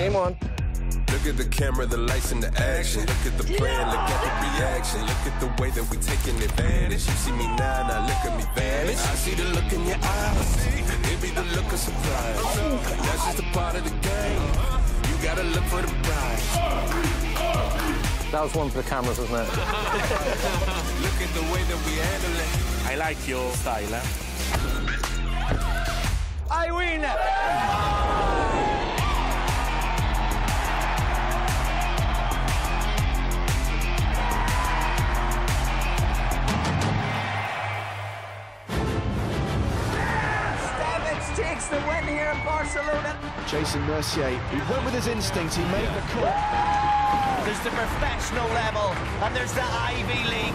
Game on. Look at the camera, the lights, and the action. Look at the plan, look at the reaction. Look at the way that we taking advantage. You see me now look at me vanish. I see the look in your eyes. It be the look of surprise. That's just a part of the game. You gotta look for the prize. That was one for the cameras, wasn't it? Look at the way that we handle it. I like your style, eh? I win! Takes the win here in Barcelona. Jason Mercier, he went with his instinct, he made the call. There's the professional level, and there's the Ivy League.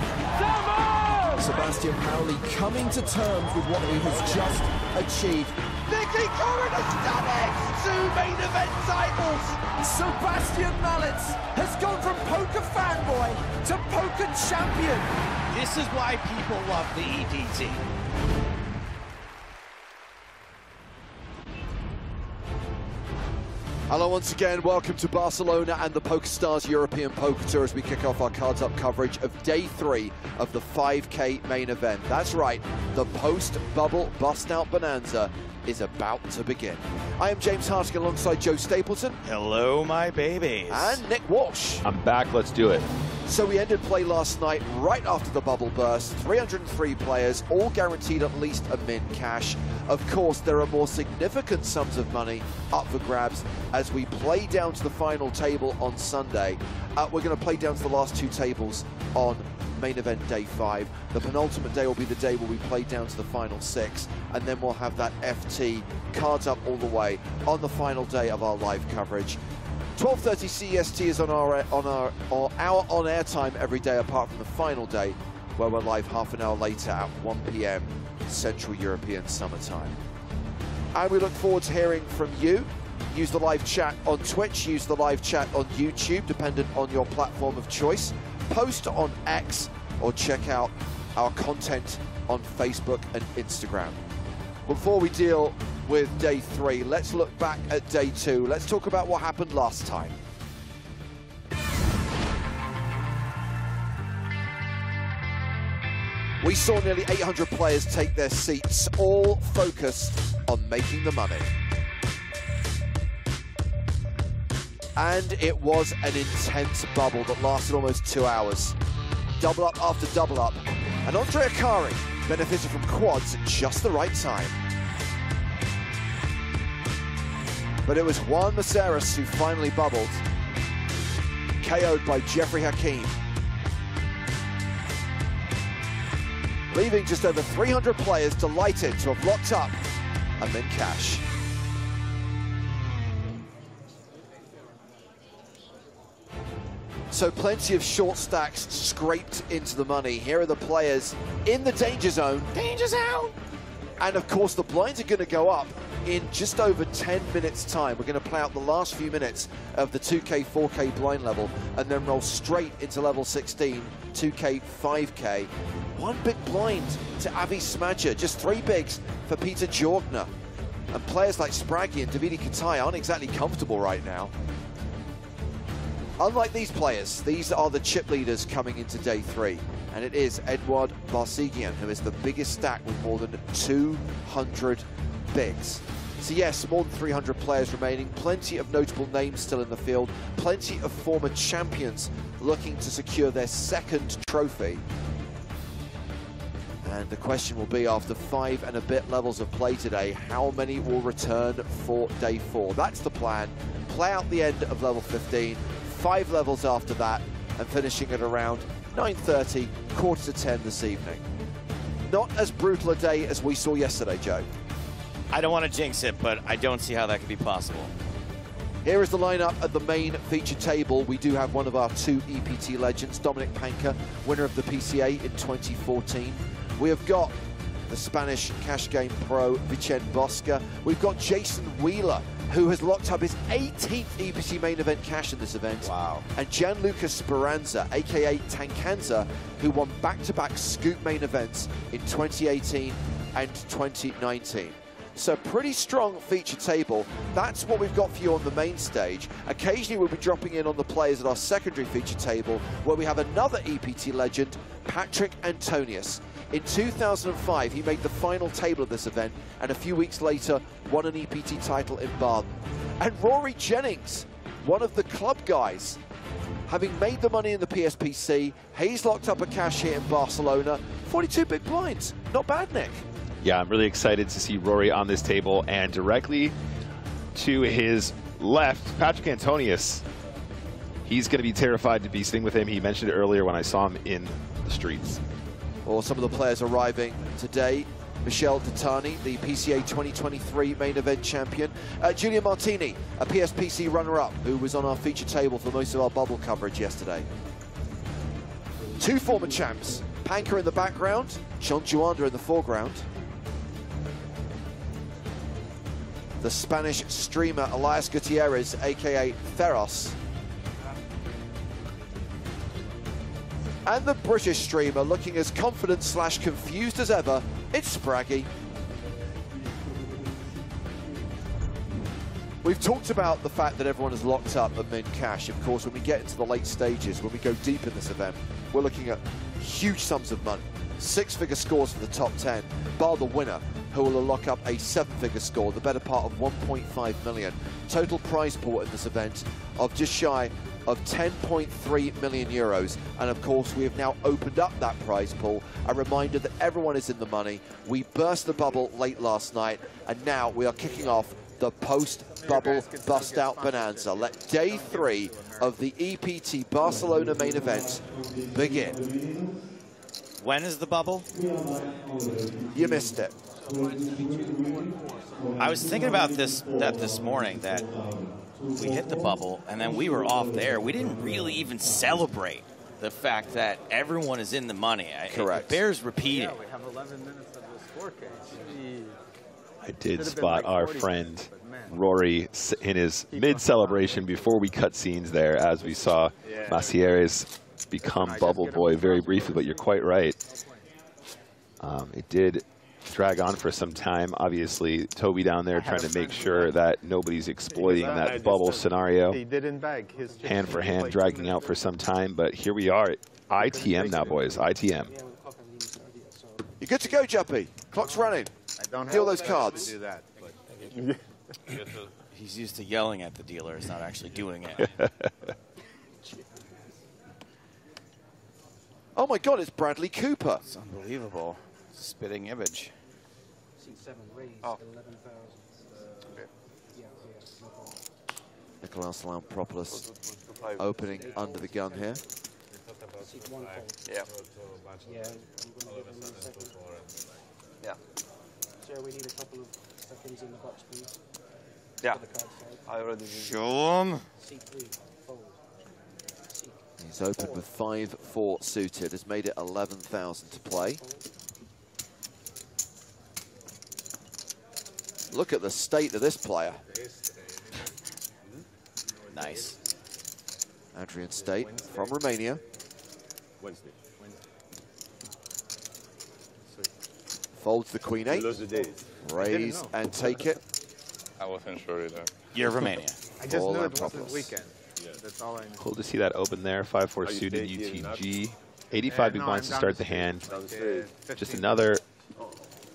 Sebastian Paoli coming to terms with what he has just achieved. Nicky Corrin has done it! 2 main event titles! Sebastian Mallets has gone from poker fanboy to poker champion. This is why people love the EPT. Hello once again, welcome to Barcelona and the PokerStars European Poker Tour as we kick off our Cards Up coverage of Day 3 of the 5K main event. That's right, the post-bubble bust-out bonanza is about to begin. I am James Hartigan alongside Joe Stapleton. Hello, my babies. And Nick Walsh. I'm back, let's do it. So we ended play last night right after the bubble burst. 303 players, all guaranteed at least a min cash. Of course, there are more significant sums of money up for grabs as we play down to the final table on Sunday. We're going to play down to the last 2 tables on main event Day 5. The penultimate day will be the day where we play down to the final 6, and then we'll have that FT Cards Up all the way on the final day of our live coverage. 12:30 CEST is on our on-air time every day apart from the final day, where we're live half an hour later at 1 p.m. Central European Summer Time. And we look forward to hearing from you. Use the live chat on Twitch, use the live chat on YouTube, dependent on your platform of choice. Post on X or check out our content on Facebook and Instagram. Before we deal with Day 3, let's look back at Day 2. Let's talk about what happened last time. We saw nearly 800 players take their seats, all focused on making the money. And it was an intense bubble that lasted almost 2 hours. Double up after double up. And Andre Akari benefited from quads at just the right time. But it was Juan Maceras who finally bubbled, KO'd by Jeffrey Hakeem, leaving just over 300 players delighted to have locked up a min cash. So plenty of short stacks scraped into the money. Here are the players in the danger zone. Danger zone! And of course the blinds are going to go up in just over 10 minutes time. We're going to play out the last few minutes of the 2K, 4K blind level and then roll straight into level 16, 2K, 5K. One big blind to Avi Smadja, just 3 bigs for Peter Jorgner. And players like Spraggy and Davide Katai aren't exactly comfortable right now. Unlike these players, these are the chip leaders coming into Day 3. And it is Edouard Barsigian who is the biggest stack with more than 200 bigs. So yes, more than 300 players remaining, plenty of notable names still in the field, plenty of former champions looking to secure their 2nd trophy. And the question will be, after 5 and a bit levels of play today, how many will return for Day 4? That's the plan. Play out the end of level 15, 5 levels after that, and finishing at around 9:30, quarter to 10 this evening. Not as brutal a day as we saw yesterday, Joe. I don't want to jinx it, but I don't see how that could be possible. Here is the lineup at the main feature table. We do have one of our 2 EPT legends, Dominic Panka, winner of the PCA in 2014. We have got the Spanish cash game pro, Vicente Bosca. We've got Jason Wheeler, who has locked up his 18th EPT main event cash in this event. Wow. And Gianluca Speranza, aka Tankanza, who won back-to-back Scoop main events in 2018 and 2019. So pretty strong feature table. That's what we've got for you on the main stage. Occasionally we'll be dropping in on the players at our secondary feature table, where we have another EPT legend, Patrick Antonius. In 2005, he made the final table of this event, and a few weeks later, won an EPT title in Baden. And Rory Jennings, one of the club guys, having made the money in the PSPC, he's locked up a cash here in Barcelona. 42 big blinds, not bad, Nick. Yeah, I'm really excited to see Rory on this table, and directly to his left, Patrick Antonius. He's going to be terrified to be sitting with him. He mentioned it earlier when I saw him in the streets. Well, some of the players arriving today. Michel Titani, the PCA 2023 main event champion. Julia Martini, a PSPC runner-up, who was on our feature table for most of our bubble coverage yesterday. Two former champs, Panker in the background, John Duthie in the foreground. The Spanish streamer Elias Gutierrez, aka Theros. And the British streamer, looking as confident / confused as ever, it's Spraggy. We've talked about the fact that everyone is locked up at min cash. Of course, when we get into the late stages, when we go deep in this event, we're looking at huge sums of money. 6-figure scores for the top 10, bar the winner, who will lock up a 7-figure score, the better part of 1.5 million. Total prize pool in this event of just shy of 10.3 million euros. And of course, we have now opened up that prize pool. A reminder that everyone is in the money. We burst the bubble late last night, and now we are kicking off the post-bubble bust-out bonanza. Let day 3 of the EPT Barcelona main event begin. When is the bubble? You missed it. I was thinking about this morning, that we hit the bubble and then we were off there. We didn't really even celebrate the fact that everyone is in the money. Correct. It bears repeating. Yeah, we have 11 minutes of the score cage. I did spot our friend Rory in his mid-celebration before we cut scenes there, as we saw Macieres become Bubble Boy very briefly, but you're quite right. It did drag on for some time. Obviously, Toby down there trying to make sure that nobody's exploiting that bubble scenario. Hand for hand, dragging out for some time, but here we are. ITM now, boys. ITM. You're good to go, Juppy. Clock's running. Deal those cards. He's used to yelling at the dealers, not actually doing it. Oh my God, it's Bradley Cooper. It's unbelievable. Spitting image. Oh. Nicolas Lampropoulos opening under the gun here. Yeah. Yeah. So we need a couple of seconds in the box, please. Yeah. I already did. Show him. C3, fold. He's opened with 5-4 suited, has made it 11,000 to play. Look at the state of this player. Nice. Adrian State from Romania. Folds the Queen 8. Raise and take it. I wasn't sure either. You're Romania. I just knew it was this weekend. That's all I know. Cool to see that open there. 5-4 suited UTG. 85 big blinds to start the hand. Just another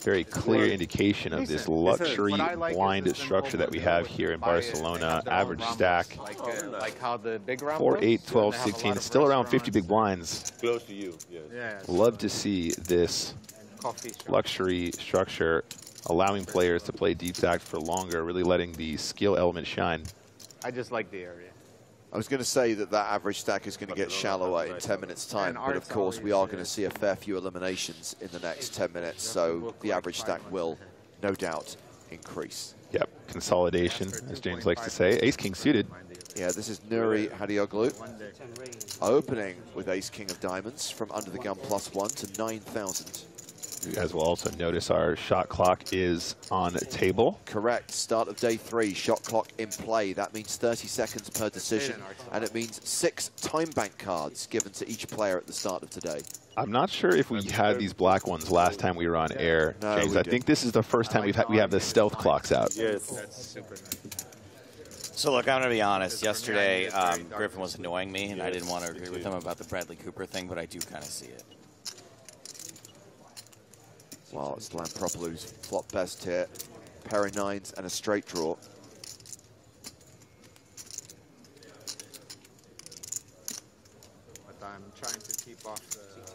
very clear indication of this luxury blind structure that we have here in Barcelona. Average stack. Like how the big round 4, 8, 12, 16. Still around 50 big blinds. Close to you, yes. Yeah. Love to see this luxury structure allowing players to play deep stack for longer, really letting the skill element shine. I just like the area. I was going to say that that average stack is going to get shallower in 10 minutes time, but of course we are going to see a fair few eliminations in the next 10 minutes, so the average stack will no doubt increase. Yep, consolidation, as James likes to say. Ace-King suited. Yeah, this is Nuri Hadioglu opening with Ace-King of Diamonds from under the gun +1 to 9,000. You guys will also notice our shot clock is on table. Correct. Start of day 3, shot clock in play. That means 30 seconds per decision, and it means 6 time bank cards given to each player at the start of today. I'm not sure if we had these black ones last time we were on air, No, James. I think this is the first time we have the stealth clocks out. Yes. That's super nice. So look, I'm going to be honest. Yesterday, Griffin was annoying me, and I didn't want to agree with him about the Bradley Cooper thing, but I do kind of see it. Well, it's Lampropoul's flop best here. Pair of nines and a straight draw. But I'm trying to keep off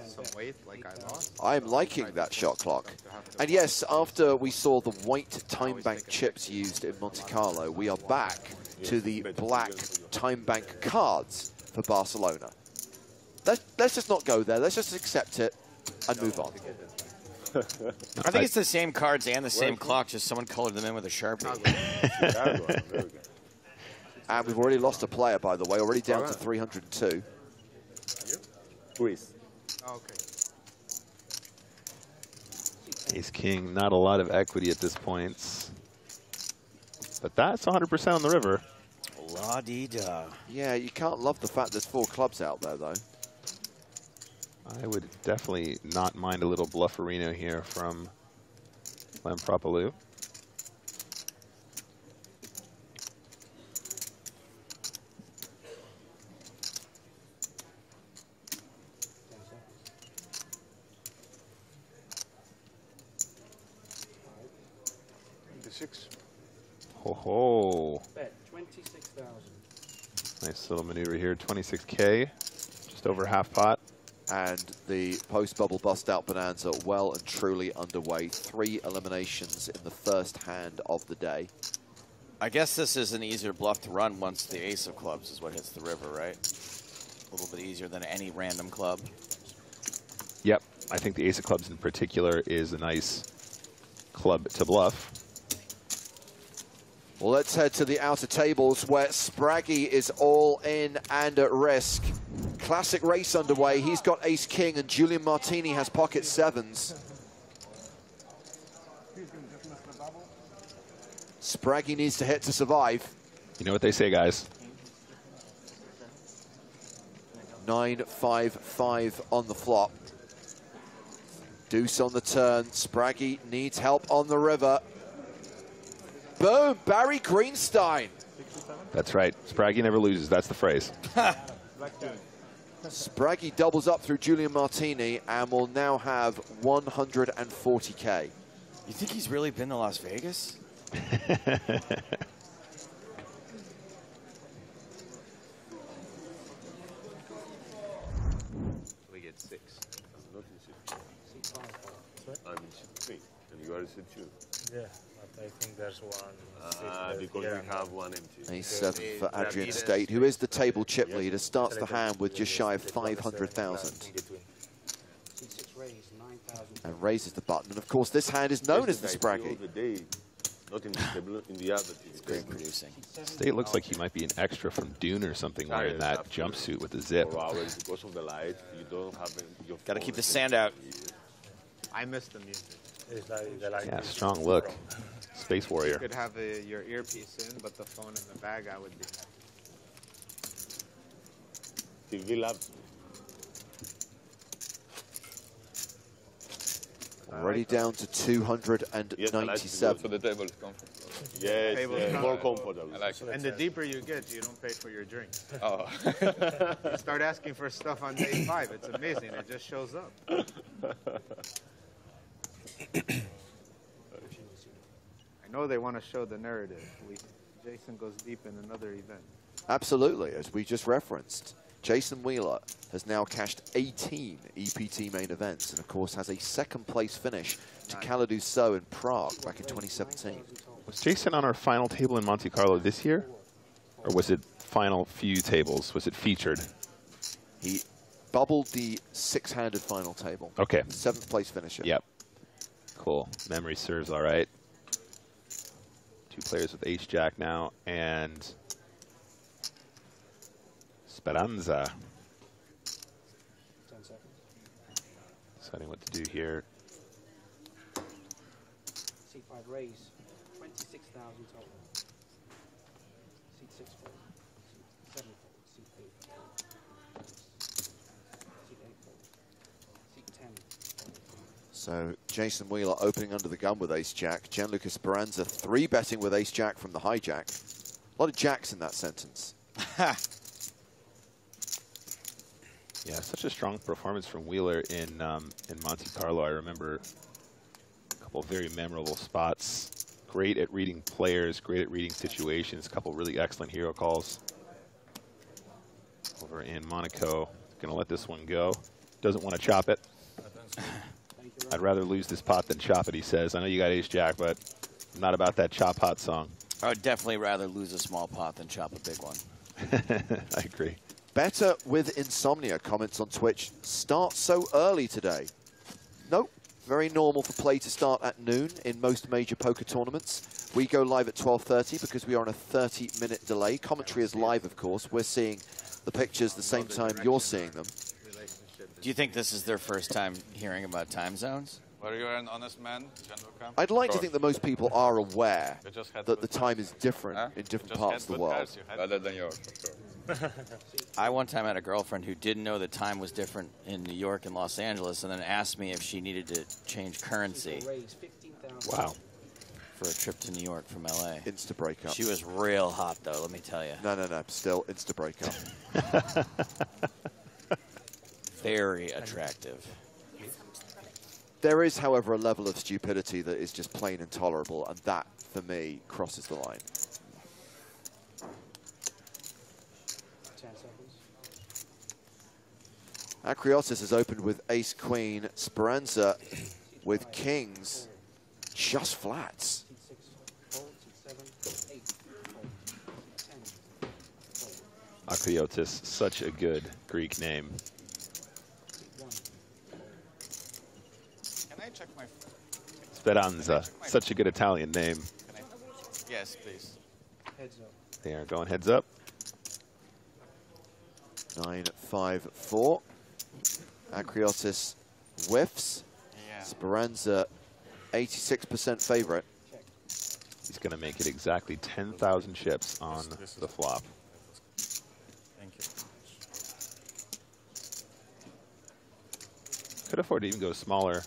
some weight like I lost. I'm liking that shot clock. And yes, after we saw the white time bank chips used in Monte Carlo, we are back to the black time bank cards for Barcelona. Let's just not go there. Let's just accept it and move on. I think it's the same cards and the same clock, just someone colored them in with a Sharpie. And we've already lost a player, by the way, already down to 302. Squeeze. Okay. Ace King, not a lot of equity at this point. But that's 100% on the river. La-dee-da. Yeah, you can't love the fact there's 4 clubs out there, though. I would definitely not mind a little blufferino here from Lampropoul. Ho ho. Bet 26,000. Nice little maneuver here. 26K, just over half pot. And the post-bubble bust-out bonanza well and truly underway. 3 eliminations in the first hand of the day. I guess this is an easier bluff to run once the ace of clubs is what hits the river, right? A little bit easier than any random club. Yep, I think the ace of clubs in particular is a nice club to bluff. Well, let's head to the outer tables where Spraggy is all in and at risk. Classic race underway. He's got ace king and Julian Martini has pocket sevens. Spraggy needs to hit to survive. You know what they say, guys. 9-5-5 on the flop. Deuce on the turn. Spraggy needs help on the river. Boom, Barry Greenstein. That's right. Spraggy never loses. That's the phrase. Spraggy doubles up through Julian Martini and will now have 140K. You think he's really been to Las Vegas? We get 6. I'm not in C3. I'm in C3, and you are in C2. Yeah, but I think there's one. Because we have one empty. Ace 7 for Adrian State, who is the table chip leader, starts the hand with just shy of 500,000. And raises the button. And of course, this hand is known as the Spraggy. Not in the other. It's great producing. State looks like he might be an extra from Dune or something wearing that jumpsuit with the zip. For hours, because of the light, you don't have your Got to keep the sand out. I missed the music. Yeah, strong look. Space Warrior. You could have your earpiece in, but the phone in the bag, I would be. TV loves. Already down to 297. So the table is comfortable. Yes, more comfortable. I like it. And the deeper you get, you don't pay for your drinks. Oh. You start asking for stuff on day 5. It's amazing. It just shows up. I know they want to show the narrative. Jason goes deep in another event. Absolutely, as we just referenced. Jason Wheeler has now cashed 18 EPT main events and, of course, has a second-place finish to Calais So in Prague back in 2017. Was Jason on our final table in Monte Carlo this year? Or was it final few tables? Was it featured? He bubbled the 6-handed final table. Okay. 7th-place finisher. Yep. Cool. Memory serves all right. 2 players with ace-jack now, and Speranza. 10 seconds. Deciding what to do here. C5 raise. 26,000 total. C6 fold. C7 fold. C8 fold. C8 fold. So Jason Wheeler opening under the gun with ace-jack. Gianluca Speranza 3-betting with ace-jack from the hijack. A lot of jacks in that sentence. Yeah, such a strong performance from Wheeler in Monte Carlo. I remember a couple of very memorable spots. Great at reading players, great at reading situations. A couple really excellent hero calls. Over in Monaco, gonna let this one go. Doesn't want to chop it. I'd rather lose this pot than chop it, he says. I know you got ace-jack, but I'm not about that chop pot song. I would definitely rather lose a small pot than chop a big one. I agree. Better with Insomnia comments on Twitch. Start so early today. Nope. Very normal for play to start at noon in most major poker tournaments. We go live at 12:30 because we are on a 30-minute delay. Commentary is live, of course. We're seeing the pictures the same time you're seeing them. Do you think this is their first time hearing about time zones? Were you an honest man, Gianluca? I'd like to think that most people are aware that the time is different in different parts of the world. Better than yours, for sure. I one time had a girlfriend who didn't know the time was different in New York and Los Angeles, and then asked me if she needed to change currency. Wow. For a trip to New York from LA. Insta breakup. She was real hot, though, let me tell you. No. Still insta breakup. Very attractive. There is, however, a level of stupidity that is just plain intolerable, and that, for me, crosses the line. 10 seconds. Akriotis has opened with ace-queen. Speranza with kings. Just flats. Akriotis, such a good Greek name. Can I check my... Speranza, such a good Italian name. Yes, please. Heads up. They are going heads up. 9-5-4. Akriotis whiffs. Yeah. Speranza, 86% favorite. He's going to make it exactly 10,000 chips on the flop. Thank you. Could afford to even go smaller.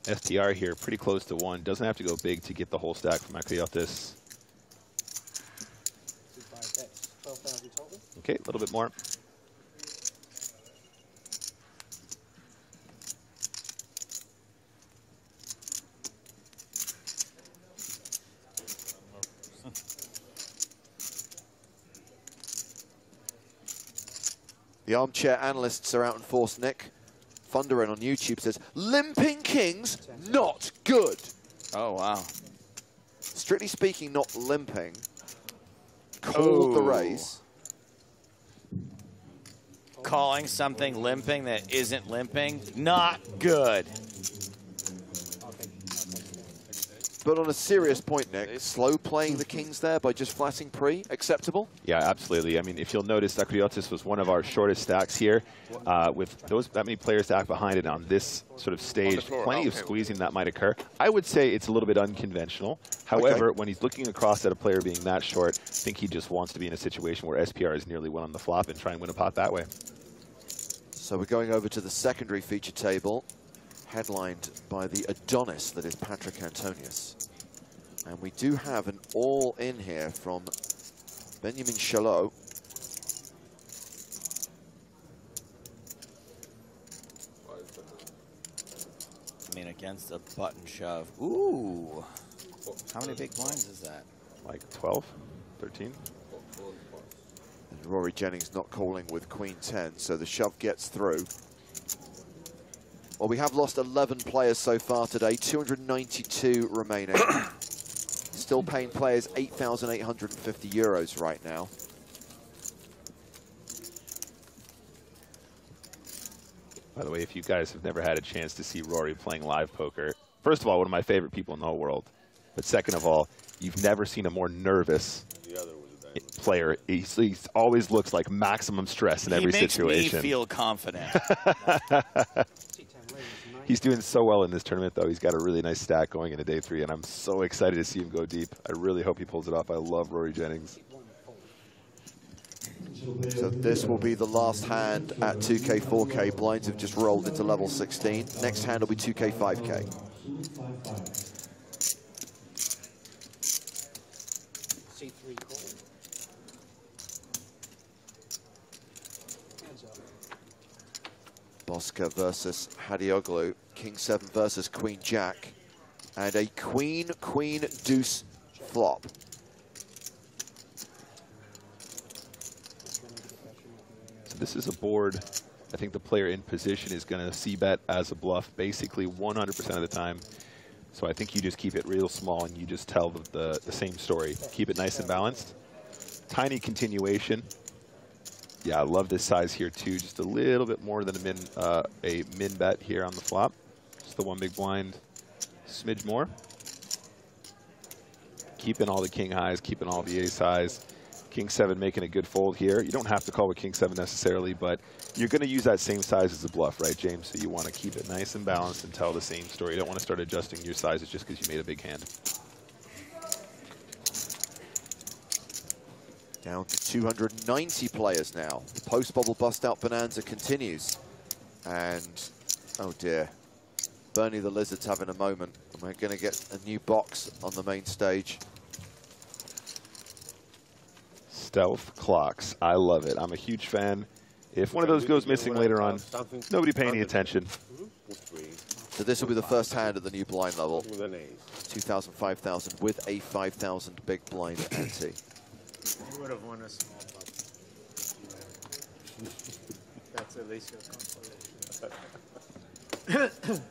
STR here, pretty close to 1. Doesn't have to go big to get the whole stack from Akriotis. 12,000 total. Okay, a little bit more. The armchair analysts are out in force, Nick. Thunderin on YouTube says, limping kings, not good. Oh, wow. Strictly speaking, not limping. Called the raise. Calling something limping that isn't limping, not good. But on a serious point, Nick, slow playing the kings there by just flatting pre, acceptable? Yeah, absolutely. I mean, if you'll notice, Akriotis was one of our shortest stacks here. With that many players stacked behind it on this sort of stage, plenty of squeezing that might occur. I would say it's a little bit unconventional. However, when he's looking across at a player being that short, I think he just wants to be in a situation where SPR is nearly won on the flop and try and win a pot that way. So we're going over to the secondary feature table, headlined by the Adonis that is Patrick Antonius. And we do have an all-in here from Benjamin Chalot. I mean, against a button shove. Ooh. How many big blinds is that? Like 12, 13. And Rory Jennings not calling with Queen 10, so the shove gets through. Well, we have lost 11 players so far today, 292 remaining. Still paying players 8,850 euros right now. By the way, if you guys have never had a chance to see Rory playing live poker, first of all, one of my favorite people in the whole world. But second of all, you've never seen a more nervous player. He always looks like maximum stress in every situation. He makes me feel confident. He's doing so well in this tournament, though. He's got a really nice stack going into day 3, and I'm so excited to see him go deep. I really hope he pulls it off. I love Rory Jennings. So this will be the last hand at 2K, 4K. Blinds have just rolled into level 16. Next hand will be 2K, 5K. C3 call. Hands up. Bosca versus Hadioglu. King 7 versus Queen Jack. And a Queen, Queen, Deuce flop. So this is a board. I think the player in position is going to c-bet as a bluff basically 100% of the time. So I think you just keep it real small and you just tell the same story. Keep it nice and balanced. Tiny continuation. Yeah, I love this size here too. Just a little bit more than a min bet here on the flop. Just the one big blind, smidge more. Keeping all the king highs, keeping all the ace highs. King 7 making a good fold here. You don't have to call with King 7 necessarily, but you're going to use that same size as a bluff, right, James? So you want to keep it nice and balanced and tell the same story. You don't want to start adjusting your sizes just because you made a big hand. Down to 290 players now. The post-bubble bust-out bonanza continues. And, oh dear, Bernie the Lizard's having a moment. And we're going to get a new box on the main stage. Stealth clocks. I love it. I'm a huge fan. If one of those goes missing later on, nobody pay any attention. So this will be the first hand at the new blind level. 2,000, 5,000 with a 5,000 big blind ante. You would have won a small buck. That's at least your consolation.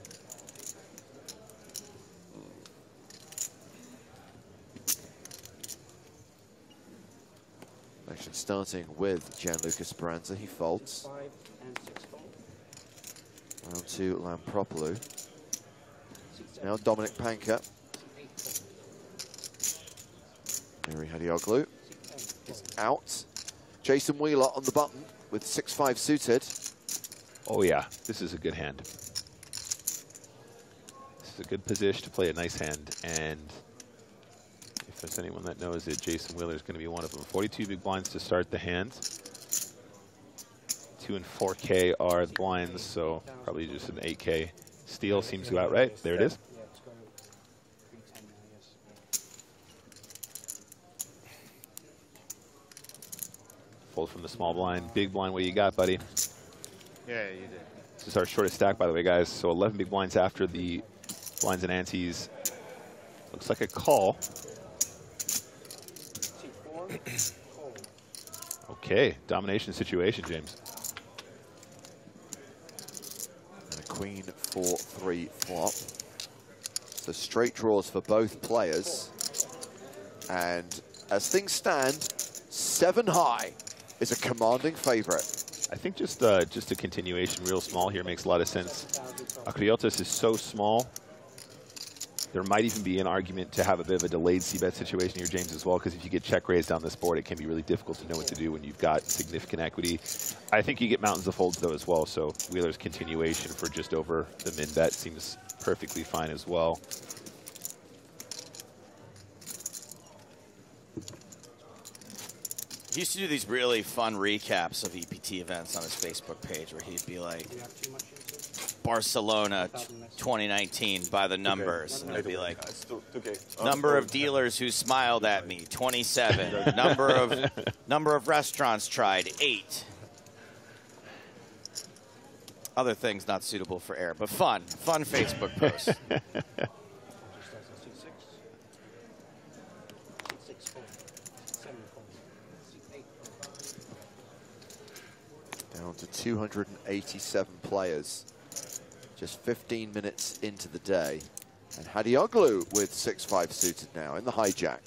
Action starting with Gianluca Speranza. He folds. 5 and 6 fold. Round 2, Lampropoulos. Now Dominic Panka. Mary Hadioglu is out. Jason Wheeler on the button with 6-5 suited. Oh yeah, this is a good hand. This is a good position to play a nice hand, and if there's anyone that knows it, Jason Wheeler is going to be one of them. 42 big blinds to start the hand. 2 and 4K are the blinds, so probably just an 8K. Steal seems to go out right. There it is. Yeah, it's going 310 now, yes. Fold from the small blind. Big blind, what you got, buddy? Yeah, you did. This is our shortest stack, by the way, guys. So 11 big blinds after the blinds and antes. Looks like a call. C4, call. Okay, domination situation, James. And a Queen 4-3 flop. So straight draws for both players. And as things stand, 7 high is a commanding favorite. I think just a continuation real small here makes a lot of sense. Akriotis is so small. There might even be an argument to have a bit of a delayed c-bet situation here, James, as well, because if you get check raised on this board, it can be really difficult to know what to do when you've got significant equity. I think you get mountains of folds, though, as well, so Wheeler's continuation for just over the min bet seems perfectly fine as well. He used to do these really fun recaps of EPT events on his Facebook page where he'd be like, Barcelona 2019 by the numbers. And it'd be like, number of dealers who smiled at me, 27. number of restaurants tried, 8. Other things not suitable for air, but fun Facebook posts. Down to 287 players. Just 15 minutes into the day. And Hadioglu with 6-5 suited now in the hijack.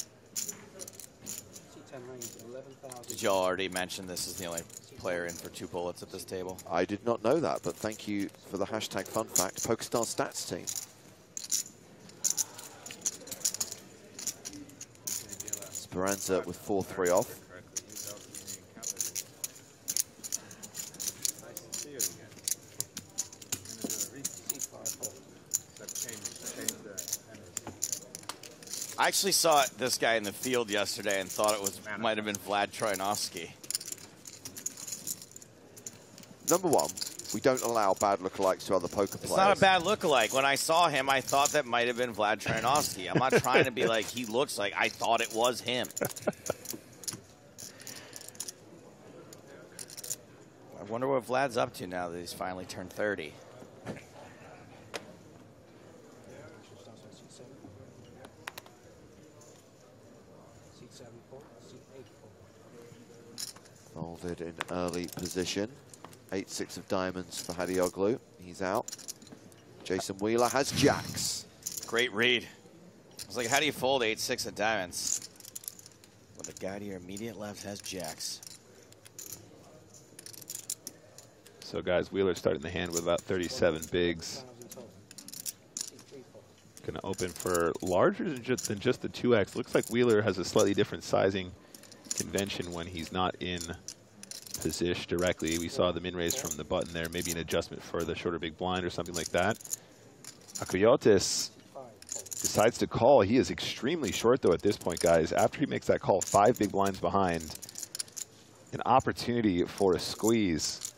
Did y'all already mention this is the only player in for 2 bullets at this table? I did not know that, but thank you for the hashtag fun fact. PokerStars stats team. Speranza with 4-3 off. I actually saw this guy in the field yesterday and thought it was might have been Vlad Troyanovsky. Number one, we don't allow bad lookalikes to other poker players. It's not a bad lookalike. When I saw him, I thought that might have been Vlad Trayanovsky. I'm not trying to be like, he looks like, I thought it was him. I wonder what Vlad's up to now that he's finally turned 30. Folded in early position. 8-6 of diamonds for Hadioglu. He's out. Jason Wheeler has jacks. Great read. I was like, how do you fold 8-6 of diamonds? Well, the guy to your immediate left has jacks. So, guys, Wheeler starting the hand with about 37 bigs. Going to open for larger than just the 2x. Looks like Wheeler has a slightly different sizing convention when he's not in position directly. We saw the min raise from the button there, maybe an adjustment for the shorter big blind or something like that. Akriotis decides to call. He is extremely short, though, at this point, guys. After he makes that call, 5 big blinds behind. An opportunity for a squeeze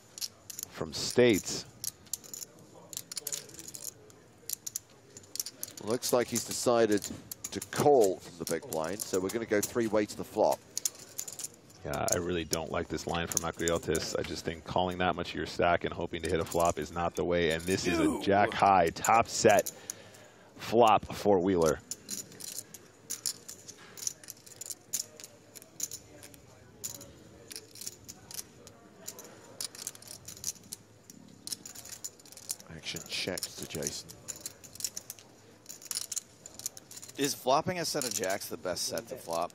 from States. Looks like he's decided to call from the big blind, so we're going to go 3-way to the flop. Yeah, I really don't like this line from Akriotis. I just think calling that much of your stack and hoping to hit a flop is not the way, and this is a jack-high top set flop for Wheeler. Action checked to Jason. Is flopping a set of jacks the best set to flop?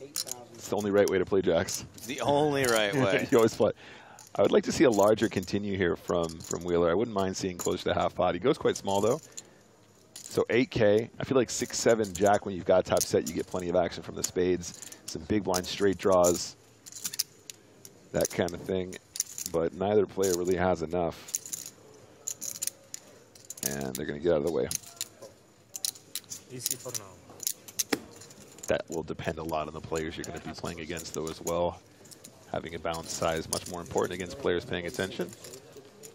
It's the only right way to play jacks. It's the only right way. You always play. I would like to see a larger continue here from Wheeler. I wouldn't mind seeing close to half pot. He goes quite small, though. So 8K. I feel like 6-7 jack, when you've got top set, you get plenty of action from the spades. Some big blind straight draws. That kind of thing. But neither player really has enough. And they're going to get out of the way. Easy for now. That will depend a lot on the players you're going to be playing against, though, as well. Having a balanced size much more important against players paying attention.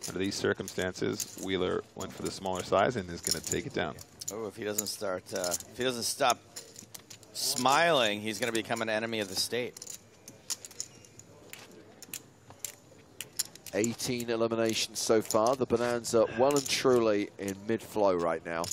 Under these circumstances, Wheeler went for the smaller size and is going to take it down. Oh, if he doesn't start, if he doesn't stop smiling, he's going to become an enemy of the state. 18 eliminations so far. The Bonanza well and truly in mid-flow right now.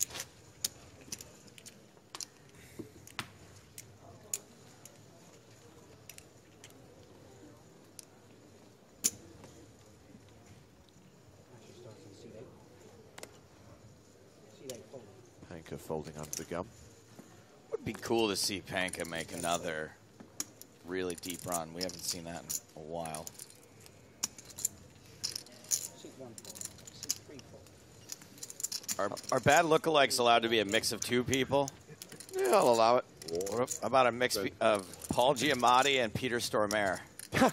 Panka folding under the gun. Would be cool to see Panka make another really deep run. We haven't seen that in a while. Are bad lookalikes allowed to be a mix of 2 people? Yeah, I'll allow it. What about a mix of Paul Giamatti and Peter Stormare? A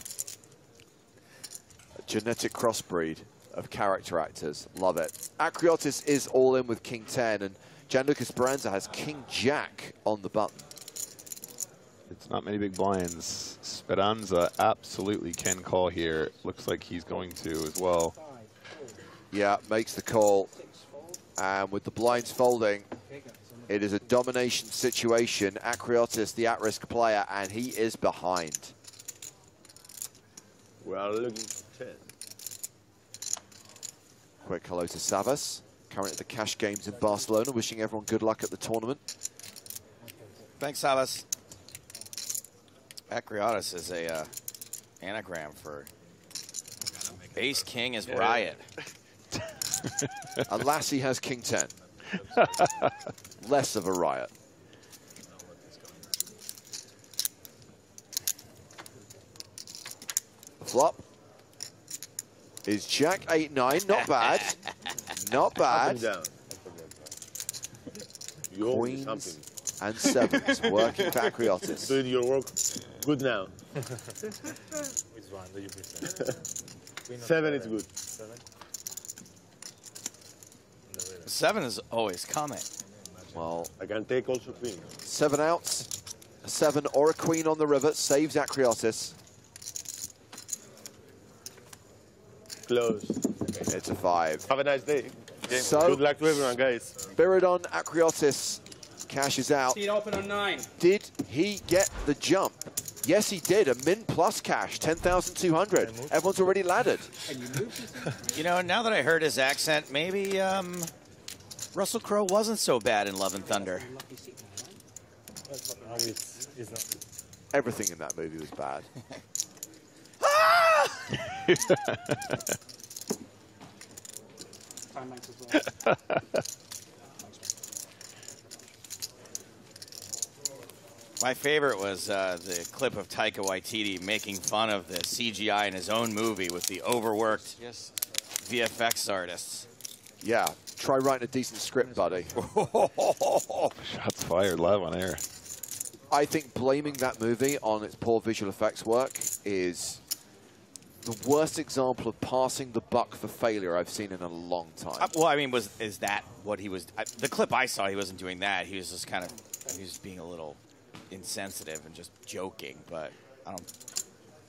genetic crossbreed of character actors. Love it. Akriotis is all in with King 10, and Gianluca Speranza has King Jack on the button. It's not many big blinds. Speranza absolutely can call here. Looks like he's going to as well. Yeah, makes the call. And with the blinds folding, it is a domination situation. Akriotis, the at-risk player, and he is behind. We are looking for 10. Quick hello to Savas, currently at the Cash Games in Barcelona, wishing everyone good luck at the tournament. Thanks, Savas. Akriotis is a anagram for Ace King is Riot. And Lassie has King 10. Less of a riot. Flop is Jack 8-9. Not bad. Not bad. Up and down. Queens and 7s working for Akriotis. Doing your work good now. Which one do you prefer? 7 is good. 7 is always coming. Well, I can take also queen. 7 outs, a 7 or a queen on the river saves Akriotis. Close. It's a 5. Have a nice day. So, good luck to everyone, guys. Spiridon Akriotis cashes out. Seat open on 9. Did he get the jump? Yes, he did. A min plus cash, 10,200. Everyone's already laddered. You know, now that I heard his accent, maybe Russell Crowe wasn't so bad in Love and Thunder. Everything in that movie was bad. My favorite was the clip of Taika Waititi making fun of the CGI in his own movie with the overworked VFX artists. Yeah, try writing a decent script, buddy. Shots fired live on air. I think blaming that movie on its poor visual effects work is the worst example of passing the buck for failure I've seen in a long time. Well, I mean, is that what he was? The clip I saw, he wasn't doing that. He was just kind of, he was being a little insensitive and just joking. But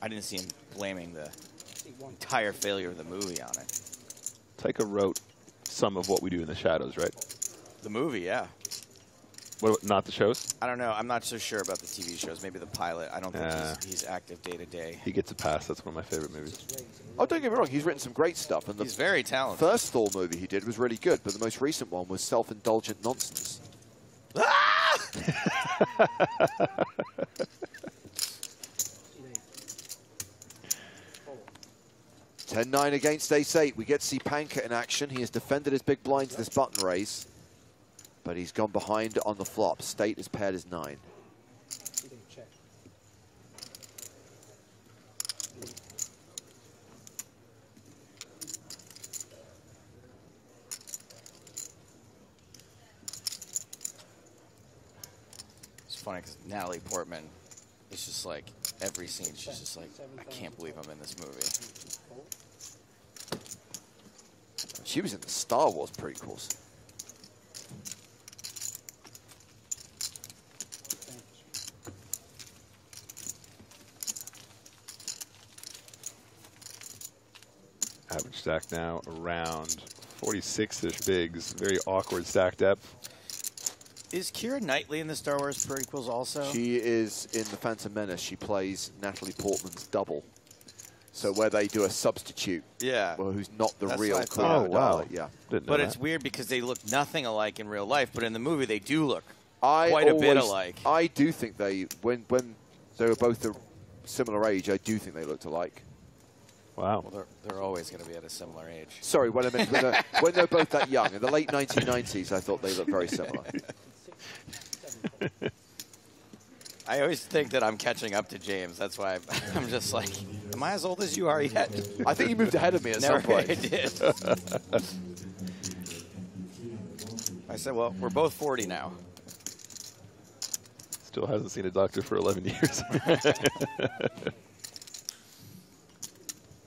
I didn't see him blaming the entire failure of the movie on it. Taika wrote some of What We Do in the Shadows, right? The movie, yeah. What, not the shows? I don't know. I'm not so sure about the TV shows. Maybe the pilot. I don't think he's active day to day. He gets a pass. That's one of my favorite movies. Oh, don't get me wrong. He's written some great stuff. And he's very talented. The first Thor movie he did was really good, but the most recent one was self-indulgent nonsense. 10-9 against ace-8. We get to see Panka in action. He has defended his big blinds this button raise, but he's gone behind on the flop. State is paired as 9. It's funny because Natalie Portman is just like, every scene, she's just like, I can't believe I'm in this movie. She was in the Star Wars prequels. Average stack now around 46-ish bigs. Very awkward stack depth. Is Keira Knightley in the Star Wars prequels also? She is in The Phantom Menace. She plays Natalie Portman's double. So where they do a substitute. Yeah. Well, who's not the That's real what I Queen thought. Amidala. Yeah. But it's weird because they look nothing alike in real life, but in the movie they do look quite a bit alike. I do think they, when they were both a similar age, I do think they looked alike. Wow. Well, they're always going to be at a similar age. Sorry, when I meant when they're both that young. In the late 1990s, I thought they looked very similar. I always think that I'm catching up to James. That's why I'm just like, am I as old as you are yet? I think you moved ahead of me at some point. I did. I said, well, we're both 40 now. Still hasn't seen a doctor for 11 years.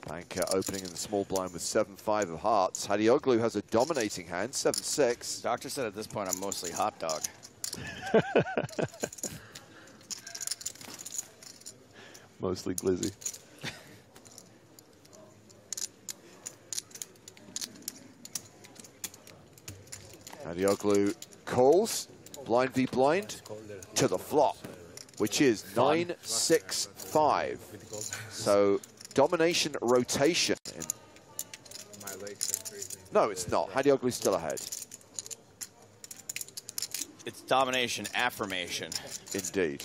Panka opening in the small blind with 7-5 of hearts. Hadioglu has a dominating hand, 7-6. Doctor said at this point I'm mostly hot dog. Mostly glizzy. Hadioglu calls, blind v blind, to the flop, which is 9-6-5. So domination rotation. No, it's not. Hadioglu's still ahead. It's domination affirmation. Indeed.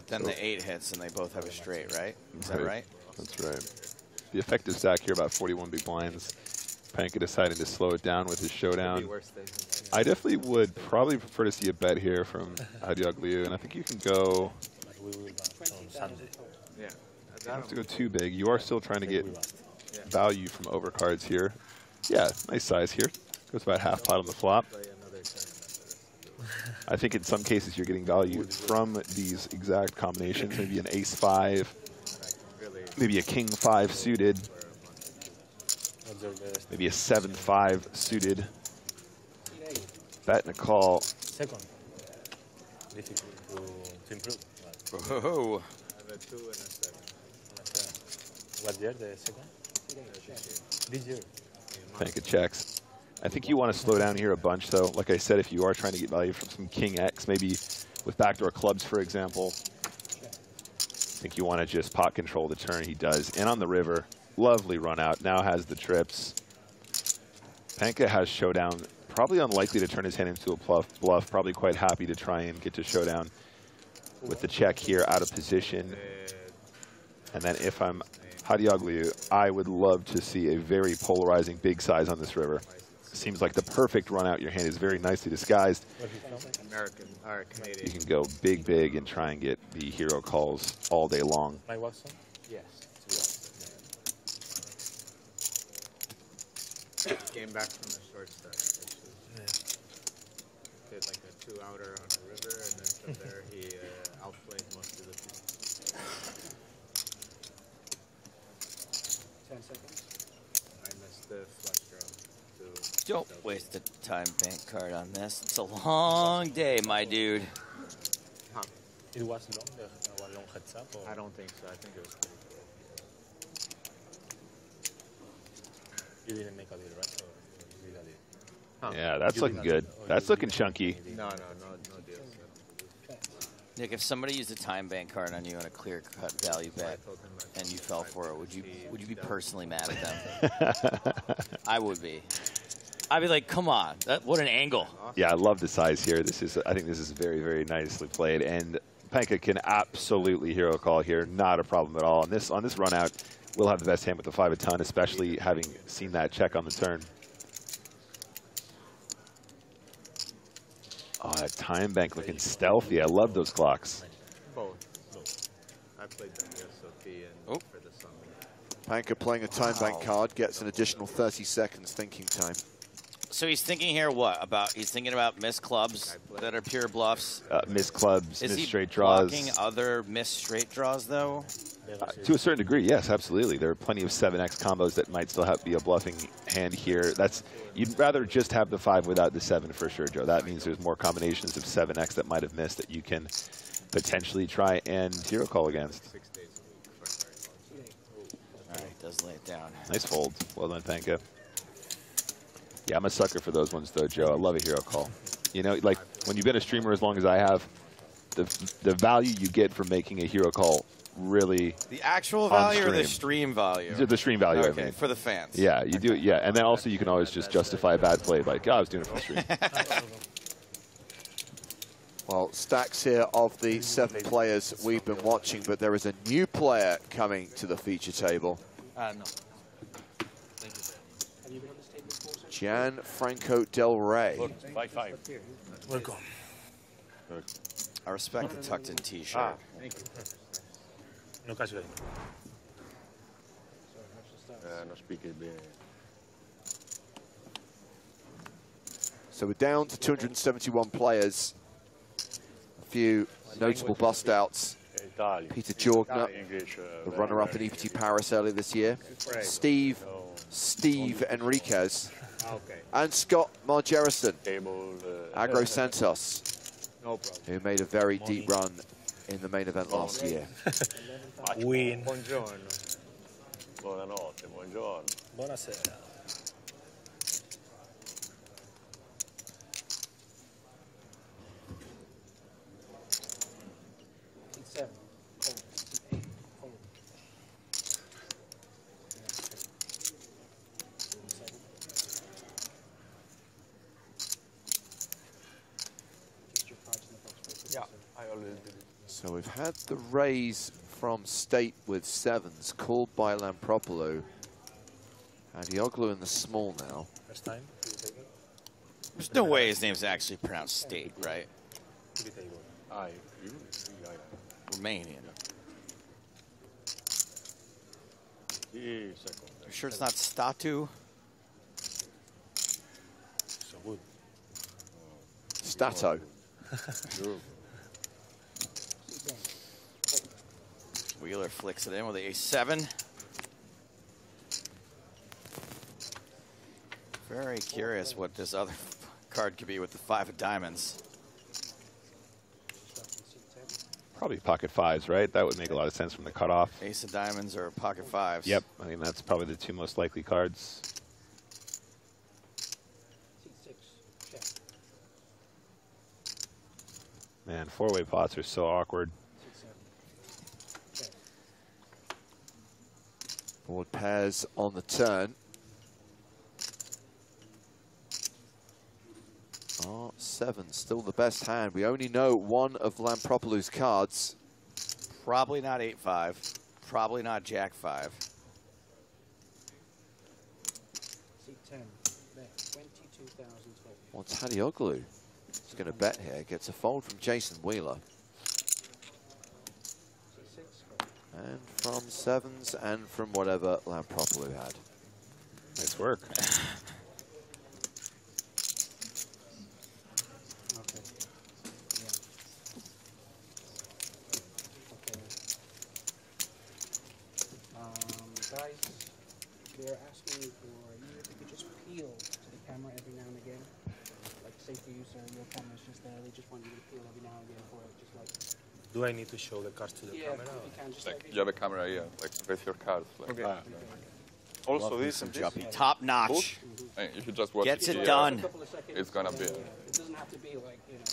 Then the 8 hits and they both have a straight, right? Is that right? That's right. The effective stack here, about 41 big blinds. Panka deciding to slow it down with his showdown. I definitely would probably prefer to see a bet here from Hadioglu, and I think you can go. You don't have to go too big. You are still trying to get value from overcards here. Yeah, nice size here. Goes about half pot on the flop. I think in some cases you're getting value from these exact combinations. Maybe an ace-5, maybe a king-5 suited, maybe a 7-5 suited. Bet and a call. Second, difficult to improve. Whoa. I have a 2 and a 7. What year the second? This year. Panka checks. I think you want to slow down here a bunch, though. Like I said, if you are trying to get value from some King X, maybe with backdoor clubs, for example, I think you want to just pot control the turn. He does. And on the river, lovely run out. Now has the trips. Panka has showdown. Probably unlikely to turn his hand into a bluff. Probably quite happy to try and get to showdown with the check here out of position. And then if I'm Hadioglu, I would love to see a very polarizing big size on this river. Seems like the perfect run out. Your hand is very nicely disguised. American or Canadian. You can go big and try and get the hero calls all day long. My Watson? Yes. Came back from the short start. Did like a 2-outer on the river, and then from there he outplayed most of the people. 10 seconds. I missed the flush draw. Don't waste a time bank card on this. It's a long day, my dude. Huh. It was long, the long heads up? Or? I don't think so. I think it was pretty good. You didn't make a deal, right? Or you did a deal? Huh. Yeah, that's looking good. That's looking chunky. No deal. Nick, if somebody used a time bank card on you on a clear cut value bet and you fell for it, would you be personally mad at them? I would be. I'd be like, come on, what an angle. Yeah, I love the size here. I think this is very, very nicely played. And Panka can absolutely hero call here. Not a problem at all. On this run out, we'll have the best hand with the 5 a ton, especially having seen that check on the turn. Oh, that time bank looking stealthy. I love those clocks. Both. I played the SOP and for the summer. Panka playing a time bank card gets an additional 30 seconds thinking time. So he's thinking here what? He's thinking about missed clubs that are pure bluffs? Missed clubs, Is missed he straight draws. blocking other missed straight draws, though? To a certain degree, yes, absolutely. There are plenty of 7x combos that might still be a bluffing hand here. You'd rather just have the 5 without the 7 for sure, Joe. That means there's more combinations of 7x that might have missed that you can potentially try and hero call against. All right, does lay it down. Nice fold. Well done, Panka. Yeah, I'm a sucker for those ones, though, Joe. I love a hero call. You know, like when you've been a streamer as long as I have, the value you get from making a hero call really The actual value or the stream value? The stream value, I Okay, mean. for the fans. Yeah, you do it, yeah. And then also you can always just justify a bad play, like, oh, I was doing it for the stream. Well, stacks here of the 7 players we've been watching, but there is a new player coming to the feature table. No. Gianfranco Del Rey. 5-5. Welcome. I respect the tucked-in T-shirt. Thank you. No cash value. No speak it bene. So we're down to 271 players. A few notable bust outs. Peter Jorgner, the runner-up in EPT Paris earlier this year. Steve Enriquez. And Scott Margerison. Agro Santos, who made a very deep run in the main event last year. Win. Buongiorno. Buonanotte, buongiorno. Buonasera. So we've had the raise from State with 7s called by Lampropoulos. Hadioglu in the small now. First time. There's no way his name's actually pronounced State, right? Romanian. You sure it's not Statu? So good. Stato. Wheeler flicks it in with the A7. Very curious what this other card could be with the 5 of diamonds. Probably pocket fives, right? That would make a lot of sense from the cutoff. Ace of diamonds or pocket fives. Yep, I mean that's probably the two most likely cards. Man, four-way pots are so awkward. Board pairs on the turn. R7, still the best hand. We only know one of Lampropoulou's cards. Probably not 8-5. Probably not Jack-5. C10, bet 22,000 total. Well, Tadioglu is going to bet here. Gets a fold from Jason Wheeler. And from sevens and from whatever Lampropoulou had. Nice work. Guys, they're asking you for you if you could just peel to the camera every now and again. Like, say for you, sir, your camera's just there. They just want you to peel every now and again for it, just like. Do I need to show the cards to the camera? If you can, just Like, you have a camera here, like with your cards. Like. Okay. Also, this and this. Top notch. Hey, if you just watch Gets it here, done. It's gonna be. It doesn't have to be like, you know.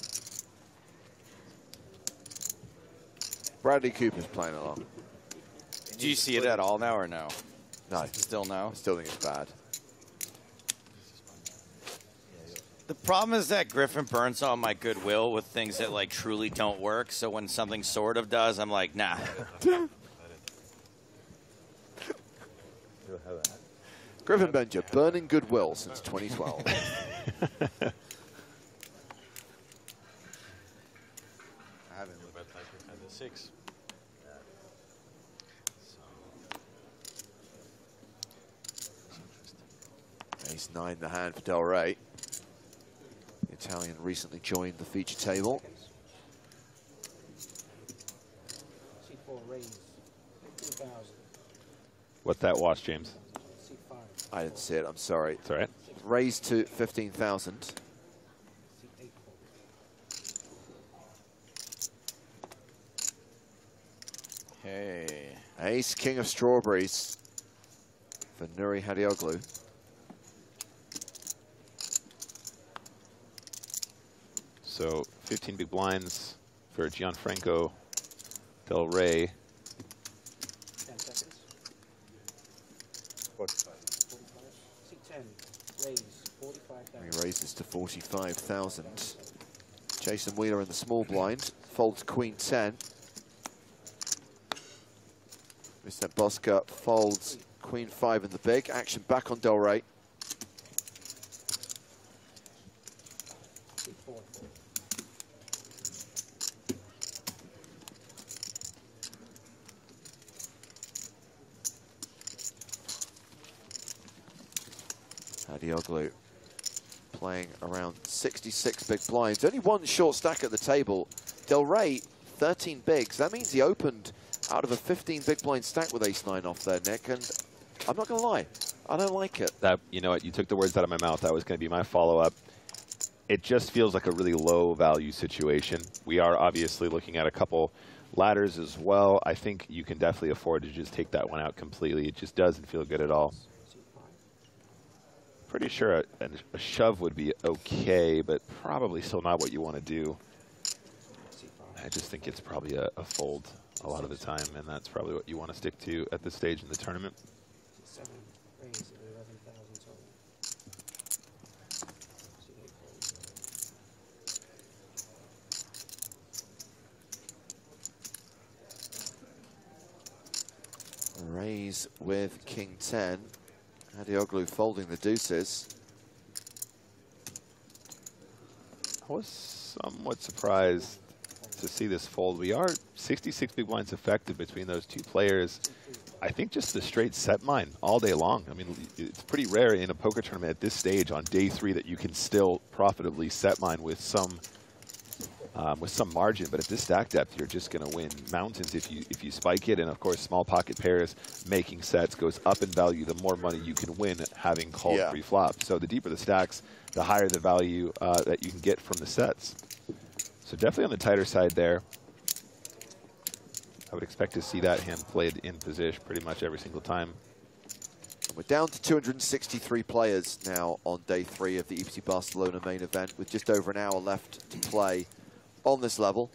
Bradley Cooper's playing along. Do you see it at all now or no? No. Still no? I still think it's bad. The problem is that Griffin burns all my goodwill with things that like truly don't work. So when something sort of does, I'm like, nah. Griffin Benja, burning goodwill since 2012. I haven't looked at the 6. Ace-9 the hand for Del Rey. The Italian recently joined the feature table. C4 raise 15,000. What's that watch, James? C5. I didn't see it, I'm sorry. It's all right. Raised to 15,000. C8 Hey. Ace, king of strawberries for Nuri Hadioglu. So 15 big blinds for Gianfranco Del Rey. 10 seconds. 45. C10 raise 45,000. He raises to 45,000. Jason Wheeler in the small blind, folds Queen 10. Mr. Bosca folds Queen 5 in the big. Action back on Del Rey. C4. Hadioglu playing around 66 big blinds. Only one short stack at the table. Del Rey, 13 bigs. That means he opened out of a 15 big blind stack with ace-9 off there, Nick. And I'm not going to lie, I don't like it. That, you know what, you took the words out of my mouth. That was going to be my follow-up. It just feels like a really low value situation. We are obviously looking at a couple ladders as well. I think you can definitely afford to just take that one out completely. It just doesn't feel good at all. Pretty sure a shove would be okay, but probably still not what you want to do. I just think it's probably a fold a lot of the time, and that's probably what you want to stick to at this stage in the tournament. 7 raise 11,000 total. Raise with King 10. Hadioglu folding the deuces. I was somewhat surprised to see this fold. We are 66 big blinds effective between those two players. I think just the straight set mine all day long. I mean, it's pretty rare in a poker tournament at this stage on day 3 that you can still profitably set mine with some margin. But at this stack depth, you're just going to win mountains if you spike it. And of course, small pocket pairs making sets goes up in value the more money you can win having called pre-flop. So the deeper the stacks, the higher the value that you can get from the sets. So definitely on the tighter side there. I would expect to see that hand played in position pretty much every single time. We're down to 263 players now on day 3 of the EPT Barcelona main event, with just over an hour left to play on this level.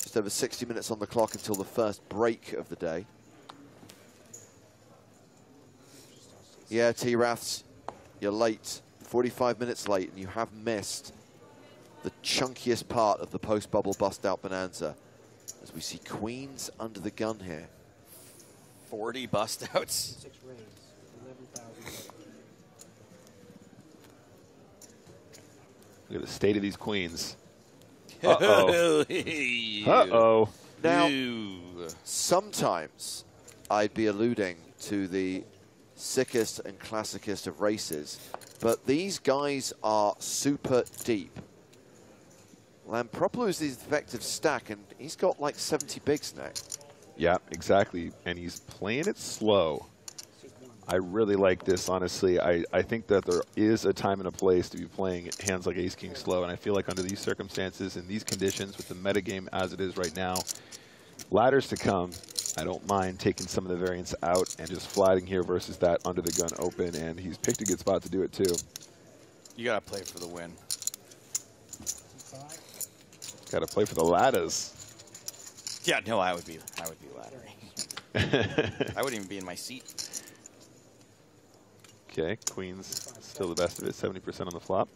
Just over 60 minutes on the clock until the first break of the day. Yeah, T-Raths, you're late. 45 minutes late, and you have missed the chunkiest part of the post-bubble bust-out bonanza, as we see queens under the gun here. 40 bust-outs. 6 raise, 11,000. Look at the state of these queens. Uh-oh. Uh-oh. Now, sometimes I'd be alluding to the sickest and classicest of races, but these guys are super deep. Lampropoulos is the effective stack, and he's got like 70 bigs now. Yeah, exactly. And he's playing it slow. I really like this, honestly. I think that there is a time and a place to be playing hands like Ace-King slow, and I feel like under these circumstances, in these conditions, with the metagame as it is right now, ladders to come, I don't mind taking some of the variants out and just flatting here versus that under the gun open, and he's picked a good spot to do it too. You gotta play for the win. Gotta play for the ladders. Yeah, no, I would be laddering. I wouldn't even be in my seat. Okay, queens still the best of it, 70% on the flop.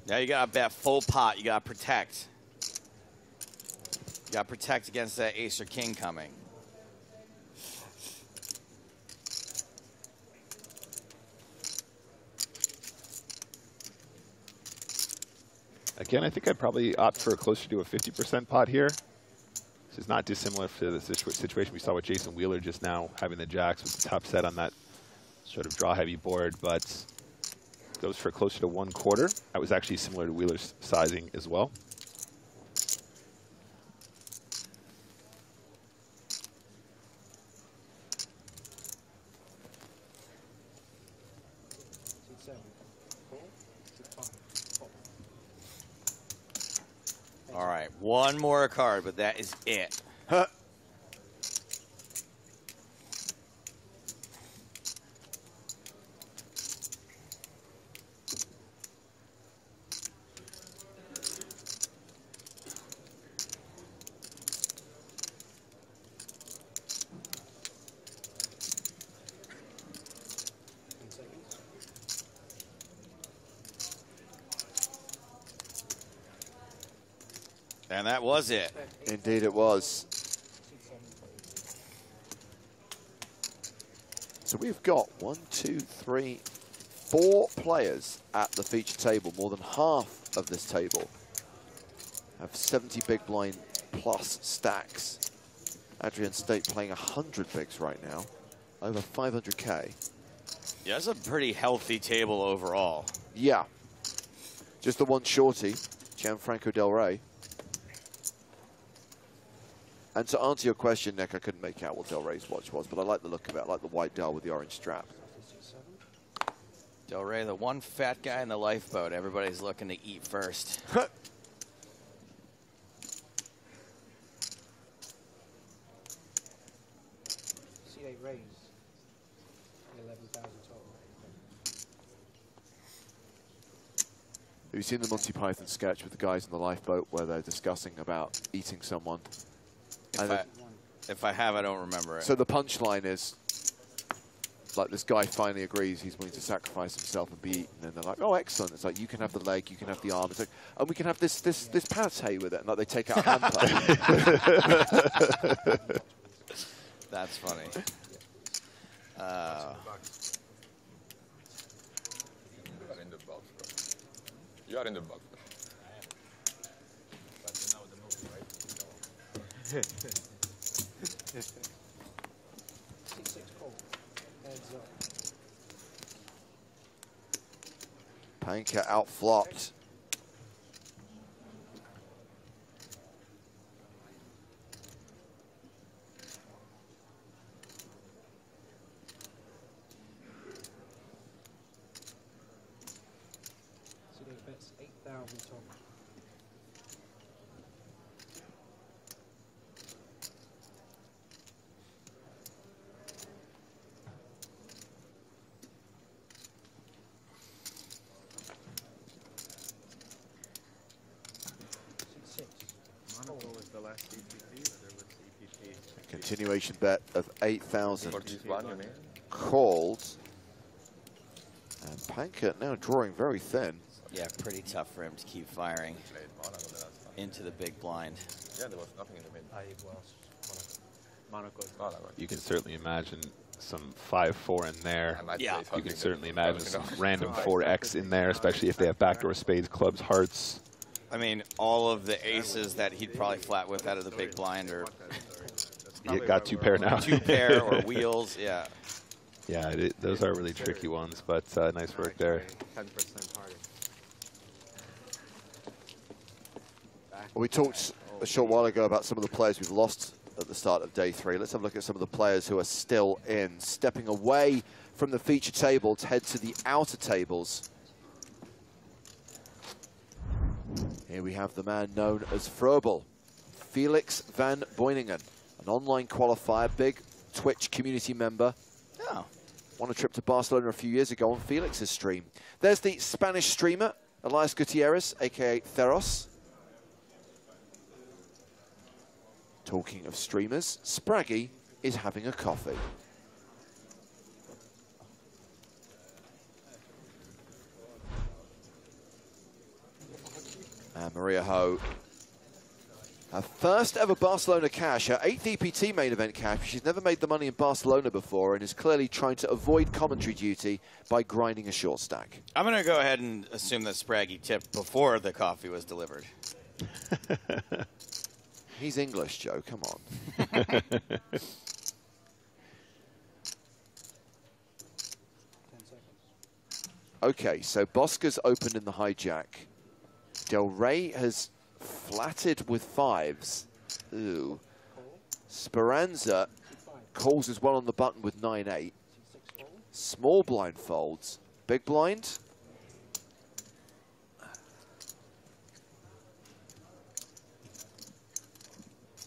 Now you gotta bet full pot. You gotta protect. You gotta protect against that ace or king coming. Again, I think I'd probably opt for closer to a 50% pot here. This is not dissimilar to the situation we saw with Jason Wheeler just now, having the jacks with the top set on that sort of draw-heavy board, but goes for closer to 1/4. That was actually similar to Wheeler's sizing as well. All right, one more card, but that is it. Huh. And that was it. Indeed it was. So we've got 1, 2, 3, 4 players at the feature table. More than half of this table have 70 big blind plus stacks. Adrian State playing 100 bigs right now, over 500K. Yeah, it's a pretty healthy table overall. Yeah. Just the one shorty, Gianfranco Del Rey. And to answer your question, Nick, I couldn't make out what Del Rey's watch was, but I like the look of it. I like the white dial with the orange strap. Del Rey, the one fat guy in the lifeboat. Everybody's looking to eat first. C8 raise, 11,000 total. Have you seen the Monty Python sketch with the guys in the lifeboat where they're discussing about eating someone? If I have, I don't remember it. So the punchline is, like, this guy finally agrees he's willing to sacrifice himself and be eaten, and they're like, "Oh, excellent!" It's like, you can have the leg, you can have the arm, it's like, and we can have this pate with it, and like they take out a hamper. That's funny. You are in the box. C6 call. Heads up. Panka outflopped. C8 bets 8,000 total. last EPT, whether it was EPT. Continuation bet of 8,000 For this one, you mean? called. And Pankert now drawing very thin. Yeah, pretty tough for him to keep firing into the big blind. Yeah, there was nothing in the mid. Monaco. You can certainly imagine some 5-4 in there. Yeah. You can certainly imagine some random 4X in there, especially if they have backdoor spades, clubs, hearts. I mean, all of the aces that he'd probably flat with out of the big blind are You got 2 pair now. 2 pair or wheels, yeah. Yeah, those are really tricky ones, but nice work there. 10% harder. We talked a short while ago about some of the players we've lost at the start of day 3. Let's have a look at some of the players who are still in, stepping away from the feature table to head to the outer tables. Here we have the man known as Froebel, Felix van Beuningen, an online qualifier, big Twitch community member. Oh. Won a trip to Barcelona a few years ago on Felix's stream. There's the Spanish streamer, Elias Gutierrez, aka Theros. Talking of streamers, Spraggy is having a coffee. And Maria Ho, her first ever Barcelona cash, her 8th EPT main event cash. She's never made the money in Barcelona before and is clearly trying to avoid commentary duty by grinding a short stack. I'm going to go ahead and assume that Spraggy tipped before the coffee was delivered. He's English, Joe, come on. Okay, so Bosca's opened in the hijack. Del Rey has flatted with 5s. Ooh. Speranza calls as well on the button with 9-8. Small blind folds. Big blind.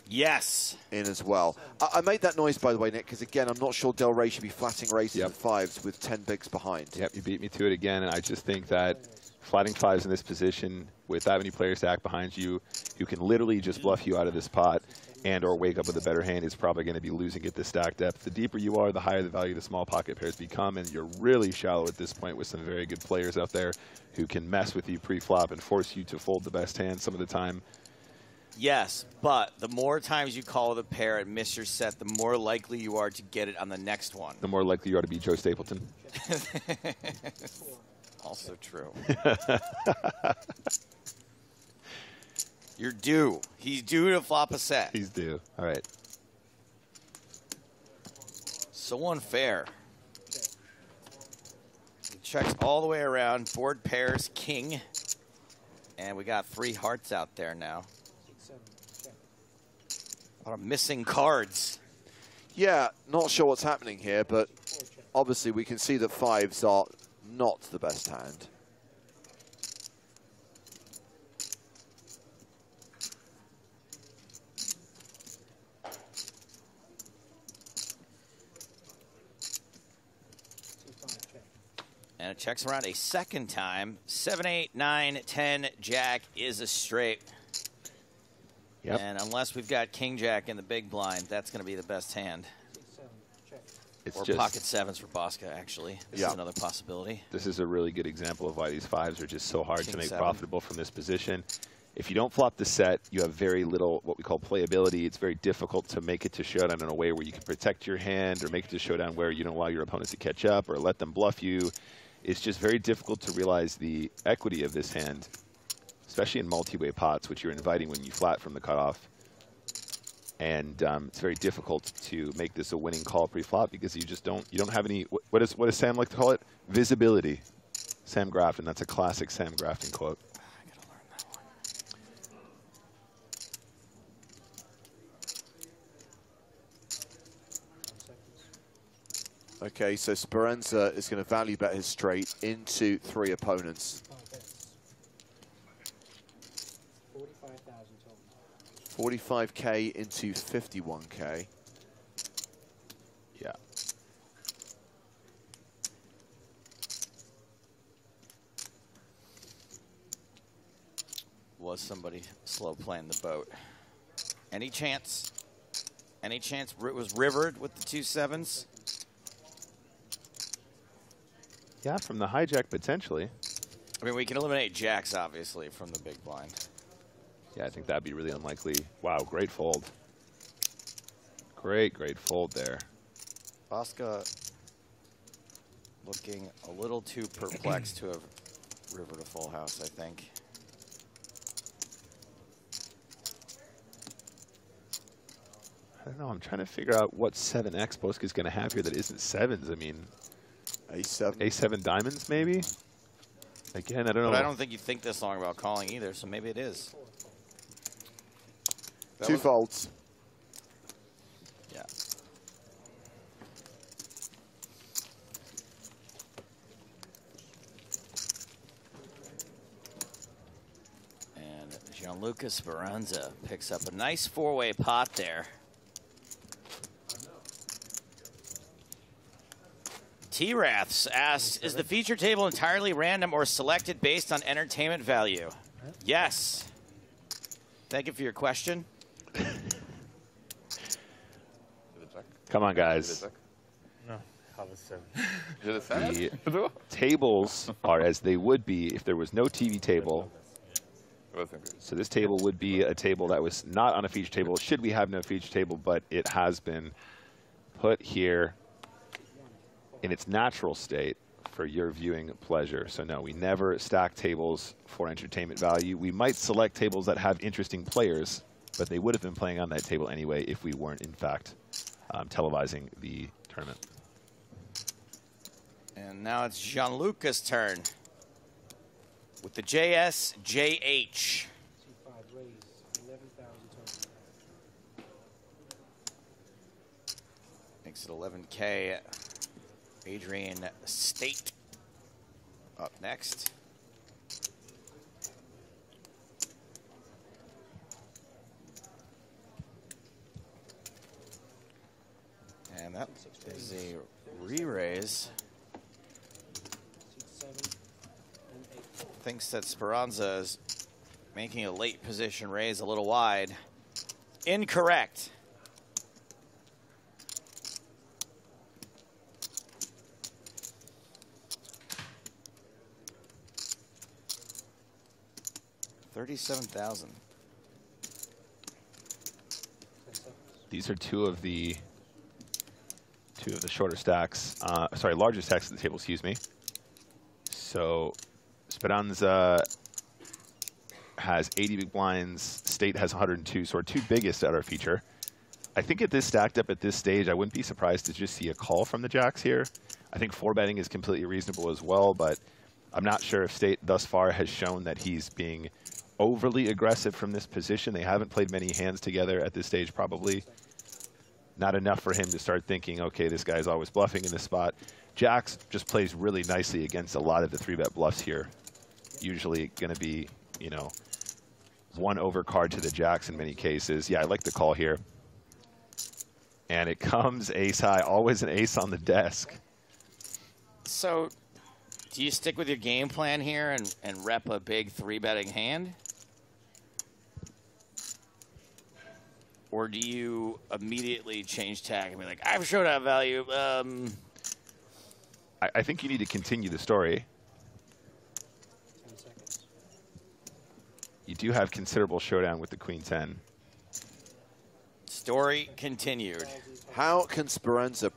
Yes. In as well. I made that noise, by the way, Nick, because again, I'm not sure Del Rey should be flatting raises with 5s with 10 bigs behind. Yep, you beat me to it again, and I just think that flatting 5s in this position with that many players stacked behind you, who can literally just bluff you out of this pot and or wake up with a better hand, is probably going to be losing at this stack depth. The deeper you are, the higher the value of the small pocket pairs become, and you're really shallow at this point with some very good players out there who can mess with you pre-flop and force you to fold the best hand some of the time. Yes, but the more times you call with a pair and miss your set, the more likely you are to get it on the next one. The more likely you are to be Joe Stapleton. Also true. You're due. He's due to flop a set. He's due. All right. So unfair. He checks all the way around. Board pairs, king. And we got 3 hearts out there now. A lot of missing cards. Yeah, not sure what's happening here, but obviously we can see that 5s are not the best hand. And it checks around a second time. 7, 8, 9, 10, jack is a straight. Yep. And unless we've got king jack in the big blind, that's going to be the best hand. Or just pocket 7s for Bosca, actually. This is another possibility. This is a really good example of why these 5s are just so hard King to make 7. profitable from this position. If you don't flop the set, you have very little what we call playability. It's very difficult to make it to showdown in a way where you can protect your hand, or make it to showdown where you don't allow your opponent to catch up or let them bluff you. It's just very difficult to realize the equity of this hand, especially in multi-way pots, which you're inviting when you flat from the cutoff. And it's very difficult to make this a winning call pre-flop because you just don't have any, what does Sam like to call it? Visibility. Sam Grafton, that's a classic Sam Grafton quote. I gotta learn that one. Okay, so Speranza is going to value bet his straight into 3 opponents. 45K into 51K. Yeah. Was somebody slow playing the boat? Any chance? Any chance it was rivered with the 2 7s? Yeah, from the hijack, potentially. I mean, we can eliminate jacks, obviously, from the big blind. Yeah, I think that'd be really unlikely. Wow, great fold. Great fold there. Bosca looking a little too perplexed to have rivered a full house, I think. I don't know. I'm trying to figure out what 7x Bosca's going to have here that isn't 7s. I mean, A7. A7 diamonds, maybe? Again, I don't know. But I don't think you think this long about calling either, so maybe it is. That 2 folds. Yeah. And Gianluca Speranza picks up a nice 4-way pot there. T-Raths asks, is the feature table entirely random or selected based on entertainment value? Yes. Thank you for your question. Come on, guys. No, have a 7. The tables are as they would be if there was no TV table. So this table would be a table that was not on a feature table. Should we have no feature table, but it has been put here in its natural state for your viewing pleasure. So no, we never stack tables for entertainment value. We might select tables that have interesting players, but they would have been playing on that table anyway if we weren't, in fact, televising the tournament. And now it's Gianluca's turn with the JSJH. Makes it 11K. Adrian State up next. And that is a re-raise. Thinks that Speranza is making a late position raise a little wide. Incorrect. $37,000. These are two of the shorter stacks. Sorry, larger stacks of the table. Excuse me. So Speranza has 80 big blinds. State has 102. So our two biggest at our feature. I think at this stacked up at this stage, I wouldn't be surprised to just see a call from the jacks here. I think 4-betting is completely reasonable as well, but I'm not sure if State thus far has shown that he's being overly aggressive from this position. They haven't played many hands together at this stage, probably. Not enough for him to start thinking, okay, this guy's always bluffing in this spot. Jacks just plays really nicely against a lot of the 3-bet bluffs here. Usually going to be, you know, one overcard to the jacks in many cases. Yeah, I like the call here. And it comes ace high, always an ace on the desk. So do you stick with your game plan here and rep a big 3-betting hand? Or do you immediately change tack and be like, I have showdown value? I think you need to continue the story. You do have considerable showdown with the Queen 10. Story continued. How can Speranza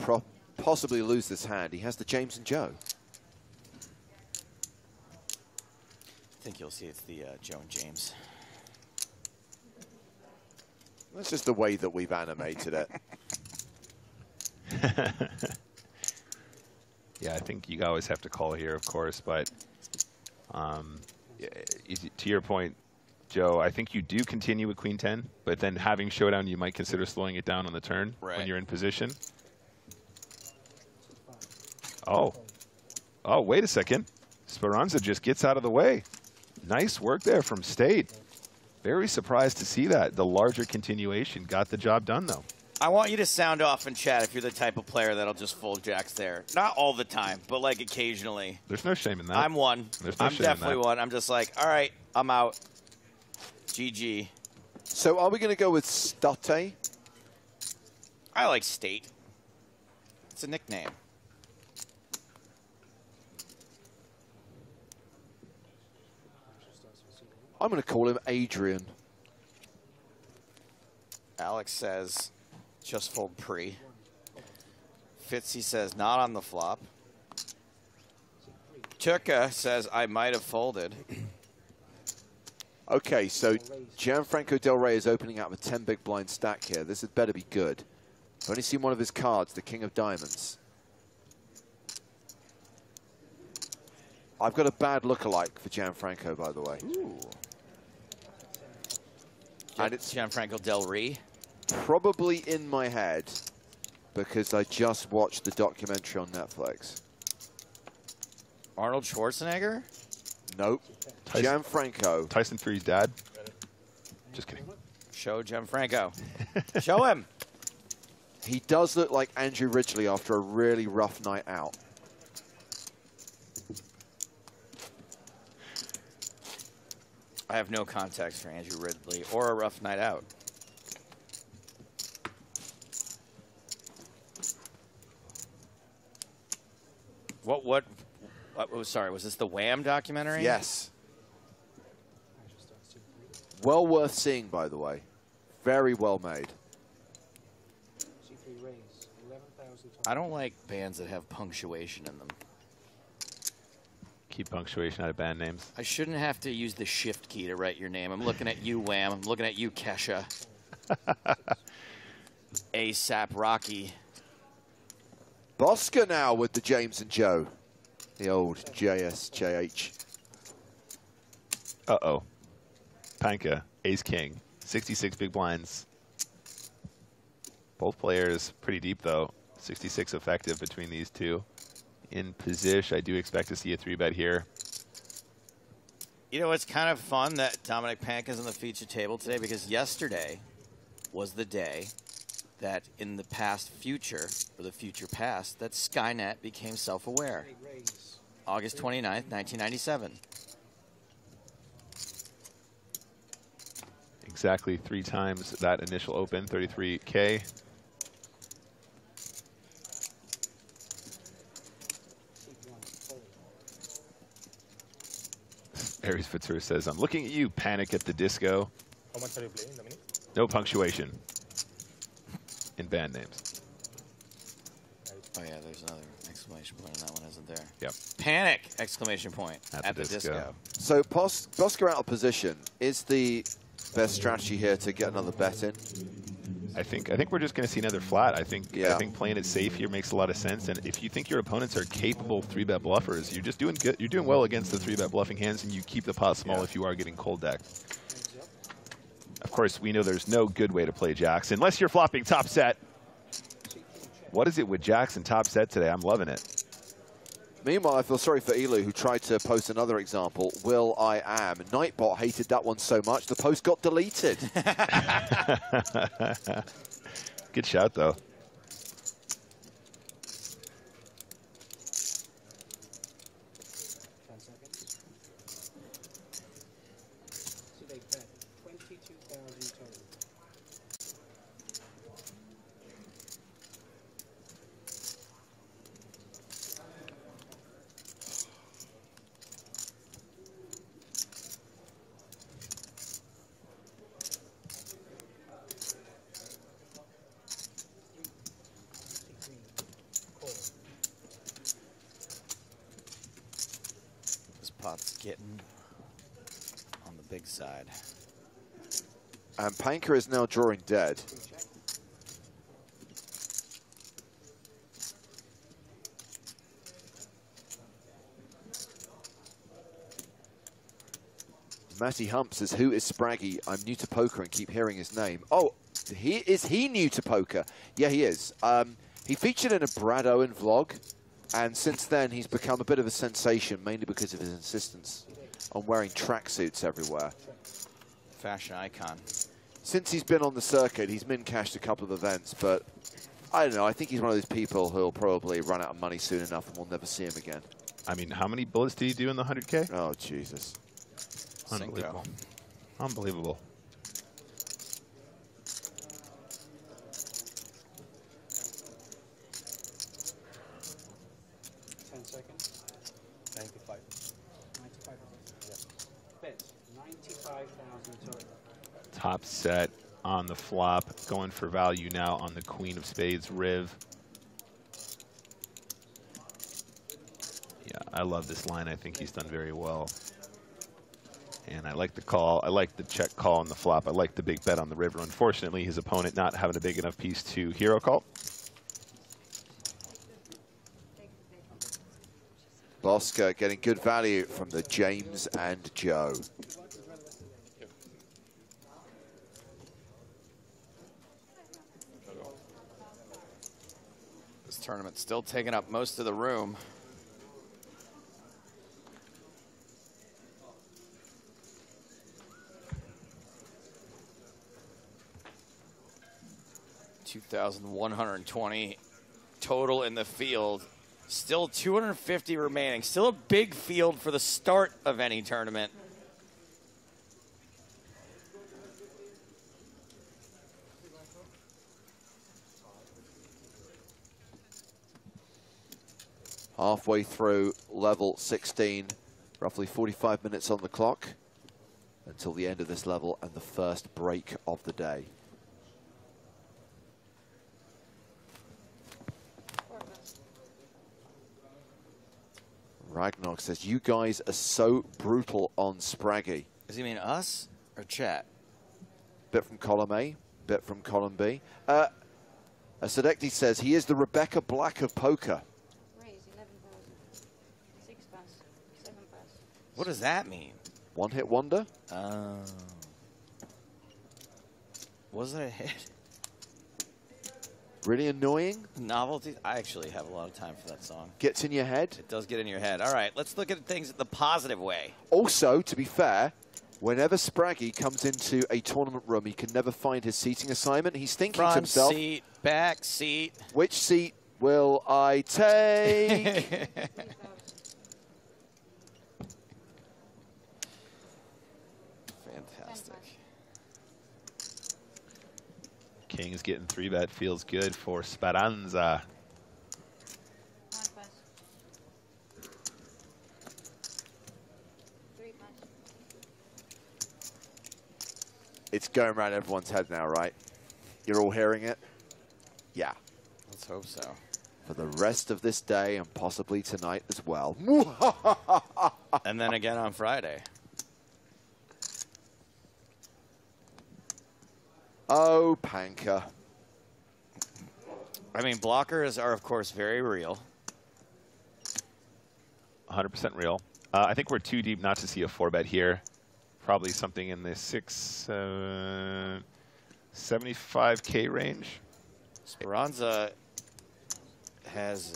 possibly lose this hand? He has the James and Joe. I think you'll see it's the Joe and James. That's just the way that we've animated it. Yeah, I think you always have to call here, of course, but to your point, Joe, I think you do continue with Queen 10, but then having showdown, you might consider slowing it down on the turn when you're in position. Oh, wait a second. Speranza just gets out of the way. Nice work there from State. Very surprised to see that. The larger continuation got the job done, though. I want you to sound off in chat if you're the type of player that'll just fold jacks there. Not all the time, but like occasionally. There's no shame in that. I'm one. There's no I'm shame definitely in that. one. I'm just like, all right, I'm out. GG. So are we going to go with Stute? I like State. It's a nickname. I'm going to call him Adrian. Alex says, just fold pre. Fitzy says, not on the flop. Turka says, I might have folded. Okay, so Gianfranco Del Rey is opening up a 10 big blind stack here. This had better be good. I've only seen one of his cards, the King of Diamonds. I've got a bad lookalike for Gianfranco, by the way. Ooh. And it's Gianfranco Del Rey. Probably in my head because I just watched the documentary on Netflix. Arnold Schwarzenegger? Nope. Gianfranco. Tyson Fury's dad? Just kidding. Show Gianfranco. Show him. He does look like Andrew Ridgely after a really rough night out. I have no context for Andrew Ridley or a rough night out. Sorry, was this the Wham documentary? Yes. Well worth seeing, by the way. Very well made. I don't like bands that have punctuation in them. Keep punctuation out of band names. I shouldn't have to use the shift key to write your name. I'm looking at you, Wham. I'm looking at you, Kesha. ASAP Rocky. Bosca now with the James and Joe. The old JSJH. Uh-oh. Panka, ace-king, 66 big blinds. Both players pretty deep, though. 66 effective between these two. In position, I do expect to see a 3-bet here. You know, it's kind of fun that Dominic Panka's on the feature table today because yesterday was the day that in the past future, or the future past, that Skynet became self-aware. August 29th, 1997. Exactly 3 times that initial open, 33K. Aries Fitzur says, I'm looking at you, Panic at the Disco. How much are you playing, Dominic? No punctuation in band names. Oh, yeah, there's another exclamation point on that one, isn't there? Yep. Panic! Exclamation point at the disco. So Bosca out of position. Is the best strategy here to get another bet in? I think we're just going to see another flat. I think playing it safe here makes a lot of sense. And if you think your opponents are capable 3-bet bluffers, you're just doing good. You're doing well against the 3-bet bluffing hands, and you keep the pot small if you are getting cold decked. Of course, we know there's no good way to play jacks unless you're flopping top set. What is it with jacks and top set today? I'm loving it. Meanwhile, I feel sorry for Elu, who tried to post another example. Will I am. Nightbot hated that one so much, the post got deleted. Good shout, though. Pot's getting on the big side. And Panka is now drawing dead. Matty Hump says, who is Spraggy? I'm new to poker and keep hearing his name. Oh, is he new to poker? Yeah, he is. He featured in a Brad Owen vlog. And since then, he's become a bit of a sensation, mainly because of his insistence on wearing tracksuits everywhere. Fashion icon. Since he's been on the circuit, he's min-cashed a couple of events, but I don't know. I think he's one of those people who'll probably run out of money soon enough and we'll never see him again. I mean, how many bullets did he do in the 100K? Oh, Jesus. Unbelievable. Unbelievable. Top set on the flop, going for value now on the Queen of Spades Riv. Yeah, I love this line. I think he's done very well. And I like the call. I like the check call on the flop. I like the big bet on the river. Unfortunately, his opponent not having a big enough piece to hero call. Bosca getting good value from the James and Joe. This tournament's still taking up most of the room. $2,120 total in the field. Still 250 remaining. Still a big field for the start of any tournament. Halfway through level 16, roughly 45 minutes on the clock until the end of this level and the first break of the day. Ragnar says, you guys are so brutal on Spraggy. Does he mean us or chat? Bit from column A, bit from column B. Sadekti says, he is the Rebecca Black of poker. What does that mean? One-hit wonder? Was it a hit? Really annoying? Novelty? I actually have a lot of time for that song. Gets in your head? It does get in your head. All right, let's look at things the positive way. Also, to be fair, whenever Spraggy comes into a tournament room, he can never find his seating assignment. He's thinking Front to himself, seat, back seat. Which seat will I take? Fantastic. King's getting 3-bet, feels good for Speranza. It's going around everyone's head now, right? You're all hearing it? Yeah. Let's hope so. For the rest of this day and possibly tonight as well. And then again on Friday. Oh, Panka. I mean, blockers are, of course, very real. 100% real. I think we're too deep not to see a 4-bet here. Probably something in the 75K range. Speranza has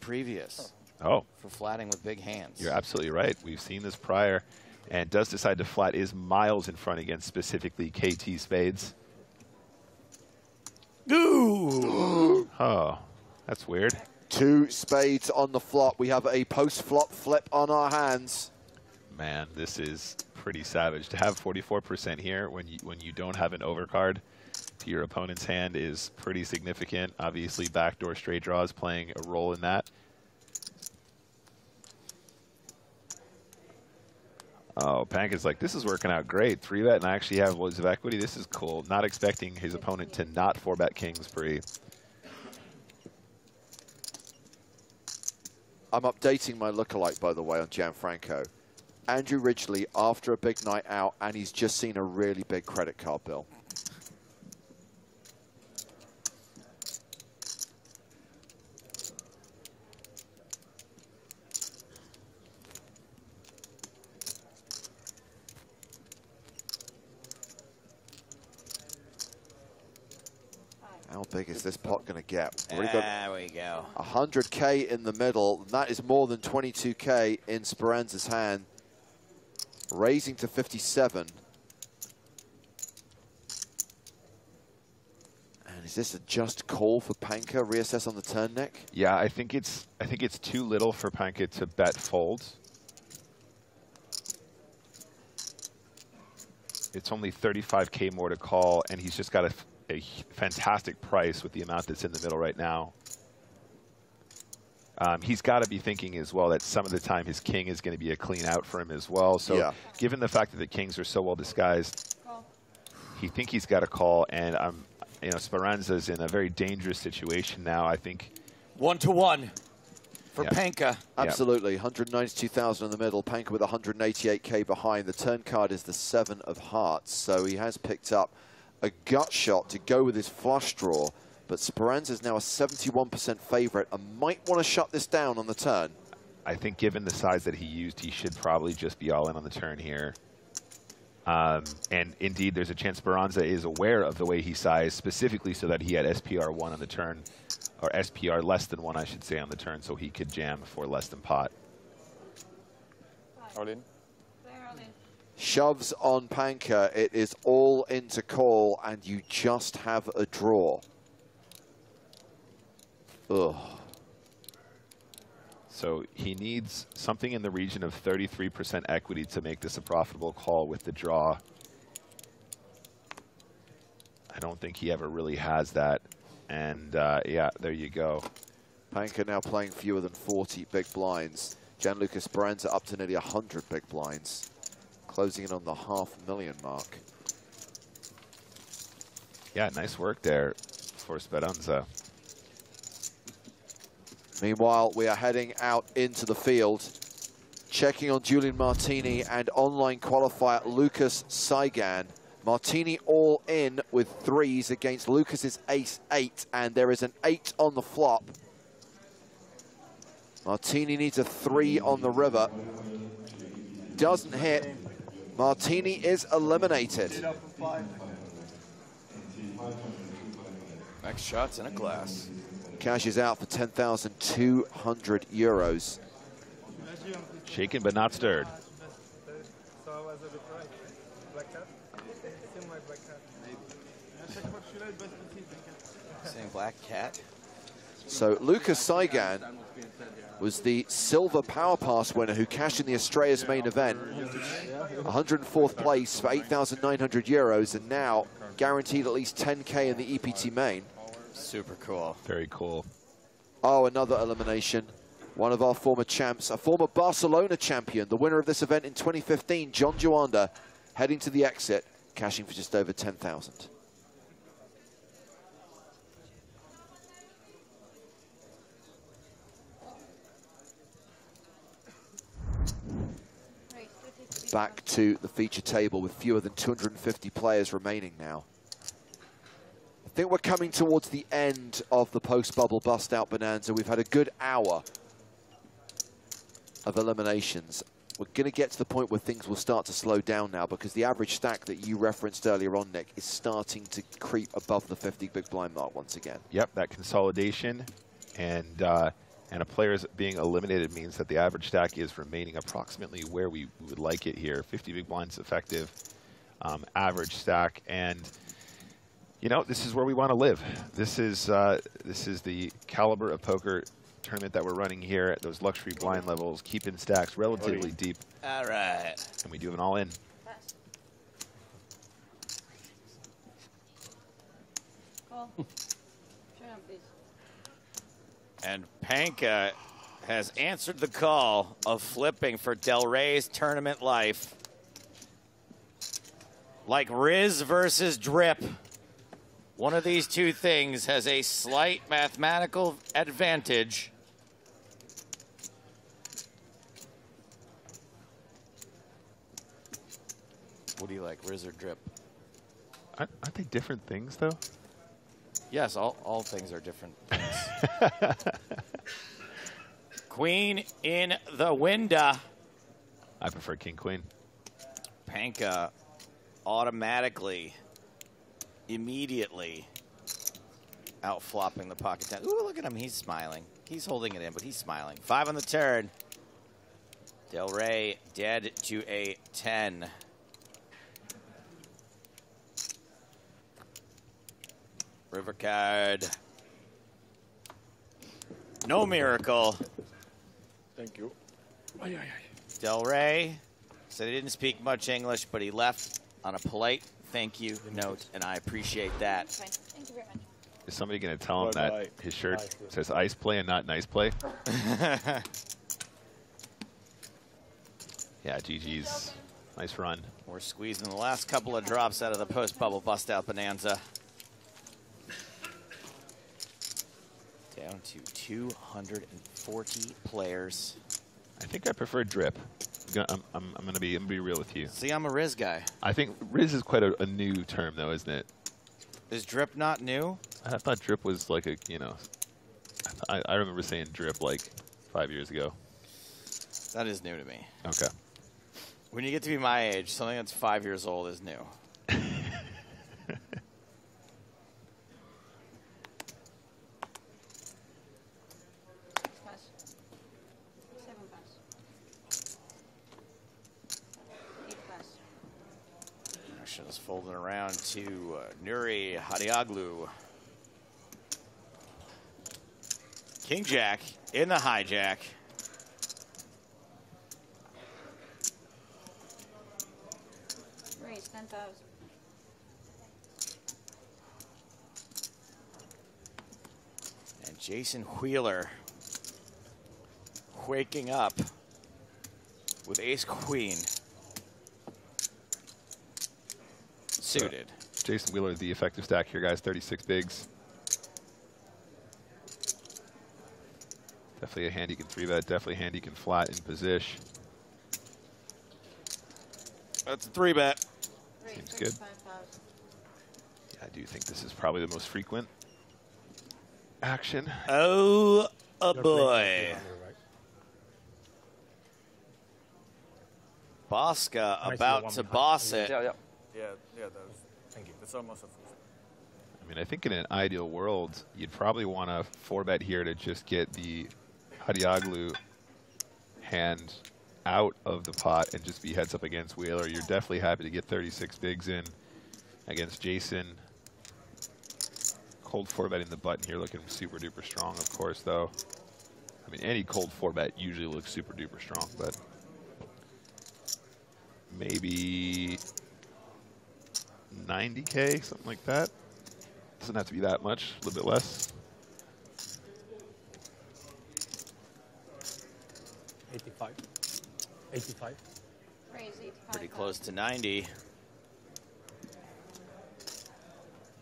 previous. Oh. For flatting with big hands. You're absolutely right. We've seen this prior. And does decide to flat, is miles in front against specifically KT Spades. Ooh! Oh, that's weird. 2 spades on the flop. We have a post-flop flip on our hands. Man, this is pretty savage. To have 44% here when you don't have an overcard to your opponent's hand is pretty significant. Obviously, backdoor straight draws playing a role in that. Oh, Panka's like, this is working out great. 3-bet, and I actually have loads of equity. This is cool. Not expecting his opponent to not 4-bet kings pre. I'm updating my lookalike, by the way, on Gianfranco. Andrew Ridgely after a big night out, and he's just seen a really big credit card bill. How big is this pot going to get? There we go. 100K in the middle. And that is more than 22K in Speranza's hand. Raising to 57. And is this a just call for Panka? Reassess on the turn, Nick? Yeah, I think it's too little for Panka to bet folds. It's only 35K more to call, and he's just got a fantastic price with the amount that's in the middle right now. He's got to be thinking as well that some of the time his king is going to be a clean out for him as well. So given the fact that the kings are so well disguised, he think he's got a call, and you know, Speranza's in a very dangerous situation now. I think 1-1 for Panka. Absolutely, 192,000 in the middle. Panka with 188K behind. The turn card is the 7 of hearts, so he has picked up a gut shot to go with his flush draw. But Speranza is now a 71% favorite and might want to shut this down on the turn. I think given the size that he used, he should probably just be all in on the turn here. And indeed, there's a chance Speranza is aware of the way he sized, specifically so that he had SPR 1 on the turn, or SPR less than 1, I should say, on the turn, so he could jam for less than pot. All in. Shoves on Panka. It is all in to call, and you just have a draw. Ugh. So he needs something in the region of 33% equity to make this a profitable call with the draw. I don't think he ever really has that. And yeah, there you go. Panka now playing fewer than 40 big blinds. Gianluca Speranza up to nearly 100 big blinds, closing in on the $500,000 mark. Yeah, nice work there for Speranza. Meanwhile, we are heading out into the field, checking on Julian Martini and online qualifier Lucas Saigan. Martini all in with 3s against Lucas's ace-8, and there is an 8 on the flop. Martini needs a 3 on the river. Doesn't hit. Martini is eliminated. Next shot's in a glass. Cashes out for 10,200 euros. Shaken but not stirred. Saying black cat. So Lucas Saigan was the silver power pass winner who cashed in the Estrellas main event. 104th place for 8,900 euros, and now guaranteed at least 10K in the EPT main. Super cool. Very cool. Oh, another elimination. One of our former champs, a former Barcelona champion, the winner of this event in 2015, John Duthie, heading to the exit, cashing for just over 10,000. Back to the feature table with fewer than 250 players remaining now. I think we're coming towards the end of the post-bubble bust-out bonanza. We've had a good hour of eliminations. We're going to get to the point where things will start to slow down now, because the average stack that you referenced earlier on, Nick, is starting to creep above the 50 big blind mark once again. Yep, that consolidation and a player's being eliminated means that the average stack is remaining approximately where we would like it here. 50 big blinds effective, average stack, and you know, this is where we want to live. This is the caliber of poker tournament that we're running here at those luxury blind levels, keeping stacks relatively deep. All right. And we do an all in. And Panka has answered the call of flipping for Del Rey's tournament life. Like Riz versus Drip, one of these two things has a slight mathematical advantage. What do you like, Riz or Drip? Aren't they different things, though? Yes, all things are different things. Queen in the window. I prefer king, queen. Panka automatically, immediately out-flopping the pocket ten. Ooh, look at him. He's smiling. He's holding it in, but he's smiling. 5 on the turn. Del Rey dead to a 10. River card. No miracle. Thank you. Del Rey said he didn't speak much English, but he left on a polite thank you note, and I appreciate that. Fine. Thank you very much. Is somebody going to tell him that his shirt says ice play and not nice play? Yeah, GG's. Nice run. We're squeezing the last couple of drops out of the post-bubble bust-out bonanza. Down to 240 players. I think I prefer drip. I'm gonna be real with you. See, I'm a Riz guy. I think Riz is quite a new term, though, isn't it? Is drip not new? I thought drip was like a, you know, I remember saying drip like 5 years ago. That is new to me. Okay. When you get to be my age, something that's 5 years old is new. Action is folding around to Nuri Hadioglu. King Jack in the hijack. Raise 10,000. And Jason Wheeler waking up with ace queen suited. Jason Wheeler, the effective stack here, guys. 36 bigs. Definitely a hand you can 3-bet. Definitely a hand you can flat in position. That's a 3-bet. Seems good. Yeah, I do think this is probably the most frequent action. Oh, boy. Bosca about to boss it. Yeah, that was. Thank you. That's almost a full. I mean, I think in an ideal world, you'd probably want to 4-bet here to just get the Hadioglu hand out of the pot and just be heads up against Wheeler. You're definitely happy to get 36 bigs in against Jason. Cold 4-betting the button here, looking super duper strong, of course, though. I mean, any cold 4-bet usually looks super duper strong, but maybe 90K, something like that. Doesn't have to be that much, a little bit less. 85. 85. Pretty close to 90.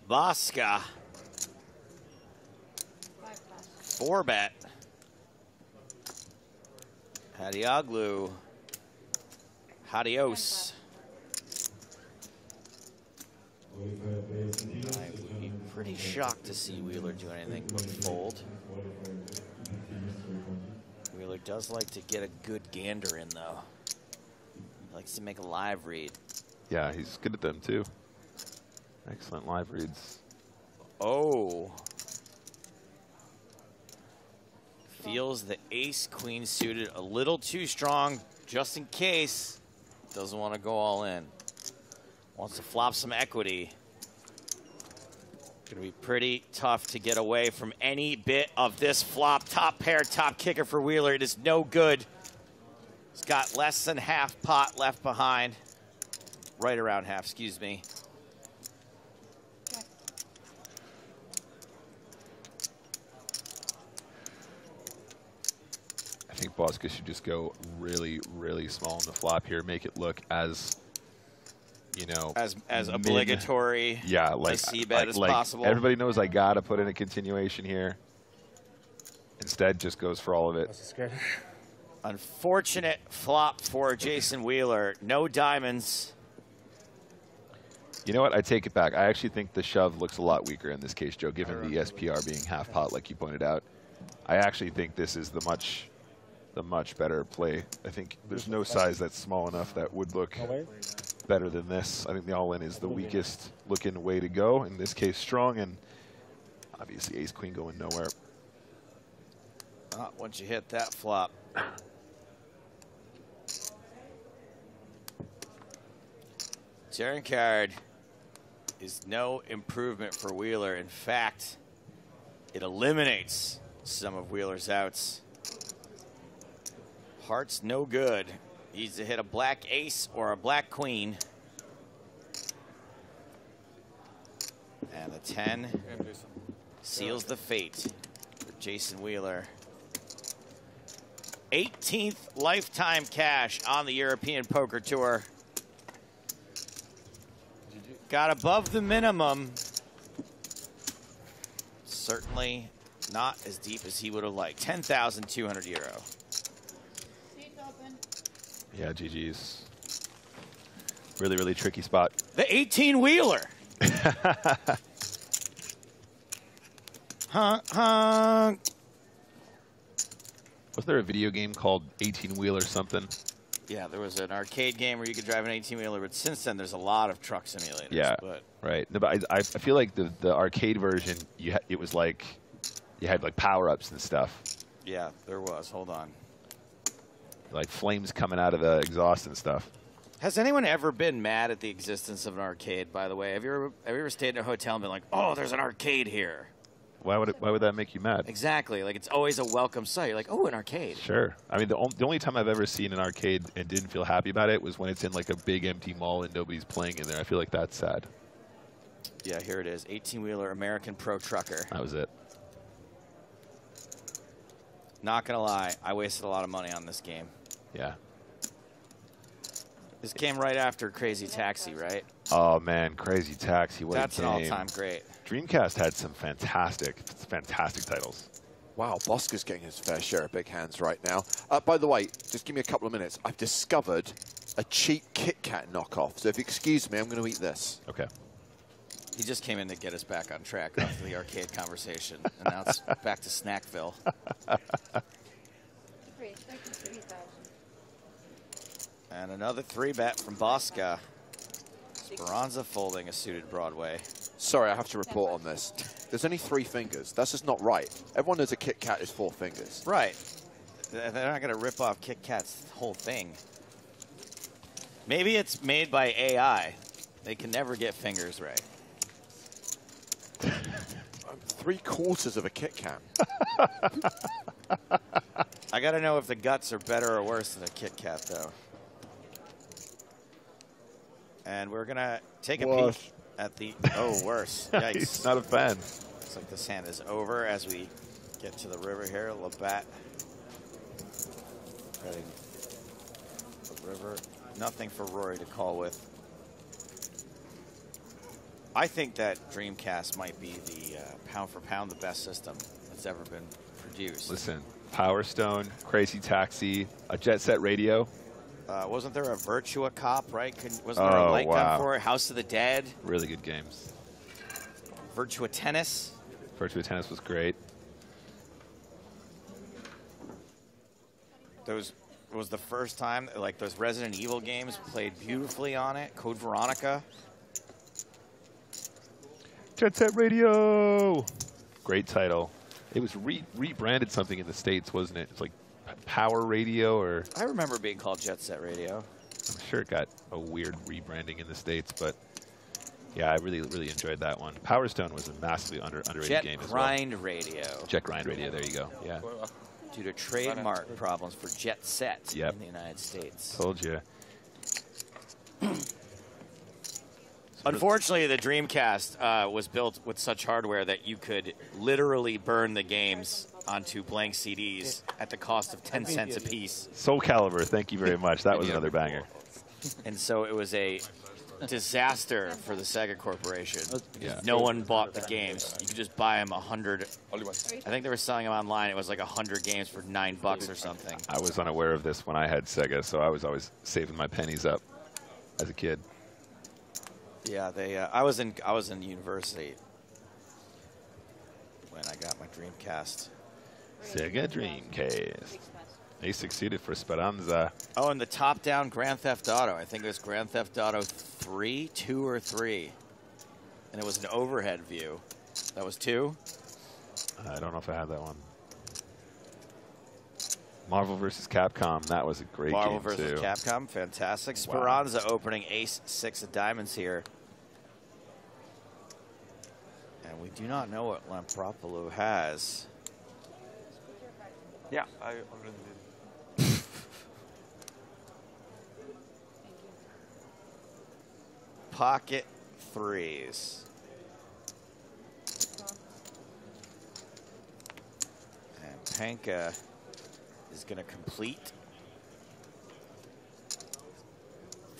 Bosca. 4-bet. Hadioglu. Hadios. I would be pretty shocked to see Wheeler do anything but fold. Wheeler does like to get a good gander in, though. He likes to make a live read. Yeah, he's good at them, too. Excellent live reads. Oh. Feels the ace-queen suited a little too strong, just in case. Doesn't want to go all in. Wants to flop some equity. Going to be pretty tough to get away from any bit of this flop. Top pair, top kicker for Wheeler. It is no good. He's got less than half pot left behind. Right around half, excuse me. I think Bosca should just go really, really small in the flop here. Make it look as, you know, as obligatory, yeah, like a c-bet as possible. Everybody knows I gotta put in a continuation here. Instead, just goes for all of it. Unfortunate flop for Jason Wheeler. No diamonds. You know what? I take it back. I actually think the shove looks a lot weaker in this case, Joe, given the SPR being half pot, like you pointed out. I actually think this is the much better play. I think there's no size that's small enough that would look better than this. I think the all-in is the weakest looking way to go. In this case, strong, and obviously ace-queen going nowhere. Not once you hit that flop. Turn card is no improvement for Wheeler. In fact, it eliminates some of Wheeler's outs. Heart's no good. Needs to hit a black ace or a black queen. And the 10 seals the fate for Jason Wheeler. 18th lifetime cash on the European Poker Tour. Got above the minimum. Certainly not as deep as he would have liked. 10,200 euro. Yeah, GG's. Really, really tricky spot. The 18-wheeler. Was there a video game called 18-wheel or something? Yeah, there was an arcade game where you could drive an 18-wheeler, but since then there's a lot of truck simulators. Yeah, but right. No, but I feel like the arcade version, it was like you had like power-ups and stuff. yeah, there was. Hold on. Like flames coming out of the exhaust and stuff. Has anyone ever been mad at the existence of an arcade, by the way? Have you ever stayed in a hotel and been like, oh, there's an arcade here? Why would that make you mad? Exactly. Like, it's always a welcome sight. You're like, oh, an arcade. Sure. I mean, the only time I've ever seen an arcade and didn't feel happy about it was when it's in like a big empty mall and nobody's playing in there. I feel like that's sad. Yeah, here it is. 18-wheeler American Pro Trucker. That was it. Not going to lie, I wasted a lot of money on this game. Yeah. This came right after Crazy Taxi, right? Oh, man, Crazy Taxi. What That's a an game. all-time great. Dreamcast had some fantastic titles. Wow, Bosca's getting his fair share of big hands right now. By the way, just give me a couple of minutes. I've discovered a cheap Kit Kat knockoff. So if you excuse me, I'm going to eat this. Okay. He just came in to get us back on track after the arcade conversation. And now it's back to Snackville. And another 3-bet from Bosca. Speranza folding a suited Broadway. Sorry, I have to report on this. There's only 3 fingers. That's just not right. Everyone knows a Kit Kat is 4 fingers. Right. They're not going to rip off Kit Kat's whole thing. Maybe it's made by AI. They can never get fingers right. 3/4 of a Kit Kat. I got to know if the guts are better or worse than a Kit Kat, though. And we're going to take a peek at the... Oh, worse. Yikes. He's not a fan. Looks like this hand is over as we get to the river here. Labatt heading the river. Nothing for Rory to call with. I think that Dreamcast might be the pound for pound the best system that's ever been produced. Listen, Power Stone, Crazy Taxi, a Jet Set Radio. Wasn't there a Virtua Cop, right? Wasn't there a light gun for it? House of the Dead. Really good games. Virtua Tennis. Virtua Tennis was great. Those was the first time, like those Resident Evil games played beautifully on it. Code Veronica. Jet Set Radio. Great title. It was rebranded something in the States, wasn't it? It's like Power Radio or... I remember being called Jet Set Radio. I'm sure it got a weird rebranding in the States, but yeah, I really enjoyed that one. Power Stone was a massively underrated game as well. Jet Grind Radio. Jet Grind Radio, there you go. Yeah. Due to trademark problems for Jet Set Yep. in the United States. Told you. Unfortunately, the Dreamcast was built with such hardware that you could literally burn the games onto blank CDs at the cost of 10 cents a piece. Soul Calibur, thank you very much. That was another banger. And so it was a disaster for the Sega Corporation. Yeah. No one bought the games. You could just buy them 100. I think they were selling them online. It was like 100 games for $9 or something. I was unaware of this when I had Sega, so I was always saving my pennies up as a kid. Yeah, they. I was in university when I got my Dreamcast. Sega Dreamcast. They succeeded for Speranza. Oh, and the top-down Grand Theft Auto. I think it was Grand Theft Auto 3, 2 or 3. And it was an overhead view. That was 2? I don't know if I have that one. Marvel vs. Capcom. That was a great Marvel game, vs. too. Capcom. Fantastic. Wow. Speranza opening ace-6 of diamonds here. And we do not know what Lampropoulou has. Yeah, I already did. Pocket threes. Panka is going to complete.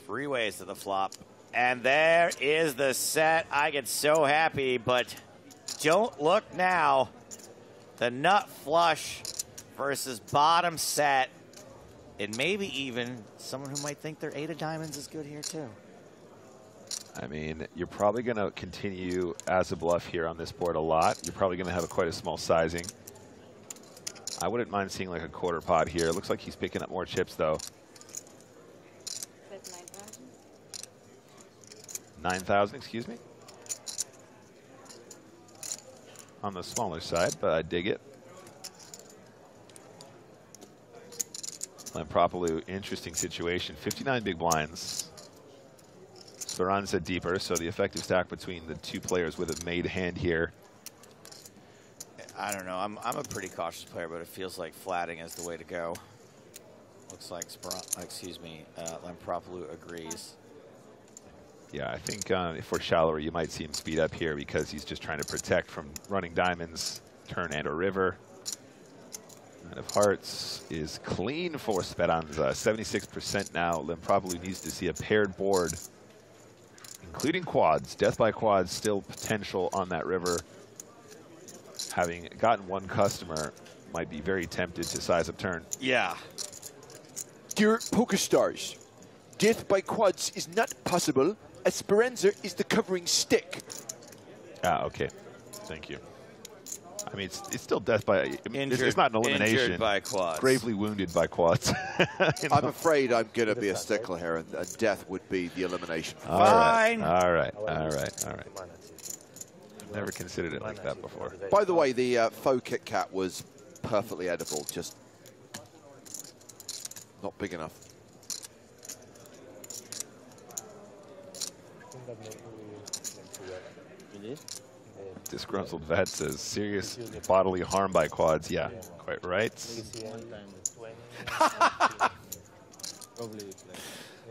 3 ways to the flop. And there is the set. I get so happy, but don't look now. The nut flush versus bottom set. And maybe even someone who might think their 8 of diamonds is good here too. I mean, you're probably going to continue as a bluff here on this board a lot. You're probably going to have quite a small sizing. I wouldn't mind seeing like a quarter pot here. It looks like he's picking up more chips though. 9,000, excuse me. On the smaller side, but I dig it. Lampropoulou, interesting situation. 59 big blinds. Speranza deeper, so the effective stack between the 2 players with a made hand here. I don't know. I'm a pretty cautious player, but it feels like flatting is the way to go. Looks like Lampropoulou agrees. Yeah, I think if we're shallower, you might see him speed up here because he's just trying to protect from running diamonds, turn and or river. Nine of hearts is clean for Speranza. 76% now. Lampropoulou needs to see a paired board, including quads. Death by quads still potential on that river. Having gotten 1 customer, might be very tempted to size up turn. Yeah. Dear PokerStars, death by quads is not possible. Speranza is the covering stick. Ah, okay. Thank you. I mean, it's still death by... I mean, it's not an elimination. Injured by quads. Gravely wounded by quads. I'm afraid I'm going to be a stickler here, and death would be the elimination. Fine. All right. Never considered it like that before. By the way, the faux Kit Kat was perfectly edible, just not big enough. Disgruntled vet says serious bodily harm by quads. Yeah, quite right.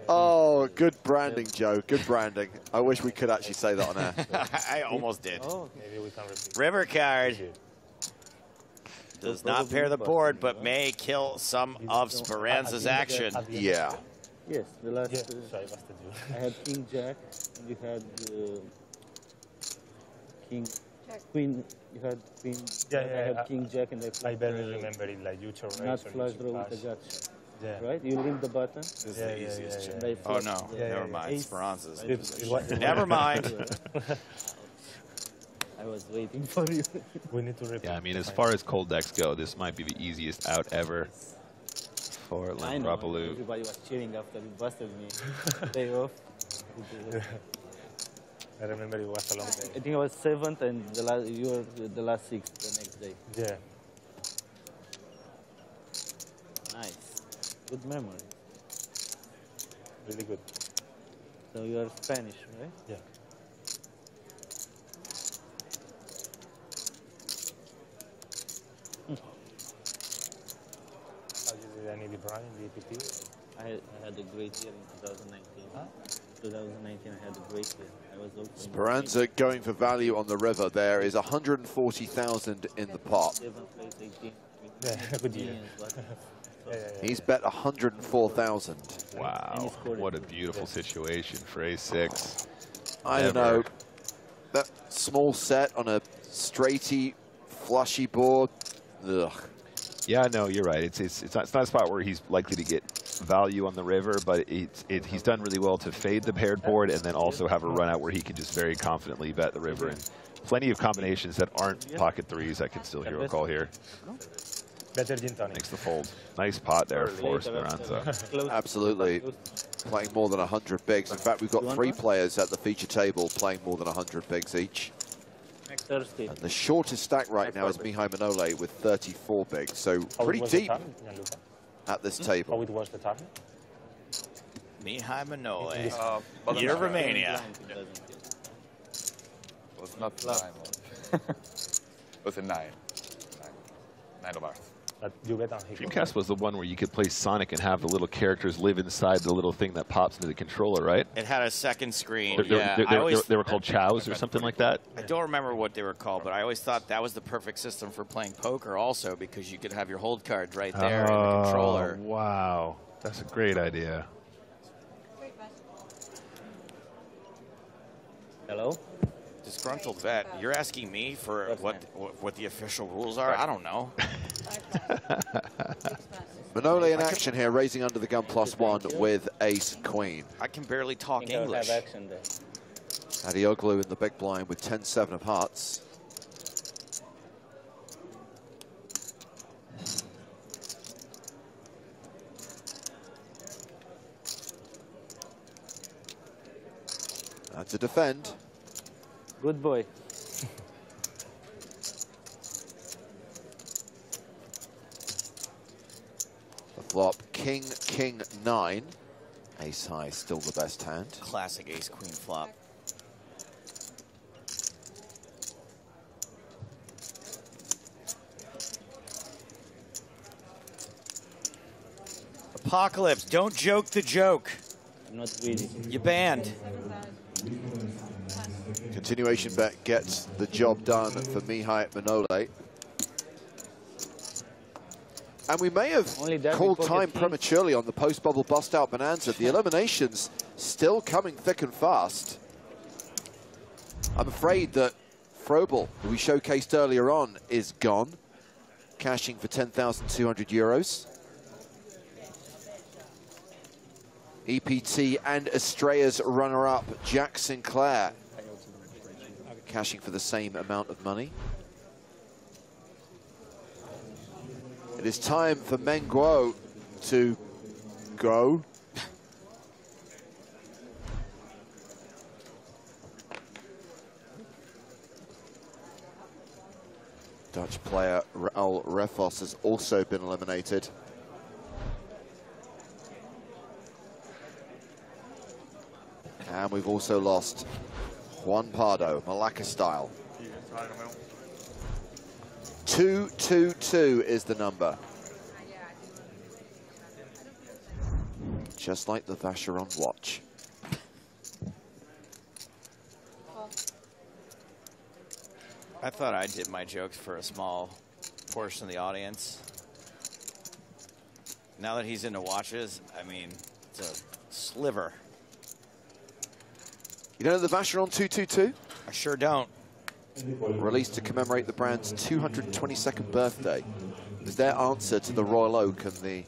Oh, good branding, Joe. Good branding. I wish we could actually say that on air. I almost did. Oh, maybe we can repeat. River card does not pair the board, but may kill some of Speranza's action. Yeah. Yes, the last. Sorry, I had King Jack. You had King Queen. You had Queen. Yeah, I had King Jack, and I barely remember it. Like you chose not flush draw with a gut. Yeah. Right? You leave the button. This is the easiest check. Yeah. Oh no, never mind. Ace. Speranza's. It Never mind. I was waiting for you. We need to repeat. Yeah, I mean, as far as cold decks go, this might be the easiest out ever for Lampropoulou. Everybody was cheering after you busted me. Day off. I remember it was a long day. I think I was 7th, and you were the last 6th the next day. Yeah. Nice. Good memory. Really good. So you are Spanish, right? Yeah. How did any Brian, the EPT? I had a great year in 2019. Huh? 2019, I had a great year. I was also Speranza going for value on the river. There is 140,000 in the pot. 7th place, 18. Yeah, good year. He's bet 104,000. Wow, what a beautiful situation for A6. I don't know. That small set on a straighty, flushy board. Ugh. Yeah, no, you're right. It's not a spot where he's likely to get value on the river, but he's done really well to fade the paired board and then also have a run out where he can just very confidently bet the river. And plenty of combinations that aren't pocket threes. I can still hear a call here. Better gin tonic. Makes the fold. Nice pot there for Speranza. Absolutely. Playing more than 100 bigs. In fact, we've got 3 players at the feature table playing more than 100 bigs each. Next Thursday. And the shortest stack right now is Mihai Manole with 34 bigs. So pretty deep at this table. How it was the time? Mihai Manole. Year of Romania. Was not 9. Was a 9. 9 of hearts. Dreamcast was the one where you could play Sonic and have the little characters live inside the little thing that pops into the controller, right? It had a second screen. They were called chows or something like that. I don't remember what they were called, but I always thought that was the perfect system for playing poker also, because you could have your hold cards right there in the controller. Wow. That's a great idea. Hello? Disgruntled vet, you're asking me for what the official rules are? I don't know. Manole in action here, raising under the gun +1 with ace queen. I can barely talk English. Adioglu in the big blind with 10-7 of hearts. To defend. Good boy. The flop, king, king, 9. Ace high, still the best hand. Classic ace queen flop. Apocalypse, don't joke the joke. I'm not greedy. You banned. Continuation bet gets the job done for Mihai Manole. And we may have called time prematurely on the post-bubble bust-out bonanza. The eliminations still coming thick and fast. I'm afraid that Frobel, who we showcased earlier on, is gone, cashing for 10,200 euros. EPT and Estrella's runner-up, Jack Sinclair, cashing for the same amount of money. It is time for Menguo to go. Dutch player Raul Refos has also been eliminated. And we've also lost Juan Pardo, Malacca style. 222 is the number. Just like the Vacheron watch. I thought I did my jokes for a small portion of the audience. Now that he's into watches, I mean, it's a sliver. You know the Vacheron 222? I sure don't. Released to commemorate the brand's 222nd birthday. It was their answer to the Royal Oak and the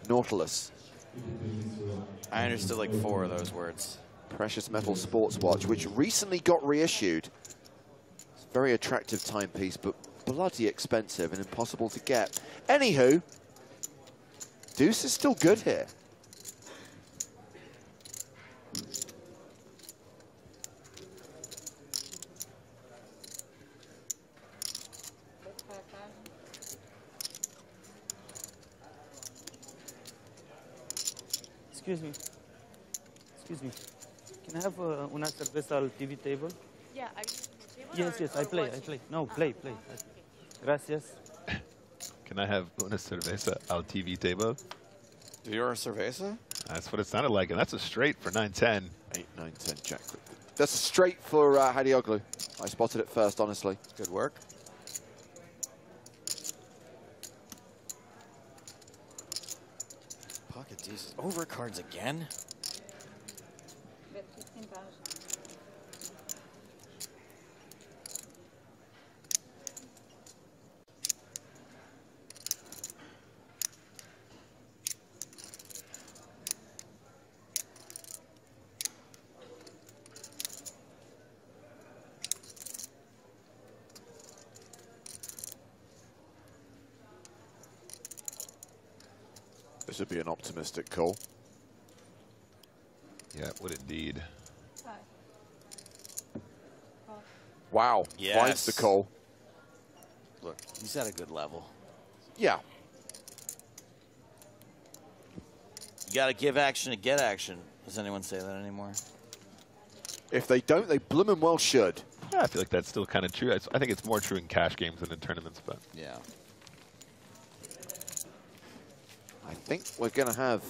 Nautilus. I understood like 4 of those words. Precious metal sports watch, which recently got reissued. It's a very attractive timepiece, but bloody expensive and impossible to get. Anywho, Deuce is still good here. Excuse me. Excuse me. Can I have una cerveza al TV table? Yeah, are you on the table? Yes, I play. No, play. Gracias. Can I have una cerveza al TV table? You're a cerveza? That's what it sounded like, and that's a straight for 9-10. 8-9-10 jack. That's a straight for Hadioglu. I spotted it first, honestly. Good work. Pocket deuces. Overcards again? Bet 15,000. This would be an optimistic call. Yeah, it would indeed. Wow, Yes. finds the call. Look, he's at a good level. Yeah. You got to give action to get action. Does anyone say that anymore? If they don't, they bloomin' well should. Yeah, I feel like that's still kind of true. I think it's more true in cash games than in tournaments, but yeah. I think we're going to have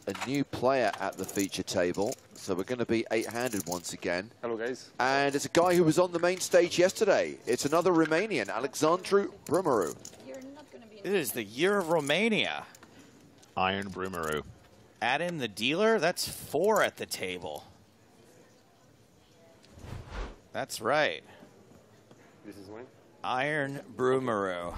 a new player at the feature table. So we're going to be 8-handed once again. Hello, guys. And it's a guy who was on the main stage yesterday. It's another Romanian, Alexandru Brumaru. It is the year of Romania. Iron Brumaru. Add in the dealer, that's 4 at the table. That's right. This is when? Iron Brumaru.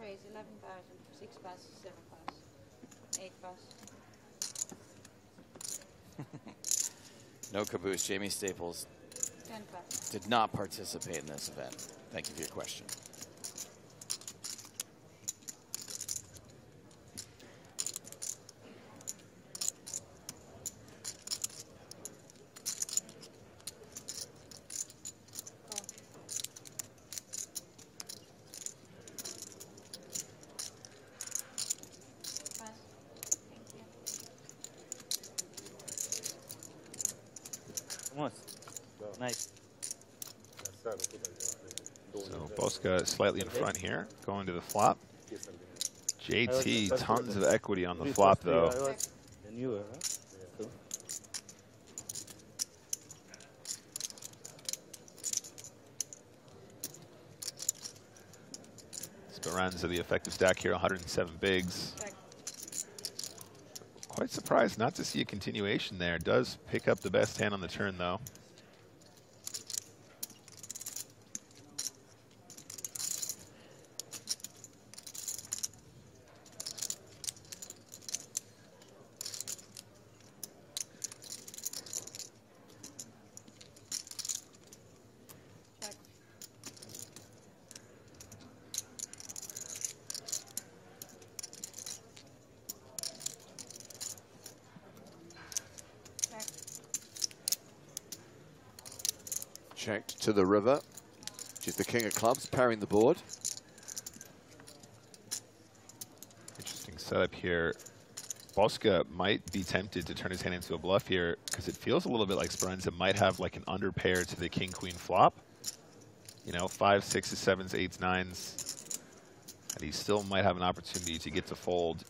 Raise 11,000, 6 passes, 7 passes, 8 passes. No caboose. Jamie Staples 10 passes. did not participate in this event. Thank you for your question. Nice. So Bosca slightly in front here, going to the flop. JT, tons of equity on the flop, though. And you were, huh? Cool. Speranza, the effective stack here, 107 bigs. Quite surprised not to see a continuation there. Does pick up the best hand on the turn, though. Checked to the river, which is the king of clubs, pairing the board. Interesting setup here. Bosca might be tempted to turn his hand into a bluff here because it feels a little bit like Speranza might have like an under pair to the king-queen flop. You know, 5s, 6s, 7s, 8s, 9s. And he still might have an opportunity to get to fold.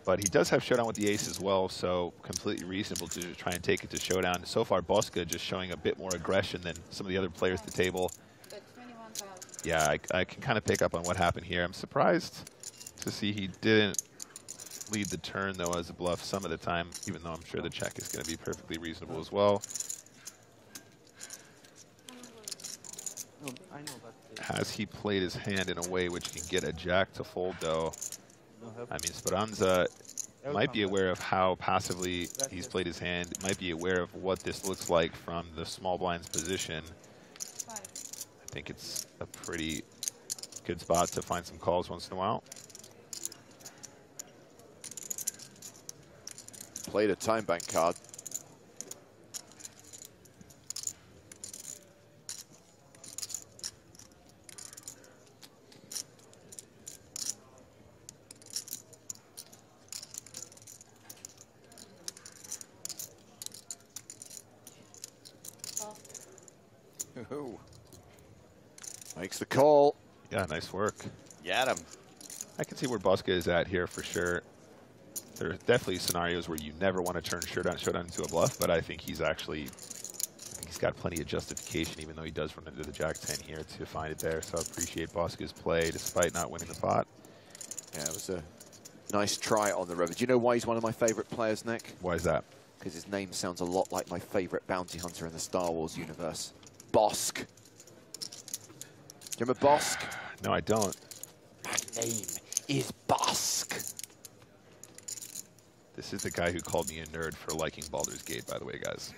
But he does have showdown with the ace as well, so completely reasonable to try and take it to showdown. So far, Bosca just showing a bit more aggression than some of the other players at the table. Yeah, I can kind of pick up on what happened here. I'm surprised to see he didn't lead the turn, though, as a bluff some of the time, even though I'm sure the check is going to be perfectly reasonable as well. Has he played his hand in a way which can get a jack to fold, though? I mean, Speranza might be aware of how passively he's played his hand, might be aware of what this looks like from the small blind's position. I think it's a pretty good spot to find some calls once in a while. Played a time bank card. Ooh. Makes the call. Yeah, nice work. Got him. I can see where Bosca is at here for sure. There are definitely scenarios where you never want to turn showdown into a bluff, but I think he's actually, he's got plenty of justification, even though he does run into the jack-10 here to find it there. So I appreciate Bosca's play despite not winning the pot. Yeah, it was a nice try on the river. Do you know why he's one of my favorite players, Nick? Why is that? Because his name sounds a lot like my favorite bounty hunter in the Star Wars universe. Bosk. Do you remember Bosk? No, I don't. My name is Bosk. This is the guy who called me a nerd for liking Baldur's Gate, by the way, guys.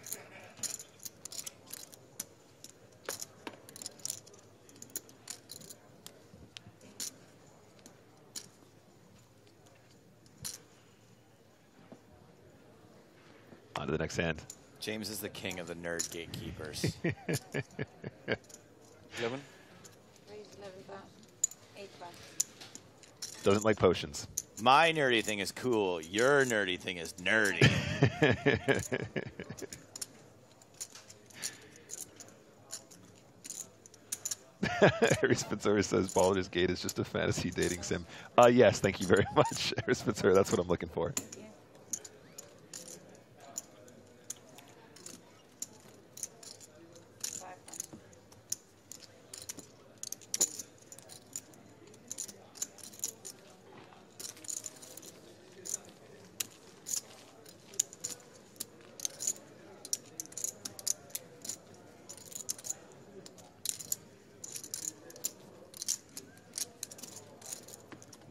On to the next hand. James is the king of the nerd gatekeepers. 11? Raise 11,000, 8 passes. Doesn't like potions. My nerdy thing is cool. Your nerdy thing is nerdy. Harry Spencer says Baldur's Gate is just a fantasy dating sim. Yes, thank you very much, Harry Spencer. That's what I'm looking for.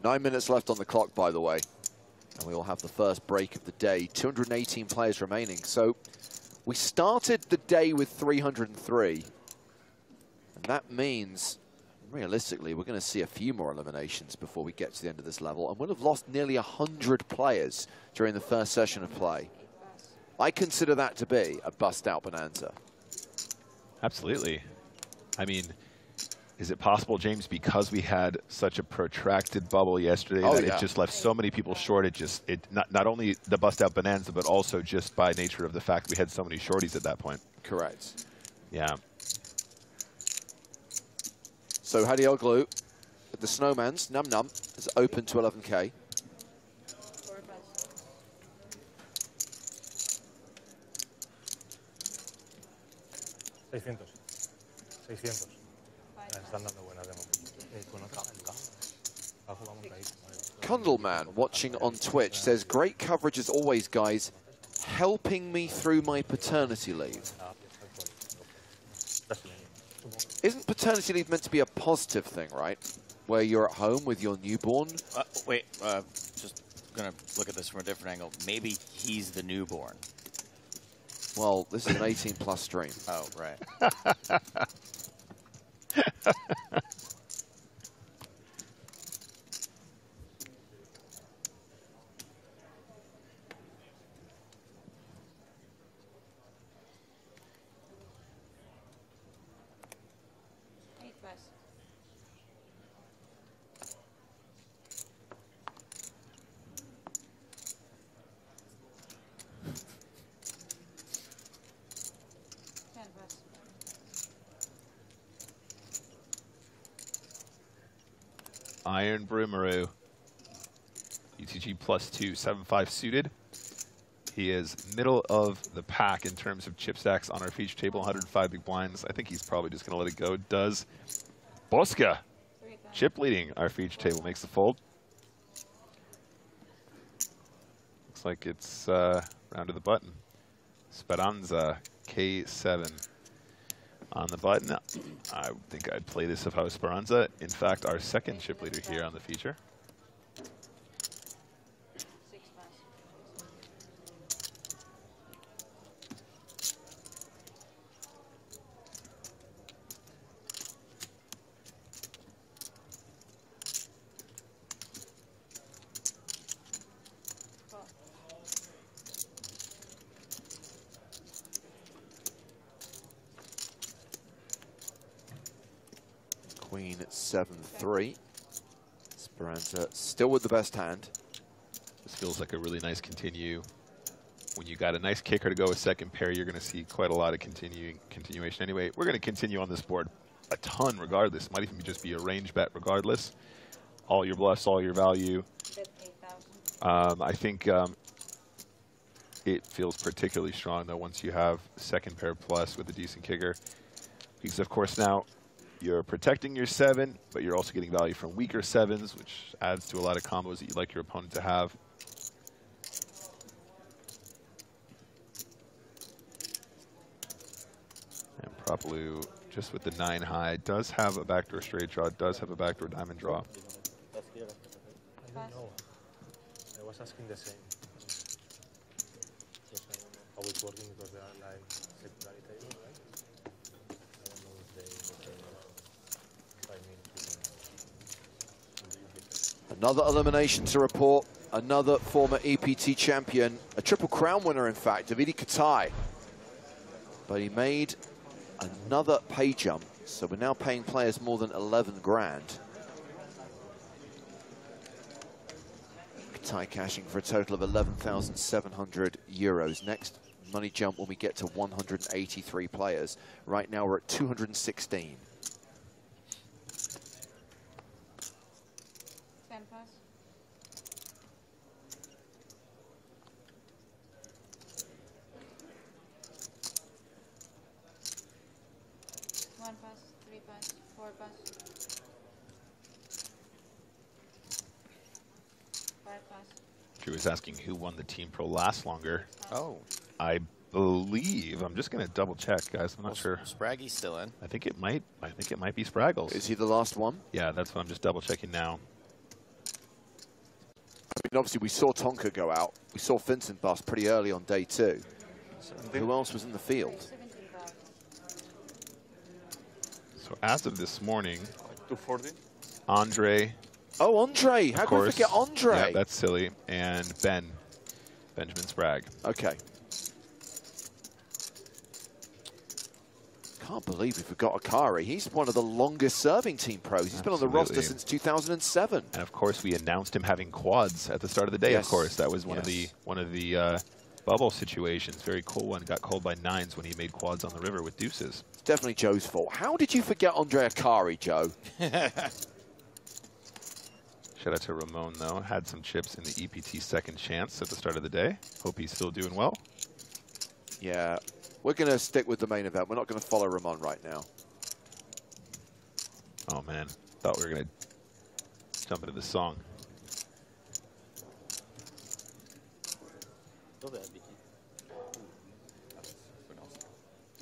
Nine minutes left on the clock, by the way. And we will have the first break of the day. 218 players remaining. So we started the day with 303. And that means, realistically, we're going to see a few more eliminations before we get to the end of this level. And we'll have lost nearly 100 players during the first session of play. I consider that to be a bust-out bonanza. Absolutely. I mean, is it possible, James, because we had such a protracted bubble yesterday that it just left so many people short? Not only the bust-out bonanza, but also just by nature of the fact we had so many shorties at that point. Correct. Yeah. So Hadioglu, the Snowman's Num Num is open to 11K. Cundleman, watching on Twitch, says, great coverage as always, guys. Helping me through my paternity leave. Isn't paternity leave meant to be a positive thing, right? Where you're at home with your newborn? Wait, just going to look at this from a different angle. Maybe he's the newborn. Well, this is an 18+ stream. Oh, right. Iron Brumaru, UTG +2, 7-5 suited. He is middle of the pack in terms of chip stacks on our feature table, 105 big blinds. I think he's probably just going to let it go. Does Bosca, chip leading our feature table, makes the fold. Looks like it's round to the button. Speranza, K7. On the button, I think I'd play this if I was Speranza. In fact, our second chip leader here on the feature. Queen at 7-3. Speranza still with the best hand. This feels like a really nice continue. When you got a nice kicker to go with second pair, you're going to see quite a lot of continuation anyway. We're going to continue on this board a ton regardless. Might even just be a range bet regardless. All your bluffs, all your value. I think it feels particularly strong though once you have second pair plus with a decent kicker. Because of course now you're protecting your 7, but you're also getting value from weaker 7s, which adds to a lot of combos that you'd like your opponent to have. And Prop Blue, just with the 9 high, does have a backdoor straight draw, does have a backdoor diamond draw. I don't know. I was asking the same. How it's working because they are like secondary table, right? I don't know if they try me to Another elimination to report. Another former EPT champion, a Triple Crown winner, in fact, Davide Katai. But he made another pay jump, so we're now paying players more than 11 grand. tie cashing for a total of 11,700 euros. Next money jump when we get to 183 players. Right now we're at 216. 10 pass. One pass, 3 pass, 4 pass. 5 pass. Drew is asking who won the Team Pro last longer. Oh. I believe, I'm just going to double check, guys. I'm not sure. Spraggy's still in. I think it might be Spraggles. Is he the last one? Yeah, that's what I'm just double checking now. I mean, obviously we saw Tonka go out. We saw Vincent bust pretty early on day 2. Who else was in the field? So as of this morning, 240. Andre. Oh, Andre! How can we forget Andre? Yeah, that's silly. And Benjamin Spragg. Okay. Can't believe we forgot Akari. He's one of the longest serving Team Pros. He's been on the roster since 2007. And of course, we announced him having quads at the start of the day. Yes. Of course, that was one of the bubble situations. Very cool one. Got called by 9s when he made quads on the river with deuces. It's definitely Joe's fault. How did you forget Andre Akari, Joe? Shout out to Ramon, though. Had some chips in the EPT second chance at the start of the day. Hope he's still doing well. Yeah, we're going to stick with the main event. We're not going to follow Ramon right now. Oh, man. Thought we were going to jump into the song. Dove abiti?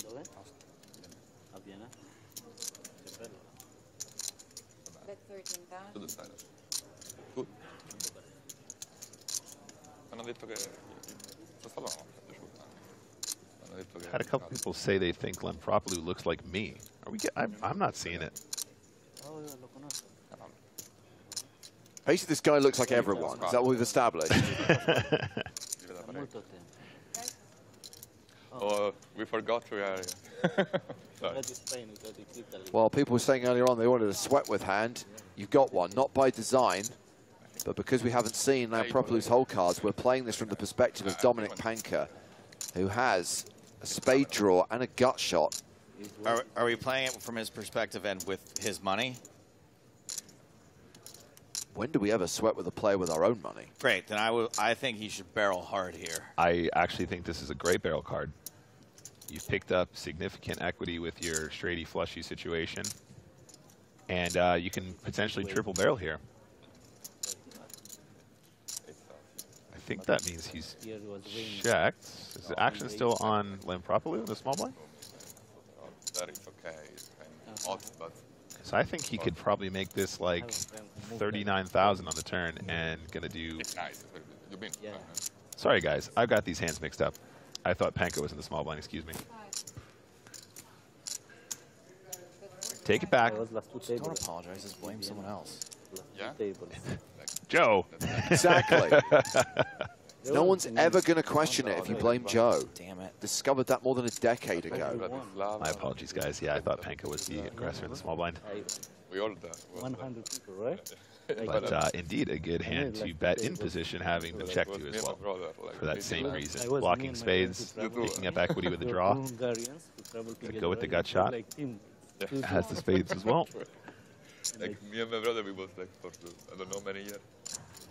Dove? A Vienna? Che bello. Bet 13,000. To the side. Good. Hanno detto che questa sala non mi è piaciuta. Hanno detto che Had a couple people say they think Lempropoulou looks like me. Are we? I'm not seeing it. Oh, io lo conosco. Basically, this guy looks like everyone. Is that what we've established? Molto tempo. Oh, we forgot we are. Sorry. Well, people were saying earlier on they wanted a sweat with hand. You've got one, not by design, but because we haven't seen Lampropoulou's whole cards, we're playing this from the perspective of Dominic Panka, who has a spade draw and a gut shot. Are we playing it from his perspective and with his money? When do we ever sweat with a player with our own money? Great, then I think he should barrel hard here. I actually think this is a great barrel card. You've picked up significant equity with your straighty flushy situation, and you can potentially triple barrel here. I think that means he's checked. Is the action still on Lampropoulou, the small blind? That is okay. Odd, but So I think he could probably make this like 39,000 on the turn and gonna do. it's nice. You've been. Sorry guys, I've got these hands mixed up. I thought Panka was in the small blind. Excuse me. Take it back. Don't apologize. Just blame someone else. Yeah. Joe. Exactly. No one's ever going to question it if you blame Joe. Damn it. Discovered that more than a decade ago. My apologies, guys. Yeah, I thought Panka was the aggressor in the small blind. We all 100 people, right? But indeed, a good hand to bet in position, having been checked to as well. For that same reason. Blocking spades, picking up equity with the draw. Could go with the gut shot. Has the spades as well. Like me and my brother, we was like for I don't know many years.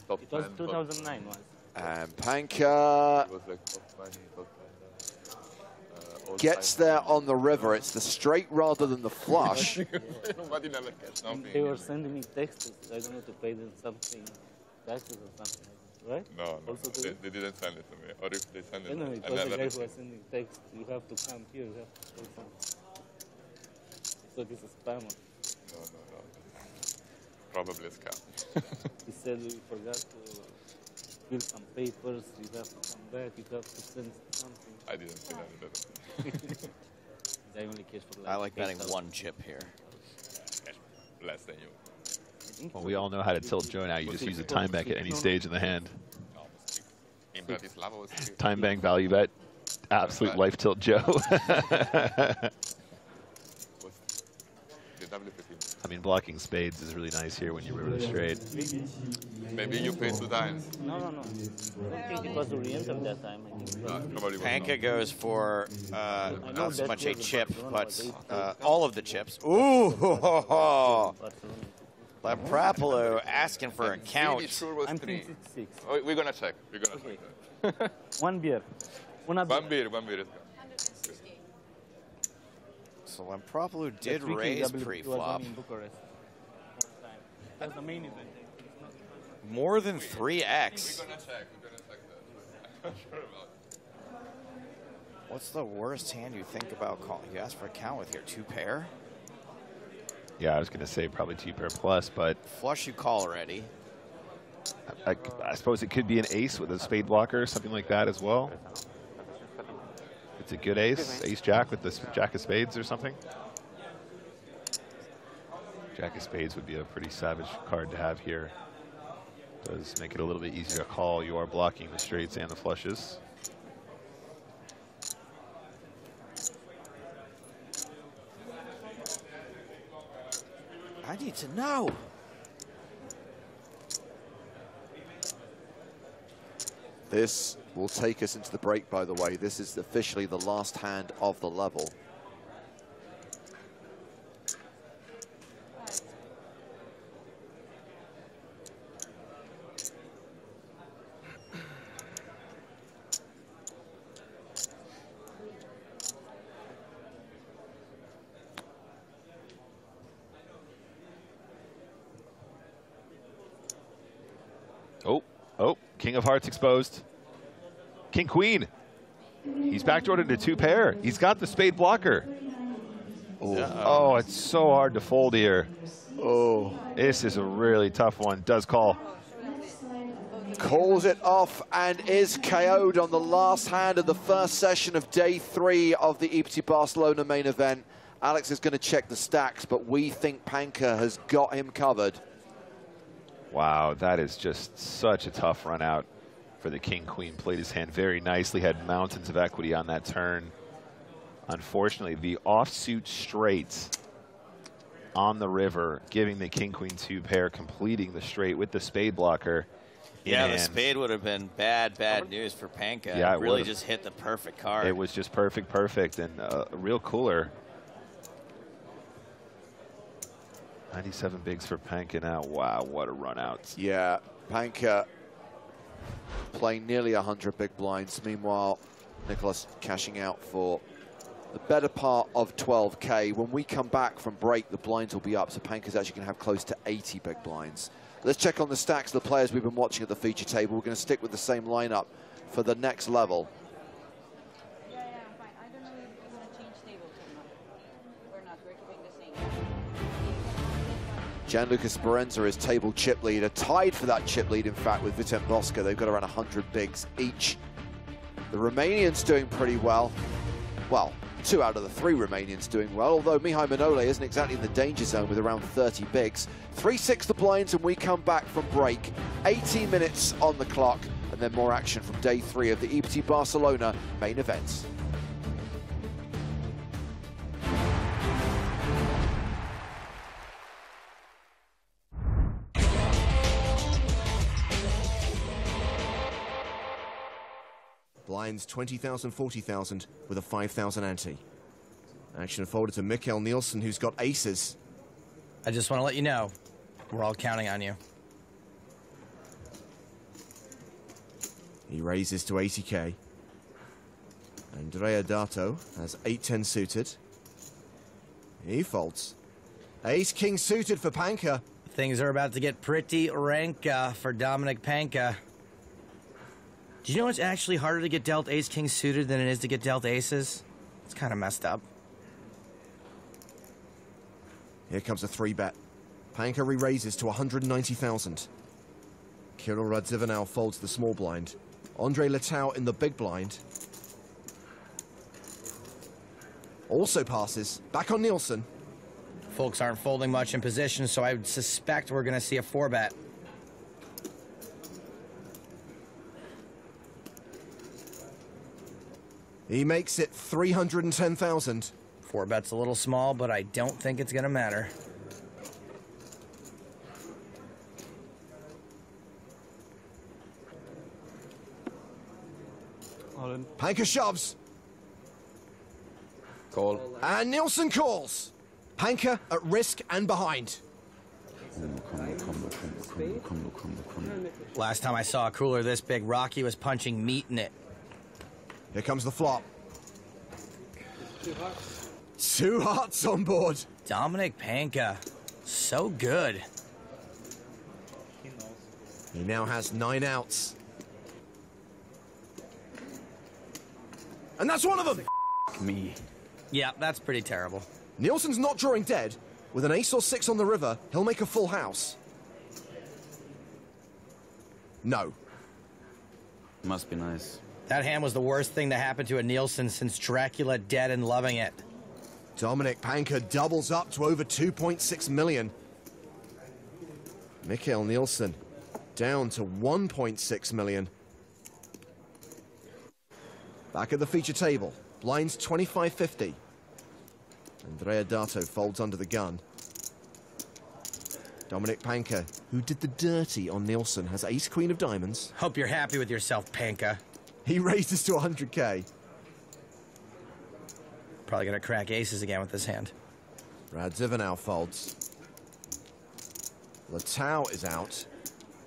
Top It was 10, 2009 was. And Panka It was like top 20, top 10. gets there on the river. It's the straight rather than the flush. Nobody never gets something. They were sending me texts. I don't know to pay them something, taxes or something, right? No, Also they didn't send it to me. Or if they send it, No, it I was the never guy who received was sending text. You have to come here. You have to pay something. So this is spam. No. Probably a scam. He said we forgot to fill some papers. You have to come back. You have to send something. I didn't see that. I only cash for I like betting 8,000. one chip here. Less than you. Well, we all know how to tilt Joe now. You just use a time bank at any stage in the hand. In Bratislava was Time bank value bet. Absolute life tilt Joe. Did WPT. I mean, blocking spades is really nice here when you river the straight. Maybe you pay 2 times. No. I think it was a re-enter that time. I think. Panka goes for not so much a chip, but all of the chips. Ooh! Lampropoulou asking for a count. I'm thinking 6. Oh, we're gonna check. We're gonna check. One beer. One beer. So Lampropoulou did raise pre-flop. That's the main event. More than 3x. We're gonna check that. What's the worst hand you think about calling? You asked for a count with your 2 pair. Yeah, I was going to say probably 2 pair plus, but Flush you call already. I suppose it could be an ace with a spade blocker, something like that as well. It's a good ace, ace-jack with the jack of spades or something. Jack of spades would be a pretty savage card to have here. Does make it a little bit easier to call. You are blocking the straights and the flushes. I need to know. This will take us into the break, by the way. This is officially the last hand of the level. Oh, King of Hearts exposed. King Queen. He's backdoored into 2 pair. He's got the spade blocker. Oh, it's so hard to fold here. Oh, this is a really tough one. Does call. Calls it off and is KO'd on the last hand of the first session of day 3 of the EPT Barcelona main event. Alex is going to check the stacks, but we think Panka has got him covered. Wow, that is just such a tough run out for the King Queen. Played his hand very nicely, had mountains of equity on that turn. Unfortunately, the offsuit straight on the river, giving the King Queen 2 pair, completing the straight with the spade blocker. Yeah, the spade would have been bad news for Panka. Yeah, it really just hit the perfect card. It was just perfect, and a real cooler. 97 bigs for Panka now. Wow, what a run out. Yeah, Panka playing nearly 100 big blinds. Meanwhile, Nicholas cashing out for the better part of 12K. When we come back from break, the blinds will be up, so Panka's actually going to have close to 80 big blinds. Let's check on the stacks of the players we've been watching at the feature table. We're going to stick with the same lineup for the next level. Yeah, I'm fine. I don't know if we're going to change tables or not. We're not. We're keeping the same. Gianluca Speranza is table chip leader, tied for that chip lead, in fact, with Vitent Bosca. They've got around 100 bigs each. The Romanians doing pretty well. Well, 2 out of the 3 Romanians doing well, although Mihai Manole isn't exactly in the danger zone with around 30 bigs. 3-6 the blinds, and we come back from break. 18 minutes on the clock, and then more action from day 3 of the EPT Barcelona main events. Blinds 20,000, 40,000 with a 5,000 ante. Action folded to Mikkel Nielsen, who's got aces. I just want to let you know, we're all counting on you. He raises to 80k. Andrea Dato has 8-10 suited. He folds. Ace-king suited for Panka. Things are about to get pretty rank for Dominic Panka. Do you know it's actually harder to get dealt ace-king suited than it is to get dealt aces? It's kind of messed up. Here comes a 3-bet. Panka re-raises to 190,000. Kirill Radzivill folds the small blind. Andre Letao in the big blind. Also passes. Back on Nielsen. Folks aren't folding much in position, so I would suspect we're going to see a 4-bet. He makes it 310,000. 4 bet's a little small, but I don't think it's going to matter. Panker shoves. Call. And Nielsen calls. Panker at risk and behind. Last time I saw a cooler this big, Rocky was punching meat in it. Here comes the flop. 2 hearts on board. Dominic Panka, so good. He now has 9 outs. And that's one of them! Me. Yeah, that's pretty terrible. Nielsen's not drawing dead. With an ace or 6 on the river, he'll make a full house. No. Must be nice. That hand was the worst thing to happen to a Nielsen since Dracula Dead and Loving It. Dominic Panka doubles up to over 2.6 million. Mikael Nielsen down to 1.6 million. Back at the feature table, blinds 25.50. Andrea Dato folds under the gun. Dominic Panka, who did the dirty on Nielsen, has ace-queen of diamonds. Hope you're happy with yourself, Panka. He raises to 100K. Probably gonna crack aces again with this hand. Radzivanow folds. Latau is out.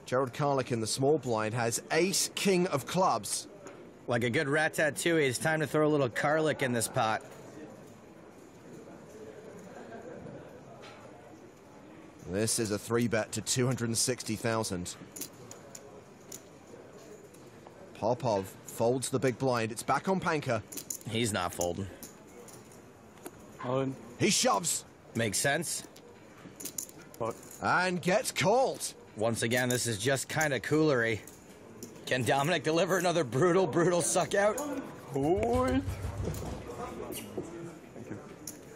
Gerald Karlik in the small blind has ace-king of clubs. Like a good ratatouille, it's time to throw a little Karlik in this pot. This is a 3-bet to 260,000. Popov folds the big blind. It's back on Panka. He's not folding. He shoves. Makes sense. And gets called. Once again, this is just kind of coolery. Can Dominic deliver another brutal, brutal suck out?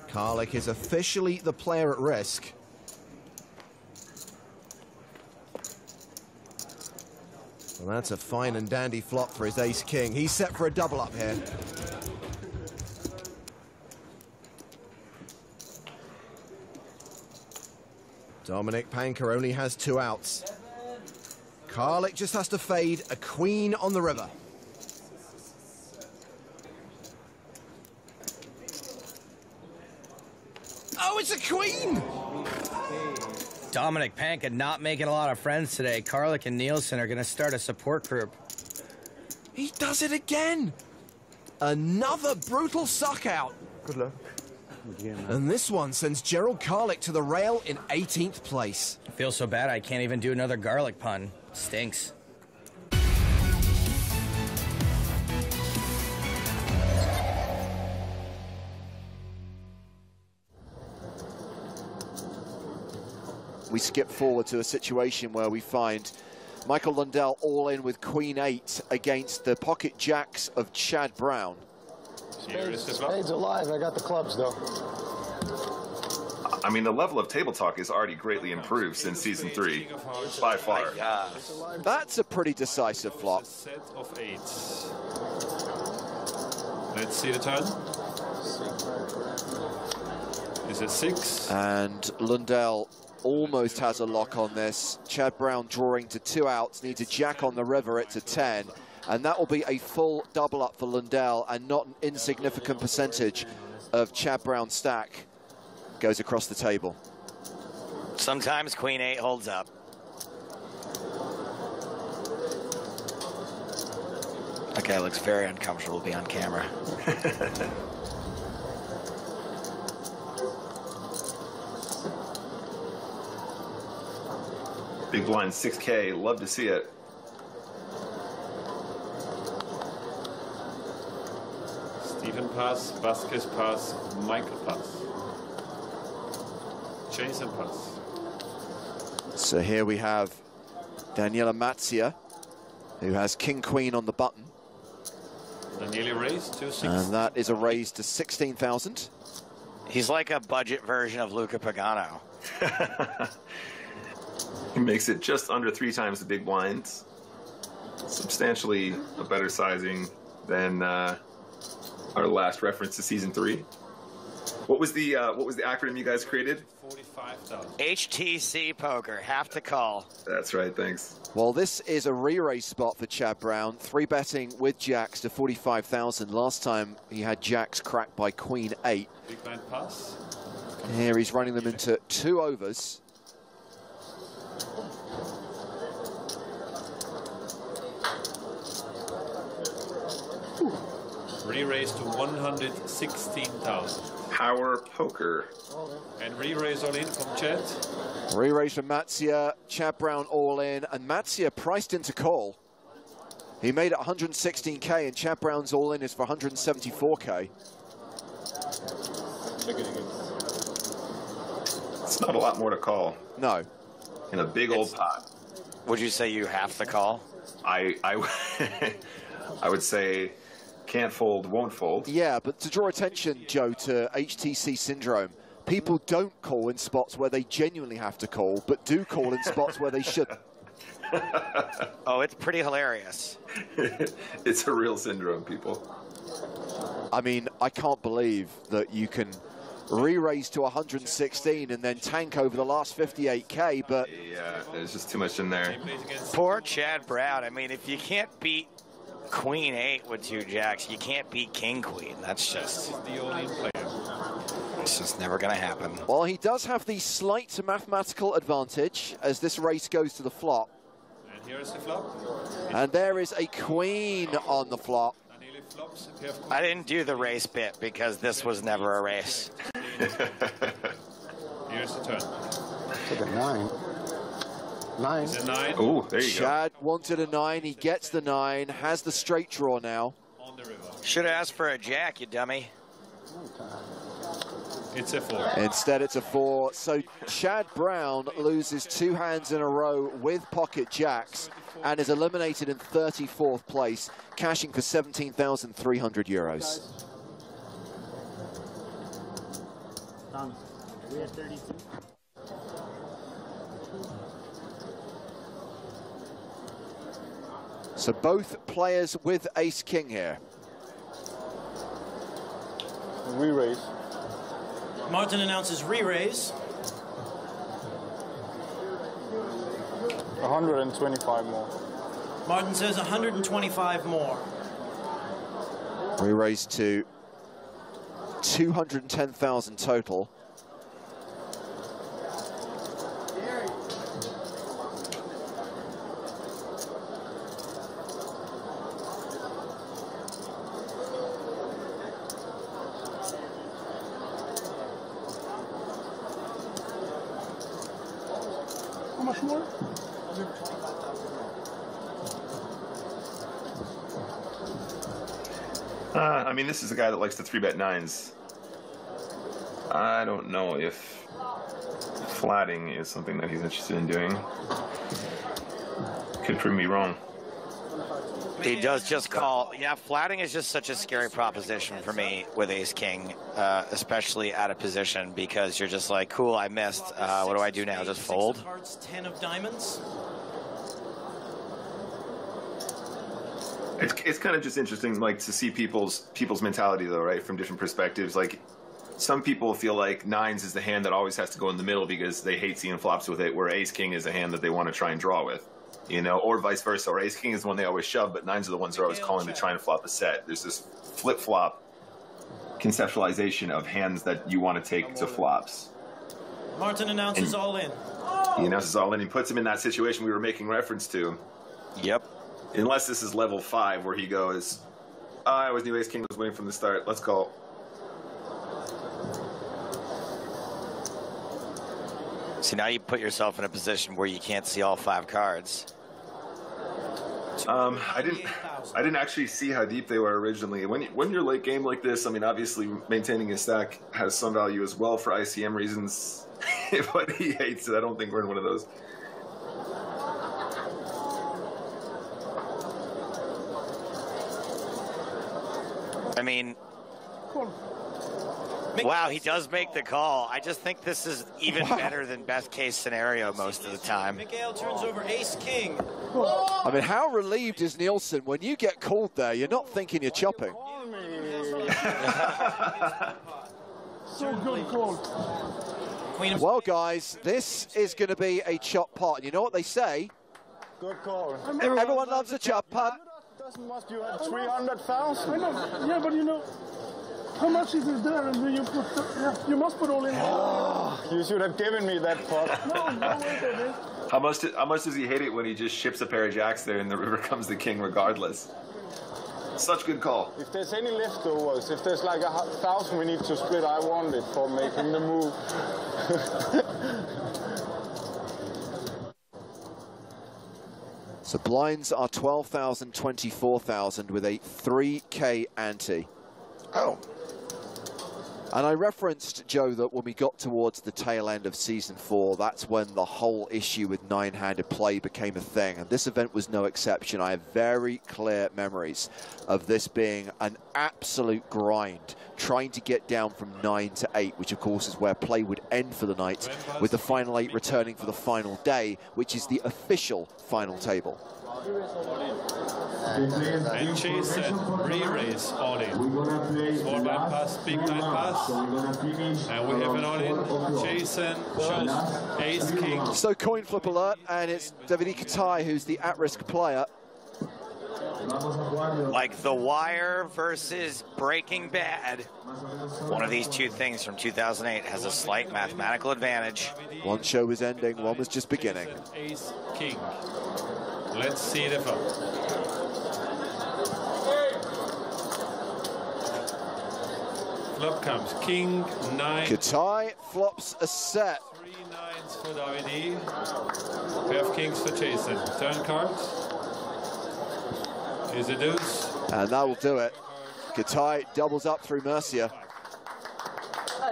Karlik is officially the player at risk. Well, that's a fine and dandy flop for his ace-king. He's set for a double up here. Dominic Panka only has 2 outs. Karlik just has to fade a queen on the river. Oh, it's a queen! Dominic Panka not making a lot of friends today. Karlik and Nielsen are going to start a support group. He does it again! Another brutal suck out. Good luck. And this one sends Gerald Karlik to the rail in 18th place. I feel so bad I can't even do another garlic pun. Stinks. We skip forward to a situation where we find Michael Lundell all in with Queen 8 against the pocket jacks of Chad Brown. Spades alive. I got the clubs, though. I mean, the level of table talk is already greatly improved since season 3, by far. That's a pretty decisive flop. Set of 8s. Let's see the turn. Is it 6? And Lundell almost has a lock on this. Chad Brown drawing to 2 outs, needs a jack on the river, it's a 10. And that will be a full double up for Lundell, and not an insignificant percentage of Chad Brown's stack goes across the table. Sometimes Queen 8 holds up. That guy looks very uncomfortable to be on camera. Big blind 6K, love to see it. Stephen pass, Vasquez pass, Michael pass. Jason pass. So here we have Daniela Matzia, who has King-Queen on the button. Nearly raised to 6. And that is a raise to 16,000. He's like a budget version of Luca Pagano. He makes it just under 3 times the big blinds. Substantially a better sizing than our last reference to season 3. What was the acronym you guys created? 45,000. HTC Poker, have to call. That's right, thanks. Well, this is a re-raise spot for Chad Brown. 3-betting with jacks to 45,000. Last time he had jacks cracked by Queen 8. Big blind pass. Here he's running them into 2 overs. Re-raise to 116,000. Power poker. And re-raise all in from Chad. Re-raise from Matsia, Chad Brown all in, and Matsia priced into call. He made it 116K, and Chad Brown's all in is for 174K. It's not a lot more to call. No. In a big old pot. Would you say you have to call? I would say can't fold, won't fold. Yeah, but to draw attention, Joe, to HTC syndrome, people don't call in spots where they genuinely have to call, but do call in spots where they shouldn't. Oh, it's pretty hilarious. It's a real syndrome, people. I mean, I can't believe that you can re-raise to 116 and then tank over the last 58K, but... Yeah, there's just too much in there. Poor Chad Brown. I mean, if you can't beat Queen 8 with 2 jacks, you can't beat King Queen. That's just... The all-in player. It's just never going to happen. Well, he does have the slight mathematical advantage as this race goes to the flop. And here is the flop. And there is a queen on the flop. I didn't do the race bit because this was never a race. Here's the turn. Took a 9. 9. It's a 9. Oh, there you go. Chad wanted a 9. He gets the 9. Has the straight draw now. On the river. Should have asked for a jack, you dummy. It's a 4. Instead, it's a 4. So Chad Brown loses 2 hands in a row with pocket jacks and is eliminated in 34th place, cashing for 17,300 euros. Done. We at 32. So both players with ace-king here. Re-raise. Martin announces re-raise. 125 more. Martin says 125 more. We raised to 210,000 total. How much more? I mean, this is a guy that likes to 3-bet 9s. I don't know if flatting is something that he's interested in doing. Could prove me wrong. He does just call. Yeah, flatting is just such a scary proposition for me with ace-king, especially out of position, because you're just like, cool, I missed. What do I do now? Just fold? Hearts, 10 of diamonds. It's kind of just interesting, like, to see people's mentality, though, right, from different perspectives. Like, some people feel like 9s is the hand that always has to go in the middle because they hate seeing flops with it, where ace-king is a hand that they want to try and draw with, you know, or vice versa. Or ace-king is the one they always shove, but 9s are the ones they're always calling to try and flop a set. There's this flip-flop conceptualization of hands that you want to take to flops. Martin announces all in. He announces all in. He puts him in that situation we were making reference to. Yep. Unless this is level 5, where he goes, I always knew ace-king was winning from the start. Let's call. So now you put yourself in a position where you can't see all 5 cards. I didn't actually see how deep they were originally. When you're late game like this, I mean, obviously maintaining a stack has some value as well for ICM reasons, but he hates it. I don't think we're in one of those. I mean, wow, he does make the call. I just think this is even better than best case scenario most of the time. Miguel turns over ace-king. I mean, how relieved is Nielsen when you get called there? You're not thinking you're chopping. so good call. Well, guys, this is going to be a chop pot. And you know what they say? Good call. Everyone loves a chop pot. Doesn't must you have 300,000? I know. Yeah, but you know, how much is it there? And do you put? You must put all in. Oh, you should have given me that pot. No, wait a minute. How much does he hate it when he just ships a pair of jacks there and the river comes the king regardless? Such good call. If there's any leftovers, if there's like 1,000 we need to split, I want it for making the move. So blinds are 12,000, 24,000 with a 3K ante. Oh. And I referenced, Joe, that when we got towards the tail end of Season 4, that's when the whole issue with nine-handed play became a thing. And this event was no exception. I have very clear memories of this being an absolute grind, trying to get down from 9 to 8, which, of course, is where play would end for the night, with the final 8 returning for the final day, which is the official final table. And Jason, re-raise all in. Small blind pass, big blind pass. And we have an all in. Jason shows ace king. So coin flip alert, and it's Davide Katai who's the at-risk player. Like The Wire versus Breaking Bad. One of these two things from 2008 has a slight mathematical advantage. One show was ending, one was just beginning. Ace king. Let's see the flop. Flop comes king, 9. Katai flops a set. 3 9s for Davide. Pair of kings for Jason. Turn cards. Is a deuce. And that will do it. Katai doubles up through Mercia.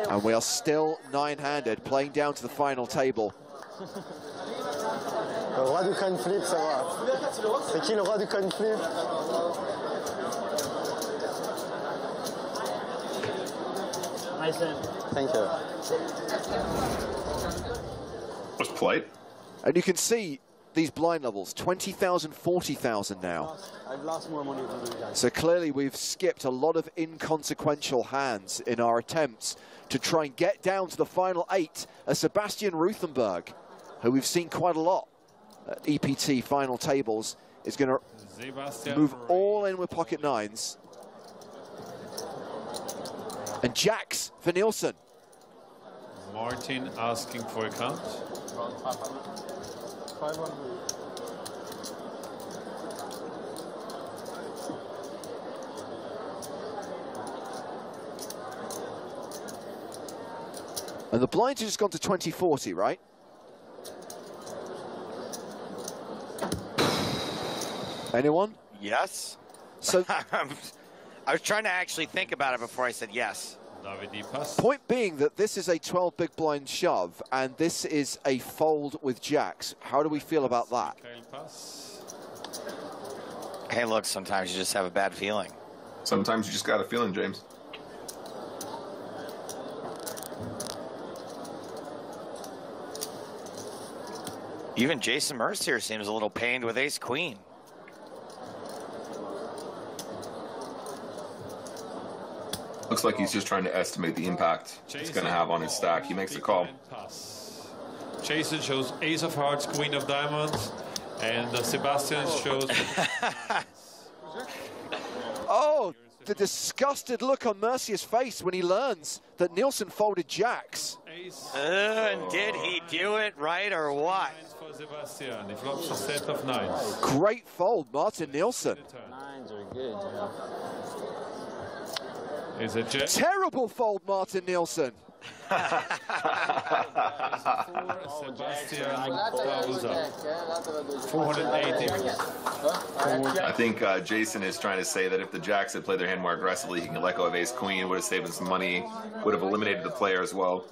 And we are still nine-handed, playing down to the final table. Le roi du coin flip, ça va. C'est qui le roi du coin flip? Thank you. What's played? And you can see these blind levels, 20,000, 40,000 now. I've lost more money than you guys. So clearly we've skipped a lot of inconsequential hands in our attempts to try and get down to the final 8. Sebastian Ruthenberg, who we've seen quite a lot at EPT final tables, is going to move all in with pocket 9s. And jacks for Nielsen. Martin asking for a count. 500. And the blinds have just gone to 2040, right? Anyone? Yes. So I was trying to actually think about it before I said yes. Point being that this is a 12 big blind shove, and this is a fold with jacks. How do we feel about that? Hey, look, sometimes you just have a bad feeling. Sometimes you just got a feeling, James. Even Jason Mercier seems a little pained with ace-queen. Looks like he's just trying to estimate the impact it's going to have on his stack. He makes a call. Jason shows ace of hearts, queen of diamonds, and Sebastian shows... Oh, the disgusted look on Mercier's face when he learns that Nielsen folded jacks. And did he do it right or what? For Sebastian, he flops a set of 9s. Great fold, Martin Nielsen. 9s are good, yeah. Is it jet? Terrible fold, Martin Nielsen. Sebastian doubles up. 480. I think Jason is trying to say that if the jacks had played their hand more aggressively, he can let go of ace-queen, would have saved him some money, would have eliminated the player as well.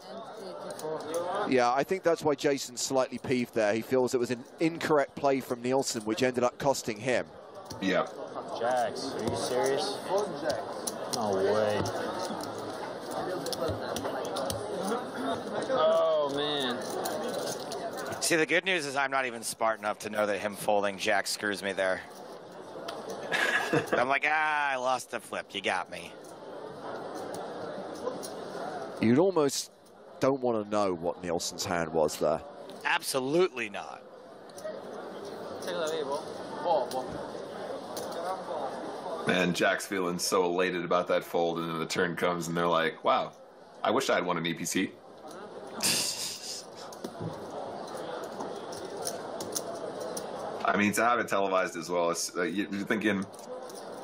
Yeah, I think that's why Jason's slightly peeved there. He feels it was an incorrect play from Nielsen, which ended up costing him. Yeah. Jacks, are you serious? No way. Oh, man. See, the good news is I'm not even smart enough to know that him folding jack screws me there. I'm like, I lost the flip. You got me. You'd almost don't want to know what Nielsen's hand was there. Absolutely not. Man, Jack's feeling so elated about that fold, and then the turn comes, and they're like, wow, I wish I had won an EPT. I mean, to have it televised as well, you're thinking,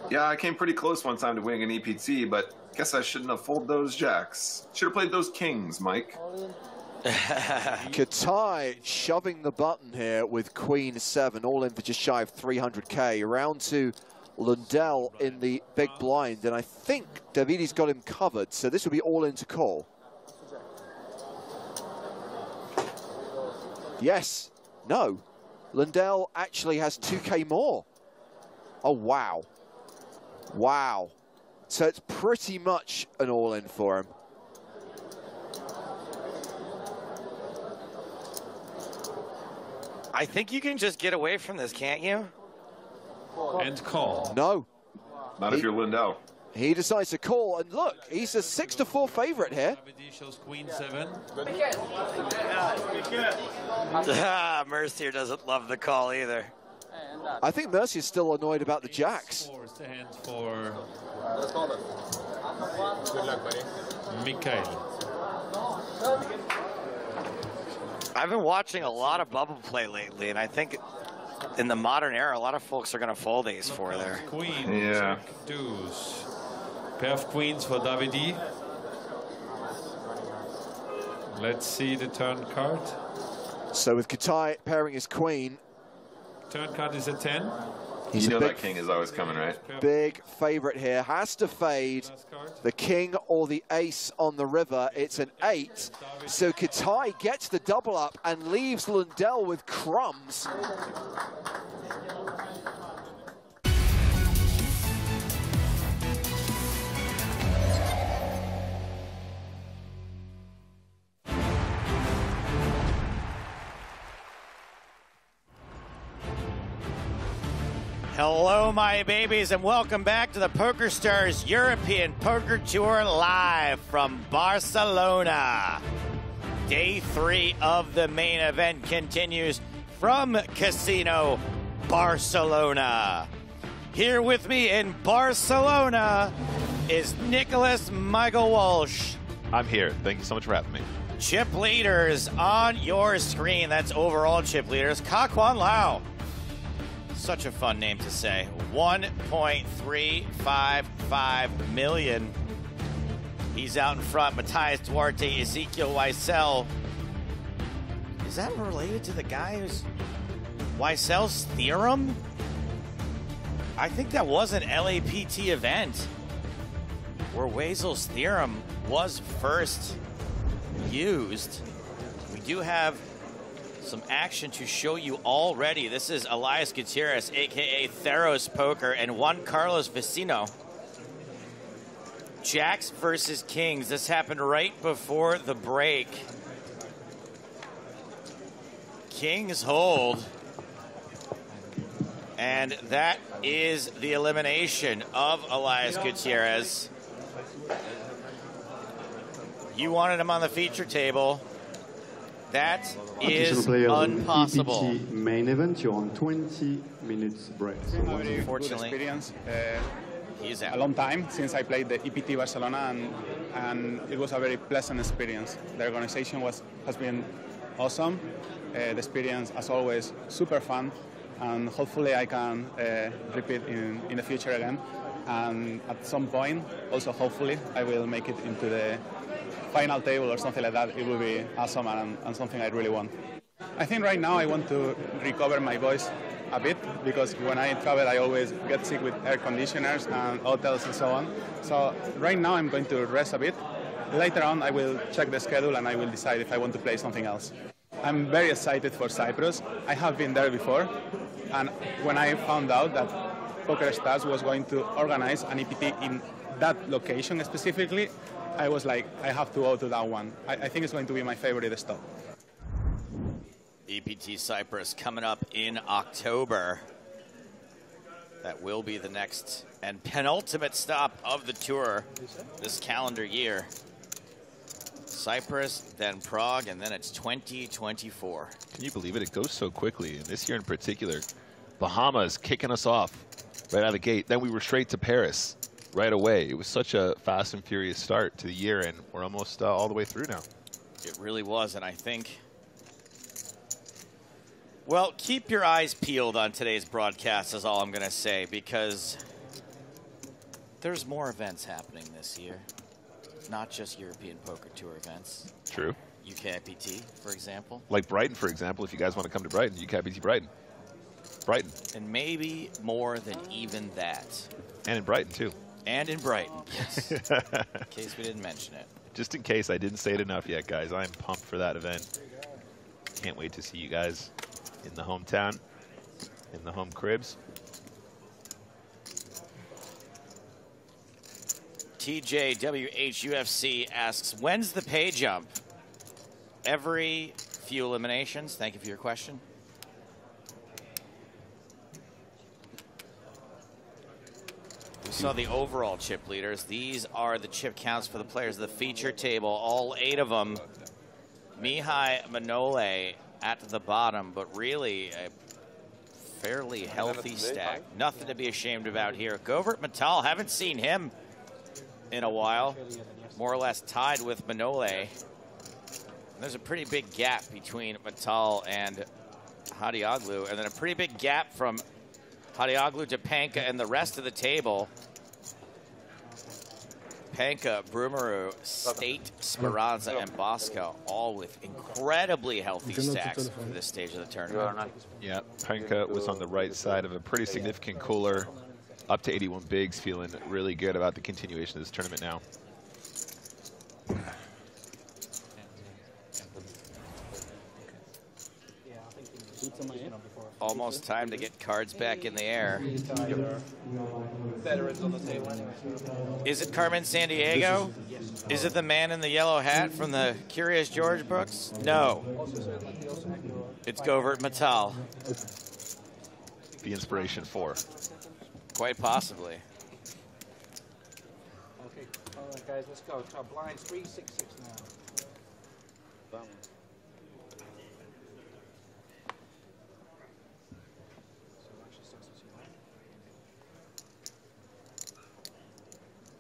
yeah, I came pretty close one time to winning an EPT, but guess I shouldn't have folded those jacks. Should have played those kings, Mike. Katai shoving the button here with Queen 7, all in for just shy of 300K. Round to Lundell in the big blind, and I think Davidi's got him covered, so this will be all in to call. Yes. No. Lundell actually has 2K more. Oh, wow. Wow. So it's pretty much an all-in for him. I think you can just get away from this, can't you? And call. No. Not if you're Lundell. He decides to call, and look, he's a 6-4 favorite here. Shows Queen 7. Mercier doesn't love the call either. I think Mercier's still annoyed about the jacks. It's the hand for Good luck, buddy. Mikhail. I've been watching a lot of bubble play lately, and I think in the modern era, a lot of folks are going to fold ace-4 there. Queen, yeah. Jack, deuce. Pair of queens for Davidi. Let's see the turn card. So with Katai pairing his queen. Turn card is a 10. You know that king is always coming, right? Big favorite here. Has to fade the king or the ace on the river. It's an 8. So Katai gets the double up and leaves Lundell with crumbs. Hello, my babies, and welcome back to the PokerStars European Poker Tour live from Barcelona. Day 3 of the main event continues from Casino Barcelona. Here with me in Barcelona is Nicholas Michael Walsh. I'm here. Thank you so much for having me. Chip leaders on your screen. That's overall chip leaders. Kakwan Lau. Such a fun name to say. 1.355 million. He's out in front. Matthias Duarte, Ezekiel Weissel. Is that related to the guy who's Weissel's theorem? I think that was an LAPT event where Weisel's theorem was first used. We do have some action to show you already. This is Elias Gutierrez, aka Theros Poker, and Juan Carlos Vecino. Jacks versus Kings. This happened right before the break. Kings hold. And that is the elimination of Elias Gutierrez. You wanted him on the feature table. That is impossible. EPT main event, you're on 20 minutes break. So unfortunately, good experience. He's out. A long time since I played the EPT Barcelona, and it was a very pleasant experience. The organization has been awesome. The experience, as always, super fun, and hopefully I can repeat in the future again. And at some point, also hopefully, I will make it into the final table or something like that. It will be awesome and something I really want. I think right now I want to recover my voice a bit, because when I travel I always get sick with air conditioners and hotels and so on. So right now I'm going to rest a bit. Later on I will check the schedule and I will decide if I want to play something else. I'm very excited for Cyprus. I have been there before, and when I found out that PokerStars was going to organize an EPT in that location specifically, I was like, I have to go to that one. I think it's going to be my favorite stop. EPT Cyprus coming up in October. That will be the next and penultimate stop of the tour this calendar year. Cyprus, then Prague, and then it's 2024. Can you believe it? It goes so quickly. And this year in particular, Bahamas kicking us off right out of the gate. Then we were straight to Paris right away. It was such a fast and furious start to the year, and we're almost all the way through now. It really was, and I think, well, keep your eyes peeled on today's broadcast is all I'm going to say, because there's more events happening this year. Not just European Poker Tour events. True. UKIPT, for example. Like Brighton, for example, if you guys want to come to Brighton, UKIPT Brighton. Brighton. And maybe more than even that. And in Brighton, too. And in Brighton, yes. In case we didn't mention it. Just in case I didn't say it enough yet, guys. I'm pumped for that event. Can't wait to see you guys in the hometown, in the home cribs. TJWHUFC asks, when's the pay jump? Every few eliminations. Thank you for your question. We saw the overall chip leaders. These are the chip counts for the players of the feature table, all 8 of them. Mihai Manole at the bottom, but really a fairly healthy stack. Nothing to be ashamed about here. Govert Matal, haven't seen him in a while. More or less tied with Manole. There's a pretty big gap between Matal and Hadioglu, and then a pretty big gap from Hadioglu to Panka and the rest of the table. Panka, Brumaru, State, Speranza, and Bosco, all with incredibly healthy stacks for this stage of the tournament. Yeah, Panka was on the right side of a pretty significant cooler, up to 81 bigs, feeling really good about the continuation of this tournament now. Almost time to get cards back in the air. Is it Carmen Sandiego? Is it the man in the yellow hat from the Curious George books? No. It's Govert Matal. The inspiration for. Quite possibly. Okay, all right, guys, let's go. Blinds 366 now.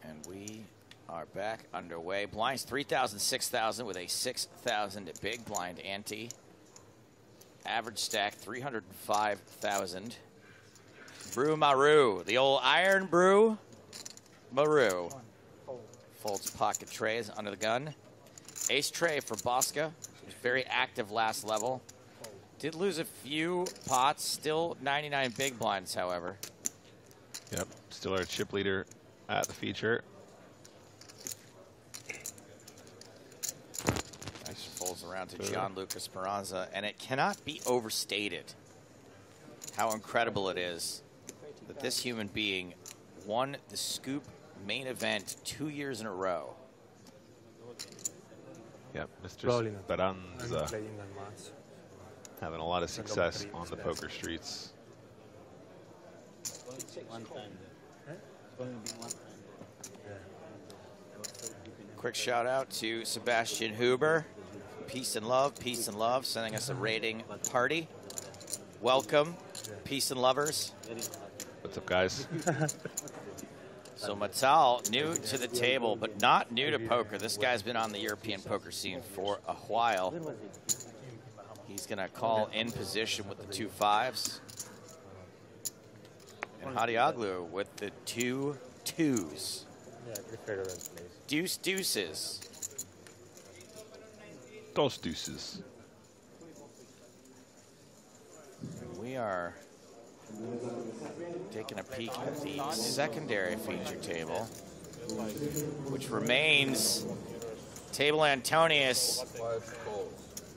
And we are back underway. Blinds 3,000, 6,000 with a 6,000 big blind ante. Average stack 305,000. Brew Maru, the old Iron Brew Maru. Folds pocket trays under the gun. Ace tray for Bosca. Very active last level. Did lose a few pots. Still 99 big blinds, however. Yep, still our chip leader at the feature. Nice folds around to Gianluca Speranza, and it cannot be overstated how incredible it is that this human being won the Scoop main event 2 years in a row. Yep, Mr. Speranza having a lot of success on the poker streets. Quick shout out to Sebastian Huber. Peace and love, sending us a rating party. Welcome, peace and lovers. What's up, guys? So Matal, new to the table, but not new to poker. This guy's been on the European poker scene for a while. He's going to call in position with the 2 5s. And Hadioglu with the 2 2s. Yeah, I prefer red, please. Deuce deuces. Dos deuces. We are taking a peek at the secondary feature table, which remains Table Antonius.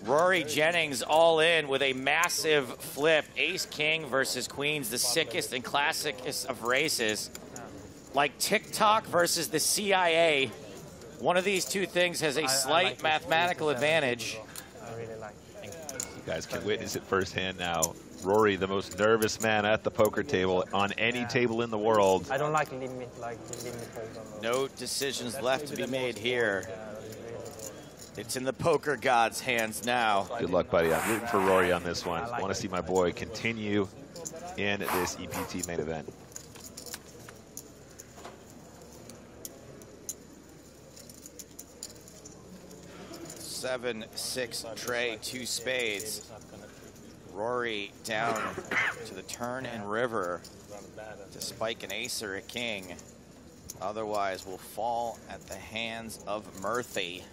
Rory Jennings all in with a massive flip. Ace-King versus Queens, the sickest and classicest of races. Like TikTok versus the CIA, one of these two things has a slight mathematical advantage. You guys can witness it firsthand now. Rory, the most nervous man at the poker table on any table in the world. I don't like limit No decisions left to be made here. It's in the poker god's hands now. Good luck, buddy. I'm rooting for Rory on this one. I want to see my boy continue in this EPT main event. Seven, six, tray, 2 spades. Rory down to the turn and river to spike an ace or a king. Otherwise will fall at the hands of Murphy.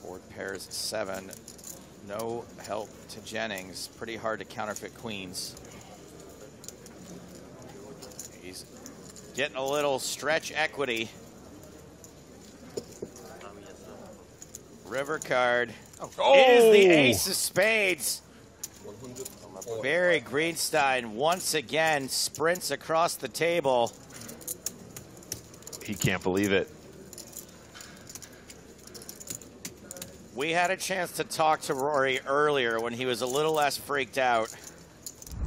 Board pairs 7. No help to Jennings. Pretty hard to counterfeit queens. He's getting a little stretch equity. River card is the ace of spades. Barry Greenstein once again sprints across the table. He can't believe it. We had a chance to talk to Rory earlier when he was a little less freaked out.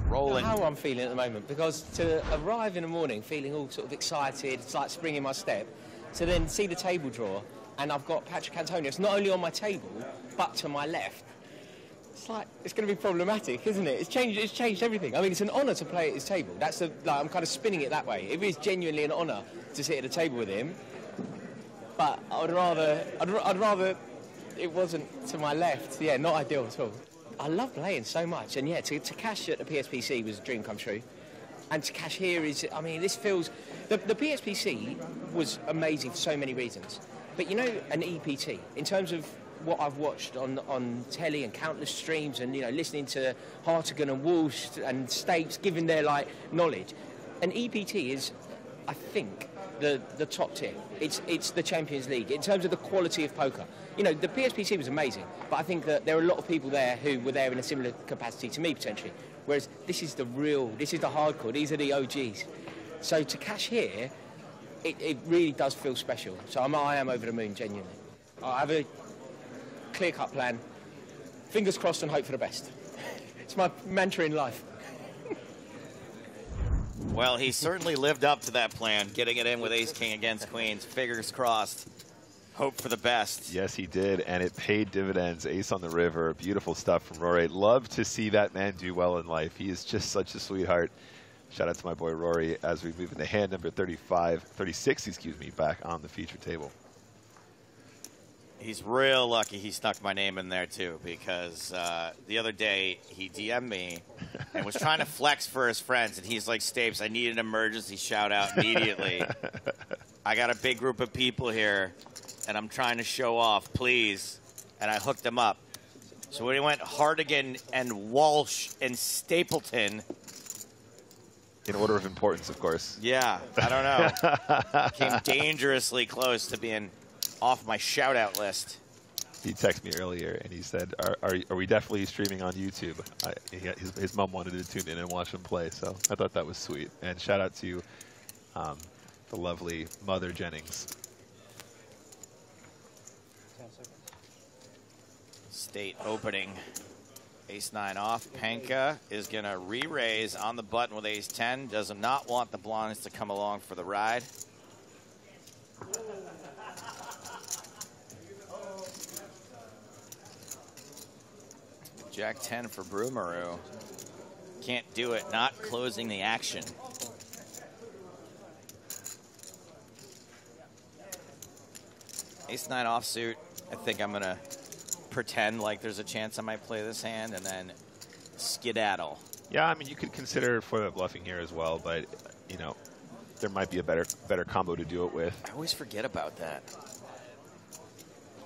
Rolling. How I'm feeling at the moment, because to arrive in the morning feeling all sort of excited, it's like spring in my step, to then see the table draw, and I've got Patrick Antonius not only on my table, but to my left. It's like, it's going to be problematic, isn't it? It's changed everything. I mean, it's an honour to play at his table. That's the, like, I'm kind of spinning it that way. It is genuinely an honour to sit at a table with him, but I'd rather it wasn't to my left. Yeah, not ideal at all. I love playing so much, and yeah, to cash at the PSPC was a dream come true. And to cash here is, I mean, this feels... The PSPC was amazing for so many reasons. But you know, an EPT, in terms of what I've watched on telly and countless streams and, you know, listening to Hartigan and Walsh and Stapes giving their, like, knowledge, an EPT is, I think, the top tier. It's the Champions League in terms of the quality of poker. You know, the PSPC was amazing, but I think that there are a lot of people there who were there in a similar capacity to me, potentially. Whereas this is the real, this is the hardcore, these are the OGs. So to cash here, it really does feel special. So I am over the moon, genuinely. I have a clear-cut plan. Fingers crossed and hope for the best. It's my mantra in life. Well, he certainly lived up to that plan, getting it in with ace-king against queens. Fingers crossed. Hope for the best. Yes, he did, and it paid dividends. Ace on the river. Beautiful stuff from Rory. Love to see that man do well in life. He is just such a sweetheart. Shout out to my boy Rory as we move into hand number 36, excuse me, back on the feature table. He's real lucky he snuck my name in there, too, because the other day he DM'd me and was trying to flex for his friends, and he's like, Stapes, I need an emergency shout-out immediately. I got a big group of people here, and I'm trying to show off, please. And I hooked him up. So when he went Hartigan and Walsh and Stapleton... In order of importance, of course. Yeah, I don't know. Came dangerously close to being off my shout-out list. He texted me earlier, and he said, are we definitely streaming on YouTube? His mom wanted to tune in and watch him play, so I thought that was sweet. And shout out to the lovely Mother Jennings. State opening. Ace-9 off. Panka is going to re-raise on the button with ace-10. Does not want the blinds to come along for the ride. Jack-10 for Brumaru. Can't do it. Not closing the action. Ace-9 offsuit. I think I'm going to pretend like there's a chance I might play this hand and then skedaddle. Yeah, I mean, you could consider foil bluffing here as well, but, you know, there might be a better combo to do it with. I always forget about that.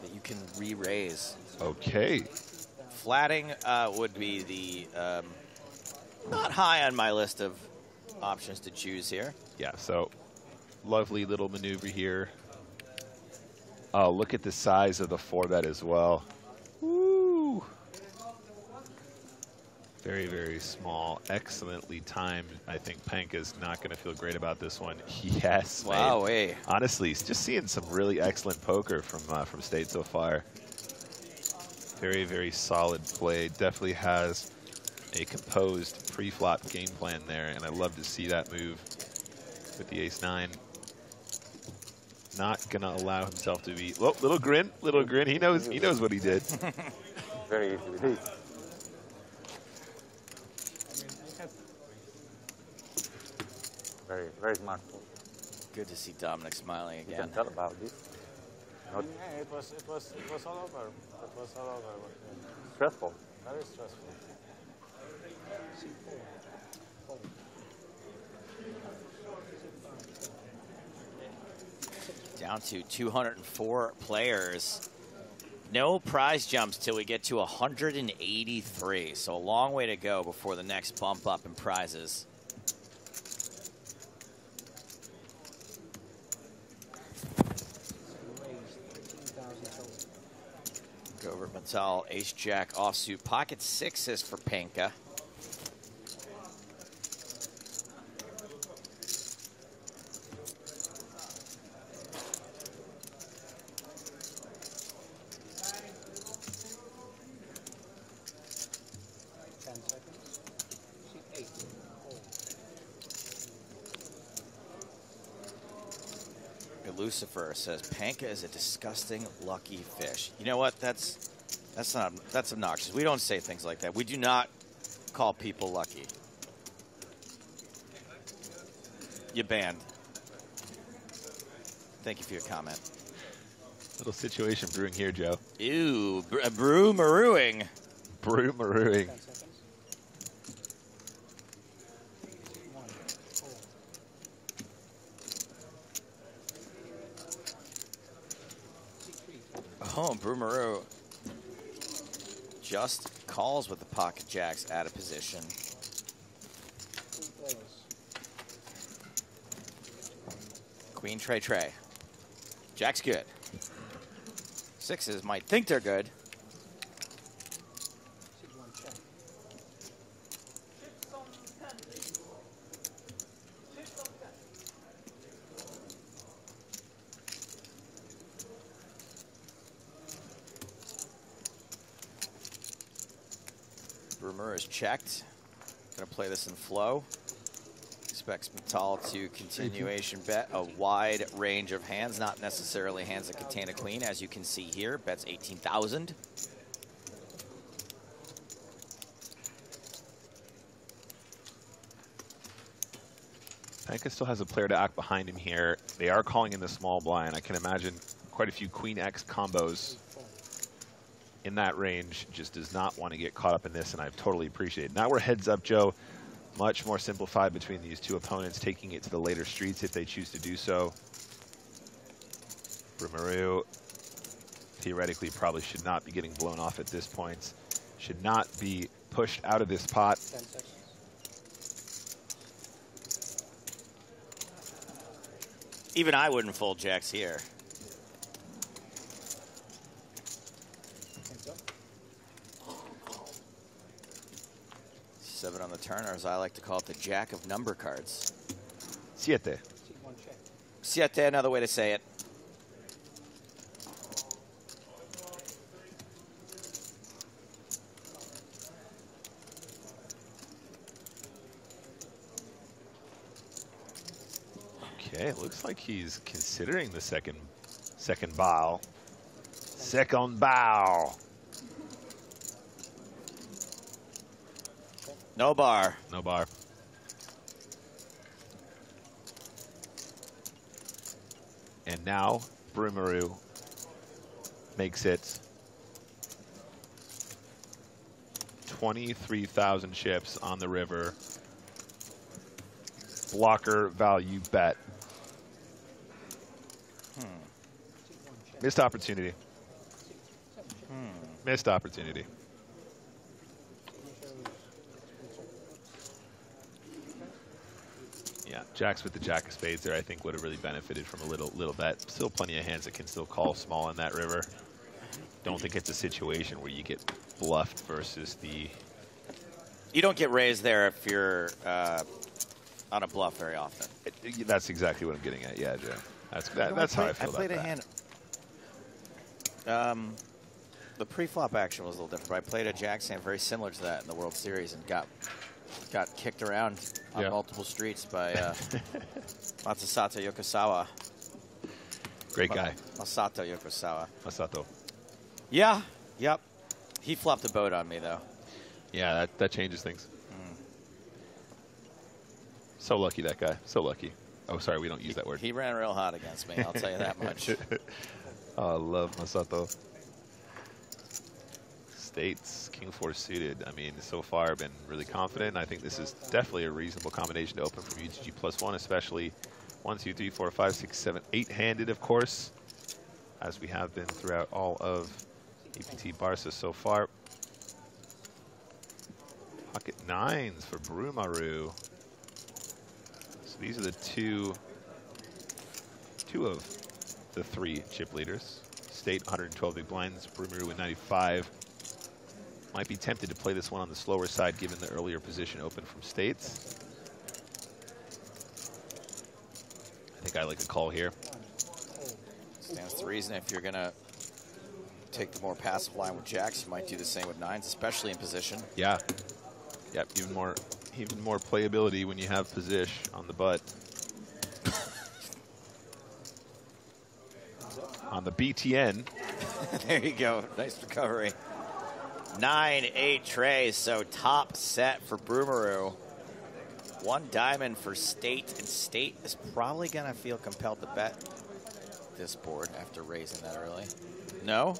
That you can re-raise. Okay. Flatting would be the not high on my list of options to choose here. Yeah, so lovely little maneuver here. Oh, look at the size of the 4-bet as well. Woo! Very, very small. Excellently timed. I think Panka's not going to feel great about this one. Yes. Wow, honestly, just seeing some really excellent poker from State so far. Very, very solid play. Definitely has a composed pre-flop game plan there, and I love to see that move with the ace-9. not going to allow himself to be. Well, little grin, little grin. He knows what he did. Very easy. Very, very smart. Good to see Dominic smiling again. You can tell about this. Not Yeah, it was all over. It was all over. stressful. Very stressful. Down to 204 players. No prize jumps till we get to 183. So a long way to go before the next bump up in prizes. Govert Metal, Ace Jack offsuit, pocket sixes for Panka. Lucifer says Panka is a disgusting lucky fish. You know what? That's obnoxious. We don't say things like that. We do not call people lucky. You're banned. Thank you for your comment. Little situation brewing here, Joe. Ew, brew-marooing. Brew-marooing. Oh, Broomaroo just calls with the pocket jacks out of position. Queen, tray. Jack's good. Sixes might think they're good. Broomer is checked. Gonna play this in flow. Expects Metal to continuation bet a wide range of hands, not necessarily hands that contain a queen, as you can see here. Bets 18,000. Panka still has a player to act behind him here. They are calling in the small blind. I can imagine quite a few Queen X combos in that range. Just does not want to get caught up in this, and I totally appreciate it. Now we're heads up, Joe. Much more simplified between these two opponents, taking it to the later streets if they choose to do so. Broomaroo theoretically probably should not be getting blown off at this point. Should not be pushed out of this pot. Even I wouldn't fold jacks here. Seven on the turn, or as I like to call it, the jack of number cards. Siete. Siete, another way to say it. Okay, it looks like he's considering the second bow. Second bow. No bar. No bar. And now Broomaroo makes it 23,000 chips on the river. Blocker value bet. Missed opportunity. Missed opportunity. Yeah, jacks with the jack of spades there, I think, would have really benefited from a little bet. Still plenty of hands that can still call small in that river. Don't think it's a situation where you get bluffed versus the... You don't get raised there if you're on a bluff very often. That's exactly what I'm getting at, yeah, Joe. That's how I feel about that. I played a hand... the pre-flop action was a little different, but I played a jack's hand very similar to that in the World Series and got kicked around on multiple streets by Matsusata Yokosawa. Great guy. Masato Yokosawa. Masato. Yeah. Yep. He flopped a boat on me, though. Yeah, that changes things. So lucky, that guy. So lucky. Oh, sorry, we don't use that word. He ran real hot against me, I'll tell you that much. Oh, I love Masato. States, King 4 suited. I mean, so far I've been really confident. I think this is definitely a reasonable combination to open from UGG +1, especially 1, 2, 3, 4, 5, 6, 7, 8-handed, of course, as we have been throughout all of EPT Barca so far. Pocket 9s for Brumaru. So these are the two of the 3 chip leaders. State 112 big blinds, Brumaru with 95. Might be tempted to play this one on the slower side given the earlier position open from States. I think I like a call here. Stands to reason if you're going to take the more passive line with jacks, you might do the same with 9s, especially in position. Yeah. Yep, even more playability when you have position on the butt. On the BTN. There you go. Nice recovery. 9-8 trays, so top set for Brumaru. 1 diamond for State, and State is probably going to feel compelled to bet this board after raising that early. No?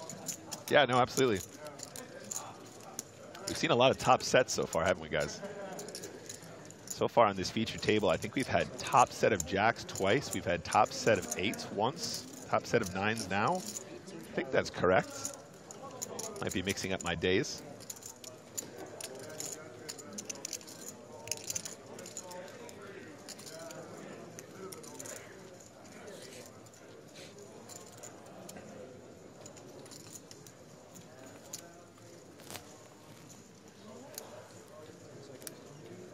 Yeah, no, absolutely. We've seen a lot of top sets so far, haven't we, guys? So far on this feature table, I think we've had top set of jacks twice. We've had top set of 8s once. Top set of 9s now. I think that's correct. Might be mixing up my days.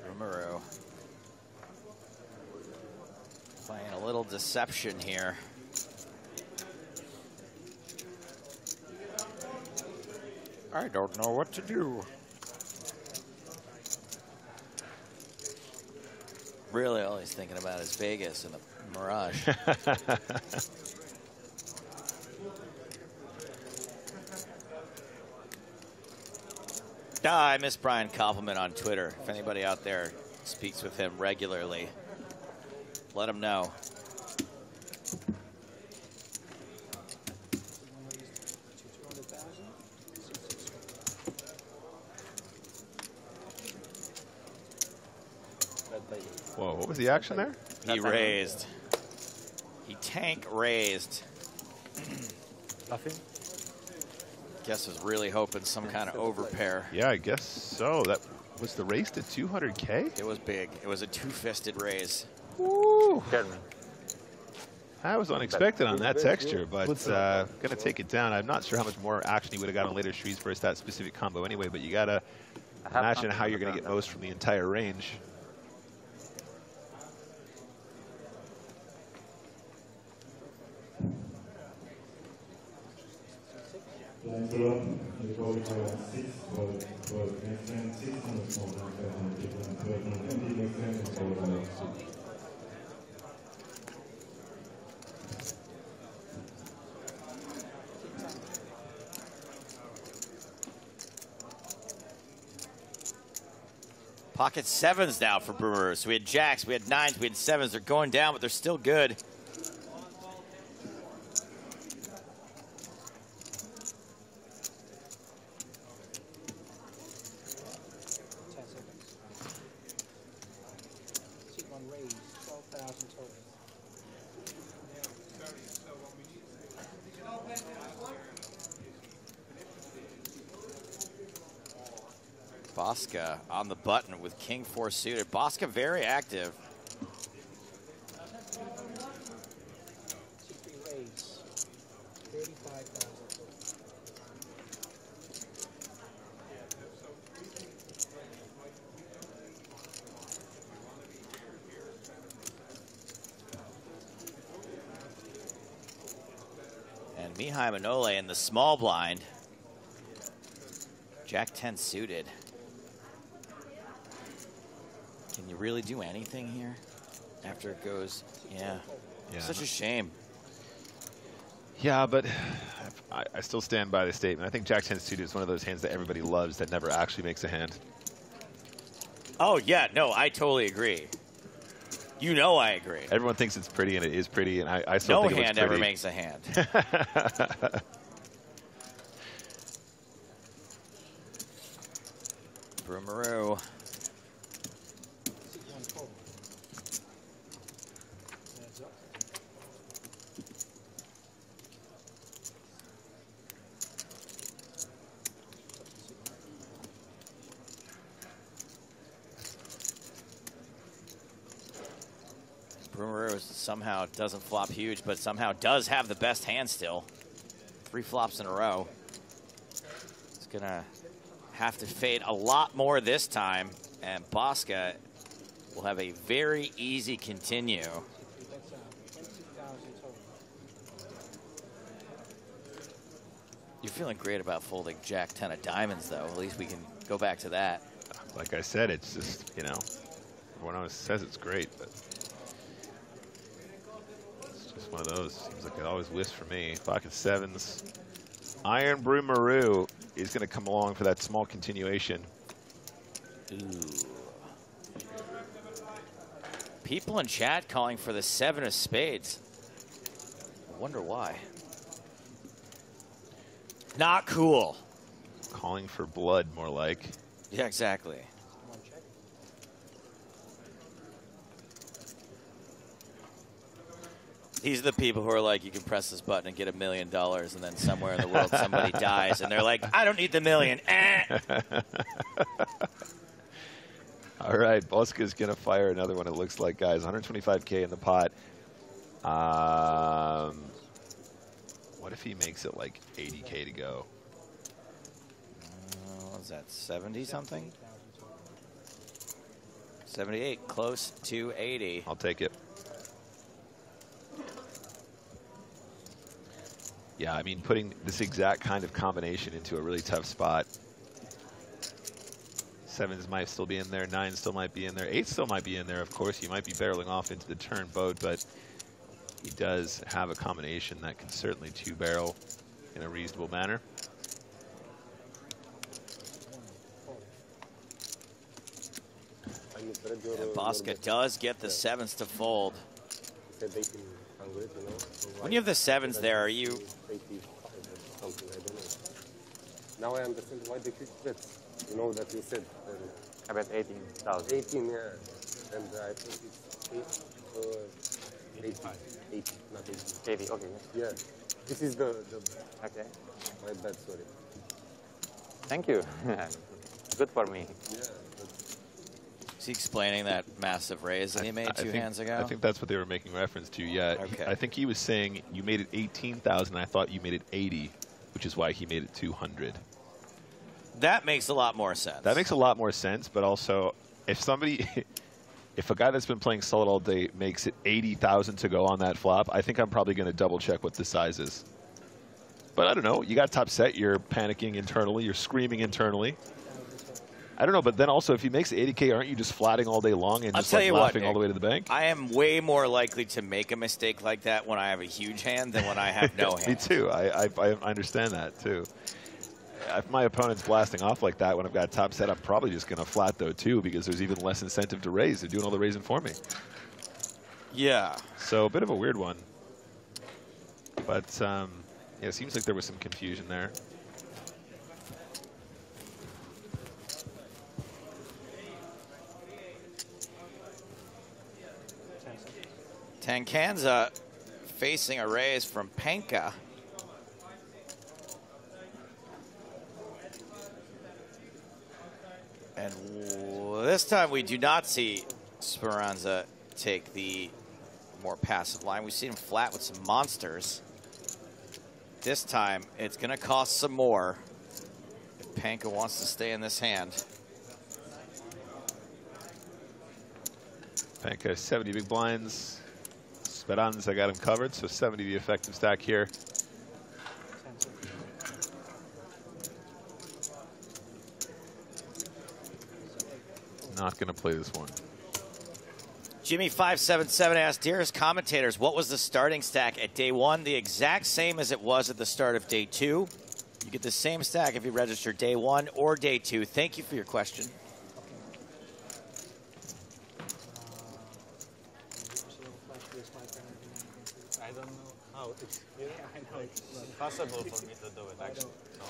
Brumaru playing a little deception here. I don't know what to do. Really, all he's thinking about is Vegas and the Mirage. I miss Brian Compliment on Twitter. If anybody out there speaks with him regularly, let him know. Whoa, what was the action there? He raised. He tank raised. Nothing? Guess was really hoping some kind of overpair. Yeah, I guess so. That was the race to 200K? It was big. It was a 2-fisted raise. Woo! That was unexpected on that texture, but going to take it down. I'm not sure how much more action he would have got on later streets versus that specific combo anyway, but you got to imagine how you're going to get most from the entire range. Pocket 7s now for Brewers. So we had jacks, we had 9s, we had 7s. They're going down, but they're still good. Bosca on the button with King 4 suited. Bosca very active. And Mihai Manole in the small blind. Jack 10 suited. Can you really do anything here after it goes? Yeah. Such a shame. Yeah, but I still stand by the statement. I think Jack-10 suited is one of those hands that everybody loves that never actually makes a hand. Oh, yeah. No, I totally agree. You know I agree. Everyone thinks it's pretty, and it is pretty, and I still think it looks pretty. No hand ever makes a hand. Broomaroo. Broomaroo somehow doesn't flop huge, but somehow does have the best hand still. 3 flops in a row. It's going to have to fade a lot more this time, and Bosca will have a very easy continue. You're feeling great about folding Jack-10 of diamonds, though. At least we can go back to that. Like I said, it's just, you know, everyone always says it's great, but it's just one of those. Seems like it always whiffs for me. Pocket sevens. Iron Broomaroo is going to come along for that small continuation. Ooh. People in chat calling for the 7 of spades. I wonder why. Not cool. Calling for blood, more like. Yeah, exactly. These are the people who are like, you can press this button and get $1 million, and then somewhere in the world somebody dies, and they're like, I don't need the million. All right, Bosca's going to fire another one, it looks like, guys. 125K in the pot. What if he makes it like 80K to go? What was that, 70 something? 78, close to 80. I'll take it. Yeah, I mean, putting this exact kind of combination into a really tough spot. 7s might still be in there, 9s still might be in there, 8s still might be in there, of course. You might be barreling off into the turn boat, but he does have a combination that can certainly 2-barrel in a reasonable manner. And Bosca does get the 7s to fold. When you have the 7s there, are you... Now I understand why they quick bets. You know that you said. I bet 18,000. 18, yeah. And I think it's 80, not 80. 80, okay. Yeah. This is the okay. My bad, sorry. Thank you. Good for me. Yeah. Is he explaining that massive raise that he made two hands ago? I think that's what they were making reference to, yeah. Okay. I think he was saying you made it 18,000. I thought you made it 80, which is why he made it 200. That makes a lot more sense. That makes a lot more sense, but also if somebody, if a guy that's been playing solid all day makes it 80,000 to go on that flop, I think I'm probably going to double check what the size is. But I don't know. You got top set. You're panicking internally. You're screaming internally. I don't know, but then also if he makes 80K, aren't you just flatting all day long and just like laughing all the way to the bank? I am way more likely to make a mistake like that when I have a huge hand than when I have no hand. Me too. I understand that too. If my opponent's blasting off like that when I've got top set, I'm probably just going to flat though too because there's even less incentive to raise. They're doing all the raising for me. Yeah. So a bit of a weird one. But yeah, it seems like there was some confusion there. Tankanza facing a raise from Panka. And this time we do not see Speranza take the more passive line. We've seen him flat with some monsters. This time it's going to cost some more if Panka wants to stay in this hand. Panka 70 big blinds. Speranza got him covered, so 70 the effective stack here. Not going to play this one. Jimmy577 asked, dearest commentators, what was the starting stack at day 1? The exact same as it was at the start of day 2. You get the same stack if you register day 1 or day 2. Thank you for your question. I don't know how. It's impossible for me to do it, actually. So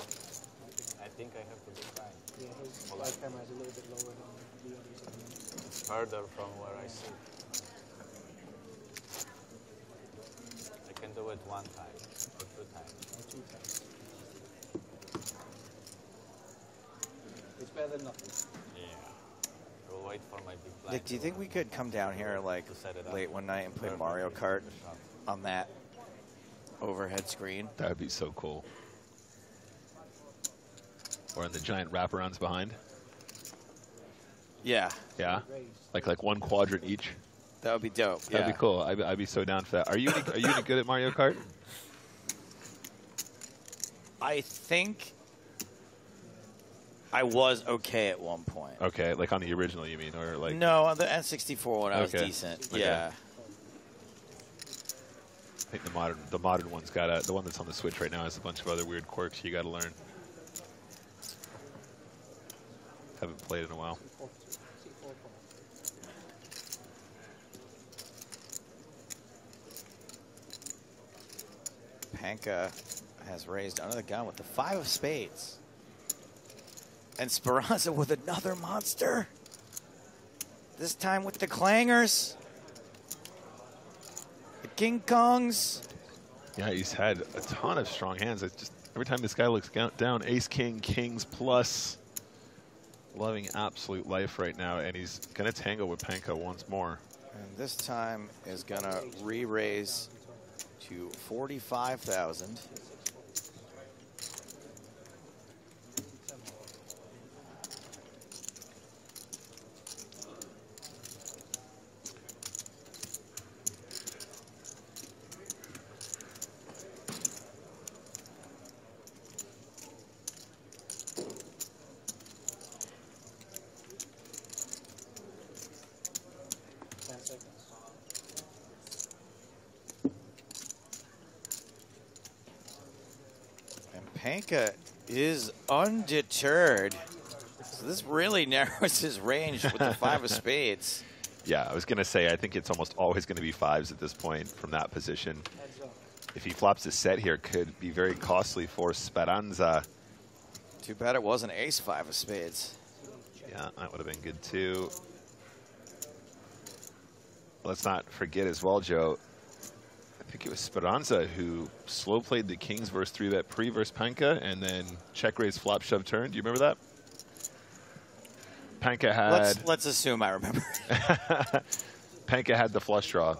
I think I have to be fine. Yeah, his live camera is a little bit lower than the others. It's further from where I sit. I can do it 1 time or 2 times. Or 2 times. It's better than nothing. Yeah. I will wait for my big blind. Nick, do you think we could come down here like late one night and play Mario Kart on that overhead screen? That would be so cool. Or in the giant wraparounds behind. Yeah. Yeah. Like 1 quadrant each. That would be dope. That'd be cool. I'd be so down for that. Are you any good at Mario Kart? I think I was okay at one point. Okay, like on the original, you mean, or like? No, on the N64 one, I was decent. Okay. Yeah. I think the modern one's got the one that's on the Switch right now has a bunch of other weird quirks you got to learn. Haven't played in a while. Panka has raised under the gun with the 5 of spades. And Speranza with another monster. This time with the clangers. The King Kongs. Yeah, he's had a ton of strong hands. It's just every time this guy looks down, ace, king, kings plus. Loving absolute life right now, and he's going to tangle with Panka once more. And this time is going to re-raise to 45,000. Panka is undeterred. So this really narrows his range with the 5 of spades. Yeah, I was going to say, I think it's almost always going to be 5s at this point from that position. If he flops a set here, could be very costly for Speranza. Too bad it wasn't ace 5 of spades. Yeah, that would have been good too. Let's not forget as well, Joe, I think it was Speranza who slow played the kings versus 3-bet pre versus Panka, and then check raise flop shove turn. Do you remember that? Panka had. Let's assume I remember. Panka had the flush draw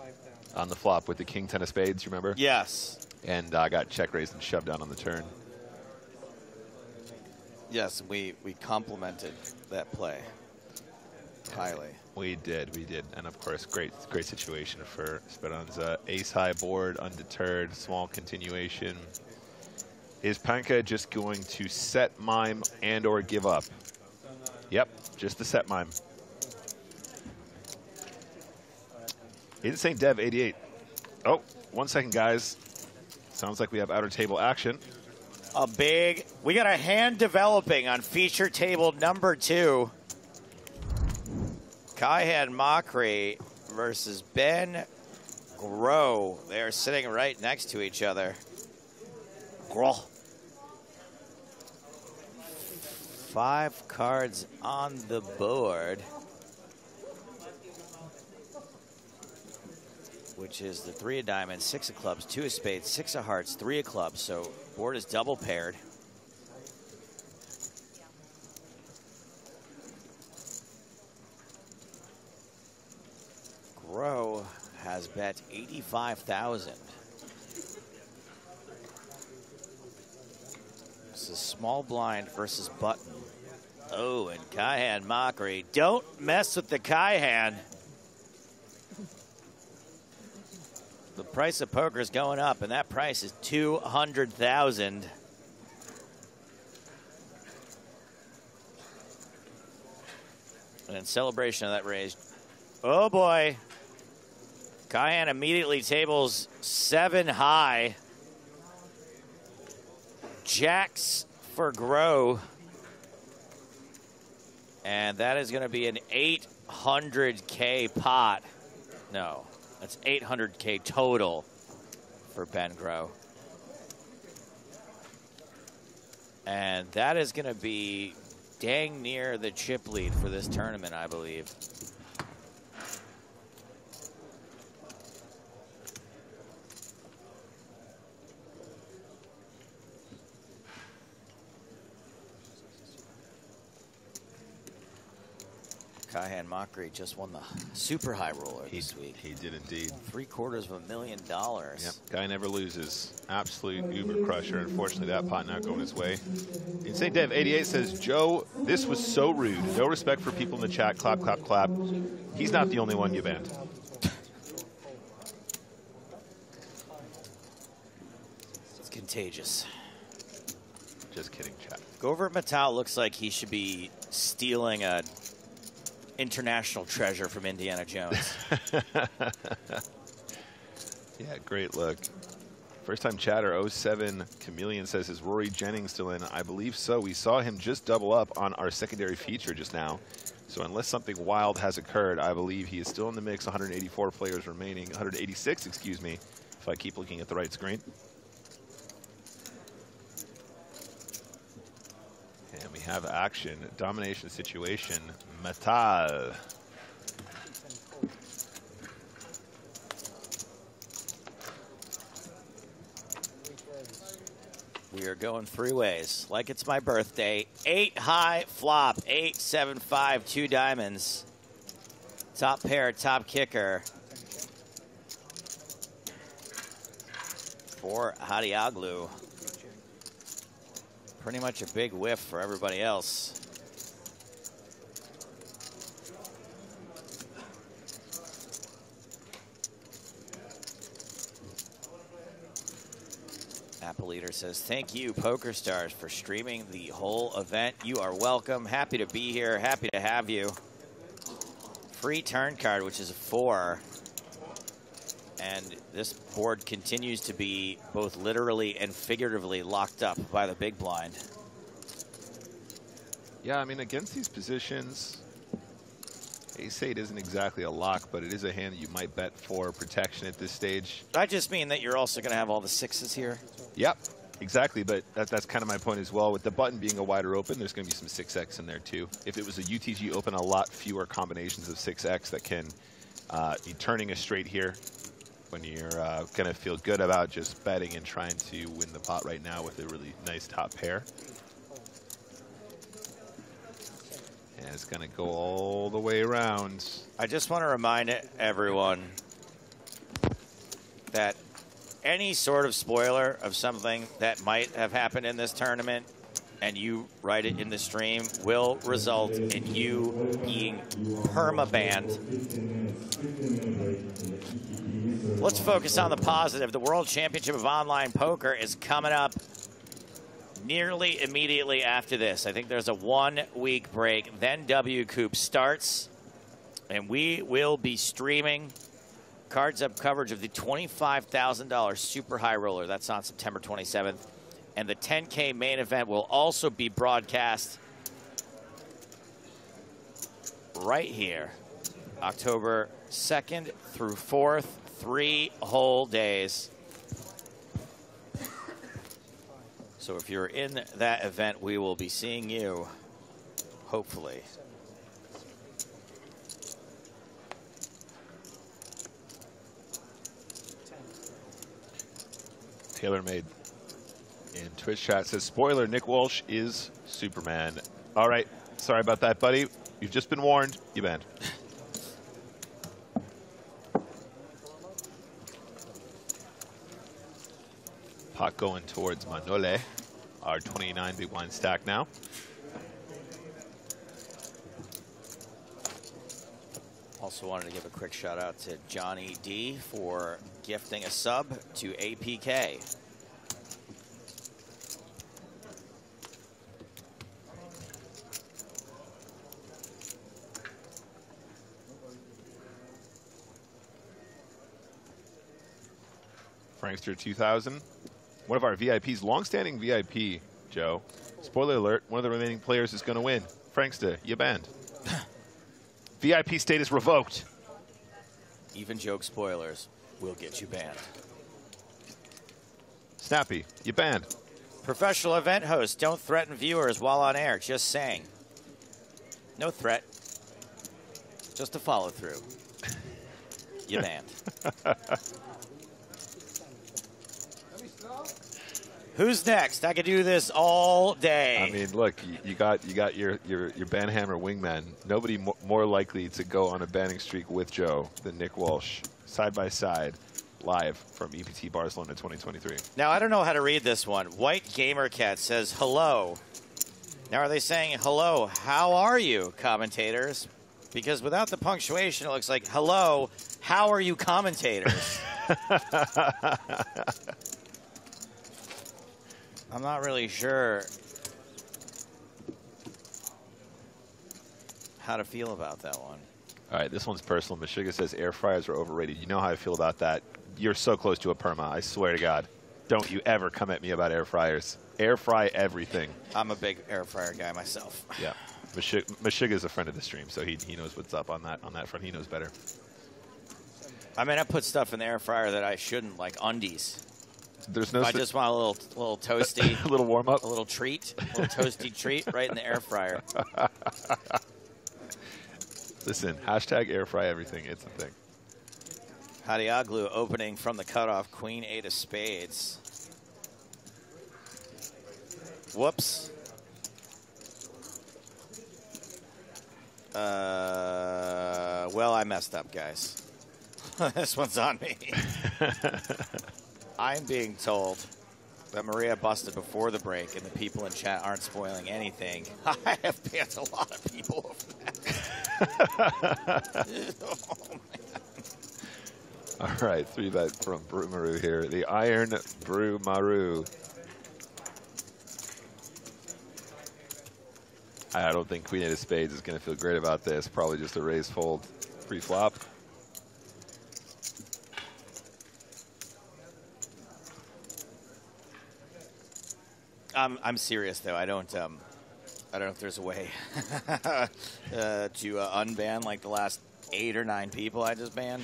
on the flop with the king 10 of spades. You remember? Yes. And got check raised and shoved down on the turn. Yes, we complimented that play highly. We did, and of course, great situation for Speranza. Ace high board, undeterred, small continuation. Is Panka just going to set mime and or give up? Yep, just the set mime. Insane Dev 88. Oh, 1 second, guys. Sounds like we have outer table action. We got a hand developing on feature table number 2. Kaihan Mockery versus Ben Groh. They are sitting right next to each other. Groh. 5 cards on the board, which is the 3 of diamonds, 6 of clubs, 2 of spades, 6 of hearts, 3 of clubs. So board is double paired. Groh has bet 85,000. This is small blind versus button. Oh, and Kaihan Mockery. Don't mess with the Kaihan. The price of poker is going up, and that price is 200,000. And in celebration of that raise, oh boy, Cayenne immediately tables 7 high. Jacks for Grow. And that is going to be an 800K pot. No, that's 800K total for Ben Grow. And that is going to be dang near the chip lead for this tournament, I believe. Kaihan Mockery just won the super high roller this week. He did indeed. $750,000. Yep, guy never loses. Absolute uber crusher. Unfortunately, that pot not going his way. Insane Dev 88 says, Joe, this was so rude. No respect for people in the chat. Clap, clap, clap. He's not the only one you banned. It's contagious. Just kidding, chat. Govert Matau looks like he should be stealing a international treasure from Indiana Jones. Yeah, great look. First time chatter 07 Chameleon says, is Rory Jennings still in? I believe so. We saw him just double up on our secondary feature just now. So unless something wild has occurred, I believe he is still in the mix. 184 players remaining. 186, excuse me, if I keep looking at the right screen. And we have action. Domination situation. Metal. We are going 3 ways, like it's my birthday. 8 high flop, 8, 7, 5, 2 diamonds. Top pair, top kicker. For Hadiaglu. Pretty much a big whiff for everybody else. Apple Eater says, thank you, PokerStars, for streaming the whole event. You are welcome. Happy to be here. Happy to have you. Free turn card, which is a 4. And this board continues to be both literally and figuratively locked up by the big blind. Yeah, I mean, against these positions, Ace-8 isn't exactly a lock, but it is a hand that you might bet for protection at this stage. I just mean that you're also going to have all the 6s here. Yep, exactly, but that's kind of my point as well. With the button being a wider open, there's going to be some 6x in there too. If it was a UTG open, a lot fewer combinations of 6x that can be turning a straight here when you're going to feel good about just betting and trying to win the pot right now with a really nice top pair. And it's going to go all the way around. I just want to remind everyone that any sort of spoiler of something that might have happened in this tournament and you write it in the stream will result in you being perma-banned. Let's focus on the positive. The World Championship of Online Poker is coming up nearly immediately after this. I think there's a 1-week break. Then WCOOP starts, and we will be streaming Cards Up coverage of the $25,000 Super High Roller. That's on September 27th. And the 10K main event will also be broadcast right here, October 2nd through 4th, 3 whole days. So if you're in that event, we will be seeing you, hopefully. TaylorMade in Twitch chat says, spoiler, Nick Walsh is Superman. All right, sorry about that, buddy. You've just been warned. You banned. Pot going towards Manole, our 29 big blind stack now. Also wanted to give a quick shout out to Johnny D for gifting a sub to APK. Frankster 2000. One of our VIPs, long-standing VIP, Joe. Spoiler alert, one of the remaining players is going to win. Frankster, you banned. VIP status revoked. Even joke spoilers will get you banned. Snappy, you banned. Professional event hosts don't threaten viewers while on air. Just saying. No threat. Just a follow through. You banned. Who's next? I could do this all day. I mean, look, you got your banhammer wingman. Nobody more likely to go on a banning streak with Joe than Nick Walsh, side by side, live from EPT Barcelona 2023. Now, I don't know how to read this one. White Gamer Cat says, hello. Now, are they saying, hello, how are you, commentators? Because without the punctuation, it looks like, hello, how are you, commentators? I'm not really sure how to feel about that one. All right, this one's personal. Meshuggah says air fryers are overrated. You know how I feel about that. You're so close to a perma, I swear to God. Don't you ever come at me about air fryers. Air fry everything. I'm a big air fryer guy myself. Yeah. Meshuggah is a friend of the stream, so he knows what's up on that front. He knows better. I mean, I put stuff in the air fryer that I shouldn't, like undies. There's no. I just want a little toasty, a little warm up, a little treat, a little toasty treat right in the air fryer. Listen, hashtag air fry everything. It's a thing. Hadioglu opening from the cutoff, Queen 8 of spades. Whoops. Well, I messed up, guys. This one's on me. I'm being told that Maria busted before the break and the people in chat aren't spoiling anything. I have banned a lot of people over that. Oh, all right, 3-bet from Brumaru here. The Iron Brumaru. I don't think Queen 8 of spades is going to feel great about this. Probably just a raise fold pre-flop. I'm serious though. I don't know if there's a way to unban like the last 8 or 9 people I just banned.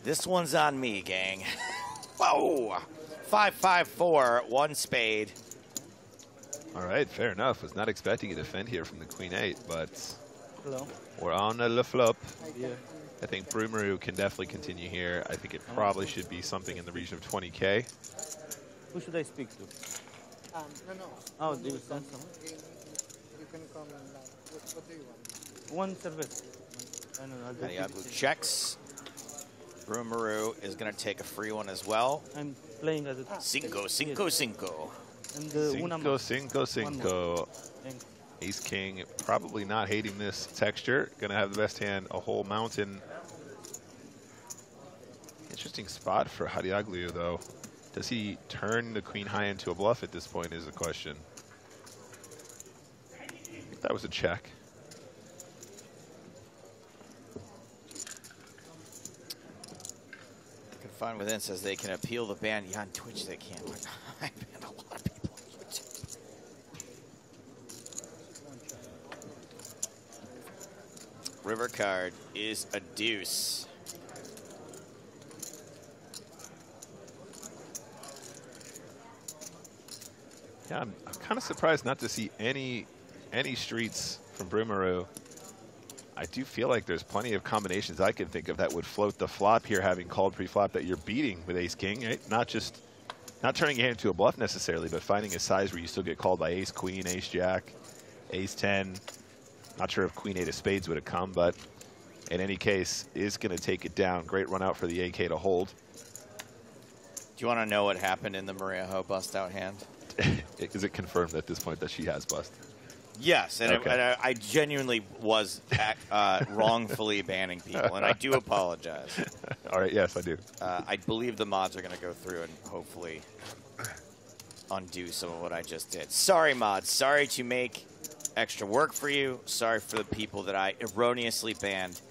This one's on me, gang. Whoa! 5-5-4, 1 spade. All right, fair enough. Was not expecting a defend here from the Queen 8, but hello. We're on the flop. Yeah. I think Brumaru can definitely continue here. I think it probably should be something in the region of 20K. Who should I speak to? No. Oh, do you send someone? You can come live. What do you want? One service. I don't know. Hadioglu checks. Brumaru is going to take a free one as well. I'm playing as a... Cinco. And Cinco, cinco. Ace King probably not hating this texture. Going to have the best hand, a whole mountain. Interesting spot for Hadioglu, though. Does he turn the Queen High into a bluff at this point is the question. I think that was a check. Confined Within says they can appeal the ban. Yeah, on Twitch they can't. I banned a lot of people on YouTube. River card is a deuce. Yeah, I'm kind of surprised not to see any streets from Brumaru. I do feel like there's plenty of combinations I can think of that would float the flop here, having called pre-flop that you're beating with Ace King, right? Not turning your hand into a bluff necessarily, but finding a size where you still get called by Ace Queen, Ace Jack, Ace 10. Not sure if Queen 8 of spades would have come, but in any case, is going to take it down. Great run out for the AK to hold. Do you want to know what happened in the Maria Ho bust out hand? Is it confirmed at this point that she has bust? Yes, and, okay. I genuinely was wrongfully banning people, and I do apologize. All right, yes, I do. I believe the mods are going to go through and hopefully undo some of what I just did. Sorry, mods. Sorry to make extra work for you. Sorry for the people that I erroneously banned.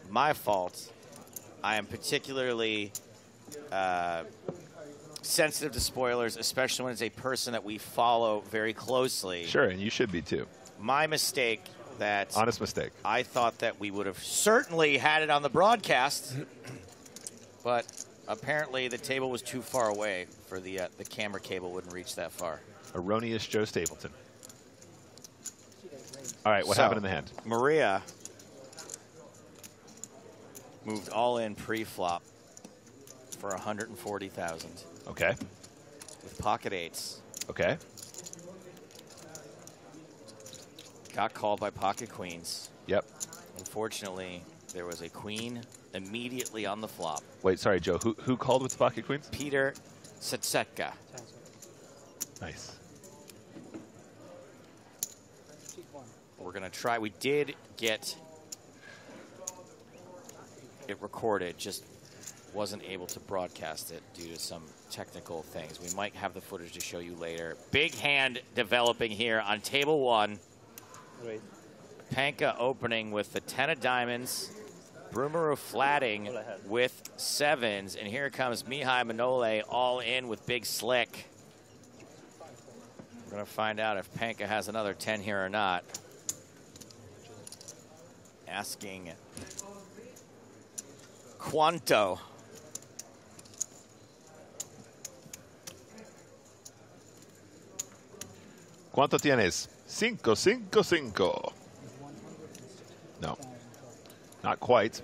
My fault. I am particularly sensitive to spoilers, especially when it's a person that we follow very closely. Sure, and you should be too. My mistake that... Honest mistake. I thought that we would have certainly had it on the broadcast, but apparently the table was too far away for the camera cable wouldn't reach that far. Erroneous Joe Stapleton. All right, what happened in the hand? Maria moved all in pre-flop for 140,000. Okay. With pocket eights. Okay. Got called by pocket queens. Yep. Unfortunately, there was a queen immediately on the flop. Wait, sorry, Joe. Who called with the pocket queens? Peter Setsetka. Nice. We're going to try. We did get it recorded, just wasn't able to broadcast it due to some technical things. We might have the footage to show you later. Big hand developing here on table one. Great. Panka opening with the 10 of diamonds. Brumaru flatting with sevens. And here comes Mihai Manole all in with big slick. We're going to find out if Panka has another 10 here or not. Asking Quanto. ¿Cuánto tienes? 5, 5, 5. No. Not quite.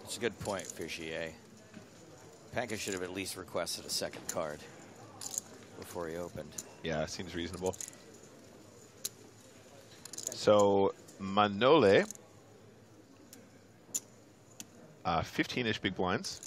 It's a good point, Fischier. Panka should have at least requested a second card before he opened. Yeah, seems reasonable. So, Manole, 15-ish big blinds.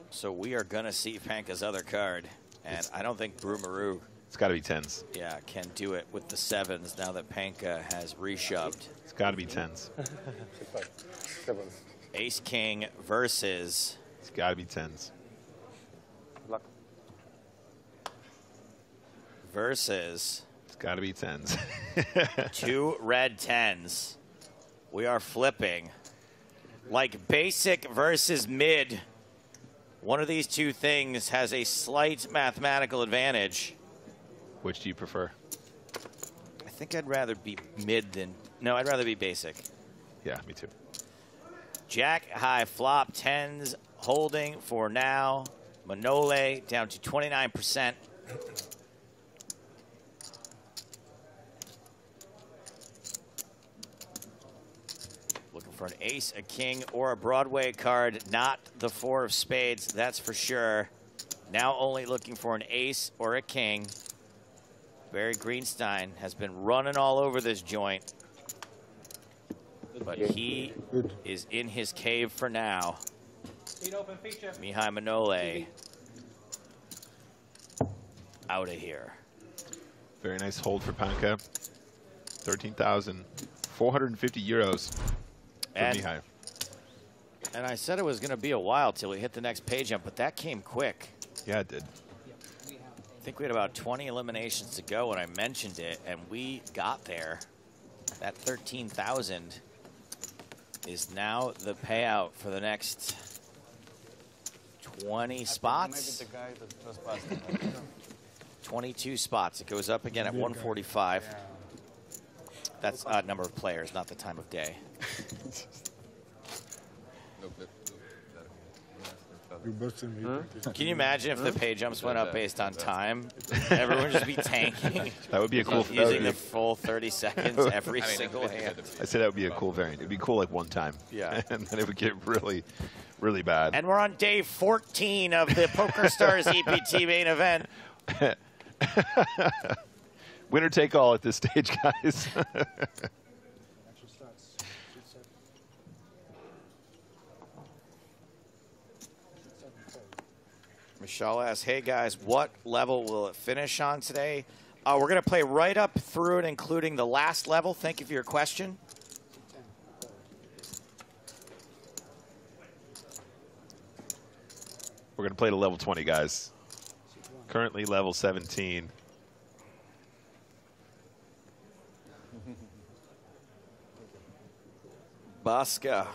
So we are going to see Panka's other card, and I don't think Brumaru... It's got to be 10s. Yeah, can do it with the sevens now that Panka has reshoved. It's got to be 10s. Ace King versus... It's got to be 10s. Versus... It's got to be 10s. 2 red 10s. We are flipping. Like basic versus mid. One of these two things has a slight mathematical advantage. Which do you prefer? I think I'd rather be mid than... No, I'd rather be basic. Yeah, me too. Jack high flop 10s holding for now. Manole down to 29%. Looking for an ace, a king, or a Broadway card. Not the 4 of spades, that's for sure. Now only looking for an ace or a king. Barry Greenstein has been running all over this joint. But he is in his cave for now. Mihai Manole out of here. Very nice hold for Panka. 13,450 euros for Mihai. And I said it was going to be a while till we hit the next page jump, but that came quick. Yeah, it did. I think we had about 20 eliminations to go when I mentioned it, and we got there. That 13,000 is now the payout for the next 20 spots. 22 spots. It goes up again at 145. That's number of players, not the time of day. Can you imagine if the pay jumps went up based on time? Everyone would just be tanking. That would be a cool using the full 30 seconds every single hand. I said that would be a cool variant. It would be cool like one time. Yeah. And then it would get really, really bad. And we're on day 14 of the PokerStars EPT main event. Winner take all at this stage, guys. Michelle asks, hey guys, what level will it finish on today? We're going to play right up through and including the last level. Thank you for your question. We're going to play to level 20, guys. Currently level 17. Bosca.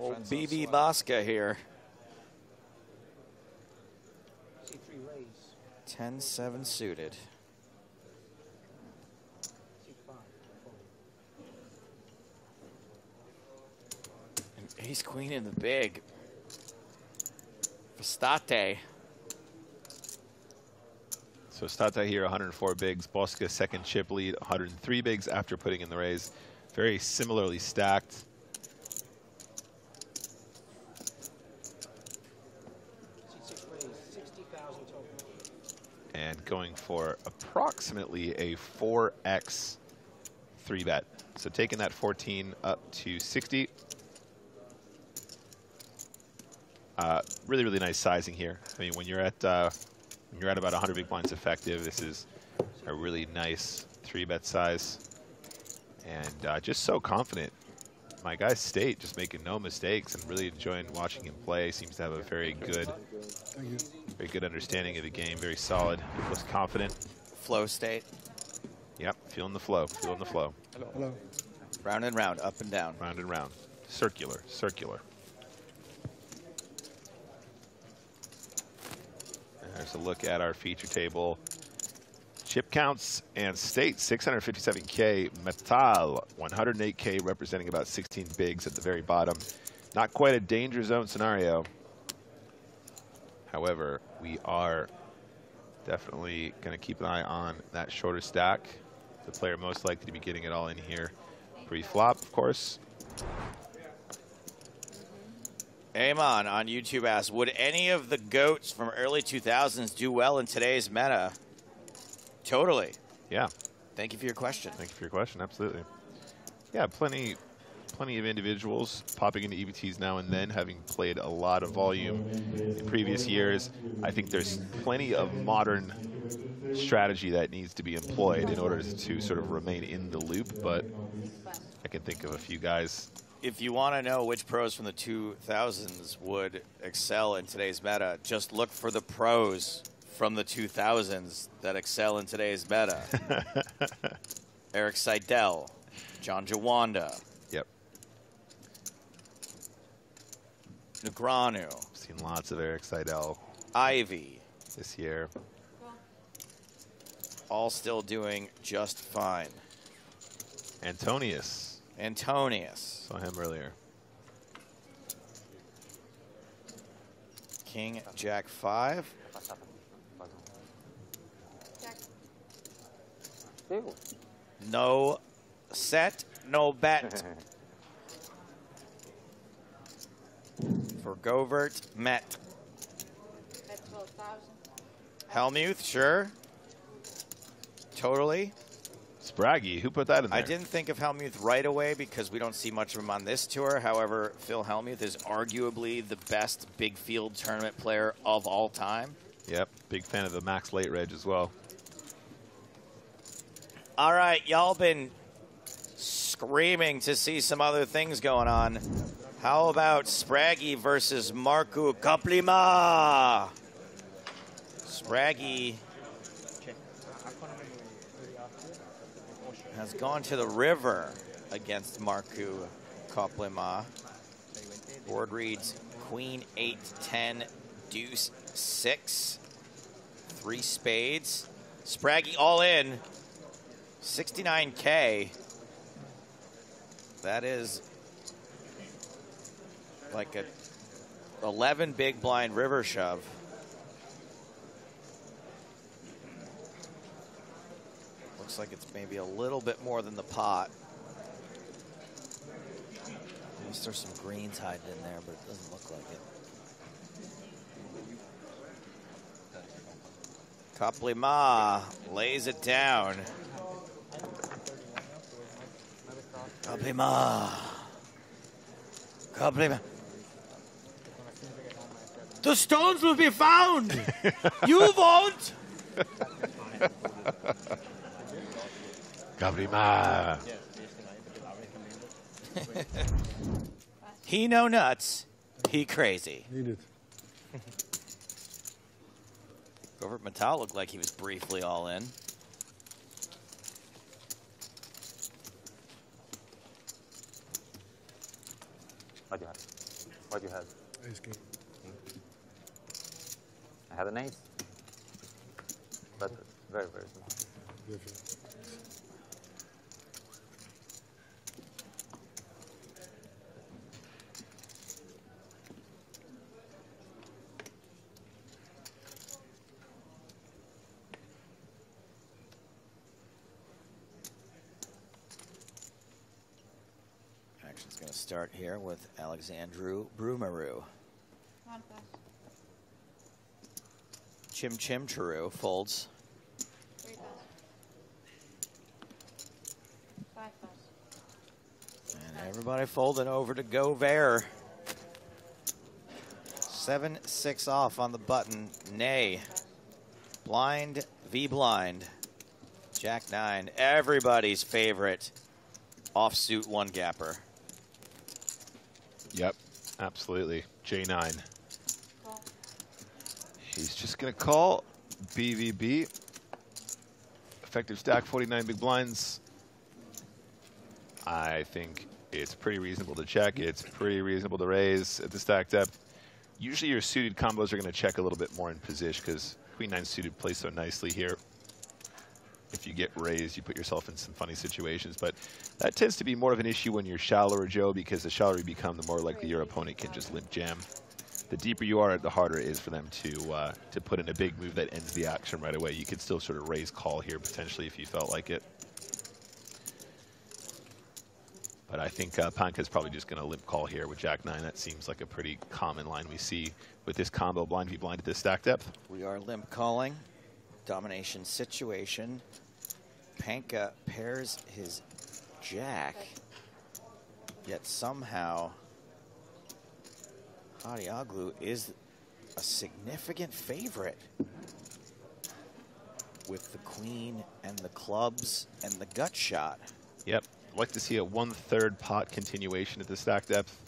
Old BB Bosca here. 10-7 suited. And ace queen in the big. State. So Stata here, 104 bigs. Bosca second chip lead, 103 bigs after putting in the raise. Very similarly stacked. And going for approximately a 4x 3-bet. So taking that 14 up to 60. Really, really nice sizing here. I mean, when you're at about 100 big blinds effective, this is a really nice 3-bet size. And just so confident. My guy State just making no mistakes and really enjoying watching him play. Seems to have a very good understanding of the game. Very solid, looks confident. Flow State. Yep, feeling the flow, feeling the flow. Hello. Round and round, up and down. Round and round. Circular, circular. And there's a look at our feature table. Chip counts and State, 657K. Metal, 108K, representing about 16 bigs at the very bottom. Not quite a danger zone scenario. However, we are definitely going to keep an eye on that shorter stack. The player most likely to be getting it all in here pre-flop, of course. Amon on YouTube asks, would any of the GOATs from early 2000s do well in today's meta? Totally. Yeah. Thank you for your question. Thank you for your question. Absolutely. Yeah, plenty of individuals popping into EPTs now and then, having played a lot of volume in previous years. I think there's plenty of modern strategy that needs to be employed in order to sort of remain in the loop, but I can think of a few guys. If you want to know which pros from the 2000s would excel in today's meta, just look for the pros from the 2000s that excel in today's meta. Eric Seidel, John Jawanda. Yep. Negreanu. Seen lots of Eric Seidel. Ivy. This year. All still doing just fine. Antonius. Antonius. Saw him earlier. King, Jack 5. No set, no bet. For Govert, Met. Bet 12,000. Helmuth, sure. Totally. Spraggy, who put that in there? I didn't think of Helmuth right away because we don't see much of him on this tour. However, Phil Helmuth is arguably the best big field tournament player of all time. Yep, big fan of the Max Late Reg as well. All right, y'all been screaming to see some other things going on. How about Spraggy versus Marco Kaplima? Spraggy has gone to the river against Marco Kaplima. Board reads Queen 8-10, Deuce 6, 3 spades. Spraggy all in. 69K. That is like a 11 big blind river shove. Looks like it's maybe a little bit more than the pot. Unless there's some greens hiding in there, but it doesn't look like it. Kaplima lays it down. Kaplima. Kaplima. The stones will be found. You won't. Kaplima. He no nuts. He crazy. Need it. Govert Metal looked like he was briefly all in. What you have? What you have? Ace king. I have an ace, but very, very small. Different. Action's going to start here with Alexandru Brumaru. One pass. Chim Chim Charu folds. 3 pass. 5 pass. And everybody folded over to Gobert. 7-6 off on the button. Nay. Blind v blind. Jack 9. Everybody's favorite offsuit one gapper. Yep, absolutely. J9. He's just going to call BVB. Effective stack 49 big blinds. I think it's pretty reasonable to check. It's pretty reasonable to raise at the stack depth. Usually your suited combos are going to check a little bit more in position because Queen 9 suited plays so nicely here. If you get raised, you put yourself in some funny situations. But that tends to be more of an issue when you're shallower, Joe, because the shallower you become, the more likely your opponent can just limp jam. The deeper you are, the harder it is for them to put in a big move that ends the action right away. You could still sort of raise call here potentially if you felt like it. But I think Panka's probably just going to limp call here with Jack 9. That seems like a pretty common line we see with this combo blind v blind at this stack depth. We are limp calling. Domination situation. Panka pairs his jack, yet somehow Hadioglu is a significant favorite with the queen and the clubs and the gut shot. Yep, I'd like to see a 1/3 pot continuation at the stack depth.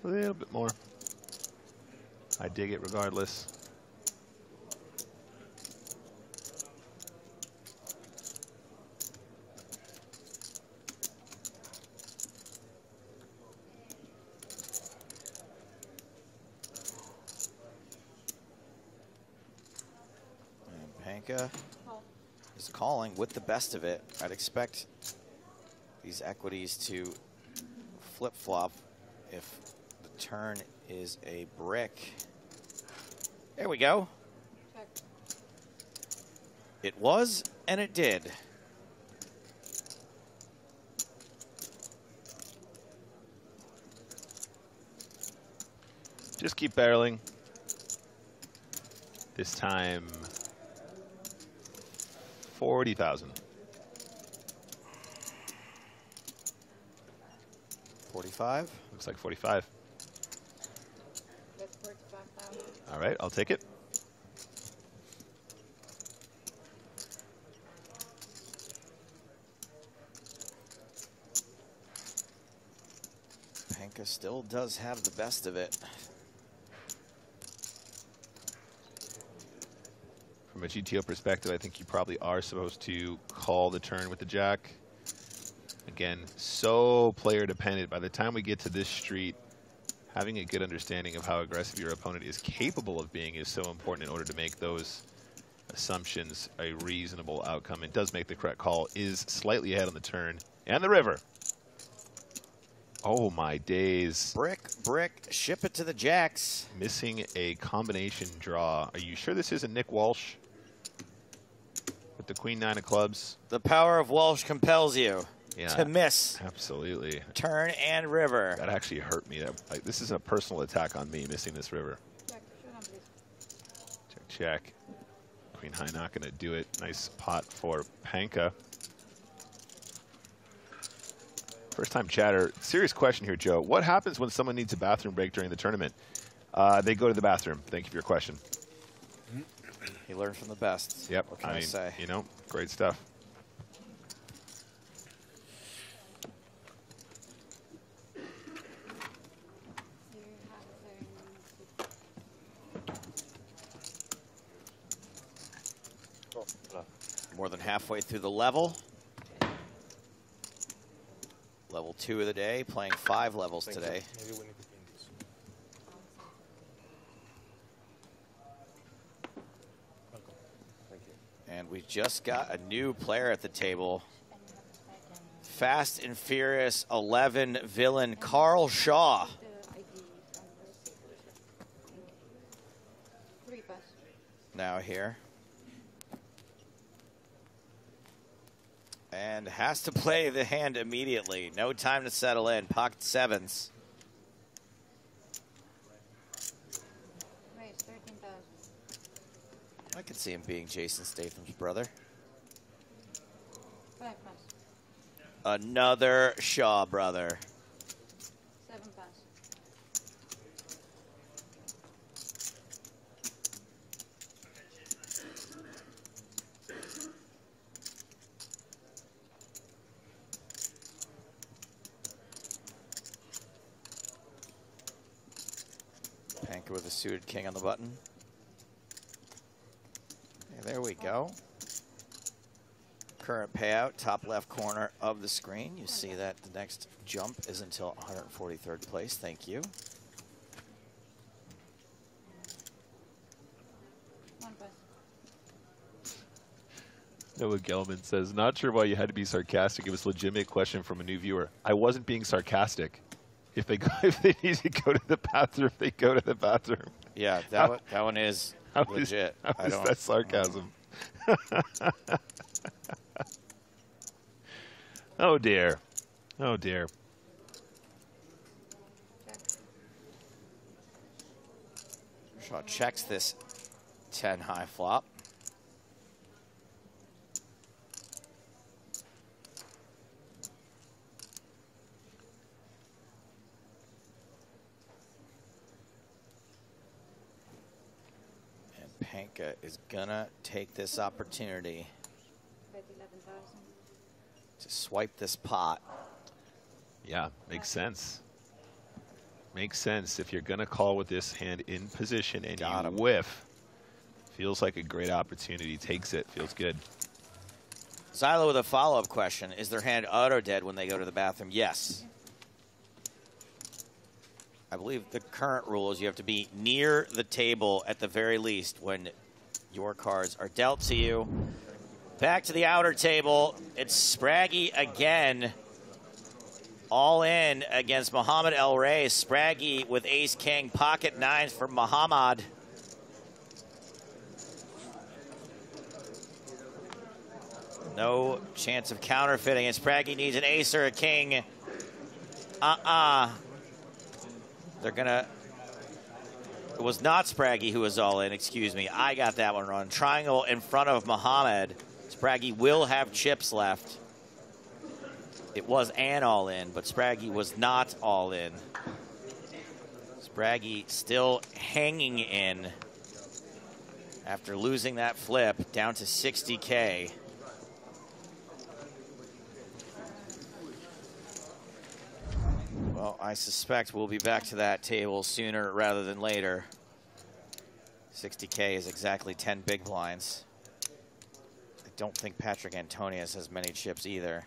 A little bit more. I dig it regardless. And Panka is calling with the best of it. I'd expect these equities to flip-flop if the turn is a brick. There we go. Check. It was, and it did. Just keep barreling. This time, 40,000. 45? Looks like 45. That's 45,000. All right, I'll take it. Panka still does have the best of it. From a GTO perspective, I think you probably are supposed to call the turn with the jack. Again, so player dependent. By the time we get to this street, having a good understanding of how aggressive your opponent is capable of being is so important in order to make those assumptions a reasonable outcome. It does make the correct call, is slightly ahead on the turn, and the river. Oh my days. Brick, brick, ship it to the jacks. Missing a combination draw. Are you sure this isn't Nick Walsh? With the Queen 9 of clubs? The power of Walsh compels you to miss. Absolutely. Turn and river. That actually hurt me. Like, this is a personal attack on me, missing this river. Check. Shoot on, please. Check, check. Queen high not going to do it. Nice pot for Panka. First time chatter. Serious question here, Joe. What happens when someone needs a bathroom break during the tournament? They go to the bathroom. Thank you for your question. He learned from the best. Yep. What can I say? You know, great stuff. Oh, bluff. More than halfway through the level. Level 2 of the day, playing 5 levels today. Maybe we need to paint this. Welcome. Thank you. And we just got a new player at the table. Fast and Furious 11 villain Carl Shaw. Now here. And has to play the hand immediately. No time to settle in. Pocket sevens. Raise 13,000. I could see him being Jason Statham's brother. 5 pass. Another Shaw brother. 7 pass. Panker with a suited king on the button. Okay, there we go. Current payout, top left corner of the screen. You see that the next jump is until 143rd place. Thank you. Noah Gelman says, not sure why you had to be sarcastic. It was a legitimate question from a new viewer. I wasn't being sarcastic. If they need to go to the bathroom, they go to the bathroom. Yeah, that one is legit. How is that sarcasm? Oh dear. Oh dear. Shaw checks this 10 high flop. Panka is gonna take this opportunity to swipe this pot. Yeah, makes sense. Makes sense. If you're gonna call with this hand in position and you whiff, feels like a great opportunity. Takes it. Feels good. Zylo with a follow-up question. Is their hand auto dead when they go to the bathroom? Yes. I believe the current rule is you have to be near the table at the very least when your cards are dealt to you. Back to the outer table. It's Spraggy again. All in against Muhammad El Rey. Spraggy with ace-king, pocket nines for Muhammad. No chance of counterfeiting, and Spraggy needs an ace or a king. They're gonna, it was not Spraggy who was all in, excuse me. I got that one wrong. Triangle in front of Muhammad. Spraggy will have chips left. It was an all in, but Spraggy was not all in. Spraggy still hanging in after losing that flip down to 60K. Well, I suspect we'll be back to that table sooner rather than later. 60K is exactly 10 big blinds. I don't think Patrick Antonius has many chips either.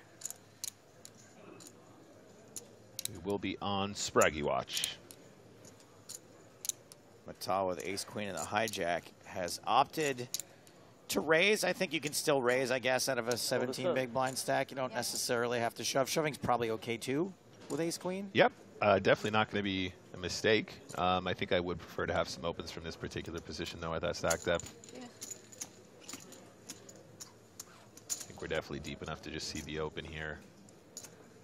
We will be on Spraggy watch. Matal with ace-queen in the hijack has opted to raise. I think you can still raise, I guess, out of a 17 big blind stack. You don't necessarily have to shove. Shoving's probably okay, too, with ace-queen. Yep, definitely not going to be a mistake. I think I would prefer to have some opens from this particular position, though, at that stack depth. Yeah. I think we're definitely deep enough to just see the open here.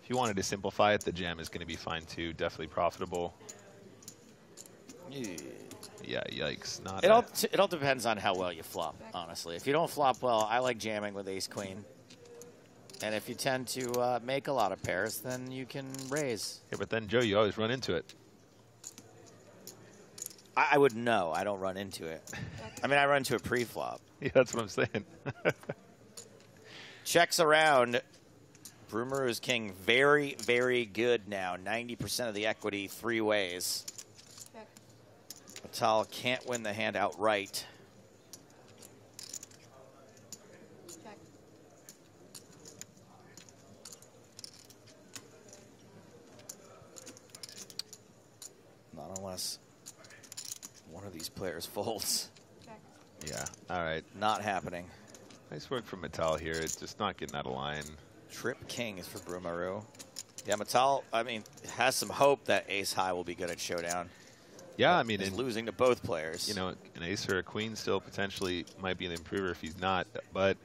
If you wanted to simplify it, the jam is going to be fine, too. Definitely profitable. Yeah, yikes. Not it all depends on how well you flop, honestly. If you don't flop well, I like jamming with ace-queen. And if you tend to make a lot of pairs, then you can raise. Yeah, but then, Joe, you always run into it. I wouldn't know. I don't run into it. I mean, I run into it pre-flop. Yeah, that's what I'm saying. Checks around. Brumaru's king very, very good now. 90% of the equity, 3 ways. Matal can't win the hand outright. unless one of these players folds. Yeah, all right. Not happening. Nice work from Metal here. It's just not getting out of line. Trip king is for Brumaru. Yeah, Metal, I mean, has some hope that ace high will be good at showdown. Yeah, I mean, he's losing to both players. You know, an ace or a queen still potentially might be an improver if he's not, but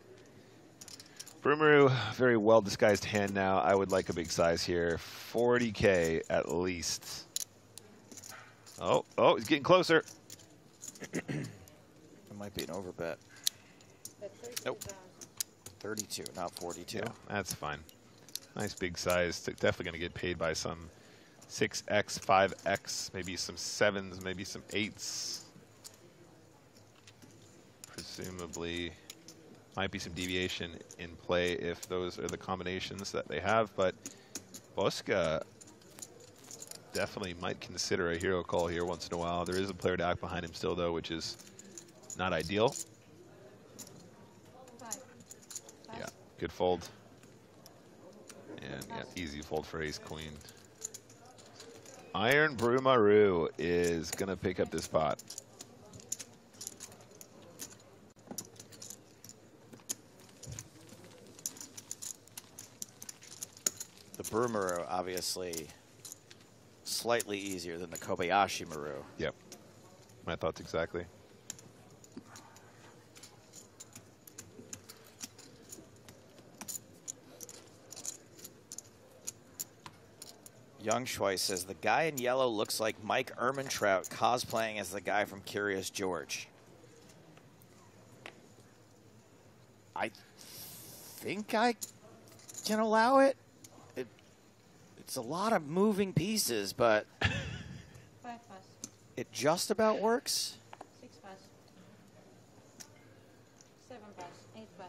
Brumaru, very well disguised hand now. I would like a big size here, 40K at least. Oh, he's getting closer. It might be an overbet. Nope. 32, not 42. Yeah, that's fine. Nice big size. Definitely going to get paid by some 6x, 5x, maybe some 7s, maybe some 8s. Presumably, might be some deviation in play if those are the combinations that they have, but Bosca definitely might consider a hero call here once in a while. There is a player to act behind him still, though, which is not ideal. Yeah, good fold. And yeah, easy fold for ace queen. Iron Brumaru is going to pick up this pot. The Brumaru, obviously, slightly easier than the Kobayashi Maru. Yep. My thoughts exactly. Young Shui says, the guy in yellow looks like Mike Ehrmantraut cosplaying as the guy from Curious George. I think I can allow it. It's a lot of moving pieces, but 5 pass. It just about works. 6 pass. 7 pass. 8 pass.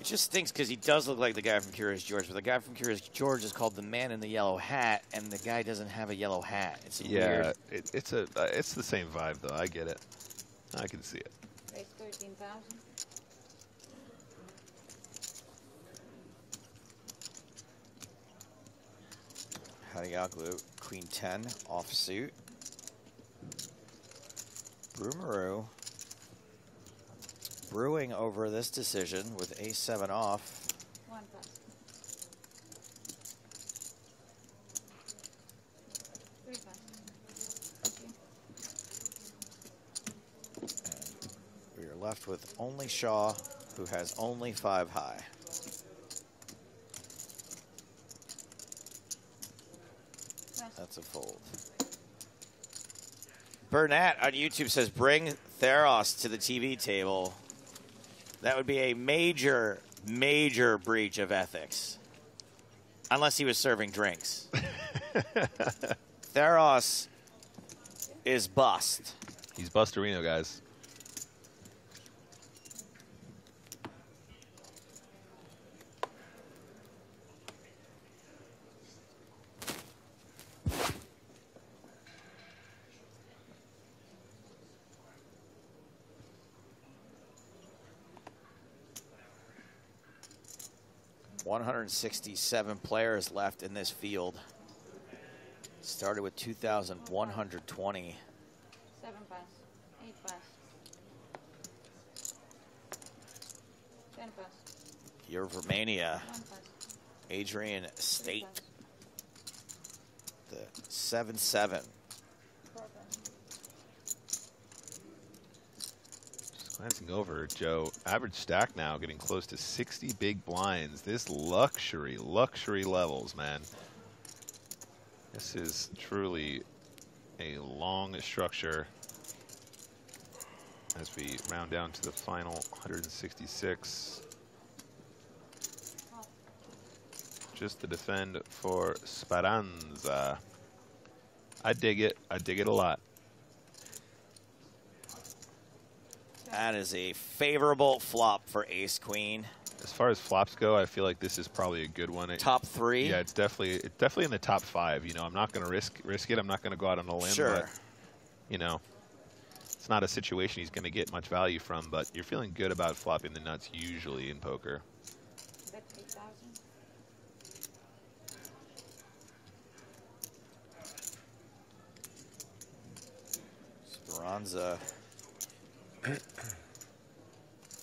It just stinks because he does look like the guy from Curious George, but the guy from Curious George is called the man in the yellow hat, and the guy doesn't have a yellow hat. It's weird. It's the same vibe though. I get it. I can see it. Raise 13,000. Hadiaglu, Queen 10, offsuit. Brumaru brewing over this decision with ace 7 off. 1 pass. 3 pass. We are left with only Shaw, who has only 5 high. That's a fold. Burnett on YouTube says, bring Theros to the TV table. That would be a major, major breach of ethics. Unless he was serving drinks. Theros is bust. He's Bustarino, guys. $167 players left in this field. Started with 2,120. 7 pass. 8 pass. 10 pass. You're Romania. 1 pass. Adrian State. The 7-7. Glancing over, Joe, average stack now getting close to 60 big blinds. This luxury levels, man. This is truly a long structure as we round down to the final 166. Just to defend for Speranza. I dig it. I dig it a lot. That is a favorable flop for ace queen. As far as flops go, I feel like this is probably a good one. Top 3? Yeah, it's definitely in the top 5. You know, I'm not going to risk it. I'm not going to go out on a limb. Sure. But, you know, it's not a situation he's going to get much value from, but you're feeling good about flopping the nuts usually in poker. Bet 8,000. Speranza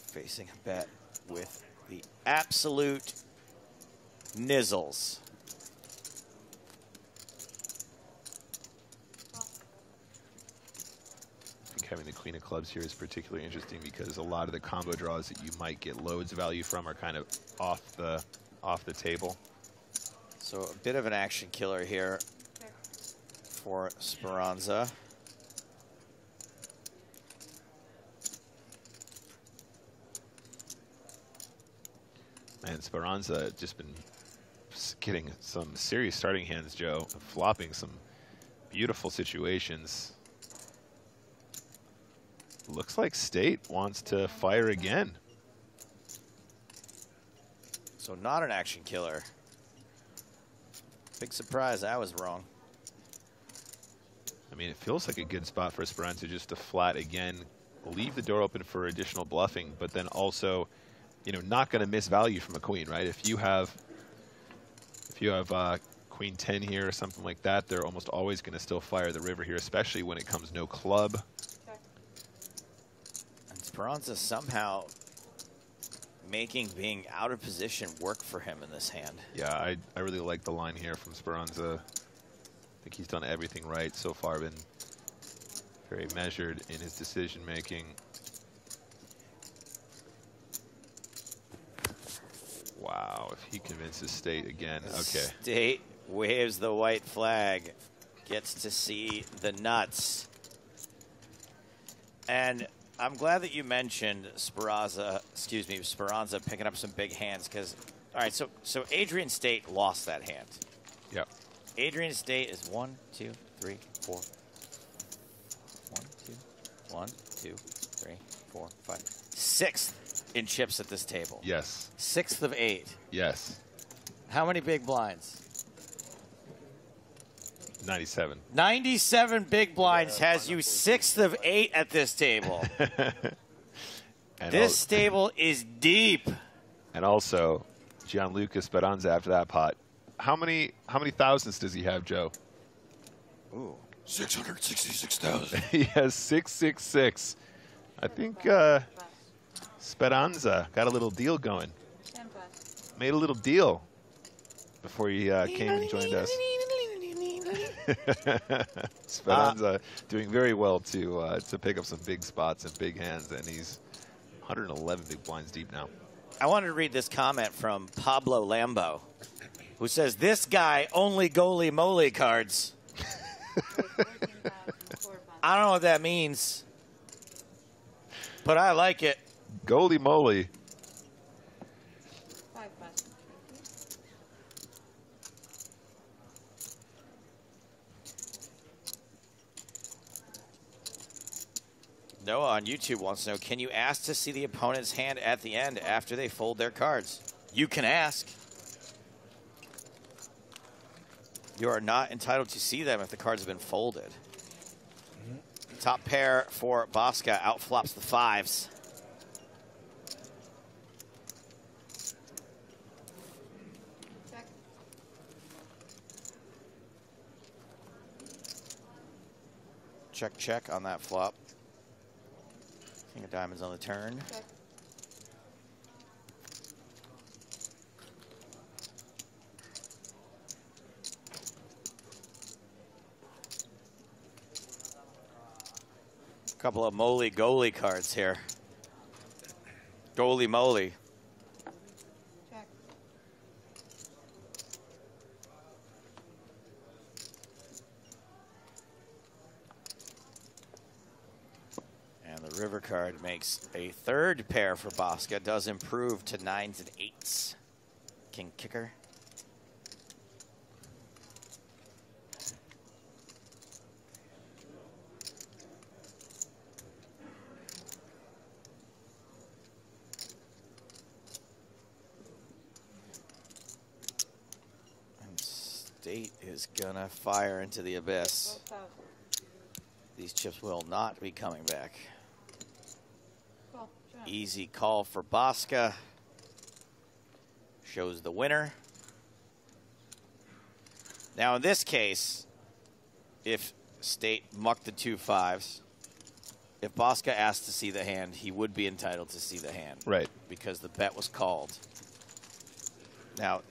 facing a bet with the absolute nizzles. I think having the queen of clubs here is particularly interesting because a lot of the combo draws that you might get loads of value from are kind of off the table. So a bit of an action killer here for Speranza. Man, Speranza just been getting some serious starting hands, Joe, flopping some beautiful situations. Looks like State wants to fire again. So not an action killer. Big surprise, I was wrong. I mean, it feels like a good spot for Speranza just to flat again, leave the door open for additional bluffing, but then also, you know, not going to miss value from a queen, right? If you have queen 10 here or something like that, they're almost always going to still fire the river here, especially when it comes no club. And Speranza somehow making being out of position work for him in this hand. Yeah, I really like the line here from Speranza. I think he's done everything right so far, been very measured in his decision making. Wow, if he convinces State again, okay. State waves the white flag, gets to see the nuts. And I'm glad that you mentioned Speranza picking up some big hands because, all right, so Adrian State lost that hand. Yep. Adrian State is 1, 2, 3, 4. 1, 2, 3, 4, 5. 6th in chips at this table. Yes. 6th of 8. Yes. How many big blinds? 97. 97 big blinds has you 6th of 8 at this table. This table is deep. And also, Gianluca Speranza after that pot. How many thousands does he have, Joe? Ooh. 666,000. He has 666. I think Speranza got a little deal going. Made a little deal before he came and joined us. Speranza doing very well to pick up some big spots and big hands, and he's 111 big blinds deep now. I wanted to read this comment from Pablo Lambo, who says, this guy only goalie moly cards. I don't know what that means, but I like it. Goalie moly. Noah on YouTube wants to know, can you ask to see the opponent's hand at the end after they fold their cards? You can ask. You are not entitled to see them if the cards have been folded. Top pair for Bosca outflops the 5s. Check, check on that flop. King of diamonds on the turn. Check. Couple of moly goalie cards here. Goalie moly. Check. And the river card makes a 3rd pair for Bosca. Does improve to 9s and 8s. King kicker. State is gonna fire into the abyss. These chips will not be coming back. Easy call for Bosca. Shows the winner. Now in this case, if State mucked the 2 5s, if Bosca asked to see the hand, he would be entitled to see the hand. Right. Because the bet was called. Now,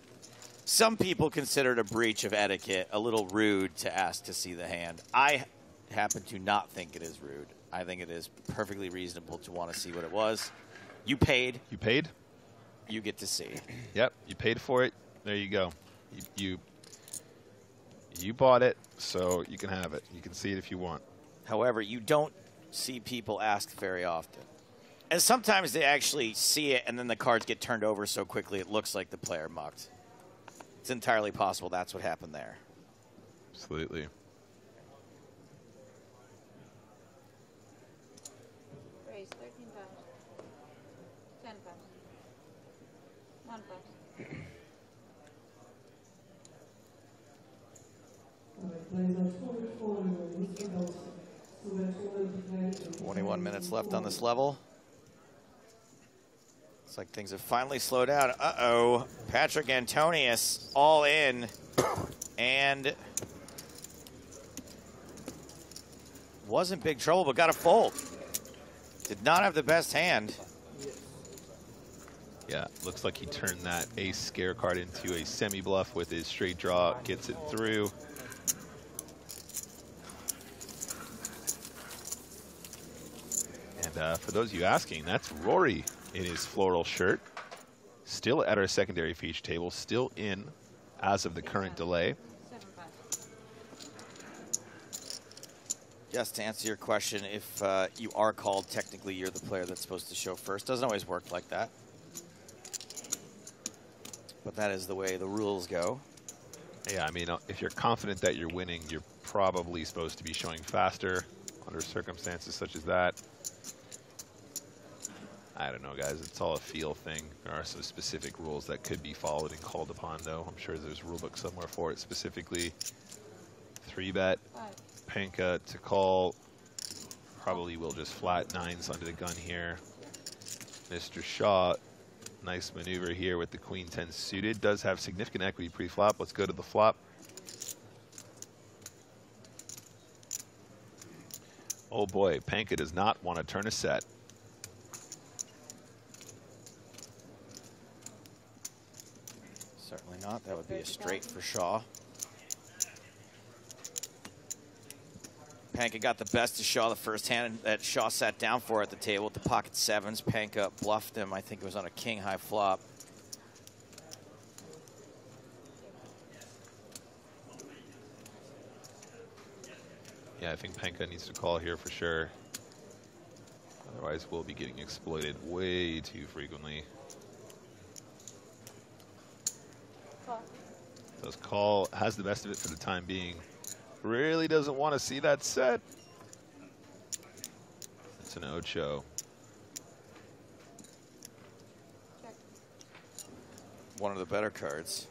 some people consider it a breach of etiquette, a little rude to ask to see the hand. I happen to not think it is rude. I think it is perfectly reasonable to want to see what it was. You paid. You paid? You get to see. Yep, you paid for it. There you go. You bought it, so you can have it. You can see it if you want. However, you don't see people ask very often. And sometimes they actually see it, and then the cards get turned over so quickly it looks like the player mucked. It's entirely possible that's what happened there. Absolutely. Raise 13 pounds. 10 pounds. 1 pound. 21 minutes left on this level. Looks like things have finally slowed down. Uh-oh. Patrick Antonius all in. And was in big trouble, but got a fold. Did not have the best hand. Yeah, looks like he turned that ace scare card into a semi-bluff with his straight draw, gets it through. And for those of you asking, that's Rory in his floral shirt. Still at our secondary feature table, still in as of the current delay. Yes, to answer your question, if you are called, technically you're the player that's supposed to show first. Doesn't always work like that. But that is the way the rules go. Yeah, I mean, if you're confident that you're winning, you're probably supposed to be showing faster under circumstances such as that. I don't know, guys. It's all a feel thing. There are some specific rules that could be followed and called upon, though. I'm sure there's a rule book somewhere for it specifically. 3-bet, Panka to call. Probably will just flat nines under the gun here. Mr. Shaw, nice maneuver here with the queen 10 suited. Does have significant equity pre-flop. Let's go to the flop. Oh boy, Panka does not want to turn a set. Certainly not. That would be a straight for Shaw. Panka got the best of Shaw the first hand that Shaw sat down for at the table with the pocket sevens. Panka bluffed him. I think it was on a king high flop. Yeah, I think Panka needs to call here for sure. Otherwise, we'll be getting exploited way too frequently. Does call, has the best of it for the time being. Really doesn't want to see that set. It's an ocho. One of the better cards.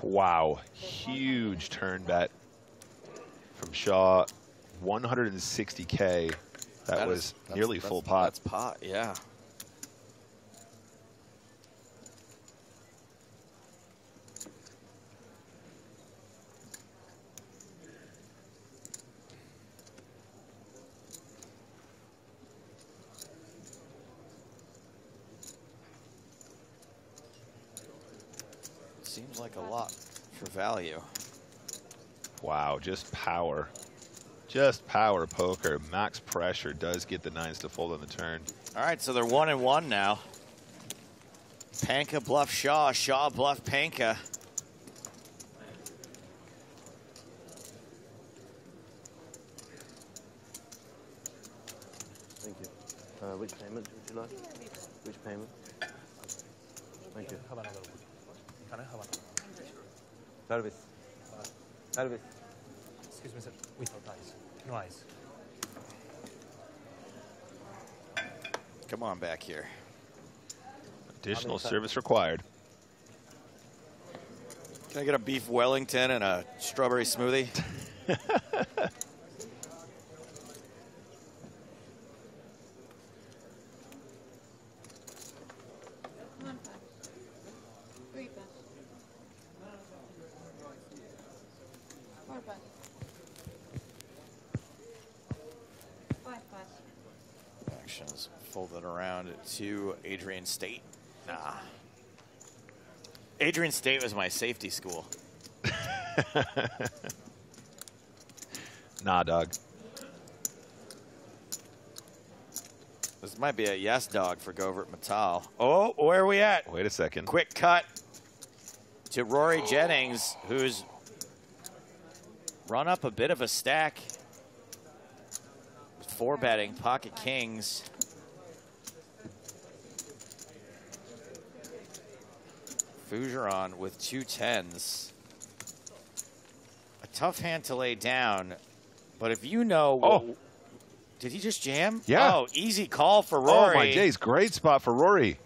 Wow, huge turn bet from Shaw, 160K. That was nearly full pot. That's pot, yeah. Seems like a lot for value. Wow, just power. Just power poker. Max pressure does get the nines to fold on the turn. All right, so they're 1-1 now. Panka bluff Shaw, Shaw bluff Panka. Thank you. Which payment would you like? Which payment? Thank you. Service. Service. Excuse me, sir. Without ice. No ice. Come on back here. Additional service required. Can I get a beef Wellington and a strawberry smoothie? Actions folded around to Adrian State. Nah. Adrian State was my safety school. Nah, dog. This might be a yes dog for Govert Matal. Oh, where are we at? Wait a second. Quick cut to Rory Jennings, who's run up a bit of a stack. 4 betting, pocket kings. Fougeron with 2 10s. A tough hand to lay down, but if you know... Oh. Did he just jam? Yeah. Oh, easy call for Rory. Oh, my days. Great spot for Rory.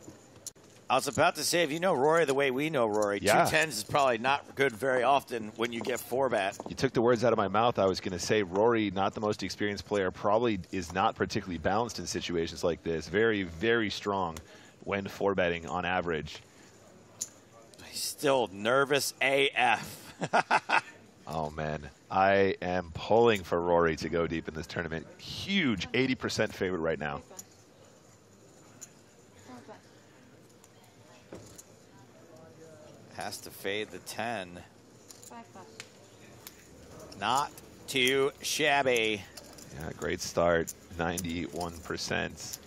I was about to say, if you know Rory the way we know Rory, Yeah. 2 10s is probably not good very often when you get 4-bet. You took the words out of my mouth. I was going to say Rory, not the most experienced player, probably is not particularly balanced in situations like this. Very, very strong when 4-betting on average. He's still nervous AF. Oh, man. I am pulling for Rory to go deep in this tournament. Huge 80% favorite right now. Has to fade the 10. Not too shabby. Yeah, great start. 91%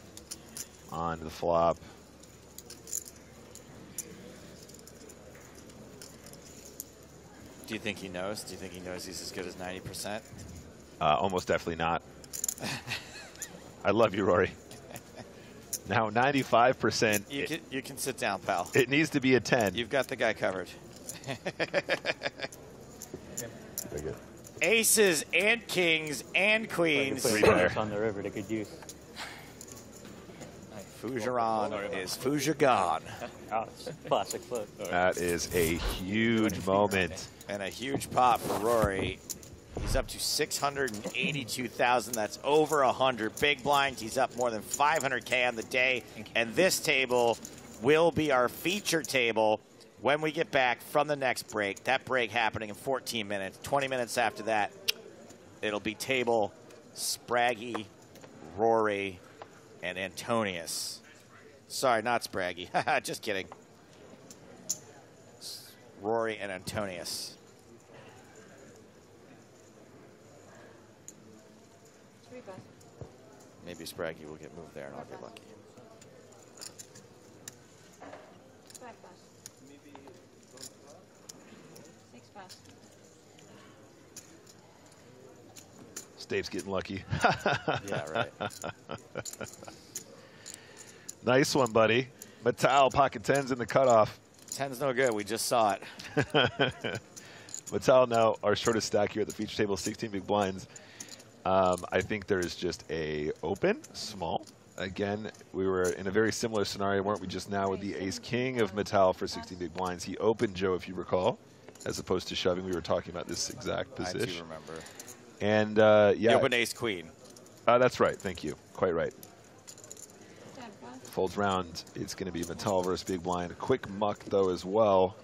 on the flop. Do you think he knows? Do you think he knows he's as good as 90%? Almost definitely not. I love you, Rory. Now 95%. You can sit down, pal. It needs to be a 10. You've got the guy covered. Very good. Aces and kings and queens. On the river they could use. Fougeron is Fougeron. Classic flip. That is a huge moment. And a huge pot for Rory. He's up to 682,000. That's over 100. Big blind. He's up more than 500K on the day. And this table will be our feature table when we get back from the next break. That break happening in 14 minutes. 20 minutes after that, it'll be table Spraggy, Rory, and Antonius. Sorry, not Spraggy. Just kidding. Rory and Antonius. Maybe Spraggy will get moved there and I'll get lucky. Dave's getting lucky. Yeah, right. Nice one, buddy. Matal, pocket 10s in the cutoff. 10's no good. We just saw it. Matal now our shortest stack here at the feature table, 16 big blinds. I think there's just a open, small. Again, we were in a very similar scenario, weren't we, just now with the ace-king of Matal for 16 big blinds. He opened, Joe, if you recall, as opposed to shoving. We were talking about this exact position. I do remember. And, yeah. You opened ace-queen. That's right. Thank you. Quite right. Folds round. It's going to be Matal versus big blind. A quick muck, though, as well.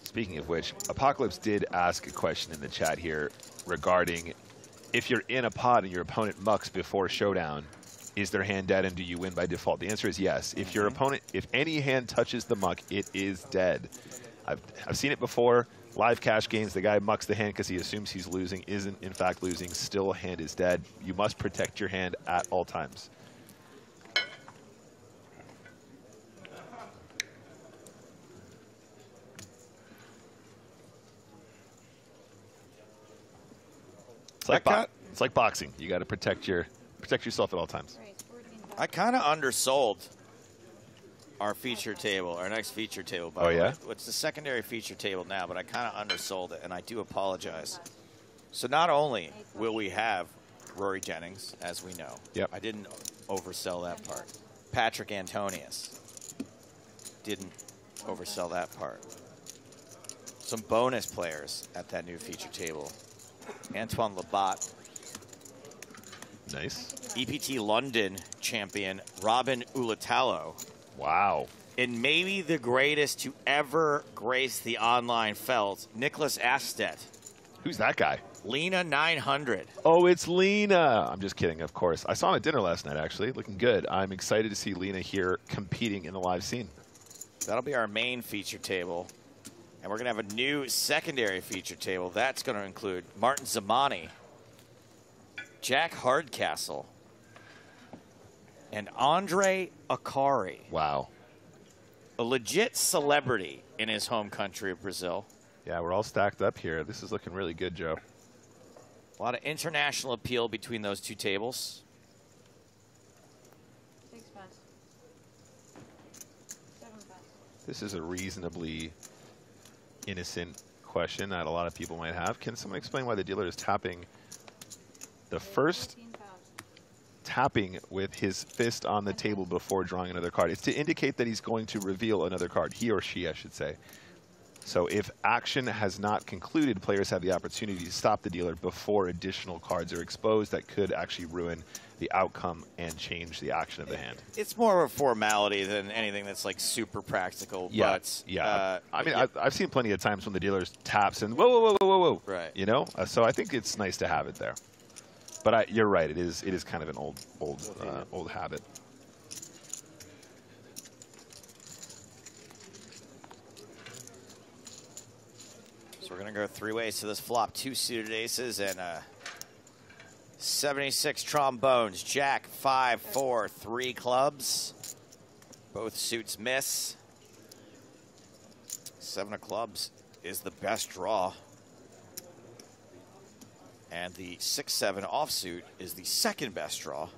Speaking of which, Apocalypse did ask a question in the chat here regarding if you're in a pot and your opponent mucks before showdown, is their hand dead and do you win by default? The answer is yes. If your opponent, if any hand touches the muck, it is dead. I've seen it before. Live cash games, the guy mucks the hand because he assumes he's losing, isn't in fact losing, still hand is dead. You must protect your hand at all times. It's like boxing. You got to protect yourself at all times. I kind of undersold our feature table, our next feature table. By the way. It's the secondary feature table now, but I kind of undersold it, and I do apologize. So not only will we have Rory Jennings, as we know. Yep. I didn't oversell that part. Patrick Antonius. didn't oversell that part. Some bonus players at that new feature table. Antoine Labat. Nice. EPT London champion Robin Ulatalo. Wow. And maybe the greatest to ever grace the online felt, Nicholas Astedt. Who's that guy? Lena 900. Oh, it's Lena. I'm just kidding, of course. I saw him at dinner last night, actually. Looking good. I'm excited to see Lena here competing in the live scene. That'll be our main feature table. And we're going to have a new secondary feature table. That's going to include Martin Zamani, Jack Hardcastle, and Andre Akari. Wow. A legit celebrity in his home country of Brazil. Yeah, we're all stacked up here. This is looking really good, Joe. A lot of international appeal between those two tables. 6 pass. 7 pass. This is a reasonably innocent question that a lot of people might have. Can someone explain why the dealer is tapping the first tapping with his fist on the table before drawing another card? It's to indicate that he's going to reveal another card. He or she, I should say. So if action has not concluded, players have the opportunity to stop the dealer before additional cards are exposed that could actually ruin the outcome and change the action of the hand. It's more of a formality than anything that's like super practical. Yeah, but, yeah. I mean, I've seen plenty of times when the dealer taps and whoa, whoa, whoa, whoa, whoa, whoa. Right. You know, so I think it's nice to have it there. But you're right. It is kind of an old habit. So we're going to go 3 ways to this flop. 2 suited aces and 76 trombones. Jack, 5, 4, 3 clubs. Both suits miss. 7 of clubs is the best draw. And the 6-7 offsuit is the second best draw.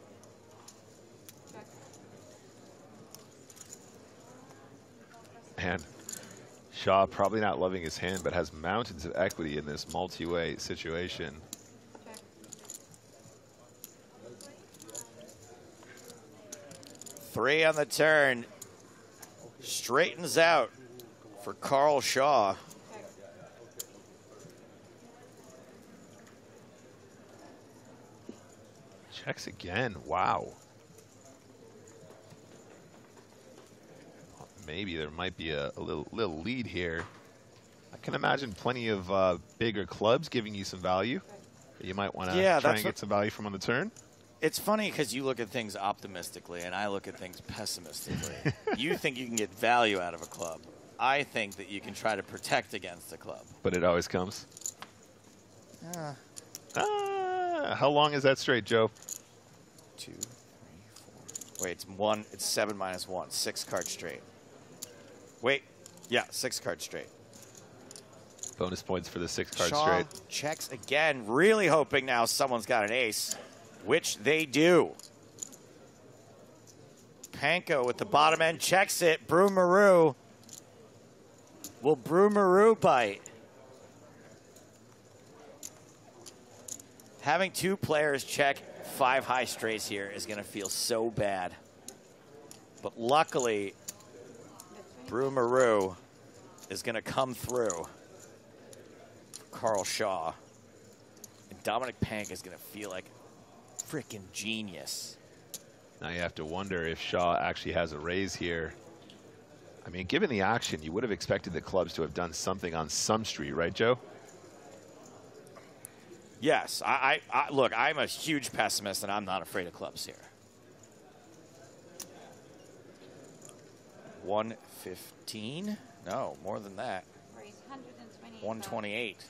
Man, Shaw probably not loving his hand, but has mountains of equity in this multi-way situation. Three on the turn. Straightens out for Carl Shaw. Checks again. Wow. Maybe there might be a little lead here. I can imagine plenty of bigger clubs giving you some value. You might want to try and get some value from on the turn. It's funny because you look at things optimistically and I look at things pessimistically. You think you can get value out of a club. I think that you can try to protect against a club. But it always comes. How long is that straight, Joe? 2, 3, 4. Wait, it's 1. It's 7 minus 1. 6 card straight. Wait. Yeah, 6 card straight. Bonus points for the 6 card Shaw straight. Checks again, really hoping now someone's got an ace, which they do. Panko with the bottom end checks it. Broomaroo. Will Broomaroo bite? Having 2 players check 5 high straights here is going to feel so bad. But luckily, Broomaroo is going to come through. Carl Shaw. And Dominic Pank is going to feel like freaking genius. Now you have to wonder if Shaw actually has a raise here. I mean, given the action, you would have expected the clubs to have done something on some street, right, Joe? Yes. Look, I'm a huge pessimist, and I'm not afraid of clubs here. 115? No, more than that. 128.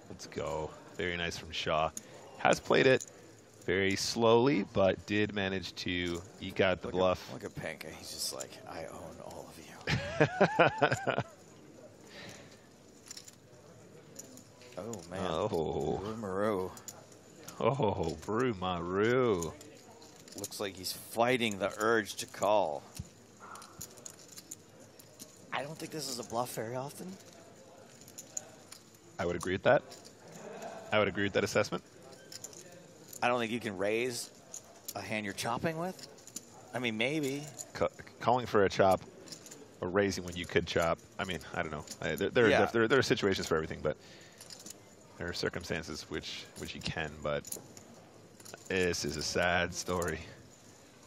Let's go. Very nice from Shaw. Has played it very slowly, but did manage to eke out the bluff. Look at Panka. He's just like, I own all of you. Oh, man. Oh. Broomaroo. Oh, Broomaroo. Looks like he's fighting the urge to call. I don't think this is a bluff very often. I would agree with that. I would agree with that assessment. I don't think you can raise a hand you're chopping with. I mean, maybe. Calling for a chop or raising when you could chop. I mean, I don't know. There are situations for everything, but there are circumstances which you can. But this is a sad story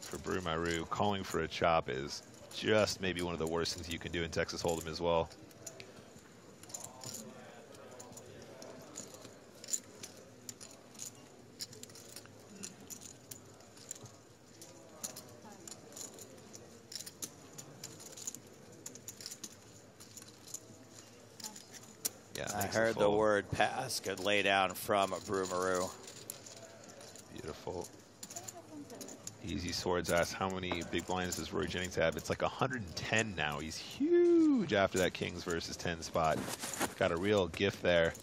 for Brumaru. Calling for a chop is just maybe one of the worst things you can do in Texas Hold'em as well. I heard the word pass. Good lay down from Brumaru. Beautiful. Easy Swords asks, how many big blinds does Rory Jennings have? It's like 110 now. He's huge after that Kings versus 10 spot. Got a real gift there.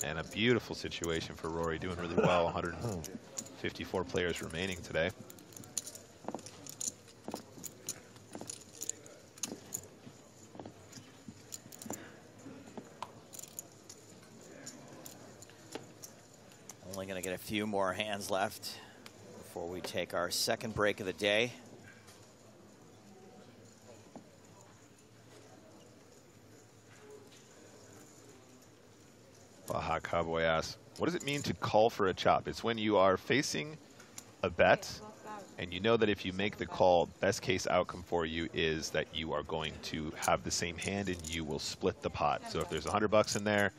And a beautiful situation for Rory, doing really well. 154 players remaining today. Only going to get a few more hands left before we take our second break of the day. Baja Cowboy asks, what does it mean to call for a chop? It's when you are facing a bet and you know that if you make the call, best case outcome for you is that you are going to have the same hand and you will split the pot. So if there's $100 in there,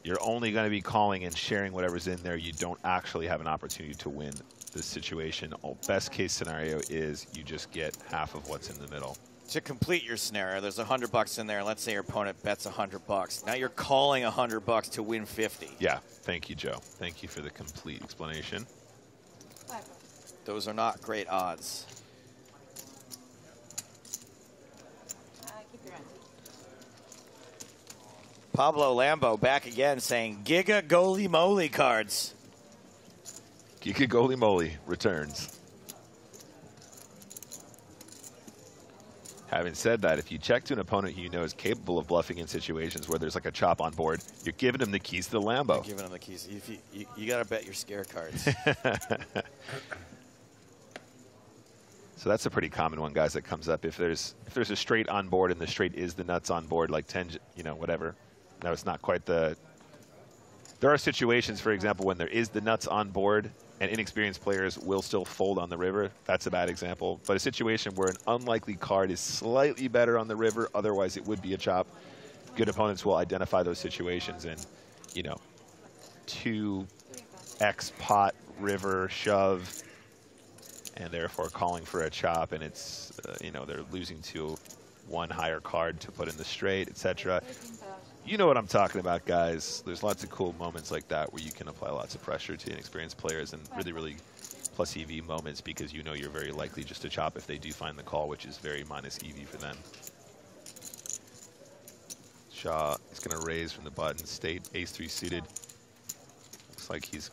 you're only going to be calling and sharing whatever's in there. You don't actually have an opportunity to win this situation. Best case scenario is you just get half of what's in the middle. To complete your scenario, there's $100 in there. Let's say your opponent bets $100. Now you're calling $100 to win 50. Yeah, thank you, Joe. Thank you for the complete explanation. Those are not great odds. Pablo Lambo back again saying, Giga Goly Moly cards. Giga Goly Moly returns. Having said that, if you check to an opponent who you know is capable of bluffing in situations where there's like a chop on board, you're giving him the keys to the Lambo. You're giving him the keys. If you got to bet your scare cards. So that's a pretty common one, guys, that comes up. If there's a straight on board and the straight is the nuts on board, like 10, you know, whatever. No, it's not quite the... There are situations, for example, when there is the nuts on board and inexperienced players will still fold on the river. That's a bad example. But a situation where an unlikely card is slightly better on the river, otherwise it would be a chop. Good opponents will identify those situations and, you know, 2x pot, river, shove, and therefore calling for a chop, and it's, you know, they're losing to one higher card to put in the straight, etc. You know what I'm talking about, guys. There's lots of cool moments like that where you can apply lots of pressure to inexperienced players and really, really plus EV moments because you know you're very likely just to chop if they do find the call, which is very minus EV for them. Shaw is going to raise from the button. State, ace-3 suited. Looks like he's...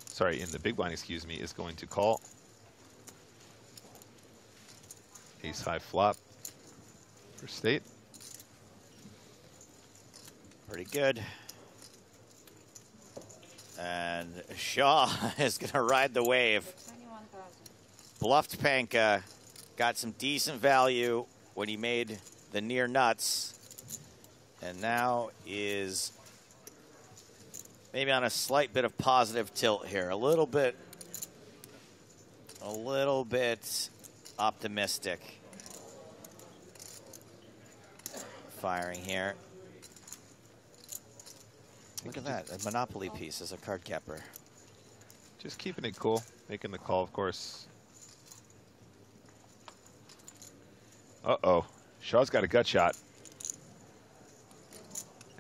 sorry, in the big blind, excuse me, is going to call. Ace-high flop for State. Pretty good. And Shaw is going to ride the wave. Bluffed Panka. Got some decent value when he made the near nuts. And now is maybe on a slight bit of positive tilt here. A little bit optimistic. Firing here. Look at that, a Monopoly piece as a card capper. Just keeping it cool, making the call, of course. Uh-oh, Shaw's got a gut shot.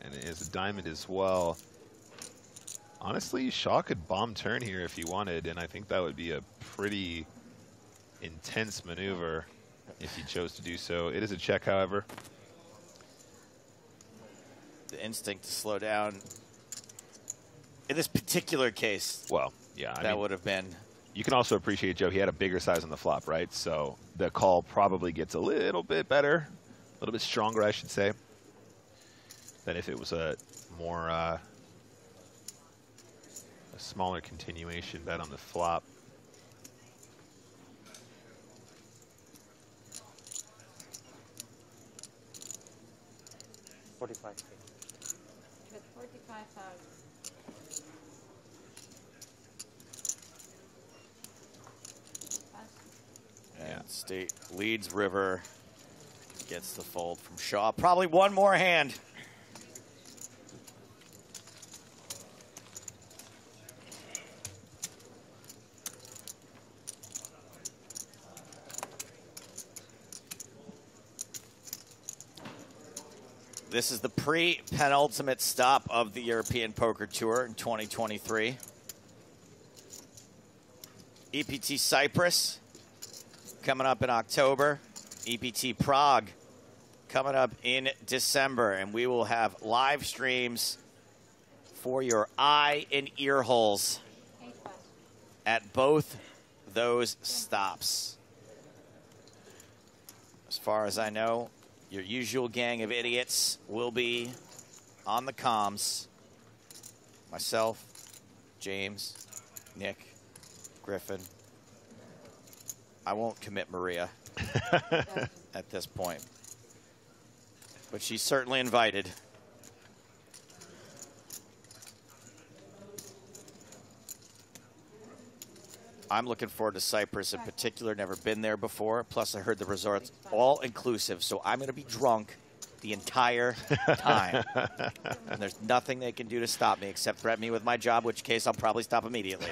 And it is a diamond as well. Honestly, Shaw could bomb turn here if he wanted, and I think that would be a pretty intense maneuver if he chose to do so. It is a check, however. The instinct to slow down. In this particular case, well, yeah, that would have been. You can also appreciate, Joe, he had a bigger size on the flop, right? So the call probably gets a little bit better, a little bit stronger, I should say, than if it was a more a smaller continuation bet on the flop. 45K. Bet 45,000. And State leads river. Gets the fold from Shaw. Probably one more hand. This is the pre-penultimate stop of the European Poker Tour in 2023. EPT Cyprus coming up in October. EPT Prague coming up in December. And we will have live streams for your eye and ear holes at both those stops. As far as I know, your usual gang of idiots will be on the comms. Myself, James, Nick, Griffin. I won't commit Maria at this point, but she's certainly invited. I'm looking forward to Cyprus in particular. Never been there before. Plus, I heard the resort's all-inclusive, so I'm going to be drunk the entire time. And there's nothing they can do to stop me except threaten me with my job, which case I'll probably stop immediately.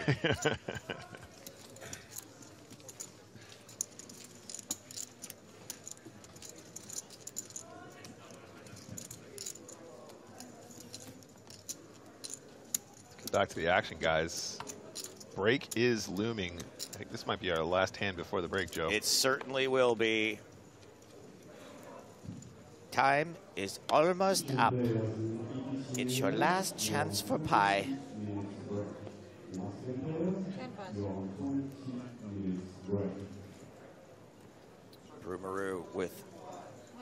Back to the action, guys. Break is looming. I think this might be our last hand before the break, Joe. It certainly will be. Time is almost up. It's your last chance for pie. Brumaru with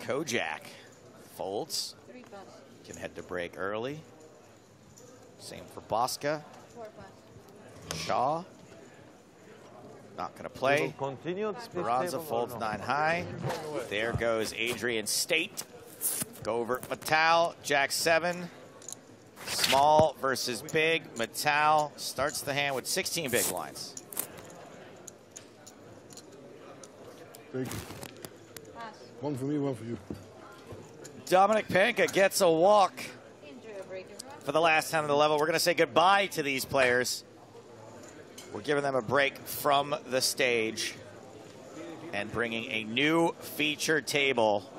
Kojak. Folds. Can head to break early. Same for Bosca. Shaw. Not going to play. Speranza folds 9 high. There goes Adrian State. Go over Matal. Jack 7. Small versus big. Matal starts the hand with 16 big blinds. Thank you. One for me, one for you. Dominic Panka gets a walk for the last hand of the level. We're going to say goodbye to these players. We're giving them a break from the stage and bringing a new featured table.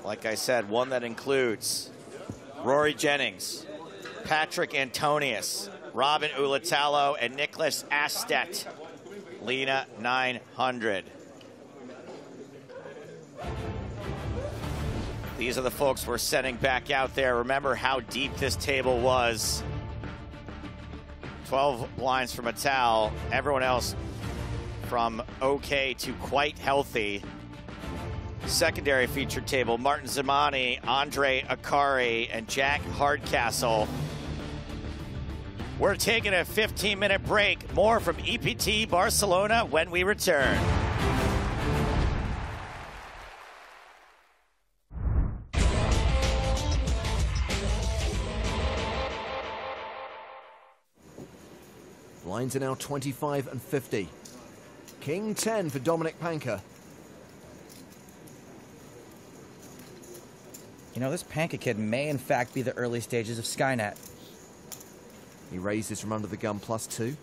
Like I said, one that includes Rory Jennings, Patrick Antonius, Robin Ulatalo, and Nicholas Astet. Lena 900. These are the folks we're sending back out there. Remember how deep this table was. 12 blinds from Matal. Everyone else from okay to quite healthy. Secondary featured table, Martin Zamani, Andre Akari, and Jack Hardcastle. We're taking a 15-minute break. More from EPT Barcelona when we return. Lines are now 25 and 50. King 10 for Dominic Panka. You know, this Panka kid may in fact be the early stages of Skynet. He raises from under the gun +2.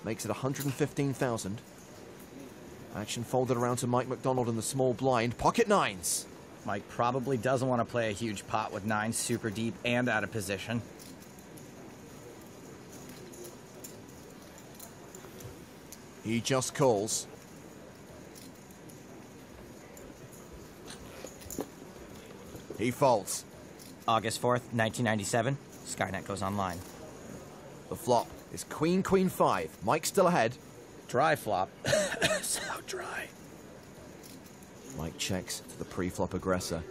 Makes it 115,000. Action folded around to Mike McDonald in the small blind. Pocket nines. Mike probably doesn't want to play a huge pot with nines super deep and out of position. He just calls. He folds. August 4th, 1997, Skynet goes online. The flop is Queen, Queen 5. Mike's still ahead. Dry flop. So dry. Mike checks to the pre-flop aggressor.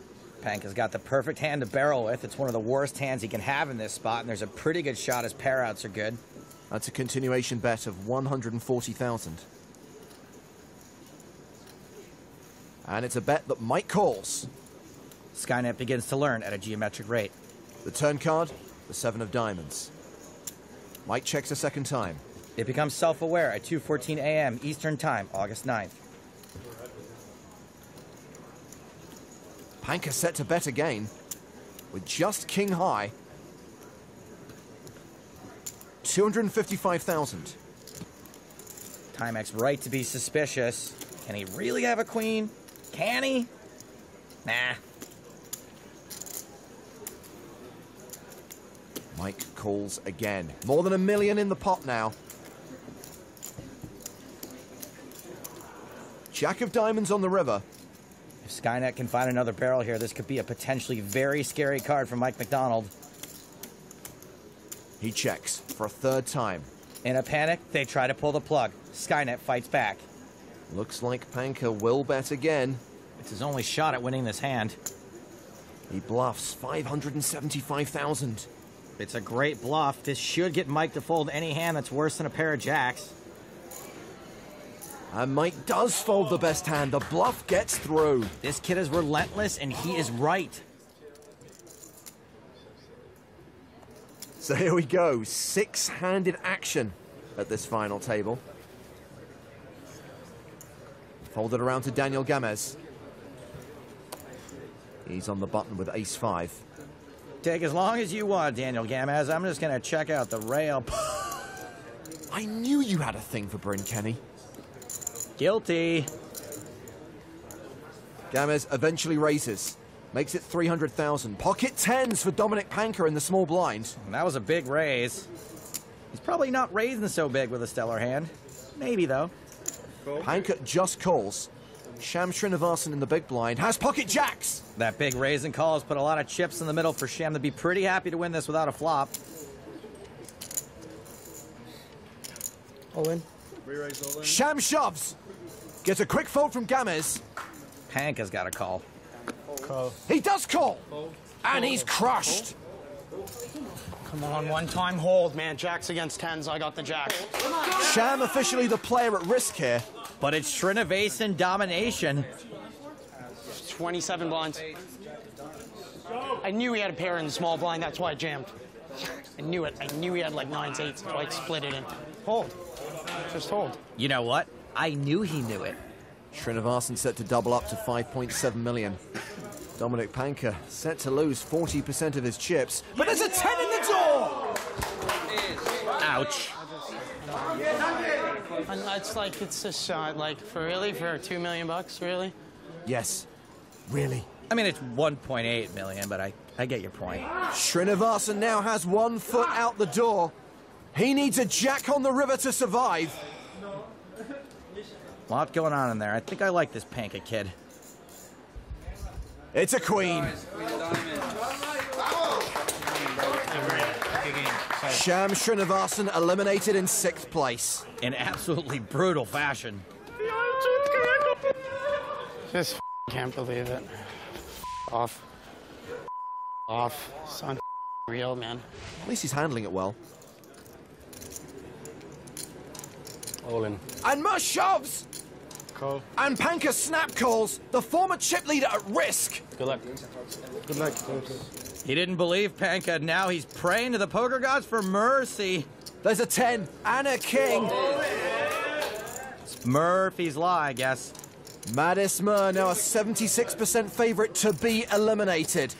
Panka's got the perfect hand to barrel with. It's one of the worst hands he can have in this spot, and there's a pretty good shot his pair outs are good. That's a continuation bet of 140,000. And it's a bet that Mike calls. Skynet begins to learn at a geometric rate. The turn card, the 7 of diamonds. Mike checks a second time. It becomes self-aware at 2:14 a.m. Eastern Time, August 9th. Panka set to bet again with just king high. 255,000. Timex right to be suspicious. Can he really have a queen? Can he? Nah. Mike calls again. More than $1 million in the pot now. Jack of diamonds on the river. If Skynet can find another barrel here, this could be a potentially very scary card for Mike McDonald. He checks for a third time. In a panic, they try to pull the plug. Skynet fights back. Looks like Panka will bet again. It's his only shot at winning this hand. He bluffs 575,000. It's a great bluff. This should get Mike to fold any hand that's worse than a pair of jacks. And Mike does fold the best hand. The bluff gets through. This kid is relentless, and he is right. So here we go. Six-handed action at this final table. Folded around to Daniel Gamez. He's on the button with ace-5. Take as long as you want, Daniel Gamez. I'm just going to check out the rail. I knew you had a thing for Bryn Kenny. Guilty. Gamez eventually raises. Makes it 300,000. Pocket tens for Dominic Panka in the small blind. And that was a big raise. He's probably not raising so big with a stellar hand. Maybe, though. Panka just calls. Sham Srinivasan in the big blind has pocket jacks. That big raise and call has put a lot of chips in the middle for Sham to be pretty happy to win this without a flop. All in. Sham shoves. Gets a quick fold from Gamez. Panka's got a call. Call. He does call. And he's crushed. Come on, one-time hold, man. Jacks against tens. I got the jacks. Sham officially the player at risk here. But it's Srinivasan domination. 27 blinds. I knew he had a pair in the small blind. That's why I jammed. I knew it. I knew he had like 9s, 8s. So I split it in. Hold. Just hold. You know what? I knew he knew it. Srinivasan set to double up to 5.7 million. Dominic Panka set to lose 40% of his chips. But there's a 10 in the door! Ouch. And it's like, it's a shot. Like, for really? For $2 million bucks? Really? Yes. Really? I mean, it's 1.8 million, but I get your point. Srinivasan now has 1 foot out the door. He needs a jack on the river to survive. A lot going on in there. I think I like this Panka kid. It's a queen. Sham Srinivasan eliminated in 6th place. In absolutely brutal fashion. Just can't believe it. Off. Off. Son real, man. At least he's handling it well. All in. And Mush shoves! Call. And Panka snap calls, the former chip leader at risk. Good luck. Good luck. He didn't believe Panka. Now he's praying to the poker gods for mercy. There's a 10 and a king. It's Murphy's Law, I guess. Madis Mur now a 76% favorite to be eliminated.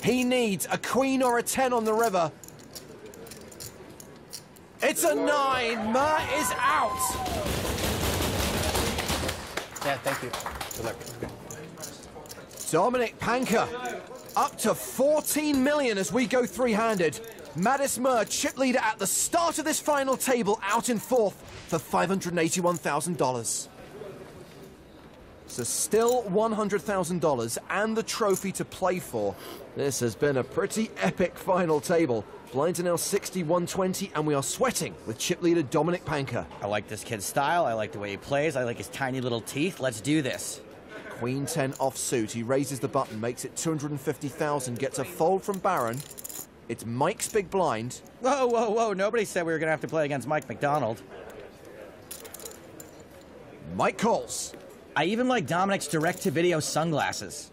He needs a queen or a 10 on the river. It's a 9. Mur is out. Yeah, thank you. Good luck. Dominic Panka up to 14 million as we go three-handed. Madis Mur, chip leader at the start of this final table, out in 4th for $581,000. So still $100,000 and the trophy to play for. This has been a pretty epic final table. Blinds are now 60-120, and we are sweating with chip leader Dominic Panka. I like this kid's style. I like the way he plays. I like his tiny little teeth. Let's do this. Queen 10 offsuit. He raises the button, makes it 250,000, gets a fold from Baron. It's Mike's big blind. Whoa, whoa, whoa. Nobody said we were going to have to play against Mike McDonald. Mike calls. I even like Dominic's direct-to-video sunglasses.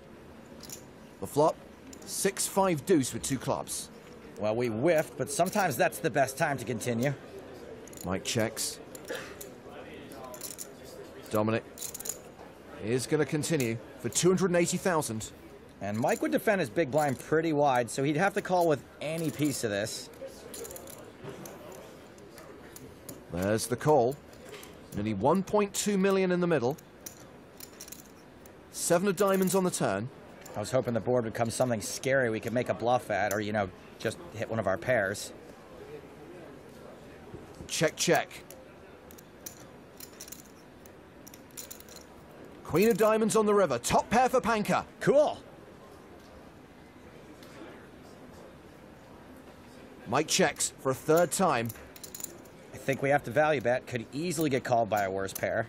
The flop, 6-5 deuce with 2 clubs. Well, we whiffed, but sometimes that's the best time to continue. Mike checks. Dominic is going to continue for 280,000. And Mike would defend his big blind pretty wide, so he'd have to call with any piece of this. There's the call. Nearly 1.2 million in the middle. 7 of diamonds on the turn. I was hoping the board would come something scary we could make a bluff at, or, you know, just hit one of our pairs. Check, check. Queen of diamonds on the river. Top pair for Panka. Cool. Mike checks for a 3rd time. I think we have to value bet. Could easily get called by a worse pair.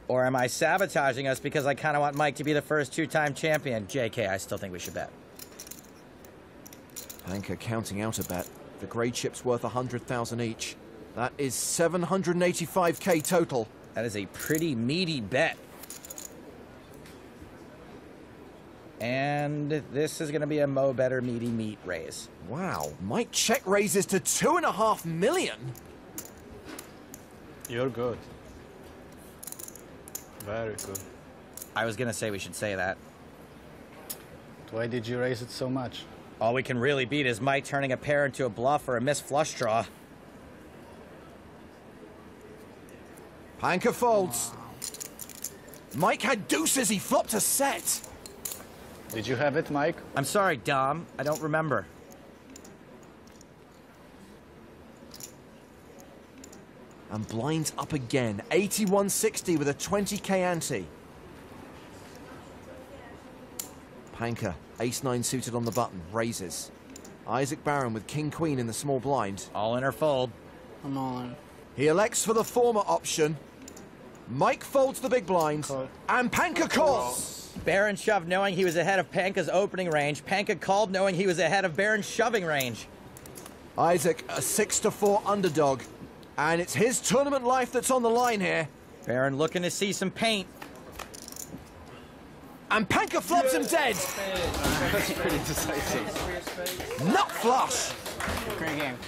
Or am I sabotaging us because I kind of want Mike to be the first 2-time champion? JK, I still think we should bet. Panka counting out a bet. The grey chip's worth 100,000 each. That is 785k total. That is a pretty meaty bet. And this is going to be a Mo Better meaty meat raise. Wow, Mike check raises to 2.5 million. You're good. Very good. I was going to say we should say that. Why did you raise it so much? All we can really beat is Mike turning a pair into a bluff or a missed flush draw. Panka folds. Mike had deuces, he flopped a set. Did you have it, Mike? I'm sorry, Dom. I don't remember. And blinds up again. 8160 with a 20k ante. Panka, ace-9 suited on the button, raises. Isaac Barron with king-queen in the small blind. All in or fold. Come on. He elects for the former option. Mike folds the big blind. And Panka calls. Barron shoved knowing he was ahead of Panka's opening range. Panka called knowing he was ahead of Barron's shoving range. Isaac, a 6-4 underdog. And it's his tournament life that's on the line here. Barron looking to see some paint. And Panka flops him dead. That's pretty decisive. Nut flush. Great game.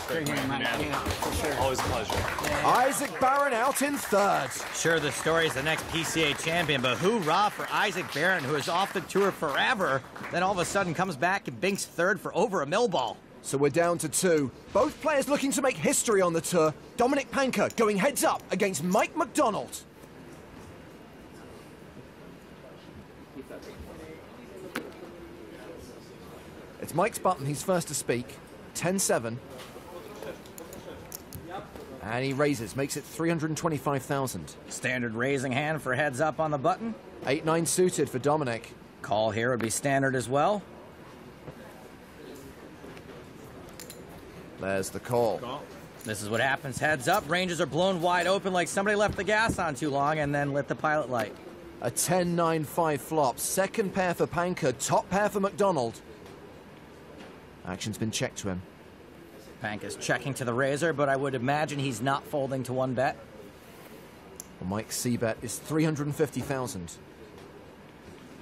Great game, man. Yeah, for sure. Always a pleasure. Yeah. Isaac Barron out in 3rd. Sure, the story's the next PCA champion, but hoorah for Isaac Barron, who is off the tour forever, then all of a sudden comes back and binks 3rd for over a mill ball. So we're down to 2. Both players looking to make history on the tour. Dominic Panka going heads up against Mike McDonald. It's Mike's button. He's first to speak. 10-7. And he raises, makes it 325,000. Standard raising hand for heads up on the button. 8-9 suited for Dominic. Call here would be standard as well. There's the call. This is what happens. Heads up, ranges are blown wide open like somebody left the gas on too long and then lit the pilot light. A 10-9-5 flop. 2nd pair for Panka, top pair for McDonald. Action's been checked to him. Panka's checking to the razor, but I would imagine he's not folding to 1 bet. Well, Mike's C-bet is 350,000. You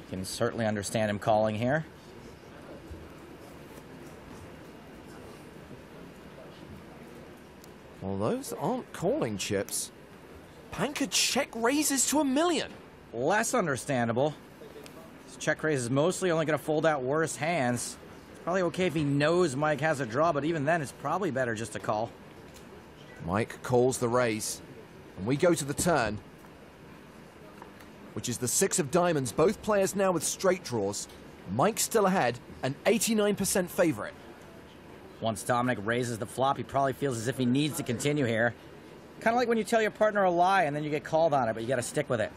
can certainly understand him calling here. Well, those aren't calling chips. Panka check raises to 1 million. Less understandable. His check raise is mostly only going to fold out worse hands. It's probably okay if he knows Mike has a draw, but even then, it's probably better just to call. Mike calls the raise. And we go to the turn, which is the 6 of diamonds. Both players now with straight draws. Mike's still ahead, an 89% favorite. Once Dominic raises the flop, he probably feels as if he needs to continue here. Kind of like when you tell your partner a lie and then you get called on it, but you got to stick with it.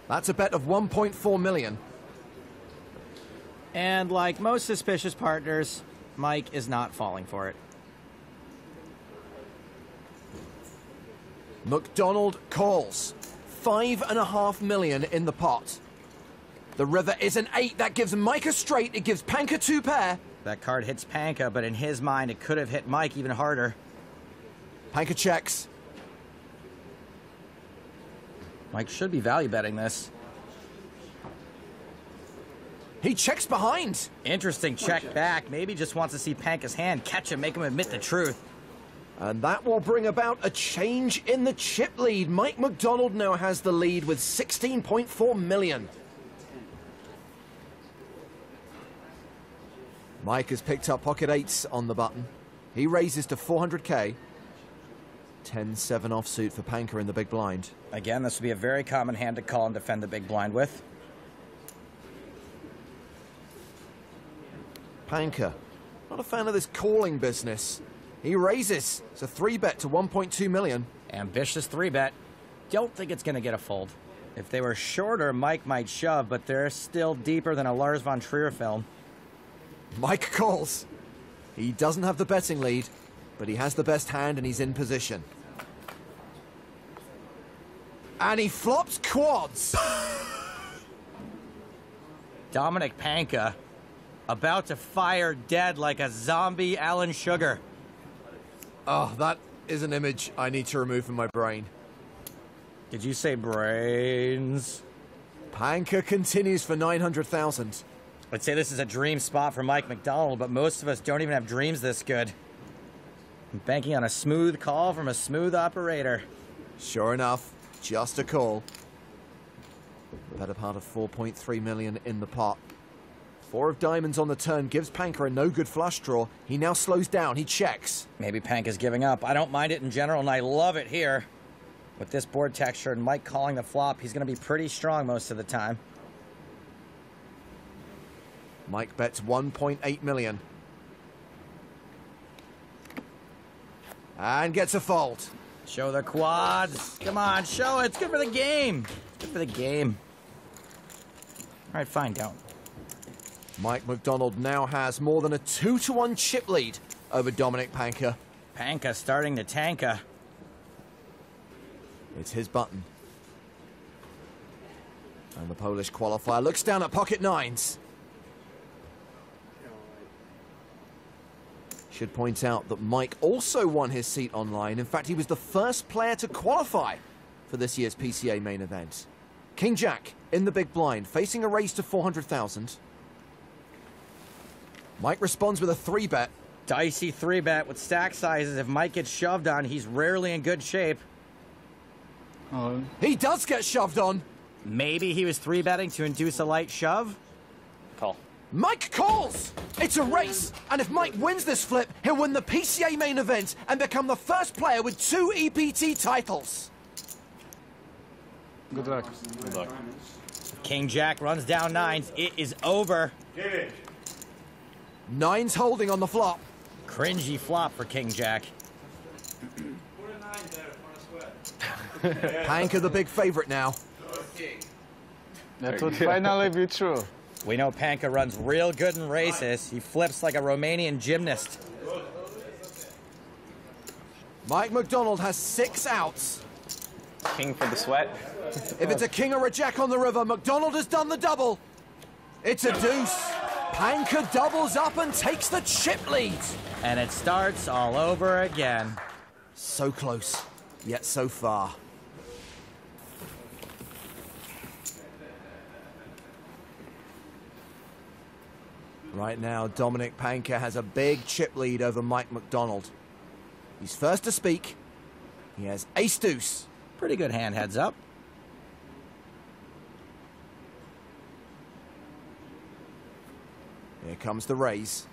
That's a bet of 1.4 million. And like most suspicious partners, Mike is not falling for it. McDonald calls. 5.5 million in the pot. The river is an 8. That gives Mike a straight. It gives Panka 2 pair. That card hits Panka, but in his mind, it could have hit Mike even harder. Panka checks. Mike should be value betting this. He checks behind. Interesting check back. Maybe just wants to see Panka's hand, catch him, make him admit the truth. And that will bring about a change in the chip lead. Mike McDonald now has the lead with 16.4 million. Mike has picked up pocket eights on the button. He raises to 400k. 10-7 offsuit for Panka in the big blind. Again, this would be a very common hand to call and defend the big blind with. Panka, not a fan of this calling business. He raises. It's a 3-bet to 1.2 million. Ambitious 3-bet. Don't think it's going to get a fold. If they were shorter, Mike might shove, but they're still deeper than a Lars von Trier film. Mike calls. He doesn't have the betting lead, but he has the best hand and he's in position. And he flops quads. Dominic Panka about to fire dead like a zombie Alan Sugar. Oh, that is an image I need to remove from my brain. Did you say brains? Panka continues for 900,000. I'd say this is a dream spot for Mike McDonald, but most of us don't even have dreams this good. I'm banking on a smooth call from a smooth operator. Sure enough, just a call. The better part of 4.3 million in the pot. 4 of diamonds on the turn gives Panka a no-good flush draw. He now slows down. He checks. Maybe Panka's giving up. I don't mind it in general, and I love it here. With this board texture and Mike calling the flop, he's going to be pretty strong most of the time. Mike bets 1.8 million. And gets a fold. Show the quads. Come on, show it. It's good for the game. It's good for the game. All right, fine, don't. Mike McDonald now has more than a 2-to-1 chip lead over Dominic Panka. Panka starting to tanka. It's his button. And the Polish qualifier looks down at pocket nines. Should point out that Mike also won his seat online. In fact, he was the first player to qualify for this year's PCA main event. King Jack in the big blind, facing a raise to 400,000. Mike responds with a 3-bet. Dicey 3-bet with stack sizes. If Mike gets shoved on, he's rarely in good shape. He does get shoved on. Maybe he was 3-betting to induce a light shove? Call. Mike calls! It's a race, and if Mike wins this flip, he'll win the PCA main event and become the first player with 2 EPT titles. Good luck. Good luck. King Jack runs down nines. It is over. Nines holding on the flop. Cringy flop for King Jack. Panka the big favorite now. That would finally be true. We know Panka runs real good in races. He flips like a Romanian gymnast. Mike McDonald has 6 outs. King for the sweat. If it's a king or a jack on the river, McDonald has done the double. It's a deuce. Panka doubles up and takes the chip lead. And it starts all over again. So close, yet so far. Right now, Dominic Panka has a big chip lead over Mike McDonald. He's first to speak. He has ace-deuce. Pretty good hand, heads up. Here comes the raise.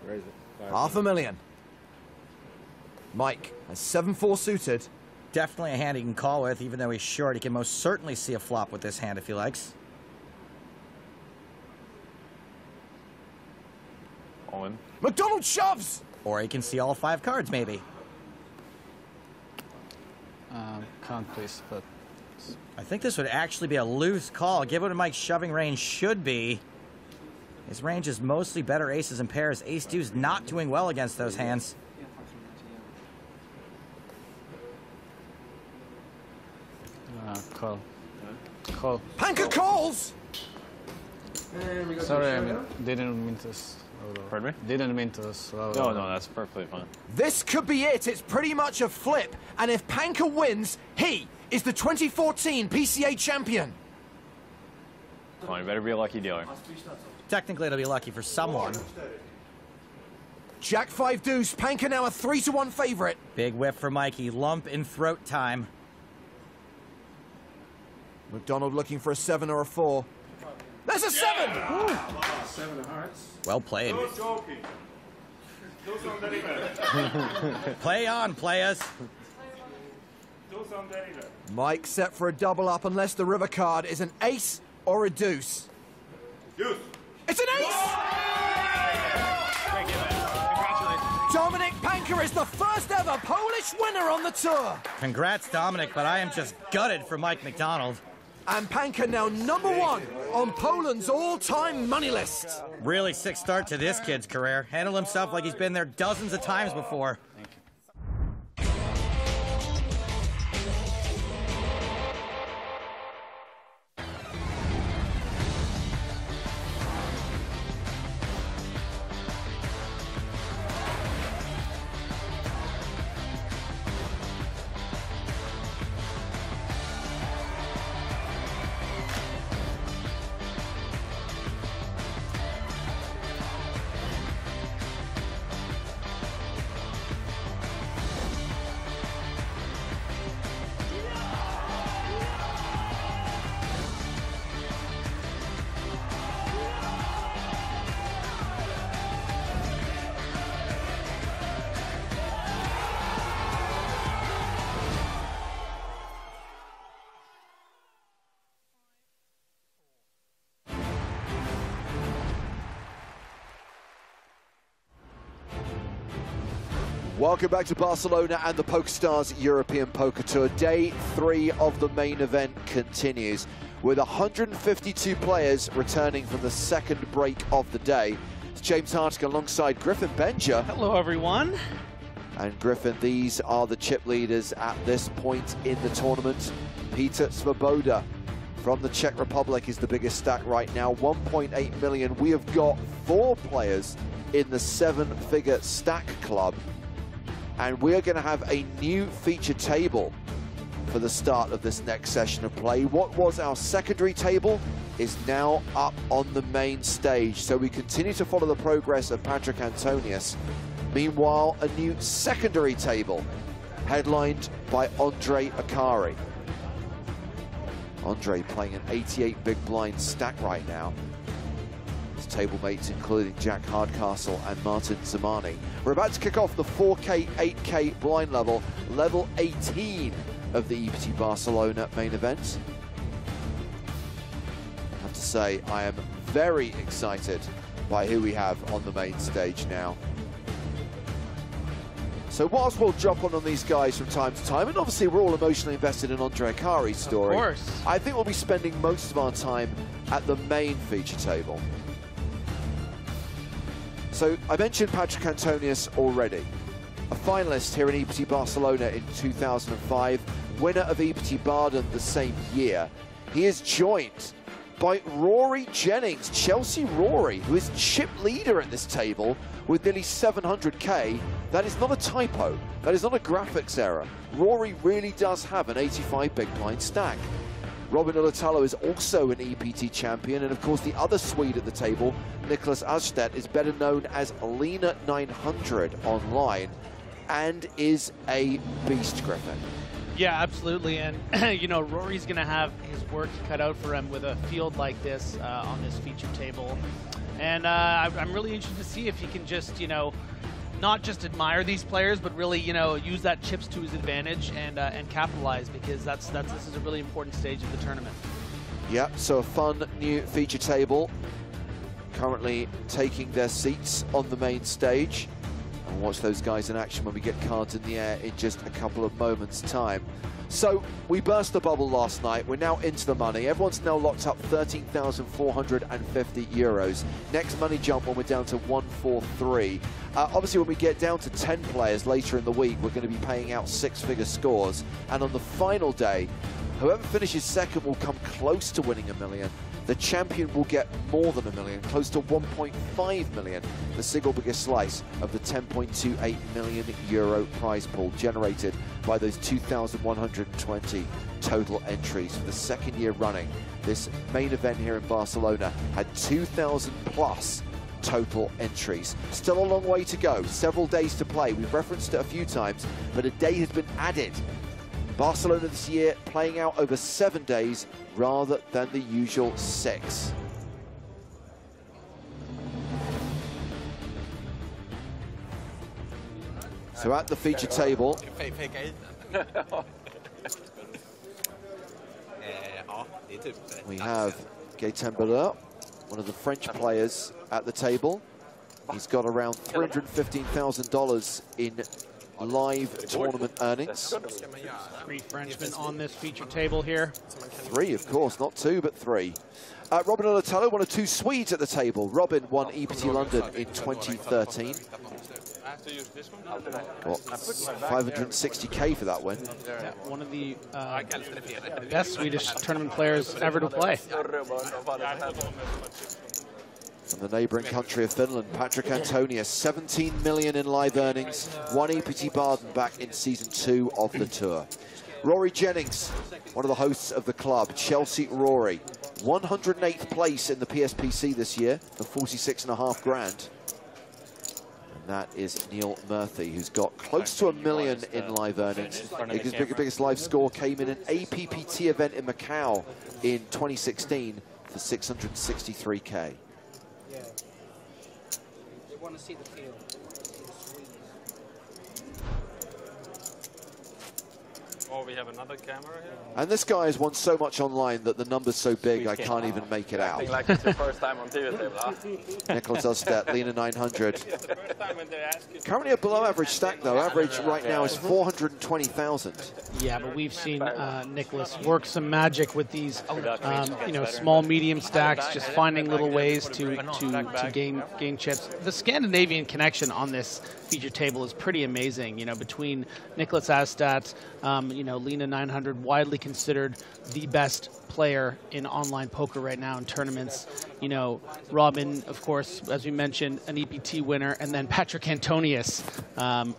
Raise it. $500,000. Mike has 7-4 suited. Definitely a hand he can call with, even though he's short. He can most certainly see a flop with this hand if he likes. All in. McDonald shoves! Or he can see all 5 cards, maybe. Can't please, but... I think this would actually be a loose call, given what Mike's shoving range should be. His range is mostly better aces and pairs. Ace-deuce not doing well against those hands. Call. Call. Panka calls! Sorry, I didn't mean to Pardon me? Didn't mean to slow. No, no, that's perfectly fine. This could be it. It's pretty much a flip. And if Panka wins, he is the 2014 PCA champion. Come on, you better be a lucky dealer. Technically, it'll be lucky for someone. Jack 5 deuce. Panka now a 3-1 favorite. Big whiff for Mikey. Lump in throat time. McDonald looking for a 7 or a 4. There's a 7! Yeah. 7 of hearts. Well played. No joking. Do something better. Play on, players. Do something better. Mike set for a double up unless the river card is an ace or a deuce. Deuce. It's an ace! Dominic Panka is the first ever Polish winner on the tour. Congrats, Dominic, but I am just gutted for Mike McDonald. And Panka now #1 on Poland's all-time money list. Really sick start to this kid's career. Handled himself like he's been there dozens of times before. Welcome back to Barcelona and the PokerStars European Poker Tour. Day 3 of the main event continues with 152 players returning from the second break of the day. It's James Hartick alongside Griffin Benja. Hello, everyone. And Griffin, these are the chip leaders at this point in the tournament. Peter Svoboda from the Czech Republic is the biggest stack right now, 1.8 million. We have got 4 players in the 7-figure stack club. And we're going to have a new feature table for the start of this next session of play. What was our secondary table is now up on the main stage. So we continue to follow the progress of Patrick Antonius. Meanwhile, a new secondary table headlined by Andre Akari. Andre playing an 88 big blind stack right now. His table mates including Jack Hardcastle and Martin Zamani. We're about to kick off the 4K, 8K blind level, level 18 of the EPT Barcelona main event. I have to say, I am very excited by who we have on the main stage now. So whilst we'll jump on these guys from time to time, and obviously we're all emotionally invested in Andre Akari's story, of course, I think we'll be spending most of our time at the main feature table. So I mentioned Patrick Antonius already, a finalist here in EPT Barcelona in 2005, winner of EPT Baden the same year. He is joined by Rory Jennings, Chelsea Rory, who is chip leader at this table with nearly 700k. That is not a typo, that is not a graphics error. Rory really does have an 85 big blind stack. Robin Ulatalo is also an EPT champion, and of course the other Swede at the table, Nicholas Asstedt, is better known as Lena 900 online and is a beast, Griffin. Yeah, absolutely, and you know, Rory's going to have his work cut out for him with a field like this on this feature table, and I'm really interested to see if he can just, you know, not just admire these players, but really, you know, use that chips to his advantage and capitalize, because this is a really important stage of the tournament. Yep, so a fun new feature table currently taking their seats on the main stage. And watch those guys in action when we get cards in the air in just a couple of moments' time. So we burst the bubble last night. We're now into the money. Everyone's now locked up 13,450 euros. Next money jump when we're down to 143. Obviously, when we get down to 10 players later in the week, we're going to be paying out 6-figure scores. And on the final day, whoever finishes second will come close to winning $1 million. The champion will get more than $1 million, close to 1.5 million, the single biggest slice of the 10.28 million euro prize pool generated by those 2,120 total entries for the second year running. This main event here in Barcelona had 2,000 plus total entries. Still a long way to go, several days to play. We've referenced it a few times, but a day has been added. Barcelona this year playing out over 7 days rather than the usual 6. So at the feature table, we have Gaëtan Belleur, one of the French players at the table. He's got around $315,000 in live tournament earnings. 3 Frenchmen on this feature table here. 3, of course, not 2, but 3. Robin Olatello, one of 2 Swedes at the table. Robin won EPT London in 2013. Got 560K for that win. Yeah, one of the best Swedish tournament players ever to play. From the neighbouring country of Finland, Patrick Antonius, 17 million in live earnings, won EPT Baden back in season 2 of the tour. Rory Jennings, one of the hosts of the club, Chelsea Rory, 108th place in the PSPC this year for 46.5 grand. And that is Neil Murphy, who's got close to $1 million in live earnings. His biggest live score came in an APPT event in Macau in 2016 for 663K. Yeah. They want to see the field. Oh, we have another camera here? And this guy has won so much online that the number's so big I can't even make it out. Acting like it's your first time on TV table, huh? Nicholas Ustet, Lena 900. Currently a below average stack though. Average right now is 420,000. Yeah, but we've seen Nicholas work some magic with these, you know, small, medium stacks, just finding little ways to gain chips. The Scandinavian connection on this feature table is pretty amazing. You know, between Nicholas Ustet, you know, Lena 900, widely considered the best player in online poker right now in tournaments. You know, Robin, of course, as we mentioned, an EPT winner, and then Patrick Antonius,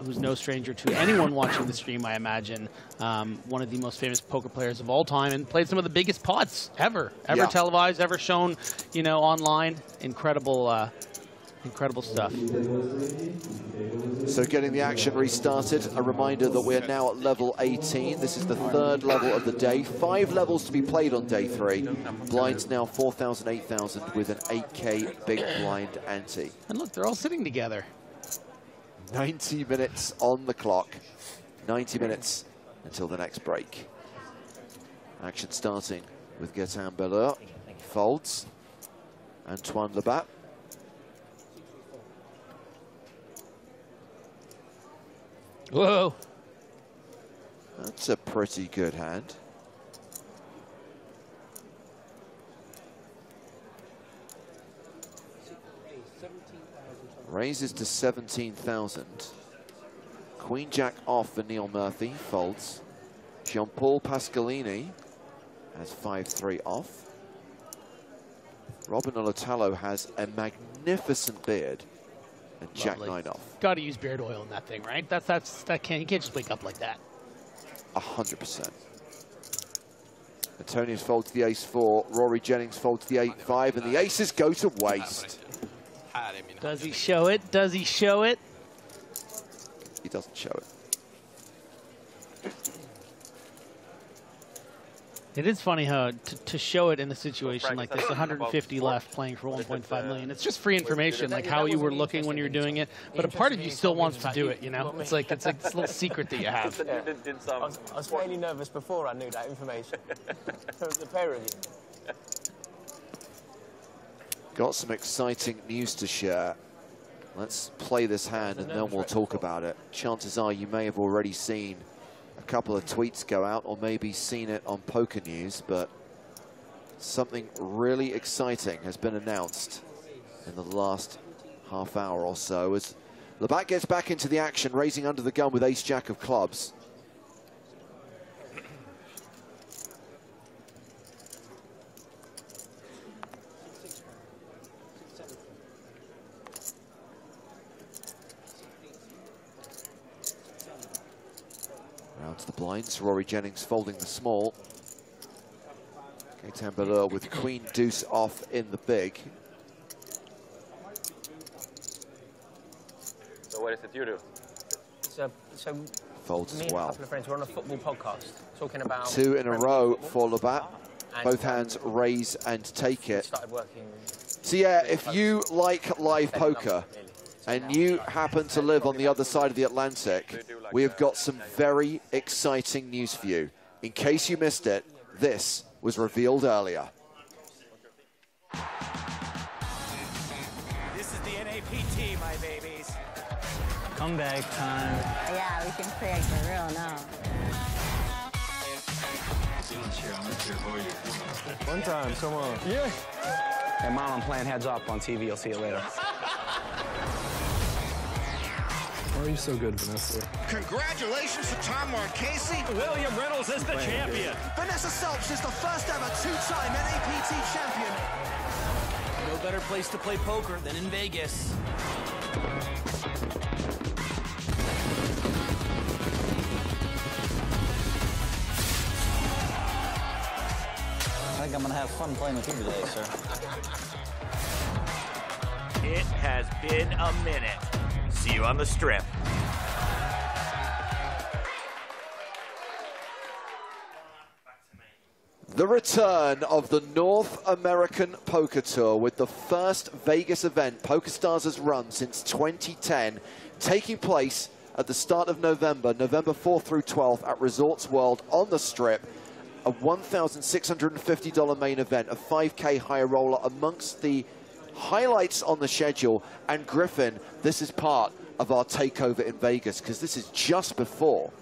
who's no stranger to anyone watching the stream, I imagine. One of the most famous poker players of all time, and played some of the biggest pots ever televised, ever shown, you know, online. Incredible, incredible stuff. So getting the action restarted, a reminder that we're now at level 18. This is the 3rd level of the day. 5 levels to be played on day 3. Blinds now 4,000, 8,000 with an 8K big blind ante. And look, they're all sitting together. 90 minutes on the clock. 90 minutes until the next break. Action starting with Gaëtan Belleur. Folds. Antoine Labat. Whoa. That's a pretty good hand. Raises to 17,000. Queen Jack off for Neil Murphy, folds. Jean-Paul Pasqualini has 5-3 off. Robin Olatello has a magnificent beard and Jack 9 off. Got to use beard oil in that thing, right? You can't just wake up like that. 100%. Antonius folds the ace-4. Rory Jennings folds the 8-5, and the aces go to waste. Does he show it? Does he show it? He doesn't show it. It is funny how to show it in a situation like this, 150 left playing for 1.5 million. It's just free information, like how you were looking when you were doing it. But a part of you still wants to do it, you know? It's like this little secret that you have. I was fairly nervous before I knew that information. The pair of you. Got some exciting news to share. Let's play this hand and then we'll talk about it. Chances are you may have already seen a couple of tweets go out or maybe seen it on Poker News, but something really exciting has been announced in the last half hour or so as Labat gets back into the action, raising under the gun with ace-jack of clubs. onto the blinds. Rory Jennings folding the small. Gaetan Balleur with queen deuce off in the big. So what is it you do? So Folds me as and a well. couple of friends were on a football podcast talking about 2 in a row for Labatt. And, Both hands raise and take it. started working. So yeah, if you like live poker and you happen to live on the other side of the Atlantic, we have got some very exciting news for you. In case you missed it, this was revealed earlier. This is the NAPT, my babies. Comeback time. Yeah, we can play for real now. One time, come on. Yeah. Hey, Mom, I'm playing heads up on TV. I'll see you later. Why are you so good, Vanessa? Congratulations to Tom Marchese. William Reynolds is the champion. Vanessa Selps is the first ever two-time NAPT champion. No better place to play poker than in Vegas. I think I'm gonna have fun playing with you today, sir. It has been a minute. See you on the strip. The return of the North American Poker Tour with the first Vegas event PokerStars has run since 2010, taking place at the start of November 4th through 12th at Resorts World on the Strip. A $1,650 main event, a 5K high roller amongst the highlights on the schedule. And Griffin, this is part of our takeover in Vegas because this is just before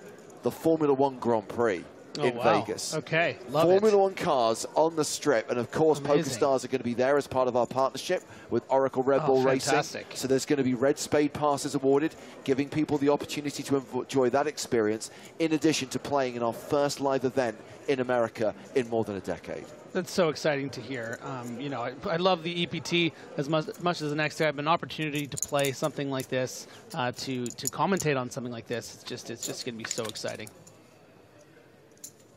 the Formula One Grand Prix in Vegas. Okay, love Formula One cars on the Strip, and of course Amazing. PokerStars are going to be there as part of our partnership with Oracle Red Bull fantastic. Racing. So there's going to be red spade passes awarded, giving people the opportunity to enjoy that experience in addition to playing in our first live event in America in more than a decade. That's so exciting to hear. You know, I love the EPT as much as the next day. I have an opportunity to play something like this, to commentate on something like this. It's just going to be so exciting.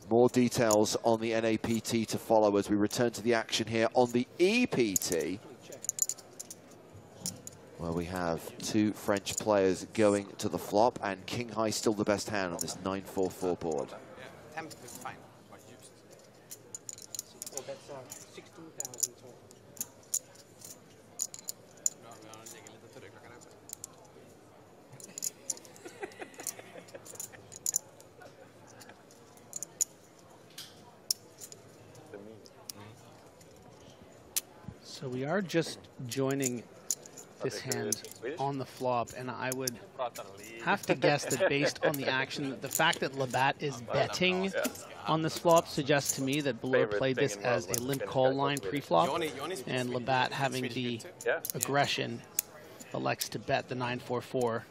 More details on the NAPT to follow as we return to the action here on the EPT, where we have 2 French players going to the flop, and King High still the best hand on this 9-4-4 board. Oh, that's 16,000 total. So we are just joining this hand on the flop, and I would have to guess that based on the action, the fact that Labatt is betting on this flop suggests to me that Balleur played this as a limp call line pre-flop, and Labatt, having the aggression, elects to bet the 9-4-4.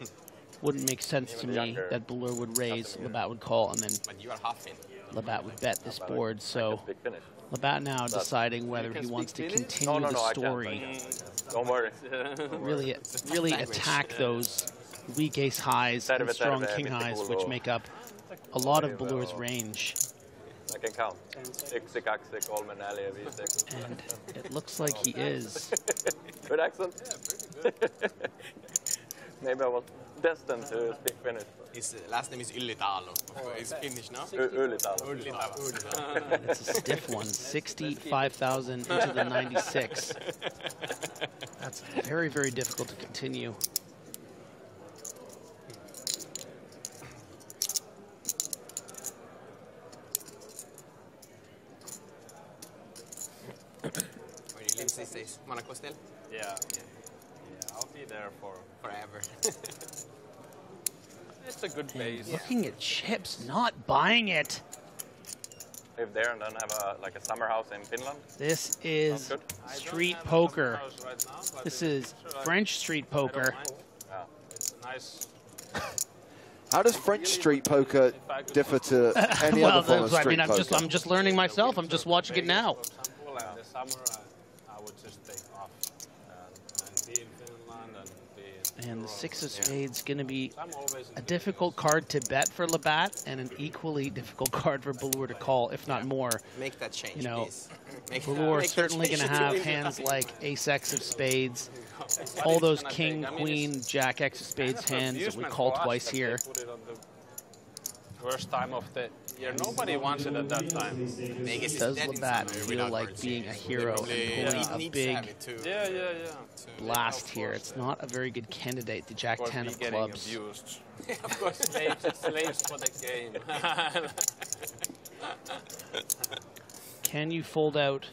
Wouldn't make sense to me that Balleur would raise, Labatt would call, and then Labatt would bet this board. So Labatt now deciding whether he wants to continue the story. Don't worry. really attack those weak ace highs and strong king highs, which make up a lot of Balleur's range. I can count. And it looks like he is. Good accent. Maybe I was destined to speak Finnish. His last name is Yllitalo. He's Finnish now? Yllitalo. It's a stiff one, 65,000 into the 96. That's very, very difficult to continue. Where do you live these days? Monaco still? Yeah, I'll be there for forever. It's a good base. Looking at chips, not buying it. Live there and then have like a summer house in Finland. This is street poker. This is French street poker. Yeah, it's nice. How does French street poker differ to any other form of street poker? I'm just learning myself. I'm just watching it now. In the summer, I would just take off and be in Finland and be And the 6 of spades going to be a difficult card to bet for Labatt and an equally difficult card for Ballure to call, if not more. Make that change, you know, please. Ballure certainly going to have hands like Ace-X of spades, all those King, Queen, Jack-X of spades hands that we call twice here. First time of the year. Nobody wants it at that time. Does Labatt feel like being a hero and pulling a big blast here? It's not a very good candidate, the Jack-10 of clubs. Yeah, of course, slaves for the game. Can you fold out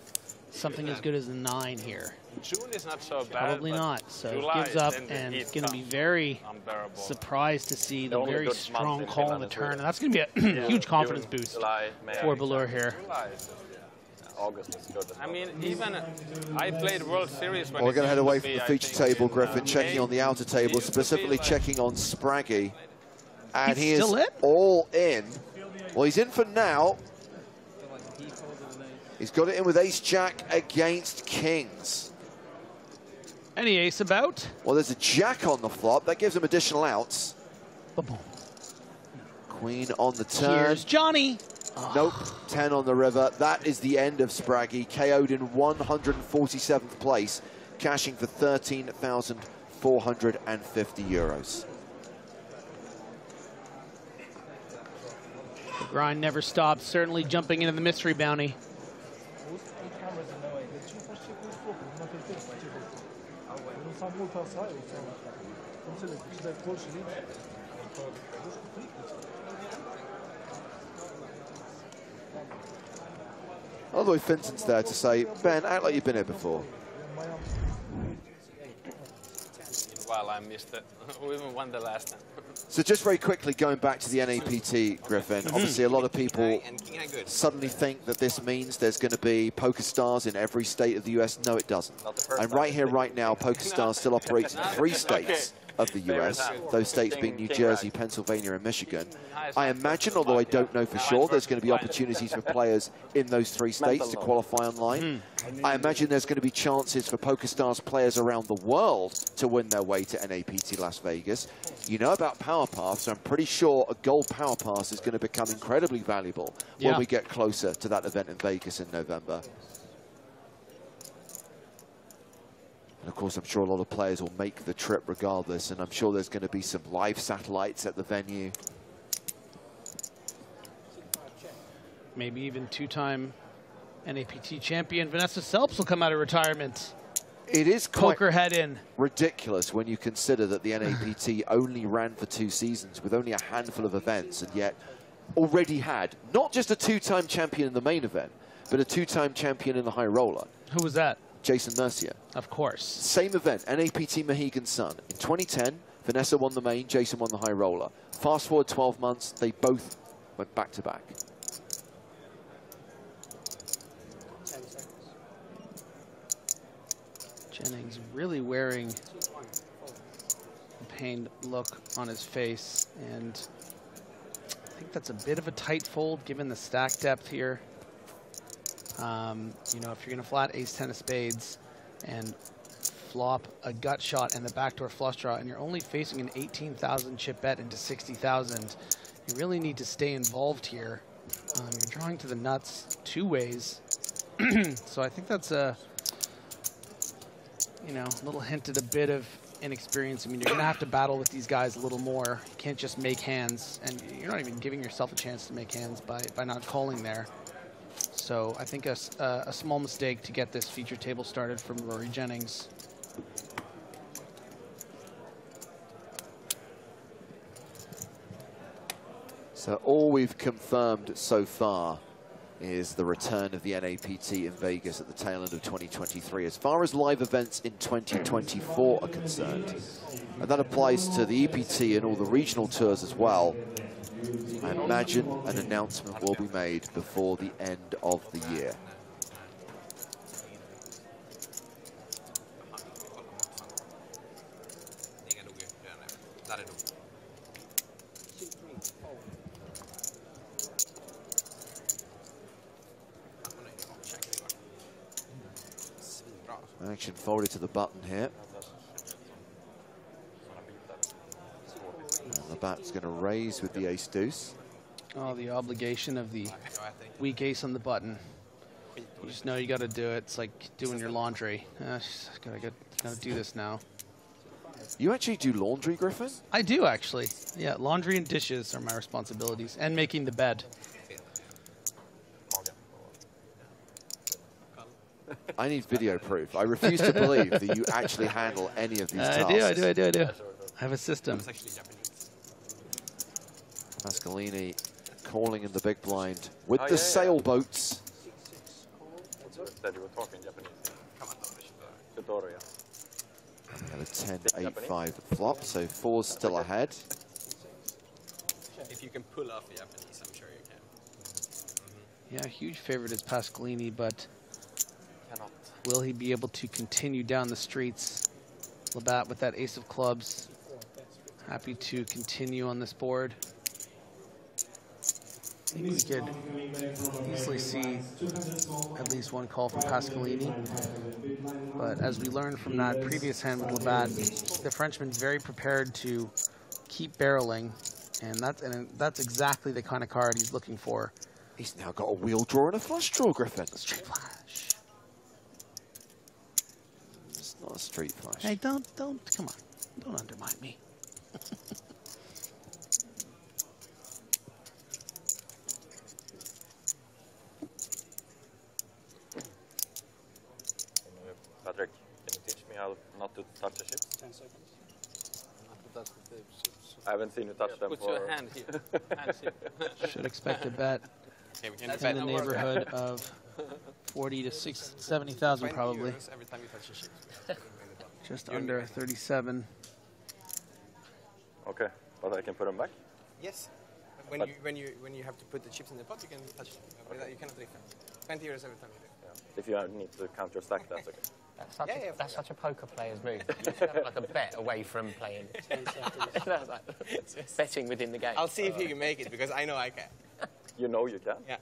something as good as a 9 here? June is not so bad. Probably not. So July it gives up, then and the it's going to be heat very unbearable. surprised to see the only very good strong month in call on Finland the as turn. well. And that's going to be a huge confidence boost July, May, for Ballure here. August is good. I mean, even I played World Series when We're going to head away it from used the to be, feature I think, table, Griffin, in checking May. on the outer table, specifically checking on Spraggy. And He's he is still in? all in. Well, he's in for now. He's got it in with Ace-Jack against Kings. Any ace about? Well, there's a Jack on the flop. That gives him additional outs. Queen on the turn. Here's Johnny. Nope, 10 on the river. That is the end of Spraggy, KO'd in 147th place, cashing for 13,450 euros. The grind never stops, certainly jumping into the mystery bounty. All the way Finton's there to say, Ben, act like you've been here before. Well, I missed it. We even won the last time. So just very quickly, going back to the NAPT, Griffin, obviously a lot of people suddenly think that this means there's going to be PokerStars in every state of the US. No, it doesn't. And right here, right now, PokerStars still operates in 3 states of the US, those states being New Jersey, Pennsylvania, and Michigan. I imagine, although I don't know for sure, there's going to be opportunities for players in those 3 states to qualify online. I imagine there's going to be chances for PokerStars players around the world to win their way to NAPT Las Vegas. You know about Power Pass, so I'm pretty sure a gold Power Pass is going to become incredibly valuable when we get closer to that event in Vegas in November. And of course, I'm sure a lot of players will make the trip regardless, and I'm sure there's going to be some live satellites at the venue. Maybe even 2-time NAPT champion Vanessa Selps will come out of retirement. It is quite Poker head in. ridiculous when you consider that the NAPT only ran for 2 seasons with only a handful of events, and yet already had not just a 2-time champion in the main event, but a 2-time champion in the high roller. Who was that? Jason Mercier. Of course. Same event, NAPT Mohegan Sun. In 2010, Vanessa won the main, Jason won the high roller. Fast forward 12 months, they both went back-to-back. Jennings really wearing a pained look on his face, and I think that's a bit of a tight fold given the stack depth here. You know, if you're going to flat ace-10 of spades and flop a gut shot and the backdoor flush draw, and you're only facing an 18,000 chip bet into 60,000, you really need to stay involved here. You're drawing to the nuts 2 ways, so I think that's a, you know, little hint at a bit of inexperience. I mean, you're going to have to battle with these guys a little more. You can't just make hands, and you're not even giving yourself a chance to make hands by not calling there. So I think a small mistake to get this feature table started from Rory Jennings. So all we've confirmed so far is the return of the NAPT in Vegas at the tail end of 2023. As far as live events in 2024 are concerned, and that applies to the EPT and all the regional tours as well, I imagine an announcement will be made before the end of the year. Action folded to the button here. Labatt's going to raise with the ace-deuce. Oh, the obligation of the weak ace on the button. You just know you got to do it. It's like doing your laundry. Gotta do this now. You actually do laundry, Griffin? I do, actually. Yeah, laundry and dishes are my responsibilities, and making the bed. I need video proof. I refuse to believe that you actually handle any of these tasks. I do. I have a system. Pasqualini calling in the big blind with the sailboats. Said you were talking Japanese. And a 10-8-5 flop, so 4's still ahead. If you can pull off the Japanese, I'm sure you can. Yeah, huge favorite is Pasqualini, but will he be able to continue down the streets? Labatt with that ace of clubs. Happy to continue on this board. I think we could easily see at least one call from Pasqualini. But as we learned from that previous hand with Labatt, the Frenchman's very prepared to keep barreling, and that's exactly the kind of card he's looking for. He's now got a wheel draw and a flush draw, Griffin. Straight flash. It's not a straight flash. Hey, don't, come on. Don't undermine me. Patrick, can you teach me how not to touch the chips? 10 seconds. Not to touch the chips. I haven't seen you touch them Put for... your hand here. Hands here. Should expect a bet in the neighborhood of 40 to 70,000 probably. Every time you touch the chips. Just under 37. Okay, but I can put them back? Yes. When you have to put the chips in the pot, you can touch them. Without, you cannot refill. 20 euros every time you do. Yeah. If you need to counter stack, that's okay. That's such a poker player's move. You should have like a bet away from playing. Betting within the game. I'll see if you can make it, because I know I can. You know you can? Yeah.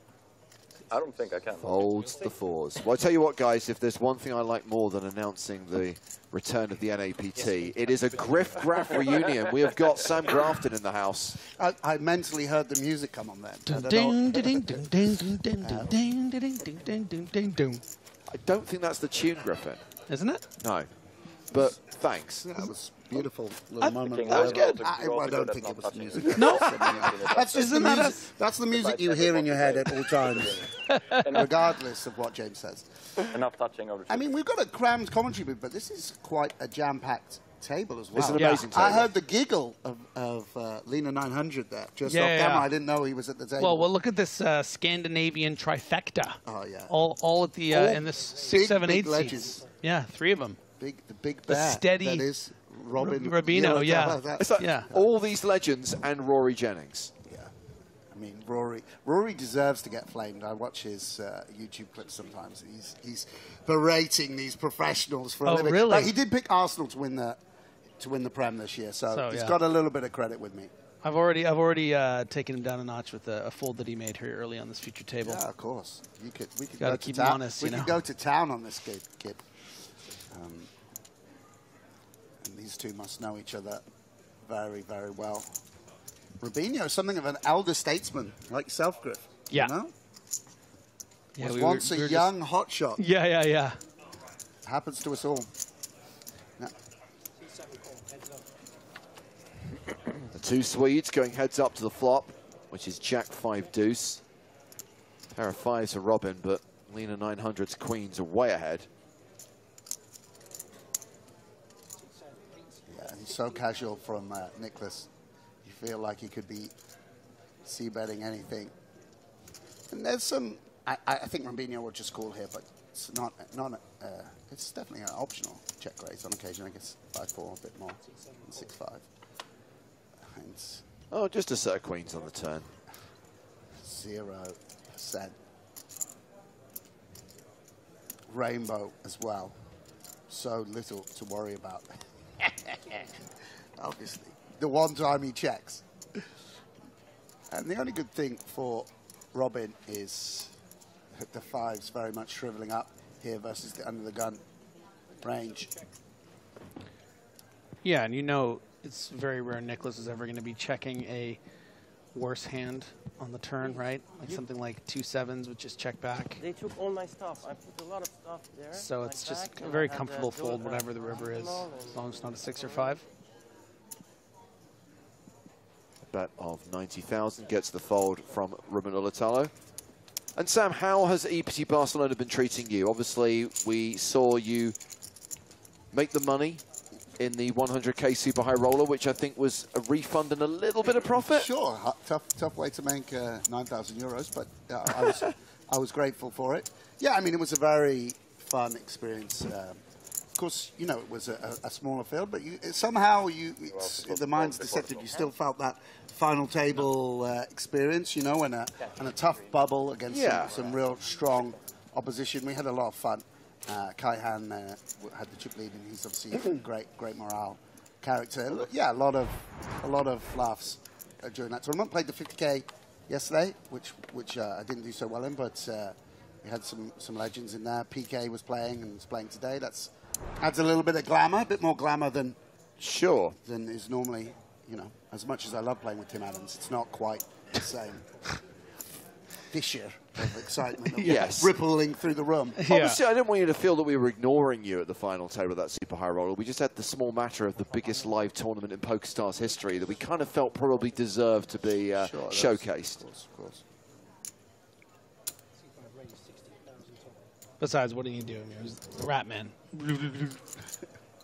I don't think I can. Folds the 4s. Well, I tell you what, guys, if there's one thing I like more than announcing the return of the NAPT, it is a Griff Graf reunion. We have got Sam Grafton in the house. I mentally heard the music come on then. I don't think that's the tune, Griffin. Isn't it? No. But thanks. That was a beautiful little moment. That was good. I don't think it was music. No. That's just the music. That's the music you hear in your head at all times, regardless of what James says. Enough touching of the chips. I mean, we've got a crammed commentary booth, but this is quite a jam-packed table as well. It's an amazing table. I heard the giggle of Lena 900 there. Just off camera, I didn't know he was at the table. Well, look at this Scandinavian trifecta. Oh, yeah. All at the in this 6, 7, 8 seats. Yeah, 3 of them. The big bear. The steady that is Robin Rubino, yeah. It's like all these legends and Rory Jennings. Yeah. I mean, Rory deserves to get flamed. I watch his YouTube clips sometimes. He's berating these professionals for a living. Really? Like, he did pick Arsenal to win the Prem this year, so he's got a little bit of credit with me. I've already taken him down a notch with a fold that he made here early on this future table. Yeah, of course. We could gotta go keep to him town. honest. We could go to town on this kid. And these two must know each other very, very well. Rubinho, something of an elder statesman, like yourself, Griff. Yeah. You know? Yeah, was once a young hotshot. Yeah. Happens to us all. Yeah. The 2 Swedes going heads up to the flop, which is Jack 5 deuce. Pair of 5s for Robin, but Lena 900's queens are way ahead. Yeah, he's so casual from Nicholas. You feel like he could be c-betting anything. And there's some. I think Rubinho will just call here, but it's not. It's definitely an optional check raise on occasion. I guess 5-4 a bit more, 6-5. Oh, just a set of queens on the turn. 0%. Rainbow as well. So little to worry about. Obviously. The one time he checks. And the only good thing for Robin is the 5's very much shriveling up here versus the under the gun range. Yeah, and it's very rare Nicholas is ever going to be checking a worse hand on the turn, right? Like something like 2 sevens with just check back. They took all my stuff. I put a lot of stuff there. So it's just a very comfortable fold, whatever the river is, as long as it's not a 6 or 5. A bet of 90,000 gets the fold from Ruben Ulatalo. And Sam, how has EPT Barcelona been treating you? Obviously, we saw you make the money in the 100k super high roller, which I think was a refund and a little bit of profit. Sure, tough way to make 9,000 euros, but I was grateful for it. Yeah, I mean, it was a very fun experience. Of course, you know, it was a smaller field, but somehow the mind's deceptive. You still felt that final table experience, you know, and a tough bubble against some real strong opposition. We had a lot of fun. Kai Han had the chip lead, and he's obviously a great morale character. Yeah, a lot of laughs during that tournament. Played the 50k yesterday, which I didn't do so well in, but we had some legends in there. PK was playing and is playing today. That's adds a little bit of glamour, a bit more glamour than is normally. You know, as much as I love playing with Tim Adams, it's not quite the same fissure of excitement rippling through the room. Obviously, I didn't want you to feel that we were ignoring you at the final table of that super high roller. We just had the small matter of the biggest live tournament in PokerStars history that we kind of felt probably deserved to be showcased. Of course. Besides, what are you doing? It was the Rat Man.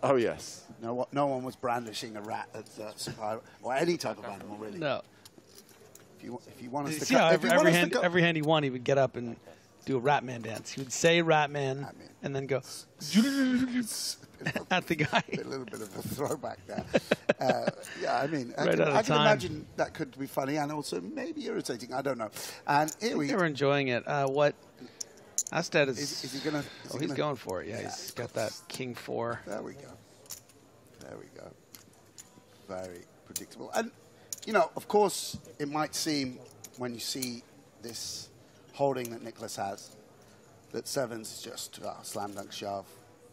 Oh, yes. No one was brandishing a rat at super high, or any type of animal, really. No. If you want us to see how every hand he won, he would get up and do a Rat Man dance. He would say Rat Man and then go at the guy. A little bit of a throwback there. Yeah, I mean, I can imagine that could be funny and also maybe irritating. I don't know. And here they were enjoying it. What Asted is he gonna? He's going for it. Yeah, he's got that King 4. There we go. There we go. Very predictable. And you know, of course, it might seem when you see this holding that Nicholas has that sevens is just slam dunk shove,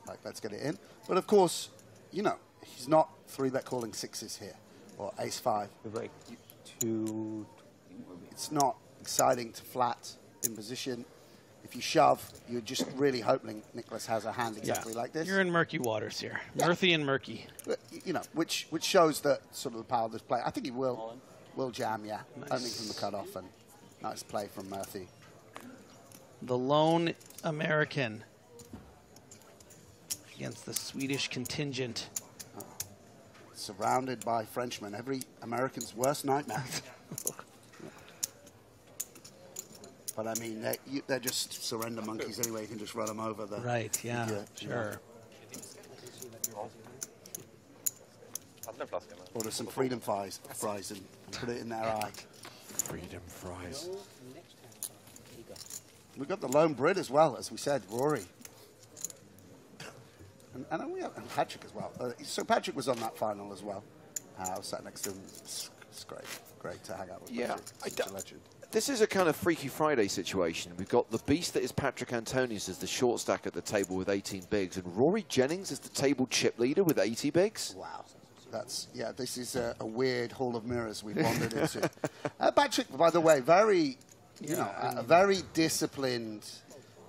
like let's get it in. But of course, you know, he's not 3-bet calling sixes here or ace 5. Like two. It's not exciting to flat in position. If you shove, you're just really hoping Nicholas has a hand exactly like this. You're in murky waters here. Murthy and murky. You know, which shows that sort of the power of this play. I think he will jam, nice. Only from the cutoff, and nice play from Murthy. The lone American against the Swedish contingent. Surrounded by Frenchmen. Every American's worst nightmare. But I mean, they're just surrender monkeys anyway. You can just run them over. Right, yeah, sure. Order some freedom fries and put it in their eye. Freedom fries. We've got the lone Brit as well, as we said, Rory. And we have Patrick as well. So Patrick was on that final as well. I was sat next to him. It's great to hang out with. Yeah, Patrick. A legend. This is a kind of Freaky Friday situation. We've got the beast that is Patrick Antonius as the short stack at the table with 18 bigs, and Rory Jennings is the table chip leader with 80 bigs. Wow. This is a weird hall of mirrors we've wandered into. Patrick, by the way, very disciplined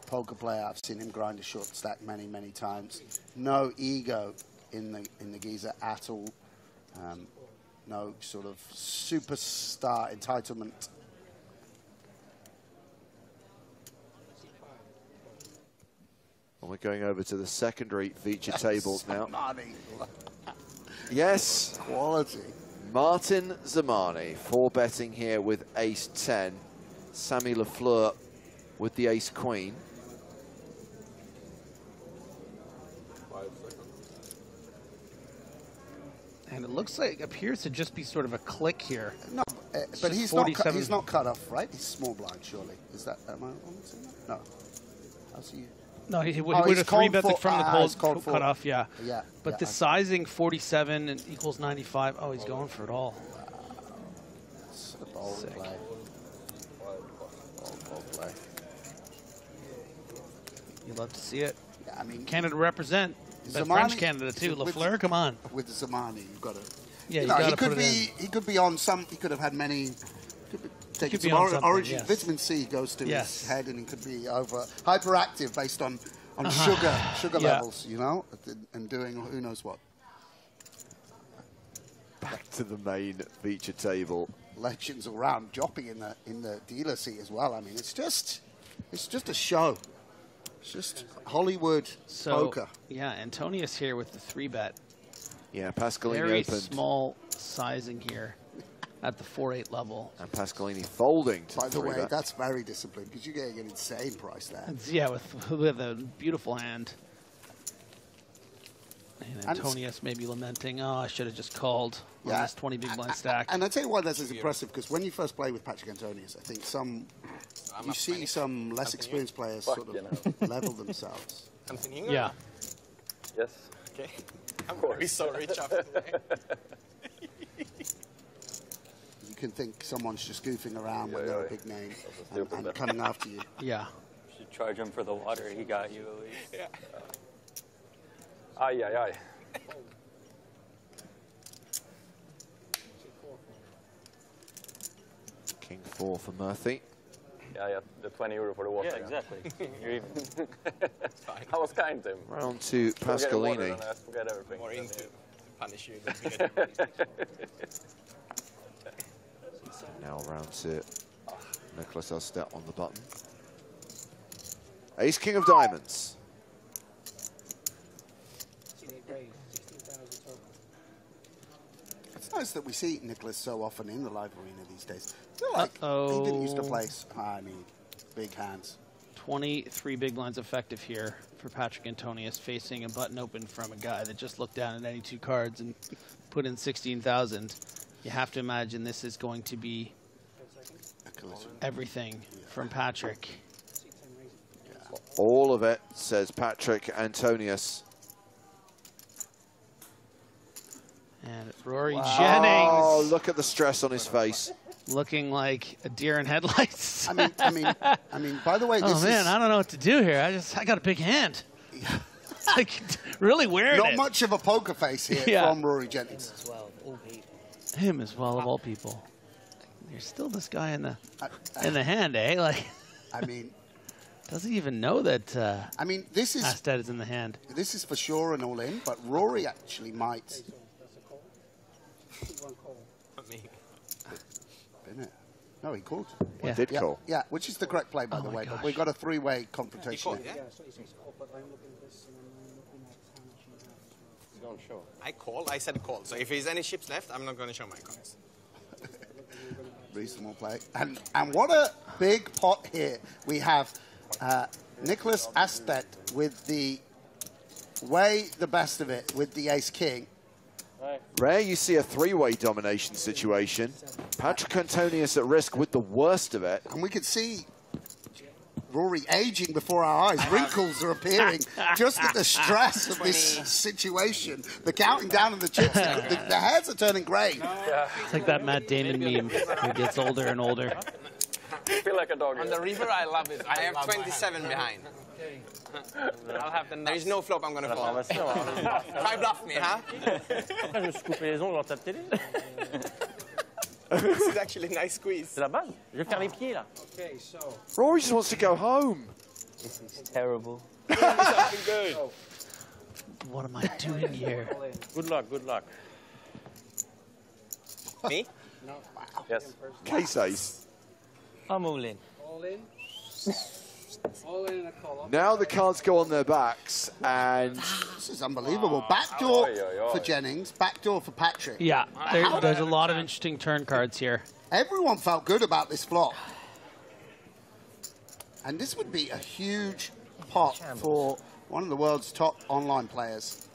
poker player. I've seen him grind a short stack many times. No ego in the geezer at all. No sort of superstar entitlement. And we're going over to the secondary feature tables now. Yes. Quality. Martin Zamani, 4-betting here with ace-10. Sammy Lafleur with the ace-queen. And it looks like, appears to just be sort of a click here. No, but he's not cut off, right? He's small blind, surely. Is that, am I on that? No. How's he? No, he would have 3-bet from the cold cut off, yeah. But the sizing 47 and equals 95. Oh, he's going for it all. It's a bold play. Bold play. You love to see it. Yeah, I mean, Canada represent. But French Canada too. Lafleur, come on. With Zamani, you've got to. Yeah, you you know, gotta put it he could be on some. He could have had many. Taking be some on something, origin. yes. Vitamin C goes to Yes. his head, and he could be hyperactive based on sugar Yeah. levels, you know, and doing who knows what. Back to the main feature table. Legends all round, Joppy in the dealer seat as well. I mean, it's just a show. It's just Hollywood poker. Yeah, Antonius here with the 3-bet. Yeah, Pascalini Very opened. small sizing here at the 4-8 level. And Pascalini folding to By the way, 3-bet. that's very disciplined because you're getting an insane price there. Yeah, with a beautiful hand. And Antonius may be lamenting, oh, I should have just called on this 20 big blind stack. And I tell you why that's as impressive, because when you first play with Patrick Antonius, I think you see some less experienced players sort of level themselves. Something here? Yeah. Yes. Okay. I'm very sorry, after today. You can think someone's just goofing around when they're a big name and coming after you. Yeah. You should charge him for the water. He got you at least. Yeah. Aye, aye, aye. King 4 for Murphy. Yeah, the 20 euro for the water. Yeah, exactly. You're even I was kind to him. Round to Forget the water, Pascalini. then I forget everything. More into punish you. Now round to Nicholas Elstedt on the button. Ace King of Diamonds. It's nice that we see Nicholas so often in the live arena these days. I feel like he didn't used to play, big hands. 23 big blinds effective here for Patrick Antonius, facing a button open from a guy that just looked down at 92 cards and put in 16,000. You have to imagine this is going to be everything from Patrick. All of it, says Patrick Antonius. And Rory Oh, Jennings look at the stress on his face. looking like a deer in headlights. I mean, by the way, this oh man, I don't know what to do here. I got a big hand. Like, really wearing Not it. much of a poker face here from Rory Jennings. Him as well, of all people. There's still this guy in the hand, eh? Like, I mean, does he even know that? I mean, this is Asted is in the hand. This is for sure an all in, but Rory actually might. Didn't it? No, he called. Yeah. Did call. Yeah, which is the correct play, by the way. But we got a three-way confrontation. Don't show. I call. I said call. So if there's any chips left, I'm not going to show my cards. Reasonable play. And what a big pot here. We have Nicholas Astet with the best of it with the ace-king. Rare you see a three-way domination situation. Patrick Antonius at risk with the worst of it. And we could see Rory aging before our eyes. Wrinkles are appearing just at the stress of this situation. The counting down of the chips, the hairs are turning grey. It's like that Matt Damon meme who gets older and older. I feel like a dog. On the river, I love it. I have 27 behind. I'll have the nuts. There is no flop I'm going to fall. Try bluff me, huh? Je me suis coupé les ongles dans ta télé. This is actually a nice squeeze. C'est la base. Je vais faire les pieds là. Okay, so. Rory just wants to go home. This is terrible. Good. What am I doing here? Good luck, good luck. Me? No. Yes. Case ace. I'm all in. All in. All in a column. Now the cards go on their backs, and this is unbelievable. Backdoor for Jennings, backdoor for Patrick. Yeah, there's a lot of interesting turn cards here. Everyone felt good about this flop. And this would be a huge pot for one of the world's top online players.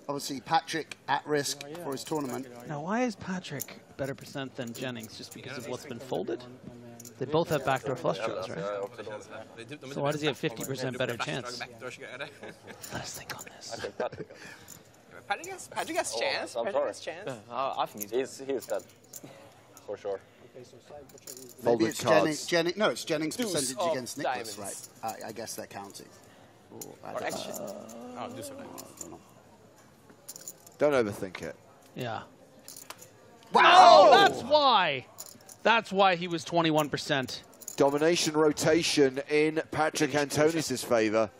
Obviously, Patrick at risk for his tournament. Now, why is Patrick better percent than Jennings? Just because of what's been folded? They both have backdoor flush draws, right? So why does he have 50% better chance? Let us think on this. I think Patrick. Patrick has chance. I'm Patrick has chance. I think he's dead. For sure. Maybe it's cards. Jennings. No, it's Jennings' Deuce percentage of against Nicholas, diamonds. right? I guess they're counting. Or action. Oh, deuce of diamonds. don't overthink it. Yeah. Wow! Oh, that's why. That's why he was 21%. Domination rotation in Patrick Antonis' favor.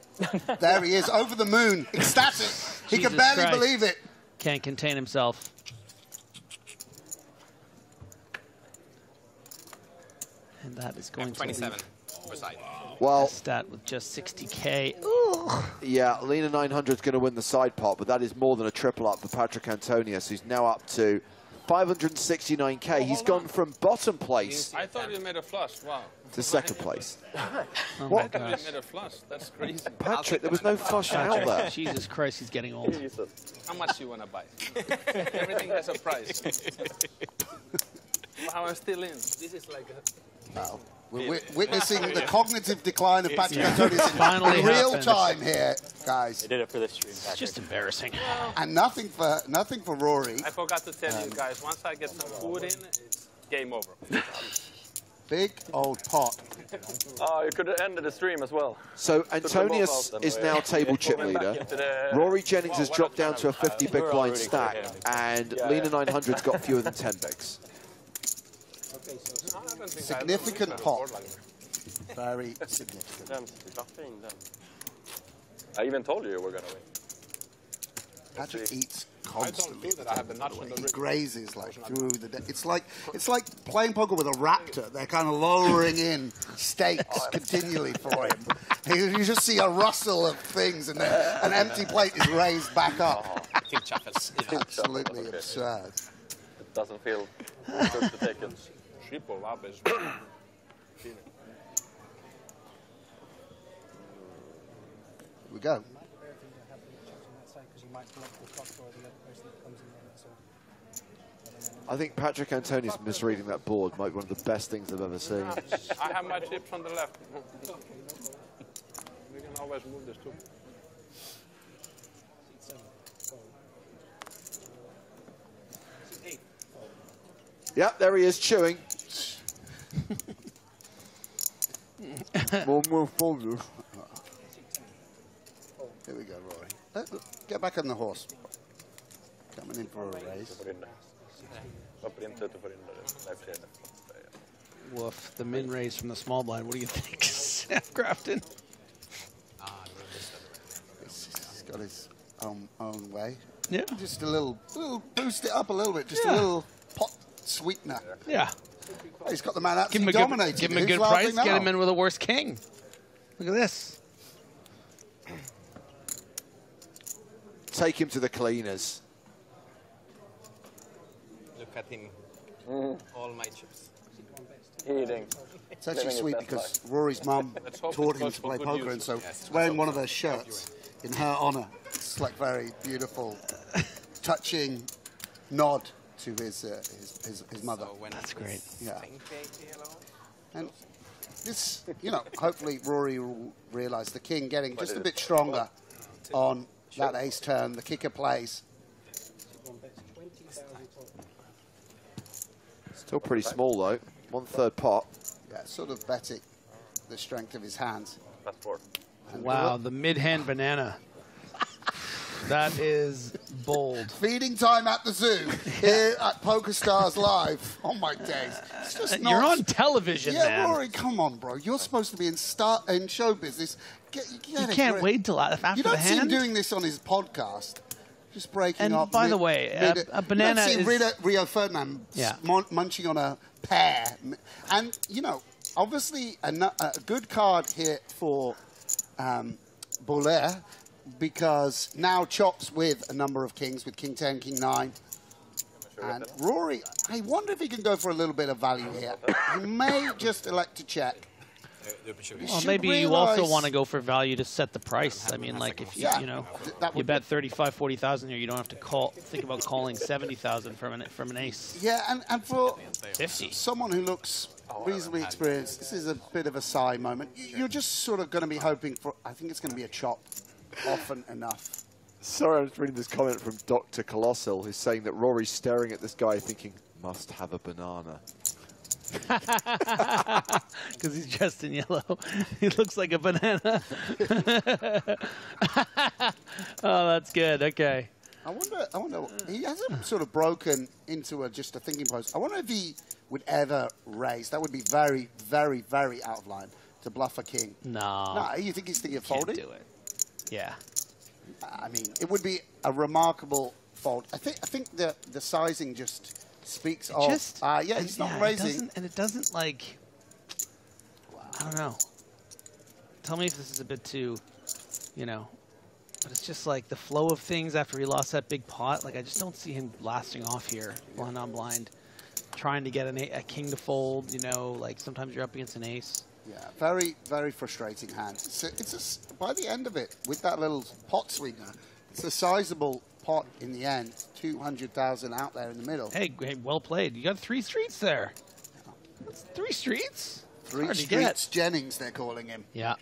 There he is, over the moon, ecstatic. He Jesus can barely Christ. believe it. Can't contain himself. And that is going to 27 per side. Well, stat with just 60K. yeah, Lena 900 is going to win the side pot, but that is more than a triple up for Patrick Antonius, who's now up to 569K. He's gone from bottom place I thought you made a flush. Wow. to second place. Oh What? my gosh. You made a flush. That's crazy. Patrick, there was no flush out there. Jesus Christ, he's getting old. How much you want to buy? Everything has a price. How I'm still in. This is like a... Wow. We're witnessing the cognitive decline of Patrick Antonius Finally in real happened. time here, guys. I did it for the stream, It's just embarrassing. And nothing for Rory. I forgot to tell you guys, once I get some food in, it's game over. Big old pot. Oh, you could have ended the stream as well. So Took them both Antonius out then, is we- now table chip Moving back leader. into the- Rory Jennings has dropped down to a 50 big We're all blind really stack, good here. and Yeah, Lena yeah. 900's got fewer than 10 bigs. Significant pot. Very significant. I even told you were going to win. Patrick eats I don't constantly. do that. I have the nuts in the He rib. grazes like through the day. It's like playing poker with a raptor. They're kind of lowering in stakes continually for him. You just see a rustle of things, and then an empty plate is raised back up. It's absolutely absurd. It doesn't feel good to take it. Triple up is... Here we go. I think Patrick Antonius misreading that board might be one of the best things I've ever seen. I have my chips on the left. We can always move this too. Yep, there he is, chewing. More folders. Here we go, Rory. Get back on the horse. Coming in for a race. Woof, the min raise from the small blind. What do you think, Sam Grafton? He's got his own way. Yeah. Just a little boost it up a little bit. Just a little pot sweetener. Yeah. Oh, he's got the man Give him absolutely a dominating. good, give him a Who's good laughing price. Get now? him in with a worse king. Look at this. Take him to the cleaners. Look at him. All my chips. Eating. It's actually sweet because Rory's mum taught him to play poker, and so he's wearing one of her shirts in her honour. It's like very beautiful, touching nod to his mother. That's great. Yeah. And this, hopefully Rory will realise the king getting just a bit stronger on that ace turn. The kicker plays. Still pretty small though. 1/3 pot. Yeah, sort of betting the strength of his hands. That's 4. Wow, the mid-hand banana. That is bold. Feeding time at the zoo here at PokerStars Live. Oh my days! It's just not... You're on television, yeah, man. Rory, come on, bro. You're supposed to be in show business. You can't wait till after you the don't see him hand. doing this on his podcast. Just breaking And up. by the way, a banana you don't see is... Rio Ferdinand Yeah. munching on a pear, and obviously a good card here for Bolaire, because now chops with a number of kings, with king 10, king 9. And Rory, I wonder if he can go for a little bit of value here. He may just elect to check. Well, maybe you also want to go for value to set the price. I mean, like if you you bet 35, 40,000 here, you don't have to think about calling 70,000 from an ace. Yeah, and for 50. someone who looks reasonably experienced, this is a bit of a sigh moment. You're just sort of going to be hoping for, I think it's going to be a chop often enough. Sorry, I'm just reading this comment from Dr. Colossal, who's saying that Rory's staring at this guy thinking, must have a banana. Because he's dressed in yellow. He looks like a banana. Oh, that's good. Okay. I wonder, he hasn't sort of broken into just a thinking pose. I wonder if he would ever raise. That would be very, very, very out of line to bluff a king. No. You think he's thinking of folding? Can't do it. Yeah. I mean, it would be a remarkable fold. I think the sizing just speaks of. Yeah, he's not raising. It doesn't like. I don't know. Tell me if this is a bit too, but it's just like the flow of things after he lost that big pot. Like I just don't see him blasting off here, blind on blind, trying to get a king to fold. Like sometimes you're up against an ace. Yeah, very, very frustrating hand. So by the end of it, with that little pot sweetener, it's a sizable pot in the end. 200,000 out there in the middle. Hey, well played. You got 3 streets there. That's 3 streets. 3 streets Jennings, they're calling him. Yeah.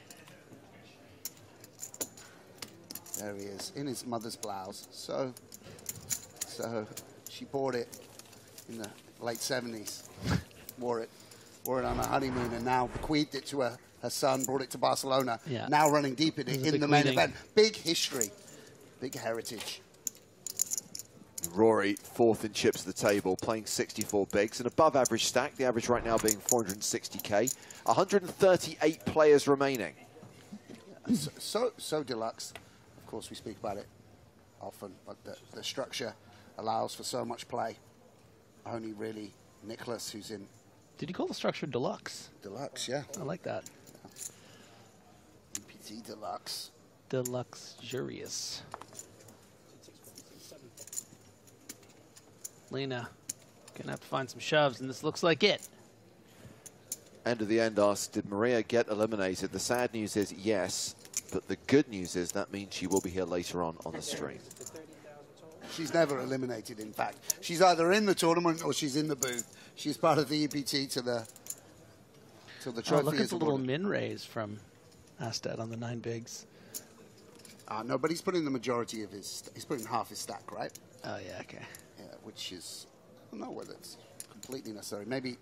There he is, in his mother's blouse. So she bought it in the late 70s, wore it on a honeymoon, and now bequeathed it to her son, brought it to Barcelona, now running deep in it in the main event. Big history, big heritage. Rory, 4th in chips at the table, playing 64 bigs, an above average stack, the average right now being 460k, 138 players remaining. So deluxe. Of course, we speak about it often, but the structure allows for so much play. Only really Nicholas, who's in. Did you call the structure deluxe? Deluxe, yeah. I like that. EPT deluxe. Deluxurious. Lena, gonna have to find some shoves, and this looks like it. End of the end asks, did Maria get eliminated? The sad news is yes. But the good news is that means she will be here later on the stream. She's never eliminated, in fact. She's either in the tournament or she's in the booth. She's part of the EPT till the trophy look at is the little awarded. min raise from Astat on the 9 bigs. No, but he's putting the majority of he's putting half his stack, right? Oh, yeah, okay. Yeah, which is, I don't know whether it's completely necessary. Maybe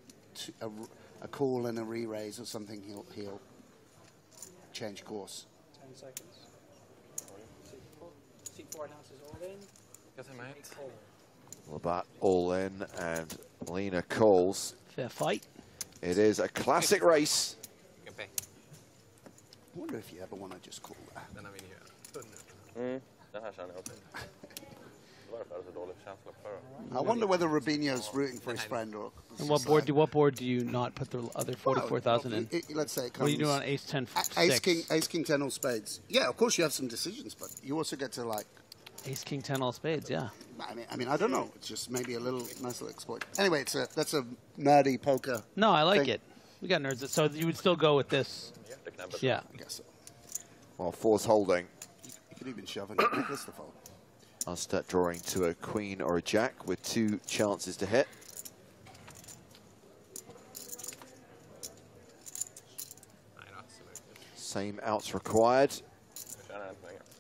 a call and a re-raise or something, he'll change course. 10 seconds. C4 announces all in. Guess I might. Labat all in, and Lena calls. Fair fight. It is a classic race. I wonder if you ever want to just call that. Den här känner jag också. Varför är det så dålig känsla för? I wonder whether Rubinho's rooting for his friend or. And what board do you not put the other 44,000 in? Let's say it comes. What are you doing on ace 10 Ace king 10 all spades. Yeah, of course you have some decisions, but you also get to like ace king 10 all spades. Yeah. I mean I don't know. It's just maybe a nice little exploit. Anyway, that's a nerdy poker. No, I like it. We got nerds. So you would still go with this. Yeah. I guess so. Well, 4's holding. You could even shove and get Nicholas to fold. I'll start drawing to a queen or a jack with 2 chances to hit. Same outs required.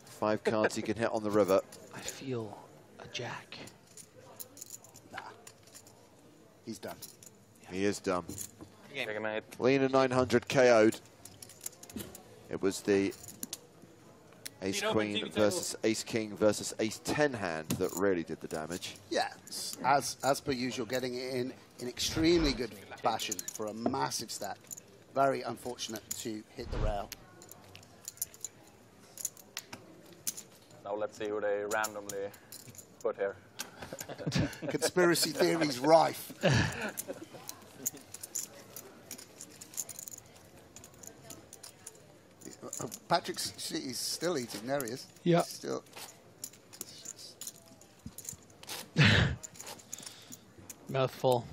5 cards he can hit on the river. I feel a jack. Nah. He's done. He is done. Yeah. Lena 900 KO'd. It was the Ace-Queen versus Ace-King versus Ace-10 hand that really did the damage. Yeah, as per usual, getting it in extremely good fashion for a massive stack. Very unfortunate to hit the rail. Now let's see who they randomly put here. Conspiracy theories rife. Patrick's he's still eating. There he is. Yeah. Still. Mouthful.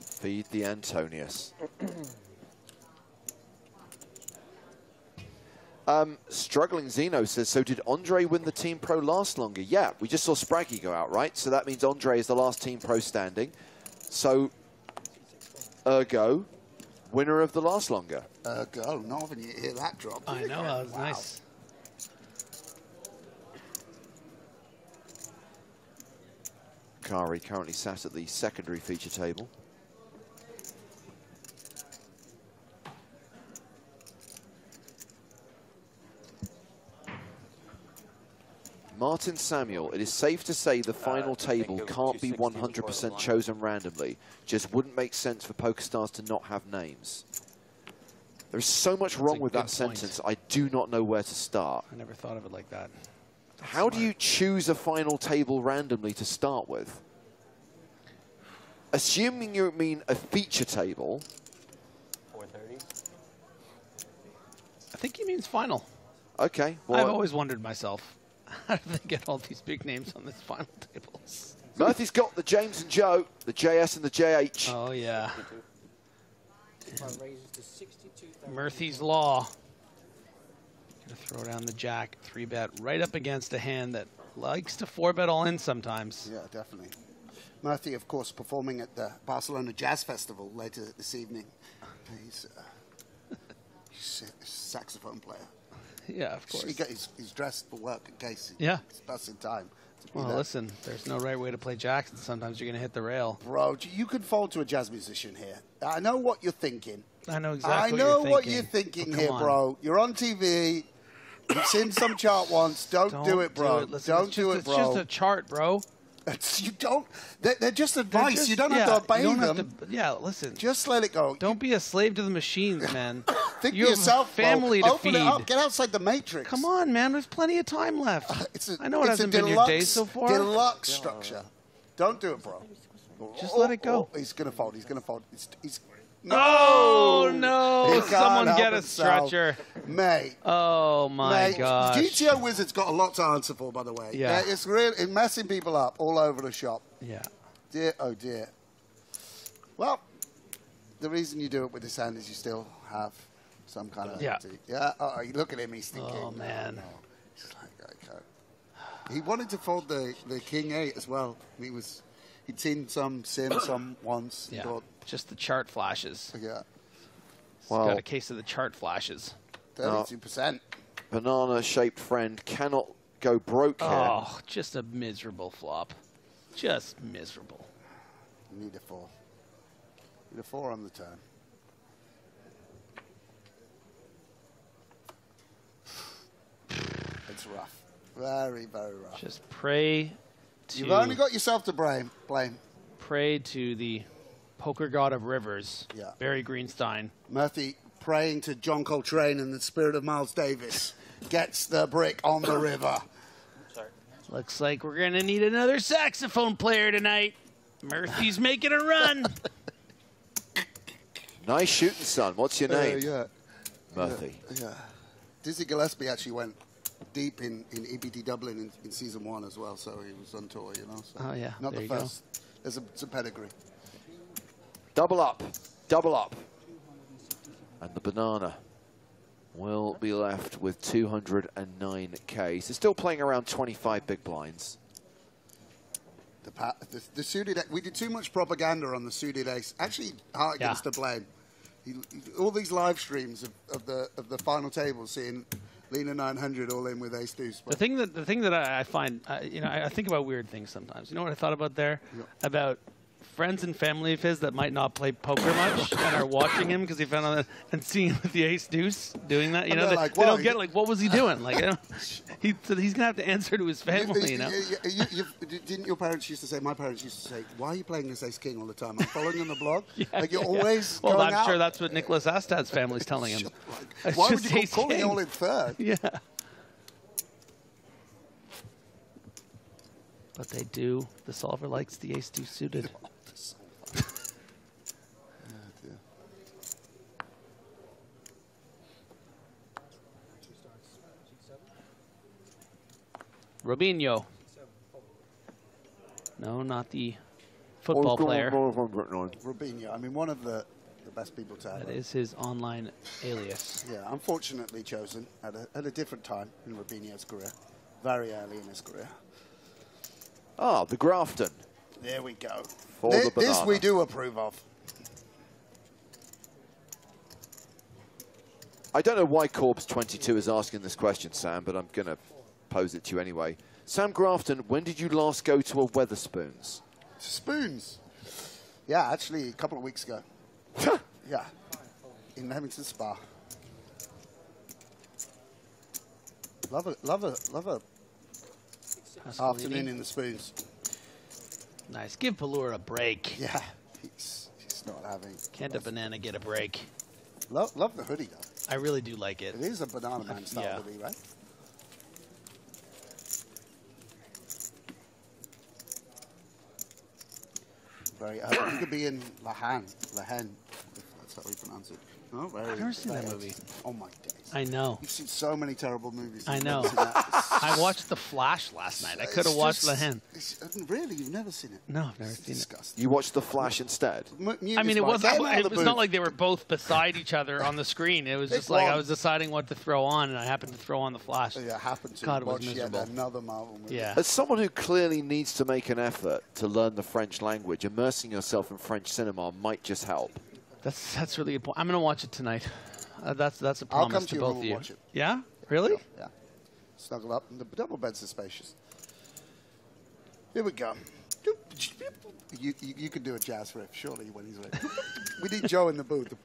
Feed the Antonius. Struggling Zeno says, so did Andre win the Team Pro last longer? Yeah, we just saw Spraggy go out, right? So that means Andre is the last Team Pro standing. So, ergo, winner of the last longer. Ergo, not often you hear that drop. I know, that was nice. Kari currently sat at the secondary feature table. Martin Samuel, it is safe to say the final table can't be 100% chosen randomly. Just wouldn't make sense for PokerStars to not have names. There's so much wrong with that sentence, I do not know where to start. I never thought of it like that. How do you choose a final table randomly to start with? Assuming you mean a feature table. 430. I think he means final. Okay. Well, I've always wondered myself, how do they get all these big names on this final tables? Murphy's got the James and Joe, the JS and the JH. Oh, yeah. Murphy's Law. Gonna throw down the jack, 3-bet, right up against a hand that likes to 4-bet all in sometimes. Yeah, definitely. Murphy, of course, performing at the Barcelona Jazz Festival later this evening. He's a saxophone player. Yeah, of course. He's dressed for work in case it's busting time. Well, listen, there's no right way to play jacks, and sometimes you're going to hit the rail. Bro, you could fold to a jazz musician here. I know what you're thinking. I know exactly what you're thinking here, bro. You're on TV. You've seen some chart once. Don't do it, bro. Don't do it, bro. It's just a chart, bro. You don't. They're just advice. You don't have to obey them. Listen. Just let it go. Don't be a slave to the machines, man. Think you for yourself, have a family to Open feed. it up. Get outside the matrix. Come on, man. There's plenty of time left. I know it it's hasn't a been your day so far. Deluxe structure. Don't do it, bro. Just let it go. He's gonna fold. He's gonna fold. He's Oh, no. He Someone can't get a help himself. stretcher. Mate. Oh, my gosh. GTO Wizard's got a lot to answer for, by the way. Yeah. It's really messing people up all over the shop. Yeah. Dear, oh, dear. Well, the reason you do it with this hand is you still have some kind of... Yeah. Yeah? Oh, you look at him, he's thinking... Oh, man. No. He's like, I can't. He wanted to fold the King 8 as well. He'd seen some once. Yeah. Thought, just the chart flashes. Yeah. Well, got a case of the chart flashes. 32%. Banana-shaped friend cannot go broke here. Oh, just a miserable flop. Just miserable. You need a 4. Need a 4 on the turn. It's rough. Very, very rough. Just pray to... You've only got yourself to blame. Pray to the poker god of rivers, Yeah. Barry Greenstein. Murphy praying to John Coltrane and the spirit of Miles Davis gets the brick on the river. Sorry. Looks like we're going to need another saxophone player tonight. Murphy's making a run. Nice shooting, son. What's your name? Yeah. Murphy. Yeah. Dizzy Gillespie actually went deep in EPT Dublin in season 1 as well, so he was on tour, you know. So Oh, yeah. Not There the you go. first. There's a pedigree. Double up. Double up. And the banana will be left with 209K. So still playing around 25 big blinds. The suited, we did too much propaganda on the suited ace. Actually, hard against the blame. All these live streams of the final table, seeing Lena 900 all in with ace deuce. The thing that I find, I think about weird things sometimes. You know what I thought about there? Yeah. About friends and family of his that might not play poker much and are watching him because he found out and seeing him with the ace deuce doing that. You And know, they're they, like, they "Whoa, don't get like, what was he doing? Like, so he's gonna have to answer to his family. You know. Didn't your parents used to say? My parents used to say, "Why are you playing this ace king all the time?" I'm following on the blog. Like you're always. Well, going I'm out. sure that's what Nicholas Astad's family's telling him. It's Why would just you ace call it king. all in third? Yeah. But they do. The solver likes the ace deuce suited. Robinho. No, not the football player. Rubinho. I mean, one of the best people to have. That is his online alias. Yeah, unfortunately chosen at a different time in Rubinho's career. Very early in his career. Ah, the Grafton. There we go. For the banana. This we do approve of. I don't know why Corbs22 is asking this question, Sam, but I'm going to pose it to you anyway. Sam Grafton, when did you last go to a Weatherspoons? Spoons. Yeah, actually, a couple of weeks ago. Yeah, in Leamington Spa. Love a Afternoon in the spoons. Nice. Give Pallur a break. Yeah, he's not having. Can't a banana get a break? Love the hoodie, though. I really do like it. It is a Banana Man style Yeah. hoodie, right? Very. You could be in Lahan, if that's how we pronounce it. Oh, very. I've never seen that very- movie. Oh my days! I know. You've seen so many terrible movies. I You've know. never seen that. I watched The Flash last night. I could have It's watched just- The Hen. Really, you've never seen it? No, I've never seen it. Disgusting. You watched The Flash instead? I mean, it was not like they were both beside each other on the screen. It was Pick just like I one. was deciding what to throw on, and I happened to throw on The Flash. Yeah, happened to God, it was watch yet miserable. another Marvel movie. Yeah. As someone who clearly needs to make an effort to learn the French language, immersing yourself in French cinema might just help. That's really important. I'm gonna watch it tonight. That's a I'll promise come to to your both room of and you. watch it. Yeah? Really? Yeah. Snuggle up, and the double beds are spacious. Here we go. You can do a jazz riff, surely, when he's ready. We need Joe in the booth.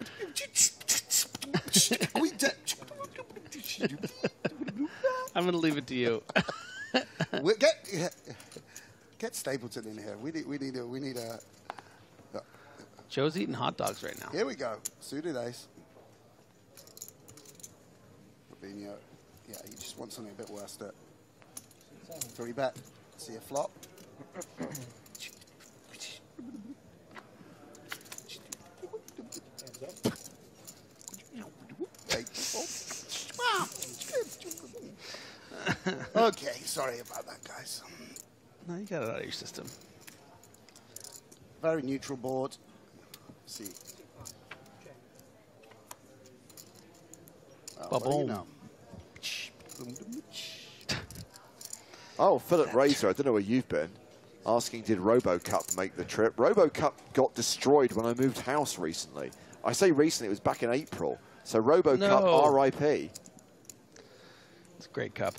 I'm gonna leave it to you. Get Stapleton in here. We need a. Joe's eating hot dogs right now. Here we go. Suited ace. Fabinho. Yeah, he just wants something a bit worse. To 3-bet. See a flop. Okay, sorry about that, guys. No, you got it out of your system. Very neutral board. See. What do you know? Oh, Philip Razor, I don't know where you've been. Asking, did RoboCup make the trip? RoboCup got destroyed when I moved house recently. I say recently, it was back in April. So RoboCup, RIP. It's a great cup.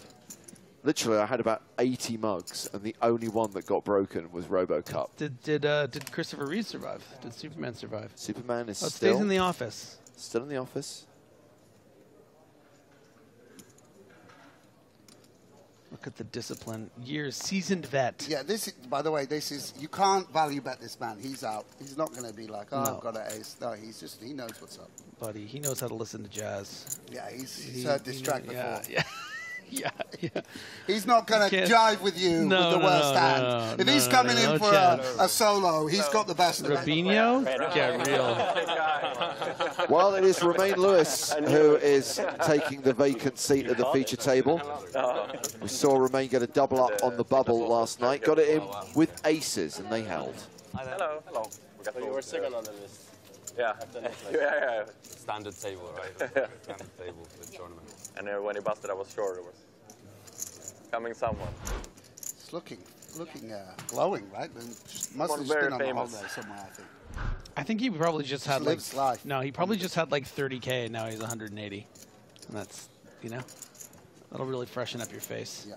Literally, I had about 80 mugs, and the only one that got broken was RoboCup. Did Christopher Reeve survive? Did Superman survive? Superman is it still stays in the office. Still in the office. Look at the discipline. Years, seasoned vet. Yeah, this is, by the way, this is, you can't value bet this man. He's out. He's not going to be like, oh, No. I've got an ace. No, he knows what's up. Buddy, he knows how to listen to jazz. Yeah, he's heard this track before. Yeah. He's not going to jive with you with the worst hand. If he's coming in for a solo, he's got the best of it. Rubinho? Get real. Well, it is Romain Lewis who is taking the vacant seat at the feature table. We saw Romain get a double up on the bubble last night. Got it in with aces, and they held. Hello. Hello. So you were second on the list. Yeah. Yeah. Standard table, right? Standard table for the tournament. And when he busted, I was sure it was coming someone. It's looking glowing, right? And just must have very been on the famous. holiday somewhere, I think. I think he probably just had like lives life. No, he probably just had like 30K, and now he's 180, and that's that'll really freshen up your face. Yeah.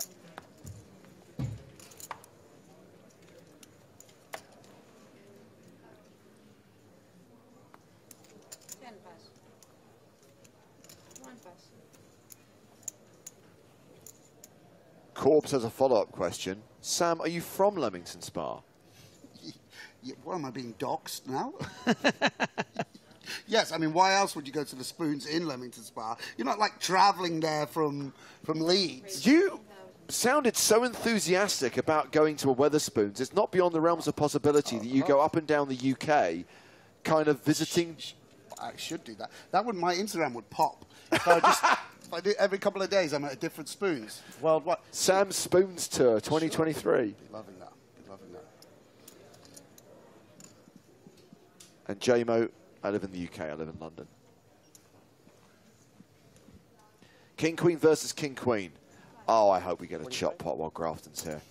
Corbs has a follow-up question. Sam, are you from Leamington Spa? What, am I being doxxed now? Yes, I mean, why else would you go to the Spoons in Leamington Spa? You're not like traveling there from Leeds. You sounded so enthusiastic about going to a Wetherspoons. It's not beyond the realms of possibility that you go up and down the UK kind of visiting. I should do that. My Instagram would pop. If I did every couple of days, I'm at a different Spoons worldwide. Sam's Spoons Tour 2023. Be loving that. And JMO, I live in the UK, I live in London. King Queen versus King Queen. Oh, I hope we get a chop pot while Grafton's here.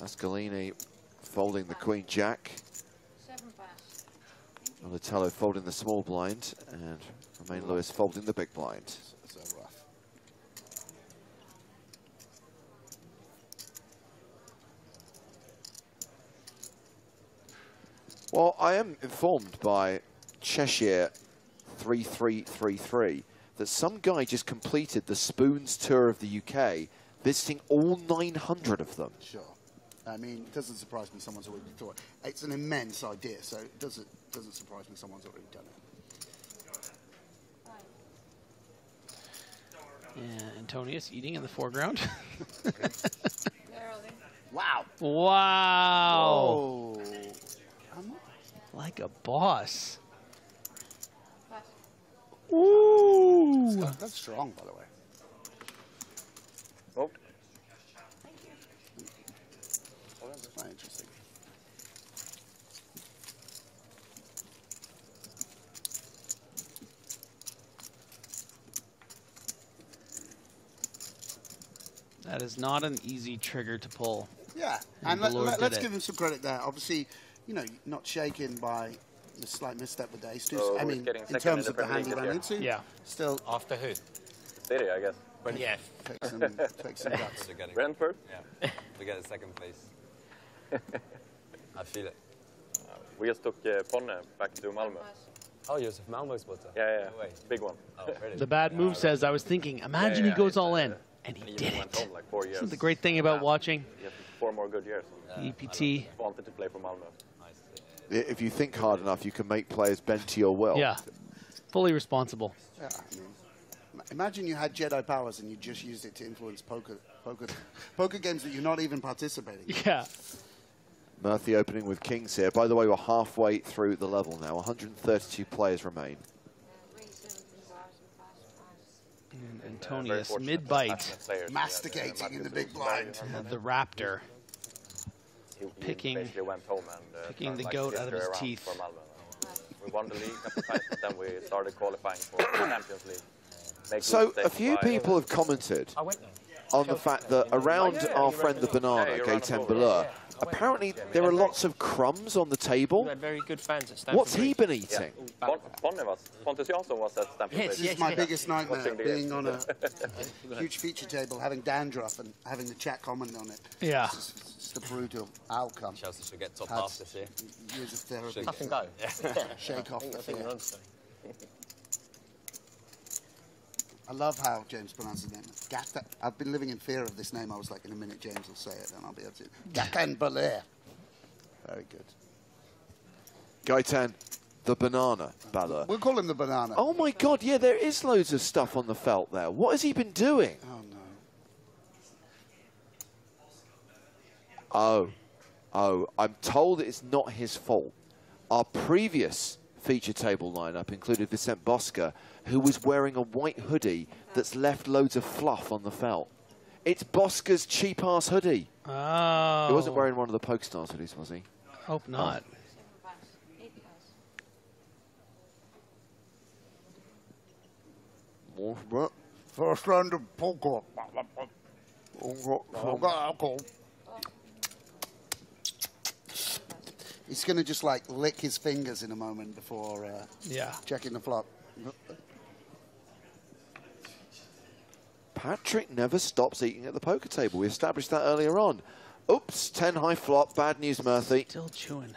Pascalini folding the Queen Jack. Donatello folding the small blind, and Romain Lewis folding the big blind. So rough. Well, I am informed by Cheshire 3333 that some guy just completed the Spoons tour of the UK, visiting all 900 of them. Sure. I mean, it doesn't surprise me someone's already thought. It's an immense idea, so it doesn't surprise me someone's already done it. Yeah, Antonius eating in the foreground. Wow. Wow. Whoa. Like a boss. Ooh. That's strong, by the way. Oh. That's quite interesting. That is not an easy trigger to pull. Yeah, and let's give him some credit there. Obviously, you know, not shaken by the slight misstep with the ace deuce. So I mean, in terms of the hand he ran into, yeah, still After who? City, I guess. But yeah. Take some guts. Brentford? Yeah. We got a second place. I feel it. We just took Ponne back to Malmö. Oh, Josef Malmö spotter. Yeah, No way. big one. Oh, really? The bad move says, I was thinking, imagine he goes all in. And he did went it. home like 4 years. This is the great thing about watching He had 4 more good years. EPT. Wanted to play for Malmö. If you think hard enough, you can make players bend to your will. Yeah, fully responsible. Yeah, I mean, imagine you had Jedi powers and you just used it to influence poker games that you're not even participating in. Yeah. Murphy opening with kings here. By the way, we're halfway through the level now. 132 players remain. And Antonius, mid-bite. Masticating in the big blind. The Raptor. He Picking basically went home and the goat out of his teeth. For Malmö. We won the league a couple times, but then we started qualifying for the Champions League. So a few people have commented on the fact that around our friend the Banana, Gaten Balleur, apparently there are lots of crumbs on the table. You had very good fans at Stamford What's he Bridge. been eating? Pontus Jansson was at Stamford Bridge. This is my biggest nightmare, Watching the being on a huge feature table, having dandruff and having the chat comment on it. Yeah. It's the brutal outcome. Chelsea should get top Had half this year. Years of therapy. Should. Tough and go. Shake off the I think fear. we're on to I love how James pronounces his name. I've been living in fear of this name. I was like, in a minute James will say it and I'll be able to. Gaten Balleur. Very good. Gaetan, the Banana Balleur. We'll call him the Banana. Oh my God, yeah, there is loads of stuff on the felt there. What has he been doing? Oh, no. Oh, I'm told it's not his fault. Our previous feature table lineup included Vicent Bosca, who was wearing a white hoodie that's left loads of fluff on the felt. It's Bosca's cheap-ass hoodie. Oh. He wasn't wearing one of the PokerStars hoodies, was he? Hope not. First round of poker. He's going to just like lick his fingers in a moment before checking the flop. Patrick never stops eating at the poker table. We established that earlier on. Oops, 10 high flop. Bad news, Murphy. Still chewing.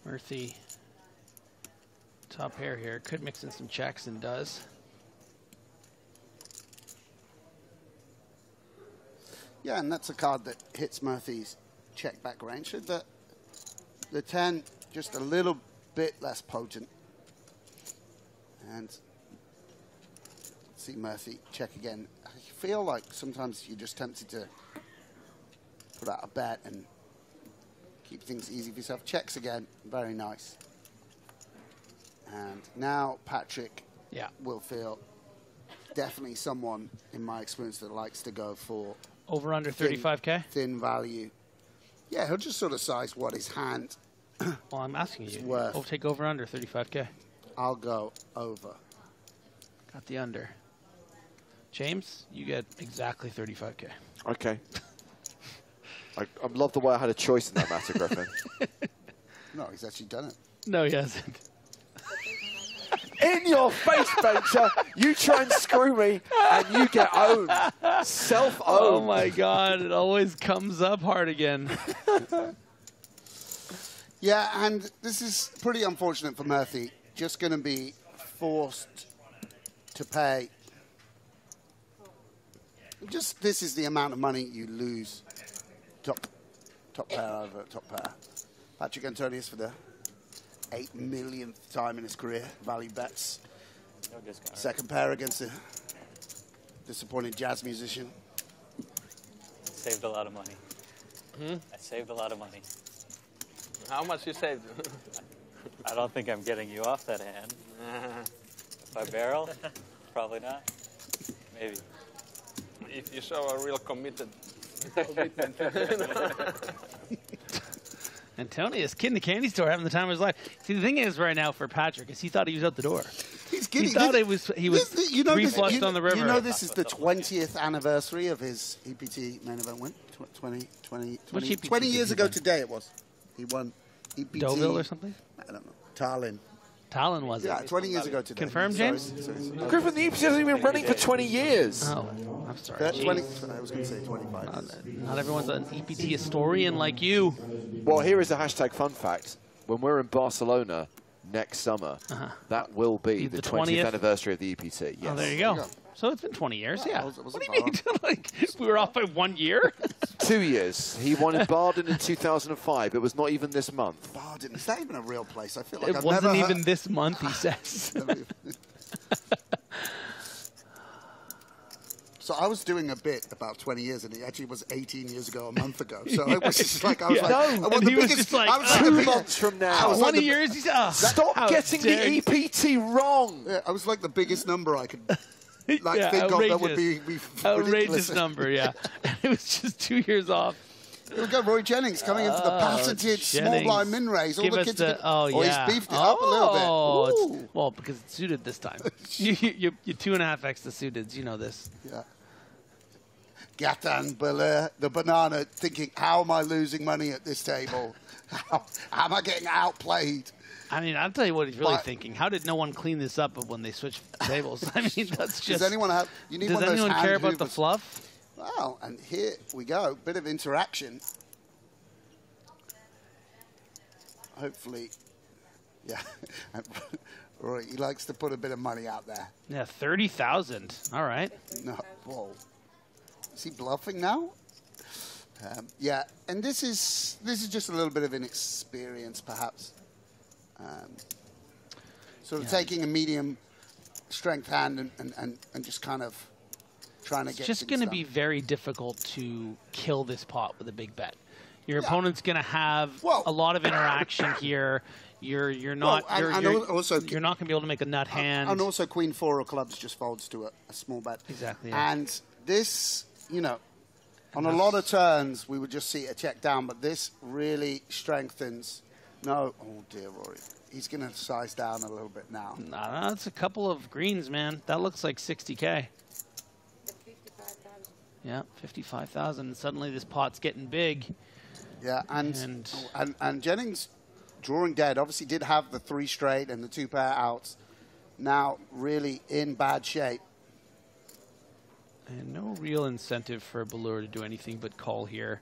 Murphy, top pair here. Could mix in some checks and does. Yeah, and that's a card that hits Murphy's check back range. So the 10 just a little bit less potent. And see Murphy check again. I feel like sometimes you're just tempted to put out a bet and keep things easy for yourself. Checks again, very nice. And now Patrick will feel definitely someone, in my experience, that likes to go for over under 35K? Thin value. Yeah, he'll just sort of size what his hand Well, I'm asking you. worth. We'll take over under 35K. I'll go over. Got the under. James, you get exactly 35K. Okay. I love the way I had a choice in that matter, Griffin. No, he's actually done it. No, he hasn't. In your face, Bencher. You try and screw me, and you get owned. Self-owned. Oh, my God. It always comes up hard again. Yeah, and this is pretty unfortunate for Murphy. Just going to be forced to pay. Just this is the amount of money you lose. Top pair over top pair. Patrick Antonius for the 8 millionth time in his career. Value bets. No discount. Second pair against a disappointed jazz musician. Saved a lot of money. I saved a lot of money. How much you saved? I don't think I'm getting you off that hand. If I barrel, probably not. Maybe. If you show a real commitment. Antonius, kid in the candy store, having the time of his life. See, the thing is right now for Patrick is he thought he was out the door. He's kidding. He thought he was three-flushed on the river. You know this is the 20th anniversary of his EPT main event win? 20 years ago today it was. He won EPT. Deauville or something? I don't know. Tallinn. Tallinn was it? Yeah, 20 years ago today. Confirmed, James? Griffin, the EPT hasn't been running for 20 years. Oh, I'm sorry. 20, I was going to say 25. Not everyone's an EPT historian like you. Well, here is a hashtag fun fact. When we're in Barcelona next summer, that will be the 20th anniversary of the EPT. Yes. Oh, there you go. So it's been 20 years, yeah. What do you mean? Like, we were off by 1 year? 2 years. He won in Baden in 2005. It was not even this month. Baden, is that even a real place? I feel like It wasn't even this month, he says. So I was doing a bit about 20 years, and it actually was 18 years ago, a month ago. So it was just like, I was like, I want the biggest, I was 2 months from now. 20 years, he's Stop getting the EPT wrong. Yeah, I was like the biggest number I could think of that would be outrageous ridiculous. number, yeah. It was just 2 years off. Here we go, Roy Jennings coming into the patented small blind min raise. All Give the us kids the, he's beefed it up a little bit. Well, because it's suited this time. you 2.5x the suited. You know this. Yeah. Gatan Belair, the banana, thinking, how am I losing money at this table? How am I getting outplayed? I mean, I'll tell you what he's really thinking. How did no one clean this up when they switched tables? I mean, that's just... Does anyone have... You need does one of those anyone hand care about hoovers. the fluff? Well, and here we go. Bit of interaction. Hopefully... Yeah. Roy, he likes to put a bit of money out there. Yeah, 30,000. All right. No, whoa. Is he bluffing now? Yeah, and this is just a little bit of inexperience, perhaps. Sort of taking a medium strength hand and just kind of trying to get. It's just going to be very difficult to kill this pot with a big bet. Your opponent's going to have a lot of interaction here. You're not you're not going to be able to make a nut hand. And also Queen 4 of clubs just folds to a small bet. Exactly. Yeah. And this, you know, on a lot of turns we would just see a check down, but this really strengthens. No, oh dear, Rory. He's going to size down a little bit now. Nah, that's a couple of greens, man. That looks like 60K. Yeah, 55,000. Suddenly this pot's getting big. Yeah, and Jennings drawing dead. Obviously did have the 3 straight and the 2 pair outs. Now really in bad shape. And no real incentive for Ballure to do anything but call here.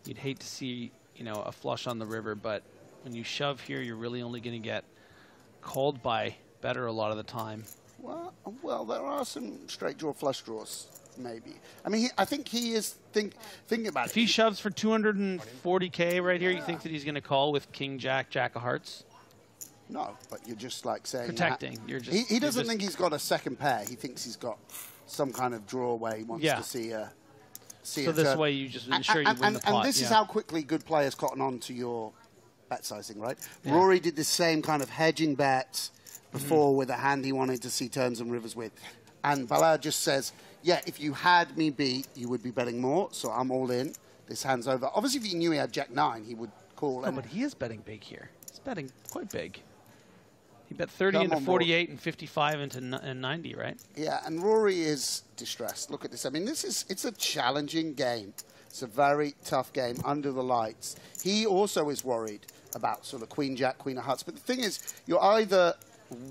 You'd hate to see, you know, a flush on the river, but when you shove here, you're really only going to get called by better a lot of the time. Well, there are some straight draw flush draws, maybe. I mean, I think he is thinking about it. If he shoves for 240K right here, you think that he's going to call with King, Jack, Jack of Hearts? No, but you're just like saying... Protecting. He doesn't think he's got a second pair. He thinks he's got some kind of draw where he wants to see a So this turn. way you just ensure you win the pot. And this is how quickly good players cotton on to your bet sizing, right? Yeah. Rory did the same kind of hedging bets before with a hand he wanted to see turns and rivers with. And Ballard just says, yeah, if you had me beat, you would be betting more, so I'm all in. This hand's over. Obviously, if he knew he had Jack 9, he would call. No, but he is betting big here. He's betting quite big. He bet 30 into 48 and 55 into 90, right? Yeah, and Rory is distressed. Look at this. I mean, it's a challenging game. It's a very tough game under the lights. He also is worried about sort of Queen, Jack, Queen of Hearts. But the thing is, you're either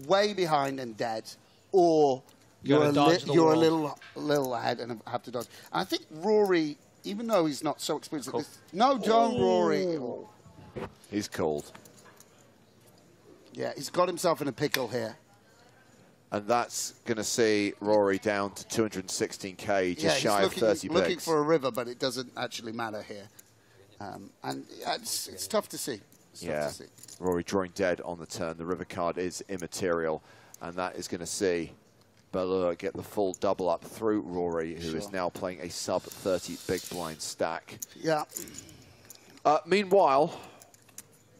way behind and dead, or you're a little ahead and have to dodge. And I think Rory, even though he's not so experienced at this, no, don't Rory. Oh. He's called. Yeah, he's got himself in a pickle here. And that's going to see Rory down to 216k, just shy of 30 bigs. Looking for a river, but it doesn't actually matter here. And it's tough to see. Yeah, Rory drawing dead on the turn. The river card is immaterial, and that is going to see Bellua get the full double up through Rory, who is now playing a sub-30 big blind stack. Yeah. Meanwhile,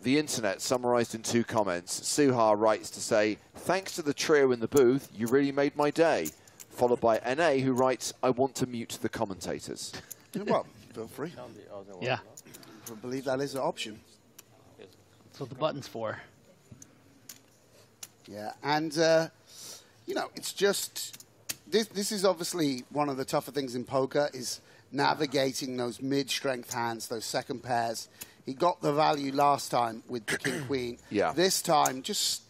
the internet summarized in 2 comments. Suha writes to say, thanks to the trio in the booth, you really made my day. Followed by NA, who writes, I want to mute the commentators. Well, feel free. Yeah. I believe that is an option. That's what the button's for. Yeah, and, you know, it's just, this is obviously one of the tougher things in poker, is navigating those mid-strength hands, those second pairs. He got the value last time with the king-queen. Yeah. This time, just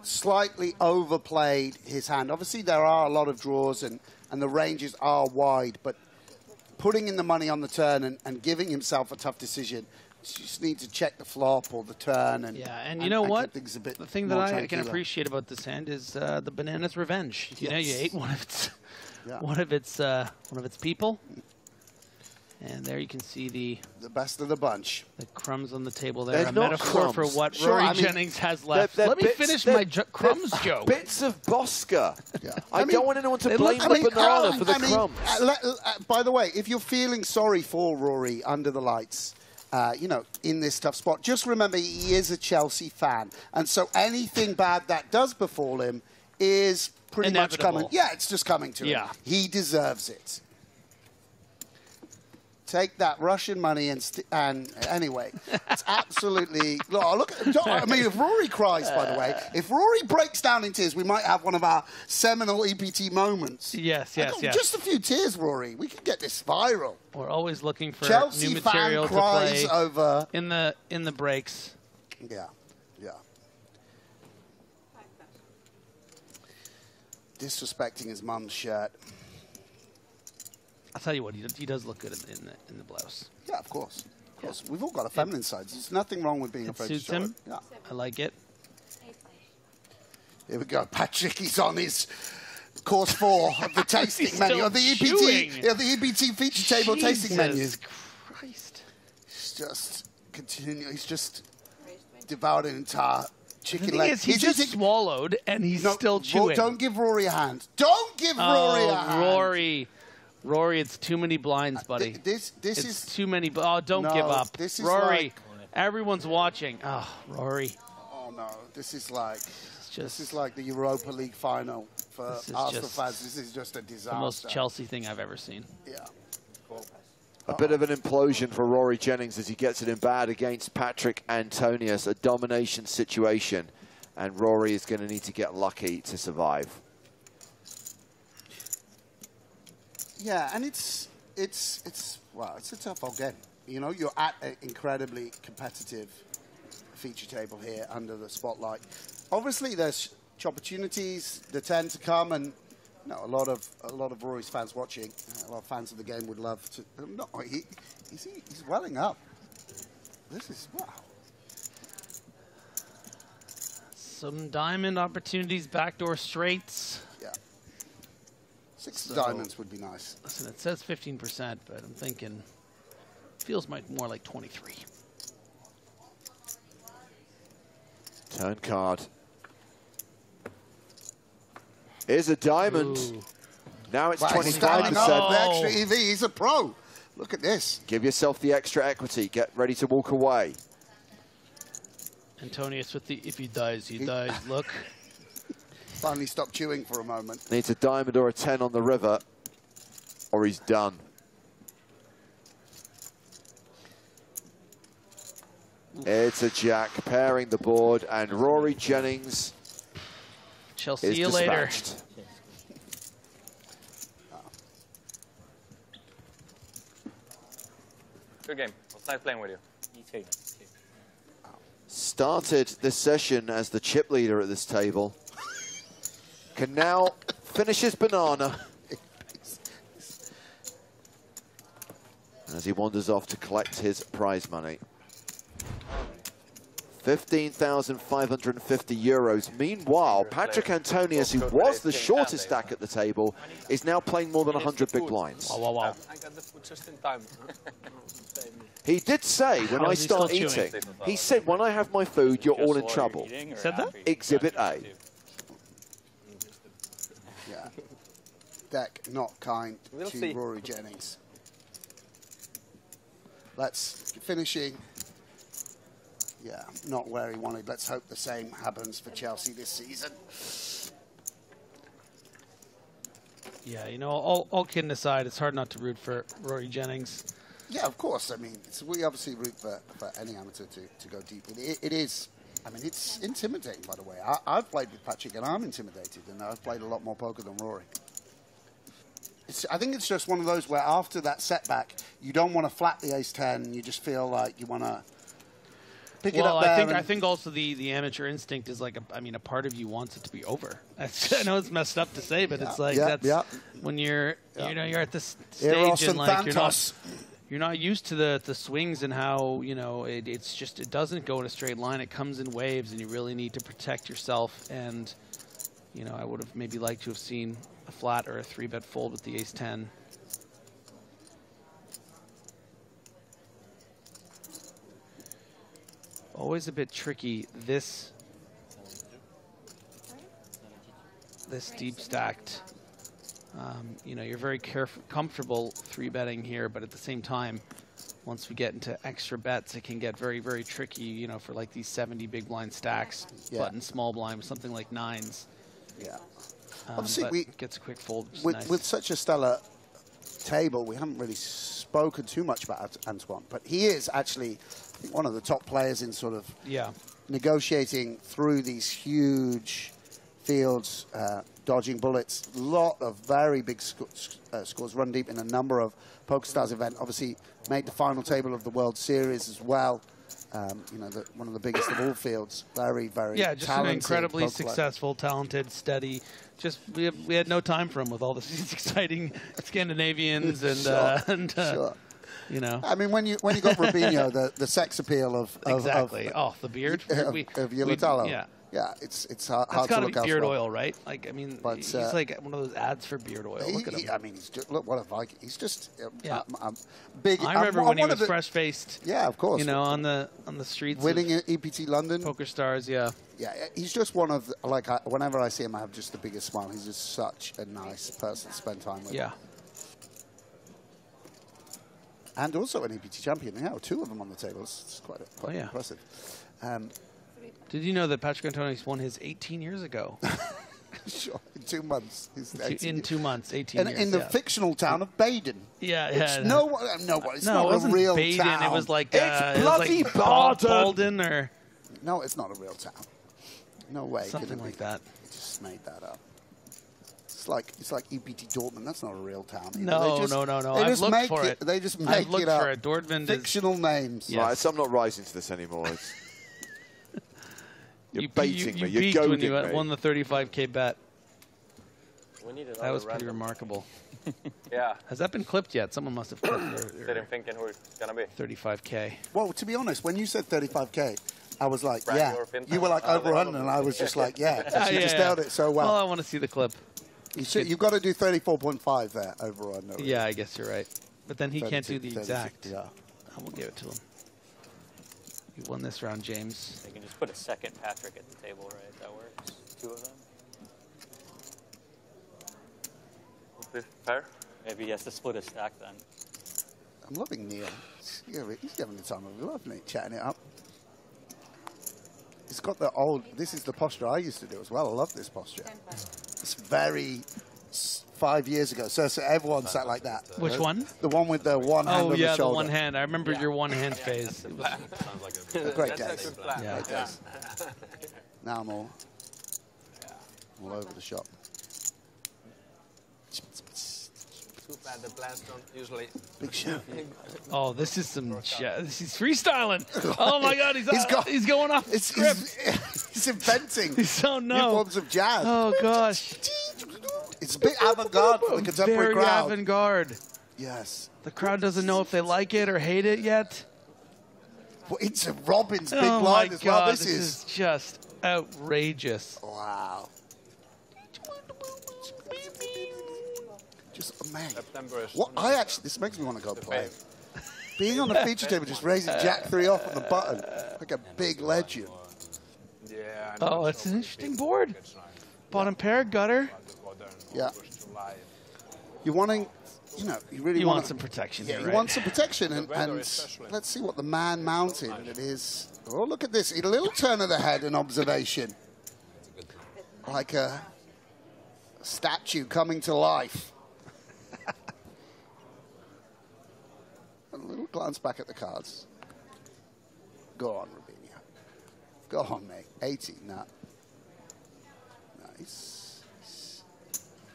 slightly overplayed his hand. Obviously, there are a lot of draws, and the ranges are wide, but putting in the money on the turn and giving himself a tough decision, you just need to check the flop or the turn. And, yeah, and you know what? The thing that I can appreciate about this hand is the Banana's Revenge. You know, you ate one of its people. And there you can see the best of the bunch. The crumbs on the table there. A metaphor for what Rory Jennings has left. Let me finish my crumbs joke. Bits of Bosca. Yeah. I don't want anyone to blame the banana for the crumbs. By the way, if you're feeling sorry for Rory under the lights, you know, in this tough spot, just remember he is a Chelsea fan. And so anything bad that does befall him is pretty much coming. Yeah, it's just coming to him. He deserves it. Take that Russian money and anyway, it's absolutely. Look, I mean, if Rory cries, by the way, if Rory breaks down in tears, we might have one of our seminal EPT moments. Yes. Just a few tears, Rory. We can get this viral. We're always looking for Chelsea new material fan cries to play over in the breaks. Yeah. Disrespecting his mum's shirt. I'll tell you what, he does look good in the blouse. Yeah, of course. We've all got a feminine side. There's nothing wrong with being afraid to show him. it. Yeah. I like it. Here we go. Patrick, he's on his course 4 of the tasting menu, of the EPT feature table tasting menu. Jesus Christ. He's just continuing. He's just devoured an entire chicken leg. He just swallowed, and he's still chewing. Don't give Rory a hand. Don't give Rory a hand. Rory, it's too many blinds, buddy. This is too many. Oh, don't give up. This is Rory, everyone's watching. Oh, Rory. Oh no, this is like the Europa League final for Arsenal fans. This is just a disaster. The most Chelsea thing I've ever seen. Yeah. A bit of an implosion for Rory Jennings as he gets it in bad against Patrick Antonius, a domination situation, and Rory is going to need to get lucky to survive. Yeah, and it's a tough old game. You know, you're at an incredibly competitive feature table here under the spotlight. Obviously, there's opportunities that tend to come, and you know, a lot of Rory's fans watching, a lot of fans of the game would love to. No, he's welling up. This is wow. Some diamond opportunities, backdoor straights. Yeah. 6 diamonds would be nice. Listen, it says 15%, but I'm thinking feels more like 23. Turn card. Here's a diamond. Ooh. Now it's 25%. The extra EV, he's a pro. Look at this. Give yourself the extra equity. Get ready to walk away. Antonius with the if he dies, he dies. Look. Finally stopped chewing for a moment. Needs a diamond or a 10 on the river, or he's done. It's a jack pairing the board, and Rory Jennings shall see you later. Good game. It was nice playing with you. You too. started this session as the chip leader at this table, can now finish his banana as he wanders off to collect his prize money. 15,550 euros. Meanwhile, Patrick Antonius, who was the shortest stack at the table, is now playing more than 100 big blinds. Wow, wow, wow. I got the food just in time. He did say, when I start eating, he said, when I have my food, you're all in trouble. Said that? Exhibit A. Yeah. Deck not kind to Rory Jennings. Let's finishing. Yeah, not where he wanted. Let's hope the same happens for Chelsea this season. Yeah, you know, all kidding aside, it's hard not to root for Rory Jennings. Yeah, of course. I mean, we obviously root for any amateur to go deep. It is, I mean, it's intimidating, by the way. I've played with Patrick, and I'm intimidated, and I've played a lot more poker than Rory. I think it's just one of those where after that setback, you don't want to flat the ace-10. You just feel like you want to pick it up there. I think also the amateur instinct is like, a part of you wants it to be over. I know it's messed up to say, but it's like when you're you're at this stage and like you're not used to the swings and how it doesn't go in a straight line. It comes in waves, and you really need to protect yourself. And I would have maybe liked to have seen a flat or a 3-bet fold with the ace-10. Always a bit tricky. This deep stacked. You're very comfortable 3-betting here, but at the same time, once we get into extra bets, it can get very, very tricky. For like these 70 big blind stacks, button small blind with something like 9s. Yeah. Obviously, we gets a quick fold. With such a stellar table, we haven't really spoken too much about Antoine, but he is actually, I think, one of the top players in sort of negotiating through these huge fields, dodging bullets. A lot of very big scores, run deep in a number of PokerStars events. Obviously, made the final table of the World Series as well. One of the biggest of all fields. Very, very just talented, an incredibly successful, talented, steady. Just we had no time for him with all these exciting Scandinavians and I mean, when you got Rubinho, the sex appeal of the beard of Yelitalo. Yeah, it's hard to look got to be beard elsewhere. oil, right? Like, I mean, he's like one of those ads for beard oil. Look at him. I mean, look what a Viking. He's just big. I remember when he was fresh-faced. Yeah, of course. On the streets. Winning at EPT London. PokerStars, yeah. Yeah, he's just one of whenever I see him, I have just the biggest smile. He's just such a nice person to spend time with. Yeah. And also an EPT champion. Yeah, 2 of them on the table. It's quite impressive. Did you know that Patrick Antonius won his 18 years ago? Sure, in 2 months. In 2 months, 18 years. In the fictional town of Baden. Yeah. It's not a real Baden. town. It was like it's bloody Baden. or no, it's not a real town. No way. Something like that. He just made that up. It's like EPT Dortmund. That's not a real town. No. I've looked for it. They just make it up. Dortmund fictional names. Yes. Right, so I'm not rising to this anymore. You're baiting me. You're goading when you me. won the 35K bet. That was pretty remarkable. Yeah. Has that been clipped yet? Someone must have clipped it. Didn't think who it's gonna be. 35K. Well, to be honest, when you said 35K, I was like, You were like over 100, and I was just like, you just nailed it so well. Well, I want to see the clip. You've got to do 34.5 there over 100. Yeah, I guess you're right. But then he can't do the exact. Yeah. I will give it to him. You won this round, James. You can just put a second Patrick at the table, right? That works. 2 of them. Would be fair. Maybe he has to split his stack then. I'm loving Neil. He's having the time of his life, mate, chatting it up. It's got the old. This is the posture I used to do as well. I love this posture. It's very 5 years ago. So everyone sat like that. Which one? The one with the one hand on the shoulder. The one hand. I remember your one hand phase. It was great days. Yeah, great days. Now I'm all over the shop. too bad the plans don't usually. Big show. Oh, this is some. He's freestyling. Oh my God, he's going off the script. He's inventing new forms of jazz. Oh gosh. It's a bit avant-garde for the contemporary Very crowd. avant-garde. Yes. The crowd doesn't know if they like it or hate it yet. Well, it's a Robin's big Oh blind my as well. God, This is just outrageous. Wow. Just amazing. This makes me want to go play. Being on the feature table, just raising Jack 3 off on the button, like a big legend. Yeah. Oh, it's an interesting board. Bottom pair, gutter. Yeah. You're wanting, you really want some protection. Yeah, here, you right? want some protection, and let's see what the man mounted. It is. Oh, look at this! A little turn of the head, an observation, like a statue coming to life. A little glance back at the cards. Go on, Rubinho. Go on, mate. 80. No. Nice.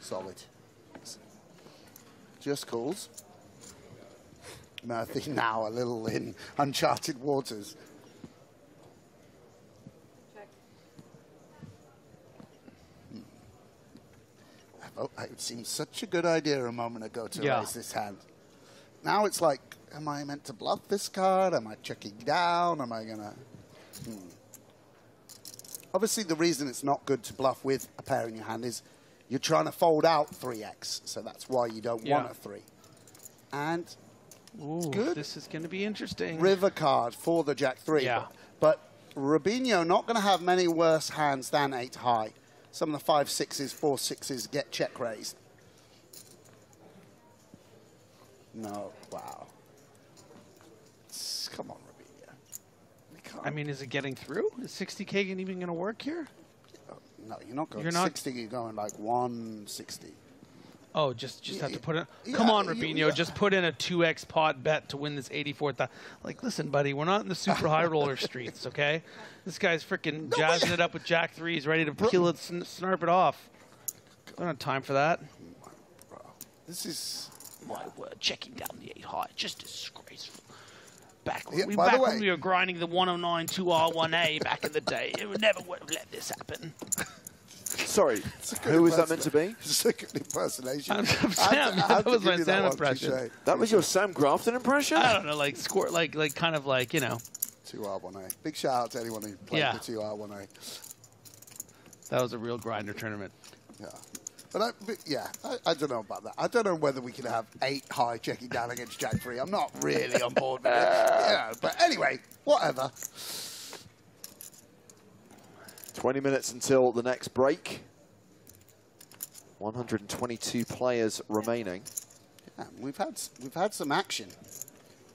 Solid. Just calls. Murphy now a little in uncharted waters. Oh, it seemed such a good idea a moment ago to raise this hand. Now it's like, am I meant to bluff this card? Am I checking down? Am I going to... Obviously, the reason it's not good to bluff with a pair in your hand is you're trying to fold out 3x, so that's why you don't want a 3. And it's good. This is going to be interesting. River card for the Jack 3. Yeah. But Rubinho not going to have many worse hands than 8 high. Some of the 5 6s, 4 6s get check raised. No, wow. Come on, Rubinho. I mean, is it getting through? Is 60K even going to work here? No, you're not going 60. You're going like 160. Oh, just have to put it. Come on, Rubinho, just put in a 2x pot bet to win this 84,000. Like, listen, buddy, we're not in the super high roller streets, okay? This guy's freaking jazzing it up with Jack 3. He's ready to peel it, snarp it off. I don't have time for that. This is why we're checking down the 8 high. Just disgraceful. Back Yeah, when, by the way- when we were grinding the 109 2R1A back in the day, it would never would have let this happen. Sorry, who was that meant to be? It's a good impersonation. I'm Sam. That was my Sam impression. That was your Sam Grafton impression? I don't know, like score, like kind of like, you know. 2R1A. Big shout out to anyone who played the 2R1A. That was a real grinder tournament. Yeah. But I don't know about that. I don't know whether we can have 8 high checking down against Jack 3. I'm not really on board with it. Yeah, but anyway, whatever. 20 minutes until the next break. 122 players remaining. Yeah, we've had some action.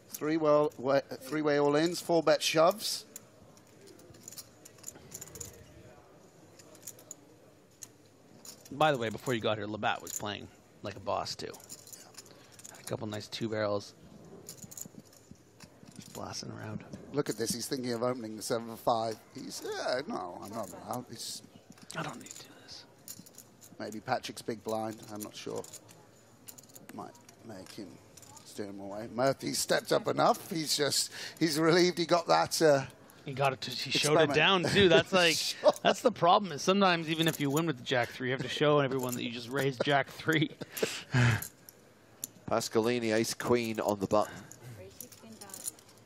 Three-way all-ins, 4-bet shoves. By the way, before you got here, Labatt was playing like a boss too. Had a couple nice 2 barrels. Just blasting around. Look at this. He's thinking of opening the 7-5. He's, no, I'm not allowed. I don't need to do this. Maybe Patrick's big blind. I'm not sure. Might make him steer him away. Murphy stepped up enough. He's relieved he got that. He got it. He showed it down too. That's like that's the problem. Is sometimes even if you win with the Jack 3, you have to show everyone that you just raised Jack 3. Pascalini ace queen on the button.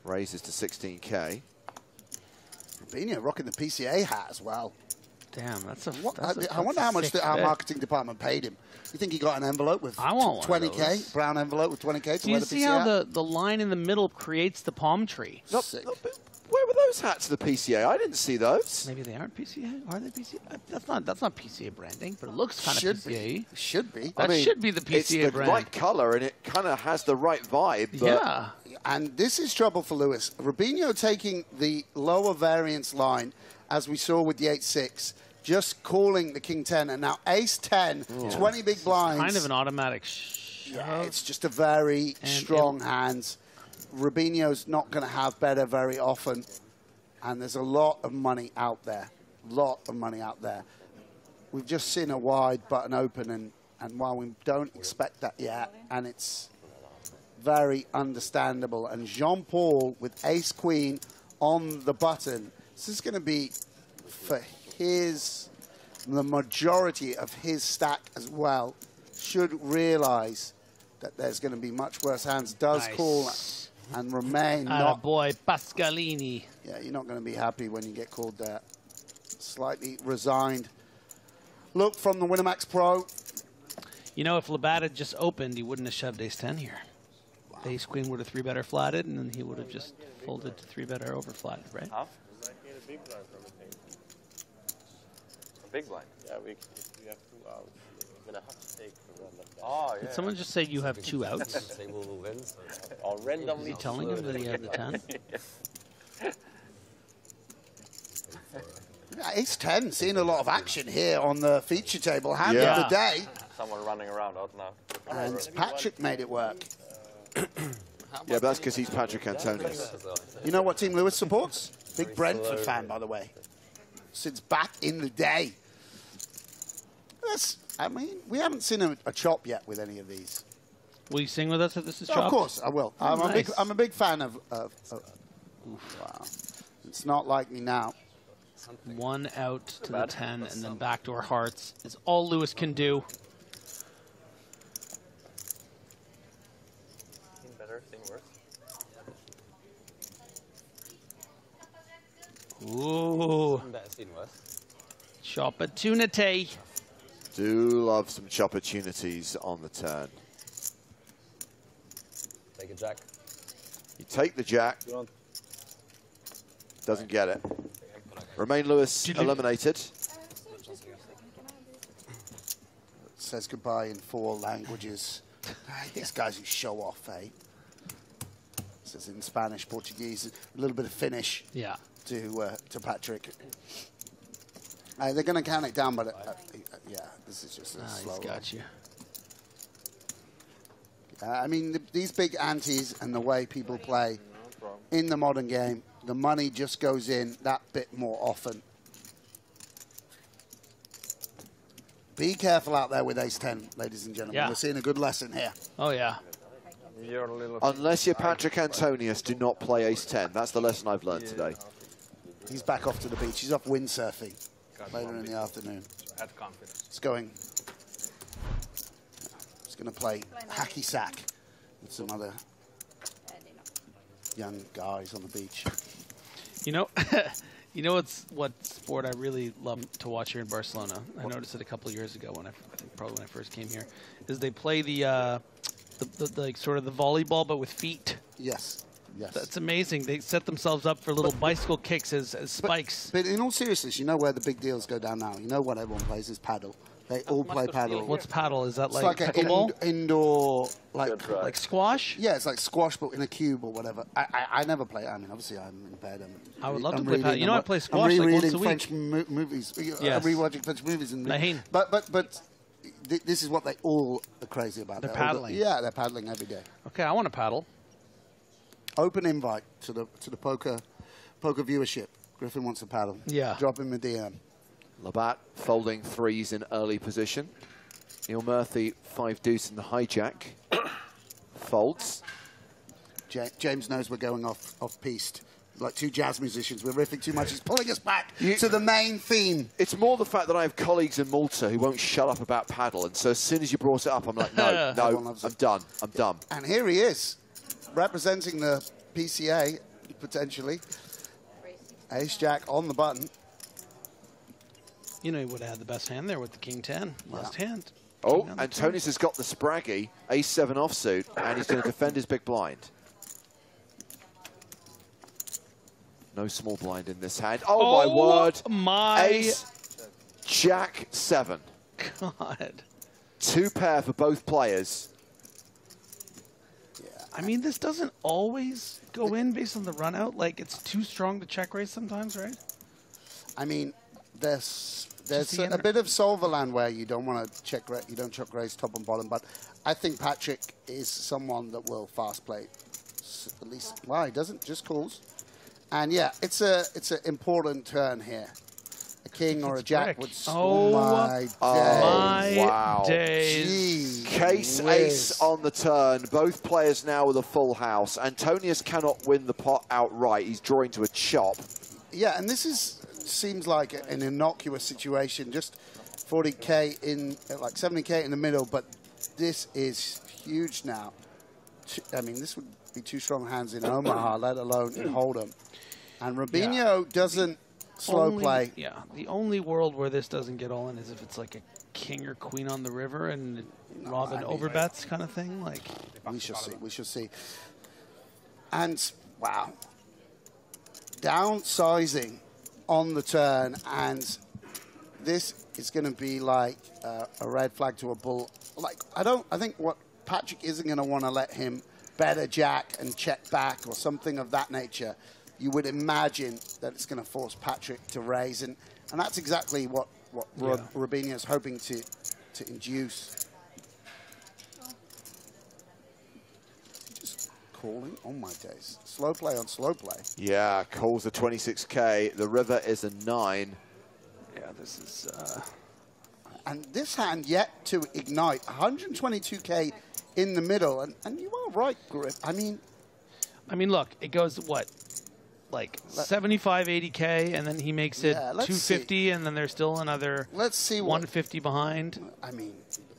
Raises to 16K. Rubinho rocking the PCA hat as well. Damn, that's a. I wonder how much our marketing department paid him. You think he got an envelope with 20K, brown envelope with 20K to Do wear you the see PCA how hat? the line in the middle creates the palm tree? Sick. Where were those hats to the PCA? I didn't see those. Maybe they aren't PCA. Are they PCA? That's not PCA branding, but it looks kind of PCA. Should be. That should be the PCA it's the brand. right color and it kind of has the right vibe. But Yeah. And this is trouble for Lewis. Rubinho taking the lower variance line, as we saw with the 8-6, just calling the King 10, and now Ace 10, 20 big blinds. Kind of an automatic. Yeah, it's just a very strong hand. Rubinho's not going to have better very often, and there's a lot of money out there. We've just seen a wide button open, And while we don't expect that yet, and it's very understandable, and Jean-Paul with ace-queen on the button, this is going to be for the majority of his stack as well, should realize that there's going to be much worse hands. Does call and remain not... boy, Pascalini. Yeah, you're not going to be happy when you get called there. Slightly resigned look from the Winamax Pro. You know, if Labatt had just opened, he wouldn't have shoved ace-10 here. Wow. The ace-queen would have 3-better flatted, and then he would have just folded to 3-better over flatted, right? Huh? A big blind? Yeah, we have 2 outs. We're going to have to take the run like that. Oh, yeah. Did someone just say you have 2 outs? They will win, so I'll randomly... Is he telling him that he had the 10? Ace-10, seeing a lot of action here on the feature table. Hand of the day. Someone running around out now. And Patrick made it work. Yeah, but that's because he's Patrick Antonius. You know what Team Lewis supports? Big Brentford fan, by the way. Since back in the day. I mean, we haven't seen a chop yet with any of these. Will you sing with us if this is chopped? Of course, I will. I'm a big fan of wow. It's not like me now. 1 out to the 10, and then backdoor hearts is all Lewis can do. Seen better, seen worse. Ooh. Seen worse. Chopportunity. Do love some chopportunities on the turn. Take a jack. You take the jack. Doesn't get it. Romain Lewis eliminated. Says goodbye in 4 languages. These guys who show off, eh? Says in Spanish, Portuguese, a little bit of Finnish. Yeah. To Patrick. They're going to count it down, but yeah, this is just a slow. He's got you. I mean, these big antes and the way people play in the modern game, the money just goes in that bit more often. Be careful out there with ace-10, ladies and gentlemen. Yeah. We're seeing a good lesson here. Oh, yeah. Unless you're Patrick Antonius, do not play ace-10. That's the lesson I've learned today. He's back off to the beach. He's off windsurfing later in the afternoon. Add confidence. It's going. He's going to play hacky sack with some other young guys on the beach. You know, you know what sport I really love to watch here in Barcelona? I noticed it a couple of years ago when I think probably when I first came here, is they play the like sort of the volleyball but with feet. Yes. Yes. That's amazing. They set themselves up for little bicycle kicks as spikes. But in all seriousness, you know where the big deals go down now. You know what everyone plays is paddle. They all play paddle. What's paddle? Is that it's like an indoor, like squash? Yeah, it's like squash, but in a cube or whatever. I never play. I mean, obviously, I'm impaired. I would love to play paddle. You know, I play squash like once a week. French movies. Yes. Rewatching French movies. But this is what they all are crazy about. They're paddling. Yeah, they're paddling every day. Okay, I want to paddle. Open invite to the poker viewership. Griffin wants to paddle. Yeah. Drop him a DM. Labatt folding 3s in early position. Neil Murphy 5-deuce in the hijack. Folds. James knows we're going off piste. Like 2 jazz musicians. We're riffing too much. He's pulling us back to the main theme. It's more the fact that I have colleagues in Malta who won't shut up about paddle. And so as soon as you brought it up, I'm like, no, I'm done. I'm done. And here he is, representing the PCA, potentially. Ace-Jack on the button. You know, he would have had the best hand there with the King-10 last hand. Oh, Antonius has got the spraggy, ace-7 offsuit, and he's going to defend his big blind. No small blind in this hand. Oh, my word. Ace-Jack-7. God. 2 pair for both players. I mean, this doesn't always go in based on the run out. Like, it's too strong to check raise sometimes, right? I mean, there's a bit of Solverland where you don't want to check raise, you don't check raise top and bottom, but I think Patrick is someone that will fast play. At least, well, he doesn't, just calls. And yeah, it's an important turn here. a king or a jack would. Oh, my days! Wow! Days. Case ace on the turn. Both players now with a full house. Antonius cannot win the pot outright. He's drawing to a chop. Yeah, and this seems like an innocuous situation. Just 40k in, like 70k in the middle, but this is huge now. I mean, this would be two strong hands in Omaha, let alone in Hold'em. And Rubinho doesn't slow play. Yeah, the only world where this doesn't get all in is if it's like a king or queen on the river and Robin overbets kind of thing. Like, we shall see. We shall see. And wow, downsizing on the turn, and this is going to be like a red flag to a bull. Like, I think what Patrick isn't going to want to let him bet a jack and check back or something of that nature. You would imagine that it's going to force Patrick to raise, and that's exactly what Rubinho is hoping to induce. Just calling? Oh my days. Slow play on slow play. Yeah, calls a 26k. The river is a 9. Yeah, this is... And this hand yet to ignite. 122k in the middle. And you are right, Griff. I mean, look, it goes, what? Like 75, 80k, and then he makes it 250, and then there's still another 150 behind. I mean,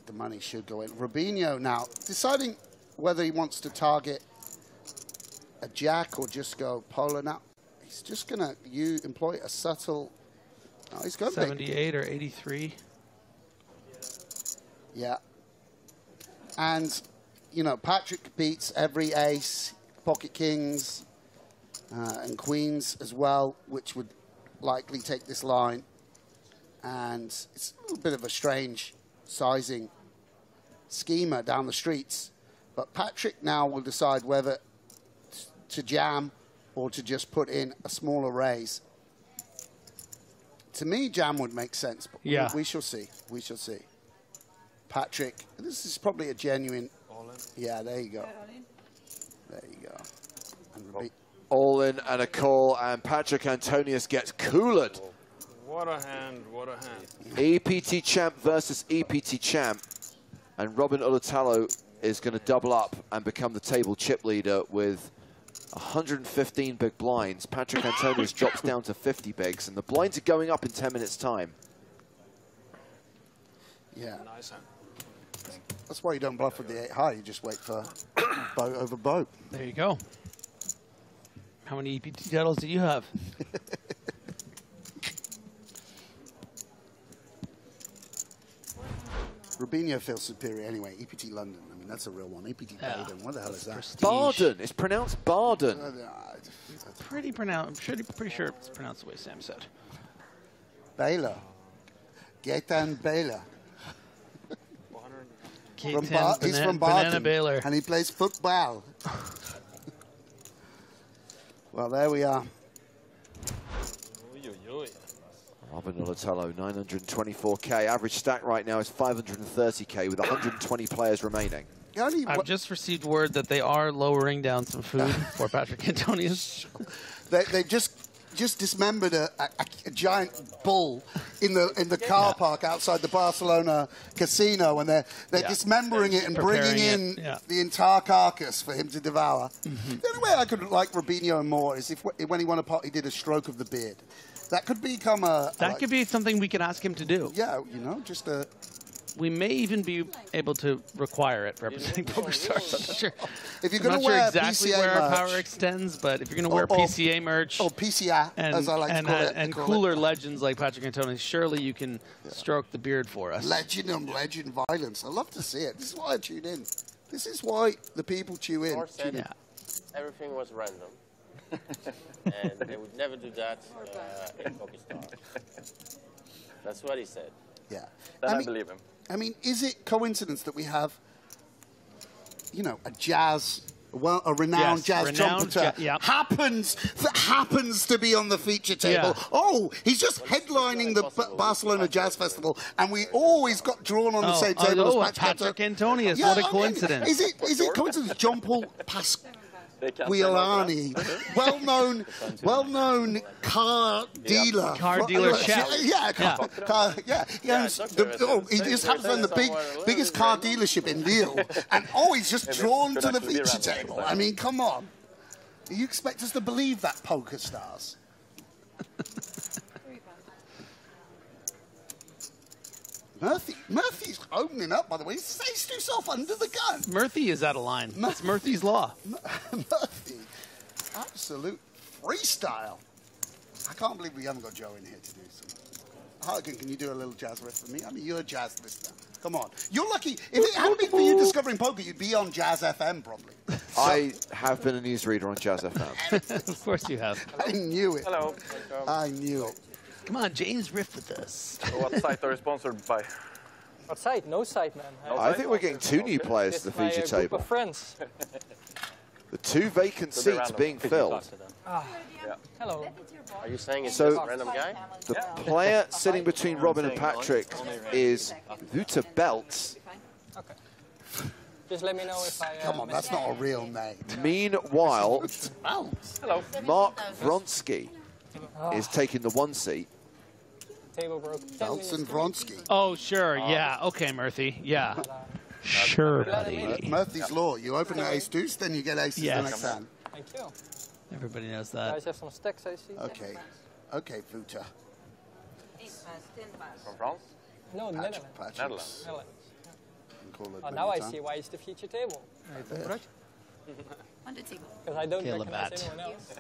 the money should go in. Rubinho now deciding whether he wants to target a jack or just go polar. Now, he's just going to employ a subtle... Oh, he's got 78 or 83. Yeah. And, you know, Patrick beats every ace, pocket kings, and queens as well, which would likely take this line. And it's a little bit of a strange sizing schema down the streets. But Patrick now will decide whether to jam or to just put in a smaller raise. To me, jam would make sense, but we shall see. We shall see. Patrick, this is probably a genuine... Yeah, there you go. There you go. And all in and a call, and Patrick Antonius gets cooled. What a hand, what a hand. EPT champ versus EPT champ. And Robin Ulatalo is going to double up and become the table chip leader with 115 big blinds. Patrick Antonius drops down to 50 bigs, and the blinds are going up in 10 minutes' time. Yeah. Nice hand. That's why you don't bluff with the 8 high. You just wait for boat over boat. There you go. How many EPT titles do you have? Rubinho feels superior anyway. EPT London, I mean, that's a real one. EPT Baden, what the hell is that? Prestige. Barden. It's pronounced Barden. Pretty pronounced. I'm pretty sure it's pronounced the way Sam said. Baylor. Gaetan Baylor. He's from Barden, Baylor. and he plays football. Well, there we are. Robin Ulatalo, 924k. Average stack right now is 530k with 120 players remaining. I've just received word that they are lowering down some food for Patrick Antonius. They just dismembered a giant bull in the car park outside the Barcelona casino, and they're dismembering it and bringing in the entire carcass for him to devour. The only way I could like Rubinho more is if when he won a pot, he did a stroke of the beard. That could become that could be something we could ask him to do. Yeah, you know, just a... We may even be able to require it representing PokerStars. I'm not sure. If you're going to wear exactly PCA where our merch, power extends, but if you're going to wear PCA merch, PCA, as I like to call it, and cooler legends like Patrick Antonius, surely you can stroke the beard for us. Legend and legend violence. I love to see it. This is why I tune in. This is why the people tune in. Everything was random. And they would never do that in PokerStars. That's what he said. Yeah. I believe him. I mean, is it coincidence that we have, you know, a renowned jazz trumpeter happens to be on the feature table? Yeah. Oh, he's just headlining the Barcelona Jazz Festival, and we always got drawn on the same table as Patrick Antonius. Yeah, what a coincidence. Is it coincidence? John Paul Guilani, well-known car dealer. Car dealer chef. He just happens to own the biggest car dealership in Lille, and he's just drawn to the feature table. I mean, come on. You expect us to believe that, PokerStars? Murphy's opening up, by the way. He's placed himself under the gun. Murphy is out of line. It's Murphy's Law. Murphy, absolute freestyle. I can't believe we haven't got Joe in here to do some. Hargan, can you do a little jazz riff for me? I mean, you're a jazz listener. Come on. You're lucky. If it hadn't been for you discovering poker, you'd be on Jazz FM, probably. I have been a newsreader on Jazz FM. Of course you have. I knew it. Hello. I knew it. Come on, James, riff with us. So what site are you sponsored by? What site? No site, man. I think we're getting 2 new players to the feature Group table. of friends. The 2 vacant seats being filled. Hello. Are you saying it's So, just a random guy? The player sitting between Robin and Patrick is Vuta Belts. Okay. Just let me know if I... Come on, that's not a real name. Meanwhile, Hello. Mark Vronsky is taking the 1 seat. Table broke. Belts and Vronsky. Oh, sure. Yeah. Okay, Murphy. Yeah. Sure, buddy. Murphy's Law. You open an ace deuce, then you get aces the next hand. Thank you. Everybody knows You that. guys have some stacks, I see. Okay. Okay, Vuta. From France? No, Netherlands. Netherlands. Oh, now I see why it's the feature table. Because I don't recognize anyone else.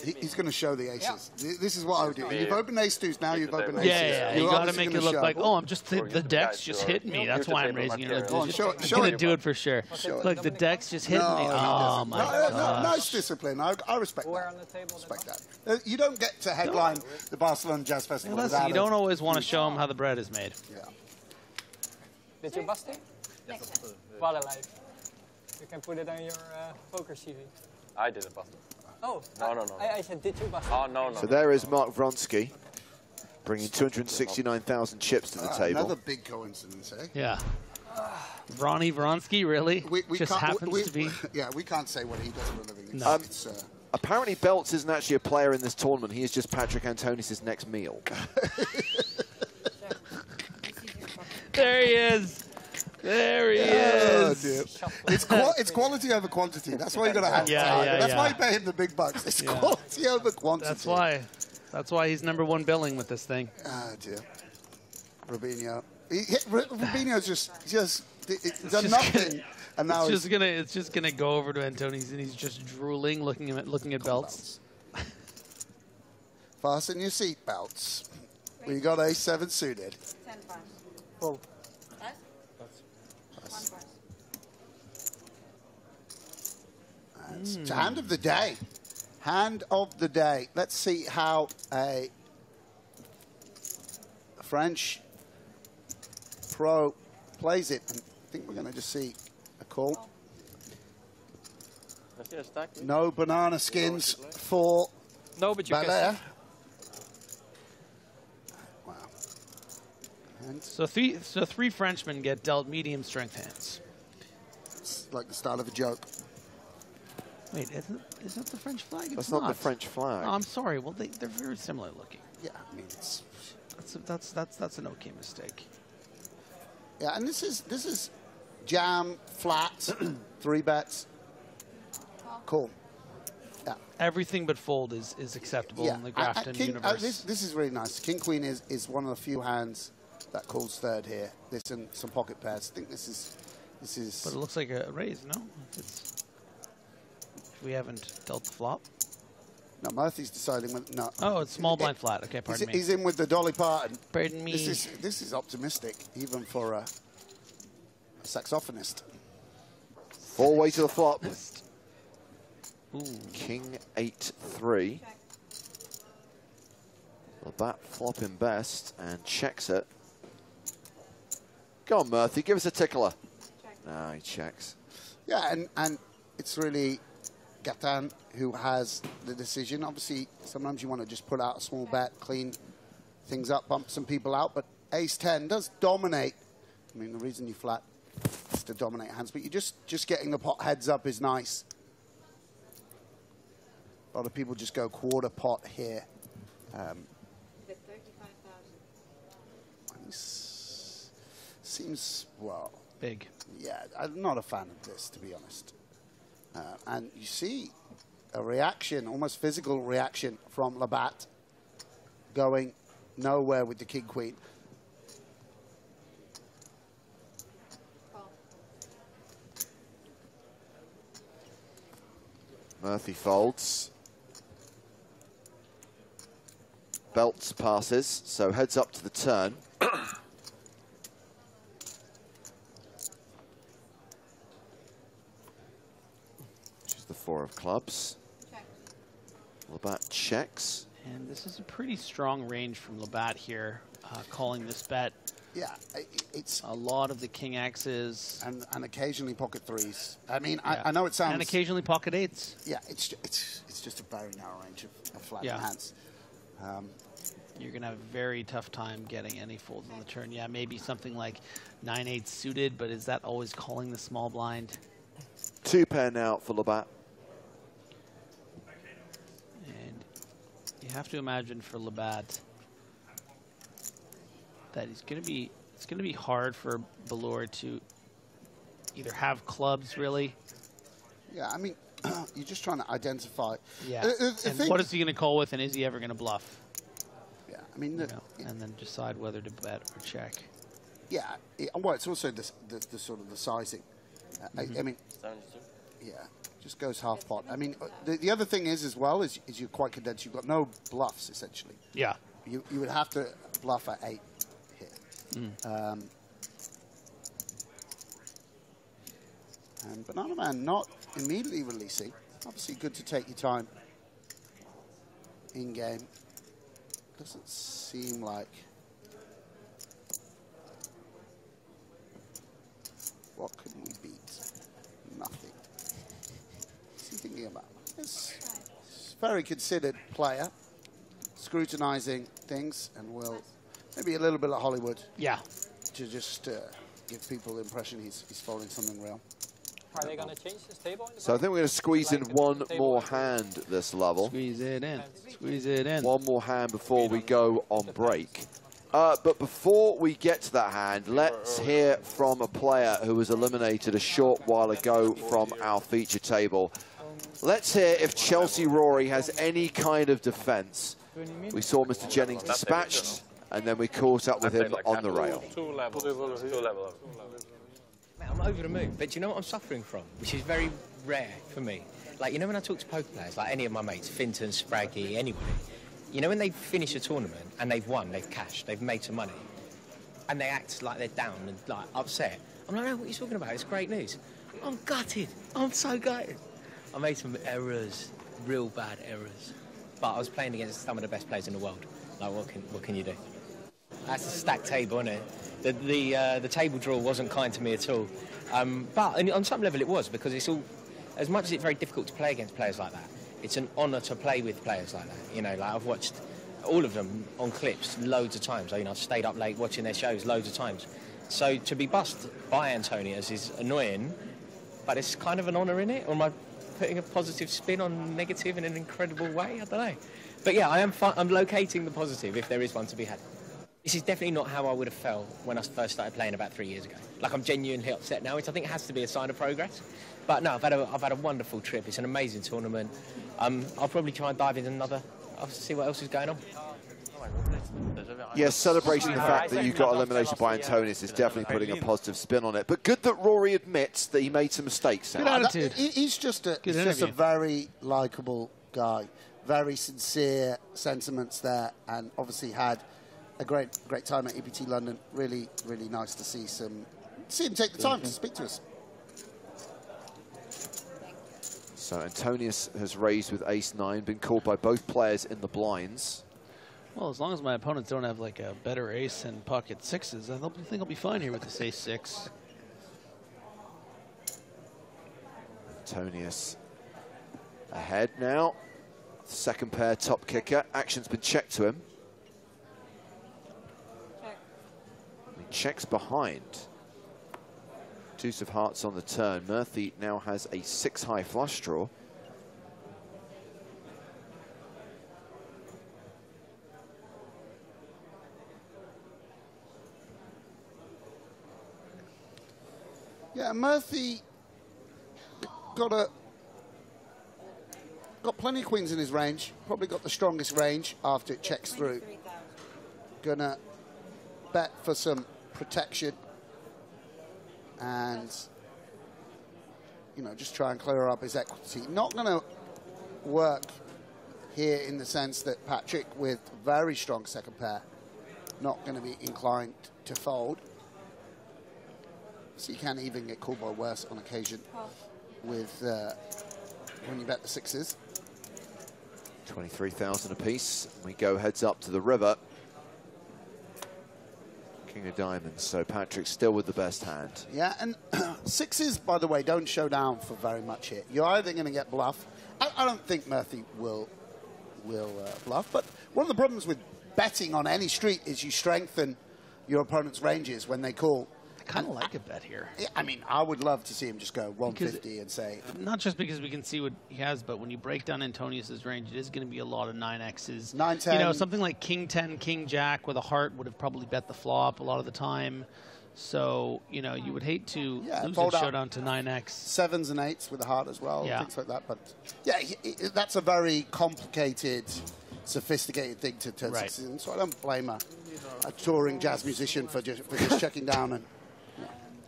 He's going to show the aces. This is what I would do. You've opened ace deuce, now you've opened aces. Yeah. You got to make it look like, oh, I'm just the deck's just hitting me. That's why I'm raising it. I'm going to do it for sure. Look, the deck's just hitting me. Oh, my God. Nice discipline. I respect that. Respect that. You don't get to headline the Barcelona Jazz Festival without you don't always want to show them how the bread is made. Yeah. Did you bust it? Well, alive. You can put it on your poker CV. I didn't bust it. Oh, no. I said, did you bust it? Oh, no. So there is Mark Vronsky, bringing 269,000 chips to the table. Another big coincidence, eh? Yeah. Ronnie Vronsky, really? Just happens to be. Yeah, we can't say what he does for a living. No. Apparently, Belts isn't actually a player in this tournament. He is just Patrick Antonis' next meal. There he is. There he is. Dear. It's quality over quantity. That's why you got to have time. That's why you pay him the big bucks. It's quality over quantity. That's why he's #1 billing with this thing. Oh dear. Rubinho. Rubinho's just done nothing. And now it's just gonna go over to Antonis and he's just drooling, looking at Belts. Fasten your seat belts. We got A7 suited. 10-5. Oh. It's hand of the day. Hand of the day. Let's see how a French pro plays it. And I think we're going to just see a call. No banana skins for Belair. Wow. So 3 Frenchmen get dealt medium strength hands. It's like the style of a joke. Wait, is that the French flag? That's not the French flag. Oh, I'm sorry. Well, they're very similar looking. Yeah, I mean that's an okay mistake. Yeah, and this is jam flat 3 bets. Cool. Yeah. Everything but fold is acceptable in the Grafton universe. This is really nice. King Queen is one of the few hands that calls third here. This and some pocket pairs. I think this is. But it looks like a raise, no? We haven't dealt the flop. No, Murphy's deciding when. No. Oh, it's small blind flat. Okay, pardon me. He's in with the Dolly Parton. Pardon me. This is optimistic, even for a saxophonist. 4-way to the flop. Ooh. King 8-3. The bat flopping best and checks it. Go on, Murphy, give us a tickler. No, he checks. Yeah, and it's really Gatan who has the decision. Obviously, sometimes you want to just put out a small bet, clean things up, bump some people out, but Ace-10 does dominate. I mean, the reason you flat to dominate hands, but you just getting the pot heads up is nice. A lot of people just go quarter pot here. Seems, well... Big. Yeah, I'm not a fan of this, to be honest. And you see a reaction, almost physical reaction from Labatt going nowhere with the king-queen. Murphy folds. Belts passes, so heads up to the turn. Which is the 4 of clubs. Labatt checks. And this is a pretty strong range from Labatt here, calling this bet. Yeah, it's a lot of the king X's and occasionally pocket 3s. I mean, yeah. I know it sounds, and occasionally pocket 8s. Yeah, it's just a very narrow range of flat hands. You're gonna have a very tough time getting any folds on the turn. Yeah, maybe something like 9/8 suited, but is that always calling the small blind? 2 pair now for Labatt. And you have to imagine for Labatt that it's gonna be hard for Ballore to either have clubs really. Yeah, I mean, you're just trying to identify. Yeah. And what is he gonna call with, and is he ever gonna bluff? Yeah, I mean, and then decide whether to bet or check. Yeah, well, it's also the sort of the sizing. I mean, yeah, just goes half pot. I mean, the other thing is as well is you're quite condensed. You've got no bluffs essentially. Yeah. You would have to bluff at 8 here. And Banana Man not immediately releasing. Obviously, good to take your time in game. Doesn't seem like. What could we beat? Nothing. What's he thinking about? It's a very considered player, scrutinizing things, and will maybe a little bit like Hollywood. Yeah. To just give people the impression he's folding something real. Are they going to change this table? So I think we're going to squeeze in one more hand at this level. Squeeze it in. Squeeze it in. One more hand before we go on break. But before we get to that hand, let's hear from a player who was eliminated a short while ago from our feature table. Let's hear if Chelsea Rory has any kind of defense. We saw Mr. Jennings dispatched, and then we caught up with him on the rail. Two levels. I'm over the moon, but do you know what I'm suffering from? Which is very rare for me. Like, you know when I talk to poker players, like any of my mates, Finton, Spraggy, anybody, you know when they finish a tournament and they've won, they've cashed, they've made some money, and they act like they're down and like upset. I'm like, no, what are you talking about? It's great news. I'm gutted. I'm so gutted. I made some errors, real bad errors. But I was playing against some of the best players in the world. Like, what can you do? That's a stacked table, isn't it? The table draw wasn't kind to me at all. But on some level it was, because it's all, as much as it's very difficult to play against players like that, it's an honour to play with players like that. You know, like I've watched all of them on clips loads of times. You know, I've stayed up late watching their shows loads of times. So to be bussed by Antonius is annoying, but it's kind of an honour in it. Or am I putting a positive spin on negative in an incredible way? I don't know. But yeah, I'm locating the positive if there is one to be had. This is definitely not how I would have felt when I first started playing about 3 years ago. Like, I'm genuinely upset now, which I think has to be a sign of progress. But no, I've had a wonderful trip. It's an amazing tournament. I'll probably try and dive in another. I'll see what else is going on. Yes, celebrating the fact that you got eliminated by Antonius is definitely putting a positive spin on it. But good that Rory admits that he made some mistakes. Good attitude. He's just a very likeable guy. Very sincere sentiments there, and obviously had a great time at EPT London. Really, really nice to see him take the time to speak to us. So Antonius has raised with ace-9, been called by both players in the blinds. Well, as long as my opponents don't have like a better ace and pocket 6s, I think I'll be fine here with this ace-6. Antonius ahead now. Second pair top kicker. Action's been checked to him. He checks behind. Deuce of hearts on the turn. Murphy now has a 6-high flush draw. Yeah, Murphy got plenty of queens in his range. Probably got the strongest range after it checks through. Gonna bet for some protection and, you know, just try and clear up his equity. Not gonna work here in the sense that Patrick, with very strong second pair, not gonna be inclined to fold. So you can even get called by worse on occasion with when you bet the sixes. 23,000 apiece. We go heads up to the river. King of diamonds, so Patrick's still with the best hand. Yeah, and sixes, by the way, don't show down for very much here. You're either going to get bluff. I don't think Murphy will bluff, but one of the problems with betting on any street is you strengthen your opponent's ranges when they call. I kind of like a bet here. I mean, I would love to see him just go 150 and say... Not just because we can see what he has, but when you break down Antonius's range, it is going to be a lot of 9Xs. 9-10. You know, something like King 10, King Jack with a heart would have probably bet the flop a lot of the time. So, you know, you would hate to lose a showdown to 9X. 7s and 8s with a heart as well, Yeah. things like that. But, yeah, that's a very complicated, sophisticated thing to turn sixes in. So I don't blame a touring jazz musician for just checking down and...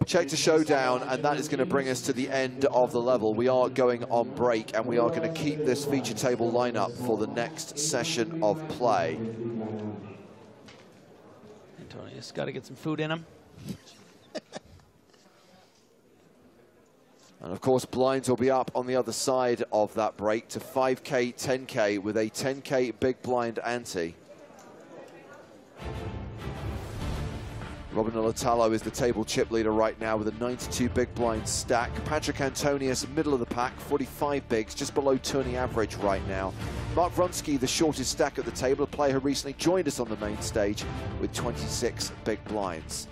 Check to showdown, and that is going to bring us to the end of the level. We are going on break, and we are going to keep this feature table lineup for the next session of play. Antonius got to get some food in him. And of course, blinds will be up on the other side of that break to 5K, 10K with a 10K big blind ante. Robin Alatalo is the table chip leader right now with a 92 big blind stack. Patrick Antonius, middle of the pack, 45 bigs, just below tourney average right now. Mark Vronsky, the shortest stack at the table, a player who recently joined us on the main stage with 26 big blinds.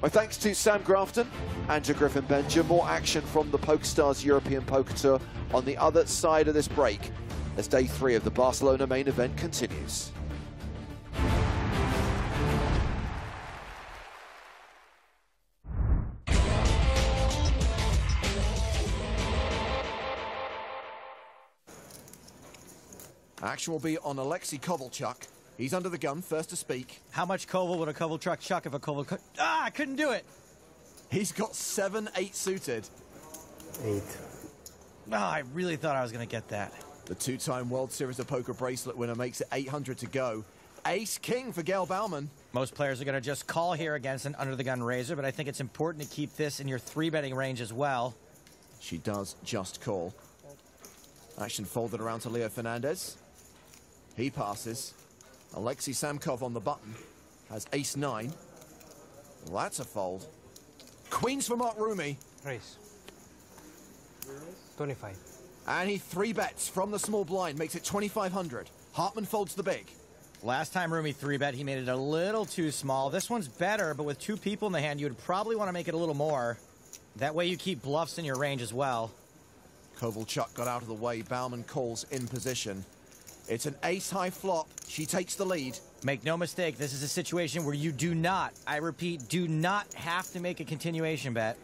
My thanks to Sam Grafton and to Griffin Benja. More action from the PokerStars European Poker Tour on the other side of this break as day 3 of the Barcelona main event continues. Action will be on Alexei Kovalchuk. He's under the gun, first to speak. How much Koval would a Kovalchuk chuck if a Koval... I couldn't do it. He's got 7-8 suited. 8. Oh, I really thought I was going to get that. The two-time World Series of Poker bracelet winner makes it 800 to go. Ace-king for Gail Bauman. Most players are going to just call here against an under-the-gun raiser, but I think it's important to keep this in your 3-betting range as well. She does just call. Action folded around to Leo Fernandez. He passes. Alexei Samkov on the button has ace-9. Well, that's a fold. Queens for Mark Rumi. Raise. 25. And he 3-bets from the small blind, makes it 2,500. Hartman folds the big. Last time Rumi 3-bet, he made it a little too small. This one's better, but with 2 people in the hand, you would probably want to make it a little more. That way you keep bluffs in your range as well. Kovalchuk got out of the way. Bauman calls in position. It's an ace-high flop. She takes the lead. Make no mistake, this is a situation where you do not, I repeat, do not have to make a continuation bet.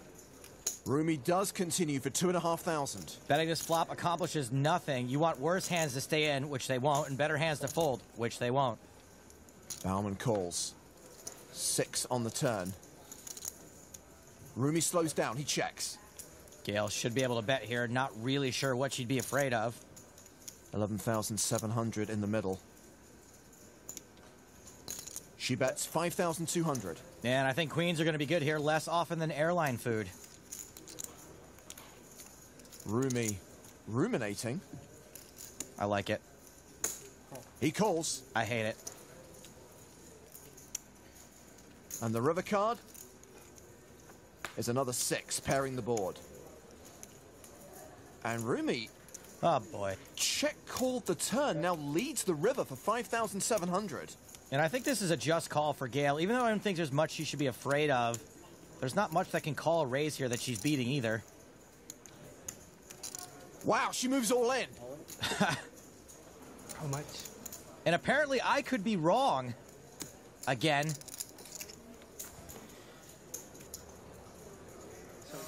Rumi does continue for 2,500. Betting this flop accomplishes nothing. You want worse hands to stay in, which they won't, and better hands to fold, which they won't. Bauman calls. 6 on the turn. Rumi slows down. He checks. Gail should be able to bet here. Not really sure what she'd be afraid of. 11,700 in the middle. She bets 5,200. And I think queens are going to be good here less often than airline food. Rumi ruminating. I like it. He calls. I hate it. And the river card is another 6, pairing the board. And Rumi, oh boy, check called the turn, now leads the river for 5,700. And I think this is a just call for Gail, even though I don't think there's much she should be afraid of. There's not much that can call a raise here that she's beating either. Wow, she moves all in. How much? And apparently I could be wrong. Again.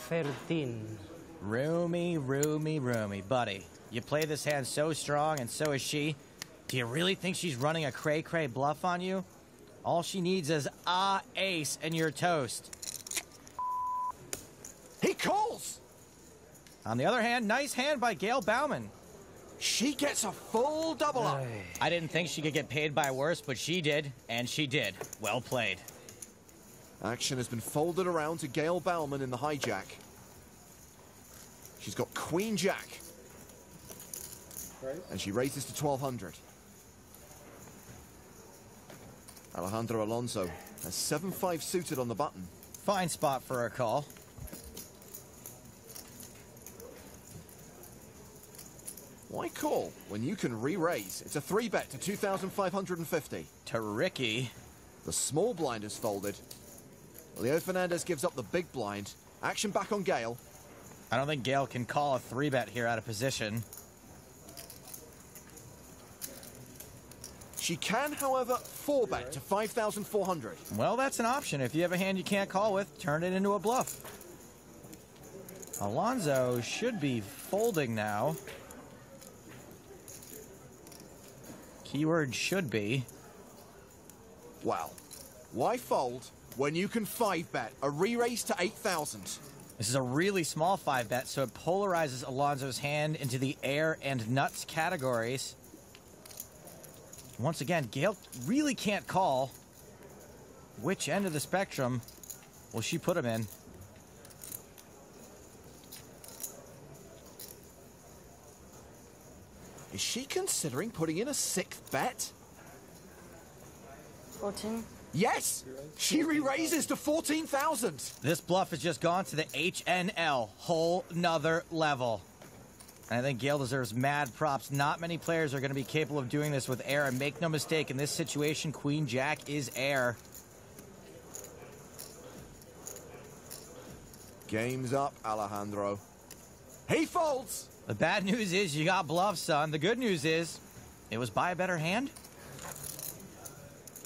13. Roomy, roomy, roomy. Buddy, you play this hand so strong, and so is she. Do you really think she's running a cray-cray bluff on you? All she needs is a ace, and you're toast. He calls! On the other hand, nice hand by Gail Bauman. She gets a full double up. I didn't think she could get paid by worse, but she did, and she did. Well played. Action has been folded around to Gail Bauman in the hijack. She's got Queen Jack. And she raises to 1200. Alejandro Alonso has 7-5 suited on the button. Fine spot for a call. Why call when you can re-raise? It's a 3-bet to 2,550. To Ricky. The small blind is folded. Leo Fernandez gives up the big blind. Action back on Gail. I don't think Gail can call a 3-bet here out of position. She can, however, 4-bet to 5,400. Well, that's an option. If you have a hand you can't call with, turn it into a bluff. Alonso should be folding now. Keyword should be. Wow. Why fold when you can 5-bet a re-raise to 8,000? This is a really small 5-bet, so it polarizes Alonso's hand into the air and nuts categories. Once again, Gail really can't call. Which end of the spectrum will she put him in? Is she considering putting in a 6th bet? 14. Yes! She re-raises to 14,000. This bluff has just gone to the HNL, whole nother level. And I think Gail deserves mad props. Not many players are going to be capable of doing this with air. And make no mistake, in this situation, Queen Jack is air. Game's up, Alejandro. He folds! The bad news is you got bluffs, son. The good news is it was by a better hand.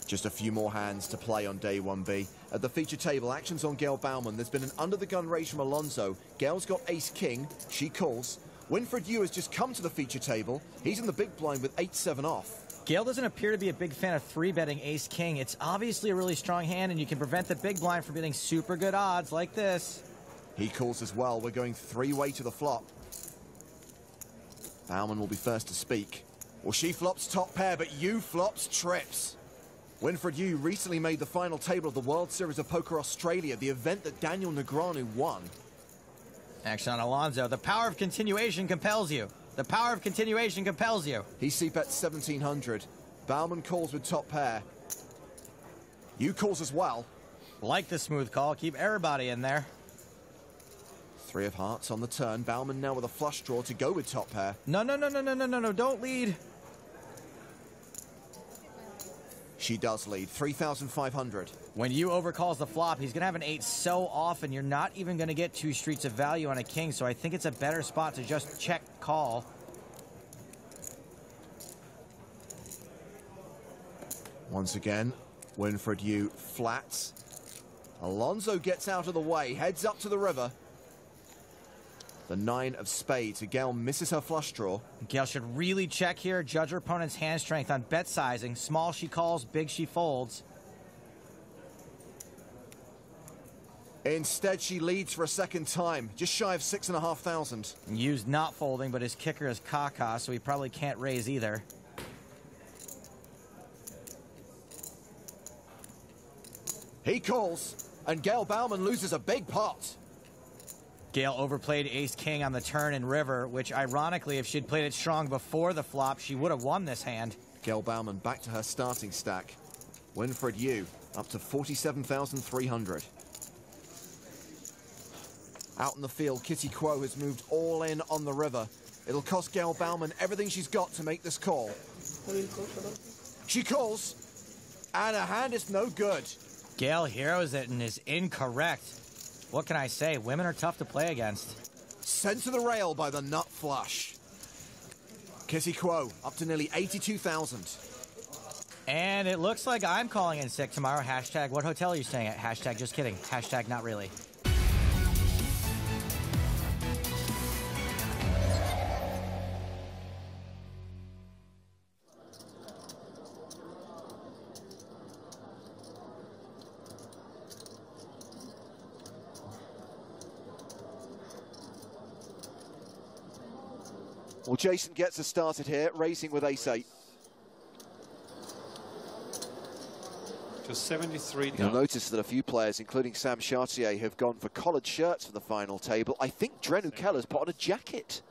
Just a few more hands to play on day 1B. At the feature table, actions on Gail Bauman. There's been an under-the-gun raise from Alonso. Gail's got ace-king. She calls. Winfred Yu has just come to the feature table. He's in the big blind with 8-7 off. Gail doesn't appear to be a big fan of 3-betting ace-king. It's obviously a really strong hand, and you can prevent the big blind from getting super good odds like this. He calls as well. We're going 3-way to the flop. Bauman will be first to speak. Well, she flops top pair, but Yu flops trips. Winfred Yu recently made the final table of the World Series of Poker Australia, the event that Daniel Negreanu won. Action on Alonso. The power of continuation compels you. The power of continuation compels you. He c-bets 1,700. Bauman calls with top pair. Yu calls as well. Like the smooth call. Keep everybody in there. 3 of hearts on the turn. Bauman now with a flush draw to go with top pair. No. Don't lead. She does lead. 3,500. When Yu overcalls the flop, he's going to have an 8 so often, you're not even going to get 2 streets of value on a king, so I think it's a better spot to just check call. Once again, Winfred Yu flats. Alonso gets out of the way, heads up to the river. The 9 of spades. Gail misses her flush draw. Gail should really check here, judge her opponent's hand strength on bet sizing. Small she calls, big she folds. Instead, she leads for a second time, just shy of 6,500. Yu's not folding, but his kicker is caca, so he probably can't raise either. He calls, and Gail Bauman loses a big pot. Gail overplayed ace-king on the turn in river, which ironically, if she'd played it strong before the flop, she would have won this hand. Gail Bauman back to her starting stack. Winfred Yu up to 47,300. Out in the field, Kitty Quo has moved all in on the river. It'll cost Gail Bauman everything she's got to make this call. She calls, and her hand is no good. Gail heroes it and is incorrect. What can I say? Women are tough to play against. Sent to the rail by the nut flush. Kissy Quo, up to nearly 82,000. And it looks like I'm calling in sick tomorrow. Hashtag, what hotel are you staying at? Hashtag, just kidding. Hashtag, not really. Well, Jason gets us started here, racing with ace-8. Just 73 down. You'll notice that a few players, including Sam Chartier, have gone for collared shirts for the final table. I think Drenu Keller's put on a jacket.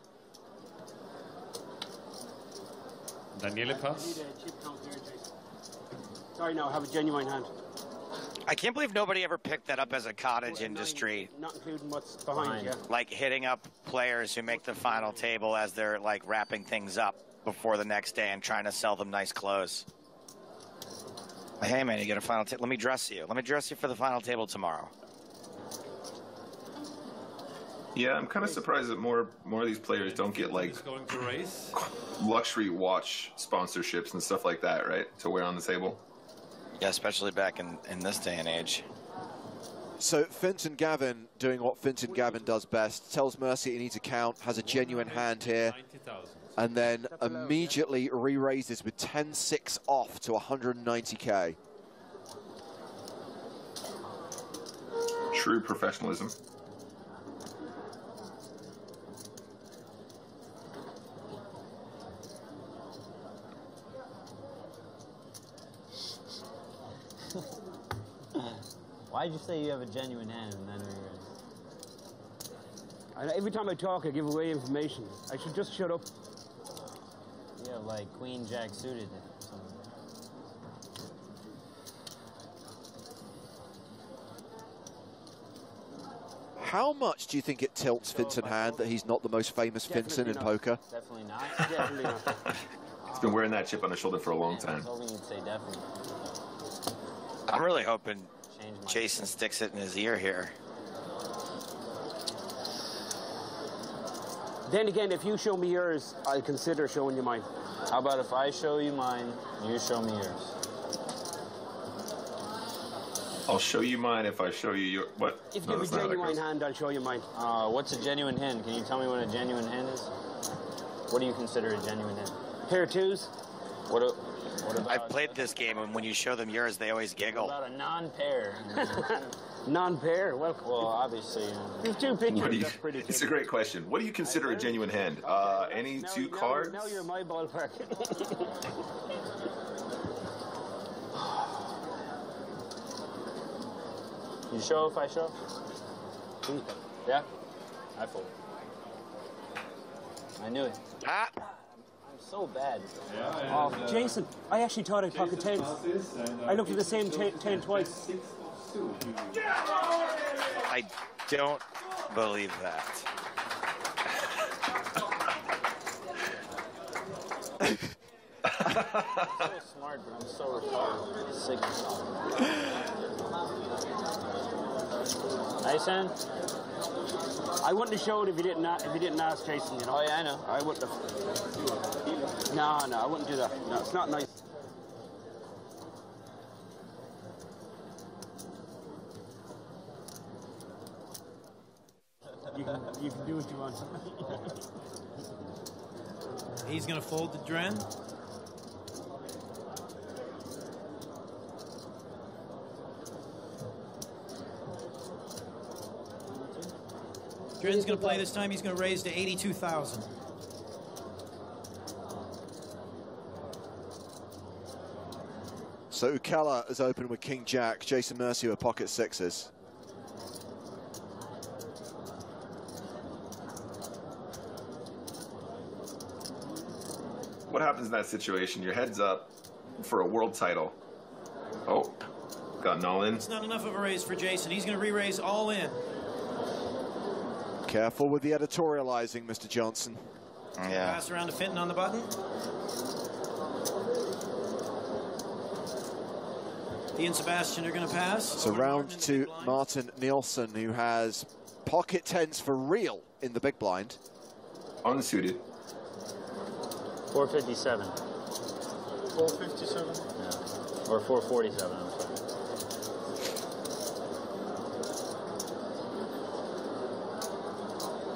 Daniele pass. Sorry, no, I have a genuine hand. I can't believe nobody ever picked that up as a cottage industry. Not including what's behind, yeah. Like hitting up players who make the final table as they're like wrapping things up before the next day and trying to sell them nice clothes. Hey man, you get a final table. Let me dress you. Let me dress you for the final table tomorrow. Yeah, I'm kind of surprised that more of these players don't get like going to race. Luxury watch sponsorships and stuff like that, right? To wear on the table. Yeah, especially back in this day and age. So Finton Gavin doing what Finton Gavin does best, tells Mercy he needs a count, has a genuine hand here, and then immediately re-raises with 10-6 off to 190k. True professionalism. Why'd you say you have a genuine hand and then Every time I talk, I give away information. I should just shut up. Yeah, like Queen Jack suited. How much do you think it tilts Finton hand that he's not the most famous Finton in poker? Definitely not. Definitely not. He's been wearing that chip on his shoulder for a long time. I was hoping you'd say definitely. I'm really hoping Jason sticks it in his ear here. Then again, if you show me yours, I'll consider showing you mine. How about if I show you mine, you show me yours? I'll show you mine if I show you your... What? If you have a genuine hand, I'll show you mine. What's a genuine hand? Can you tell me what a genuine hand is? What do you consider a genuine hand? Pair of twos. What about I've played this game, and when you show them yours, they always giggle. What about a non-pair? Non-pair? Well, obviously. There's two pictures. That's pretty It's a great question. What do you consider a genuine hand? Any two cards? Now you're in my ballpark. You show if I show? Yeah? I fold. I knew it. Ah! I'm so bad. Jason, I actually thought I pocket tens. I looked at the same 10 twice. I don't believe that. I'm so smart, but I'm so retarded. Sick of Nice hand. I wouldn't have showed if you didn't ask Jason, you know. Oh yeah, I know. I wouldn't have. No, I wouldn't do that. No, it's not nice. You can do what you want. He's gonna fold the Dren. Dren's gonna play this time. He's gonna raise to 82,000. So Ukala is open with King Jack, Jason Mercier with pocket sixes. What happens in that situation? Your head's up for a world title. Oh, got an all-in. It's not enough of a raise for Jason. He's gonna re-raise all in. Careful with the editorializing, Mr. Johnson. Yeah. Pass around to Finton on the button. He and Sebastian are going to pass. So round to Martin Nielsen, who has pocket tens for real in the big blind. Unsuited. 457. 457? Yeah. Or 447, I'm sorry.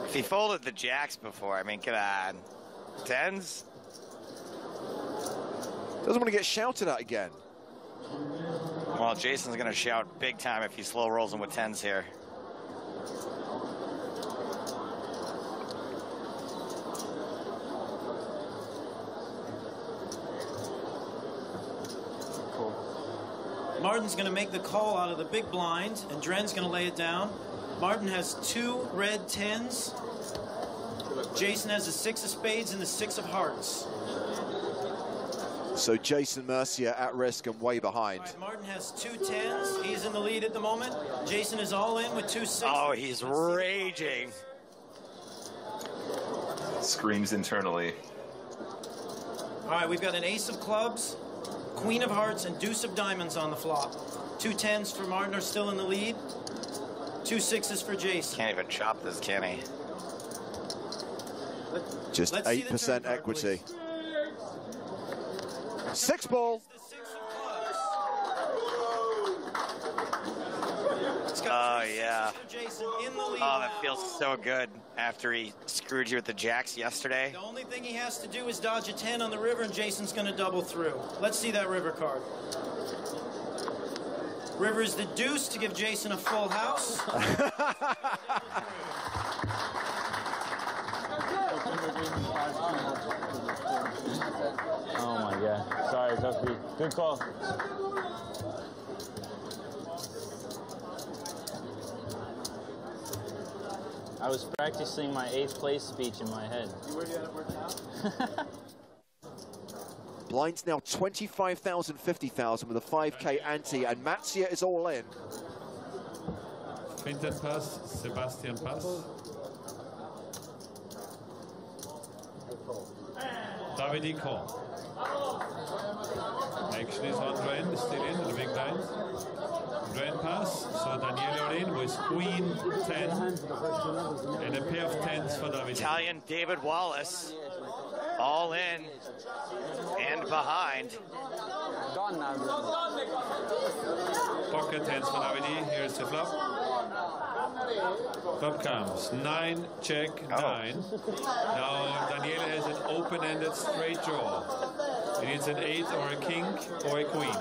If he folded the jacks before, I mean, come on. Tens? Doesn't want to get shouted at again. Well, Jason's going to shout big time if he slow rolls him with tens here. Martin's going to make the call out of the big blind, and Dren's going to lay it down. Martin has 2 red tens. Jason has the 6 of spades and the 6 of hearts. So Jason Mercier at risk and way behind. Right, Martin has 2 tens. He's in the lead at the moment. Jason is all in with 2 sixes. Oh, he's raging. Screams internally. All right, we've got an ace of clubs, queen of hearts, and deuce of diamonds on the flop. 2 tens for Martin are still in the lead. 2 sixes for Jason. Can't even chop this, can he? Just 8% equity. 6 ball. Oh, yeah. Oh, that feels so good after he screwed you with the jacks yesterday. The only thing he has to do is dodge a 10 on the river, and Jason's going to double through. Let's see that river card. River is the deuce to give Jason a full house. Oh my God. Sorry, Duthie. Good call. I was practicing my 8th place speech in my head. Where do you end up working out? Blinds now 25,000, 50,000 with a 5K ante, and Mattia is all in. Fintan pass, Sebastian pass. Davide call. Action is on Dren, still in the big blind. Dren pass, so Daniele are in with queen 10 and a pair of tens for Davide. Italian David Wallace, all in and behind. Pocket tens for Davide, here's the flop. Flop comes 9, check, 9. Now Daniele has an open-ended straight draw. He needs an 8 or a king or a queen.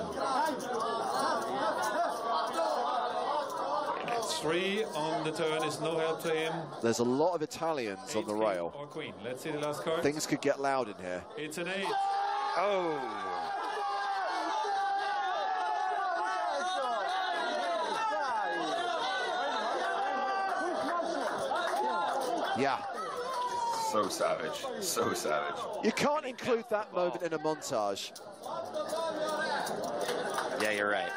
3 on the turn is no help to him. There's a lot of Italians on the rail. Or queen. Let's see the last card. Things could get loud in here. It's an 8. Oh. Yeah. So savage. So savage. You can't include that moment in a montage. Yeah, you're right.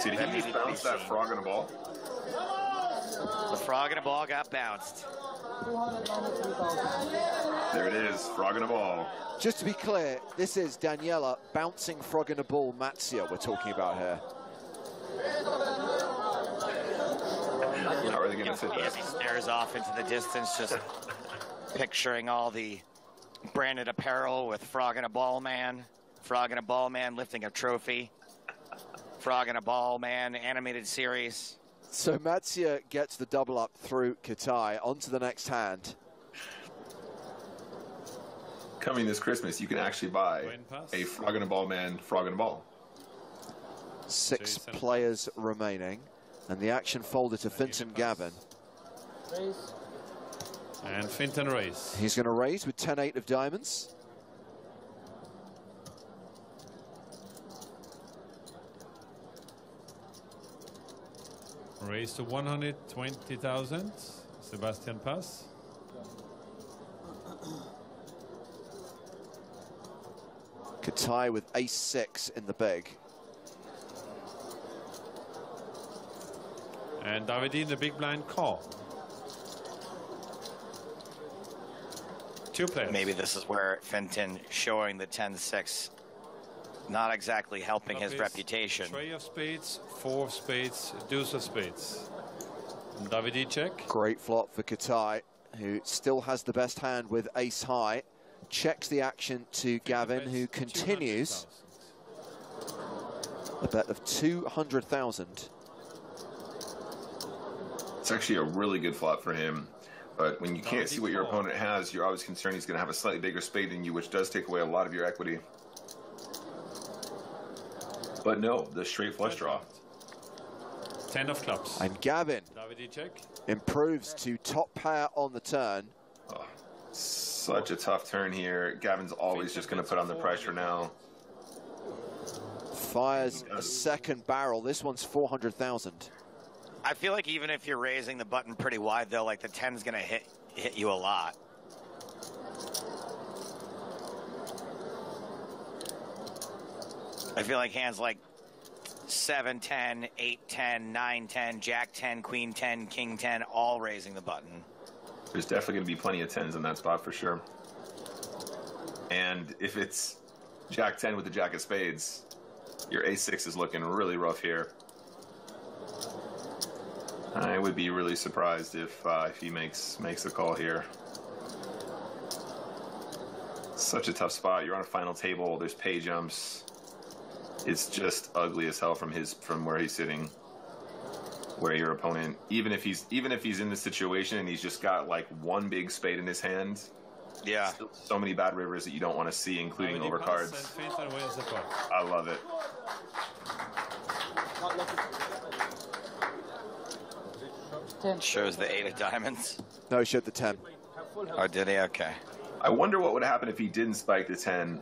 Did he just bounce that frog in a ball? The frog in a ball got bounced. There it is, frog in a ball. Just to be clear, this is Daniela bouncing frog in a ball Mattia we're talking about here. How are they going to fit As he stares off into the distance, just picturing all the branded apparel with frog in a ball man lifting a trophy, frog in a ball man animated series. So Mattia gets the double up through Katai onto the next hand. Coming this Christmas, you can actually buy a frog in a ball man, frog in a ball. 6 players remaining, and the action folded to Fintan Gavin. And Fintan raise. He's going to raise with 10-8 of diamonds. Raise to 120,000. Sebastian pass. Katai with ace-6 in the big. And Davide in the big blind call. 2 players. Maybe this is where Fintan showing the 10-6 not exactly helping his reputation. Tray of spades, 4 of spades, deuce of spades. Duthie check. Great flop for Katai, who still has the best hand with ace high. Checks the action to Gavin, who continues a bet of 200,000. It's actually a really good flop for him. But when you can't see what your opponent has, you're always concerned he's going to have a slightly bigger spade than you, which does take away a lot of your equity. But no, the straight flush draw. 10 of clubs. And Gavin improves to top pair on the turn. Oh, such a tough turn here. Gavin's always just going to put on the pressure now. Fires a second barrel. This one's 400,000. I feel like even if you're raising the button pretty wide, though, like the 10's going to hit you a lot. I feel like hands like 7, 10, 8, 10, 9, 10, Jack 10, Queen 10, King 10, all raising the button. There's definitely going to be plenty of 10s in that spot for sure. And if it's Jack 10 with the Jack of spades, your ace-6 is looking really rough here. I would be really surprised if he makes a call here. Such a tough spot. You're on a final table. There's pay jumps. It's just ugly as hell from where he's sitting. Where your opponent, even if he's in this situation and he's just got like one big spade in his hand. Yeah. Still so many bad rivers that you don't want to see, including overcards. I love it. Shows the 8 of diamonds. No, he showed the 10. Oh, did he? Okay. I wonder what would happen if he didn't spike the 10.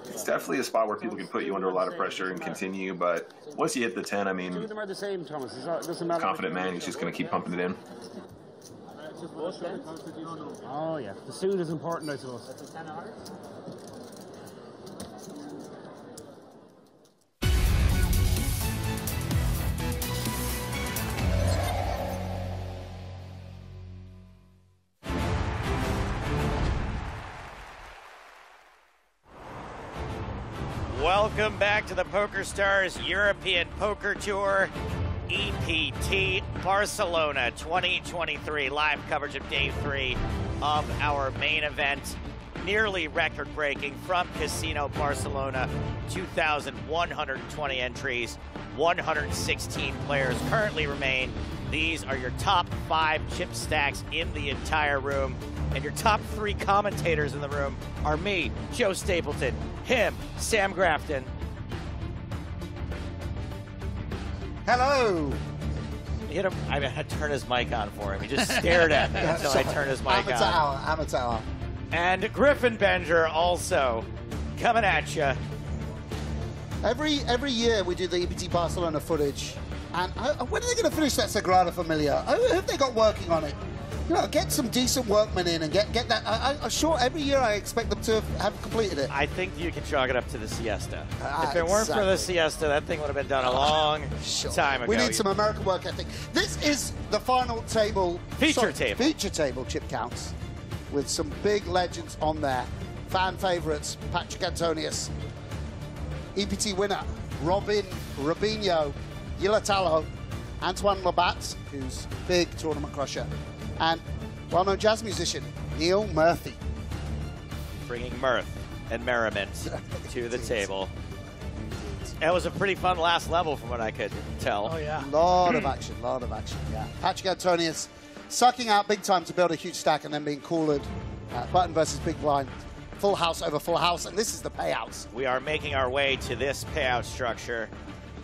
It's definitely a spot where people can put you under a lot of pressure and continue, but once you hit the 10, I mean, Two of them are the same, Thomas. It doesn't matter. confident man, he's just going to keep pumping it in. Oh, yeah. The suit is important, I suppose. Welcome back to the PokerStars European Poker Tour, EPT Barcelona 2023. Live coverage of day 3 of our main event. Nearly record-breaking from Casino Barcelona. 2,120 entries, 116 players currently remain. These are your top 5 chip stacks in the entire room. And your top 3 commentators in the room are me, Joe Stapleton, him, Sam Grafton. Hello. Hit him. I had to turn his mic on for him. He just stared at me until I turned his mic on. Amateur hour. And Griffin Benger also coming at you. Every year we do the EPT Barcelona footage, and when are they going to finish that Sagrada Familia? Who have they got working on it? You know, get some decent workmen in and get that. I'm sure every year I expect them to have completed it. I think you can chalk it up to the siesta. If it weren't for the siesta, that thing would have been done a long time ago. We need some American work ethic. This is the final table. Feature table chip counts with some big legends on there. Fan favorites, Patrick Antonius. EPT winner, Robinho, Yilatalo, Antoine Labatt, who's big tournament crusher, and well-known jazz musician, Neil Murphy. Bringing mirth and merriment to the table. That was a pretty fun last level from what I could tell. Oh, yeah. Lot of action, yeah. Patrick Antonius sucking out big time to build a huge stack and then being cooled. Button versus big blind. Full house over full house, and this is the payouts. We are making our way to this payout structure.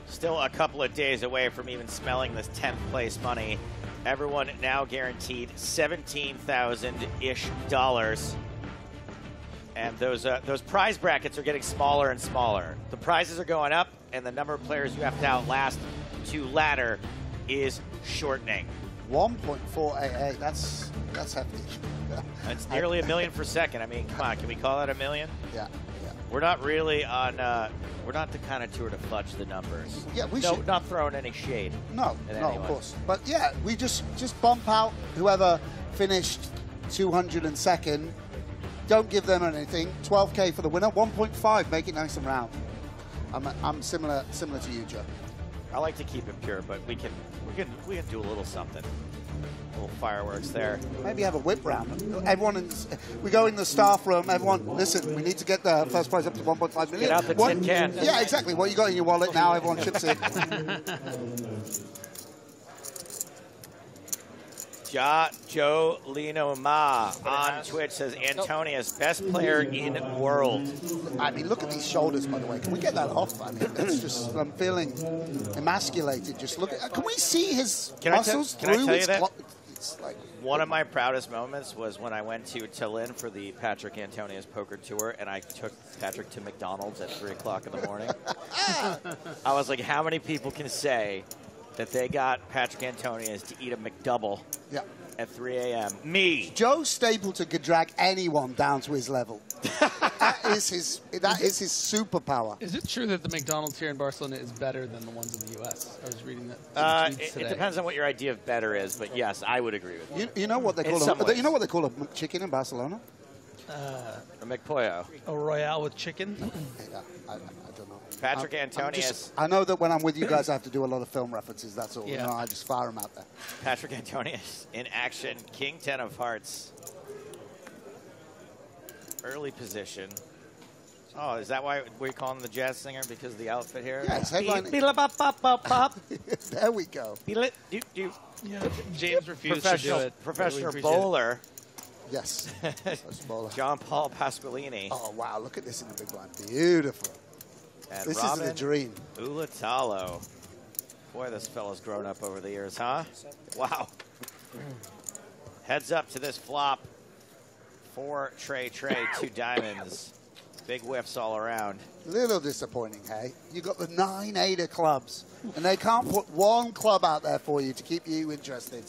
Still a couple of days away from even smelling this 10th place money. Everyone now guaranteed $17,000-ish. And those prize brackets are getting smaller and smaller. The prizes are going up, and the number of players you have to outlast to ladder is shortening. 1.488, that's hefty. It's nearly $1 million per second. I mean, come on, can we call that $1 million? Yeah. We're not really on, we're not the kind of tour to fudge the numbers. Yeah, we should. Not throwing any shade. No, of course. But yeah, we just bump out whoever finished 202nd. Don't give them anything. 12K for the winner, 1.5, make it nice and round. I'm similar to you, Joe. I like to keep it pure, but we can do a little something. Little fireworks there. Maybe have a whip round. Everyone, we go in the staff room. Everyone, listen, we need to get the first prize up to 1.5 million. Get out the tin can. Yeah, exactly. What you got in your wallet now? Everyone chips in. Joe Lino Ma on Twitch says Antonius, best player in world. I mean, look at these shoulders, by the way. Can we get that off? I mean, it's just, I'm feeling emasculated. Just look at, can we see his muscles Can I through tell his you that? It's like, one of my proudest moments was when I went to Tallinn for the Patrick Antonius Poker Tour, and I took Patrick to McDonald's at 3 o'clock in the morning. I was like, how many people can say that they got Patrick Antonius to eat a McDouble at 3 a.m.? Me. Joe Stapleton could drag anyone down to his level. that is his superpower. Is it true that the McDonald's here in Barcelona is better than the ones in the U.S.? I was reading that. It depends on what your idea of better is, but yes, I would agree with you. You know what they call you know what they call a McChicken in Barcelona? A McPollo. A Royale with chicken? I don't know. Patrick Antonius. I know that when I'm with you guys, I have to do a lot of film references. That's all. Yeah. You know, I just fire them out there. Patrick Antonius in action. King 10 of hearts. Early position. Oh, is that why we're calling him the jazz singer? Because of the outfit here? Yeah, it's headlining. There we go. Yeah, James refused to do it. Professional Really bowler. Yes. John Paul Pasqualini. Oh, wow. Look at this in the big blind. Beautiful. And this Robin is a dream. Ulatalo. Boy, this fella's grown up over the years, huh? Wow. Heads up to this flop. 4 tray, 2 diamonds. Big whiffs all around. Little disappointing, hey? You got the 9-8 of clubs, and they can't put one club out there for you to keep you interested.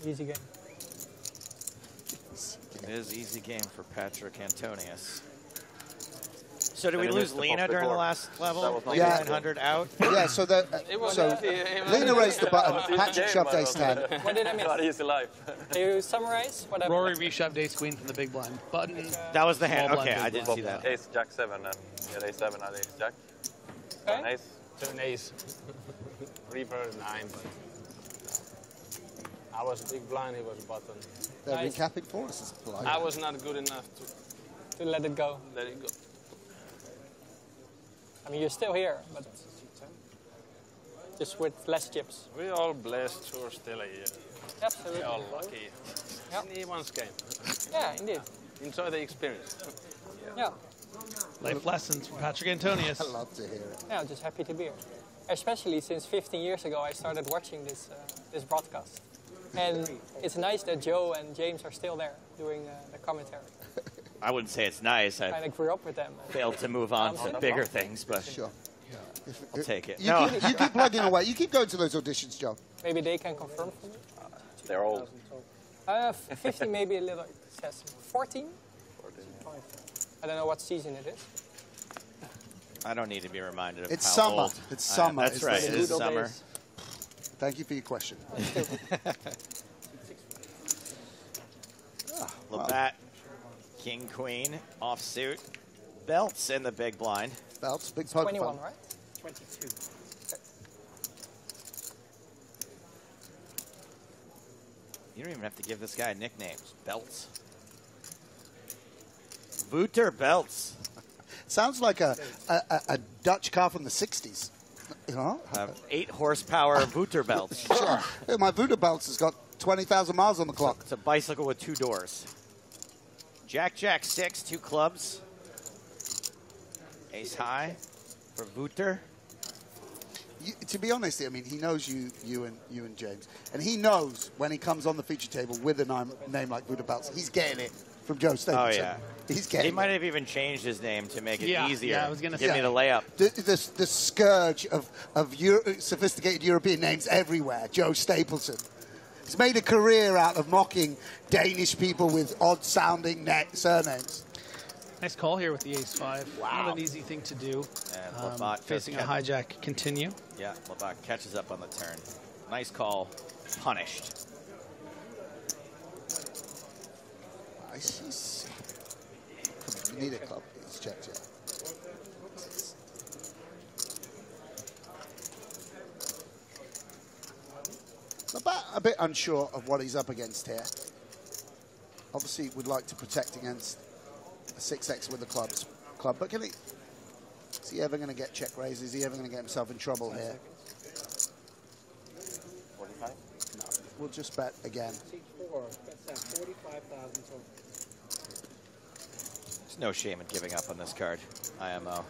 Easy game. It is easy game for Patrick Antonius. So did we lose Lena during the last level? Like 900 out? Yeah, so Lena raised the button, Patrick shoved ace 10. What did I miss? Not easy life. Can you summarize what happened? Rory reshoved ace queen from the big blind. Button. That was the hand. Small Okay, blind, I big didn't see that. Ace, Jack 7, and he had ace 7 and ace Jack. Okay. An ace. Turn ace. River 9. But I was big blind, he was button. They're recapping for us. I was not good enough to let it go. Let it go. I mean, you're still here, but just with less chips. We're all blessed to still here. Absolutely. We're all lucky. Yep. Anyone's game. Yeah, indeed. Enjoy the experience. Yeah. Life lessons from Patrick Antonius. I love to hear it. Yeah, I'm just happy to be here. Especially since 15 years ago I started watching this broadcast. And it's nice that Joe and James are still there doing the commentary. I wouldn't say it's nice. I kind of grew up with them. failed to move on to bigger things, but sure. I'll take it. You keep plugging away. You keep going to those auditions, Joe. Maybe they can confirm for me. They're old. 15 maybe a little. It says 14? I don't know what season it is. I don't need to be reminded of It's how summer. old. It's summer. That's right. It is summer. Thank you for your question. Labatt, King, Queen, offsuit. Belts in the big blind. Belts, big poker 21, fun. right? 22. You don't even have to give this guy nicknames. Belts. Wouter Belts. Sounds like a Dutch car from the 60s. You know? 8 horsepower Wouter Belts. Sure. Yeah, my Wouter Belts has got 20,000 miles on the clock. It's a bicycle with 2 doors. Jack, 6, 2 clubs. Ace high for Wouter. To be honest, I mean, he knows you and James, and he knows when he comes on the feature table with a name like Wouter Belts, he's getting it from Joe Stapleton. Oh yeah, he's getting. He might have even changed his name to make it easier. Yeah, I was gonna give me the layup. The scourge of sophisticated European names everywhere. Joe Stapleton. He's made a career out of mocking Danish people with odd-sounding surnames. Nice call here with the ace-5. Wow. Not an easy thing to do. And Labatt facing a hijack continue. Yeah, Labatt catches up on the turn. Nice call. Punished. he's you need a club. He's checked, yeah. A bit unsure of what he's up against here. Obviously, would like to protect against a 6x with the club, but can he? Is he ever going to get check raised? Is he ever going to get himself in trouble here? 45? No, we'll just bet again. There's no shame in giving up on this card. IMO.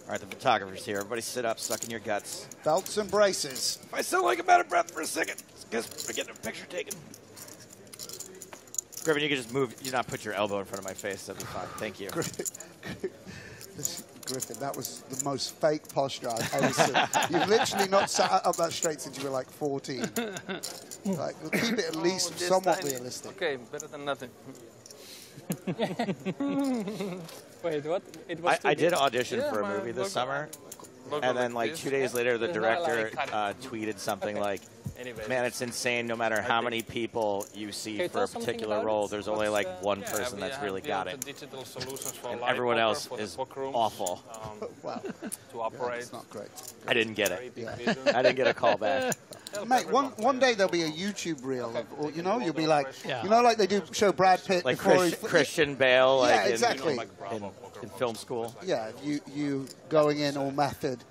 All right, the photographer's here. Everybody sit up, suck in your guts. Belts and braces. If I sound like I'm out of breath for a second, it's because we're getting a picture taken. Griffin, you can just move. You not put your elbow in front of my face. That'd be fine. Thank you. Griffin, that was the most fake posture I've ever seen. You've literally not sat up that straight since you were like 14. Like, we'll keep it at least somewhat realistic. Okay, better than nothing. Wait, what? It was I did audition for a movie this summer, and then like 2 days later, the director tweeted something like, "Man, it's insane. No matter how many people you see for a particular role, there's only like one person that's really got it, and everyone else is awful." Wow. To operate. It's not great. I didn't get it. I didn't get a call back. Mate, one day there'll be a YouTube reel, or you know, you'll be like, you know, like they do show Brad Pitt Like before Christian Bale, like yeah, exactly. in film school. Yeah, you going in all method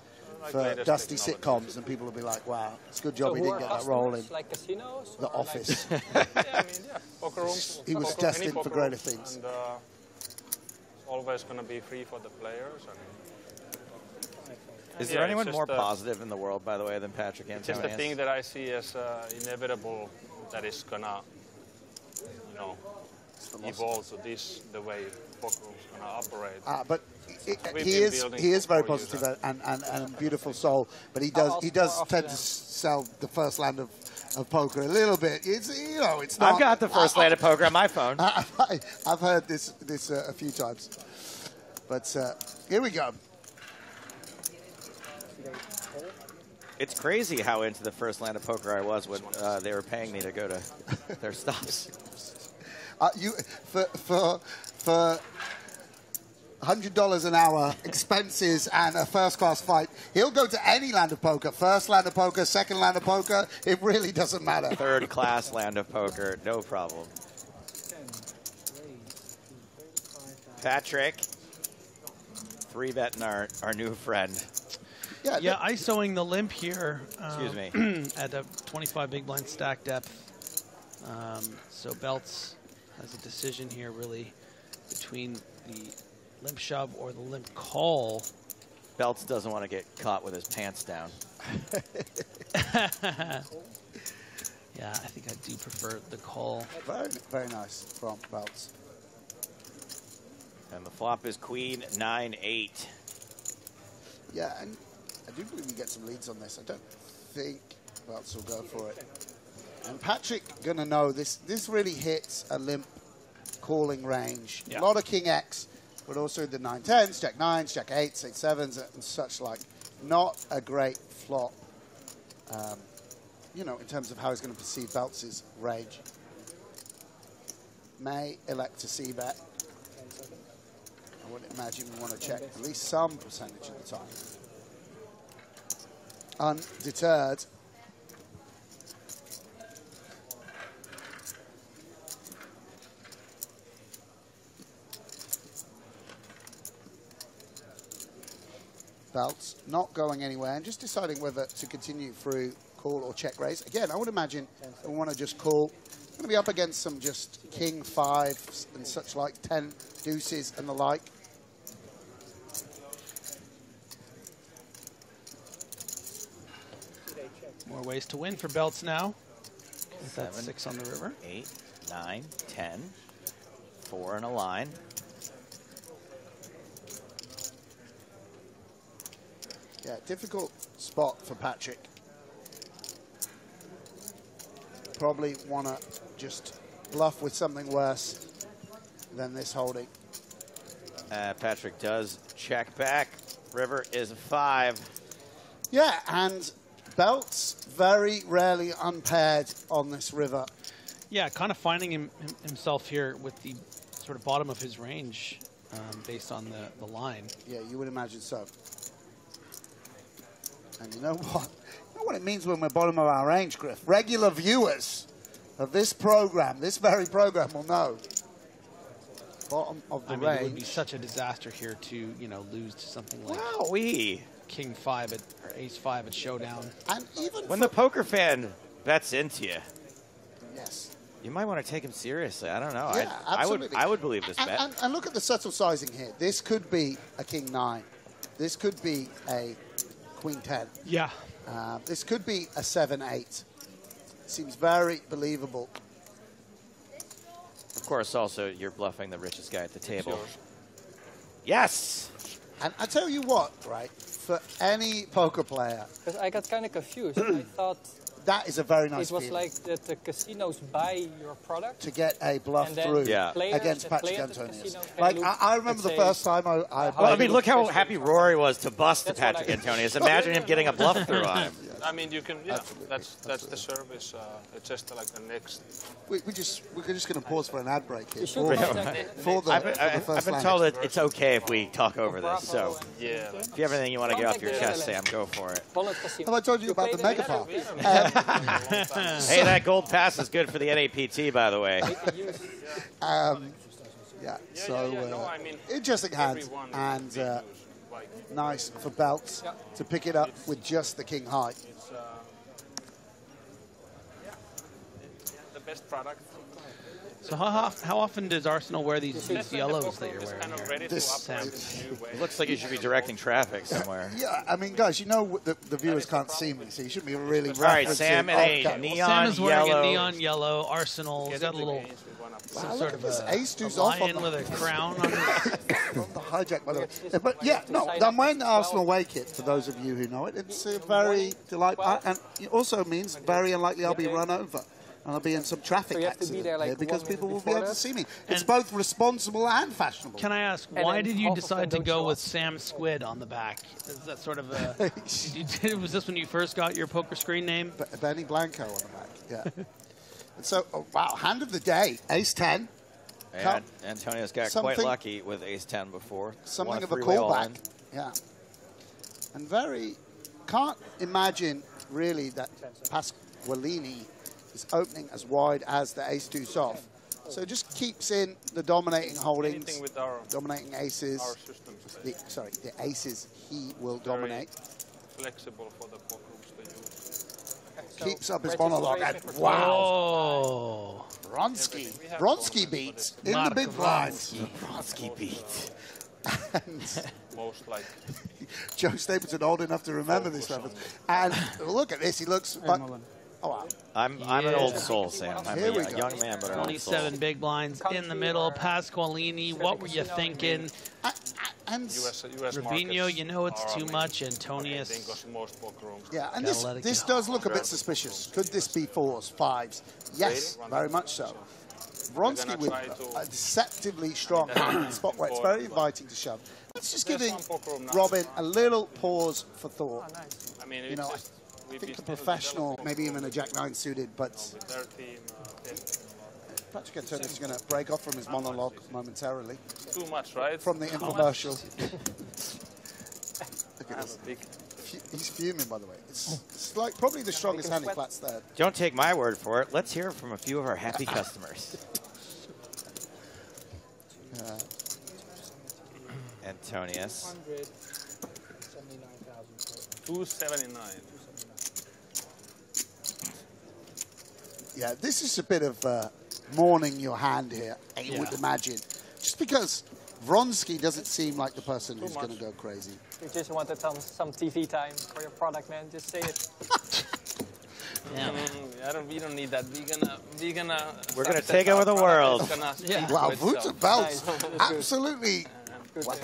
for dusty sitcoms, and people will be like, "Wow, it's a good job he didn't get that role in like casinos, The Office." Poker rooms. He was poker, destined any for poker greater rooms, things. And, it's always going to be free for the players. Is there anyone more positive in the world, by the way, than Patrick It's Antonius? just the thing that I see as inevitable that is going to, you know, evolve to this, the way poker room is going to operate. But he is very positive and beautiful soul, but he does tend to sell the first land of poker a little bit. It's, you know, it's not. I've got the first land of poker on my phone. I've heard this a few times, but here we go. It's crazy how into the first land of poker I was when they were paying me to go to their stops. For $100 an hour, expenses, and a first-class fight, he'll go to any land of poker. First land of poker, second land of poker, it really doesn't matter. Third-class land of poker, no problem. Patrick, 3-betting our new friend. Yeah, ISOing the limp here. Excuse me. At a 25 big blind stack depth. So Belts has a decision here, really, between the limp shove or the limp call. Belts doesn't want to get caught with his pants down. Yeah, I think I do prefer the call. Very, very nice from Belts. And the flop is queen 9-8. Yeah, and I do believe we get some leads on this. I don't think Belts will go for it. And Patrick going to know this really hits a limp calling range. Yeah. A lot of King X, but also the 9-10s, Jack 9s, Jack 8s, 8-7s, and such like. Not a great flop, you know, in terms of how he's going to perceive Belts' range. May elect to see bet. I would imagine we want to check at least some percentage of the time. Undeterred. Belts not going anywhere and just deciding whether to continue through call or check raise. Again, I would imagine we want to just call. Going to be up against some just king 5s and such like, 10 deuces and the like. More ways to win for Belts now. That's 7, 6 on the river. 8, 9, 10. 4 in a line. Yeah, difficult spot for Patrick. Probably want to just bluff with something worse than this holding. Patrick does check back. River is a 5. Yeah, and Belts very rarely unpaired on this river. Yeah, kind of finding himself here with the sort of bottom of his range based on the line. Yeah, you would imagine so. And you know what? You know what it means when we're bottom of our range, Griff? Regular viewers of this program, this very program, will know. Bottom of the range. It would be such a disaster here to, you know, lose to something like King 5 or Ace 5 at Showdown. And even when the poker fan bets into you, yes, you might want to take him seriously. I don't know. Yeah, absolutely. I would believe this bet. And look at the subtle sizing here. This could be a King 9. This could be a Queen 10. Yeah. This could be a 7-8. Seems very believable. Of course, also, you're bluffing the richest guy at the table. Yes! And I tell you what, right, for any poker player... Because I got kind of confused. I thought... That is a very nice It was feeling. like that the casinos buy your product. To get a bluff and then through players against Patrick at the Antonius. casino can Like, look I remember and the say, first time I Well, I mean, look how happy Rory was to bust to Patrick Antonius. Imagine him getting a bluff through on him. I mean, you can, that's the service. It's just like the next. We're just going to pause for an ad break here. I've been told that it's okay if we talk over this. So, yeah. If you have anything you want to get off your chest, Sam, go for it. Have I told you about the Megafile? Hey, that gold pass is good for the NAPT, by the way. Yeah, so interesting hand, and nice for Belts to pick it up with just the King High. The best product. So how often does Arsenal wear these yellows that you're wearing here? It looks like you should be directing traffic somewhere. Yeah, I mean, guys, you know the viewers can't see me, so you shouldn't be really referencing. All right, Sam in a neon Sam is wearing yellow. a neon yellow. Arsenal's got a little some sort of a lion with a crown on it. From the hijack, by the way. But yeah, no, I'm wearing the Arsenal away kit, for those of you who know it. It's a very delightful, and it also means very unlikely I'll be run over. And I'll be in some traffic accident here because people will be able to see me. It's both responsible and fashionable. Can I ask, why did you decide to go with Sam Squid on the back? Is that sort of a... was this when you first got your poker screen name? Benny Blanco on the back, yeah. And so, wow, hand of the day, Ace-10. And Antonio's got quite lucky with Ace-10 before. Something of a callback, yeah. And can't imagine, really, that Pasqualini is opening as wide as the ace-deuce off. So just keeps in the dominating holdings, with our, dominating aces. Our systems, the aces he will dominate. Flexible for the poker rooms to use. Keeps up his monologue. And wow. Vronsky beats in the big blinds. Vronsky beats. Most likely. Joe Stapleton old enough to remember this reference. And look at this. He looks like... Oh, wow. I'm an old soul, Sam. I'm a young man, but an old soul. 27 big blinds in the middle. Pasqualini, what were you thinking? And Rubinho, you know it's too much. Antonius. Yeah, and this does look a bit suspicious. Could this be 4s, 5s? Yes, very much so. Vronsky with a deceptively strong spot where it's very inviting to shove. Let's just giving Robin a little pause for thought. I mean, you know, I think a professional, maybe even a Jack-9 suited, but Patrick Antonius is going to break off from his monologue momentarily. Too much, right? From the infomercial. Look at this. He's fuming, by the way. It's like probably the strongest hand in Plat's third. Don't take my word for it. Let's hear from a few of our happy customers. Antonius. 279. Yeah, this is a bit of mourning your hand here, I would imagine. Just because Vronsky doesn't seem like the person who's going to go crazy. You just wanted some TV time for your product, man. Just say it. We don't need that. We're gonna take over the world. Wow, Vuta Belts, absolutely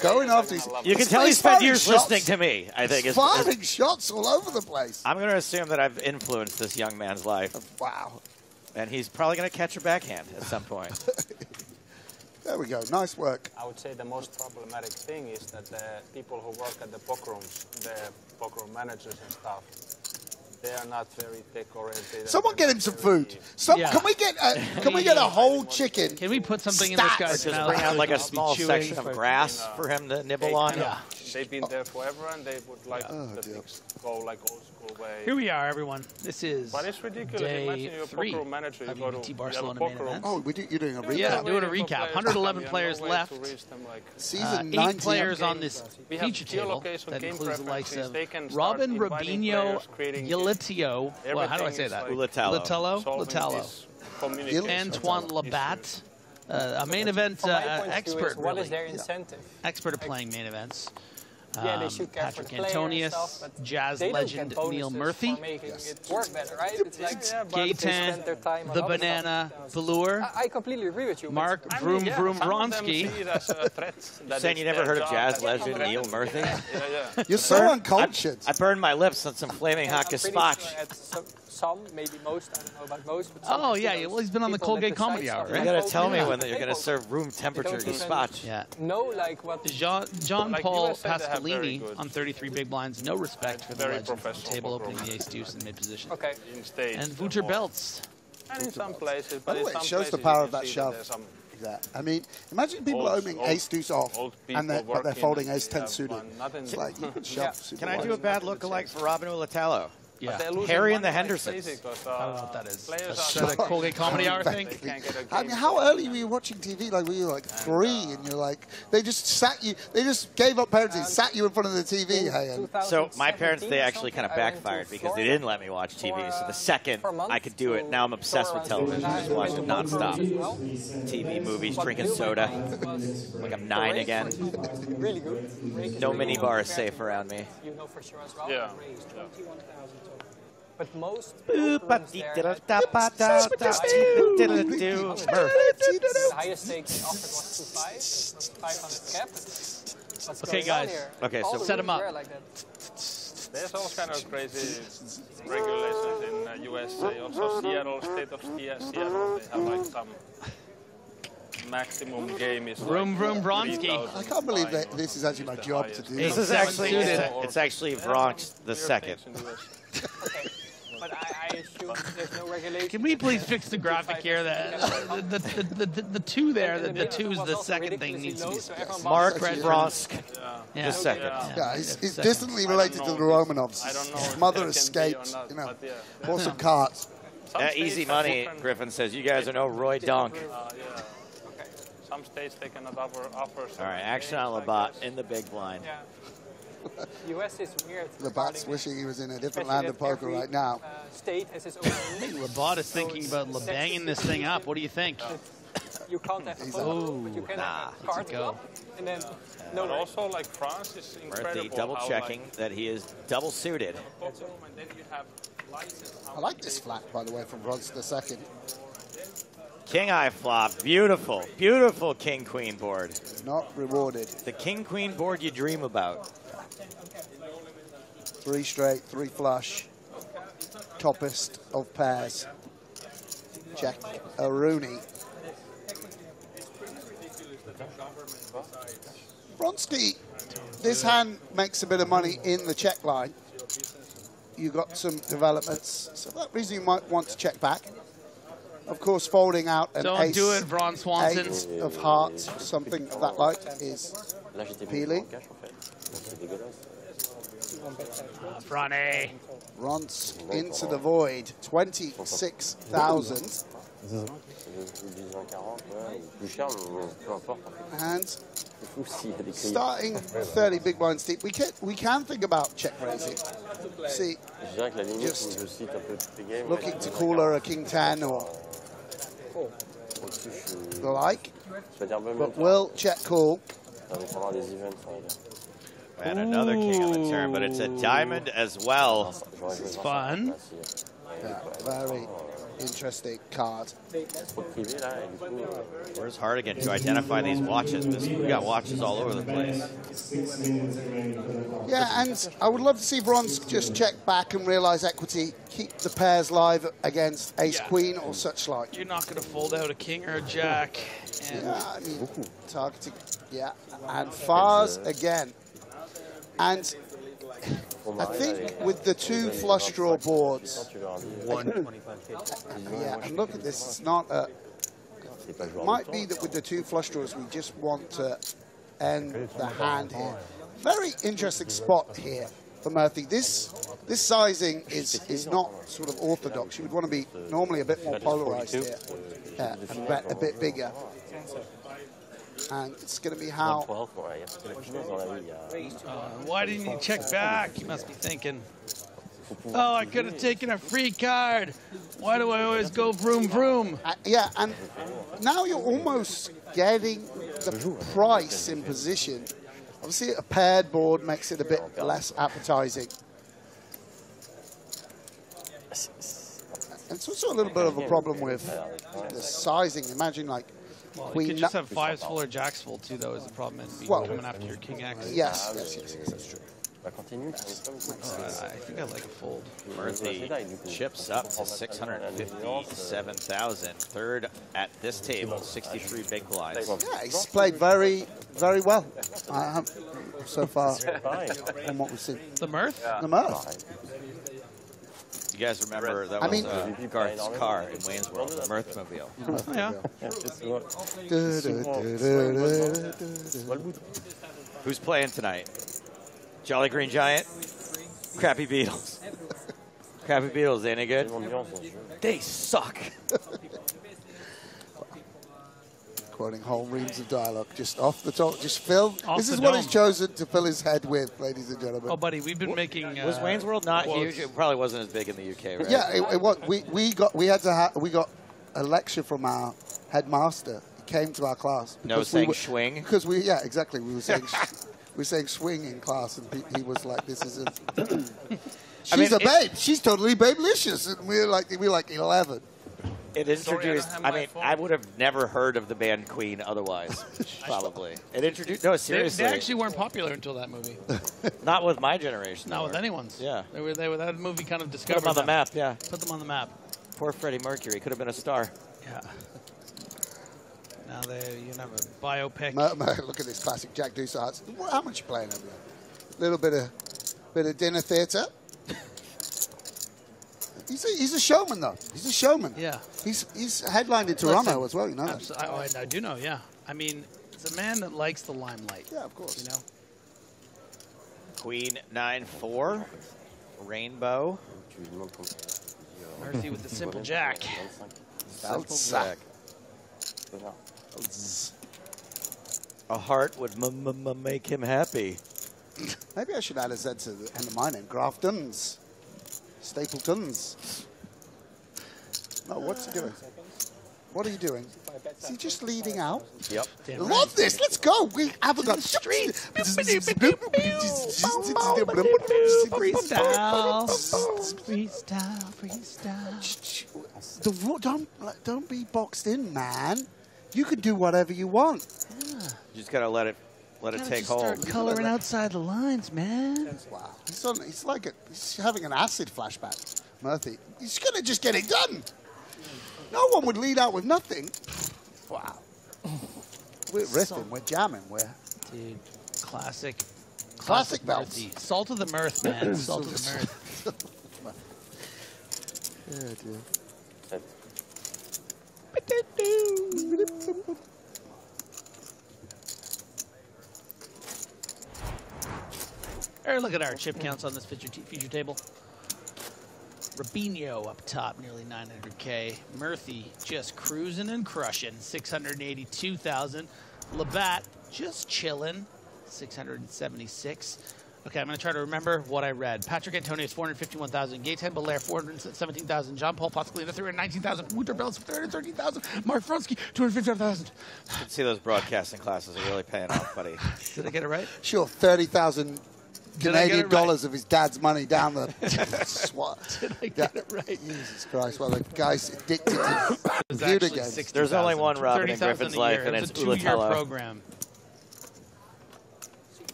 going after these. You can tell he spent years listening to me, I think. Firing shots all over the place. I'm going to assume that I've influenced this young man's life. Wow. And he's probably going to catch a backhand at some point. There we go. Nice work. I would say the most problematic thing is that the people who work at the poker rooms, the poker room managers and stuff, They are not very tech-oriented. Someone get him some food. Can we get a whole chicken? Can we put something in this guy's Just mouth? bring out like a small section of grass for him to nibble on. Yeah. They've been there forever, and they would like that things go like old school way. Here we are, everyone. This is But it's ridiculous. day Imagine you're a 3 poker room manager. You of go to EPT Barcelona main event. Oh, you're doing a recap. Yeah, doing a recap. 111 players left. Season 8 19. players on this We have feature table geolocation, that game includes the likes preferences. of They can start Robin inviting Robinho players, creating Yalitio. Well, how do I everything say is that? like Latalo. solving Latalo. this communication Antoine Labatt. A main event From my point of view expert, is what really. is their incentive? Expert at playing main events. Yeah, they should care for Patrick the player Antonius, and stuff, but jazz they don't legend get Neil bonuses Murphy, for making it work better, right? It's like Gaetan, the Banana Velour, I completely agree with you. Mark Vroom Vroom Vronsky. Saying you never heard of jazz legend Neil Murphy? You're so uncultured. I burned my lips on some flaming hot gazpacho. Some, maybe most, I don't know about most. But Oh, yeah, well, he's been on the Colgate Comedy Hour, right? You gotta tell me when you're gonna serve room temperature gazpacho. Yeah. No, like what? John Like Paul USA, they have very Pasqualini good- on 33 big blinds. No respect for the Very legend. professional Table poker opening the room. ace deuce in mid position. Okay. In States. And Vucer Belts. And in some places, By but the in way, some it shows the places power you of can that see shove. there's some I mean, imagine people opening ace deuce off, old and but they're people folding working ace 10 have suited. fun. Nothing- It's like you could shove. super Can I wide. do a bad look-alike for Robin Ulatalo? Yeah. But they're losing Harry and the money like Hendersons. crazy 'cause, I don't know what that is. players That's are the Colgate Comedy Hour thing? They can't get a I mean, how early were you watching TV? Like, were you like 3 and you're like, they just gave up parenting, sat you in front of the TV, hey? So my parents, they actually kind of backfired because they didn't let me watch TV. So the second I could do it, now I'm obsessed with television. Just watching nonstop. TV, movies, drinking soda. Like I'm 9 again. Really good. No mini bar is safe around me. You know for sure as well. Yeah. But most The highest stakes offered was 2.5, 500 cap. What's Okay, going on guys. here? Okay, All so the set 'em rules up. were like that. There's all kind of crazy regulations in USA. Also, Seattle, state of Seattle, they have like some maximum game is Vroom, like vroom, Vronsky. 3,000 I can't believe that this is actually my job to do. This is actually, it's actually Bronx the second. Okay. But I assume there's no regulation. Can we please fix the graphic here? The 2 there, the 2 is the second thing needs to be fixed. Mark Fred Bronsk, Yeah. the second. Yeah, he's distantly related to the Romanovs. I don't know His if mother that can be escaped, or not, you know, but yeah. bought some carts. Easy money, Griffin says. You guys are no Roy Dunk. Yeah. Some states they cannot offer. All right, action on Labatt in the big blind. Yeah. US is weird. Labatt's wishing he was in a different land of poker right now. State has its own rules. Labatt is thinking about banging this thing up. What do you think? You can't have a Oh, phone, but you can have a card go. and then But also, like France is incredible. Murthy double how, checking like, that he is double suited. poker room, and then you have license. I like this flat, by the way, from Bronx the second. King eye flop. Beautiful, beautiful king queen board. Not rewarded. The king queen board you dream about. 3 straight, 3 flush. Toppest of pairs. Check a Rooney. Vronsky, this hand makes a bit of money in the check line. You got some developments, so for that reason you might want to check back. Of course, folding out an Don't ace, do it, Vron Swanson. ace of hearts, something of that like, is appealing. Ronnie. Runs into the void, 26,000. And starting 30 big blinds deep, we can think about check raising. See, just looking to call her a king 10 or the like, but will check call. And another king on the turn, but it's a diamond as well. This is fun. Yeah, very interesting card. Where's Hardigan to identify these watches? Because we got watches all over the place. Yeah, and I would love to see Bronze just check back and realise equity, keep the pairs live against ace-queen or such like. You're not going to fold out a king or a jack. And Yeah, I mean, targeting, yeah, and Fars again. And I think with the two flush draw boards, yeah, and look at this, it's not a, it might be that with the two flush draws we just want to end the hand here. Very interesting spot here for Murphy. This sizing is not sort of orthodox. You would want to be normally a bit more polarized here, and bet a bit bigger. And it's going to be how... Why didn't you check back? You must be thinking, oh, I could have taken a free card. Why do I always go vroom vroom? Yeah, and now you're almost getting the price in position. Obviously, a paired board makes it a bit less appetizing. And it's also a little bit of a problem with the sizing. Imagine, like, well, Queen... You could just have fives full or jacks full, too, though, is the problem. And be coming after your King X. Yes, that's true. I think I like a fold. Murphy chips up to 657,000. Third at this table, 63 big blinds. Yeah, he's played very, very well so far from what we've seen. The Mirth? Yeah. The Mirth. You guys remember that was Garth's car in Wayne's World, the Mirthmobile. Oh, yeah. Who's playing tonight? Jolly Green Giant? Crappy Beatles. Crappy Beatles, ain't it good? They suck. Quoting whole reams of dialogue, just off the top, just fill. Off This is the what dome. he's chosen to fill his head with, ladies and gentlemen. Oh, buddy, we've been making... was Wayne's World not quotes. huge? It probably wasn't as big in the UK, right? Yeah, it was. We got a lecture from our headmaster. He came to our class. No saying swing? Because yeah, exactly. We were saying we were saying swing in class, and he was like, "This isn't." She's a babe. She's totally babelicious, and we're like 11. It introduced, I would have never heard of the band Queen otherwise, probably. It introduced, no, seriously. They actually weren't popular until that movie. Not with my generation. Not with anyone's. Yeah. They were that movie kind of discovered Put them on the map, yeah. Put them on the map. Poor Freddie Mercury, could have been a star. Yeah. Now you have a biopic. Look at this classic Jack Deuce Hearts. How much you playing over there? A little bit of dinner theatre. He's a showman, though. He's a showman. Yeah. He's headlined in Toronto as well, you know that. I do know, yeah. I mean, it's a man that likes the limelight. Yeah, of course. You know? Queen 9-4. Rainbow. Mercy with the simple jack. Simple jack. A heart would make him happy. Maybe I should add a Z to the end of my name. Grafton's. Stapleton's. No, what's he doing? What are you doing? Is he just leading out? Yep. Love this. Let's go. We haven't got streets. Freestyle. Don't be boxed in, man. You can do whatever you want. You just gotta let it take hold. Start coloring outside the lines, man. Wow. He's having an acid flashback. Murphy. He's gonna just get it done. No one would lead out with nothing. Wow. We're riffing, we're jamming, Dude, classic belts. Mirthy. Salt of the Mirth, man. Salt of the Mirth. Yeah, dude. Look at our chip counts on this feature table. Rubinho up top, nearly 900K. Murphy just cruising and crushing, 682,000. Labatt just chilling, 676. Okay, I'm going to try to remember what I read. Patrick Antonius, 451,000. Gaetan Belair, 417,000. John Paul Pasqualina, 319,000. Wouter Bells, 313,000. Mark Fronsky, 255,000. You can see those broadcasting classes are really paying off, buddy. Did I get it right? Sure, 30,000 Canadian dollars of his dad's money down the swat. Did I get it right? Jesus Christ, well, the guy's addicted to computer games. There's only one Robin in Griffin's life, and it's a 2-year program.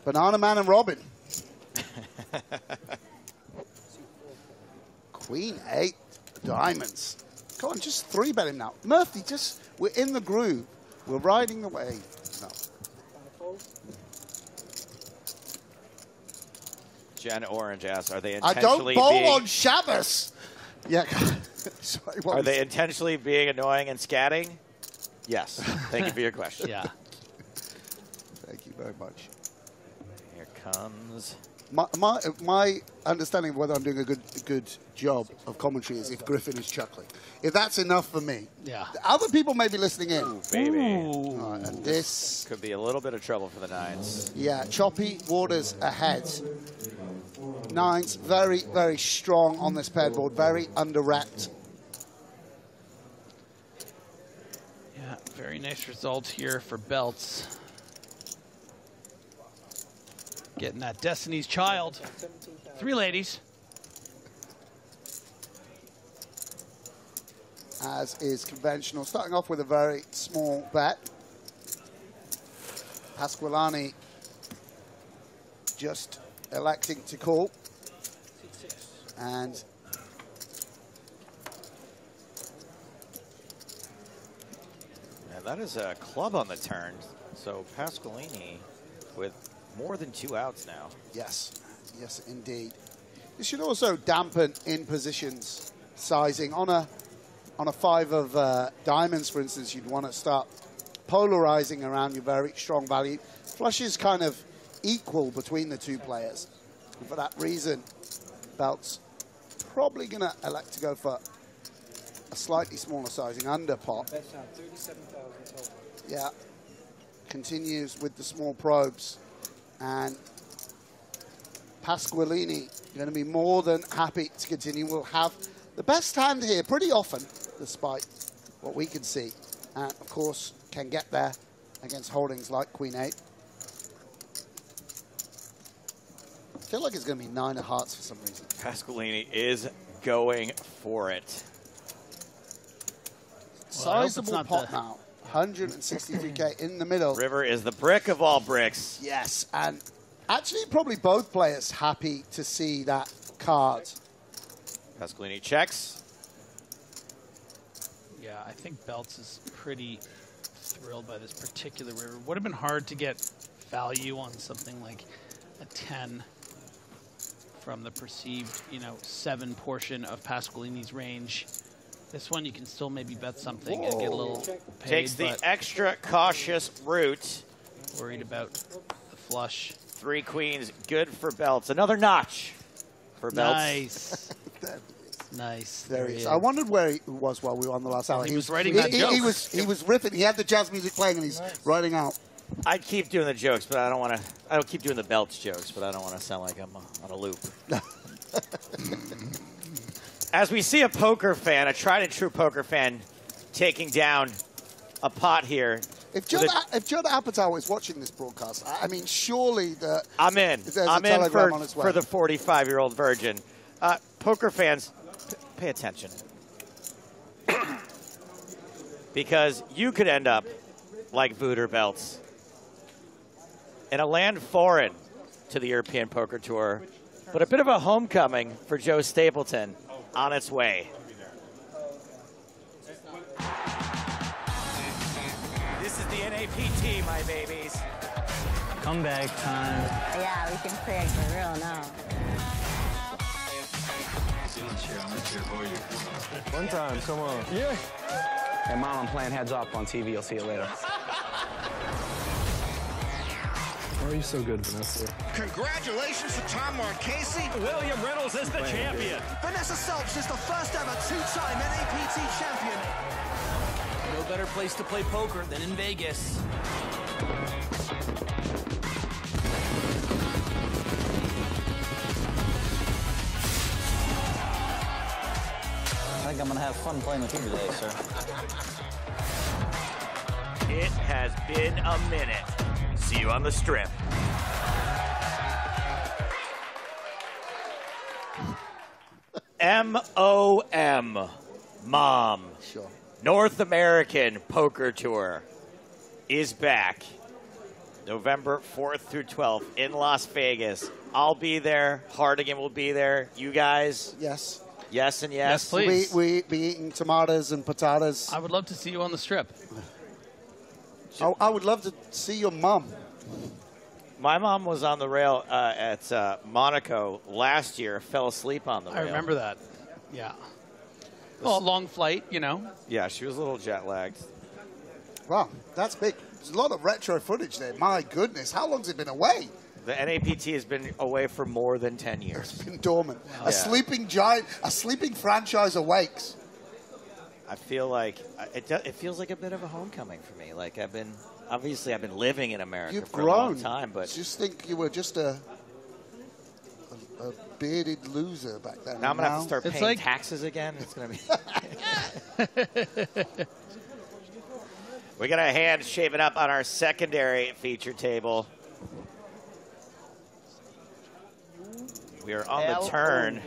Banana Man and Robin. Queen 8 diamonds. Come on, just 3-bet him now. Murphy, we're in the groove. We're riding the wave. No. Jen Orange asks, are they I intentionally don't bowl being... on Shabbos. Yeah. Sorry, what Are was- they intentionally being annoying and scatting? Yes. Thank you for your question. Yeah. Thank you very much. Here comes... My understanding of whether I'm doing a good job of commentary is if Griffin is chuckling. If that's enough for me. Yeah. Other people may be listening in. Ooh, baby. All right, and this could be a little bit of trouble for the nines. Yeah, choppy waters ahead. Nines very, very strong on this paired board, very under-wrapped. Yeah, very nice result here for Belts. Getting that Destiny's Child. 3 ladies. As is conventional. Starting off with a very small bet. Pasqualani just electing to call. And Yeah, that is a club on the turn. So Pasqualini with more than 2 outs now. yes, yes indeed. This should also dampen in positions sizing. On a 5 of diamonds, for instance, you'd want to start polarizing around your very strong value. Flush is kind of equal between the two players. And for that reason, Belt's probably going to elect to go for a slightly smaller sizing under pot. That's now 37,000 total. Yeah. Continues with the small probes. And Pasqualini going to be more than happy to continue. We'll have the best hand here pretty often, despite what we can see. And, of course, can get there against holdings like Queen 8. I feel like it's going to be 9 of hearts for some reason. Pasqualini is going for it. Sizable pot now. 163K in the middle. River is the brick of all bricks. Yes, and actually probably both players happy to see that card. Pasqualini checks. Yeah, I think Belts is pretty thrilled by this particular river. Would have been hard to get value on something like a 10 from the perceived, 7 portion of Pasqualini's range. This one you can still maybe bet something and get a little paid. Takes the extra cautious route. Worried about the flush. 3 queens, good for Belts. Another notch for Belts. Nice. Nice. There he is. I wondered where he was while we were on the last hour. He was writing that joke. He was riffing. He had the jazz music playing and he's writing out. I keep doing the jokes, but I don't want to. I don't keep doing the Belts jokes, but I don't want to sound like I'm on a loop. As we see a poker fan, a tried and true poker fan, taking down a pot here. If Judd Apatow is watching this broadcast, I mean, surely I'm in. I'm in for the 45-year-old virgin. Poker fans, pay attention. Because you could end up like Voodoo Belts in a land foreign to the European Poker Tour, but a bit of a homecoming for Joe Stapleton on its way. This is the NAPT, my babies. Comeback time. Yeah, we can create for real now. One time, come on. Yeah. Hey, Mom, I'm playing Heads Up on TV. I'll see you later. Why are you so good, Vanessa? Congratulations to Tom Marchese. William Reynolds is the champion. Vanessa Selps is the first ever 2-time NAPT champion. No better place to play poker than in Vegas. I think I'm gonna have fun playing with you today, sir. It has been a minute. See you on the strip. MOM, Mom. Sure. North American Poker Tour is back. November 4th through 12th in Las Vegas. I'll be there. Hardigan will be there. You guys? Yes. Yes and yes. Yes, please. We be eating tomatoes and potatoes. I would love to see you on the strip. I would love to see your mum. My mom was on the rail at Monaco last year, fell asleep on the rail. I remember that. Yeah. Well, long flight, you know. Yeah, she was a little jet lagged. Wow, that's big. There's a lot of retro footage there. My goodness, how long's it been away? The NAPT has been away for more than 10 years. It's been dormant. Wow. A sleeping giant, a sleeping franchise awakes. I feel like it feels like a bit of a homecoming for me. Like I've been living in America You've for grown. a long time, but Just think you were just a bearded loser back then. now I'm gonna have to start It's paying like- taxes again. It's gonna be. We got a hand shaving up on our secondary feature table. We are on the turn.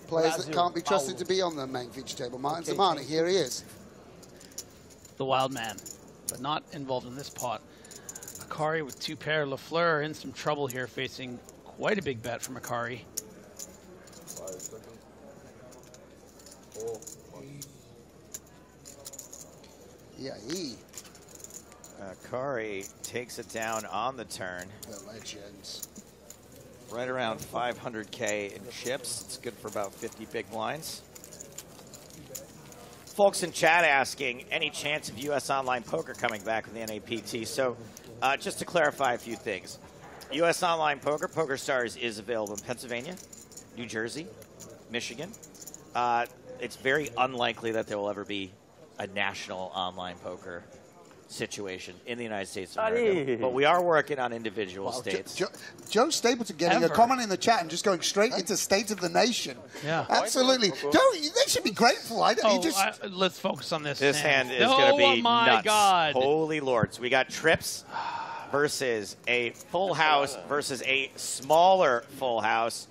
Players that can't be trusted to be on the main feature table. Martin Zamani, here he is. The wild man, but not involved in this pot. Akari with 2 pair. LaFleur in some trouble here, facing quite a big bet from Akari. Yeah, Akari takes it down on the turn. The legends. Right around 500K in chips. It's good for about 50 big blinds. Folks in chat asking, any chance of U.S. online poker coming back with the NAPT? So just to clarify a few things. U.S. online poker, PokerStars is available in Pennsylvania, New Jersey, Michigan. It's very unlikely that there will ever be a national online poker situation in the United States of America. But we are working on individual states. Joe Stapleton getting a comment in the chat and just going straight into State of the Nation. Yeah. Absolutely. They should be grateful. Let's focus on this. This hand is going to be nuts. Holy Lord. So we got trips versus a full house versus a smaller full house.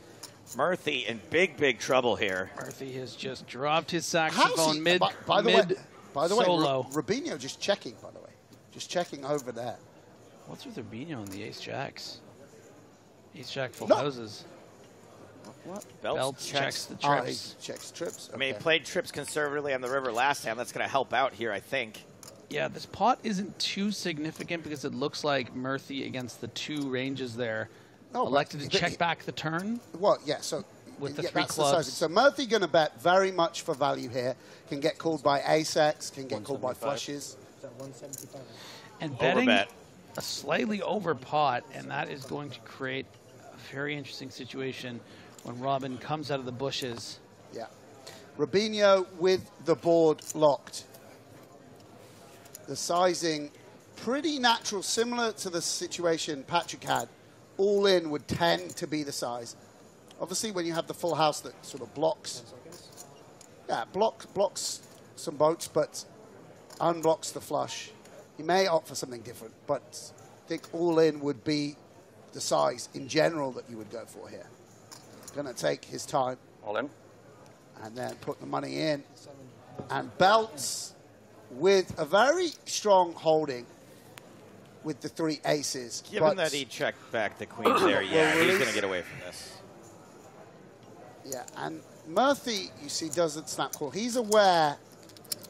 Murphy in big, big trouble here. Murphy has just dropped his saxophone mid By the way, solo. Rubinho just checking, by the way. Just checking over there. What's with Rubinho and the ace-jacks? Ace-jack full houses. What? Belts checks the Oh, trips. he checks trips. I mean, he Okay. played trips conservatively on the river last time. That's going to help out here, I think. Yeah, this pot isn't too significant because it looks like Murphy against the 2 ranges there elected to check back the turn. Well, yeah, so with the yeah, 3 that's the clubs. sizing. So Murphy going to bet very much for value here. Can get called by ace-x, can get called by flushes. And betting a slightly over pot, and that is going to create a very interesting situation when Robin comes out of the bushes. Yeah. Rubinho with the board locked. The sizing pretty natural, similar to the situation Patrick had. All in would tend to be the size. Obviously, when you have the full house that sort of blocks, blocks some boats, but unblocks the flush. You may opt for something different, but I think all in would be the size in general that you would go for here. Going to take his time. All in. And then put the money in. And belts with a very strong holding with the 3 aces. Given that he checked back the queens there, yeah, he's going to get away from this. Yeah, and Murphy, you see, doesn't snap call. He's aware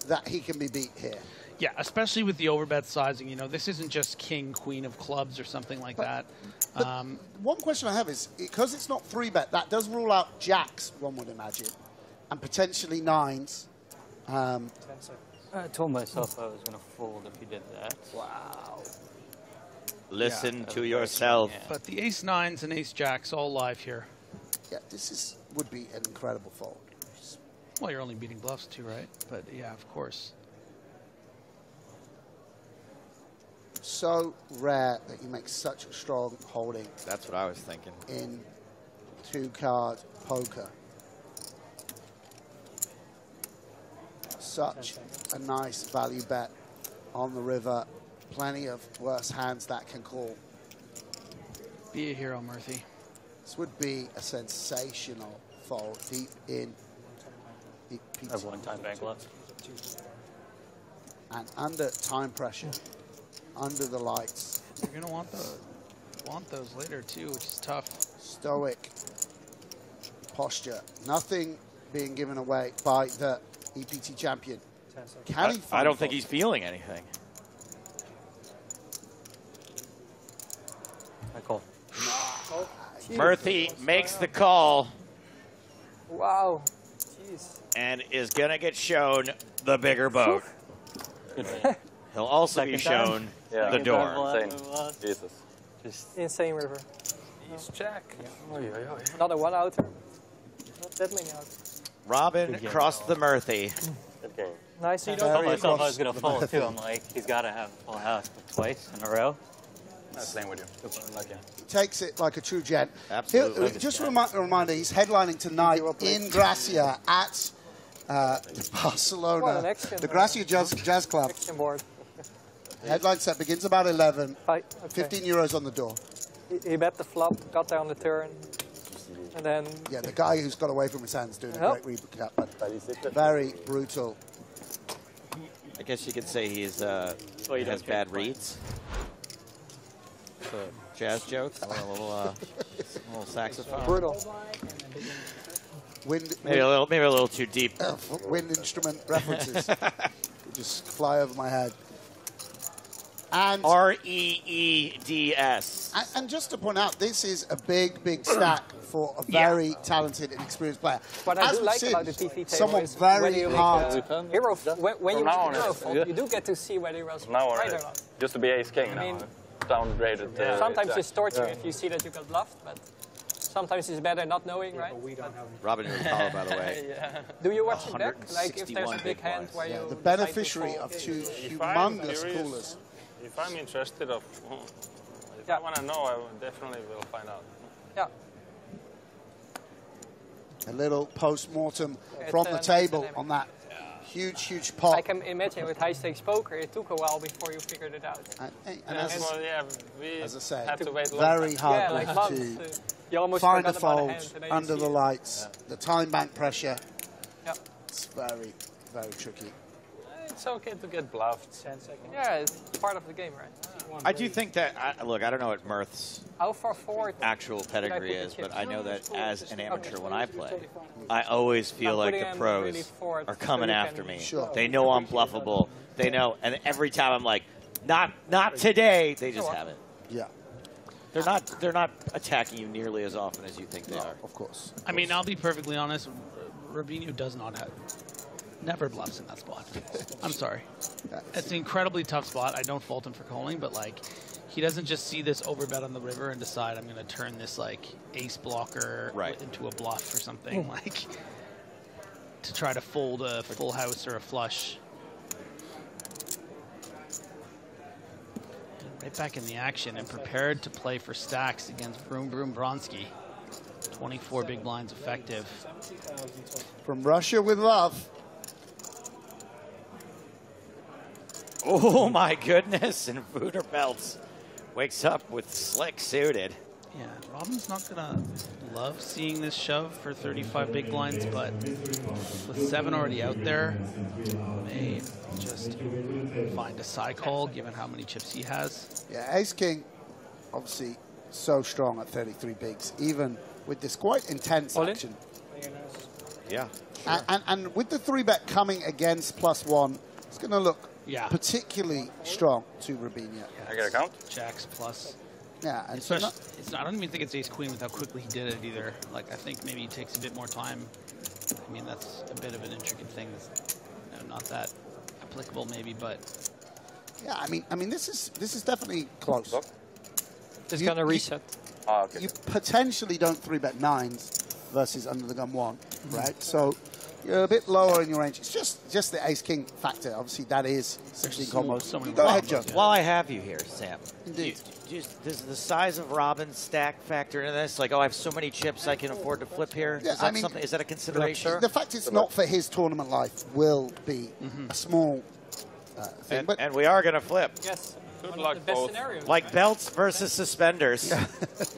that he can be beat here. Yeah, especially with the overbet sizing. You know, this isn't just king, queen of clubs or something like that. One question I have is, because it's not 3-bet, that does rule out jacks, one would imagine, and potentially 9s. I told myself I was going to fold if you did that. Wow. Listen to yourself. But the ace-9s and ace-jacks all live here. Yeah, this would be an incredible fold. Well, you're only beating bluffs too, right? But yeah, of course. So rare that you make such a strong holding. That's what I was thinking. In 2-card poker. Such a nice value bet on the river. Plenty of worse hands that can call. Be a hero, Murphy. This would be a sensational fold deep in the I have 1 time bank left. And under time pressure, under the lights. You're going to want those later too, which is tough. Stoic posture. Nothing being given away by the EPT champion. Can he I don't think he's feeling anything. Murphy makes the call. Wow. Jeez. And is going to get shown the bigger boat. He'll also be shown the door. Insane. Jesus. Just insane river. He's Jack. Another one outer. Not that many outs. Robin crossed the Murphy. Good game. Nice. I told myself I was going to fold too. I'm like, he's got to have a full house twice in a row. I'm staying with you. He takes it like a true gent. Absolutely. Just a reminder, he's headlining tonight in Gracia at Barcelona, the Gracia Jazz Club. Headline set begins about 11. 15 euros on the door. He bet the flop, got there on the turn, and then... Yeah, the guy who's got away from his hands doing a great recap, but very brutal. I guess you could say he's has bad reads. So, jazz jokes, a little saxophone. Brutal. Maybe a little too deep. Wind instrument references just fly over my head. And R-E-E-D-S. And just to point out, this is a big stack for a very talented and experienced player. What I do like about the TV table someone is very hard. Hero, when you From now make on, hero fold, you do get to see whether he was Now right on, or not. just to be ace king now. Downgraded. Sometimes it's torture if you see that you got bluffed, but sometimes it's better not knowing, right? Robin in the collar, by the way. Do you watch it back? Like if there's a big hand where you... The beneficiary of two humongous coolers. If I'm interested if I want to know, I definitely will find out. Yeah. A little post-mortem from the table on that huge pot. I can imagine with high-stakes poker, it took a while before you figured it out. And we as I say, had to wait very hard like months, to find the folds under the lights, the time bank pressure. Yeah. It's very tricky. It's okay to get bluffed. Yeah, it's part of the game, right? I do think that, look, I don't know what Mirth's How far forward actual pedigree is, but I know that as an amateur when I play, I always feel like the pros are coming after me. They know I'm bluffable. They know, and every time I'm like, not today, they just have it. Yeah. They're not attacking you nearly as often as you think they are. Of course. I mean, I'll be perfectly honest. Rubinho does not have... Never bluffs in that spot. I'm sorry. It's an incredibly tough spot. I don't fault him for calling, but like, he doesn't just see this overbet on the river and decide I'm going to turn this like ace blocker into a bluff or something like to try to fold a full house or a flush. Right back in the action and prepared to play for stacks against Vroom Vroom Bronski. 24 big blinds effective. From Russia with love. Oh my goodness, and Voodoo Belts wakes up with slick suited. Yeah, Robin's not gonna love seeing this shove for 35 big blinds, but with 7 already out there, may just find a side call given how many chips he has. Yeah, Ace King, obviously so strong at 33 bigs, even with this quite intense action. Yeah. Sure. And with the 3-bet coming against +1, it's going to look particularly strong to Rubinho. I get a count? Jacks plus. Yeah, and especially, I don't even think it's ace queen with how quickly he did it either. Like, I think maybe he takes a bit more time. I mean, that's a bit of an intricate thing that's not that applicable maybe, but yeah, I mean this is definitely close. It's going to reset. You potentially don't 3-bet 9s versus under the gun 1, right? So you're a bit lower in your range. It's just the ace king factor. Obviously, that is 16 combos. Go ahead, Joe. While I have you here, Sam. Indeed. Does the size of Robin's stack factor into this? Like, oh, I have so many chips I can afford to flip here. Yeah, is that something? Is that a consideration? The fact it's not for his tournament life will be a small thing. And we are going to flip. Yes. Good luck, both. Like belts versus suspenders.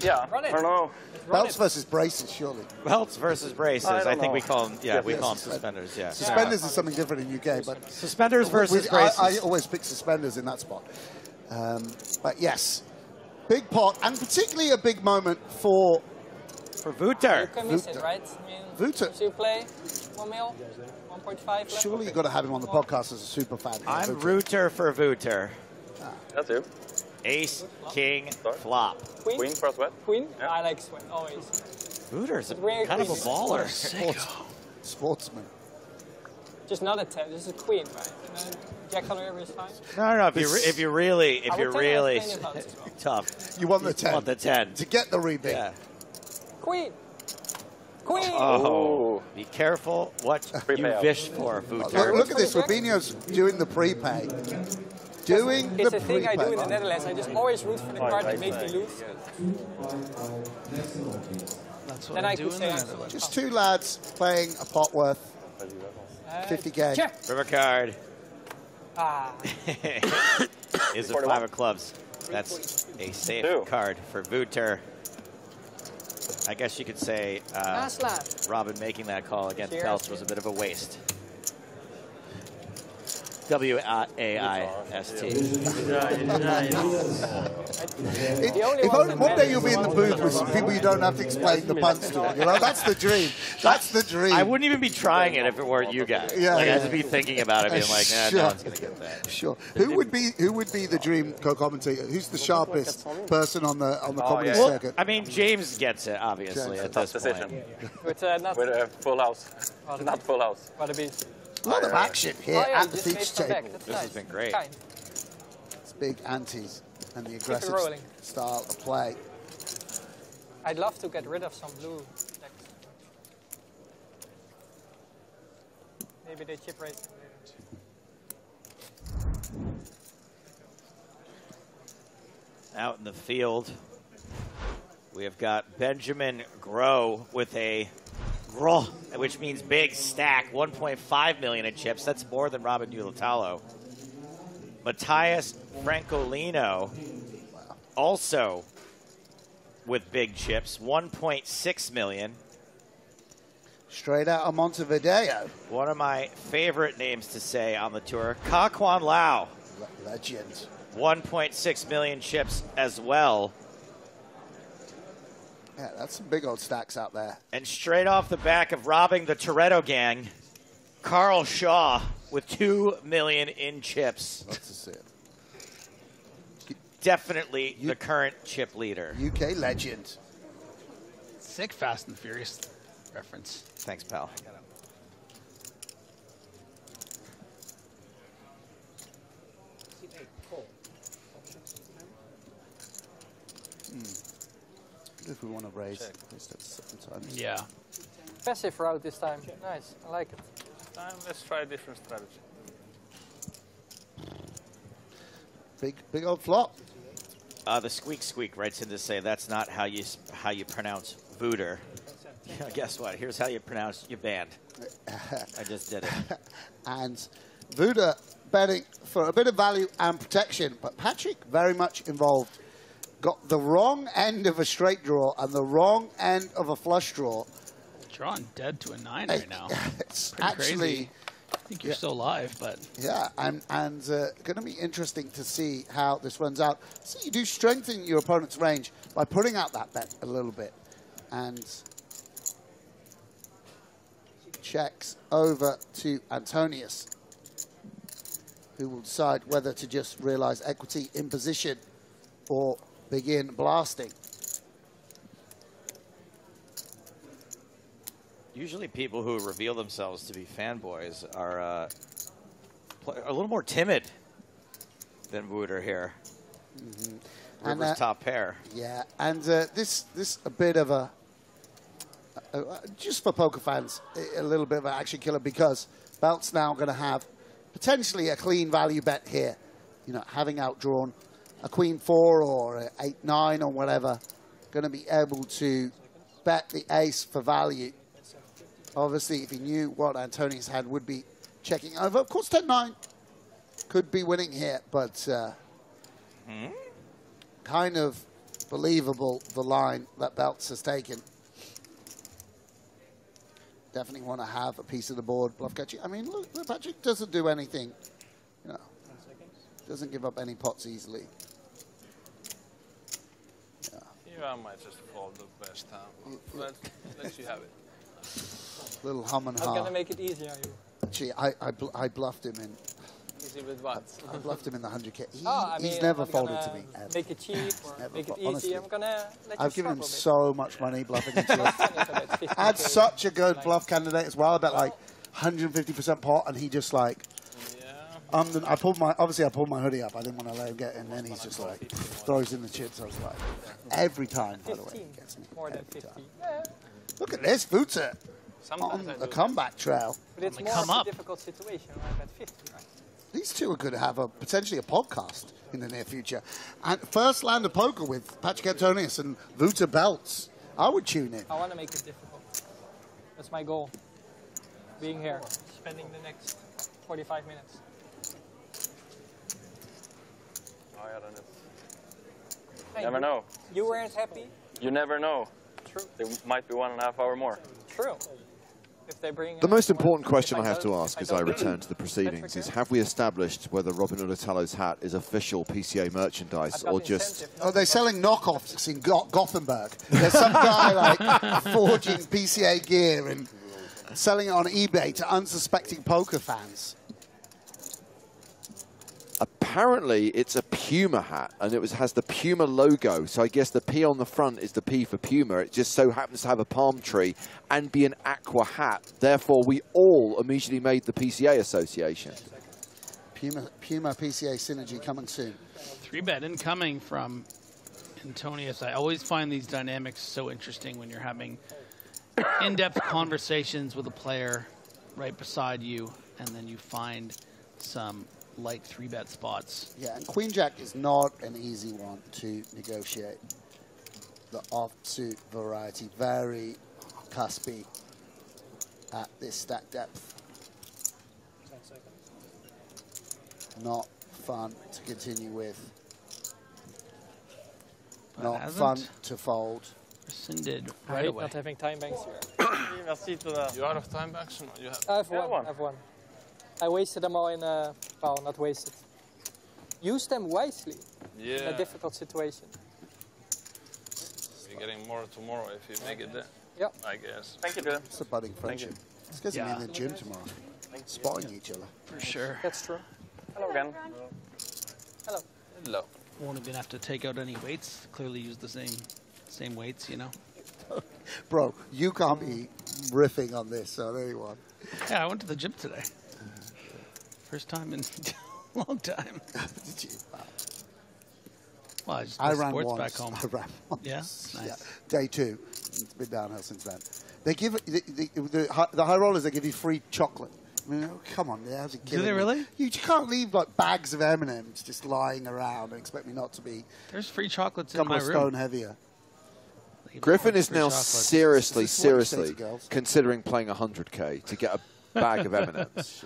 Yeah. Run it. I don't know. Belts versus braces, surely. Belts versus braces. I think we call them. Yeah, we call them suspenders. suspenders. Yeah. Suspenders is something different in UK, but suspenders versus braces. I always pick suspenders in that spot. But yes, big pot, and particularly a big moment for Wouter. You can miss it, right? I mean, Wouter. So you play 1 mil, 1.5. Surely you've got to have him on the podcast as a super fan. I'm rooter for Wouter. That's you. Ace, king, flop. Queen for a sweat? Queen? Yeah. I like sweat, always. Booter's Rare kind of a queen. baller. Sportsman. Just not a 10, just a queen, right? And then jack color every is fine. No. If you're really tough, you want the 10. Want the 10 to get the rebate. Yeah. Queen. Queen. Oh, be careful what you wish for, Booter. Look at this. Rubinho's doing the prepay. Doing It's the a thing I do in the prepay. Netherlands. I just always root for the card that makes me lose. That's what Then I I do could in say the I'm Netherlands. Just two lads playing a pot worth 50K. Check. River card Ah. is a 5 of clubs. That's a safe card for Booter. I guess you could say Robin making that call against Cheers. Peltz was a bit of a waste. W-A-I-S-T. If only one day you'll be in the booth with some people you don't have to explain the punts to. You know, that's the dream. That's the dream. I wouldn't even be trying it if it weren't you guys. Yeah, like, yeah. I'd just be thinking about it, being like, nah, Sure. no one's going to get that. Sure. Who would be the dream co-commentator? Who's the sharpest person on the comedy Well, circuit? I mean, James gets it, obviously, James. at this Decision. point. With not With a full house. Not full house. what a beast. A lot of action here Oh, yeah, at the just made feature some back. table. That's This nice. has been great. Kind. It's big antes and the aggressive rolling. style of play. I'd love to get rid of some blue decks. Maybe they chip raise them later. Out in the field, we have got Benjamin Groh with a Groh, which means big stack, 1.5 million in chips. That's more than Robin Ulatalo. Matthias Francolino, also with big chips, 1.6 million. Straight out of Montevideo. One of my favorite names to say on the tour, Ka Kwan Lau. Legend. 1.6 million chips as well. Yeah, that's some big old stacks out there. And straight off the back of robbing the Toretto gang, Carl Shaw with 2 million in chips. Love to see it. Definitely the current chip leader. UK legend. Sick Fast and Furious reference. Thanks, pal. If we want to raise at least at certain times. Yeah. Passive route this time. Nice. I like it. Let's try a different strategy. Big old flop. The Squeak writes in to say that's not how you pronounce Booter. Guess what? Here's how you pronounce your band. I just did it. And Vuda betting for a bit of value and protection, but Patrick very much involved. Got the wrong end of a straight draw and the wrong end of a flush draw. Drawing dead to a 9 right now. It's pretty actually crazy. I think you're still alive, but yeah, and going to be interesting to see how this runs out. So you do strengthen your opponent's range by putting out that bet a little bit, and checks over to Antonius, who will decide whether to just realize equity in position or begin blasting. Usually people who reveal themselves to be fanboys are a little more timid than Booter here. River's top pair. Yeah, and this a bit of a, just for poker fans, a little bit of an action killer, because Belt's now going to have potentially a clean value bet here. You know, having outdrawn a queen 4 or a 8-9 or whatever, going to be able to bet the ace for value. Obviously, if he knew what Antonius had, would be checking over. Of course, 10-9 could be winning here, but kind of believable, the line that Belts has taken. Definitely want to have a piece of the board, bluff catching. I mean, look, Patrick doesn't do anything, you know, doesn't give up any pots easily. Yeah, I might just fold the best time. Let you have it. Little hum and I was ha. going to make it easier. Actually, I bluffed him in. easy with what? I've left him in the 100K. He's never folded to me. Make it cheap or make it easy. Honestly. I'm gonna let I've you given him struggle so much money bluffing into it. I had such a good bluff candidate as well. I bet like 150% pot, and he just like. I pulled my hoodie up. I didn't want to let him get in. Then he's just like throws in the chips. I was like, every time. By the way, he gets me. More than 50. Look at this, Vuta on the comeback trail. But it's more of a difficult situation. I'm at 50, right? These two are going to have potentially a podcast in the near future. And first land of poker with Patrick Antonius and Vuta Belts. I would tune in. I want to make it difficult. That's my goal. Being here, spending the next 45 minutes. Oh, yeah, then you never know. You weren't happy? You never know. True. There might be 1.5 hours more. True. If they bring The most important question I have to ask as I return to the proceedings is, have we established whether Robin Uditalo's hat is official PCA merchandise or just... Oh, they're selling knockoffs in Gothenburg. There's some guy like forging PCA gear and selling it on eBay to unsuspecting poker fans. Apparently, it's a Puma hat, and it has the Puma logo. So I guess the P on the front is the P for Puma. It just so happens to have a palm tree and be an aqua hat. Therefore, we all immediately made the PCA association. Puma PCA synergy coming soon. 3-bet incoming from Antonius. I always find these dynamics so interesting when you're having in-depth conversations with a player right beside you, and then you find some light 3-bet spots. Yeah, and Queen Jack is not an easy one to negotiate. The offsuit variety, very cuspy at this stack depth. 10 seconds. Not fun to continue with. But not fun to fold. Rescinded right right away. Not having time banks here. You out of time banks? You have I have one. I have one. I wasted them all in a... Well, not wasted. Use them wisely in a difficult situation. You're getting more tomorrow if you make it there. Yep. I guess. Thank you, Dylan. It's a budding friendship. These guys are in the gym tomorrow. Spotting each other. For sure. That's true. Hello again. Hello. Hello. Won't even have to take out any weights. Clearly use the same weights, you know. Bro, you can't be riffing on this on anyone. Yeah, I went to the gym today. First time in a long time. Did you? Wow. Well, I just I missed ran sports once. back home. I ran once. Yeah? Nice. Yeah. Day 2. It's been downhill since then. They give the high rollers. They give you free chocolate. I mean, oh, come on, how's it Do they really? You can't leave like bags of M&Ms just lying around and expect me not to be. There's free chocolates in couple my of room. stone heavier. Griffin is Free now chocolate. seriously This is what you say to seriously girls. considering playing 100K to get a bag of M&Ms.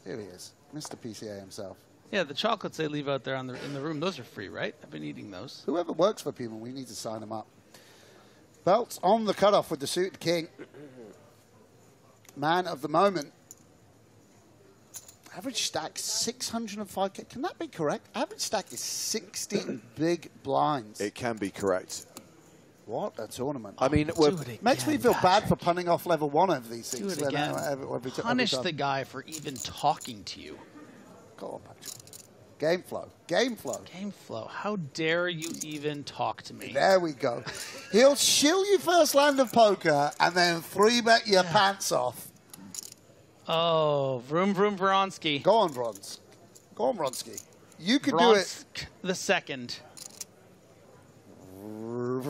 Here he is, Mr. PCA himself. Yeah, the chocolates they leave out there in the room, those are free, right? I've been eating those. Whoever works for Puma, we need to sign him up. Belts on the cutoff with the suited king. Man of the moment. Average stack 605K. Can that be correct? Average stack is 16 big blinds. It can be correct. What a tournament. I mean, makes me feel bad for punting off level 1 of these Do things. it again. Every Punish time. the guy for even talking to you. Go on, Patrick. Game flow. Game flow. Game flow. How dare you even talk to me? There we go. He'll shill you first land of poker and then 3-bet your pants off. Oh, vroom, vroom, Vronsky. Go on, Bronze. Go on, Vronsky. You can do it. The second. What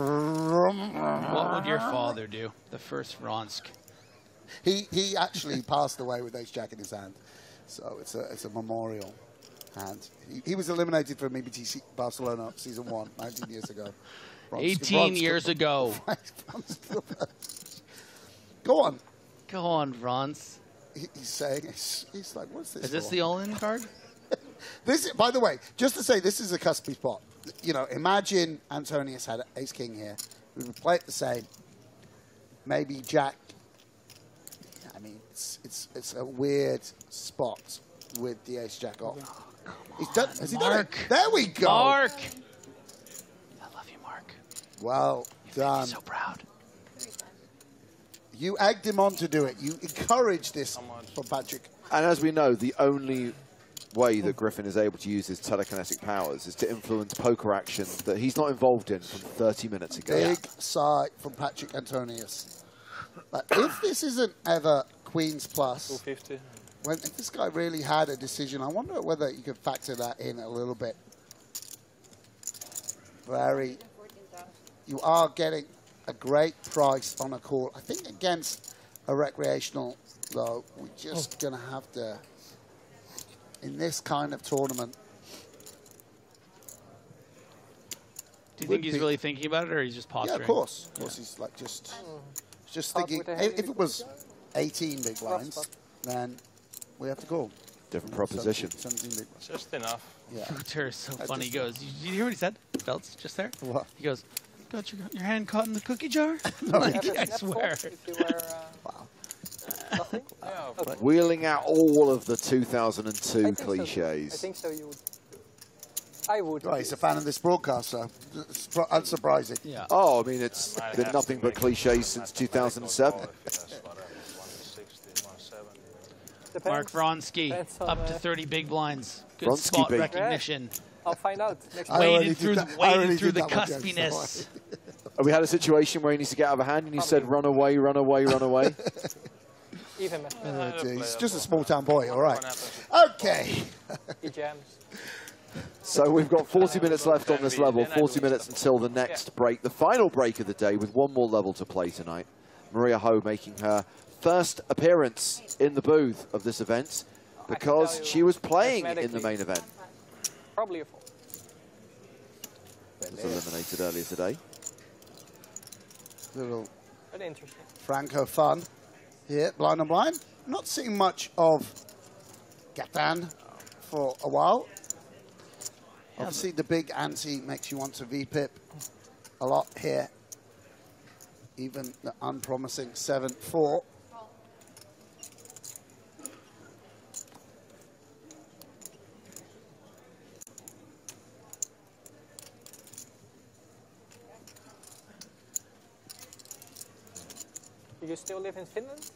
would your father do? The first Vronsk. He actually passed away with ace-jack in his hand. So it's a memorial hand. He was eliminated from EPT Barcelona season 1, 19 years ago. 18 years ago. Go on. Go on, Vrons. He's saying, he's like, what's this Is this for? the all-in card? This, by the way, just to say, this is a cuspy spot. You know, imagine Antonius had ace-king here. We would play it the same. Maybe Jack. I mean, it's a weird spot with the ace-jack off. He's done. Has he done it? There we go. Mark. I love you, Mark. Well done. I'm so proud. You egged him on to do it. You encouraged this for Patrick. And as we know, the only way that Griffin is able to use his telekinetic powers is to influence poker action that he's not involved in from 30 minutes ago. Big sigh from Patrick Antonius. But if this isn't ever Queen's Plus, 250. if this guy really had a decision, I wonder whether you could factor that in a little bit. You are getting a great price on a call. I think against a recreational, though, we're just going to have to, in this kind of tournament. Do you think he's really thinking about it, or he's just posturing? Yeah, of course. Of course, he's like just thinking. If it was 18 big blinds, then we have to call. Different proposition. 17 big blinds. Just enough. Yeah. Twitter is so funny. He goes, "Did you hear what he said, Belts, just there?" What? He goes, "Got your hand caught in the cookie jar?" No, Like, I swear. Wheeling out all of the 2002 cliches. I think so. You would. I would. Right, he's a fan of this broadcast, so it's unsurprising. Yeah. Oh, I mean, it's been nothing but cliches since 2007. Mark Vronsky, up to 30 big blinds. Good Vronsky spot beat. recognition. I'll find out. Next Waded through the cuspiness. We had a situation where he needs to get out of a hand, and you said, "Run away, run away, run away." Even He's just a small town boy, all right. Okay. He jams. So we've got 40 minutes left on this level, 40 minutes until the next break, the final break of the day, with one more level to play tonight. Maria Ho making her first appearance in the booth of this event because she was playing in the main event. Probably a four. Was eliminated earlier today. Little Very interesting. Franco fun here, blind on blind. Not seeing much of Gatan for a while. Obviously, the big ante makes you want to VPIP a lot here. Even the unpromising 7-4. Do you still live in Finland?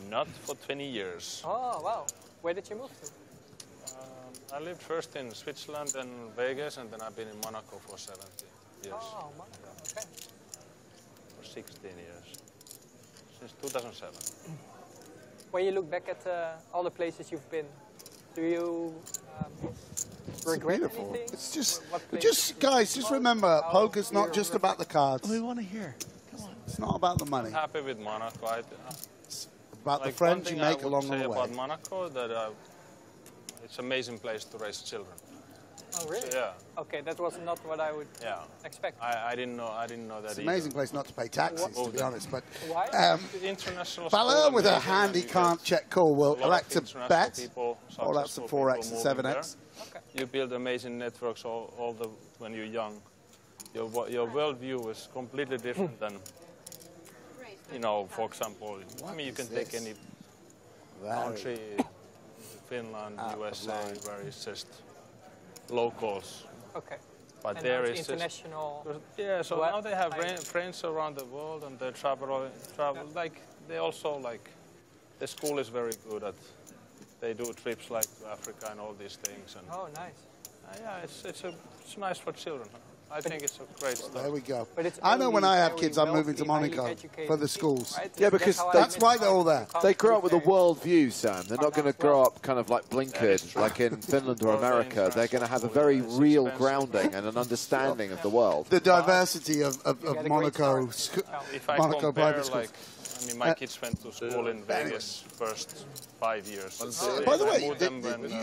Not for 20 years. Oh, wow. Where did you move to? I lived first in Switzerland and Vegas, and then I've been in Monaco for 17 years. Oh, Monaco, okay. For 16 years. Since 2007. When you look back at all the places you've been, do you regret anything? It's just guys, just remember, poker's not just about the cards. We want to hear. Come on. It's not about the money. I'm happy with Monaco. It's about the friends you make along the way. About Monaco that it's an amazing place to raise children. Oh, really? So, yeah. Okay, that was not what I would expect. I didn't know that. It's an amazing place not to pay taxes, to be honest. But why? International Bala with a amazing, hand he and can't check call will a lot elect of to international bet. people, All that's the 4x and 7x. Okay. You build amazing networks when you're young. Your worldview is completely different than, for example, you can take any country, Finland, USA, where it's just locals. Okay. But and there it's is international. Yeah, so now they have friends around the world, and they travel. Like they also the school is very good at. They do trips like to Africa and all these things. And oh, nice. Yeah, it's nice for children. I think it's a great stuff. There we go. I know when I have kids, I'm moving to Monaco for the schools. Right? Yeah, because that's why they're all there. They grow up with a world view, Sam. They're not going to grow up kind of like blinkered, like in Finland or America. They're going to have a very real grounding and an understanding of the world. The diversity of Monaco, If I Monaco compare, private schools. my kids went to school in Vegas first 5 years. By the way,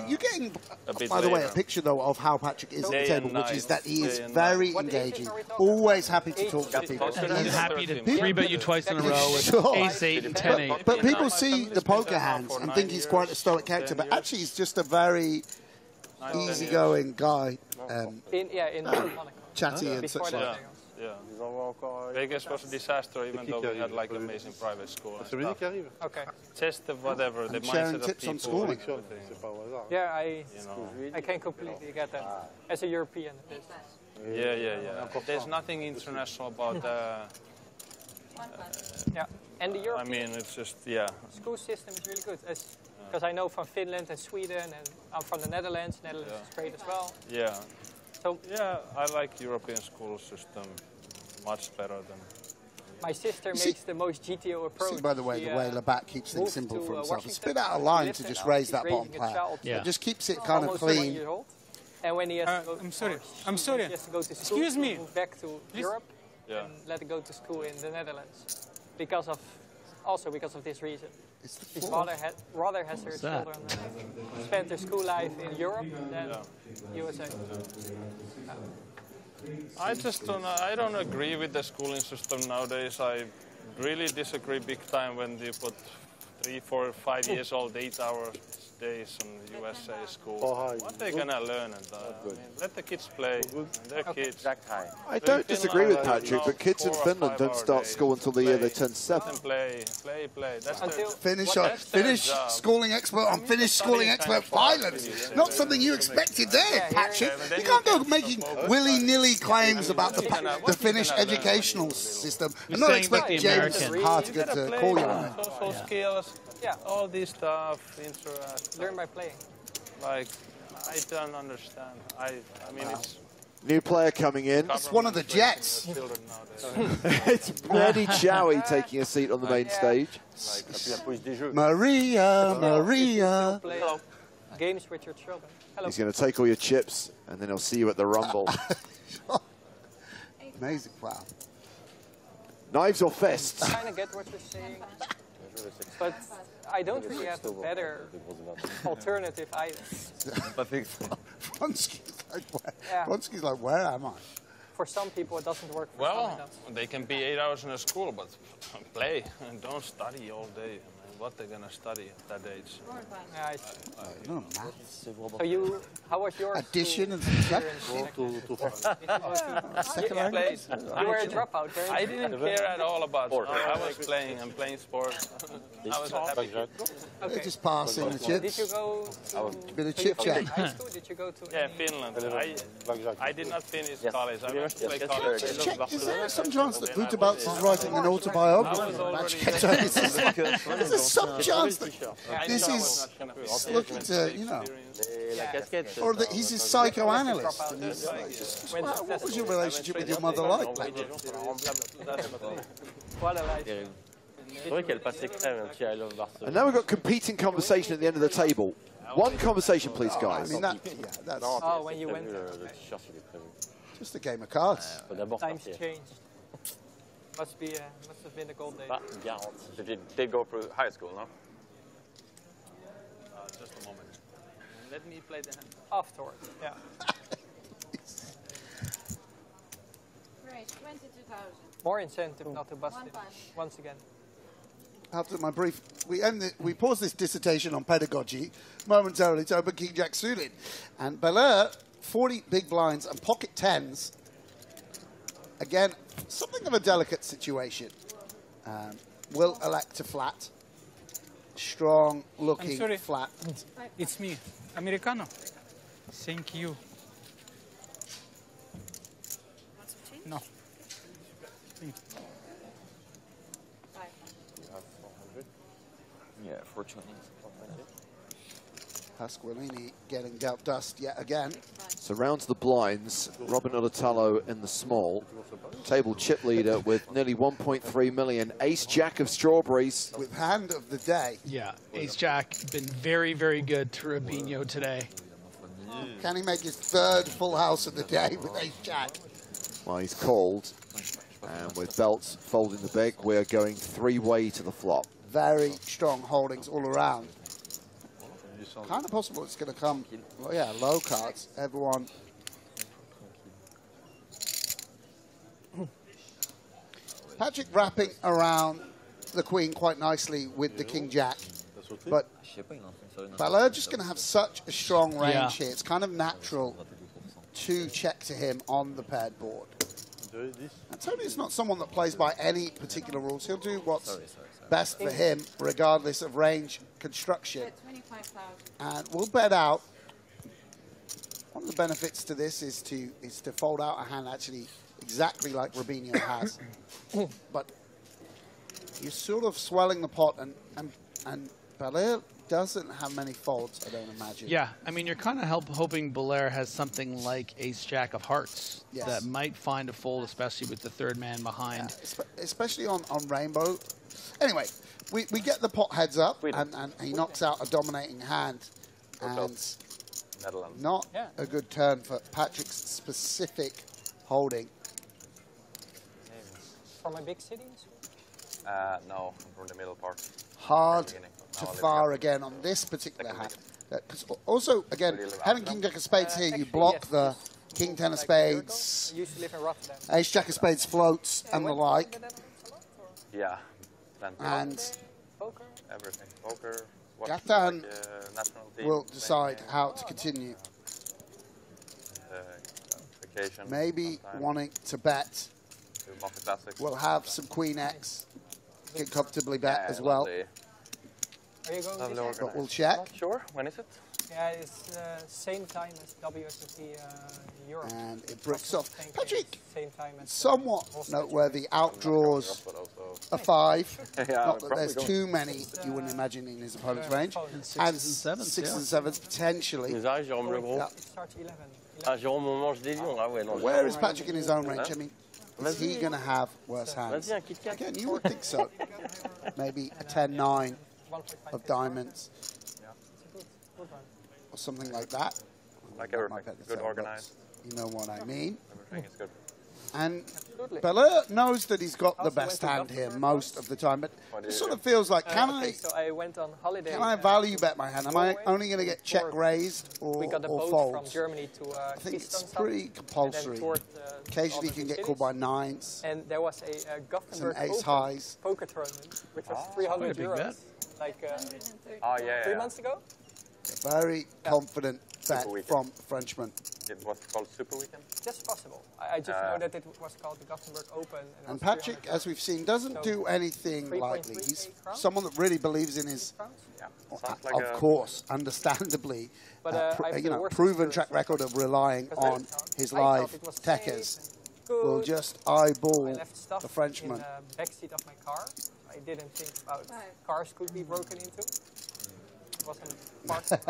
you're getting, a picture, though, of how Patrick is at the table, which is that he is very engaging, always happy to talk to people. He's happy to 3-bet you twice in a row with ace-8 and 10-8. But people see the poker hands and think he's quite a stoic character, but actually he's just a very easygoing guy. In Monaco. Chatty and such like. Yeah. Vegas was a disaster, even though we had amazing private school and stuff. Okay. Just the whatever, the sharing mindset tips of on people. schooling. Yeah, I can completely get that. As a European, it is. Yeah. There's nothing international about Yeah, and the European I mean, it's just, yeah. school system is really good. Because I know from Finland and Sweden, and I'm from the Netherlands. Netherlands is great as well. Yeah. So yeah, I like European school system much better than. my sister makes the most GTO approach. See, by the way, She, the way Labatt keeps things moved simple to, for himself. It's a Washington. bit out of She line lives to there just now. raise She's that bottom raising a player. child. It just keeps it kind of Almost 20 clean. years old. And when he has to go, I'm sorry. He has to go to school. Excuse me. He moved back to Europe Yeah. and let it go to school in the Netherlands, because of this reason. His father rather has her children spend their school life in Europe than USA. I don't agree with the schooling system nowadays. I really disagree big time when you put 3, 4, 5 years old 8-hour days in USA school. What they gonna learn? And I mean, let the kids play. They're kids. I don't disagree with Patrick, but kids in Finland don't start school until the year they turn 7. Play. That's Finish schooling expert on Finnish schooling expert violence. Not something you expected there, Patrick. You can't go making willy-nilly claims about the Finnish educational system and not expect James Hartigan to call you on it. Social skills, all this stuff, interact. Learn by playing. Like, I don't understand. I mean, it's. New player coming in. It's one of the Jets. It's Manny Chowie taking a seat on the main stage. Maria. Play games with your children. Hello. He's going to take all your chips, and then he'll see you at the Rumble. Amazing, wow. Knives or fists? I kind of get what you're saying, but I don't really have a better alternative either. Vronsky's like, where am I? For some people, it doesn't work. For Well, they can be 8 hours in a school, but play and don't study all day. I mean, what they're gonna study at that age? Yeah, No, maths. so you, how was your Addition and subtraction. You were a dropout, right? I didn't care at all about sport. I was playing and playing sports. I was a happy kid. They're just passing the chips. Did you go to Bit of chip chat. high school? Did you go to? Yeah, Finland. I did not finish college. I went to play college. Check, is there some chance that BOSTOUT is writing an autobiography? Is there some chance that this is looking to, you know, or that he's a psychoanalyst? And he's like, what was your relationship with your mother like? And now we've got competing conversation at the end of the table. One conversation, please, guys. I mean, that's Oh, when you went. just a game of cards. Times changed. Must have been the gold days. Did you did go through high school, no? Just a moment. Let me play the hand. Afterwards, yeah. Great, 22,000. More incentive not to bust it once again. After my brief, we pause this dissertation on pedagogy momentarily to open King Jack suited. And Belair, 40 big blinds and pocket tens. Again, something of a delicate situation. Will elect to flat. Strong looking I'm sorry. flat. It's me, Americano. Thank you. No. Yeah, fortunately. Pasqualini getting dealt dust yet again. Surrounds the blinds. Robin Ulatalo in the small. Table chip leader with nearly 1.3 million. Ace Jack of strawberries. With hand of the day. Yeah, Ace Jack been very, very good to Rubinho today. Can he make his third full house of the day with Ace Jack? Well, he's called. And with belts folding the big, we're going three-way to the flop. Very strong holdings all around. Kind of possible it's going to come, well, yeah, low cards. Everyone. Patrick wrapping around the queen quite nicely with the king jack. But Belair just going to have such a strong range here. It's kind of natural to check to him on the paired board. And Tony is not someone that plays by any particular rules. He'll do what's best for him, regardless of range construction. And we'll bet out. One of the benefits to this is to fold out a hand actually exactly like Rubinho has. But you're sort of swelling the pot, and Belair doesn't have many folds, I don't imagine. Yeah, I mean, you're kind of hoping Belair has something like Ace-Jack of Hearts that might find a fold, especially with the third man behind. Yeah, especially on Rainbow. Anyway, we get the pot heads up, and he knocks out a dominating hand. And not a good turn for Patrick's specific holding. From a big cities? No, from the middle part. Hard to far again on this particular hand. Because also, again, having King Jack of Spades here, you block the King Ten of Spades, Ace Jack of Spades floats, and the like. Yeah. And everything. Poker. Gatan will decide how to continue. Maybe wanting to bet. We'll have some Queen X. Can comfortably bet as well. But we'll check. Sure. When is it? Yeah, it's same time as WPT Europe. And it breaks off. Patrick, somewhat noteworthy, outdraws a 5. Not that there's too many you wouldn't imagine in his opponent's range. And 6s and 7s potentially. Where is Patrick in his own range? I mean, is he going to have worse hands? Again, you would think so. Maybe a 10-9 of diamonds. Or something like that. Like everything, good organized. You know what I mean. Everything is good. And Belair knows that he's got the best hand here most of the time, but it sort of feels like, can I went on holiday. Can I value bet my hand? Am I only going to get check raised or fold? From Germany to I think it's pretty compulsory. Occasionally you can get called by 9s. And there was a Gothenburg ace highs. poker tournament, which was 300 euros, like 3 months ago. A very confident bet from the Frenchman. It was called Super Weekend? Just possible. I just know that it was called the Gothenburg Open. And Patrick, as we've seen, doesn't do anything lightly. He's someone that really believes in his, of course, understandandly, proven track record of relying on his live techers. Will just eyeball the Frenchman. In the backseat of my car. I didn't think about cars could be broken into. It wasn't parked. And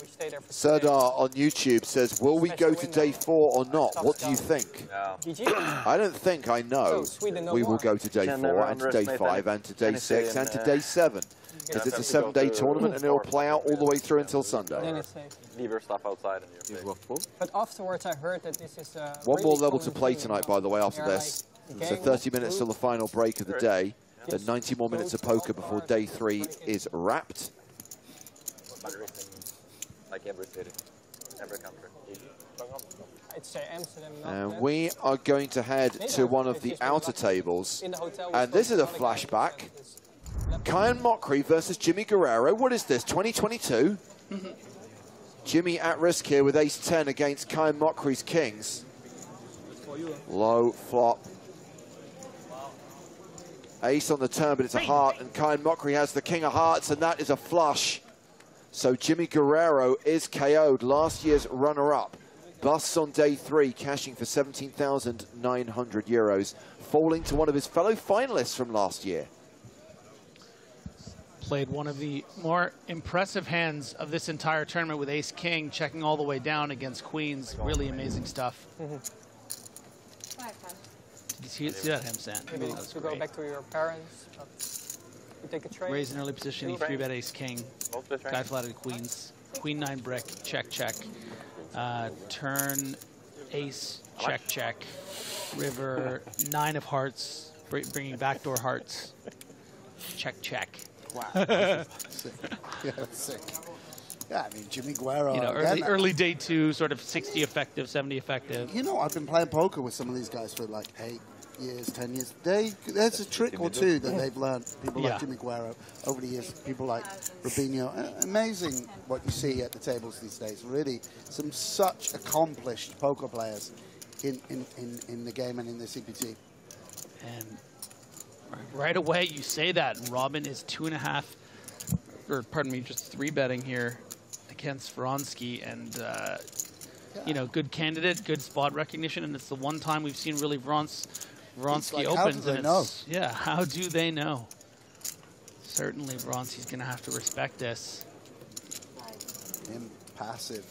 we stayed there for Serdar on YouTube says, will we go to day 4 or not? What do you think? I don't think I know. We will go to day 4 and to day 5 and to day 6 and to day 7. Because it's a 7-day tournament and it will play out all the way through until Sunday. Leave your stuff outside and you're safe. But afterwards I heard that this is one more level to play tonight, by the way, after this. So 30 minutes till the final break of the day. Then 90 more minutes of poker before day 3 is wrapped. Like every city, every country. I'd say Amsterdam. And we are going to head to one of the outer tables. And this is a flashback. Kyan Mockery versus Jimmy Guerrero. What is this, 2022? Jimmy at risk here with ace-10 against Kyan Mockery's kings. Low flop. Ace on the turn, but it's a heart, and Kyan Mockery has the king of hearts, and that is a flush. So Jimmy Guerrero is KO'd, last year's runner-up. Busts on day 3, cashing for 17,900 euros, falling to one of his fellow finalists from last year. Played one of the more impressive hands of this entire tournament with ace-king, checking all the way down against queens. Really amazing stuff. Did you see that, Hemsan? Maybe to go back to your parents, you take a trade. Raise an early position, he 3-bet ace-king. Guy flatted queens. Queen 9 brick, check, check. Turn, ace, check, check. River, 9 of hearts, bringing backdoor hearts. Check, check. Wow. Sick. Yeah, sick. Yeah, I mean, Jimmy Guerrero. You know, early day 2, sort of 60 effective, 70 effective. You know, I've been playing poker with some of these guys for like 8 years, 10 years. There's a trick or two that they've learned. People like Jimmy Guerrero over the years. People like Rubinho. Amazing what you see at the tables these days. Really, some such accomplished poker players in the game and in this EPT. And right away, you say that, and Robin is 2.5, or pardon me, just 3-betting here against Vronsky, and you know, good candidate, good spot recognition, and it's the one time we've seen really Vrons Vronsky like, opens. how do And they know? yeah, how do they know? Certainly, Vronsky's going to have to respect this. Him passive.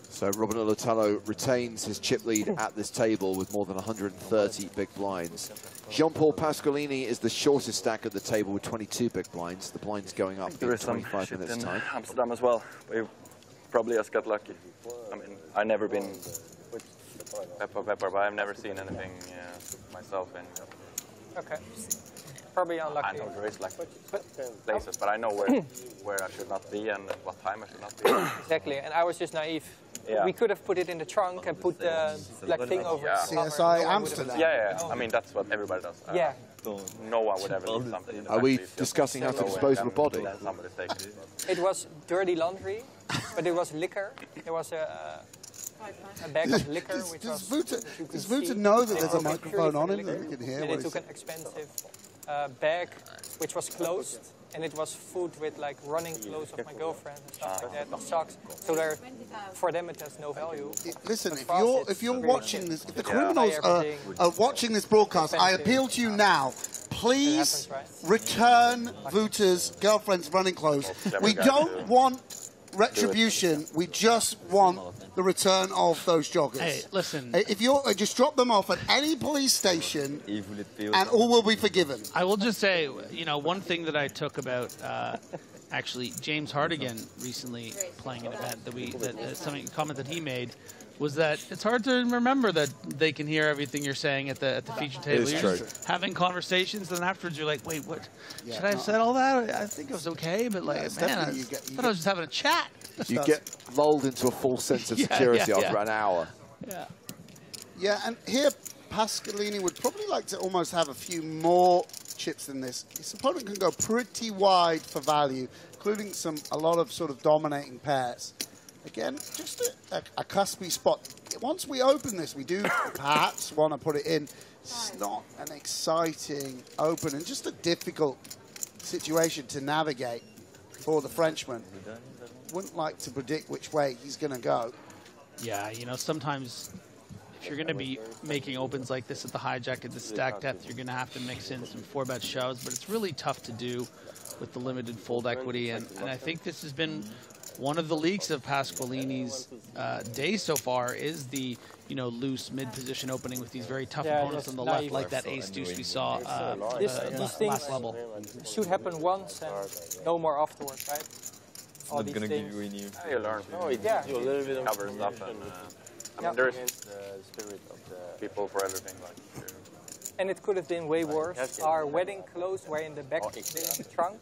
So Robin Lotalo retains his chip lead at this table with more than 130 big blinds. Jean-Paul Pasqualini is the shortest stack at the table with 22 big blinds. The blinds going up There in is some 25 shit minutes in time. Amsterdam as well. We probably just got lucky. I mean, I've never been pepper, but I've never seen anything myself in. Okay. Probably unlucky. I know there is like places, but I know where I should not be and what time I should not be. Exactly, and I was just naive. Yeah. We could have put it in the trunk and put the black thing over it. CSI Amsterdam. Yeah. I mean, that's what everybody does. Yeah. No one would ever leave something. Are we discussing how to dispose of a body? It was dirty laundry, but it was liquor. There was a bag of liquor, which was... Does Vuta know that there's a microphone on him that we can hear? And they took an expensive bag, which was closed, and it was food with like running clothes of my girlfriend and stuff like that, or socks. So for them it has no value. Listen, But if you're watching this, if the criminals are watching this broadcast, I appeal to you now. Please return Vuta's girlfriend's running clothes. We don't want retribution. We just want the return of those joggers. Hey, listen. If you're just drop them off at any police station, and all will be forgiven. I will just say, you know, one thing that I took about actually James Hardigan recently playing an event that something comment that he made was that it's hard to remember that they can hear everything you're saying at the feature table. It is You're true. just having conversations, and afterwards you're like, wait, what? Yeah, Should I have said all that? I think it was okay, but like, it's man, definitely I thought I was just having a chat. You get lulled into a false sense of security after an hour. Yeah. Yeah, and here Pasqualini would probably like to almost have a few more chips than this. His opponent can go pretty wide for value, including a lot of sort of dominating pairs. Again, just a cuspy spot. Once we open this, we do perhaps want to put it in. It's not an exciting open and just a difficult situation to navigate for the Frenchman. Wouldn't like to predict which way he's going to go. Yeah, you know, sometimes if you're going to be making opens like this at the hijack at the stack depth, you're going to have to mix in some 4-bet shoves, but it's really tough to do with the limited fold equity, and I think this has been one of the leaks of Pasqualini's days so far is the, you know, loose mid-position opening with these very tough opponents on the left, like that ace-deuce we saw These things last level. should happen once and no more afterwards, right? All Not these gonna things. give you any. You learn. Yeah. You a little bit of cover stuff, and I mean, there's people for everything. Like, And it could have been way worse. Our wedding clothes were in the back of the trunk.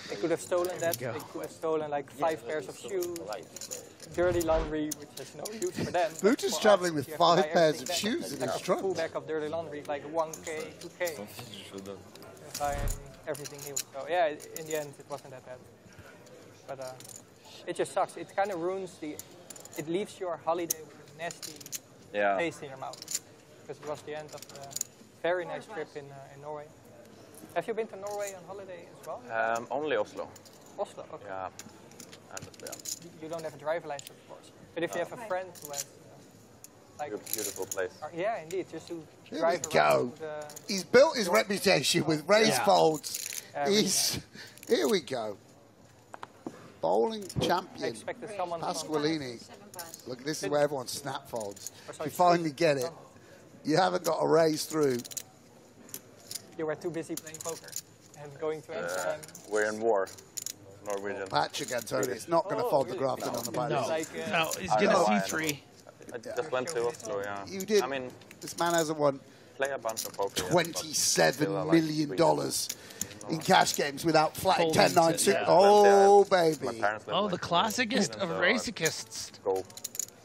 They could have stolen that. They could have stolen like 5 pairs of shoes, dirty laundry, which has no use for them. Vuta's traveling with 5 pairs of shoes in his Like trunk. a full bag of dirty laundry, like 1K, 2K. Buying everything new. So yeah, in the end, it wasn't that bad. But it just sucks. It kind of ruins it leaves your holiday with a nasty taste in your mouth. Because it was the end of the very nice trip in Norway. Have you been to Norway on holiday as well? only Oslo. Oslo, okay. Yeah. You don't have a driver license, of course. But if you have a friend who has, like... Beautiful place. Yeah, indeed. Just to Here drive we go. He's built his reputation with raised folds. Here we go. Bowling champion Pasqualini. Look, this is where everyone snap folds. You finally get it. You haven't got a raise through. You were too busy playing poker and going to Amsterdam. We're in war. Norwegian. Patrick Antonio is not going to fold the Grafton on the body. No, he's going to C3. I just went to Oslo, yeah. You did. I mean, this man hasn't won play a bunch of poker. $27 million in cash games without flatting Folding 10-9 to- suit. yeah. Oh, baby. Oh, the classicest of racists. Go.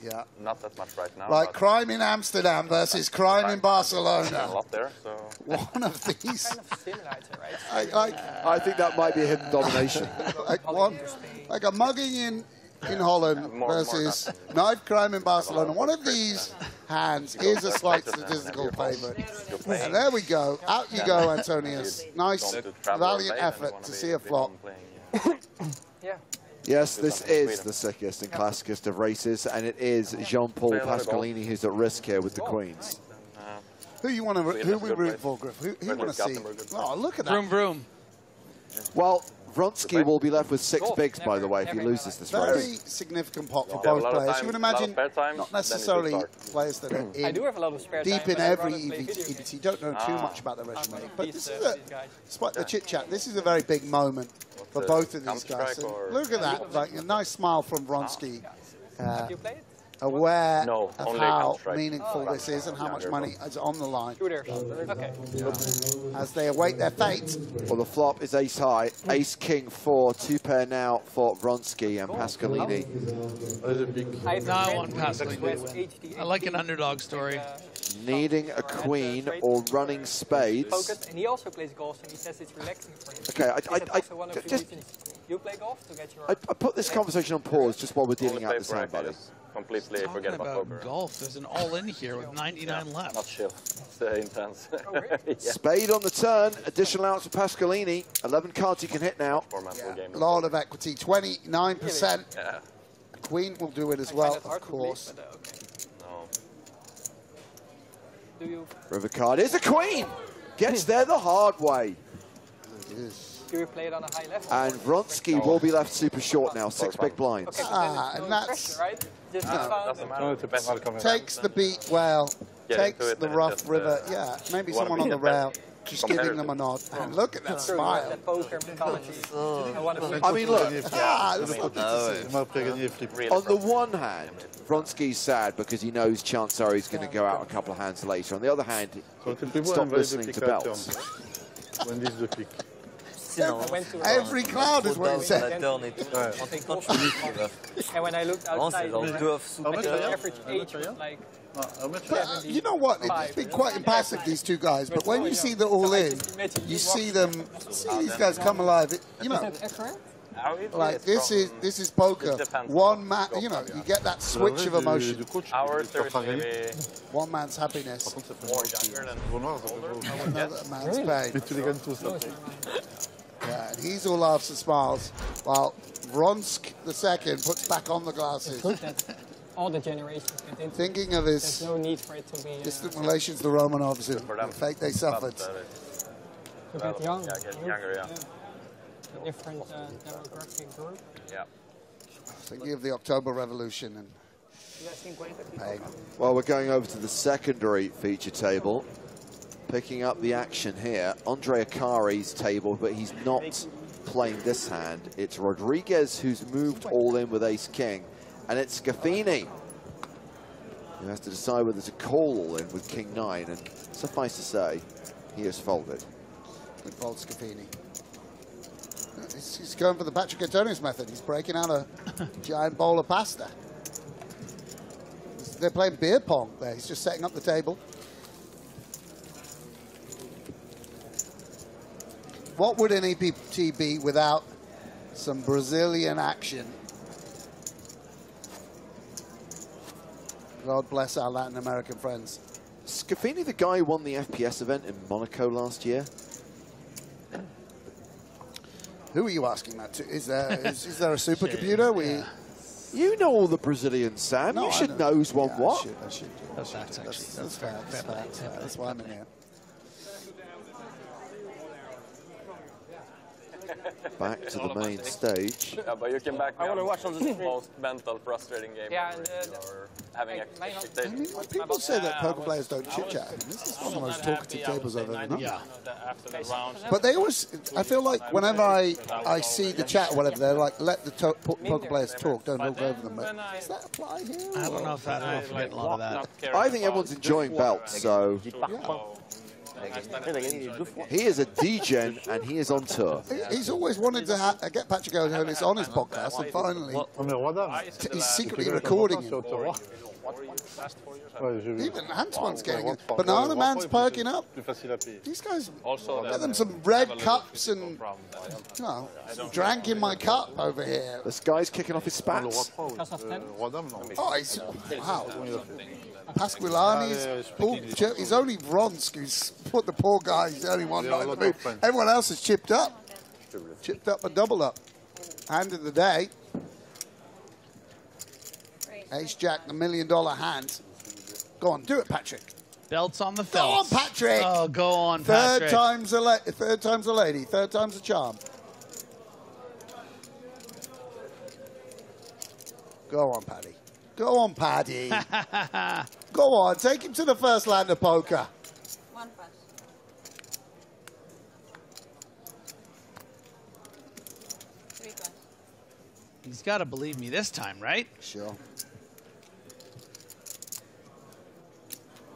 Yeah. Not that much right now. Like but crime in Amsterdam versus crime in Barcelona. a lot there, so. One of these. Kind of simulator, right? I think that might be a hidden domination. like a mugging in Holland versus knife crime in Barcelona. One of these hands is a slight statistical favourite. And there we go. Out you go, Antonius. Nice, valiant effort to see a flop. Yeah. Yes, this is the sickest and classicest of races, and it is Jean-Paul Pasqualini who's at risk here with the queens. Who you want to? Who we root for, Griff? Who you want to see? Oh, look at that! Vroom vroom. Well, Vronsky will be left with 6 bigs, by the way, if he loses this Very race. significant pot for both players. You would imagine not necessarily players that are I do have a lot of spare deep time, in but I'd every rather play video EPT, don't know too much about their resume. But this is these despite the chit-chat, this is a very big moment for both of these guys. And look at that, like a nice smile from Vronsky. Have you played? Aware No, of only how Counter-Strike. meaningful this is and how much money is on the line Okay. as they await their fate. Well, the flop is ace high, ace king 4, 2 pair now for Vronsky and Pasqualini. No, I want Pasqualini to win. I like an underdog story. Needing a queen or running spades. Focused, and he also plays golf, and he says it's relaxing for him. Okay, Is that also one of the reasons you play golf to get your? I put this conversation on pause just while we're dealing out this hand, buddy. Completely Talking forget about about poker. golf, there's an all-in here with 99 left. Not chill. It's intense. Yeah. Spade on the turn, additional outs for Pasqualini. 11 cards he can hit now. Lot of equity, 29%. Yeah. Queen will do it as well, of course. Do you? River card is a queen. Gets there the hard way. Do you play it on a high level? And Vronsky will be left super short now, 6 big blinds. Okay, And that's right? Just takes the beat well, takes the rough river. Yeah, maybe someone on the rail, just giving them a nod. And look at that smile. That poker mythology. I mean, look. On the one hand, Vronsky's sad because he knows chances are he's going to go out a couple of hands later. On the other hand, stop listening to belts. Every cloud is what he said. And when I looked outside, the average age was like. But you know what? It's been quite impassive, these two guys. But when you see the all-in, you see them. See these guys come alive. You know, like this is poker. One man, you know, you get that switch of emotion. One man's happiness. Another man's pain. Yeah, and he's all laughs and smiles, while Vronsk the second puts back on the glasses. All the generations. Thinking of his There's no need for it to be distant relations, the Romanovs, the fate they suffered. to get young. Yeah, get younger, yeah. A different demographic group. Yeah. Thinking of the October Revolution and pain. Well, we're going over to the secondary feature table. Picking up the action here. Andre Akari's table, but he's not playing this hand. It's Rodriguez who's moved all in with ace-king. And it's Scaffini who has to decide whether to call all in with king-9. And suffice to say, he has folded. Good fold, Scaffini. He's going for the Patrick Antonius method. He's breaking out a giant bowl of pasta. They're playing beer pong there. He's just setting up the table. What would an EPT be without some Brazilian action? God bless our Latin American friends. Scaffini, the guy who won the FPS event in Monaco last year. Who are you asking that to? Is there a supercomputer? You know all the Brazilians, Sam. No, you should know who's won what. I should. That's fair. That's why I'm in here. Back to the main stage. Yeah, but you can back I want to watch on the screen. most mental, frustrating game or having expectations. People say that poker players don't chit-chat. This is one of the most talkative tables I've ever known. Yeah. But they always, I feel like whenever I see the chat or whatever, they're like, let the poker players talk, don't talk over them. But does that apply here? I don't know if that, I'm forgetting a lot of that. I think everyone's enjoying belts, so... He is a degen and he is on tour. He's always wanted to get Patrick Antonius on his podcast, and finally he's secretly recording him. Even Antoine's getting it. Banana Man's perking up. These guys, get them some red cups and, you know, drank in my cup over here. This guy's kicking off his spats. Oh, he's, wow. Pasqualini's, he's only Vronsk who's put the poor guy, he's the only one like the move. Everyone else is chipped up. Chipped up and doubled up. Hand of the day. Ace-Jack, the $1 million hand. Go on, do it, Patrick. Belts on the Go on, felts. Patrick. Oh, go on, Patrick. Third time's a lady, third time's a charm. Go on, Paddy. Go on, Paddy. Go on, take him to the first land of poker. One pass. Three pass. He's got to believe me this time, right? Sure.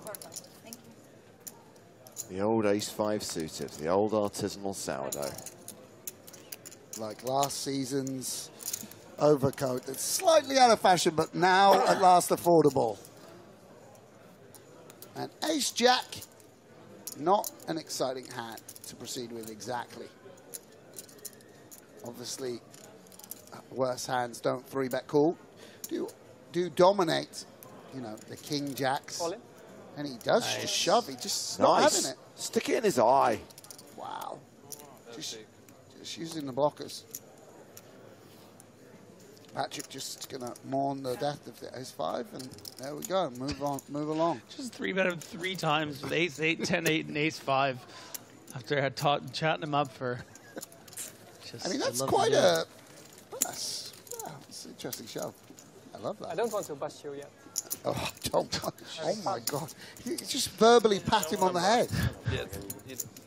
Four pass. Thank you. The old ace-5 suited, the old artisanal sourdough. Like last season's overcoat that's slightly out of fashion, but now at last affordable. And Ace-Jack, not an exciting hand to proceed with exactly. Obviously, worse hands don't 3-bet call. Do dominate, you know, the King Jacks. And he does just shove. He just not having it. Stick it in his eye. Wow. Just using the blockers. Patrick just going to mourn the death of the ace-5, and there we go. Move along. Just 3-bet him 3 times with ace-8, 10-8, and ace-5 after I had chatting him up for. I mean, that's quite a. That's an interesting show. I love that. I don't want to bust you yet. Oh, don't. Oh my God. You just verbally pat him on the head.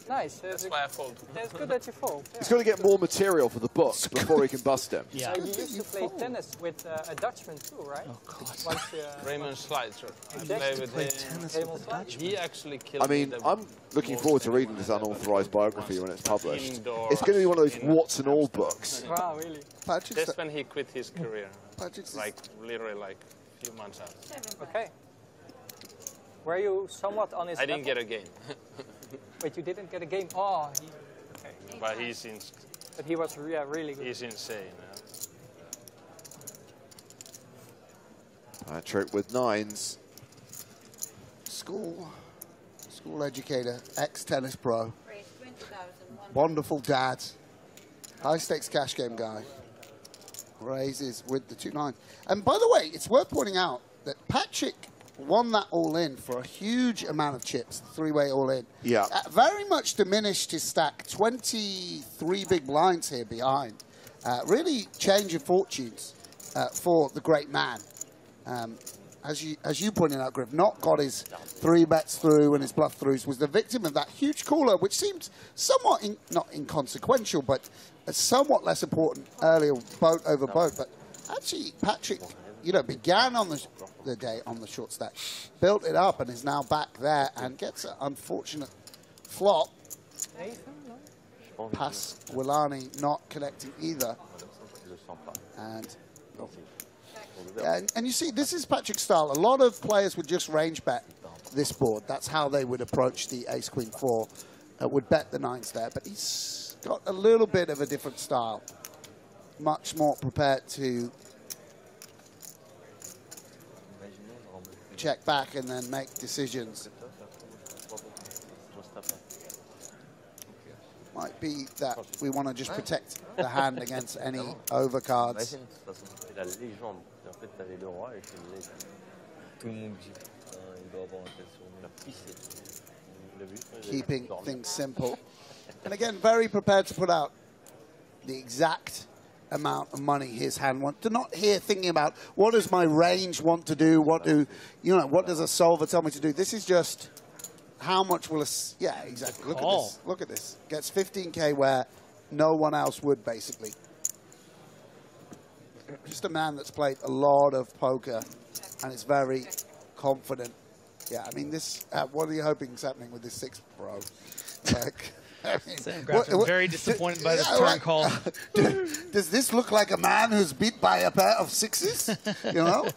Nice. That's why I fold. It's good that you fold. He's got to get more material for the book before he can bust him. Yeah. You used to play tennis with a Dutchman too, right? Oh God. Raymond Schleitzer. I play with him. He actually killed I mean, I'm looking forward to reading this unauthorized biography when it's published. It's going to be one of those what's and all books. Wow, really? That's when he quit his career. Like, literally, like, a few months out. Okay. Were you somewhat on his I didn't level? get a game. Wait, you didn't get a game? Oh, okay. But he's in. But he was really good. He's insane. Patrick with 9s. School educator, ex-tennis pro. Wonderful dad. High-stakes cash game guy. Raises with the 2-9. And by the way, it's worth pointing out that Patrick won that all-in for a huge amount of chips, three-way all-in. Yeah. Very much diminished his stack. 23 big blinds here behind. Really changing fortunes for the great man. As you pointed out, Griff, not got his 3-bets through and his bluff throughs, was the victim of that huge cooler, which seemed somewhat, not inconsequential, but somewhat less important earlier, boat over boat. But actually, Patrick, you know, began on the day on the short stack, built it up, and is now back there and gets an unfortunate flop. Pass Willani not connecting either. And you see, this is Patrick's style. A lot of players would just range bet this board. That's how they would approach the ace-queen 4. Would bet the 9s there. But he's got a little bit of a different style. Much more prepared to check back and then make decisions. Might be that we want to just protect the hand against any overcards. Keeping things simple. And again, very prepared to put out the exact amount of money his hand wants. To not here thinking about what does my range want to do, what does a solver tell me to do. This is just how much will yeah, exactly. Look at this. Look at this. Gets 15K where no one else would, basically. Just a man that's played a lot of poker and is very confident. Yeah, I mean, this. What are you hoping is happening with this 6 pro? Like, I mean, Sam Grafton very disappointed by this turn call. Does this look like a man who's beat by a pair of 6s? You know?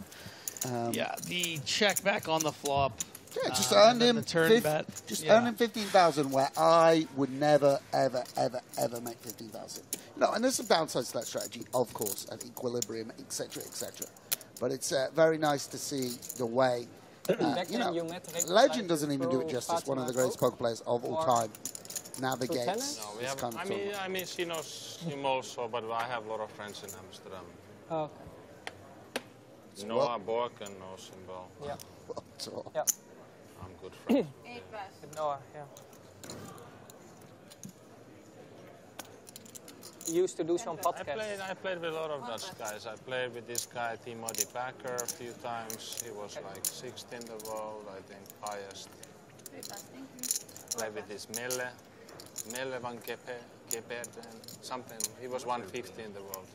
Yeah, the check back on the flop. Yeah, just earned him earned him 15,000, where I would never, ever, ever, ever make 15,000. No, and there's some downsides to that strategy, of course, at equilibrium, etc., etc. But it's very nice to see the way. You know, Legend doesn't even do it justice. One of the greatest poker players of all time navigates this kind of tournament. I mean, she knows him also, but I have a lot of friends in Amsterdam. Oh, Noah Bork and no symbol. Yeah. Well, Yeah. I'm good friends. With Noah, yeah. You used to do some podcasts. I played with a lot of Dutch guys. I played with this guy, Timothy Packer, a few times. He was like 6th in the world, I think, highest. Played with this Melle van Geperden, something. He was 150 in the world.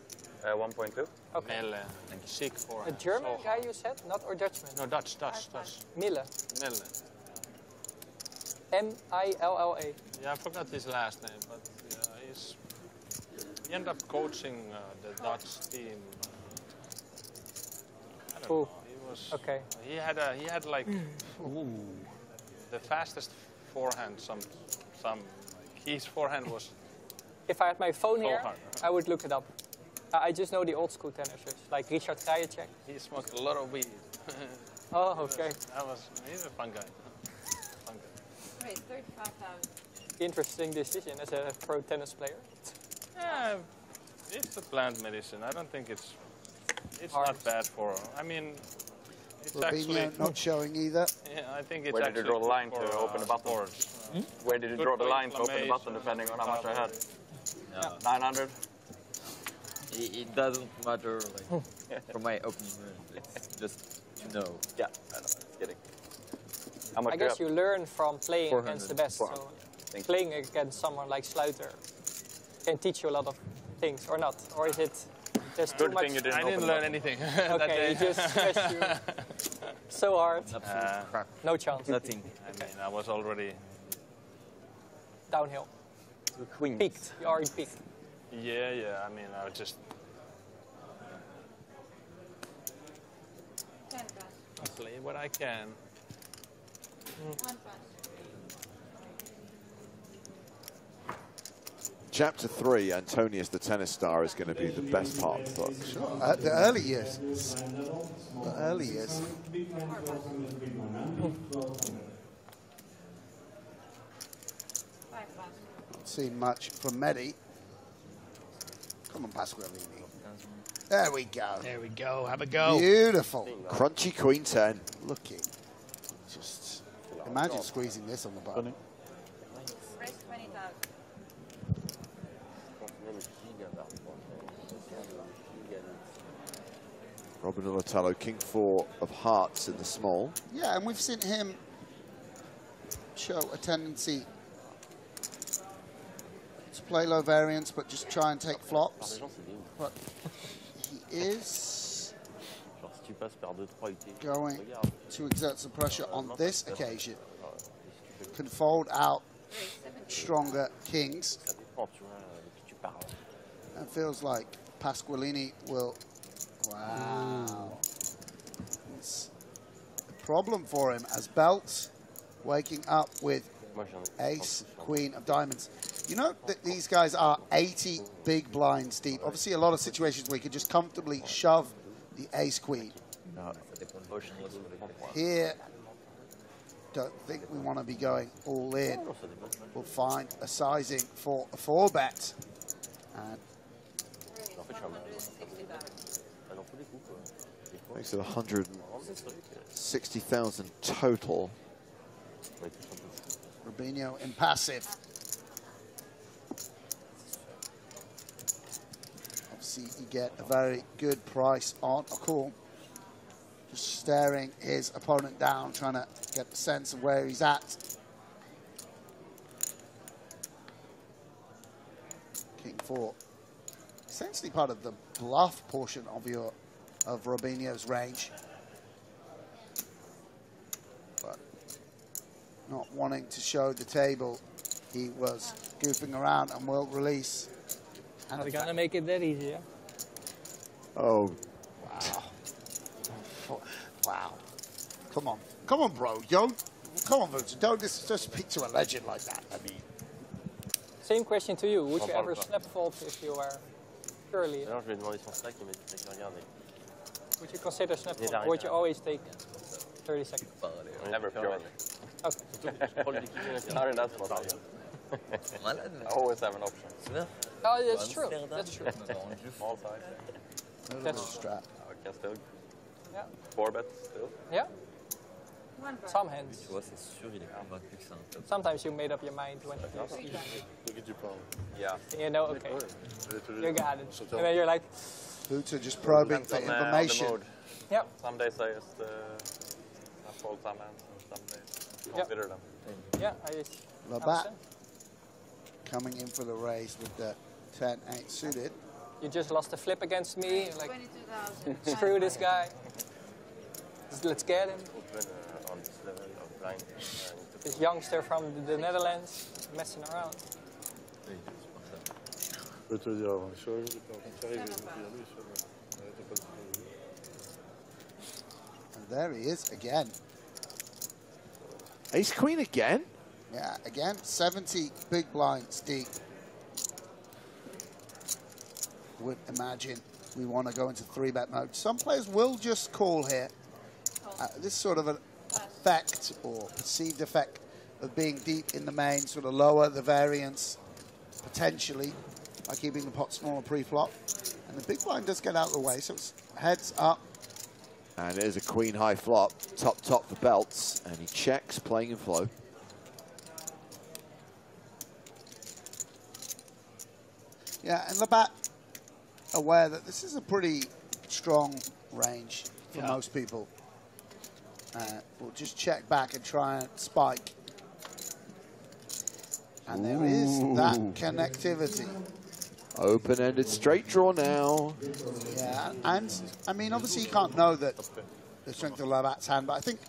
1.2? Okay. Melle, sick for A German guy you said, not or Dutchman? No, Dutch. Mille. Melle. M-I-L-L-A. Yeah, I forgot his last name, but he ended up coaching the Dutch team. I don't know. He was okay. He had like the fastest forehand. His forehand was. If I had my phone so here, hard. I would look it up. I just know the old school tennissers, like Richard Krajicek. He smoked a lot of weed. Oh, okay. He's a fun guy. Wait, 35,000. Interesting decision as a pro tennis player. Yeah, it's a plant medicine. I don't think it's Hard. not bad for. I mean, it's Robinho actually not showing either. Yeah, I think it's Where did you draw the line to for, open the button? sports. Where did you Good draw the for line to open the button, inflammation, depending on how much I had? recovery. 900? It doesn't matter, like, from my opinion. It's just to know. Yeah, I know. Just kidding. How much I guess you learn from playing 400. against the best. So playing against someone like Sluiter can teach you a lot of things, or not? Or is it just too Good much? thing you didn't I didn't learn anything that Okay, day. you just stressed you so hard. Absolute No chance. Nothing. I mean, I was already Downhill. Queen. Peaked. You already peaked. Yeah. I mean, I was just play what I can. Chapter 3, Antonius the Tennis Star, is going to be the best part of the book. Sure. The early years. The early years. Not seen much from Medi. Come on, Pasqualini. There we go. There we go. Have a go. Beautiful. Crunchy Queen 10. Looking. Just imagine squeezing this on the button. Raise 20,000. Robin Ulatello, King 4 of hearts in the small. Yeah, and we've seen him show a tendency to play low variance, but just try and take flops. But he is going to exert some pressure on this occasion. Can fold out stronger kings. And feels like Pasqualini will... Wow. It's a problem for him as Belt's waking up with ace, queen of diamonds. You know that these guys are 80 big blinds deep. Obviously, a lot of situations where you can just comfortably shove the ace, queen. Here, don't think we want to be going all in. We'll find a sizing for a 4-bet. And makes it 160,000 total. Robinho impassive. Obviously, you get a very good price on a call. Just staring his opponent down, trying to get the sense of where he's at. King 4. Essentially part of the bluff portion of Robinho's range. But not wanting to show the table, he was goofing around and will release. We're gonna make it that easy, yeah? Oh. Wow. Wow. Come on. Come on, bro. Come on, Vooch. Don't just speak to a legend like that. I mean. Same question to you. Would you ever snap fold if you were early? Non, je lui ai demandé son stack, il m'a dit qu'il regardait. Would you consider snap fold? Or would you always take 30 seconds? Never purely. Okay. Not in that spot. I always have an option. Oh, that's true. That's true. Small size. That's strap. I can still Yeah. 4 bets still. Yeah. Some hands. Sometimes you made up your mind when Yeah. you know, okay, you got it. And then you're like, Boots are just probing for On the information. mood. Yep. Some days I just I fold some hands, and some days consider them. Yeah, I just. Labatt coming in for the raise with the 10-8 suited. You just lost a flip against me. You're like, screw this guy. Let's get him. This youngster from the Netherlands messing around. And there he is again. Ace Queen again? Yeah, again, 70 big blinds deep. Would imagine we want to go into 3-bet mode. Some players will just call here. This sort of an effect or perceived effect of being deep in the main, sort of lower the variance potentially by keeping the pot smaller pre-flop. And the big blind does get out of the way, so it's heads up. And it is a queen high flop, top for belts, and he checks, playing in flow. Yeah, and Labatt aware that this is a pretty strong range for most people. We'll just check back and try and spike. And there is that connectivity. Open-ended straight draw now. Yeah, and I mean, obviously you can't know that the strength of Labatt's hand, but I think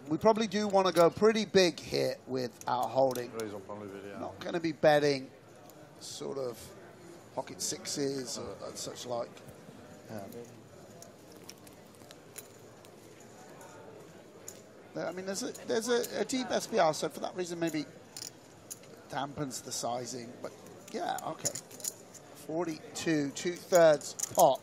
we probably do want to go pretty big here with our holding. Not going to be betting sort of pocket sixes or such like. I mean, there's a deep SPR, so for that reason maybe dampens the sizing. But yeah, okay. 42, 2/3 pot.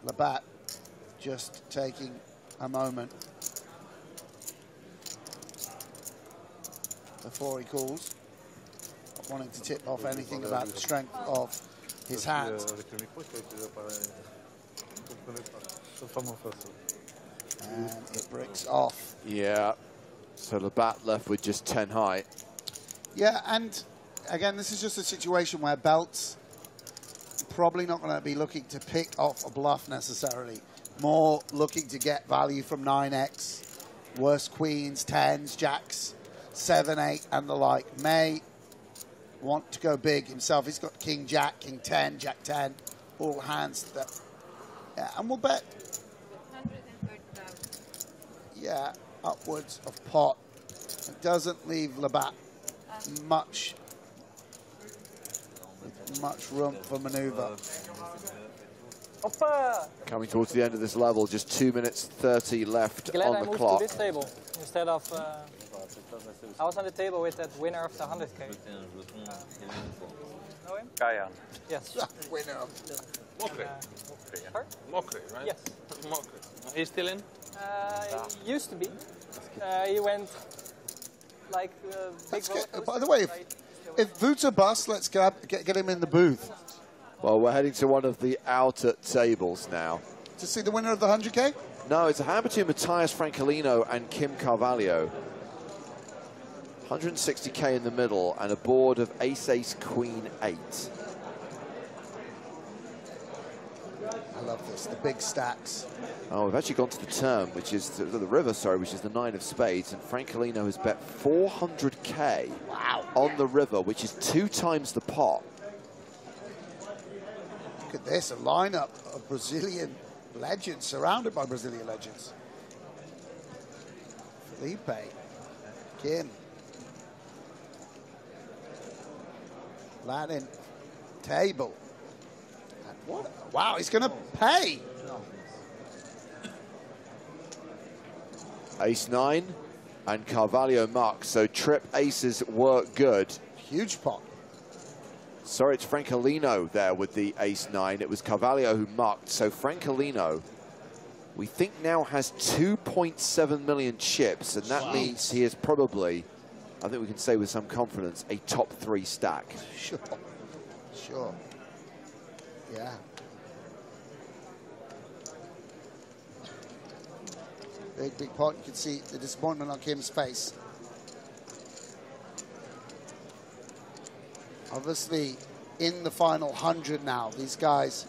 Labatt just taking a moment before he calls, not wanting to tip off anything about the strength of his hand. And it breaks off. Yeah, so Labatt left with just 10 high. Yeah, and again, this is just a situation where belts probably not going to be looking to pick off a bluff necessarily. More looking to get value from 9x, worse queens, 10s, jacks, 7, 8, and the like. May want to go big himself. He's got king, jack, king 10, jack 10, all hands that. Yeah, and we'll bet. Yeah, upwards of pot. It doesn't leave Labatt much room for maneuver. Coming towards the end of this level, just 2 minutes 30 left Glad on I the moved clock. to this table instead of. I was on the table with that winner of the 100K. Know him? Kayan. Yes. Winner of Mokri. Mokri, right? Yes. Mokri. He's still in? He used to be. He went like big. By the way, if Boots are bust, let's get him in the booth. Well, we're heading to one of the outer tables now. To see the winner of the 100K? No, it's a hand between Matthias Francolino and Kim Carvalho. 160K in the middle and a board of ace, queen, 8. I love this, the big stacks. Oh, we've actually gone to the turn, which is the river, sorry, which is the 9 of spades, and Francolino has bet 400K on the river, which is 2 times the pot. Look at this, a lineup of Brazilian legends, surrounded by Brazilian legends. Felipe, Kim, Latin table. And what? Wow, he's going to pay. Ace 9 and Carvalho muck, so trip aces work good. Huge pot. Sorry, it's Francolino there with the ace 9. It was Carvalho who mucked, so Francolino, we think now has 2.7 million chips, and that means he is probably I think we can say with some confidence, a top 3 stack. Sure. Sure. Yeah. Big pot. You can see the disappointment on Kim's face. Obviously, in the final 100 now, these guys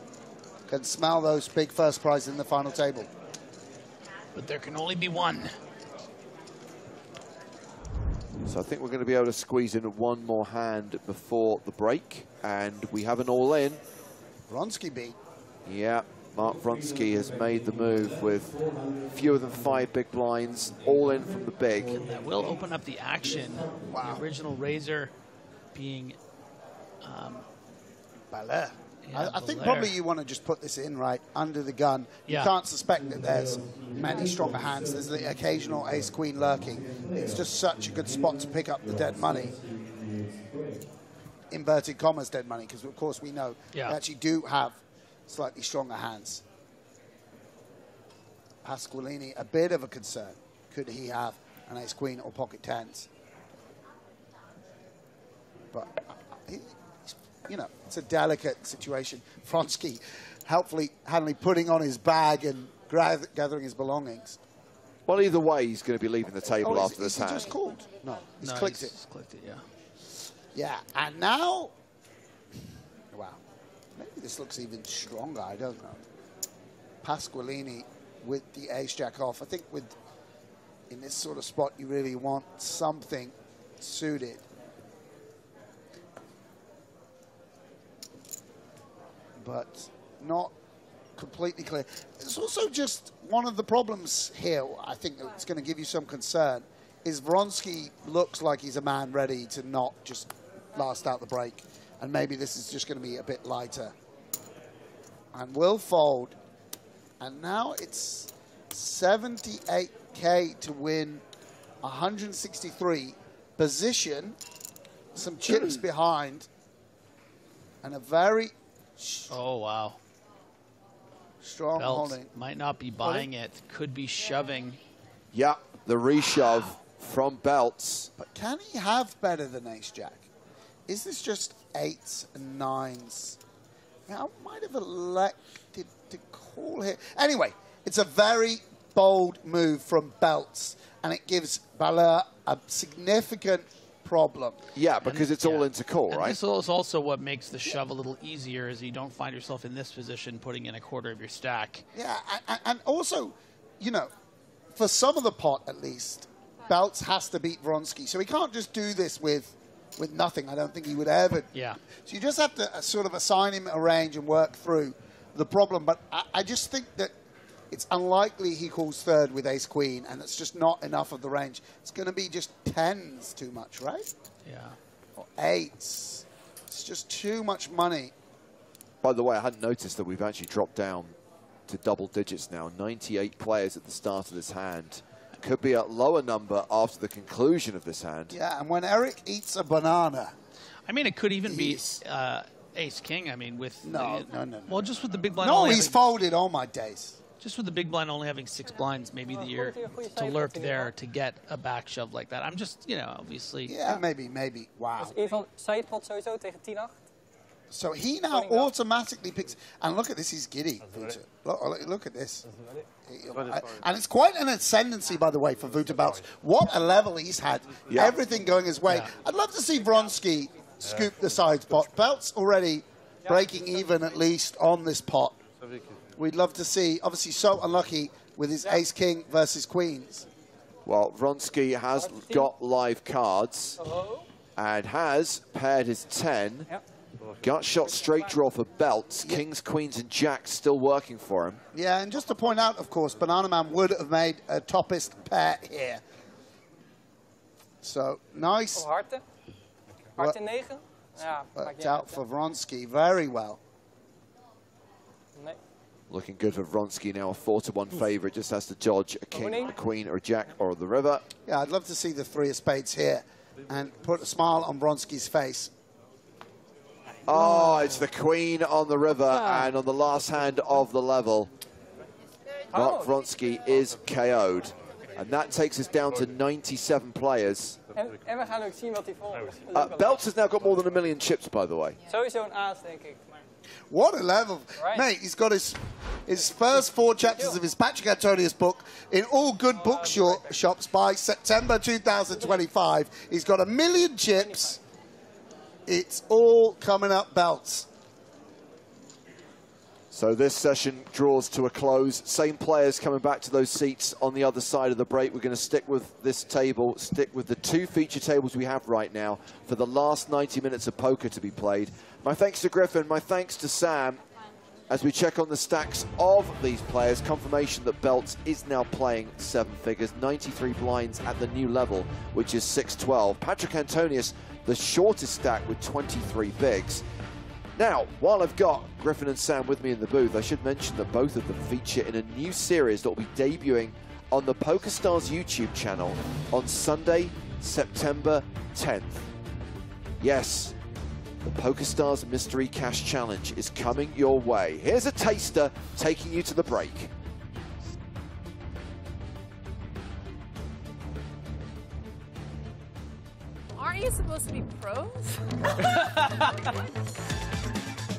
can smell those big first prizes in the final table. But there can only be one. So I think we're going to be able to squeeze in one more hand before the break, and we have an all-in. Vronsky beat. Yeah, Mark Vronsky has made the move with fewer than 5 big blinds, all in from the big. That will open up the action. Wow. The original raiser being Ballet. Yeah, I think Belair. probably you want to just put this in right under the gun. You Yeah. can't suspect that there's many stronger hands. There's the occasional ace-queen lurking. It's just such a good spot to pick up the dead money. Inverted commas dead money, because of course we know Yeah. they actually do have slightly stronger hands. Pasqualini, a bit of a concern. Could he have an ace-queen or pocket tens? But you know, it's a delicate situation. Vronsky helpfully putting on his bag and gathering his belongings. Well, either way, he's going to be leaving the table Oh, after this is he hand. just called? No, he's No, clicked he's it. clicked it, yeah. Yeah, and now, wow, maybe this looks even stronger. I don't know. Pasqualini with the ace-jack off. I think in this sort of spot, you really want something suited. But not completely clear. It's also just one of the problems here, I think it's going to give you some concern, is Vronsky looks like he's a man ready to not just last out the break. And maybe this is just going to be a bit lighter. And will fold. And now it's 78K to win 163. Position, some chips behind, and a very... Oh, wow. Strong Belt holding. might not be buying it. Could be shoving. Yeah, the reshove from Belts. But can he have better than ace-jack? Is this just 8s and 9s? Now, I might have elected to call here. Anyway, it's a very bold move from Belts, and it gives Baleur a significant problem. Yeah, because it's all into call, And right? this is also what makes the shove a little easier, is you don't find yourself in this position putting in a quarter of your stack. Yeah, and also, you know, for some of the pot at least, Belts has to beat Vronsky. So he can't just do this with nothing. I don't think he would ever. Yeah. So you just have to sort of assign him a range and work through the problem. But I just think that it's unlikely he calls third with ace-queen, and it's just not enough of the range. It's going to be just 10s too much, right? Yeah. Or 8s. It's just too much money. By the way, I hadn't noticed that we've actually dropped down to double digits now. 98 players at the start of this hand. Could be a lower number after the conclusion of this hand. Yeah, and when Eric eats a banana... I mean, it could even be ace-king. I mean, with... No. Well, just with the big blind... No, only he's having, folded all my days. Just with the big blind only having 6 blinds, maybe the year to lurk there to get a back shove like that. I'm just, you know, obviously... Yeah, maybe. Wow. Dus even sidepot sowieso tegen 10-8. So he now automatically picks... And look at this, he's giddy. Look at this. And it's quite an ascendancy, by the way, for Wouter Belts. What a level he's had. Yeah. Everything going his way. Yeah. I'd love to see Vronsky scoop the sides pot. Belts already breaking even, at least, on this pot. We'd love to see, obviously so unlucky with his ace-king versus queens. Well, Vronsky has got live cards and has paired his 10. Gut shot straight draw for Belts. Kings, queens, and jacks still working for him. Yeah, and just to point out, of course, Banana Man would have made a toppest pair here. So, nice. Harte. Harte 9. Ja, worked out for Vronsky very well. Nee. Looking good for Vronsky now, a 4-1 favorite. Just has to dodge a king, a queen, or a jack, or the river. Yeah, I'd love to see the 3 of spades here and put a smile on Vronsky's face. Oh, it's the queen on the river, and on the last hand of the level, Mark Vronsky is KO'd. And that takes us down to 97 players. En we gaan ook zien wat hij volgt. Belts has now got more than 1 million chips, by the way. Sowieso een aas, denk ik. What a level. Right. Mate, he's got his first 4 chapters of his Patrick Antonius book in all good shops by September 2025. He's got 1 million chips. It's all coming up belts. So this session draws to a close. Same players coming back to those seats on the other side of the break. We're going to stick with this table, stick with the 2 feature tables we have right now for the last 90 minutes of poker to be played. My thanks to Griffin, my thanks to Sam. As we check on the stacks of these players, confirmation that Belts is now playing 7 figures, 93 blinds at the new level, which is 612. Patrick Antonius, the shortest stack with 23 bigs. Now, while I've got Griffin and Sam with me in the booth, I should mention that both of them feature in a new series that will be debuting on the PokerStars YouTube channel on Sunday, September 10th. Yes, the PokerStars Mystery Cash Challenge is coming your way. Here's a taster taking you to the break. Aren't you supposed to be pros?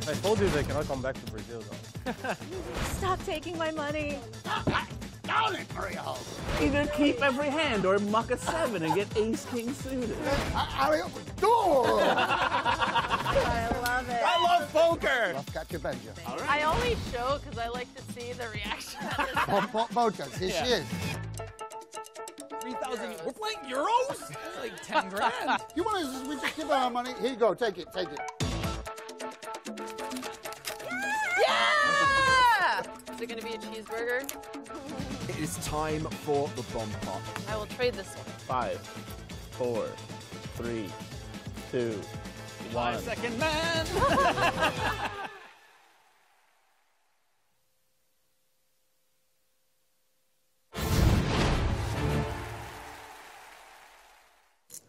I told you they cannot come back to Brazil, though. Stop taking my money. Down it, Mario! Either keep every hand or muck a 7 and get ace-king suited. Hurry up the door! I love it. I love poker! I only show because I like to see the reaction. Botas, here she is. 3,000. We're playing euros? That's like 10 grand. You want to, we just give her our money? Here you go, take it, take it. Yeah! Is it going to be a cheeseburger? It is time for the bomb pot. I will trade this one. 5, 4, 3, 2, 1. 5-second man!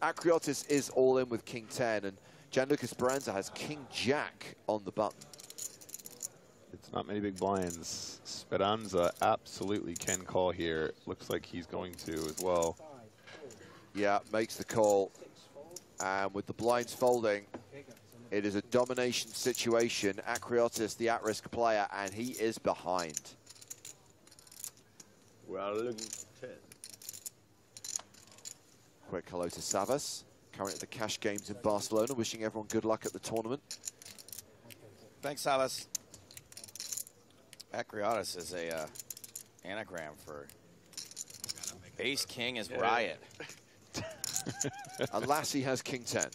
Akriotis is all in with King 10, and Gianluca Speranza has King Jack on the button. It's not many big blinds. Speranza absolutely can call here. Looks like he's going to as well. Yeah, makes the call. And with the blinds folding, it is a domination situation. Akriotis, the at-risk player, and he is behind. We are looking for 10. Quick hello to Savas, currently at the Cash Games in Barcelona, wishing everyone good luck at the tournament. Thanks, Savas. Akriotis is a anagram for Ace King is Riot. And Lassie has King 10.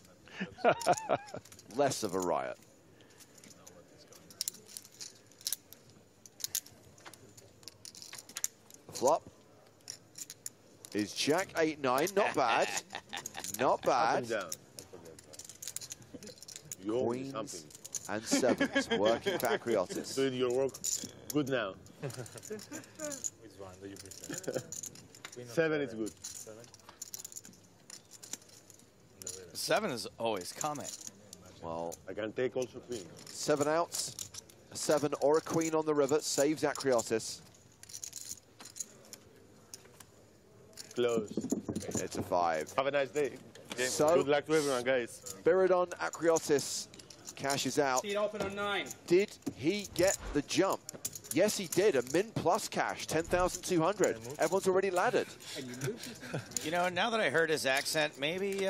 Less of a riot. The flop is Jack 8-9. Not bad. Not bad. Queens and 7s working for Akriotis. Doing your work good now. Which one do you prefer? 7 is good. 7 is always coming. Well, I can take also queen. 7 outs, a 7 or a queen on the river saves Akriotis. Close. It's a 5. Have a nice day. Okay. So, good luck to everyone, guys. Spiridon Akriotis cashes out. Seat open on 9. Did he get the jump? Yes, he did. A min plus cash, 10,200. Everyone's already laddered. You know, now that I heard his accent, maybe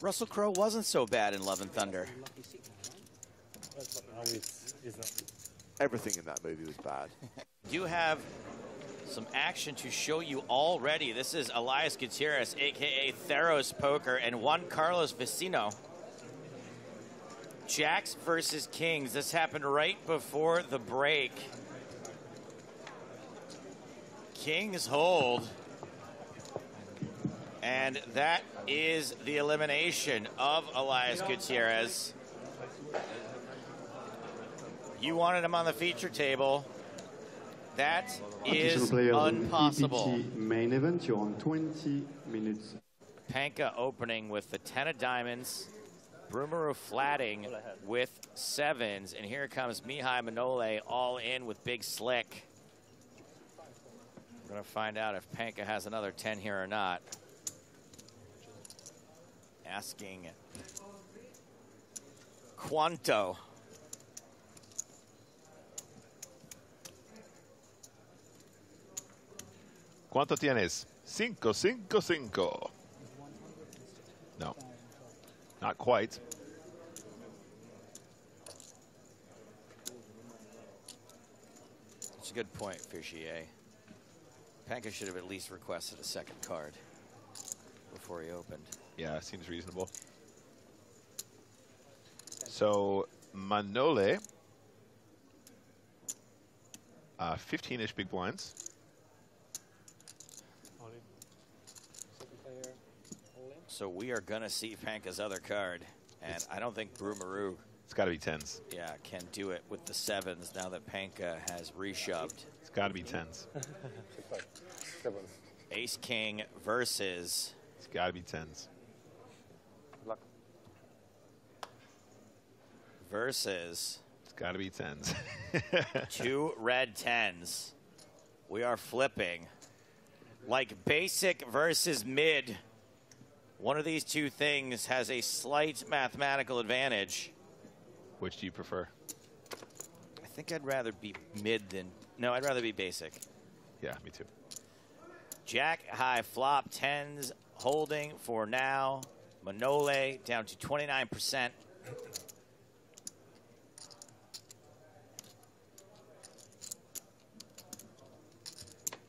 Russell Crowe wasn't so bad in Love and Thunder. Everything in that movie was bad. You have some action to show you already. This is Elias Gutierrez, a.k.a. Theros Poker, and Juan Carlos Vecino. Jacks versus Kings. This happened right before the break. Kings hold. And that is the elimination of Elias Gutierrez. You wanted him on the feature table. That is impossible. EPT main event, you're on 20 minutes. Panka opening with the 10 of diamonds. Brumaru flatting with 7s. And here comes Mihai Manole all in with Big Slick. We're going to find out if Panka has another 10 here or not. asking Cuánto. ¿Cuánto tienes? 555. No, not quite. That's a good point, Fischier. Panka should have at least requested a second card before he opened. Yeah, seems reasonable. So Manole, 15-ish big blinds. So we are going to see Panka's other card, and I don't think Brumaru, it's got to be tens. Yeah, can do it with the sevens now that Panka has reshoved. It's got to be tens. Ace King versus. It's got to be tens. Versus. It's got to be tens. 2 red tens. We are flipping. Like basic versus mid. One of these two things has a slight mathematical advantage. Which do you prefer? I think I'd rather be mid than... No, I'd rather be basic. Yeah, me too. Jack high flop, tens holding for now. Manole down to 29%.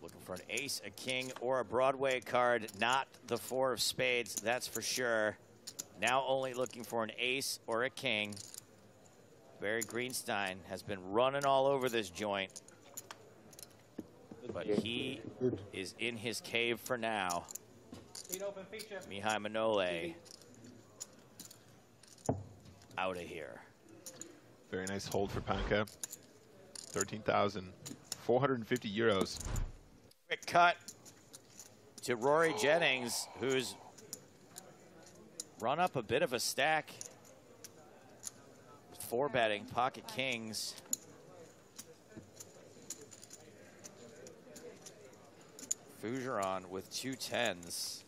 Looking for an ace, a king, or a Broadway card. Not the 4 of spades, that's for sure. Now only looking for an ace or a king. Barry Greenstein has been running all over this joint. But he is in his cave for now. Mihai Manole out of here. Very nice hold for Panka. 13,450 euros. Quick cut to Rory Jennings, who's run up a bit of a stack. 4 betting, pocket kings. Fougeron with 2 tens.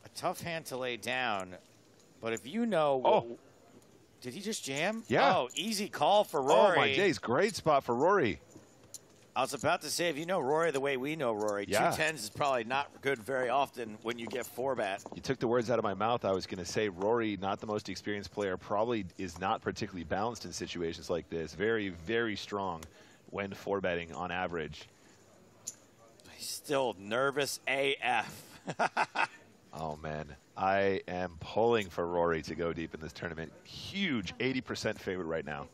A tough hand to lay down, but if you know... Oh. Did he just jam? Yeah. Oh, easy call for Rory. Oh, my days. Great spot for Rory. I was about to say, if you know Rory the way we know Rory, Yeah. 2 tens is probably not good very often when you get 4 bet. You took the words out of my mouth. I was going to say Rory, not the most experienced player, probably is not particularly balanced in situations like this. Very, very strong when 4 betting on average. He's still nervous AF. Oh, man. I am pulling for Rory to go deep in this tournament. Huge 80% favorite right now.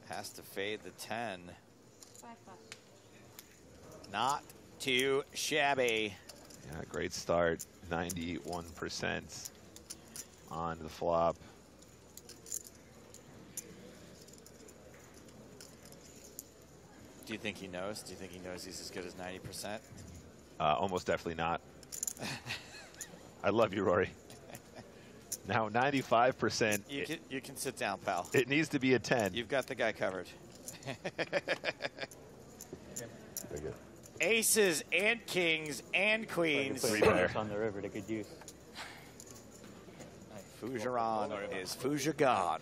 Has to fade the 10. Not too shabby. Yeah, great start. 91% on the flop. Do you think he knows? Do you think he knows he's as good as 90%? Almost definitely not. I love you, Rory. Now 95%. You can sit down, pal. It needs to be a 10. You've got the guy covered. Very good. Aces and kings and queens. On the river, they could use. Fougeron is Fougeron.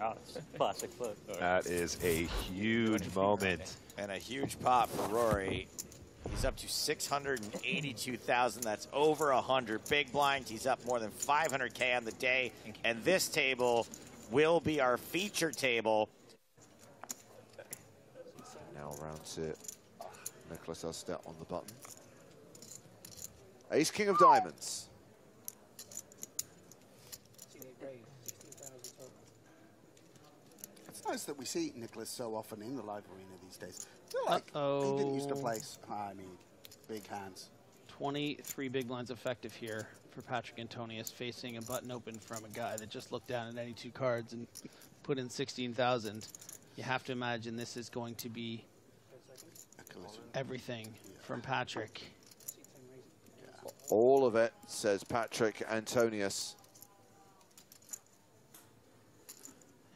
Oh, it's a classic flip. That is a huge moment. And a huge pot for Rory. He's up to 682,000. That's over 100 big blinds. He's up more than 500K on the day. And this table will be our feature table. Now round to Nicholas Ustet on the button. Ace King of Diamonds. It's nice that we see Nicholas so often in the live arena these days. I feel like he didn't used to play, big hands. 23 big blinds effective here for Patrick Antonius, facing a button open from a guy that just looked down at any 2 cards and put in 16,000. You have to imagine this is going to be everything from Patrick. All of it, says Patrick Antonius.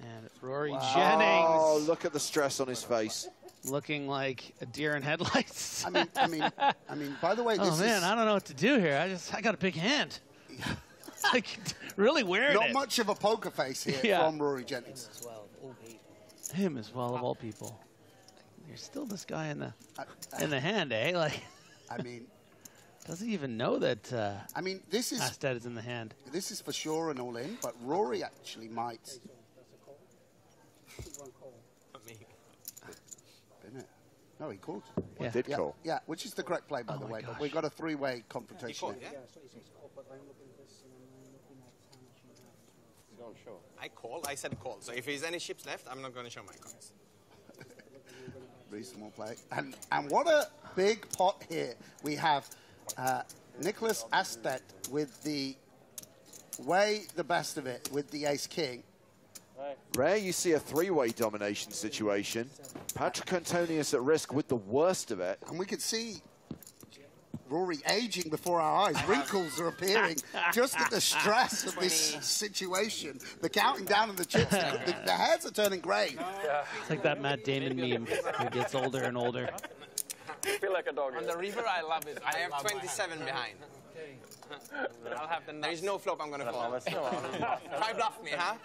And Rory Wow. Jennings. Oh, look at the stress on his face. looking like a deer in headlights. I mean. By the way, this oh man, is I don't know what to do here. I got a big hand. Like really wearing not it. much of a poker face here Yeah. from Rory Jennings. Him as well of all people. You're still this guy in the hand, eh? Like, I mean, doesn't even know that. I mean, this is Astet is in the hand. This is for sure an all-in, but Rory actually might. Didn't it? No, he called. He did call. Yeah, which is the correct play, by the way. But we got a three-way confrontation. Here. I called. I said call. So if there's any chips left, I'm not going to show my cards. Reasonable play. And what a big pot here. We have Nicholas Astet with the best of it with the ace-king. Rare you see a three-way domination situation. Patrick Antonius at risk with the worst of it. And we could see Rory aging before our eyes. Wrinkles are appearing just at the stress of this situation. The counting down of the chips, the hairs are turning grey. It's like that Matt Damon meme. He gets older and older. I feel like a dog. On the river, I love it. I have 27 behind. I'll have the there is no flop I'm going to fall. Try bluff me, huh?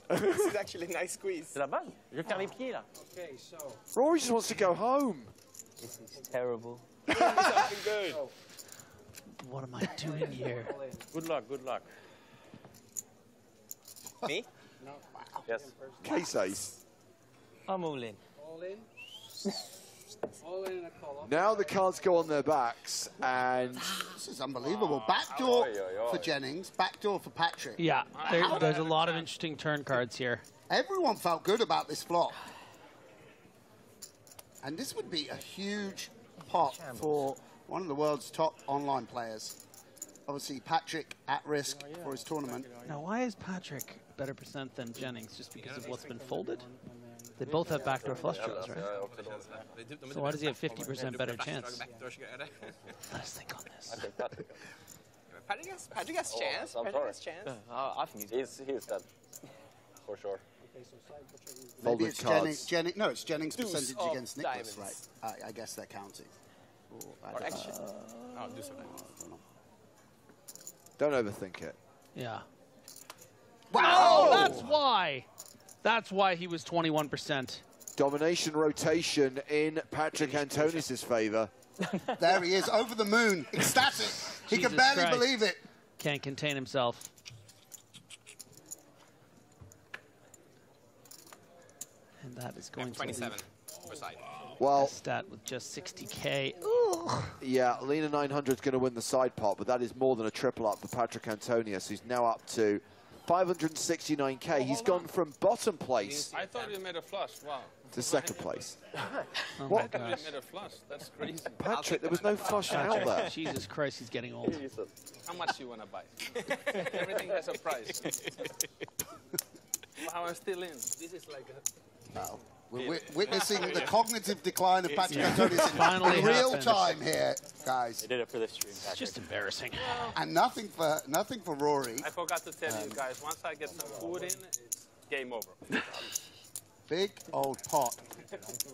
This is actually a nice squeeze. C'est la base. Je vais faire les pieds là. Okay, so. Rory just wants to go home. This is terrible. Good. What am I doing here? Good luck, good luck. Me? No. Yes. Case ace. I'm all in. All in. All in and a call. Now the cards go on their backs, and this is unbelievable. Backdoor for Jennings, backdoor for Patrick. Yeah, there's a lot of interesting turn cards here. Everyone felt good about this flop. And this would be a huge pot for one of the world's top online players. Obviously, Patrick at risk for his tournament. Now, why is Patrick better percent than Jennings? Just because of what's been folded? They both have backdoor flush draws, right? So why does he have 50% better chance? Let's think on this. Patrick has chance. Patrick has chance. I think he's dead. For sure. Maybe it's Jennings. No, it's Jennings' percentage against Nicholas, right? I guess they're counting. Or actually, don't overthink it. Yeah. Wow! Oh, that's why. That's why he was 21%. Domination rotation in Patrick Antonius' favor. There he is, over the moon, ecstatic. He can barely believe it. Can't contain himself. And that is going 27 to per side. Well, stat with just 60K. Yeah, Lena 900 is going to win the side pot, but that is more than a triple up for Patrick Antonius, who's now up to 569K. He's gone from bottom place. I thought you made a flush. Wow. To second place. Oh what? I thought you made a flush. That's crazy. Patrick, there was no flush out there. Jesus Christ, he's getting old. How much do you want to buy? Everything has a price. Wow, I'm still in. This is like a... Wow. We're witnessing the cognitive decline of Patrick Antonius Finally in real happened. time here, guys. I did it for the stream, Patrick. It's just embarrassing. And nothing for Rory. I forgot to tell you guys, once I get some food in, it's game over. Big old pot.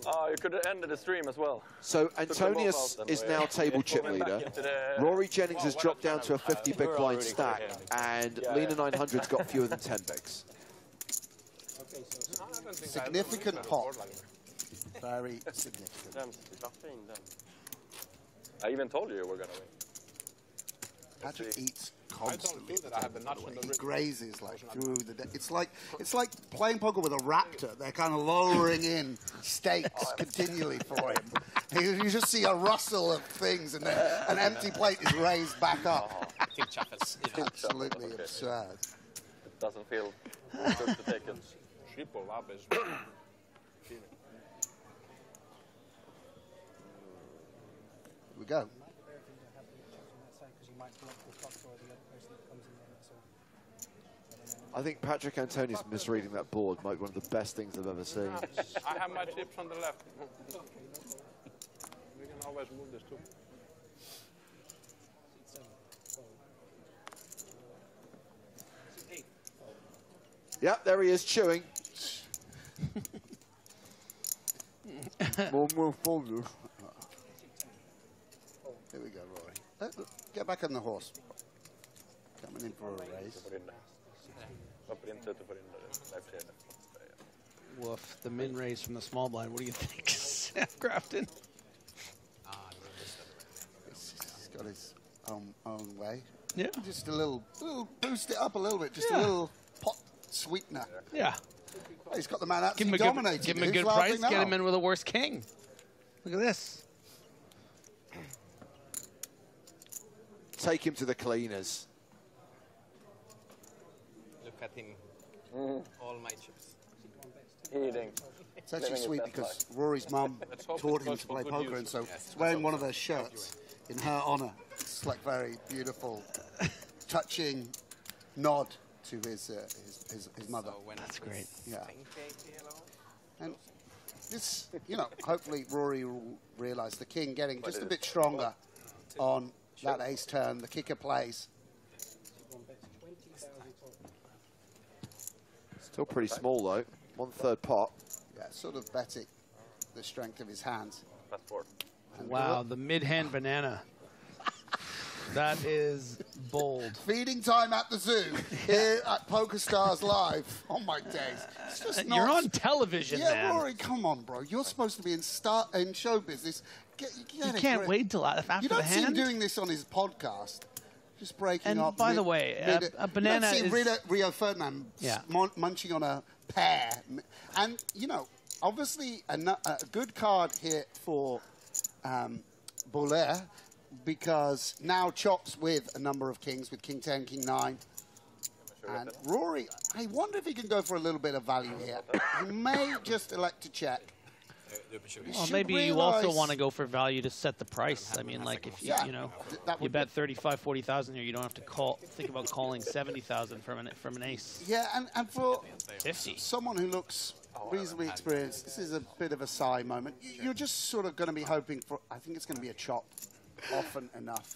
Oh, you could have ended the stream as well. So Antonius is now table chip leader. Rory Jennings has dropped down to a 50 big blind stack, and Lena 900's got fewer than 10 bigs. Significant pot. Very significant. I even told you we're going to win. Patrick eats constantly. I have the nuts on the He rib. grazes like through the day. It's like playing poker with a raptor. They're kind of lowering in steaks continually for him. You just see a rustle of things, and then an empty plate is raised back up. Absolutely absurd. It doesn't feel good to take it. Triple up is... We go. I think Patrick Antonius misreading that board might be one of the best things I've ever seen. I have my chips on the left. We can always move this too. Yep, there he is, chewing. Here we go, Rory. Get back on the horse. Coming in for a raise. Woof, the min raise from the small blind. What do you think, Sam Grafton? He's got his own way. Yeah. Just a little boost it up a little bit. Just a Yeah. little pot sweetener. Yeah. Oh, he's got the man Give him absolutely dominated. give him a Who's good laughing price. Get now? him in with a worse king. Look at this. Take him to the cleaners. Look at him. All my chips. Eating. It's actually sweet because Rory's mum taught him to play poker, and so he's wearing one of those shirts in her honour. It's like very beautiful, touching nod to his mother. That's great. Yeah. And this, hopefully Rory will realise the king getting just a bit stronger on that ace turn. The kicker plays. Still pretty small though. 1/3 pot. Yeah, sort of betting the strength of his hands. Wow, the mid-hand banana. That is bold. Feeding time at the zoo here at PokerStars Live. Oh my days! It's just not. You're on television, yeah, man. Rory, come on, bro. You're supposed to be in show business. You can't wait till after you don't the see him hand. doing this on his podcast. Just breaking And up. by the way, a banana you don't see is... Rio Ferdinand munching on a pear. And, obviously a good card here for Bolaire, because now chops with a number of kings, with king 10, king 9. And Rory, I wonder if he can go for a little bit of value here. He may just elect to check. Well, maybe you also want to go for value to set the price. I mean, like if you you bet 35, 40,000 here, you don't have to think about calling 70,000 from an ace. Yeah, and for 50. Someone who looks reasonably experienced, this is a bit of a sigh moment. You're just sort of going to be hoping for, I think it's going to be a chop often enough.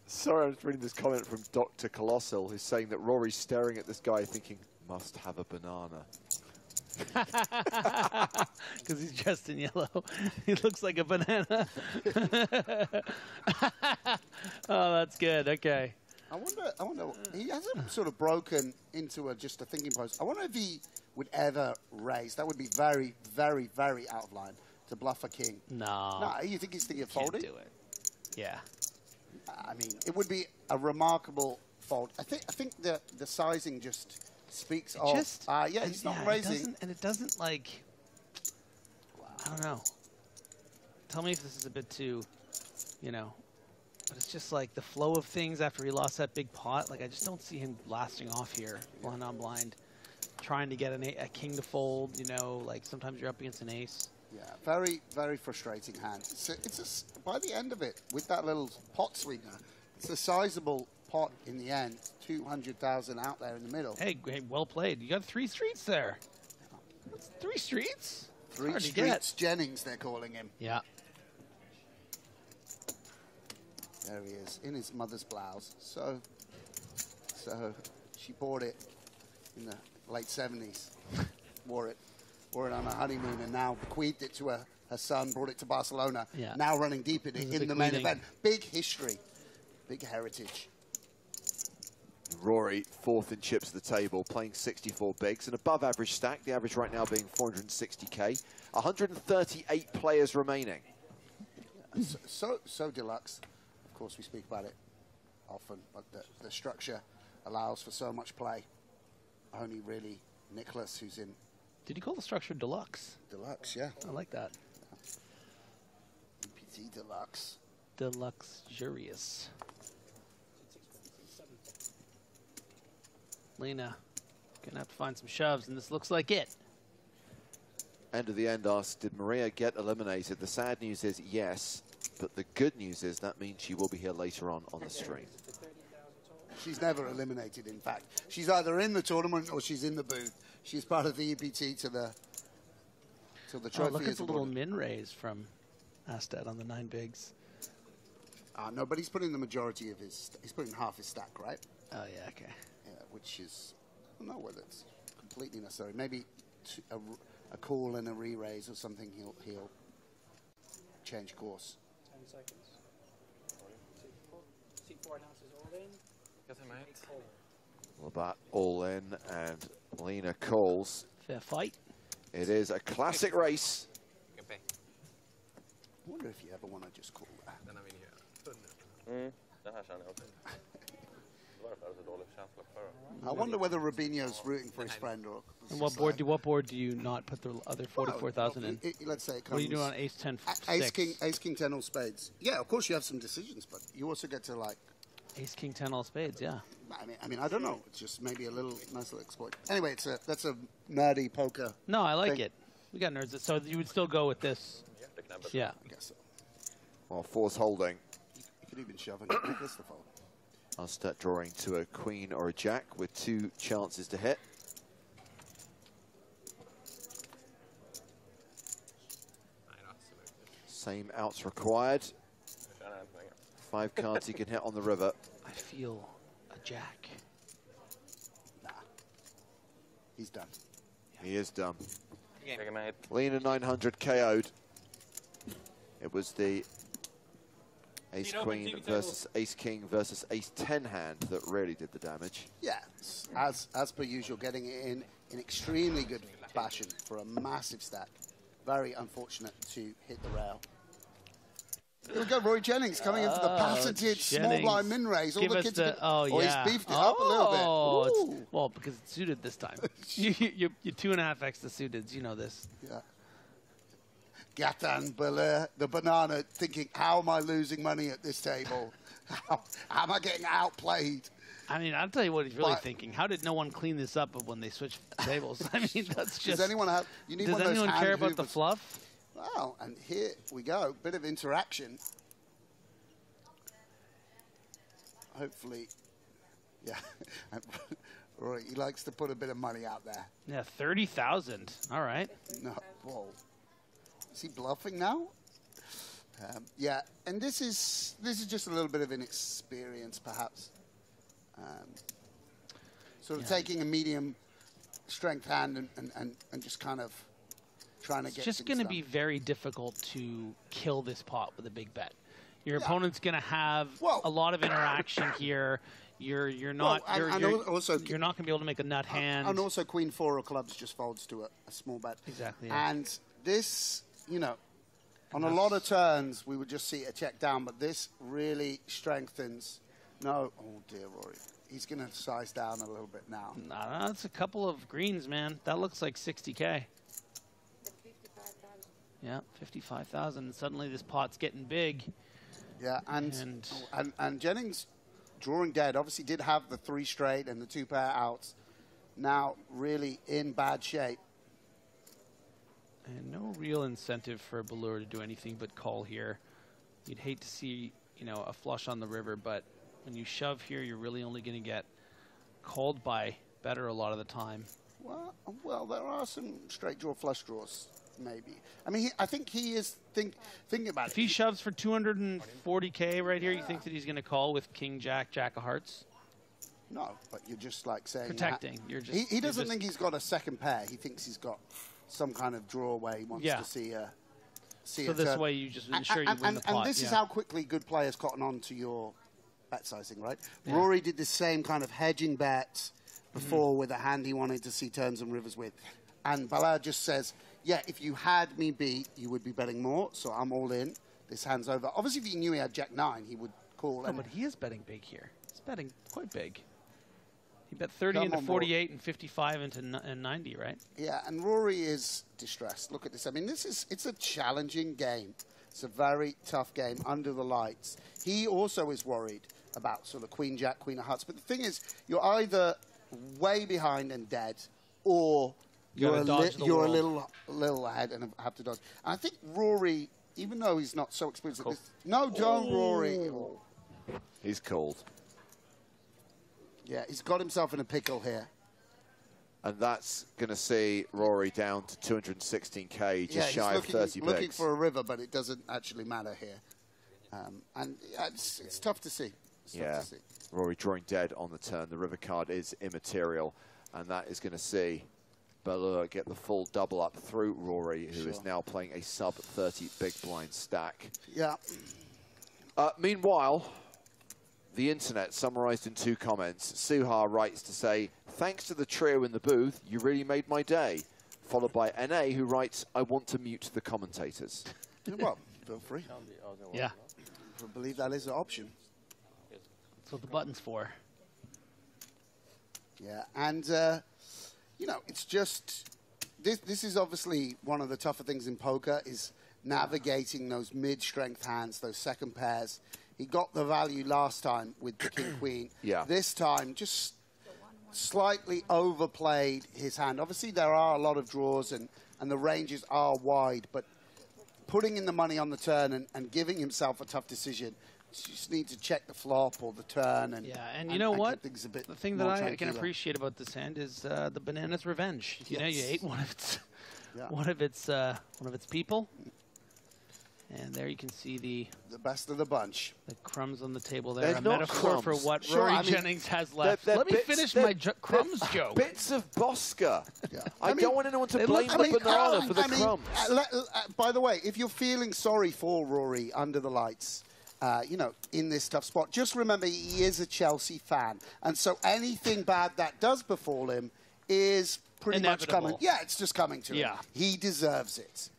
Sorry, I was reading this comment from Dr. Colossal, who's saying that Rory's staring at this guy thinking, must have a banana. Because he's dressed in yellow. He looks like a banana. Oh, that's good. Okay. I wonder, he hasn't sort of broken into just a thinking pose. I wonder if he would ever raise. That would be very, very, very out of line to bluff a king. No. No, you think he's thinking of folding? Can't do it. Yeah. I mean, it would be a remarkable fold. I think the sizing just speaks of. Yeah, he's not raising. It doesn't like. I don't know. Tell me if this is a bit too, But it's just like the flow of things after he lost that big pot. Like I just don't see him lasting off here, blind on blind, trying to get a king to fold. Like sometimes you're up against an ace. Yeah, very, very frustrating hand. By the end of it, with that little pot sweetener, it's a sizable pot in the end. 200,000 out there in the middle. Hey, well played. You got 3 streets there. That's 3 streets. 3 streets Jennings, they're calling him. Yeah. There he is, in his mother's blouse. So she bought it in the late 70s. Wore it on her honeymoon, and now bequeathed it to her son, brought it to Barcelona. Yeah. Now running deep in the main event. Big history, big heritage. Rory, 4th in chips at the table, playing 64 bigs, an above average stack, the average right now being 460k. 138 players remaining. So deluxe. Of course, we speak about it often, but the structure allows for so much play. Only really Nicholas, who's in. Did you call the structure deluxe? Deluxe, yeah. I like that. EPT Deluxe. Deluxurious. Lena, gonna have to find some shoves, and this looks like it. End of the end asks, did Maria get eliminated? The sad news is yes, but the good news is that means she will be here later on the stream. She's never eliminated, in fact. She's either in the tournament or she's in the booth. She's part of the EPT till the trophy look at is the little awarded. min raise from Astad on the 9 bigs. No, but he's putting the majority of he's putting half his stack, right? Oh, yeah, okay. Yeah, which is, I don't know whether it's completely necessary. Maybe a call and a re-raise or something he'll change course. 10 seconds. C4 announces all in. Labatt all in, and Lena calls. Fair fight. It is a classic race. I wonder if you ever want to just call that. Det här känner jag också. Varför är det så dålig känsla för? I wonder whether Rubinho's rooting for his friend or. And what board do you not put the other 44,000 in? Let's say it comes. What are you doing on ace 10 Ace king 10 all spades. Yeah, of course you have some decisions, but you also get to like. Ace king 10 all spades, yeah. I mean, I don't know. It's just maybe a nice little exploit. Anyway, that's a nerdy poker. No, I like thing. it. We got nerds. So you would still go with this? Yeah. I guess so. Well, four's holding. You could even shove and get this to fold. I'll start drawing to a queen or a jack with 2 chances to hit. Same outs required. 5 cards you can hit on the river. I feel a jack. Nah. He's done. He is done. Game. Lena 900 KO'd. It was the Ace Queen versus Ace King versus Ace 10 hand that really did the damage. Yeah, as per usual, getting it in extremely good fashion for a massive stack. Very unfortunate to hit the rail. Here we go, Roy Jennings coming in for the patented small blind min raise. All the kids he's beefed it up a little bit. Well, because it's suited this time. you're 2.5x the suited. You know this. Yeah. Gatan Belair, the banana, thinking, how am I losing money at this table? How am I getting outplayed? I mean, I'll tell you what he's really thinking. How did no one clean this up when they switched tables? I mean, that's just... Does anyone have... You need does one of those anyone care about the fluff? Well, and here we go. Bit of interaction. Hopefully, yeah. Roy, he likes to put a bit of money out there. Yeah, 30,000. All right. No, whoa. Is he bluffing now? Yeah, and this is just a little bit of inexperience, perhaps. Sort of taking a medium strength hand and just kind of trying to get. It's just going to be very difficult to kill this pot with a big bet. Your opponent's going to have a lot of interaction here. You're not you're not going to be able to make a nut hand. And also Queen 4 of clubs just folds to a small bet. Exactly. Yeah. And this, you know, on a lot of turns we would just see a check down, but this really strengthens. No, oh dear, Rory. He's going to size down a little bit now. Nah, that's a couple of greens, man. That looks like 60K. Yeah, 55,000. Suddenly this pot's getting big. Yeah, and Jennings drawing dead. Obviously did have the 3 straight and the 2 pair outs. Now really in bad shape. And no real incentive for Ballure to do anything but call here. You'd hate to see, you know, a flush on the river, but when you shove here, you're really only going to get called by better a lot of the time. Well, there are some straight draw flush draws, maybe. I mean, I think he is thinking about it. If he shoves for 240K right here, you think that he's going to call with King, Jack, Jack of Hearts? No, but you're just like saying protecting. He doesn't think he's got a second pair. He thinks he's got some kind of draw where he wants to see a. So this way you just ensure you win the pot. And this is how quickly good players cotton on to your bet sizing, right? Yeah. Rory did the same kind of hedging bet before with a hand he wanted to see turns and rivers with. And Ballard just says, yeah, if you had me beat, you would be betting more, so I'm all in. This hand's over. Obviously, if he knew he had Jack 9, he would call. No, but he is betting big here. He's betting quite big. He bet 30 into 48 and 55 into 90, right? Yeah, and Rory is distressed. Look at this. I mean, it's a challenging game. It's a very tough game under the lights. He also is worried about sort of Queen, Jack, Queen of Hearts. But the thing is, you're either way behind and dead, or you're a little ahead and have to dodge. And I think Rory, even though he's not so experienced at this... No, don't, Rory. Oh. He's cold. Yeah, he's got himself in a pickle here. And that's going to see Rory down to 216K, just shy of 30 bigs. Looking for a river, but it doesn't actually matter here. And yeah, it's tough to see. Tough to see. Rory drawing dead on the turn. The river card is immaterial, and that is going to see Barcelona get the full double up through Rory, who is now playing a sub-30 big blind stack. Yeah. Meanwhile, the internet summarized in 2 comments. Suha writes to say, thanks to the trio in the booth, you really made my day. Followed by NA, who writes, I want to mute the commentators. Well, feel free. Yeah. I believe that is an option. That's what the button's for. Yeah, and, you know, it's just, this is obviously one of the tougher things in poker, is navigating those mid-strength hands, those second pairs. He got the value last time with the king-queen. Yeah. This time, just slightly overplayed his hand. Obviously, there are a lot of draws, and the ranges are wide, but putting in the money on the turn and giving himself a tough decision, you just need to check the flop or the turn. And, yeah, and you know what? Things a bit the thing that I can tranquilo. appreciate about this hand is the Banana's Revenge. You know, you ate one of its, Yeah. one of its people. And there you can see the best of the bunch. The crumbs on the table there. They're A not metaphor for crumbs. what Sure, Rory I mean, Jennings has left. they're Let me bits- finish they're- my crumbs they're joke. Bits of Bosca. Yeah. I don't want anyone to blame the banana for the crumbs. By the way, if you're feeling sorry for Rory under the lights, you know, in this tough spot, just remember he is a Chelsea fan. And so anything bad that does befall him is pretty much coming. Yeah, it's just coming to him. He deserves it.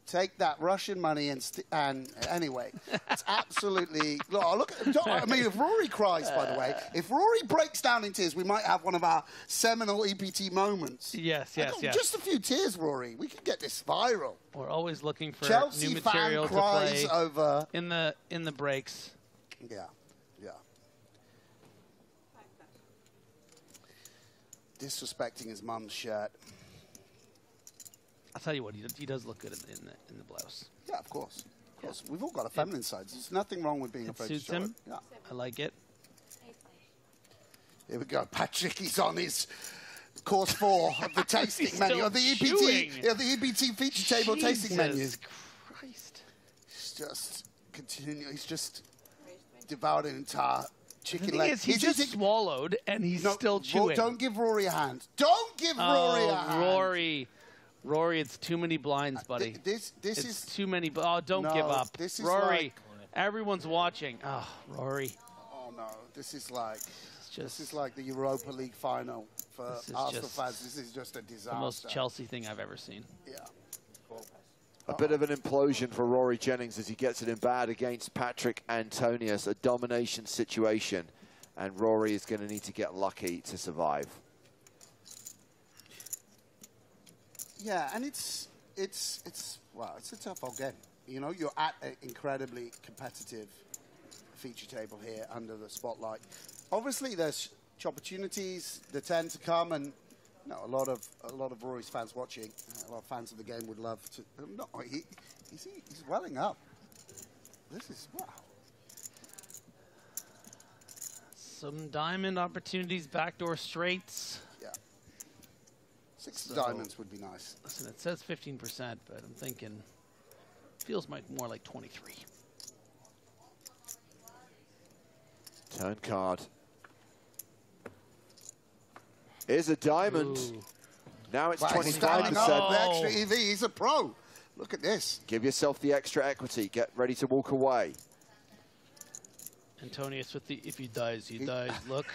Take that Russian money and anyway, it's absolutely look. I mean, if Rory cries, by the way, if Rory breaks down in tears, we might have one of our seminal EPT moments. Yes, yes, yes. Just a few tears, Rory. We could get this viral. We're always looking for Chelsea new material fan to cries play over in the breaks. Yeah, yeah. Disrespecting his mum's shirt. I'll tell you what, he does look good in the blouse. Yeah, of course. Of course. We've all got a feminine side. There's nothing wrong with being It afraid suits to show him. it. Yeah. I like it. Here we go. Patrick, he's on his course 4 of the tasting menu, of the EPT, of the EPT feature table tasting menu. Christ. He's just continuing. He's just devoured an entire chicken The thing leg. is, he just swallowed and he's still chewing. Don't give Rory a hand. Don't give Rory a hand. Rory, it's too many blinds, buddy. This it's is too many. Oh, don't give up. This is Rory, like, everyone's watching. Oh, Rory. Oh no, this is like the Europa League final for Arsenal fans. This is just a disaster. The most Chelsea thing I've ever seen. Yeah. A bit of an implosion for Rory Jennings as he gets it in bad against Patrick Antonius, a domination situation, and Rory is going to need to get lucky to survive. Yeah, and it's a tough old game. You know, you're at an incredibly competitive feature table here under the spotlight. Obviously, there's opportunities that tend to come, and you know, a lot of Rory's fans watching, a lot of fans of the game would love to. No, he's welling up. This is wow. Some diamond opportunities, backdoor straights. Yeah. 6 diamonds would be nice. Listen, it says 15%, but I'm thinking feels more like 23. Turn card. Here's a diamond. Ooh. Now it's Wow, 25%. he's standing up the extra EV. He's a pro. Look at this. Give yourself the extra equity. Get ready to walk away. Antonius with the, if he dies, he dies. Look.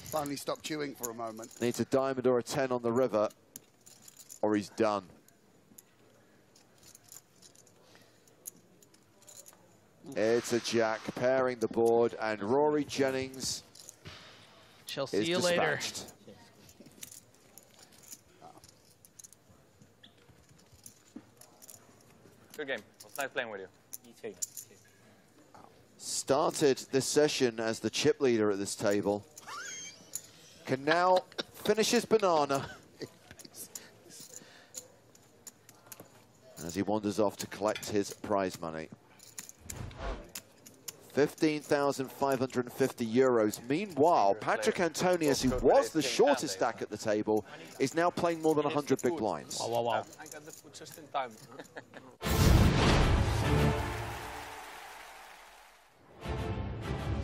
Finally stopped chewing for a moment. Needs a diamond or a 10 on the river, or he's done. It's a jack pairing the board, and Rory Jennings Shall is see you later. dispatched. Good game. It was nice playing with you. You too. Started this session as the chip leader at this table. Can now finish his banana as he wanders off to collect his prize money. 15,550 euros. Meanwhile, Patrick Antonius, who was the shortest stack at the table, is now playing more than 100 big blinds. Wow, wow, wow. I got the food just in time.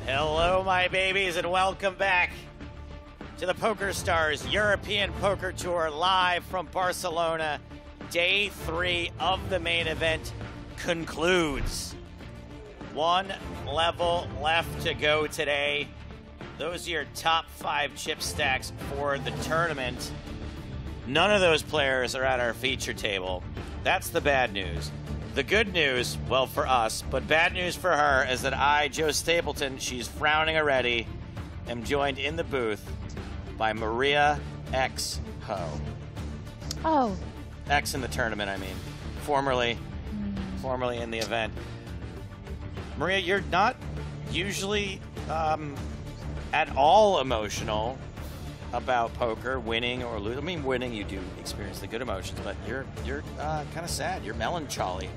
Hello, my babies, and welcome back to to the PokerStars European Poker Tour live from Barcelona. Day 3 of the main event concludes. One level left to go today. Those are your top 5 chip stacks for the tournament. None of those players are at our feature table. That's the bad news. The good news, well, for us, but bad news for her, is that I, Joe Stapleton, she's frowning already, am joined in the booth by Maria X Ho. Oh. X in the tournament, I mean. Formerly in the event. Maria, you're not usually at all emotional about poker, winning or losing. I mean, winning, you do experience the good emotions, but you're kind of sad. You're melancholy.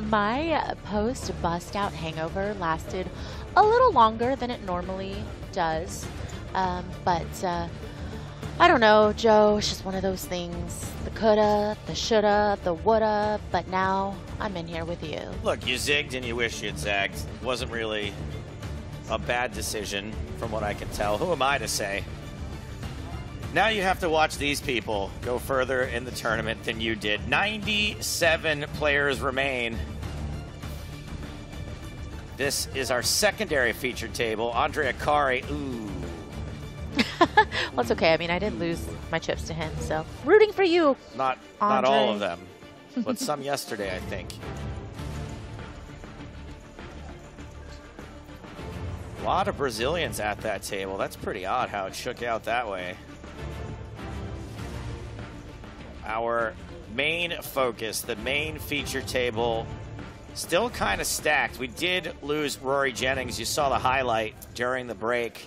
My post-bust-out hangover lasted a little longer than it normally does, but I don't know, Joe. It's just one of those things. The coulda, the shoulda, the woulda, but now I'm in here with you. Look, you zigged and you wish you'd zagged. Wasn't really a bad decision from what I can tell. Who am I to say? Now you have to watch these people go further in the tournament than you did. 97 players remain. This is our secondary featured table. Andrea Kari, ooh. Well, it's okay. I mean, I did lose my chips to him, so rooting for you. Not all of them, but some yesterday, I think. A lot of Brazilians at that table. That's pretty odd how it shook out that way. Our main focus, the main feature table, still kind of stacked. We did lose Rory Jennings. You saw the highlight during the break.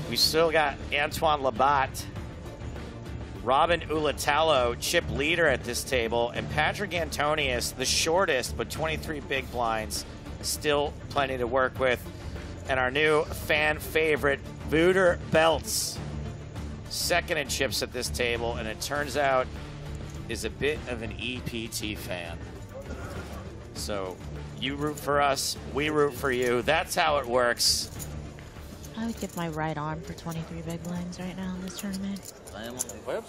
We still got Antoine Labatt, Robin Ulatalo, chip leader at this table, and Patrick Antonius, the shortest, but 23 big blinds. Still plenty to work with. And our new fan favorite, Wouter Belts, second in chips at this table, and it turns out is a bit of an EPT fan. So you root for us, we root for you. That's how it works. I would give my right arm for 23 big blinds right now in this tournament.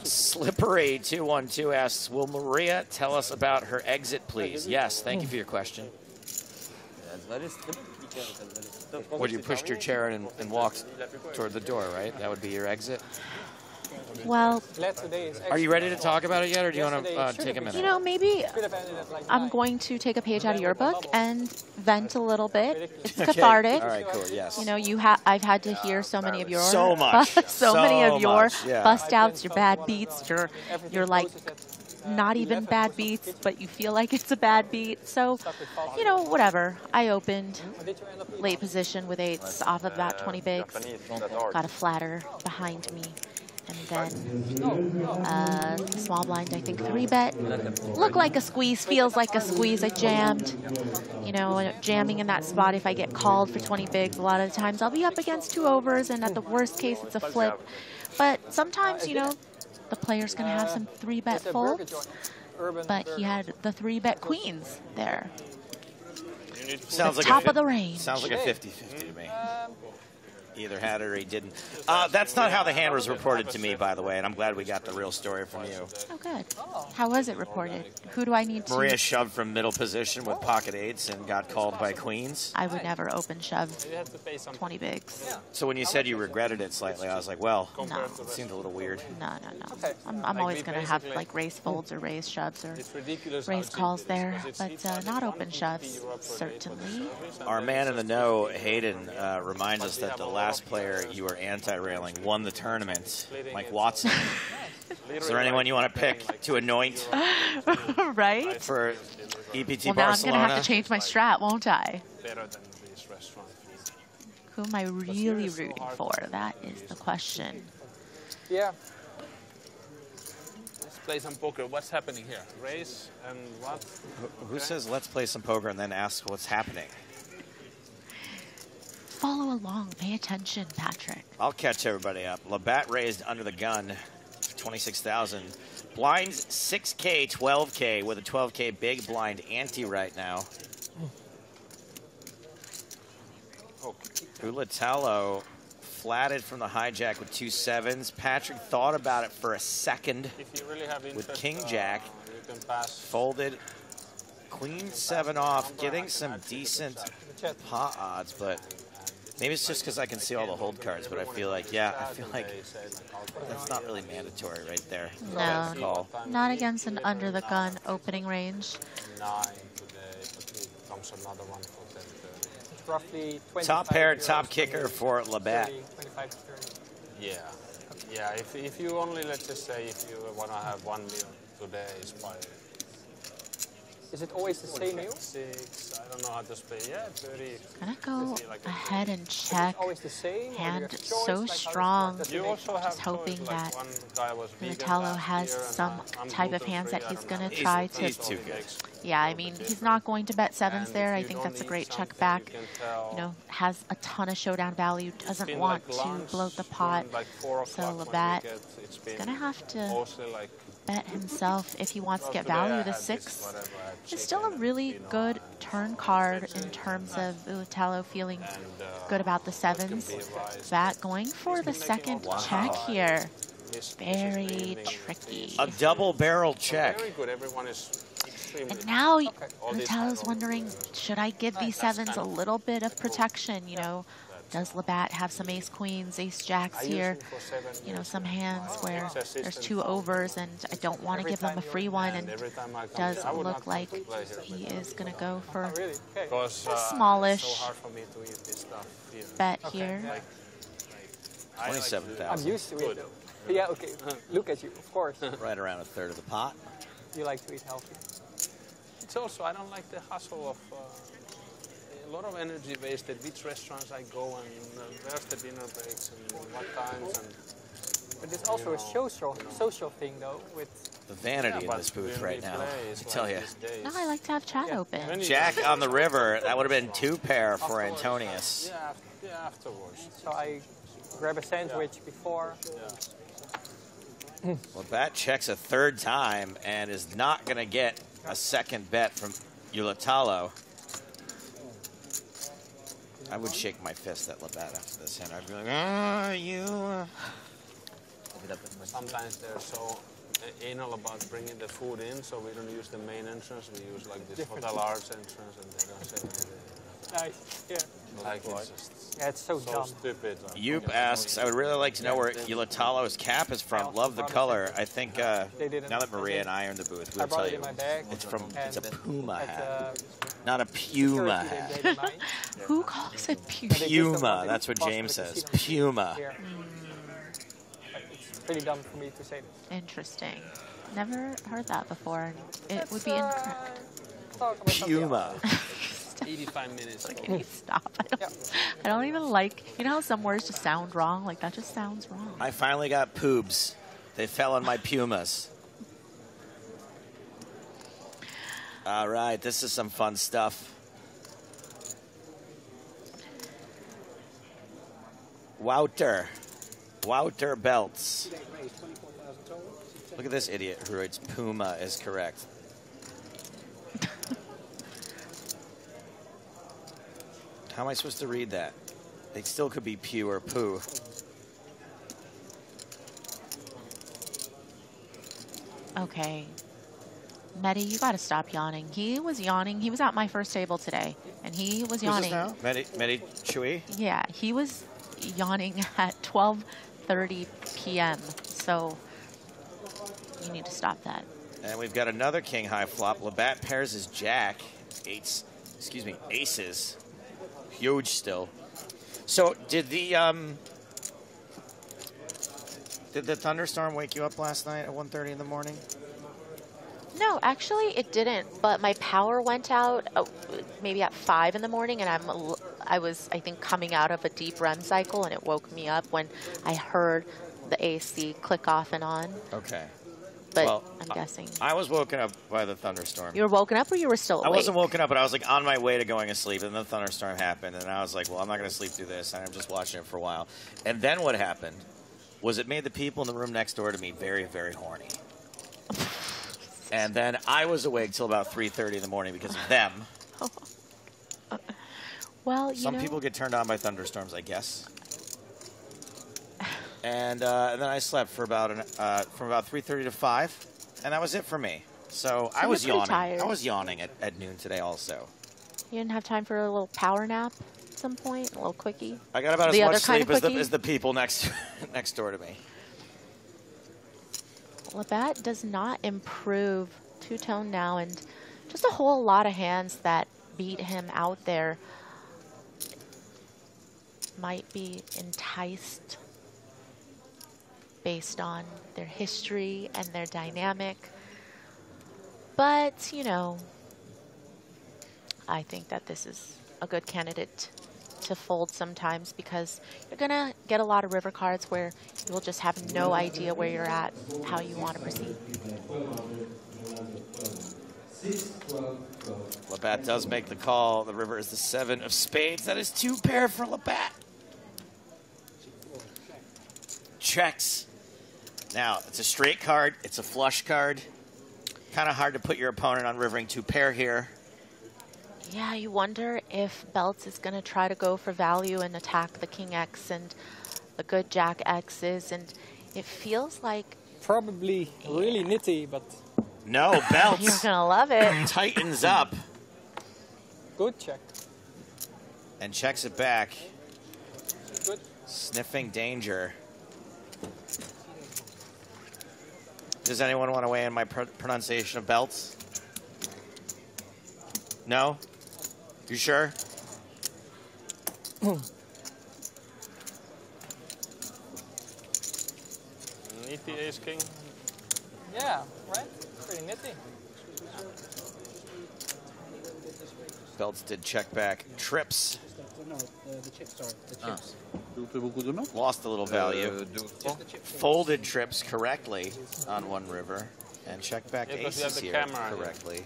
Slippery 212 asks, will Maria tell us about her exit, please? Yes, thank you for your question. Would you pushed your chair in and walked toward the door, right? That would be your exit? Well, are you ready to talk about it yet, or do you want to take a minute? you know, maybe I'm going to take a page out of your book and vent a little bit. It's cathartic. All right, cool. Yes. You know, I've had to hear so many of your so many of your yeah. bust outs, your bad beats, your like not even bad beats, but you feel like it's a bad beat. So, you know, whatever. I opened late position with 8s off of about 20 bigs. Got a flatter behind me. And then small blind, I think 3-bet. Looked like a squeeze, feels like a squeeze. I jammed. You know, jamming in that spot, if I get called for 20 bigs, a lot of the times I'll be up against 2 overs, and at the worst case, it's a flip. But sometimes, you know, the player's going to have some 3-bet folds, but he had the 3-bet queens there. Sounds like top of the range. Sounds like a 50-50 to me. Either had it or he didn't. That's not how the hand was reported to me, by the way, and I'm glad we got the real story from you. Oh, good. How was it reported? Who do I need to... Maria shoved from middle position with pocket 8s and got called by queens. I would never open shove 20 bigs. So when you said you regretted it slightly, I was like, well, no. It seemed a little weird. No. I'm always going to have like raise folds or raise shoves or raise calls there, but not open shoves, certainly. Our man in the know, Hayden, reminds us that the last player you were anti-railing won the tournament, Mike Watson. Is there anyone you want to pick to anoint? Right? For EPT well, Barcelona? now I'm going to have to change my strat, won't I? Who am I really rooting for? That is the question. Yeah. Let's play some poker. What's happening here? Raise and what? Who says let's play some poker and then asks what's happening? Follow along. Pay attention, Patrick. I'll catch everybody up. Labatt raised under the gun, 26,000. Blinds 6K, 12K with a 12K big blind ante right now. Ulatalo flatted from the hijack with 2 sevens. Patrick thought about it for a second If you really have with interest, king jack. you can pass. Folded. Queen 7 off, getting some decent pot odds, but maybe it's just because I can see all the hold cards, but I feel like, yeah, I feel like that's not really mandatory right there. No, Call. not against an under the gun opening range. 9 today, but here comes another one for 10:30. It's roughly 25 Top pair, euros top kicker maybe. for Labatt. 25 to 30. Yeah, yeah. If you only, let's just say, if you want to have 1 meal today, it's probably. Is it always the same meal? 6. I don't know how to split. Yeah, 30. Gonna go 50, like ahead and check. Always the same? Or do you Hand have choice? so Like, how strong. does it You make? also have Just hoping choice, like that one guy was vegan Vitello last has year, and some I'm type of hands that gluten-free, he's I gonna don't know. try to. He's too good. Yeah, I mean, he's not going to bet sevens And there. if I you think don't that's a eat great check something, back. you can tell. You know, has a ton of showdown value, doesn't been want like to lunch, bloat the pot. like 4 So o'clock when we Labatt get- it's is been gonna have to mostly like bet himself if he wants to get today I value. The had this, 6 whatever, I had is still a really good turn card in terms of Vitello feeling good about the sevens. That going for the second check here. Very tricky. A double barrel check. very good. Everyone is extremely. And now All these Vitello's wondering, should I give these sevens a little bit of protection? You know, does Labatt have some ace queens, ace jacks here? You know, some hands where there's 2 overs and I don't want to give them a free one, and does look like he is going to go for Because, a it's smallish so hard for me to eat this stuff here. bet here. Like, 27,000. I'm used to it. Though. Yeah, okay. Look at you, of course. Right around a third of the pot. You like to eat healthy. It's also, I don't like the hustle of a lot of energy wasted. Which restaurants I go and where's the dinner breaks and what times and. But it's also a social thing, though, with The vanity in but this booth when right we now, play, I it's tell like you. these days. No, I like to have chat open. Jack on the river, that would have been 2 pair for Antonius. Yeah, afterwards. so I grab a sandwich before. Labatt checks a 3rd time and is not going to get a second bet from Ulatalo. I would shake my fist at Labatt after this hand. I'd be like, ah, you. Sometimes they're so anal about bringing the food in, so we don't use the main entrance. We use like this Hotel Arts entrance, and they don't say anything. Nice, yeah. Like it's just Yeah, it's so dumb. stupid. Yoop asks, I would really like to know where Ulatalo's cap is from. Love the color. I think now that Maria and I are in the booth, we'll tell you. It's from, it's a Puma hat, not a Puma hat. Who calls it Puma? Puma, that's what James says. Puma. It's pretty dumb for me to say this. Interesting. Never heard that before. It would be incorrect. Puma. 85 minutes. Like, can you stop? I don't even like, you know how some words just sound wrong? Like, that just sounds wrong. I finally got poobs. They fell on my Pumas. All right, this is some fun stuff. Wouter belts. Look at this idiot who writes Puma is correct. How am I supposed to read that? It still could be pew or poo. Okay. Medi, you got to stop yawning. He was yawning. He was at my first table today, and he was yawning. Medi Chui? Yeah, he was yawning at 12:30 p.m. So you need to stop that. And we've got another king high flop. Labatt pairs his jack. Aces. Huge still. So did the thunderstorm wake you up last night at 1:30 in the morning? No, actually it didn't. But my power went out maybe at 5 in the morning, and I was, I think, coming out of a deep REM cycle, and it woke me up when I heard the AC click off and on. Okay. But well, I'm guessing. I was woken up by the thunderstorm. You were woken up, or you were still awake? I wasn't woken up, but I was like on my way to going to sleep, and the thunderstorm happened, and I was like, well, I'm not going to sleep through this, and I'm just watching it for a while. And then what happened was it made the people in the room next door to me very, very horny. And then I was awake till about 3:30 in the morning because of them. Well, you Some know, people get turned on by thunderstorms, I guess. And then I slept for about from about 3:30 to 5, and that was it for me. So I was yawning. Tired. I was yawning at noon today also. You didn't have time for a little power nap at some point, a little quickie? I got about The as other much kind sleep of as the people next door to me. Labatt does not improve two-tone now, and just a whole lot of hands that beat him out there might be enticed based on their history and their dynamic. But, you know, I think that this is a good candidate to fold sometimes, because you're going to get a lot of river cards where you will just have no idea where you're at, how you want to proceed. Labatt does make the call. The river is the 7 of spades. That is 2 pair for Labatt. Checks. Now, it's a straight card. It's a flush card. Kind of hard to put your opponent on rivering 2 pair here. Yeah, you wonder if Belts is going to try to go for value and attack the King X and the good Jack X's, and it feels like... Probably really nitty, but... No, Belts. You're going to love it. Tightens up. Good check. And checks it back. Good. Sniffing danger. Does anyone want to weigh in my pronunciation of Belts? No? You sure? Nitty ace king. Yeah, right? Pretty nitty. Belts did check back. Trips. No, the chips, sorry. The chips. Lost a little value. Folded trips correctly on one river. And checked back aces here correctly.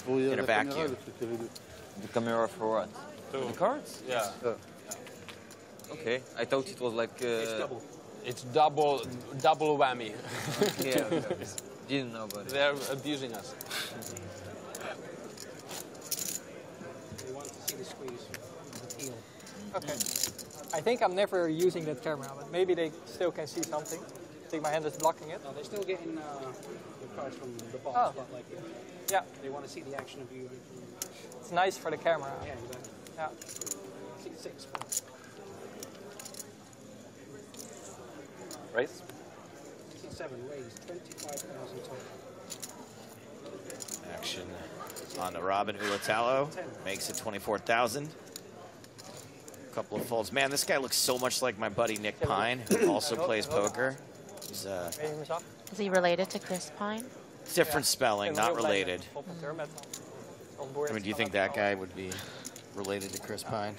In a vacuum. The camera for what? The cards? Yeah. Okay, I thought it was like... It's double whammy. Yeah, didn't know about it. They're abusing us. They want to see the squeeze of the heel. Okay. I think I'm never using that camera, but maybe they still can see something. I think my hand is blocking it. No, they're still getting the cards from the box, Oh. but like, Yeah. they want to see the action of you. It's nice for the camera. Yeah, exactly. Yeah. 6-6. Raise? 67 raised, 25,000 total. Action on the Robin Ulatalo. Makes it 24,000. Couple of folds. Man, this guy looks so much like my buddy Nick Pine, who also plays poker. He's Is he related to Chris Pine? different spelling, not related. I I mean, do you think that guy would be related to Chris Pine?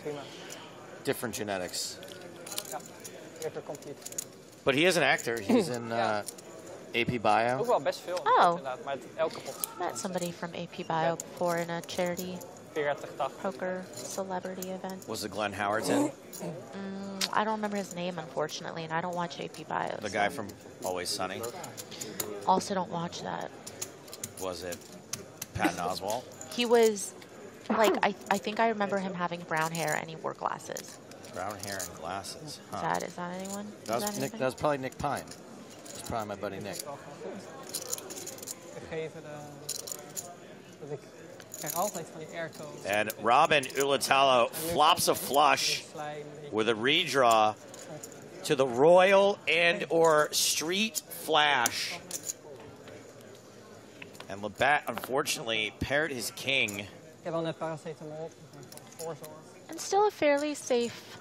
Different genetics. But he is an actor. He's in AP Bio. Ook wel best veel. Oh. Inderdaad, maar elke pot. Met somebody from AP Bio before in a charity 40, poker celebrity event. Was it Glenn Howerton? I don't remember his name, unfortunately, and I don't watch AP Bio. The guy from Always Sunny? Also don't watch that. Was it Patton Oswalt? He was, like, I think I remember him having brown hair and he wore glasses. Brown hair and glasses. Huh. Is that anyone? That Is was, Nick, anything? that was probably Nick Pine. That's probably my buddy Nick. Gegeven dat ik krijg altijd van die aircodes. And Robin Ulatalo flops a flush with a redraw to the Royal and or Street Flash. And Labatt, unfortunately, paired his king. Ik heb al net paracetamol op. Voorzorg. And still a fairly safe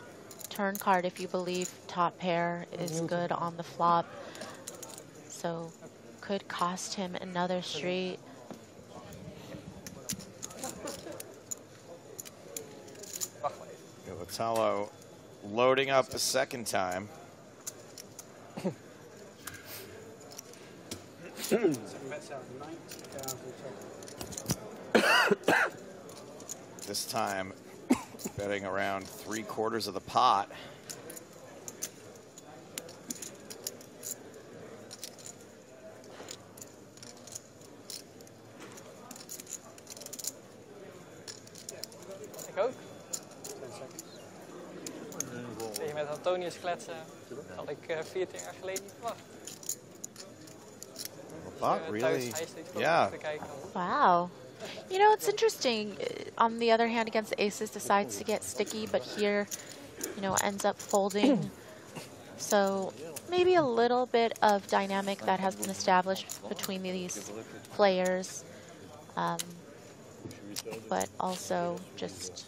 turn card if you believe top pair is good on the flop. So could cost him another street. Ulatalo loading up a second time. This time, betting around 3/4 of the pot. Ik ook. 10 seconds. met Antonius kletsen. Had ik 14 jaar geleden niet verwacht. Really? Yeah. Wow. You know, it's interesting. On the other hand, against aces, decides to get sticky, but here, you know, ends up folding. So maybe a little bit of dynamic that has been established between these players, but also just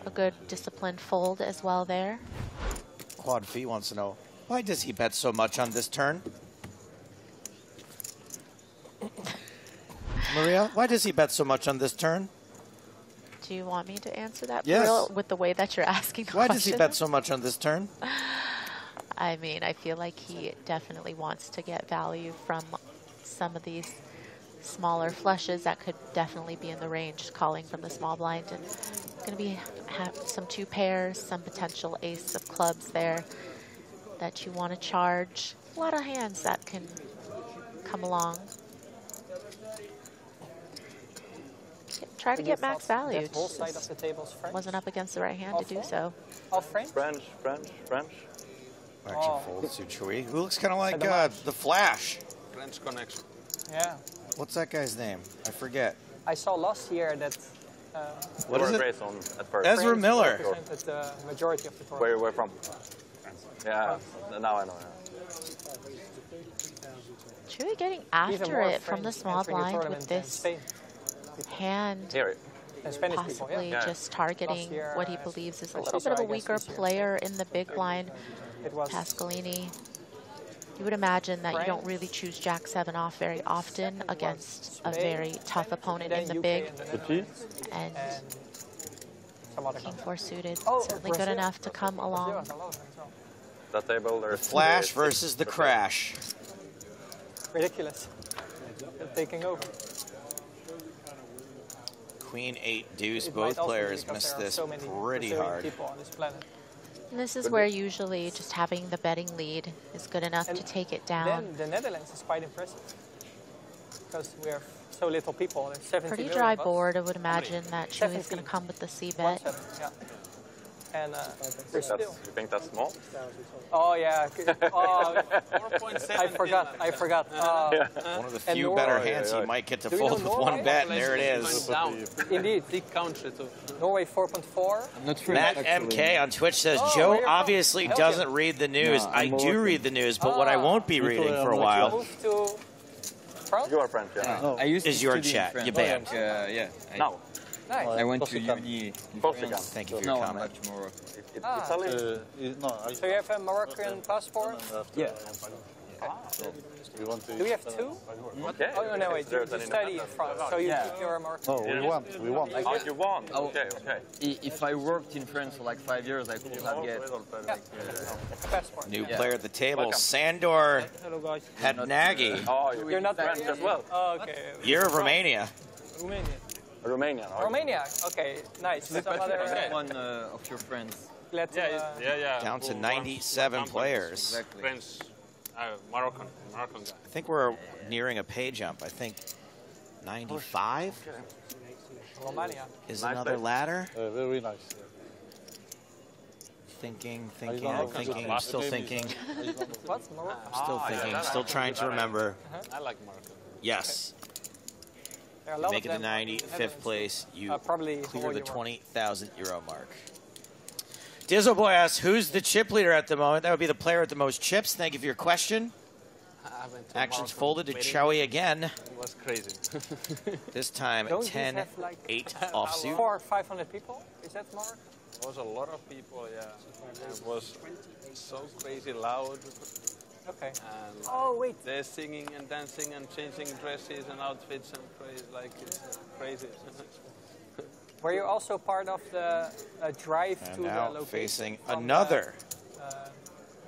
a good disciplined fold as well there. Quad V wants to know, why does he bet so much on this turn? Maria, why does he bet so much on this turn? Do you want me to answer that Yes. with the way that you're asking the Why question? does he bet so much on this turn? I mean, I feel like he definitely wants to get value from some of these smaller flushes that could definitely be in the range, calling from the small blind. And going to be some two pairs, some potential ace of clubs there that you want to charge. A lot of hands that can come along. Try to get max value. Whole side of the table's French. Wasn't up against the right hand to do so. All French? French. Action fold, Suchui. Who looks kind of like the Flash. French connection. Yeah. What's that guy's name? I forget. I saw last year that What is it? At first. Ezra Miller. represented the majority of the tournament. Where you from? Yeah, now I know. Chewy getting after it from the small blind with this hand, possibly just targeting what he believes is a little bit of a weaker player in the big blind, Pascalini. You would imagine that you don't really choose Jack-7 off very often against a very tough opponent in the big. And King-4 suited, certainly good enough to come along. That table, The Flash versus the Crash. Ridiculous. They're taking over. Queen 8 deuce. Both players missed this pretty hard. And this is where usually just having the betting lead is good enough to take it down. Then the Netherlands is quite impressive because we have so little people. There's 70 Pretty million dry of us. board. I would imagine that Chewy's going to come with the C-bet. Yeah. And we're still. You think that's small? Oh yeah. Oh, I forgot. One of the few better hands he might get to fold with one bet, and there it is. Indeed. Norway 4.4. Matt MK on Twitch says, Joe obviously doesn't read the news. I do read the news, but what I won't be reading for a while You are French, yeah. I used is to your study chat. French. You banned. Yeah. No. Nice. I went to uni in France. Thank you for your No, comment. much more. So you have a Moroccan passport? Yeah. Do we have two? Okay. Oh no, wait. You study in France, so you're a Moroccan. No, we want. Oh, you want? Okay. If I worked in France for like 5 years, I could have get passport. New player at the table, Sandor Hello guys. Hadnagi. Oh, You're not French as well. Oh, okay. You're of Romania. Romania. Romania. Okay, nice. Some other one of your friends. Down to 97 players. Exactly. French, Moroccan guy. I think we're nearing a pay jump. I think 95 Romania is another ladder. Very nice. Thinking. I'm still thinking. What's Morocco? I'm still thinking. Still trying to remember. I like Moroccan. Yes. There are a lot Make it of the them. 95th place. You probably clear the 20,000 euro mark. Dizzle Boy asks, who's the chip leader at the moment? That would be the player with the most chips. Thank you for your question. Actions folded to Chowie again. It was crazy. This time Don't these 10-8 have, like, offsuit. 400 or 500 people? Is that Morocco? There was a lot of people, yeah. It was so crazy loud. Okay. And wait. They're singing and dancing and changing dresses and outfits and crazy, like it's crazy. Were you also part of the drive And to now the location? facing from another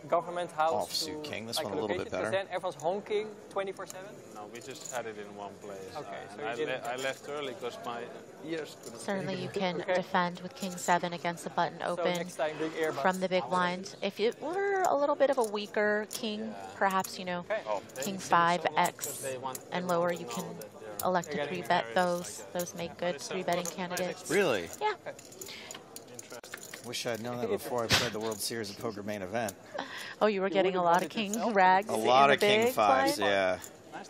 government house offsuit to, king. This like, one a little bit location? better. Then everyone's honking 24/7. No, we just had it in one place. Okay, so And you didn't. I left early because my ears couldn't. Certainly you can defend with King-7 against the button So open next time, big earbuds. from the big blind. If it were a little bit of a weaker king, perhaps, you know, King-5, X, and lower, you can elect to 3-bet those. Those make good 3-betting candidates. Really? Yeah. Wish I'd known that before I played the World Series of Poker main event. Oh, you were getting a lot of king rags. A lot in of the king big fives, blind? yeah.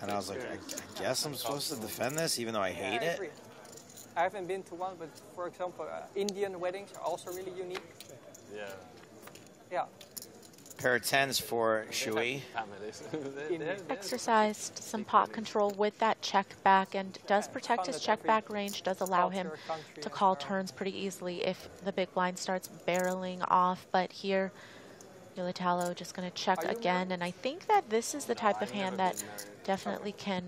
And I was like, I guess I'm supposed to defend this, even though I hate it. I haven't been to one, but for example, Indian weddings are also really unique. Yeah. Yeah. Pair of tens for Shui. Exercised some pot control with that check back and does protect his check back range, does allow him to call turns pretty easily if the big blind starts barreling off. But here, Yulatalo just going to check again, and I think that this is the type of hand that definitely can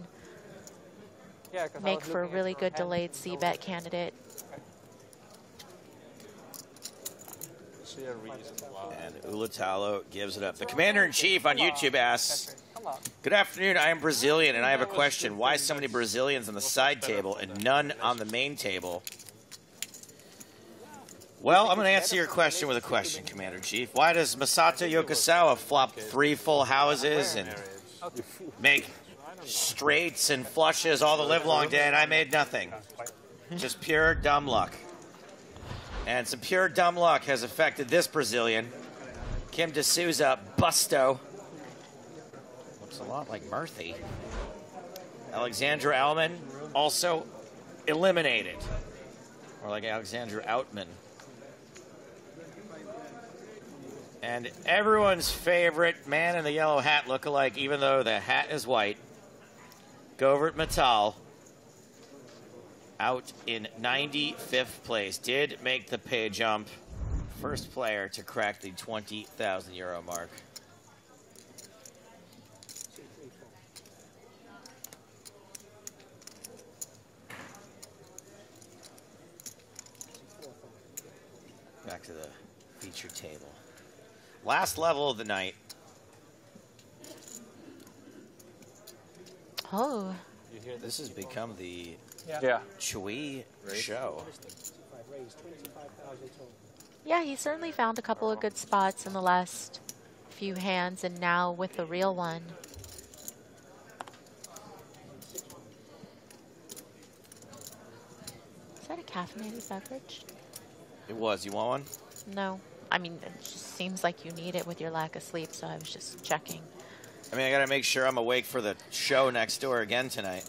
make for a really good delayed C-bet candidate. And Ulatalo gives it up. The Commander-in-Chief on YouTube asks, good afternoon, I am Brazilian, and I have a question. Why so many Brazilians on the side table and none on the main table? Well, I'm going to answer your question with a question, Commander-in-Chief. Why does Masato Yokosawa flop 3 full houses and make straights and flushes all the livelong day, and I made nothing? Just pure dumb luck. And some pure dumb luck has affected this Brazilian, Kim D'Souza Busto. Looks a lot like Murthy. Alexandra Alman also eliminated. Or like Alexandra Outman. And everyone's favorite man in the yellow hat lookalike, even though the hat is white, Govert Metal, out in 95th place. Did make the pay jump. First player to crack the 20,000 euro mark. Back to the feature table. Last level of the night. Oh. This has become the Chui show. Yeah, he certainly found a couple of good spots in the last few hands, and now with the real one. Is that a caffeinated beverage? It was. You want one? No. I mean, it just seems like you need it with your lack of sleep, so I was just checking. I mean, I got to make sure I'm awake for the show next door again tonight.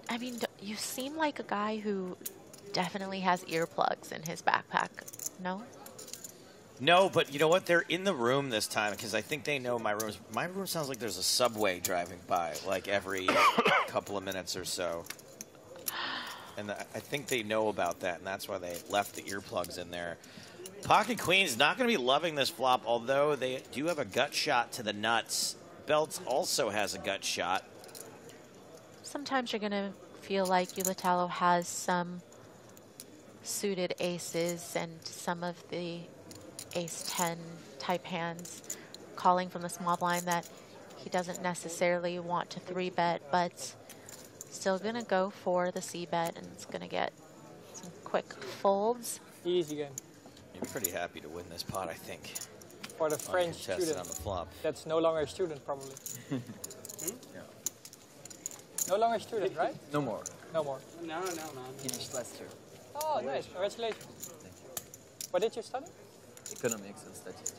I mean, you seem like a guy who definitely has earplugs in his backpack, no? No, but you know what? They're in the room this time because I think they know my room. My room sounds like there's a subway driving by like every couple of minutes or so. And I think they know about that, and that's why they left the earplugs in there. Pocket Queen's not going to be loving this flop, although they do have a gut shot to the nuts. Belts also has a gut shot. Sometimes you're going to feel like Yulatalo has some suited aces and some of the ace-10 type hands calling from the small blind that he doesn't necessarily want to 3-bet, but still going to go for the C-bet, and it's going to get some quick folds. Easy game. You're pretty happy to win this pot, I think. For the French student on the flop. That's no longer a student, probably. No longer a student, right? No more. No more. No. Finished last year. Oh, nice. Congratulations. What did you study? Economics and statistics.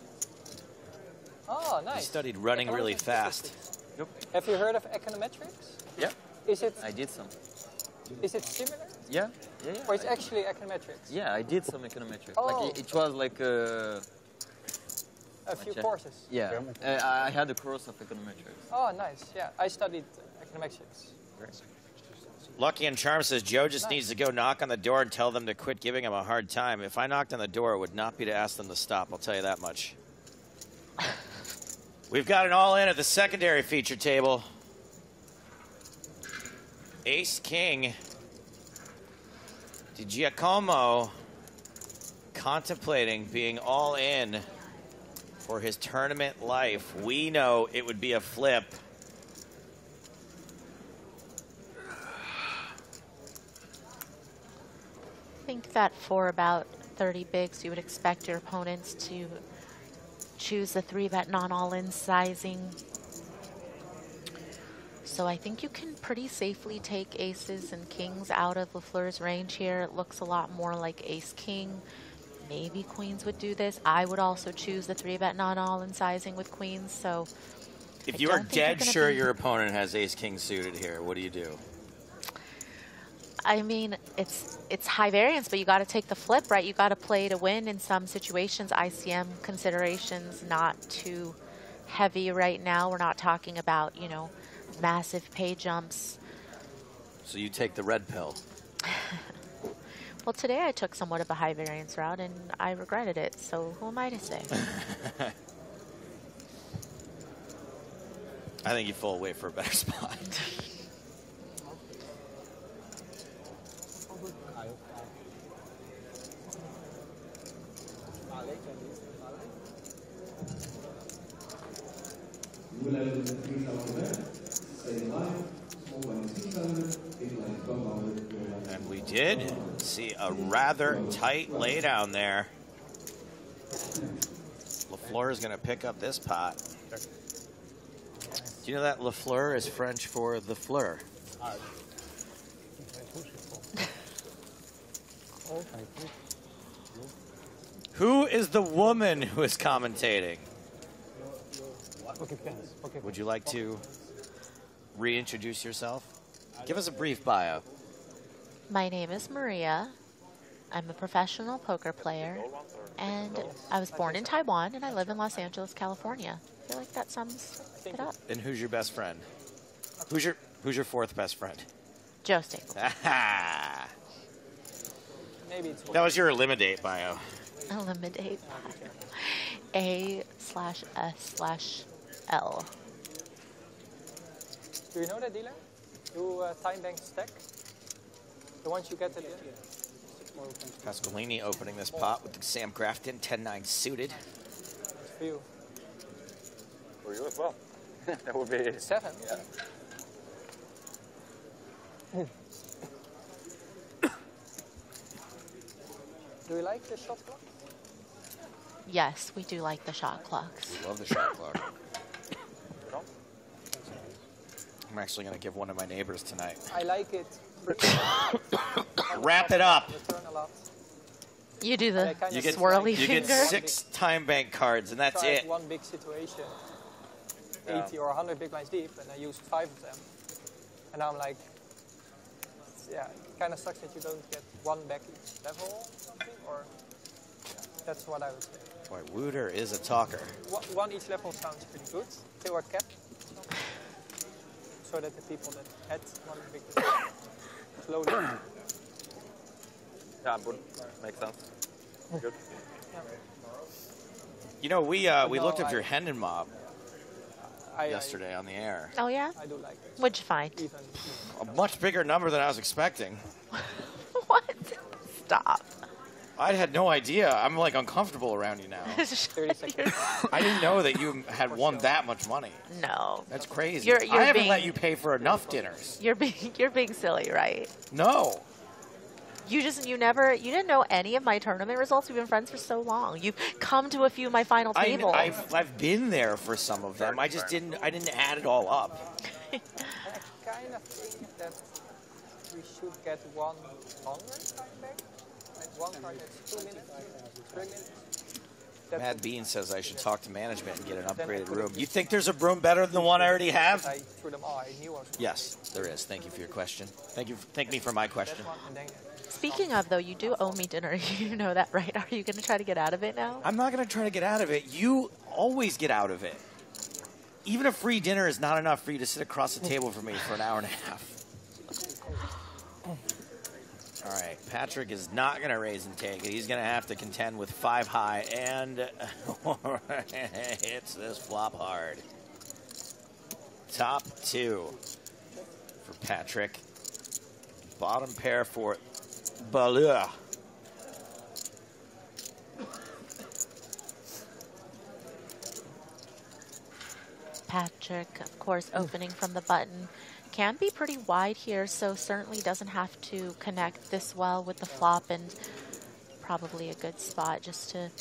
Oh, nice. He studied running really fast. Yep. Have you heard of econometrics? Yeah. Is it? I did some. Is it similar? Yeah. Or it's actually econometrics? Yeah, I did some econometrics. Oh. Like it was like a few courses. Yeah. I had a course of econometrics. Oh, nice. Yeah, I studied econometrics. Great. Lucky and Charm says Joe just needs to go knock on the door and tell them to quit giving him a hard time. If I knocked on the door, it would not be to ask them to stop. I'll tell you that much. We've got an all-in at the secondary feature table. Ace-King. Di Giacomo contemplating being all-in for his tournament life. We know it would be a flip. I think that for about 30 bigs, you would expect your opponents to choose the 3-bet non-all-in sizing. So So I think you can pretty safely take aces and kings out of LaFleur's range here. It looks a lot more like ace-king. Maybe queens would do this. I would also choose the 3-bet non-all in sizing with queens. So if you are dead sure your opponent has ace-king suited here, what do you do? I mean, it's high variance, but you got to take the flip, right? You got to play to win in some situations. ICM considerations not too heavy right now. We're not talking about, you know, massive pay jumps. So you take the red pill. Well, today I took somewhat of a high variance route, and I regretted it. So who am I to say? I think you fall away for a better spot. And we did see a rather tight laydown there. LaFleur is going to pick up this pot. Do you know that LaFleur is French for the fleur? Who is the woman who is commentating? Would you like to reintroduce yourself? Give us a brief bio. My name is Maria. I'm a professional poker player, and I was born in Taiwan, and I live in Los Angeles, California. I feel like that sums it up. And who's your best friend? Who's your fourth best friend? Joe Staples. That was your eliminate bio. Eliminate bio. A/S/L. Do you know that dealer? You time bank stack? The ones you get at the end? Pasqualini opening this pot with the Sam Grafton 10-9 suited. It's for you. For you as well. That would be 7. Yeah. Do you like the shot clock? Yes, we do like the shot clocks. We love the shot clock. I'm actually going to give one to my neighbors tonight. I like it. Wrap it up. Return a lot. You do the You get, swirly you finger. get 6 time bank cards, and that's Tried it. one big situation, 80 or 100 big blinds deep, and I used 5 of them. And now I'm like, yeah, it kind of sucks that you don't get one back each level, or yeah, that's what I would say. Boy, Wooter is a talker. One each level sounds pretty good. 2 are kept, so that the people that had one big slowly. Yeah, would make sense. Good. You know, we looked up your Hendon mob yesterday on the air. Oh, yeah? I do like it. What'd you find? A much bigger number than I was expecting. What? Stop. I had no idea. I'm like uncomfortable around you now. 30 seconds. I didn't know that you had won that much money. No. That's crazy. You're I haven't being- let you pay for enough dinners. You're being silly, right? No. You didn't know any of my tournament results. We've been friends for so long. You've come to a few of my final tables. I've been there for some of them. I didn't add it all up. I kind of think that we should get one longer time back. Like one card that's 2 minutes, 3 minutes. Mad Bean says I should talk to management and get an upgraded room. You think there's a room better than the one I already have? I threw them all. I knew I was Yes, there is. Thank you for your question. Thank me for my question. Speaking of, though, you do owe me dinner. You know that, right? Are you going to try to get out of it now? I'm not going to try to get out of it. You always get out of it. Even a free dinner is not enough for you to sit across the table from me for an hour and a half. All right, Patrick is not going to raise and take it. He's going to have to contend with 5 high, and hits this flop hard. Top 2 for Patrick. Bottom pair for Balua. Patrick, of course, opening from the button. Can be pretty wide here, so certainly doesn't have to connect this well with the flop, and probably a good spot just to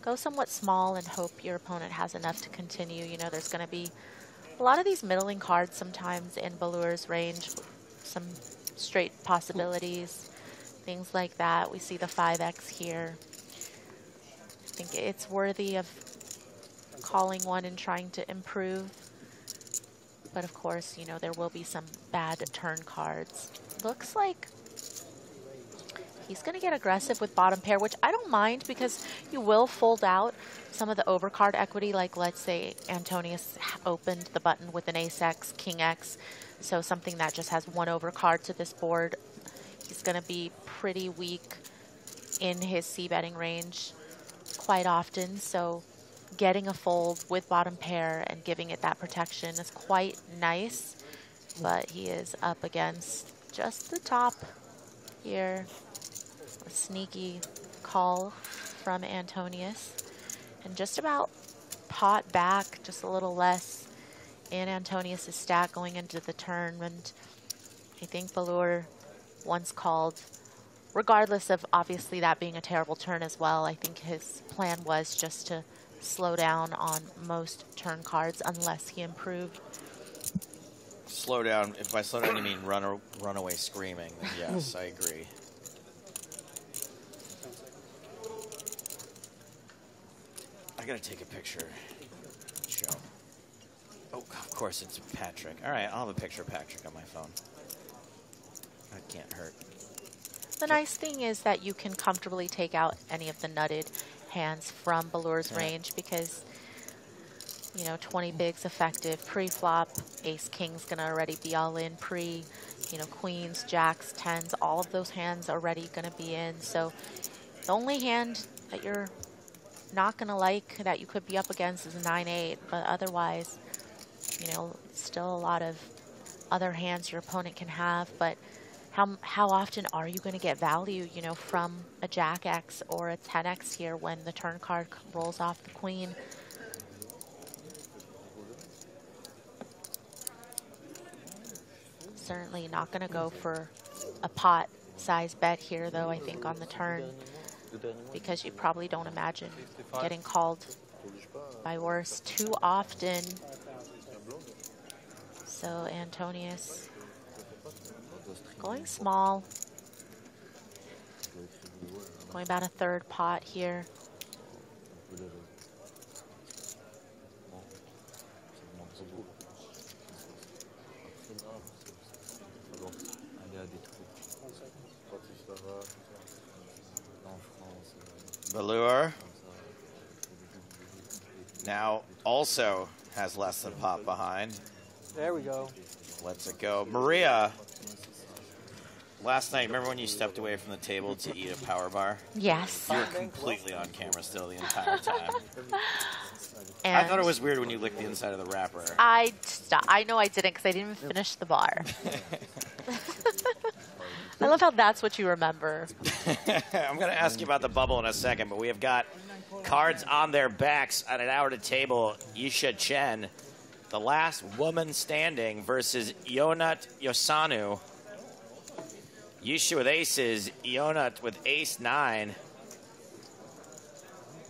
go somewhat small and hope your opponent has enough to continue. You know, there's going to be A lot of these middling cards sometimes in Ballur's range, some straight possibilities, things like that. We see the 5x here. I think it's worthy of calling one and trying to improve. But of course, you know, there will be some bad turn cards. Looks like he's going to get aggressive with bottom pair, which I don't mind because you will fold out some of the overcard equity. Like, let's say Antonius opened the button with an ace-x, king-x, so something that just has one overcard to this board. He's going to be pretty weak in his c-betting range quite often, so getting a fold with bottom pair and giving it that protection is quite nice, but he is up against just the top here. A sneaky call from Antonius, and just about pot back, just a little less in Antonius's stack going into the turn. And I think Ballur once called, regardless of obviously that being a terrible turn as well, I think his plan was just to slow down on most turn cards unless he improved. Slow down. If by slow down you mean run away screaming, then yes, I agree. I gotta take a picture. Show. Oh, of course it's Patrick. All right, I'll have a picture of Patrick on my phone. That can't hurt. The nice thing is that you can comfortably take out any of the nutted hands from Ballur's range because, you know, 20 bigs effective pre-flop. Ace-king's gonna already be all in pre, you know, queens, jacks, tens, all of those hands already gonna be in. So the only hand that you're not gonna like that you could be up against is a 9-8, but otherwise, you know, still a lot of other hands your opponent can have. But how often are you going to get value, you know, from a Jack X or a 10X here when the turn card rolls off the queen? Certainly not going to go for a pot size bet here, though, I think, on the turn, because you probably don't imagine getting called by worse too often. So Antonius going small, going about a third pot here. Ballur now also has less than pot behind. There we go. Let's it go. Maria, last night, remember when you stepped away from the table to eat a power bar? Yes. You were completely on camera still the entire time. And I thought it was weird when you licked the inside of the wrapper. I know I didn't because I didn't even finish the bar. I love how that's what you remember. I'm going to ask you about the bubble in a second, but we have got cards on their backs at an hour to table. Yisha Chen, the last woman standing, versus Ionut Yosanu. Yisha with aces, Ionut with ace-9.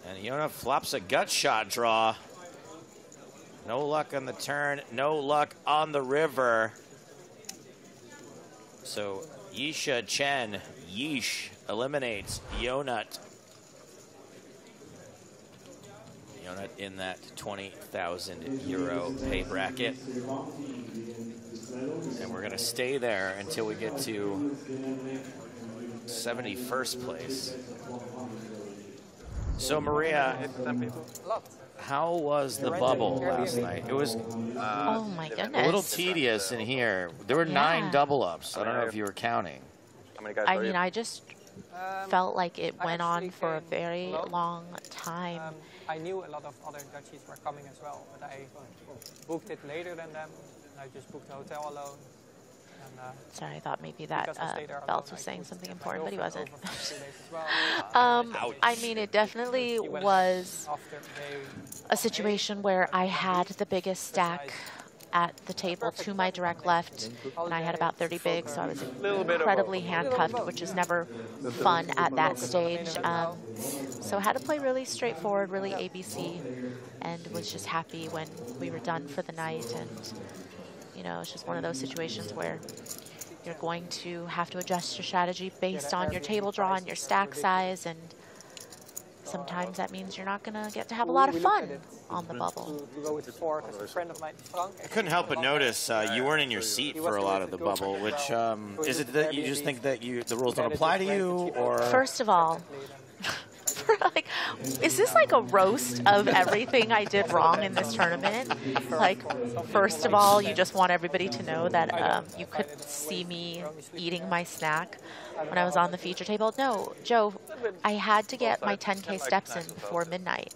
And Ionut flops a gut shot draw. No luck on the turn, no luck on the river. So Yisha Chen, Yeesh, eliminates Ionut. Ionut in that 20,000 euro pay bracket. And we're going to stay there until we get to 71st place. So, Maria, how was the bubble last night? It was oh my goodness, a little tedious in here. There were 9 double-ups. I don't know if you were counting. I mean, I just felt like it went on for a very long time. I knew a lot of other Dutchies were coming as well, but I booked it later than them. I just booked the hotel alone. And, sorry, I thought maybe that Belt was saying something important, but he wasn't. Well. I mean, it definitely was a situation where I had the biggest stack at the table to my direct left, and I had about 30 bigs, so I was incredibly handcuffed, which is never fun at that stage. So I had to play really straightforward, really ABC, and was just happy when we were done for the night. And you know, it's just one of those situations where you're going to have to adjust your strategy based on your table draw and your stack size, and sometimes that means you're not going to get to have a lot of fun on the bubble. I couldn't help but notice you weren't in your seat for a lot of the bubble, which is it that you just think that the rules don't apply to you, or? First of all, like, is this like a roast of everything I did wrong in this tournament? Like, first of all, you just want everybody to know that you could see me eating my snack when I was on the feature table. No, Joe, I had to get my 10K steps in before midnight,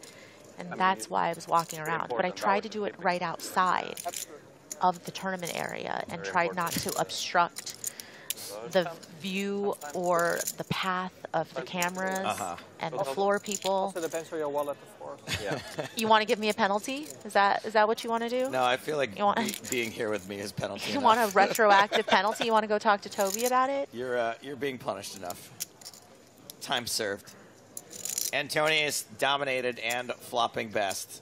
and that's why I was walking around. But I tried to do it right outside of the tournament area and tried not to obstruct the view or the path of the cameras and the floor people. Also depends on your wallet, of course. Yeah. You want to give me a penalty? Is that what you want to do? No, I feel like being here with me is penalty You enough. want a retroactive penalty? You want to go talk to Toby about it? You're being punished enough. Time served. Antonius dominated and flopping best.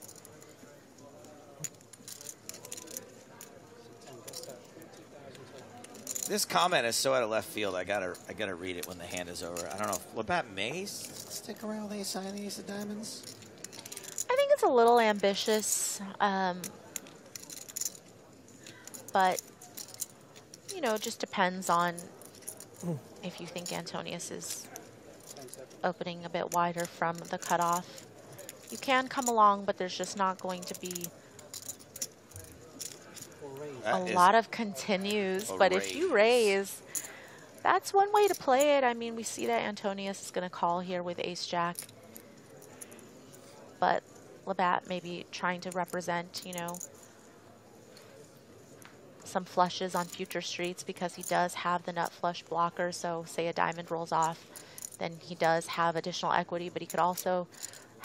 This comment is so out of left field. I gotta read it when the hand is over. I don't know if Labatt may stick around with ace high and ace of diamonds. I think it's a little ambitious, but you know, it just depends on if you think Antonius is opening a bit wider from the cutoff. You can come along, but there's just not going to be a lot of continues. But if you raise, that's one way to play it. I mean, we see that Antonius is going to call here with ace-jack. But Labatt maybe trying to represent, you know, some flushes on future streets because he does have the nut flush blocker. So say a diamond rolls off, then he does have additional equity, but he could also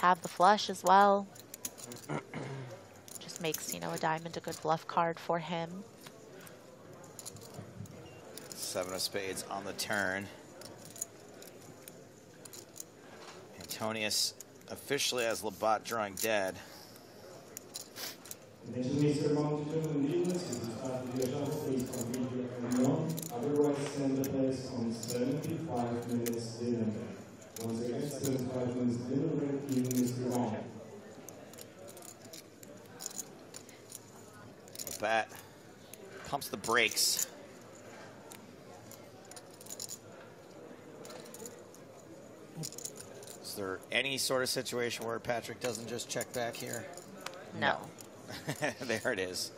have the flush as well. Just makes, you know, a diamond a good bluff card for him. Seven of spades on the turn. Antonius officially has Labatt drawing dead. Otherwise, send the place on 75 minutes dinner. Once again, 75 minutes dinner when evening is wrong. Labatt pumps the brakes. Is there any sort of situation where Patrick doesn't just check back here? No. There it is.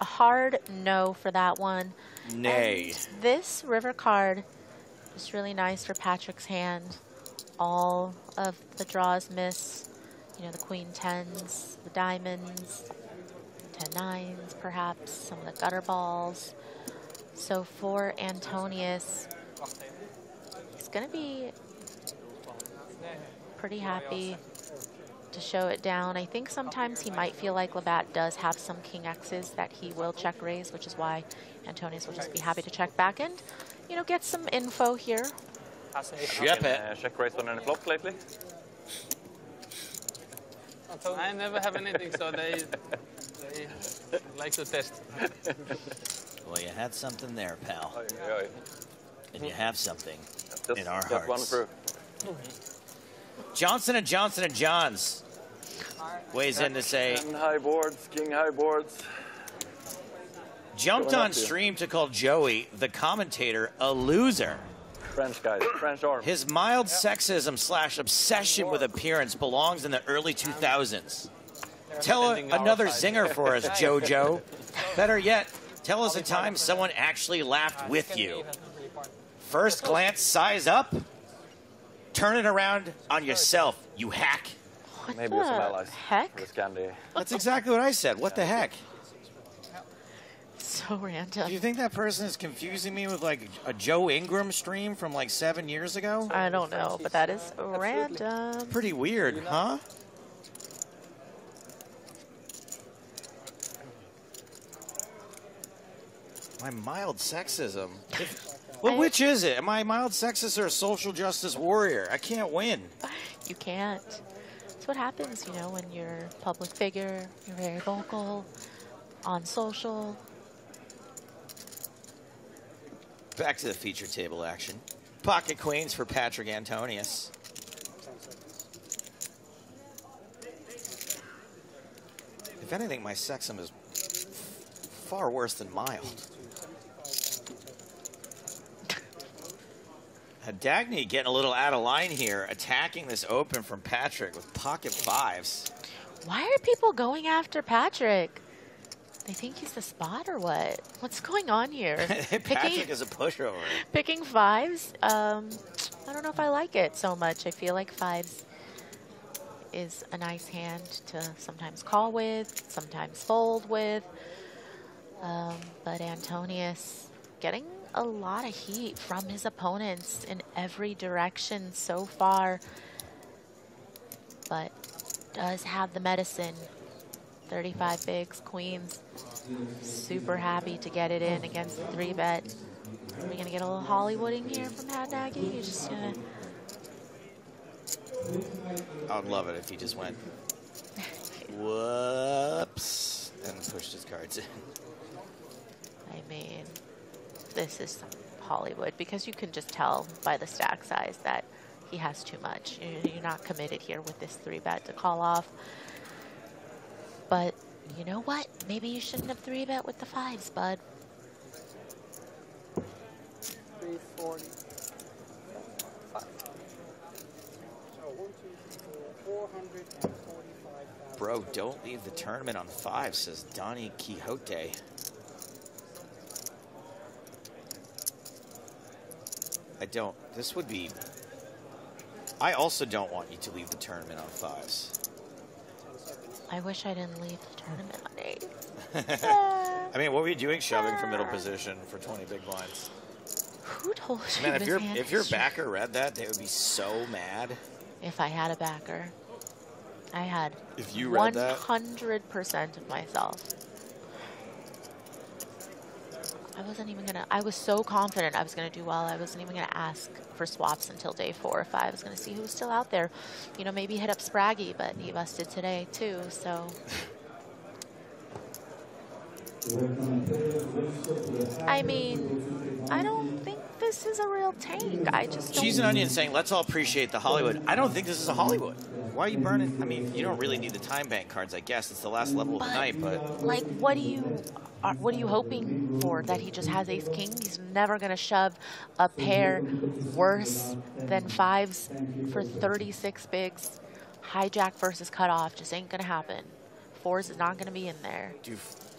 A hard no for that one. Nay. And this river card is really nice for Patrick's hand. All of the draws miss. You know, the queen tens, the diamonds, 10-9s perhaps, some of the gutter balls. So for Antonius, he's going to be pretty happy to show it down. I think sometimes he might feel like Labatt does have some king X's that he will check raise, which is why Antonius will just be happy to check back and, you know, get some info here. Check raise on any flops lately? I never have anything, so they like to test. Well, you had something there, pal. And you have something in our just hearts. One Johnson and Johnson and Johns weighs in to say, and high boards, king high boards. Jumped on stream to call Joey, the commentator, a loser. French guys, French arm. His mild sexism / obsession with appearance belongs in the early 2000s. Tell another zinger for us, JoJo. Better yet, tell us a time someone actually laughed with you. First glance, size up. Turn it around on yourself, you hack. Maybe some allies. Heck? That's exactly what I said. What the heck? So random. Do you think that person is confusing me with like a Joe Ingram stream from like 7 years ago? I don't know, but that is random. Pretty weird, huh? My mild sexism. Well, which is it? Am I mild sexist or a social justice warrior? I can't win. You can't. That's what happens, you know, when you're a public figure, you're very vocal, on social. Back to the feature table action. Pocket queens for Patrick Antonius. If anything, my sexism is far worse than mild. Dagny getting a little out of line here, attacking this open from Patrick with pocket fives. Why are people going after Patrick? They think he's the spot or what? What's going on here? Patrick is a pushover. Picking fives? I don't know if I like it so much. I feel like fives is a nice hand to sometimes call with, sometimes fold with. But Antonius getting a lot of heat from his opponents in every direction so far, but does have the medicine. 35 bigs, queens. Super happy to get it in against the 3-bet. Are we gonna get a little Hollywooding here from Pat Nagy? You're just gonna... I would love it if he just went, whoops, and pushed his cards in. I mean, this is Hollywood because you can just tell by the stack size that he has too much. You're not committed here with this 3-bet to call off. But you know what? Maybe you shouldn't have 3-bet with the fives, bud. 340. Bro, don't leave the tournament on 5, says Donnie Quixote. I don't. This would be... I also don't want you to leave the tournament on 5s. I wish I didn't leave the tournament on 8. I mean, what were you doing shoving for middle position for 20 big blinds? Who told you Man, this if your backer read that, they would be so mad. If I had a backer, I had if you read 100% of myself. I wasn't even gonna, I was so confident I was gonna do well. I wasn't even gonna ask for swaps until day 4 or 5. I was gonna see who was still out there. You know, maybe hit up Spraggy, but he busted today too, so. I mean, I don't think this is a real tank. I just don't. Cheese and Onion saying, let's all appreciate the Hollywood. I don't think this is a Hollywood. Why are you burning? I mean, you don't really need the time bank cards, I guess. It's the last level of the night, but... Like, what are you hoping for? That he just has ace-king? He's never going to shove a pair worse than 5s for 36 bigs. Hijack versus cutoff just ain't going to happen. 4s is not going to be in there. Do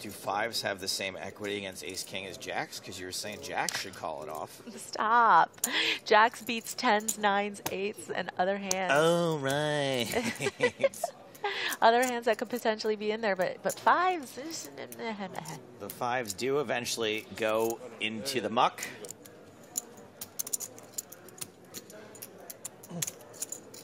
5s have the same equity against ace-king as jacks? Because you were saying jacks should call it off. Stop. Jacks beats 10s, 9s, 8s, and other hands. Oh, right. Other hands that could potentially be in there, but 5s. The 5s do eventually go into the muck.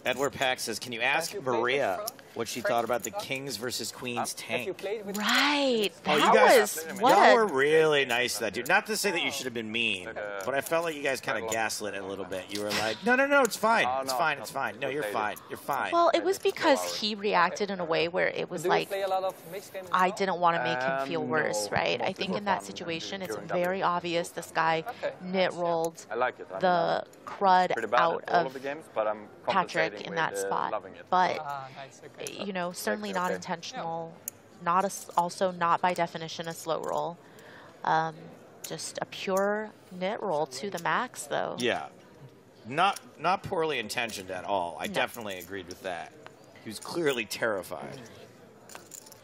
Edward Pack says, can you ask Maria what she thought about the Kings versus Queens tank? Right. Oh, you guys, y'all were really nice to that dude. Not to say that you should have been mean, but I felt like you guys kind of gaslit it a little bit. You were like, no, it's fine. It's fine. It's fine. No, you're fine. You're fine. Well, it was because he reacted in a way where it was like, I didn't want to make him feel worse, right? I think in that situation, it's very obvious this guy nit rolled the crud out of Patrick in that spot. But, you know, certainly not intentional, also not by definition a slow roll. Just a pure nit roll to the max, though. Yeah. Not poorly intentioned at all. I definitely agreed with that. He was clearly terrified.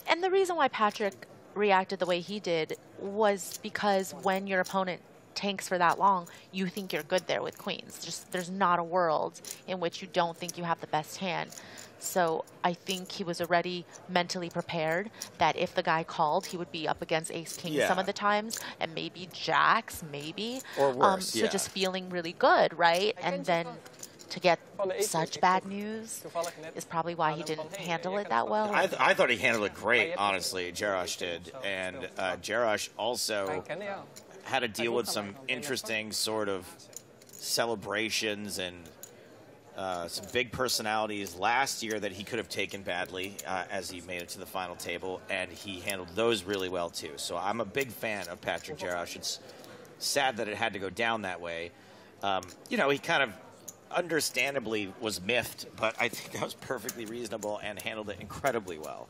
And the reason why Patrick reacted the way he did was because when your opponent tanks for that long, you think you're good there with queens. Just there's not a world in which you don't think you have the best hand. So I think he was already mentally prepared that if the guy called, he would be up against ace-king some of the times, and maybe jacks, maybe. Or worse, so just feeling really good, right? And then to get such bad news is probably why he didn't handle it that well. I thought he handled it great, honestly. Jarosh did. And Jarosh also had to deal with some interesting sort of celebrations and some big personalities last year that he could have taken badly as he made it to the final table, and he handled those really well too. So I'm a big fan of Patrick Jarosz. It's sad that it had to go down that way. You know, he kind of understandably was miffed, but I think that was perfectly reasonable and handled it incredibly well.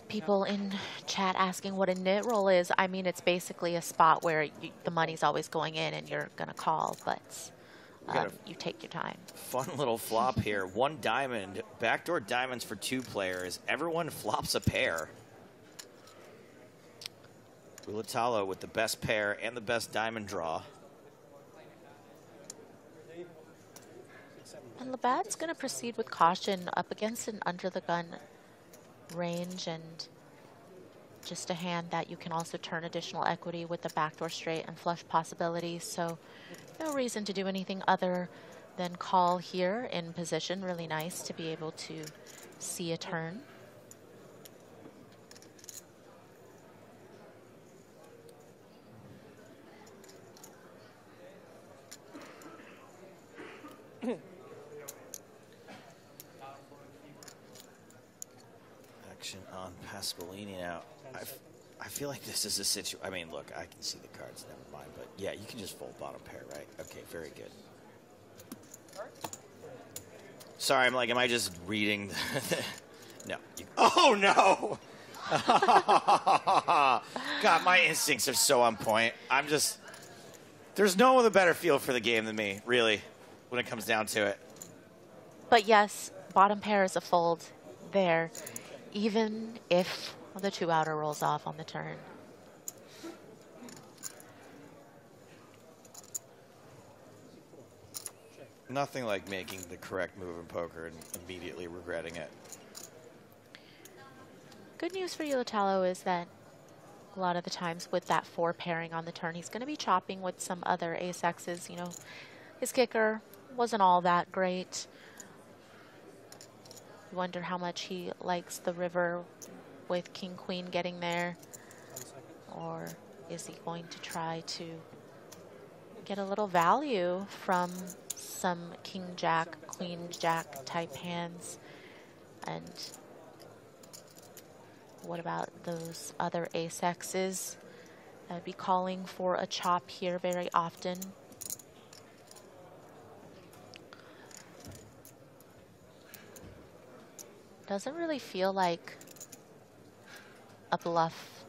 People in chat asking what a knit roll is. I mean, it's basically a spot where the money's always going in and you're going to call, but you take your time. Fun little flop here. 1 diamond, backdoor diamonds for 2 players. Everyone flops a pair. Ulatalo with the best pair and the best diamond draw. And Labatt's going to proceed with caution up against an under-the-gun range, and just a hand that you can also turn additional equity with the backdoor straight and flush possibilities. So no reason to do anything other than call here in position. Really nice to be able to see a turn. Action on Pasqualini now. I feel like this is a situation. I mean, look, I can see the cards, never mind. But yeah, you can just fold bottom pair, right? Okay, very good. Sorry, I'm like, am I just reading? No. Oh, no! God, my instincts are so on point. I'm just, there's no one with a better feel for the game than me, really, when it comes down to it. But yes, bottom pair is a fold there, even if the 2 outer rolls off on the turn. Nothing like making the correct move in poker and immediately regretting it. Good news for Ulatalo is that a lot of the times with that 4 pairing on the turn, he's going to be chopping with some other ace-X's. You know, his kicker wasn't all that great. You wonder how much he likes the river with king-queen getting there. Or is he going to try to get a little value from some king-jack, queen-jack type hands? And what about those other ace-X's? I'd be calling for a chop here very often. Doesn't really feel like a bluff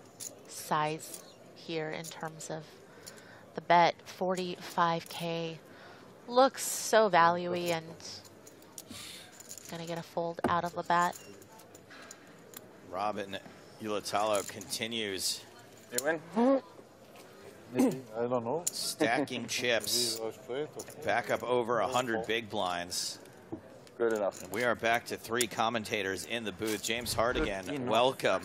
size here in terms of the bet. 45K looks so value-y, and gonna get a fold out of Labatt. Robin Ulatalo continues. You win? I don't know. Stacking chips. Back up over 100 big blinds. Good enough. And we are back to 3 commentators in the booth. James Hardigan, welcome.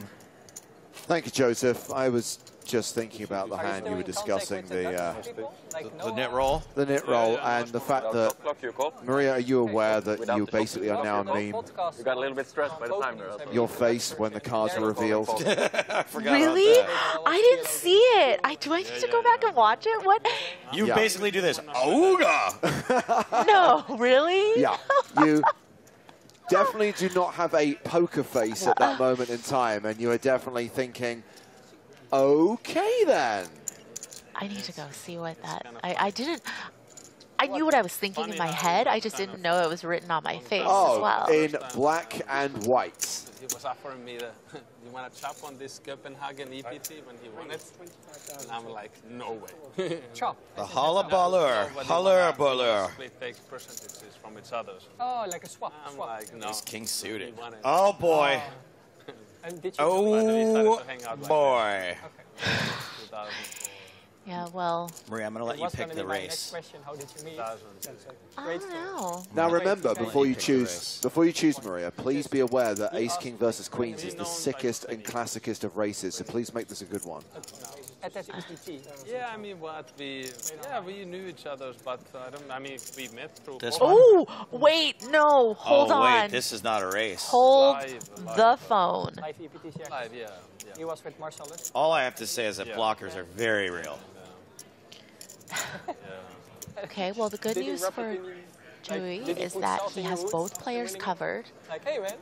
Thank you, Joseph. I was just thinking about the hand you were discussing, the knit roll? The knit roll, and the fact that, Maria, are you aware that you basically are now a meme? You got a little bit stressed by the time there. Your face when the cards were revealed. Really? I didn't see it. Do I need to go back and watch it? What? You basically do this. Ooga! No, really? Yeah. You definitely do not have a poker face at that moment in time, and you are definitely thinking, okay then. I need to go see what that. I didn't. I knew what I was thinking in my head. I just didn't know it was written on my face as well. In black and white. He was offering me the, you want to chop on this Copenhagen EPT when he won it? And I'm like, no way. Chop. The hullabaloo. Hullabaloo. Split takes percentages from each other. Oh, like a swap. I'm like, no. He's king suited. Oh, boy. And did you Oh, boy. Yeah, well. Maria, I'm going to let you pick the race. Next question, how did you meet? I don't know. Now remember, before you choose, Maria, please be aware that Ace King versus Queens is the sickest and classicest of races, so please make this a good one. At that EPT. Yeah, I mean, we knew each other, but I mean, we met through. Oh, wait, no, hold on. Wait, this is not a race. Hold the phone. Live EPT series. Live, yeah. He was with Marcellus. All I have to say is that blockers are very real. Okay, well, the good news for Joey is that he has both players covered. Like, hey, man.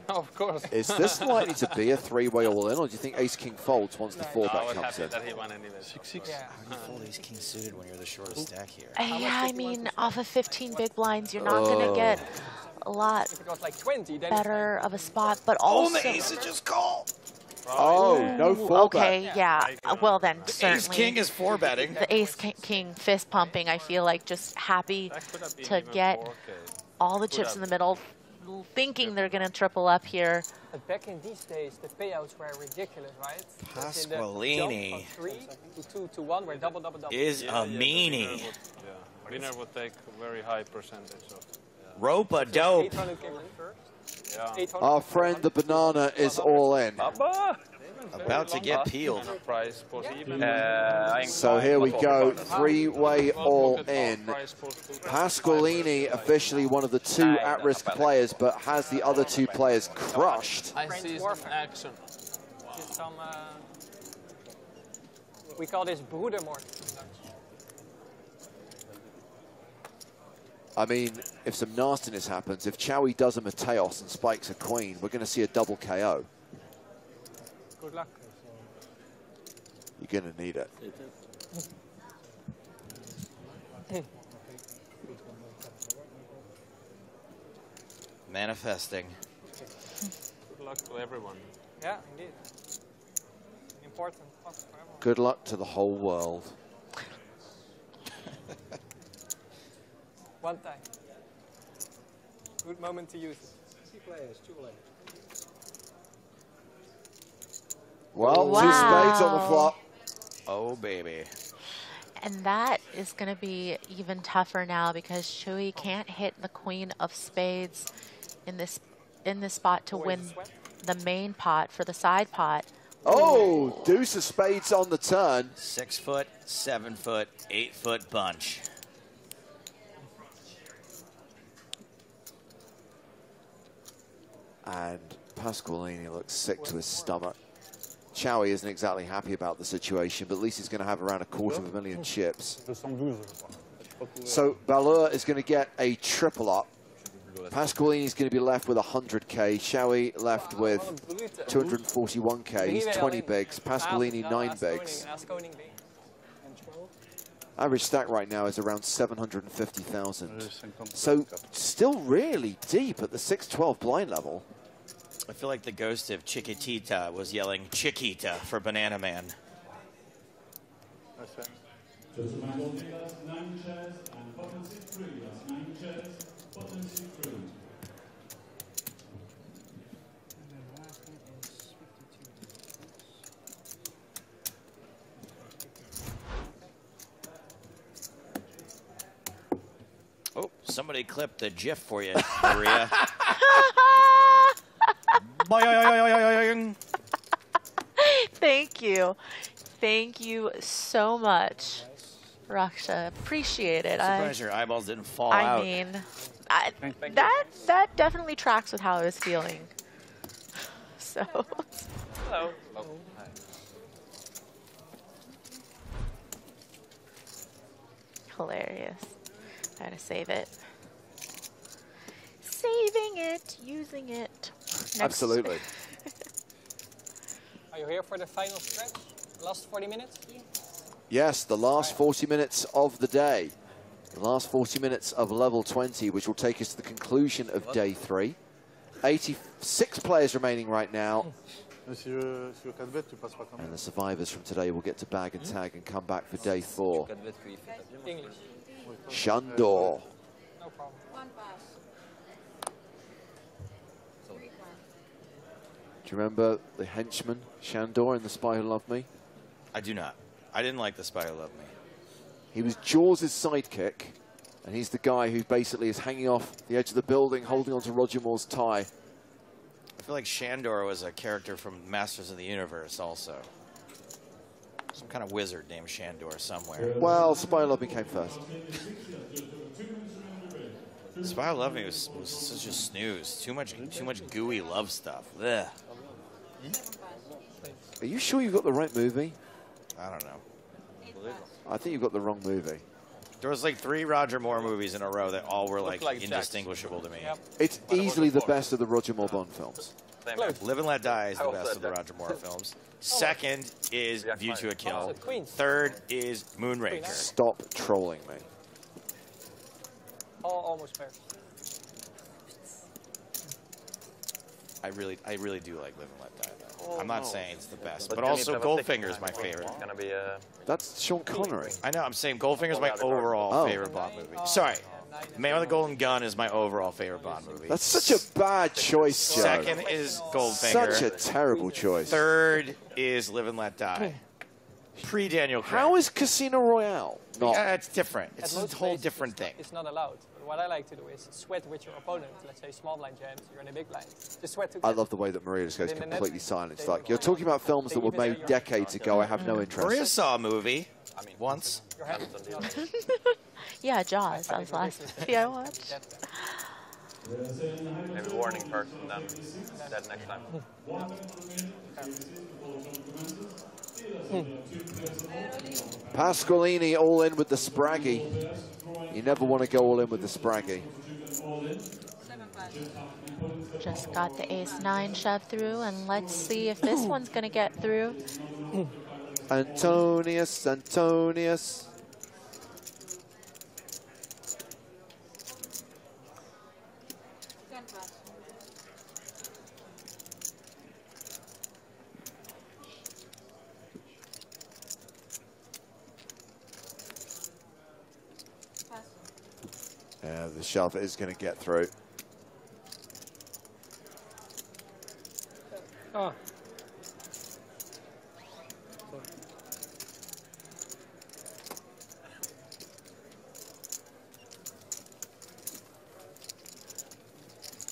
Of course. Is this likely to be a three-way all-in, or do you think Ace-King folds once the 4-bet comes in? That he won anyway. 6-6. How do you fold Ace-King suited when you're the shortest stack here? Yeah, I mean, off of 15 big blinds, you're not going to get a lot better of a spot, but also... Oh, the Ace is just called. Oh, no 4-bet. Okay, yeah. Well, then, certainly... Ace-King is 4-betting. The Ace-King fist-pumping, I feel like just happy to get all the chips in the middle, thinking they're going to triple up here. But back in these days, the payouts were ridiculous, right? Pasqualini 3 to 2 to 1, where double. is a meanie. Winner would take a very high percentage of. Rope-a-dope. Our friend the banana is all in. About to get peeled. So here we go, three-way all in. Pasqualini officially one of the two at-risk players, but has the other two players crushed. I see some action. We call this broedermoord. I mean, if some nastiness happens, if Chowie does a Mateos and spikes a queen, we're going to see a double KO. Good luck. You're going to need it. Manifesting. Good luck to everyone. Yeah, indeed. Important. Good luck to the whole world. One time. Good moment to use it. 2 players, 2 left. Well, 2 spades on the flop. Oh, baby. And that is going to be even tougher now because Chewy can't hit the queen of spades in this spot to win the main pot for the side pot. Oh, deuce of spades on the turn. 6 foot, 7 foot, 8 foot bunch. And Pasqualini looks sick to his stomach. Chowie isn't exactly happy about the situation, but at least he's going to have around $250,000 chips. So Balur is going to get a triple up. Pasqualini is going to be left with 100K. Chowie left with 241K. He's 20 bigs. Pasqualini 9 bigs. Average stack right now is around 750,000. So still really deep at the 6-12 blind level. I feel like the ghost of Chiquitita was yelling Chiquita for Banana Man. Just remember, that's 9 chairs and potency 3. That's 9 chairs, potency 3. Oh, somebody clipped the GIF for you, Maria. Thank you. Thank you so much, Raksha. Appreciate it. I'm surprised your eyeballs didn't fall I out. mean, that definitely tracks with how I was feeling. So. Hello. Hilarious. I'm gonna save it. Saving it, using it. Next. Absolutely. Are you here for the final stretch? Last 40 minutes? Yes, the last 40 minutes of the day. The last 40 minutes of level 20, which will take us to the conclusion of day 3. 86 players remaining right now. And the survivors from today will get to bag and tag and come back for day 4. English. Shandor. No problem. Do you remember the henchman, Shandor, in The Spy Who Loved Me? I do not. I didn't like The Spy Who Loved Me. He was Jaws' sidekick, and he's the guy who basically is hanging off the edge of the building, holding onto Roger Moore's tie. I feel like Shandor was a character from Masters of the Universe also. Some kind of wizard named Shandor somewhere. Well, Spy Love Me came first. Spy Love Me was such a snooze. Too much gooey love stuff. Ugh. Are you sure you've got the right movie? I don't know. I think you've got the wrong movie. There was like 3 Roger Moore movies in a row that all were like like indistinguishable to me. Yep. It's easily the best of the Roger Moore Bond films. Live and Let Die is the best of the Roger Moore films. Second is View to a Kill. Third is Moonraker. Stop trolling me. Almost fair. I really do like Live and Let Die, though. Oh, I'm not no. saying it's the best, But but can also you have a stick Goldfinger's my time? favorite. It's gonna be a... That's Sean Connery. I know, I'm saying Goldfinger's my overall Oh. favorite Bond movie. Sorry, Man with the Golden Gun is my overall favorite Bond movie. That's such a bad choice, Joe. Second is Goldfinger. Such a terrible choice. Third is Live and Let Die. Pre-Daniel Craig. How is Casino Royale not? Yeah, it's different. It's a whole different thing. It's not allowed. But what I like to do is sweat with your opponent. Let's say small blind jams, you're in a big blind. Just sweat together. I love the way that Maria just goes In the net, completely silent. It's they like, will you're go talking about films that were made decades ago. I have no interest. Maria saw a movie once. Your hand. Yeah, Jaws. That was last movie I watched. Maybe warning first and then dead next time. Pasqualini all in with the Spraggy. You never want to go all in with the Spraggy. Just got the ace-9 shoved through, and let's see if this one's going to get through. Antonius. Yeah, the shove is going to get through. Oh.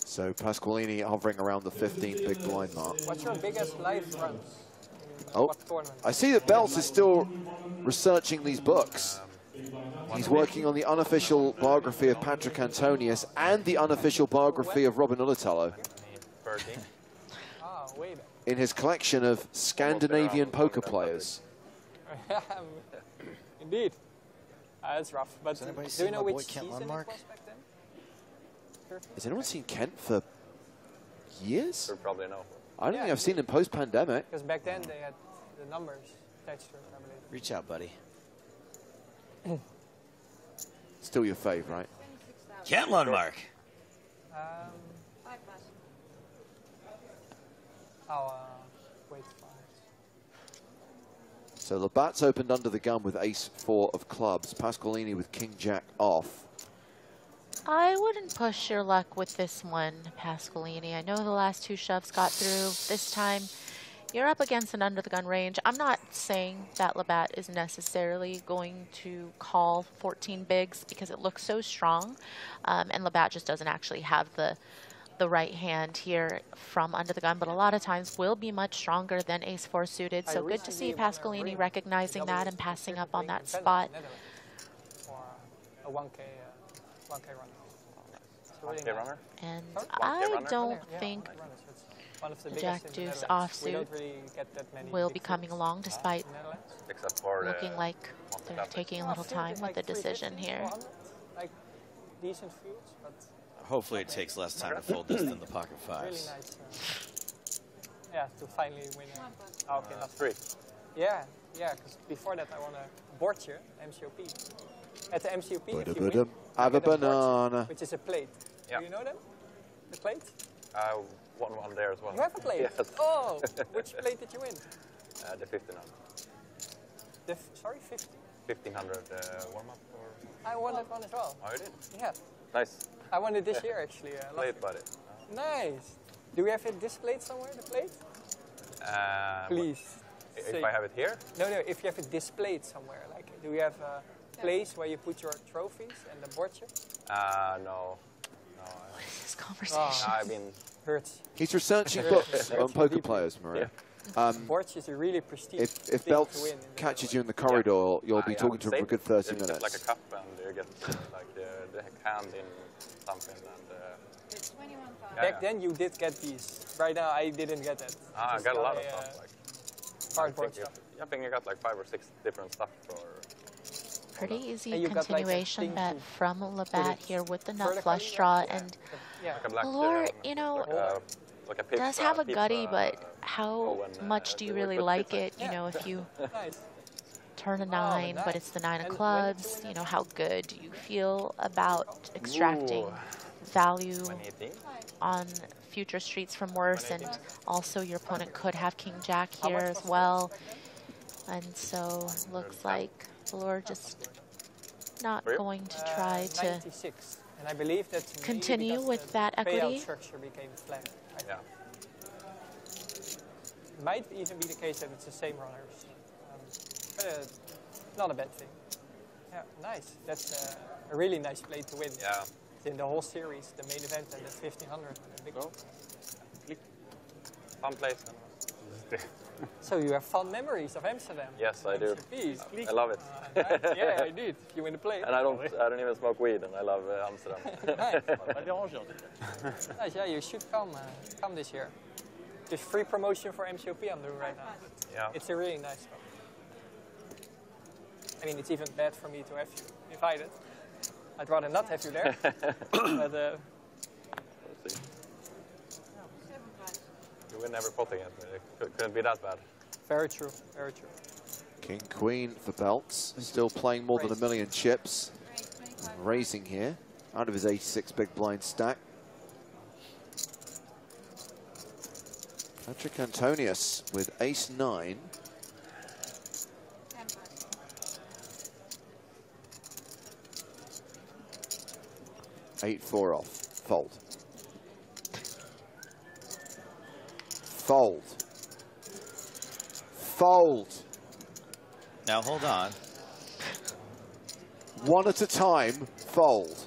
So Pasqualini hovering around the 15 big blind mark. What's your biggest live runs? Oh, I see that Belts is still researching these books. He's working on the unofficial biography of Patrick Antonius and the unofficial biography of Robin Ulitalo in his collection of Scandinavian poker players. Indeed. That's rough. But do you know which season it was back then? Has anyone seen Kent for years? Probably no. I don't think I've seen him post-pandemic. Because back then they had the numbers attached to it, I believe. Reach out, buddy. Still your fave, right? Kent Lundmark. Wait. So Labatt's opened under the gun with ace-4 of clubs. Pasqualini with king-jack off. I wouldn't push your luck with this one, Pasqualini. I know the last 2 shoves got through. This time, you're up against an under-the-gun range. I'm not saying that Labatt is necessarily going to call 14 bigs because it looks so strong, and Labatt just doesn't actually have the right hand here from under the gun, but a lot of times will be much stronger than ace-4 suited. So good to see Pasqualini recognizing that and passing up on that spot. A 1K runner. Okay, runner? And I don't think the Jack-Deuce offsuit will be coming along, despite Except for looking like they're taking a little time with the decision here. Like decent fields, but Hopefully it takes less time to fold this than the pocket fives. really nice. Yeah, to finally win. Okay, not 3. Yeah, because before that I won a board share, MCOP. At the MCOP, if you win, Have you a get board share, banana. which is a plate. Yeah. Do you know them? The plate? Won one there as well. You have a plate? Yes. Oh, which plate did you win? The 1500. Sorry, 50? 1500 warm-up? Or... I won that one as well. Oh, you did? Yeah. Nice. I won it this year, actually. Plate, buddy. Nice. Do we have it displayed somewhere, the plate? Please. If I have it here? No, if you have it displayed somewhere. Like, do we have a place where you put your trophies and the board chip? No. This conversation. I mean, hurts. He's researching books on poker players, Maria. Borch is a really prestigious If thing to Belts win in catches you in the corridor, you'll be talking to him for a good 30 You get minutes. like a cup and you get like the hand in something and. Back then you did get these. Right now I didn't get that. I Just got a lot of my, stuff. Like, cardboard stuff. I think I got like 5 or 6 different stuff for. Pretty easy And you got, like, that continuation thing bet to from Labatt here with the nut vertically, flush draw. And Like a black, Allure, you know, like a pizza, does have a gutty, but how much do you really like it? You know, if you Nice. turn a 9, but it's the 9 of clubs, you know, how good do you feel about extracting value on future streets from worse? And also your opponent could have king jack here as well. And so looks like Allure just not going to try to 96. And I believe that's continue with that payout equity. structure became flat. I think. It might even be the case that it's the same runners. But not a bad thing. Yeah, nice. That's a really nice play to win. Yeah. In the whole series, the main event and the 1500. The big Click. Fun place. So you have fun memories of Amsterdam. Yes, I do. MCPs. I love it. Nice. Yeah, I did. You win the play. And I don't even smoke weed, and I love Amsterdam. Nice. Yeah, you should come this year. Just free promotion for MCOP I'm doing right now. Yeah. It's a really nice spot. I mean, it's even bad for me to have you invited. I'd rather not have you there. But We'll see. You win every pot against me. It couldn't be that bad. very true. Very true. King Queen for Belts, still playing more than 1 million chips. Raising here, out of his 86 big blind stack. Patrick Antonius with ace-9. Eight-4 off. Fold. Fold. Fold. Now hold on. One at a time, fold.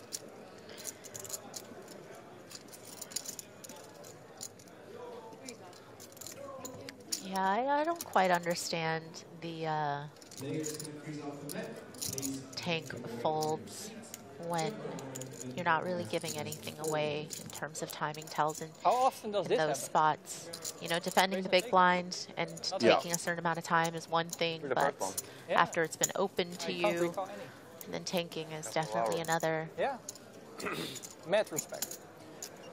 Yeah, I don't quite understand the tank folds when you're not really giving anything away in terms of timing tells in, How often does in this those happen? spots. You know, defending the big blind and taking a certain amount of time is one thing, but after it's been open to you, and then tanking is definitely another. Yeah. Mad respect.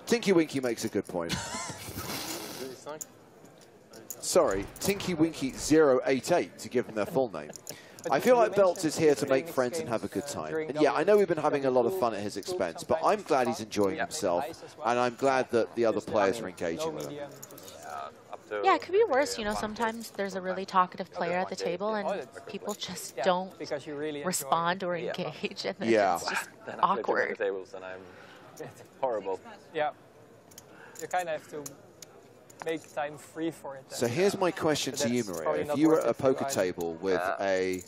Tinky Winky makes a good point. Sorry, Tinky Winky 088 to give them their full name. I feel like Belts is here to make friends and have a good time. And yeah, I know we've been having a lot of fun at his expense, but I'm glad he's enjoying himself, and I'm glad that the other players are engaging with him. Yeah, it could be worse. You know, sometimes there's a really talkative player at the table and people just don't respond or engage, and then it's just awkward. Tables and I'm horrible. Yeah. You kind of have to make time free for it. So here's my question to you, Maria. If you were at a poker table with a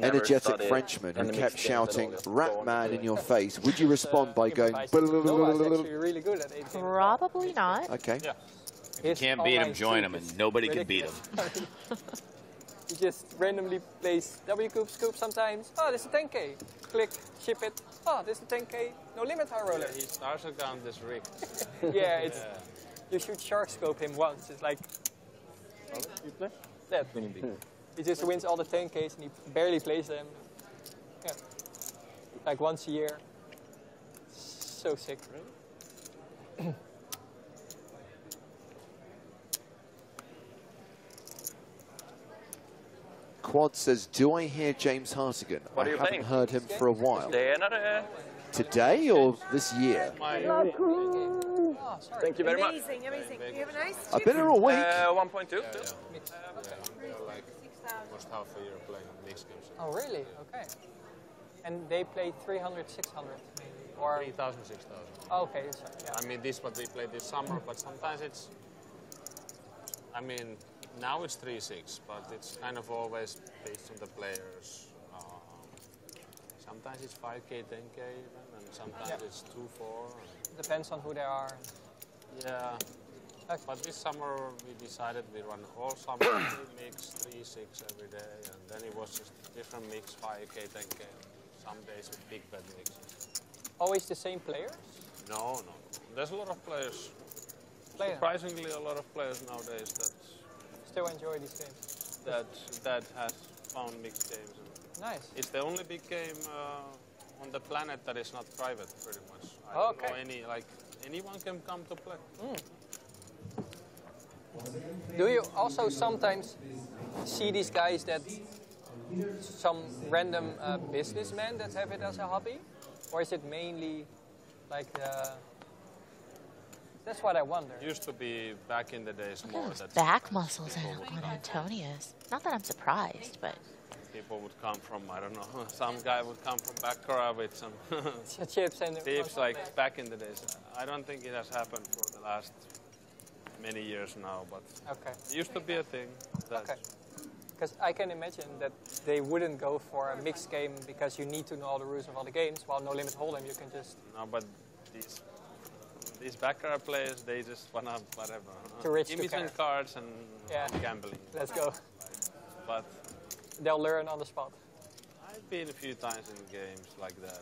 energetic Frenchman who kept shouting "Rat Man" in your face, would you respond by going? Really good at 18. Probably not. Okay. If you can't beat him, join him, and nobody can beat him. You just randomly place W coup, scoop sometimes. Oh, this is a 10K. Click, ship it. Oh, this is a 10K. No limit high roller. His stars account is rigged. Yeah, it's. You should shark scope him once. It's like that. He just wins all the 10Ks and he barely plays them. Yeah. Like once a year. So sick. Quad says, "Do I hear James Hartigan? What are you I haven't playing? heard him for a while. Today or this year? Thank you very much. Amazing, amazing. You have a nice I've been here all week. 1.2. Almost half a year playing mixed games. Oh, really? Okay. And they play 300, 600 maybe? Or 3,000, 6,000. Oh, okay. So, yeah. I mean, this what we played this summer, but sometimes it's, I mean, now it's 3-6, but it's kind of always based on the players. Sometimes it's 5K, 10K even, and sometimes it's 2-4. Depends on who they are. Yeah. But this summer we decided we run all summer mix 3-6 every day, and then it was just different mix 5K, 10K. Some days with big bet mixes. Always the same players? No. There's a lot of players. Surprisingly, a lot of players nowadays that still enjoy these games. That has found mixed games. Nice. It's the only big game on the planet that is not private, pretty much. I don't know any, like, anyone can come to play. Do you also sometimes see these guys that some random businessmen that have it as a hobby? Or is it mainly like that's what I wonder. Used to be back in the days more. Those back muscles on Antonius. Not that I'm surprised, but people would come from, I don't know, some guy would come from Baccarat with some chips and tips like back in the days. I don't think it has happened for the last many years now, but it used to be a thing. Because I can imagine that they wouldn't go for a mixed game because you need to know all the rules of all the games, while No Limit Hold'em you can just... No, but these Baccarat players, they just want to, whatever. Too rich Give me some cards and gambling. Let's go. But they'll learn on the spot. I've been a few times in games like that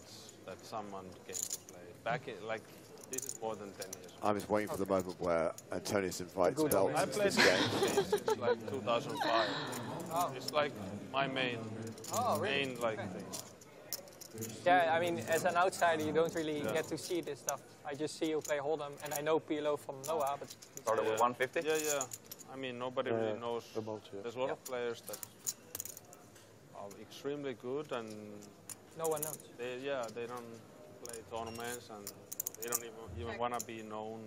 someone came to play. Back in, like, this is more than 10 years. I'm just waiting for the moment where Antonius invites Belt I to played this game. since like 2005. It's like my main, main like thing. Yeah, I mean, as an outsider, you don't really get to see this stuff. I just see you play Hold'em, and I know PLO from Noah, but... Started with 150? Yeah. I mean, nobody really knows. There's a lot of players that are extremely good, and... No one knows. They don't play tournaments, and they don't even want to be known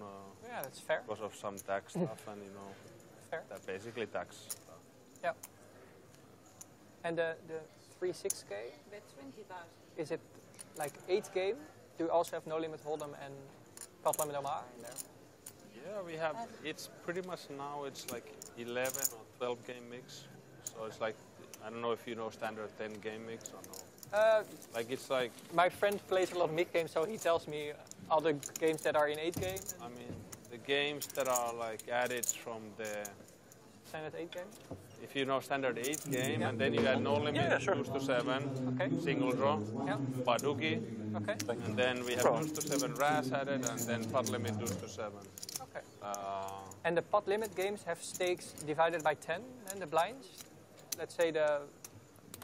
yeah, that's fair. because of some tax stuff, and, you know, that basically tax stuff. Yeah. And the 3-6K? Is it like 8 game? Do you also have No Limit Hold'em and Pot Limit Omar in there? Yeah, we have. It's pretty much now. It's like 11 or 12 game mix. So it's like, I don't know if you know standard 10 game mix or no. Like it's like. My friend plays a lot of mid games, so he tells me all the games that are in 8 game. I mean, the games that are like added from the standard 8 game. If you know standard 8 game, and then you had No Limit, Deuce to 7, single draw, Paduki, and then we have Deuce to 7 Ras added, and then Pot Limit Deuce to 7. Okay. And the pot limit games have stakes divided by 10, and the blinds. Let's say the.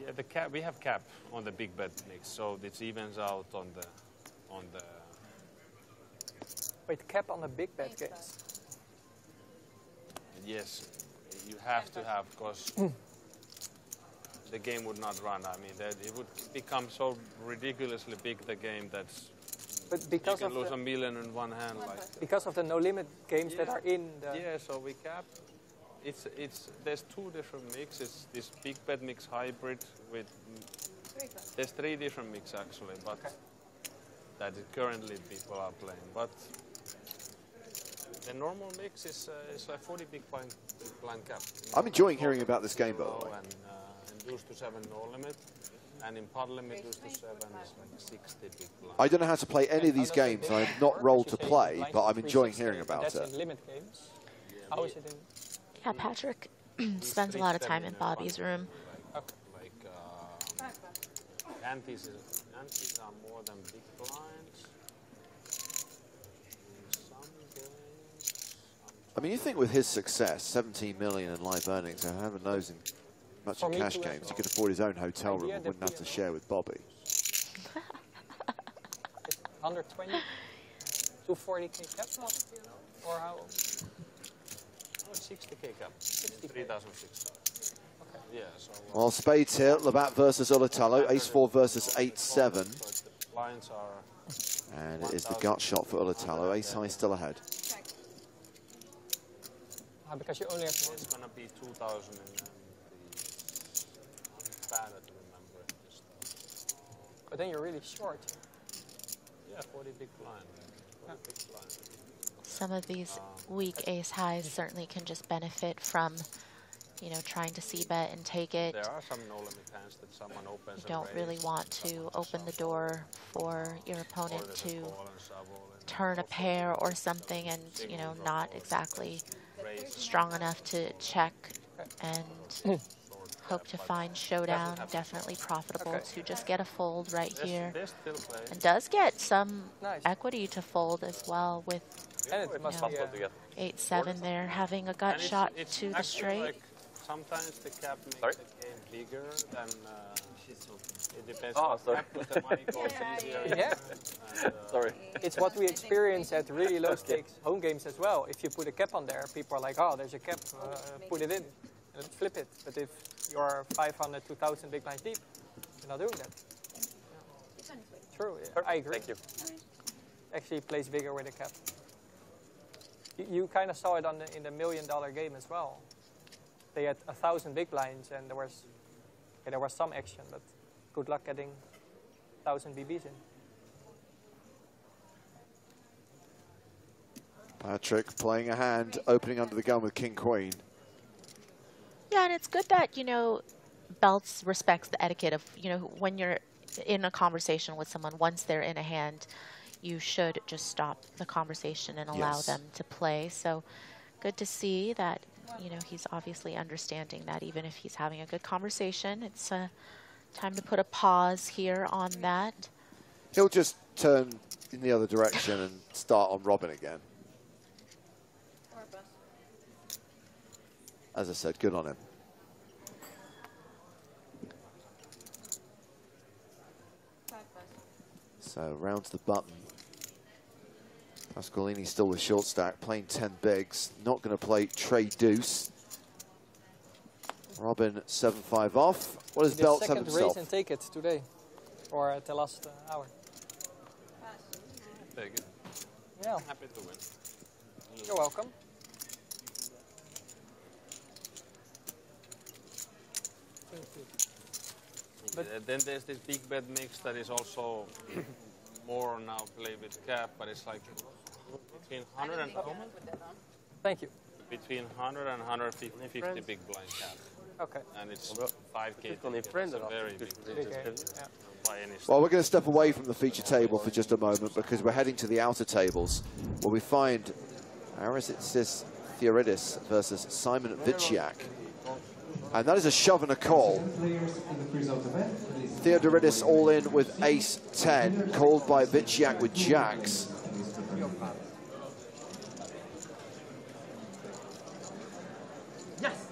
Yeah, the cap. We have cap on the big bet mix, so it evens out on the. Wait, cap on the big bet games. Yes. You have to have, because the game would not run. I mean, it would become so ridiculously big, the game, that's because you can of lose $1 million in one hand. Like because of the no limit games that are in the... Yeah, so we cap. There's 2 different mixes. This big bet mix hybrid with... There's 3 different mix actually, but that currently people are playing. But the normal mix is like 40 big blind cap. I'm enjoying hearing about this game, by the way. And Deuce to 7 no limit, and in pot limit Deuce to 7 is like 60 big blind. I don't know how to play any of these games. I'm not rolled to play, but I'm enjoying hearing about it. That's in limit games. How is it in? Yeah, Patrick spends a lot of time in Bobby's room. Like antes are more than big blinds. I mean, you think with his success, 17 million in live earnings, and heaven knows in much in cash games, he could afford his own hotel room and wouldn't have to share with Bobby. 120? 240k cap? Or how? Oh, 60k cap. 3,006. Okay. Yeah, so. Well, spades here, Labatt versus Ulatalo, ace-4 versus 8-7. Blinds are. And it is the gut shot for Ulatalo, ace-high still ahead. Because you only have one. It's going to be 2,000 and I'm bad at remembering this stuff. But then you're really short. Yeah, 40 big blind. 40 big blind. Some of these weak ace highs certainly can just benefit from you know, trying to c-bet and take it. There are some no-limit hands that someone opens. You don't really want to open the door for your opponent to turn a pair or something and, you know, not exactly strong enough to check and hope to find showdown. Definitely profitable to just get a fold right here. And does get some equity to fold as well with, you know, 8-7 there, having a gut shot to the straight. Like sometimes the cap makes the game bigger than it depends on the money goes easier. Yeah. And, Sorry. It's what we experience at really low stakes home games as well. If you put a cap on there, people are like, oh, there's a cap, put it in, and flip it. But if you're 500, 2,000 big blinds deep, you're not doing that. True, yeah, I agree. Thank you. Actually plays bigger with a cap. You kind of saw it on in the $1 million game as well. They had 1,000 big blinds and there was some action, but good luck getting 1,000 BBs in. Patrick playing a hand, opening under the gun with King Queen. Yeah, and it's good that, you know, Belts respects the etiquette of, you know, when you're in a conversation with someone, once they're in a hand, you should just stop the conversation and allow them to play. So good to see that, you know, he's obviously understanding that even if he's having a good conversation, it's time to put a pause here on that. He'll just turn in the other direction and start on Robin again. As I said, good on him. So round to the button. Pasqualini still with short stack, playing 10 bigs. Not going to play trade deuce. Robin 7-5 off. What does Belts have himself? Raise and take it today, or at the last hour. Take it. Yeah. Happy to win. You're welcome. But then there's this big bet mix that is also more now play with cap, but it's like between 100 and Thank you. Between 100 and 150 big blind cap. Okay. And it's 5K. It's a very big game. By any Well, we're going to step away from the feature table for just a moment because we're heading to the outer tables where we find Aristides Theoridis versus Simon Viciak. And that is a shove and a call. Theodoridis all in with ace-10, called by Viciak with jacks. Yes.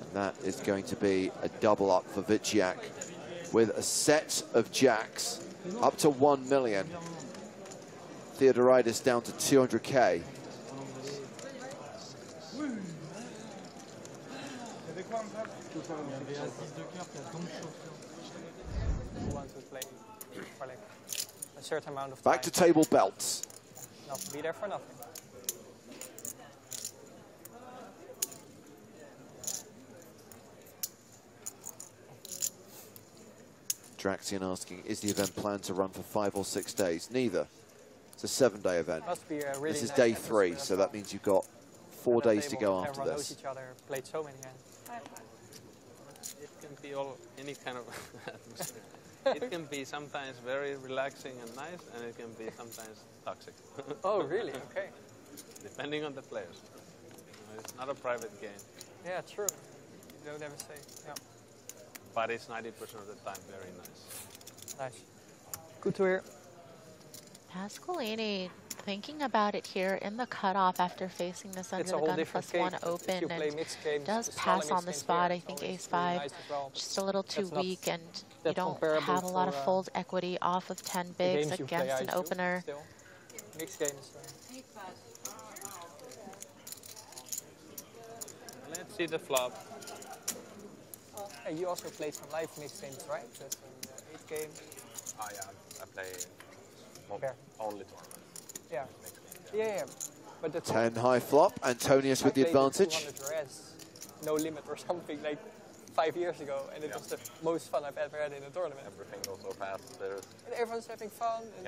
And that is going to be a double up for Viciak with a set of jacks up to 1 million. Theodoridis down to 200K. A certain amount of Back to table Belts. Not be there for nothing. Draxian asking, is the event planned to run for 5 or 6 days? Neither. It's a 7-day event. Must be a really this is nice day 3, so that means you've got 4 days to go after everyone knows this. each other, played so many hands. It can be any kind of atmosphere. It can be sometimes very relaxing and nice, and it can be sometimes toxic. Oh, really? Okay. Depending on the players. It's not a private game. Yeah, true. You don't ever say. Yeah. But it's 90% of the time very nice. Nice. Good to hear. Pasqualini thinking about it here in the cutoff after facing this under the gun +1 open and does pass on the spot. I think ace-5 just a little too weak, and you don't have a lot of fold equity off of 10 bigs against an opener. Mixed games. Let's see the flop. Hey, you also played some live mixed games, right? That's an 8 game. Oh yeah, I play only tournaments. Yeah. Yeah. But the 10 high flop, Antonius with the advantage. 200 res, no limit or something like 5 years ago, and it was the most fun I've ever had in a tournament. Everything goes so fast. And everyone's having fun. And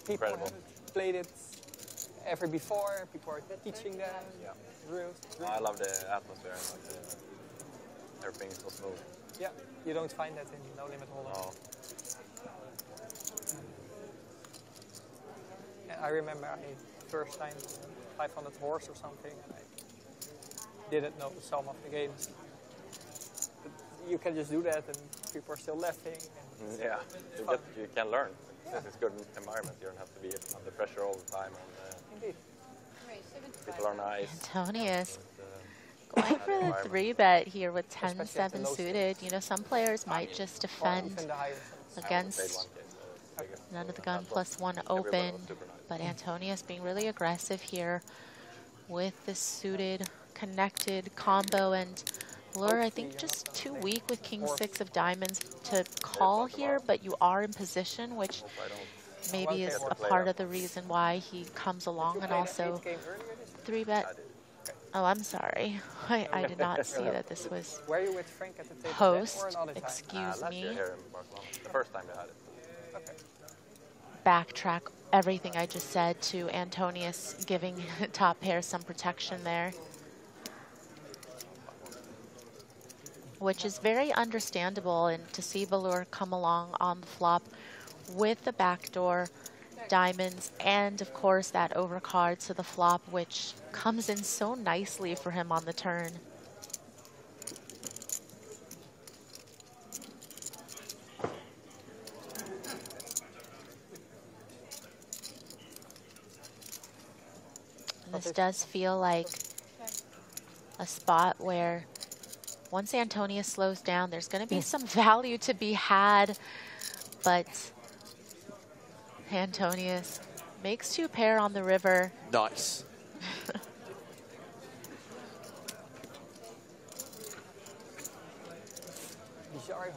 people have played it ever before. People are teaching them. Yeah. Rules. I love the atmosphere. Like everything is so smooth. Yeah, you don't find that in No Limit Hold'em. No. I remember first time 500 horse or something, and I didn't know some of the games. But you can just do that, and people are still laughing. And Yeah, you can learn. It's a good environment. You don't have to be under pressure all the time. And, Indeed. People are nice. Antonius going for the 3-bet here with 10-7 suited. You know, some players might just defend against none of the gun +1 open, but Antonius being really aggressive here with this suited connected combo, and Lure, I think just too weak with King-6 of diamonds to call here, but you are in position, which maybe is a part of the reason why he comes along, and also 3-bet. Oh, I'm sorry. I did not see that this was post. Excuse me. The first time they had it. Backtrack everything I just said to Antonius giving top pair some protection there, which is very understandable, and to see Valur come along on the flop with the backdoor diamonds and of course that overcard to the flop, which comes in so nicely for him on the turn. And this does feel like a spot where once Antonius slows down, there's going to be some value to be had, but Antonius makes 2 pair on the river. Nice. Bizar, joh.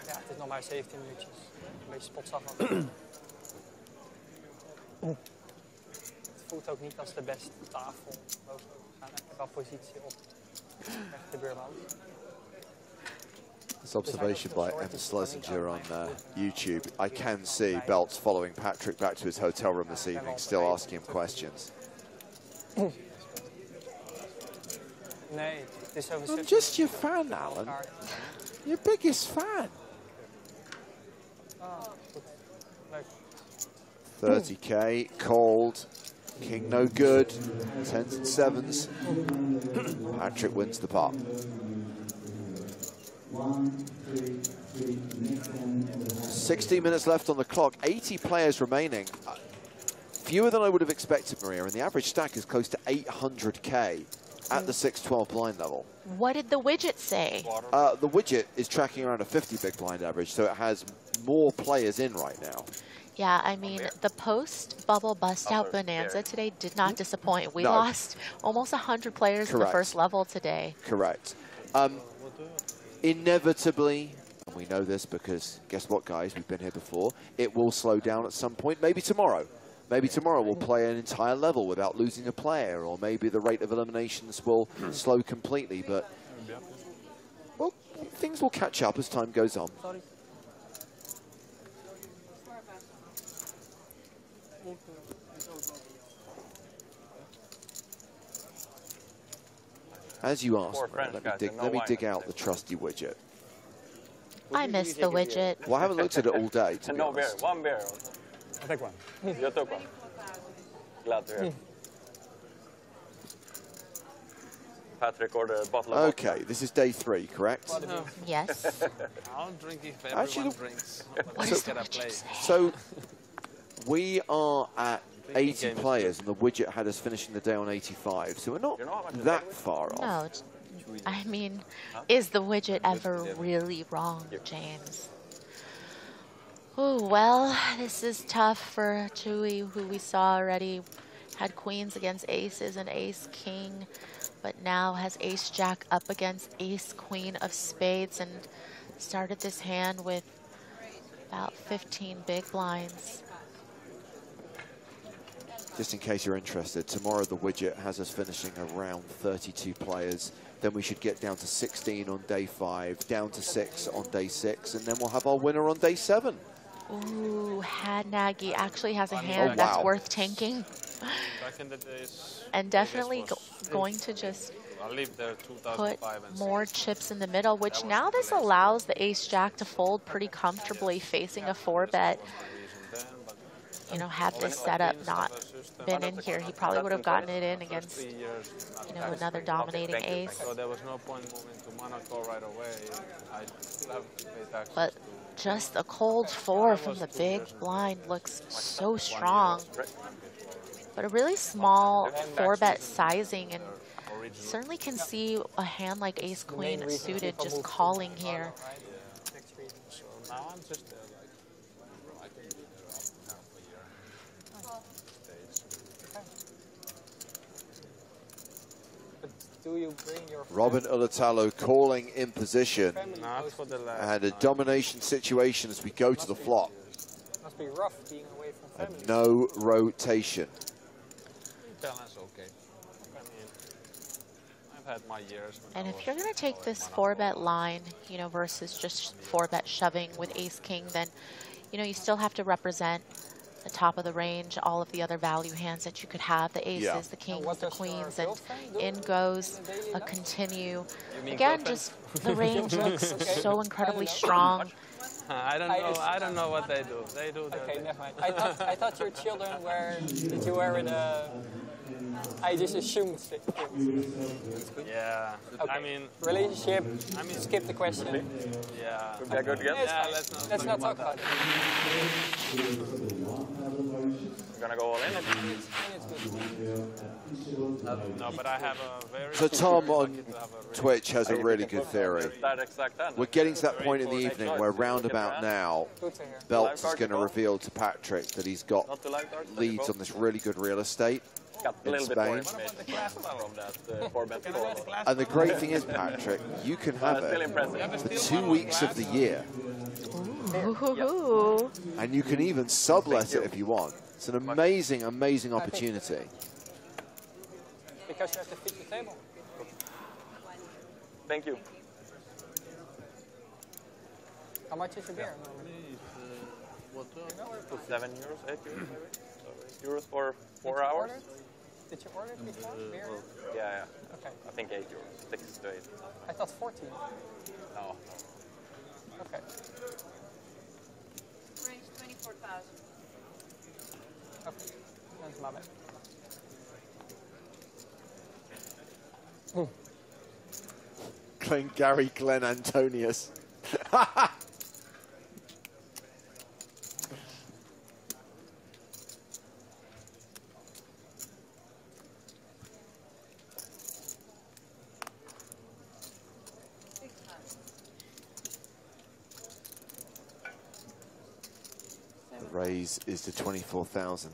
Ja, het is nog maar 17 minuutjes. Een beetje spotzag. Het voelt ook niet als de beste tafel. Ik heb wel positie op de buurman. This observation by Emma Schlesinger on YouTube. I can see Belts following Patrick back to his hotel room this evening, still asking him questions. I'm just your fan, Alan. Your biggest fan. 30k, called. King no good. 10s and 7s. Patrick wins the pot. 60 minutes left on the clock, 80 players remaining. Fewer than I would have expected, Maria, and the average stack is close to 800k at the 6-12 blind level. What did the widget say? The widget is tracking around a 50 big blind average, so it has more players in right now. Yeah, I mean, the post-bubble bust-out bonanza today did not disappoint. We lost almost 100 players in the first level today. Correct. Inevitably, and we know this because guess what, guys, we've been here before, it will slow down at some point. Maybe tomorrow. Maybe tomorrow we'll play an entire level without losing a player, or maybe the rate of eliminations will slow completely. But, well, things will catch up as time goes on. As you asked, let me dig out the trusty widget. I miss the widget. Well, I haven't looked at it all day, to be No beer, honest. 1 beer. I take one. You took one. Glad to hear. Patrick ordered a bottle of Okay, this is day 3, correct? Yes. I'll drink if everyone drinks. So, we are at 80 players, and the widget had us finishing the day on 85, so we're not that far off. No, I mean, is the widget ever really wrong, James? Oh, well, this is tough for Chewy, who we saw already had queens against aces and ace-king, but now has ace-jack up against ace-queen of spades, and started this hand with about 15 big blinds. Just in case you're interested, tomorrow the widget has us finishing around 32 players. Then we should get down to 16 on day 5, down to 6 on day 6, and then we'll have our winner on day 7. Ooh, had Nagy actually has a hand that's worth tanking. Back in the days, And definitely going to just I lived there put 2005 and more chips in the middle, which now this allows the ace-jack to fold pretty comfortably facing a 4-bet. You know, had this setup not been in here, he probably would have gotten it in against, you know, another dominating ace. So there was no point moving to Monaco right away. I still have to pay taxes. But just a cold 4 from the big blind looks so strong. But a really small 4-bet sizing, and certainly can see a hand like ace-queen suited just calling here. So now I'm just there, like, I can be there up half a year. But do you bring your Robin Ulatalo calling in position. Not for the last And a domination situation as we go to the flop. Must be rough being away from family. And no rotation. Balance okay. I mean, I've had my years. And if you're going to take this 4-bet line, you know, versus just 4-bet shoving with ace-king, then, you know, you still have to represent the top of the range, all of the other value hands that you could have, the aces, the kings, the queens, and in goes a continue. Again, just the range looks so incredibly strong. I don't know what they do. They do their Okay, thing. never mind. I thought your children were, that you were in a, I just assumed Yeah, okay. I mean, relationship, skip the question. yeah. Could be a good guess. Yeah, Let's not talk about it. You're gonna go all in? No, but I have a very... So Tom on Twitch has a really good theory. We're getting to that point in the evening where roundabout now, Belts is going to reveal to Patrick that he's got leads on this really good real estate in Spain. And the great thing is, Patrick, you can have it for 2 weeks of the year. Ooh. And you can even sublet it if you want. It's an amazing, amazing opportunity. Because you have to fit the table. Thank you. How much is your beer? 7 euros, 8 euros maybe? So euros for 4 hours? Did you order it before, beer? Yeah. Okay. I think 8 euros, 6 to 8. I thought 14. No. Okay. Range 24,000. Okay, that's my bad. Glenn Antonius. The raise is to 24,000.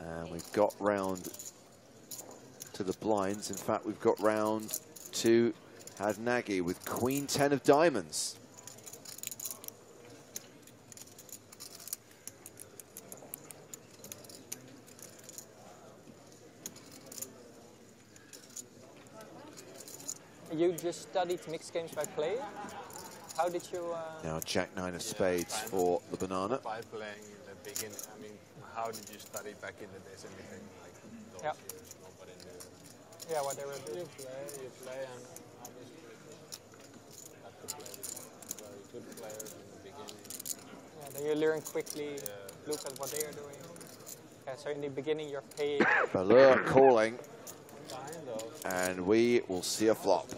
And we've got round to the blinds. In fact, we've got round to had Nagy with Queen 10 of diamonds. You just studied mixed games by play? How did you... Now Jack 9 of spades for the banana. By playing in the beginning, I mean, how did you study back in the days? Anything like those years? Nobody knew. Yeah, what they were doing. You play, and obviously you have to play with very good players in the beginning. Yeah, then you learn quickly, look at what they are doing. Yeah, so in the beginning you're paying... Valeur calling. Kind of. And we will see a flop.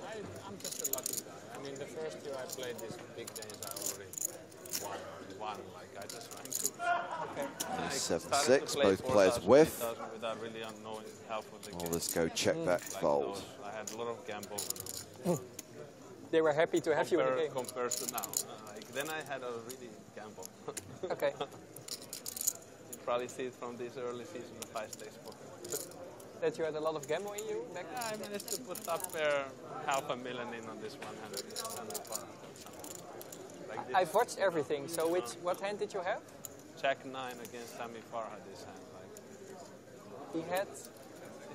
I'm just a lucky guy. I mean, the first year I played these big days, I already won. Like, I just ran to... Okay. 7-6, both players whiff. Without really knowing half of the game. Well, let's go check back, fold. I had a lot of gamble. They were happy to have you in the game. Compared to now. Then I had a really gamble. Okay. You probably see it from this early season of 5-stakes poker. That you had a lot of gamble in you back then? I managed to put up there $500,000 in on this one hand. Like I've watched everything. So what hand did you have? Jack 9 against Sami Farha this hand. Like,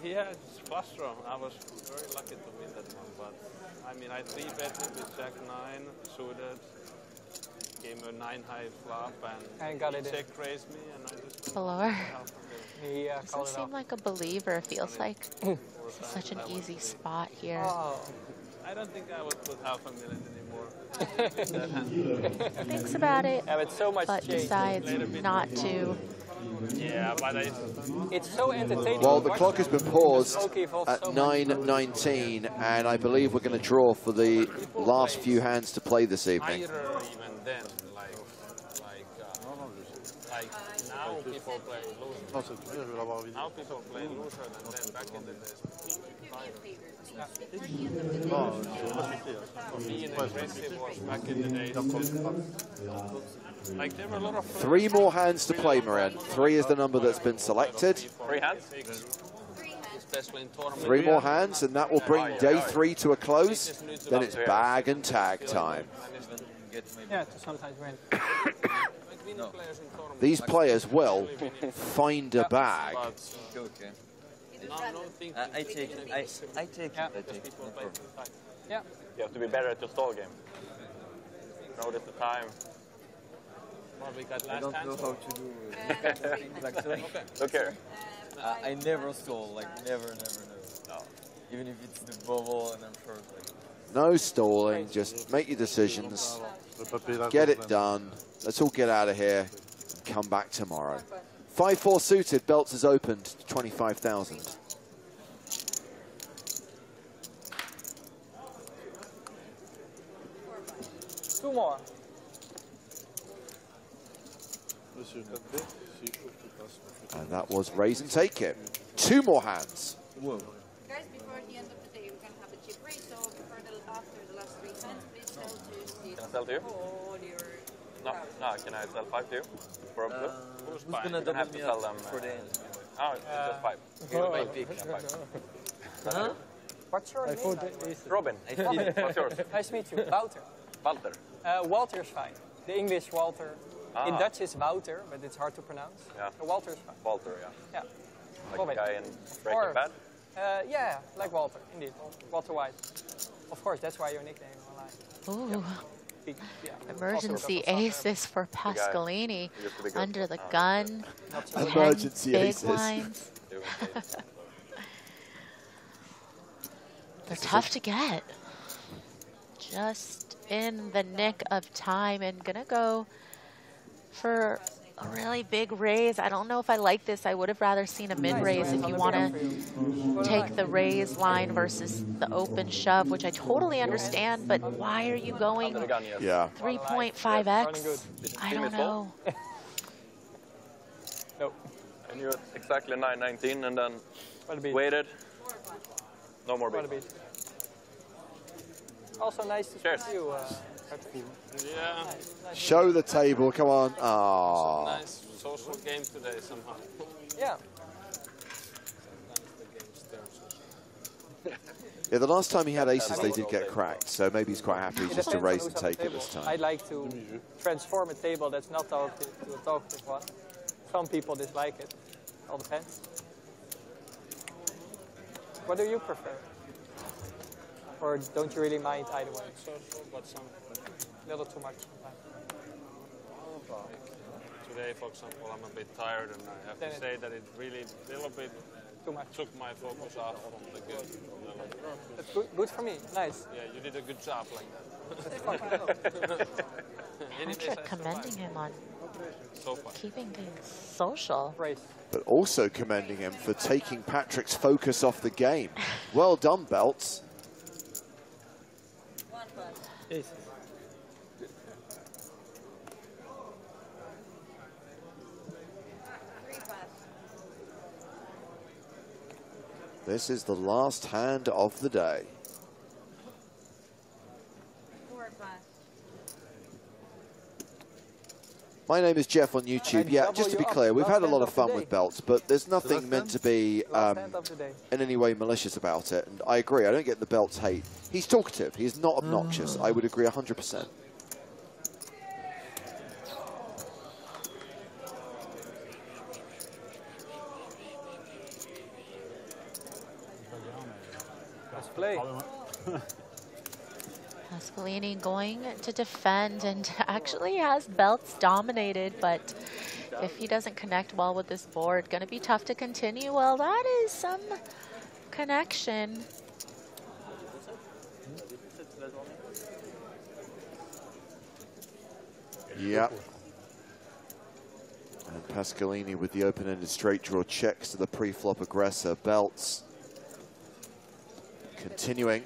he had flush draw. I was very lucky to win that one, but I mean I 3-betted with Jack 9 suited. gave me a 9-high flop and got it check raised me and I just Floor. He Doesn't seem like a believer. It feels like this is such an easy spot here. Oh, I don't think I would put $500,000 anymore. Thinks about it, yeah, but so much but change. decides not to. Yeah, but it's so entertaining. Well, the clock has been paused at 9:19, and I believe we're going to draw for the last few hands to play this evening. Even then, like now people play loser. Now people play loser than then back in the days. Being aggressive was back in the days. Like there were a lot of 3 more hands to play, Marianne. 3 is the number that's been selected. 3 hands? 3 more hands, and that will bring day 3 to a close. Then it's bag and tag time. Yeah, to sometimes win. These players will find a bag. I take it. Yeah. You have to be better at the stall game. Notice the time. What we got I last don't know how to do like Look here. I never stole, like never. No. Even if it's the bubble and I'm sure like. No stalling, just make your decisions. Get it done. Let's all get out of here and come back tomorrow. 5-4 suited, Belts has opened to 25,000. Two more. And that was raise and take it. 2 more hands. Whoa. Guys, before the end of the day, we're going to have a chip race. So after the last 3 hands, please sell to Steve. Can I sell to you? No, can I sell 5 to you? For a blue? Who's gonna You don't have to double me sell up them. for the end? Oh, it's just 5. My pick. Huh? What's your name? Robin. What's yours? Nice to meet you. Wouter. Walter. Walter's fine. The English Walter. Ah. In Dutch it's Wouter, but it's hard to pronounce. Yeah. So Walter's fine. Walter, yeah. Yeah. Like Robin. the guy in Breaking Bad? Yeah, like Walter, indeed. Walter White. Of course, that's why your nickname online. Ooh. Big, yeah. Emergency aces for Pascalini. Under the gun. Emergency 10 big aces. blinds. They're tough to get. Just in the nick of time, and gonna go for a really big raise. I don't know if I like this. I would have rather seen a mid-raise if you want to take the raise line versus the open shove, which I totally understand, but why are you going 3.5x? I don't know. Nope. And you exactly 9.19 and then waited. No more beat. Also nice to see you. Yeah. Show the table, come on. Oh. Nice social game today somehow. Yeah. Yeah, the last time he had aces, they did get cracked, so maybe he's quite happy just to raise and take it this time. I'd like to transform a table that's not talkative to a talkative one. Some people dislike it. All depends. What do you prefer? Or don't you really mind either way? Social, but some A little too much sometimes. Today, for example, I'm a bit tired, and I have to say that it really a little bit took my focus off from the game. That's good for me. Nice. Yeah, you did a good job like that. Patrick commending him on so far. keeping things social. But also commending him for taking Patrick's focus off the game. Well done, Belts. This is the last hand of the day. My name is Jeff on YouTube. Yeah, just to be clear, we've had a lot of fun with Belts, but there's nothing meant to be in any way malicious about it. And I agree, I don't get the Belts hate. He's talkative, he's not obnoxious. I would agree 100%. Let's play. Pasqualini going to defend and actually has belts dominated, but if he doesn't connect well with this board, going to be tough to continue. Well, that is some connection. Yep. And Pasqualini with the open-ended straight draw checks to the pre-flop aggressor. Belts continuing.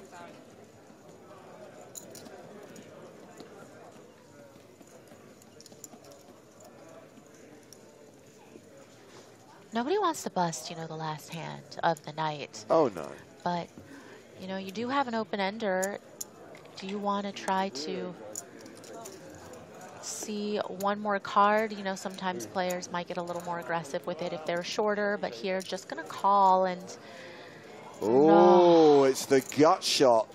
Nobody wants to bust, you know, the last hand of the night. Oh, no. But, you know, you do have an open-ender. Do you want to try to see one more card? You know, sometimes players might get a little more aggressive with it if they're shorter, but here just going to call and... Oh, it's the gut shot.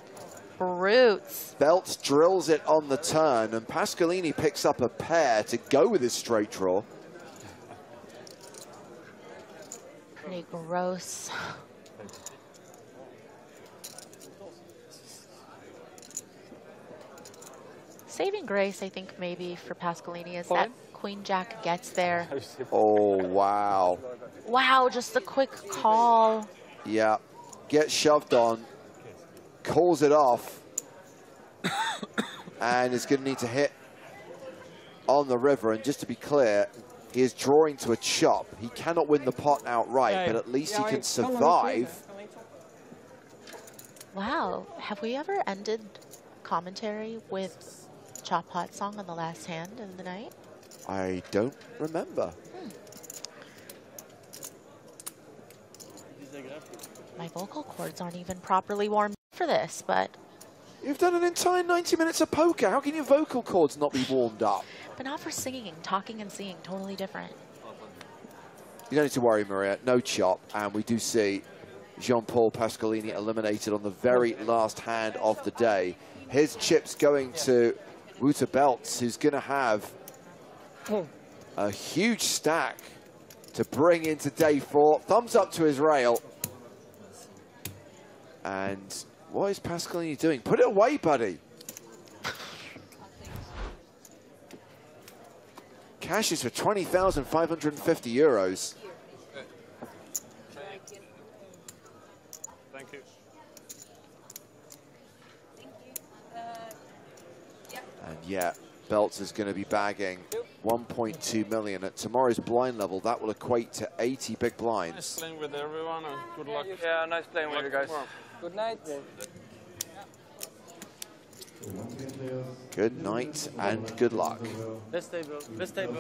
Brutes. Belts drills it on the turn, and Pasqualini picks up a pair to go with his straight draw. Pretty gross. Saving grace, I think, maybe for Pasqualini is that Queen Jack gets there. Oh, wow. Wow, just a quick call. Yeah, gets shoved on, calls it off, and is going to need to hit on the river. And just to be clear, he is drawing to a chop. He cannot win the pot outright, but at least he can survive. Wow, have we ever ended commentary with Chop Hot Song on the last hand of the night? I don't remember. My vocal cords aren't even properly warmed for this, but... You've done an entire 90 minutes of poker. How can your vocal cords not be warmed up? But not for singing. Talking and singing, totally different. You don't need to worry, Maria. No chop. And we do see Jean-Paul Pasqualini eliminated on the very last hand of the day. His chips going to Wouter Belts, who's going to have a huge stack to bring into day 4. Thumbs up to his rail. And what is Pasqualini doing? Put it away, buddy. Cash is for 20,550 euros. Thank you. And yeah, Belts is going to be bagging 1.2 million at tomorrow's blind level. That will equate to 80 big blinds. Nice playing with everyone and good luck. Yeah, nice playing with you guys. Good night. Good night and good luck. Best table. Best table.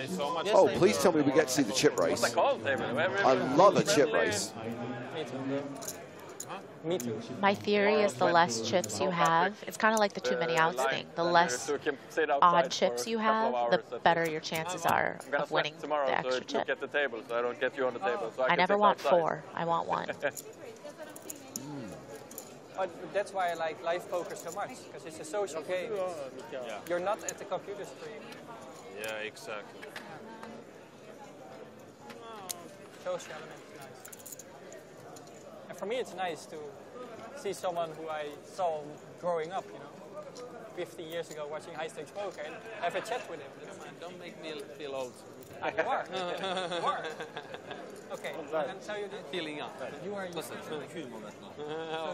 So much. Oh, please tell me we get to see the chip race. I love a chip race. Me too. My theory is the less chips you have, it's kind of like the too many outs thing. The less odd chips you have, the better your chances are of winning the extra chip. Get the table, so I don't get you on the table. So I never want 4. I want 1. But that's why I like live poker so much, because it's a social game. You're not at the computer screen. Yeah, exactly. Social element is nice. And for me, it's nice to see someone who I saw growing up, you know, 50 years ago watching high-stakes poker and have a chat with him. Don't make me feel old. You are. You are. Okay, so you did. Feeling up. You are young. So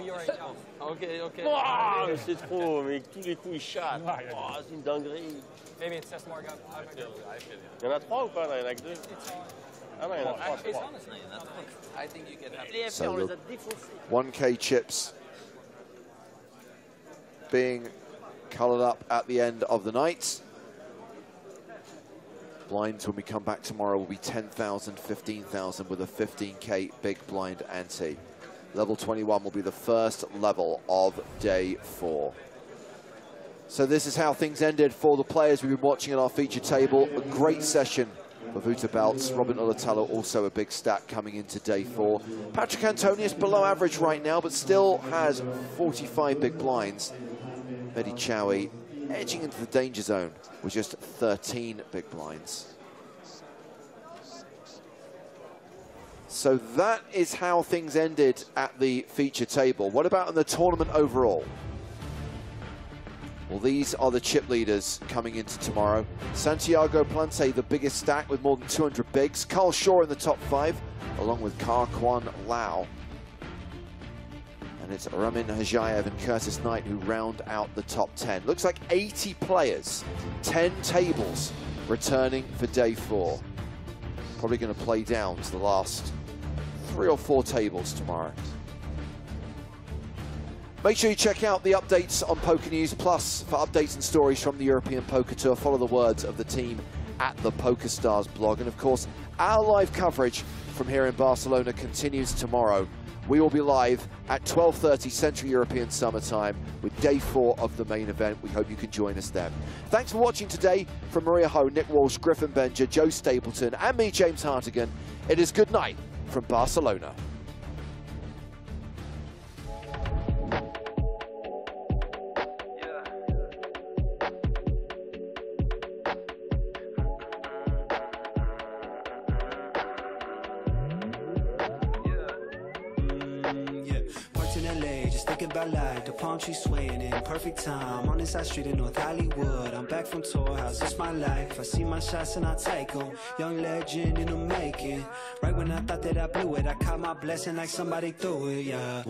you are young. Okay, okay. Oh, c'est trop, mais tous les coups ils chatent. Oh, c'est une dinguerie. Maybe it's just more gun. Il y en a 3 ou pas? Il y en a que 2. Ah non, il y en a 3. I think you can have So the 1K chips being coloured up at the end of the night. Blinds when we come back tomorrow will be 10,000, 15,000 with a 15K big blind ante. Level 21 will be the first level of day 4. So this is how things ended for the players we've been watching at our feature table. A great session for Wouter Belts. Robin Ulatalo also a big stack coming into day 4. Patrick Antonius below average right now, but still has 45 big blinds. Mehdi Chaoui edging into the danger zone with just 13 big blinds. So that is how things ended at the feature table. What about in the tournament overall? Well, these are the chip leaders coming into tomorrow. Santiago Plante, the biggest stack with more than 200 bigs. Carl Shaw in the top 5, along with Kwan Lau. And it's Ramin Hajayev and Curtis Knight who round out the top 10. Looks like 80 players, 10 tables returning for day 4. Probably going to play down to the last 3 or 4 tables tomorrow. Make sure you check out the updates on Poker News, plus for updates and stories from the European Poker Tour, follow the words of the team at the PokerStars blog. And of course, our live coverage from here in Barcelona continues tomorrow. We will be live at 12:30 Central European Summer Time with day 4 of the main event. We hope you can join us then. Thanks for watching today. From Maria Ho, Nick Walsh, Griffin Benger, Joe Stapleton, and me, James Hartigan, it is good night from Barcelona. Thinking about life, the palm tree swaying in perfect time. On this side street in North Hollywood, I'm back from tour house, it's my life. I see my shots and I take them. Young legend in the making. Right when I thought that I blew it, I caught my blessing like somebody threw it, yeah.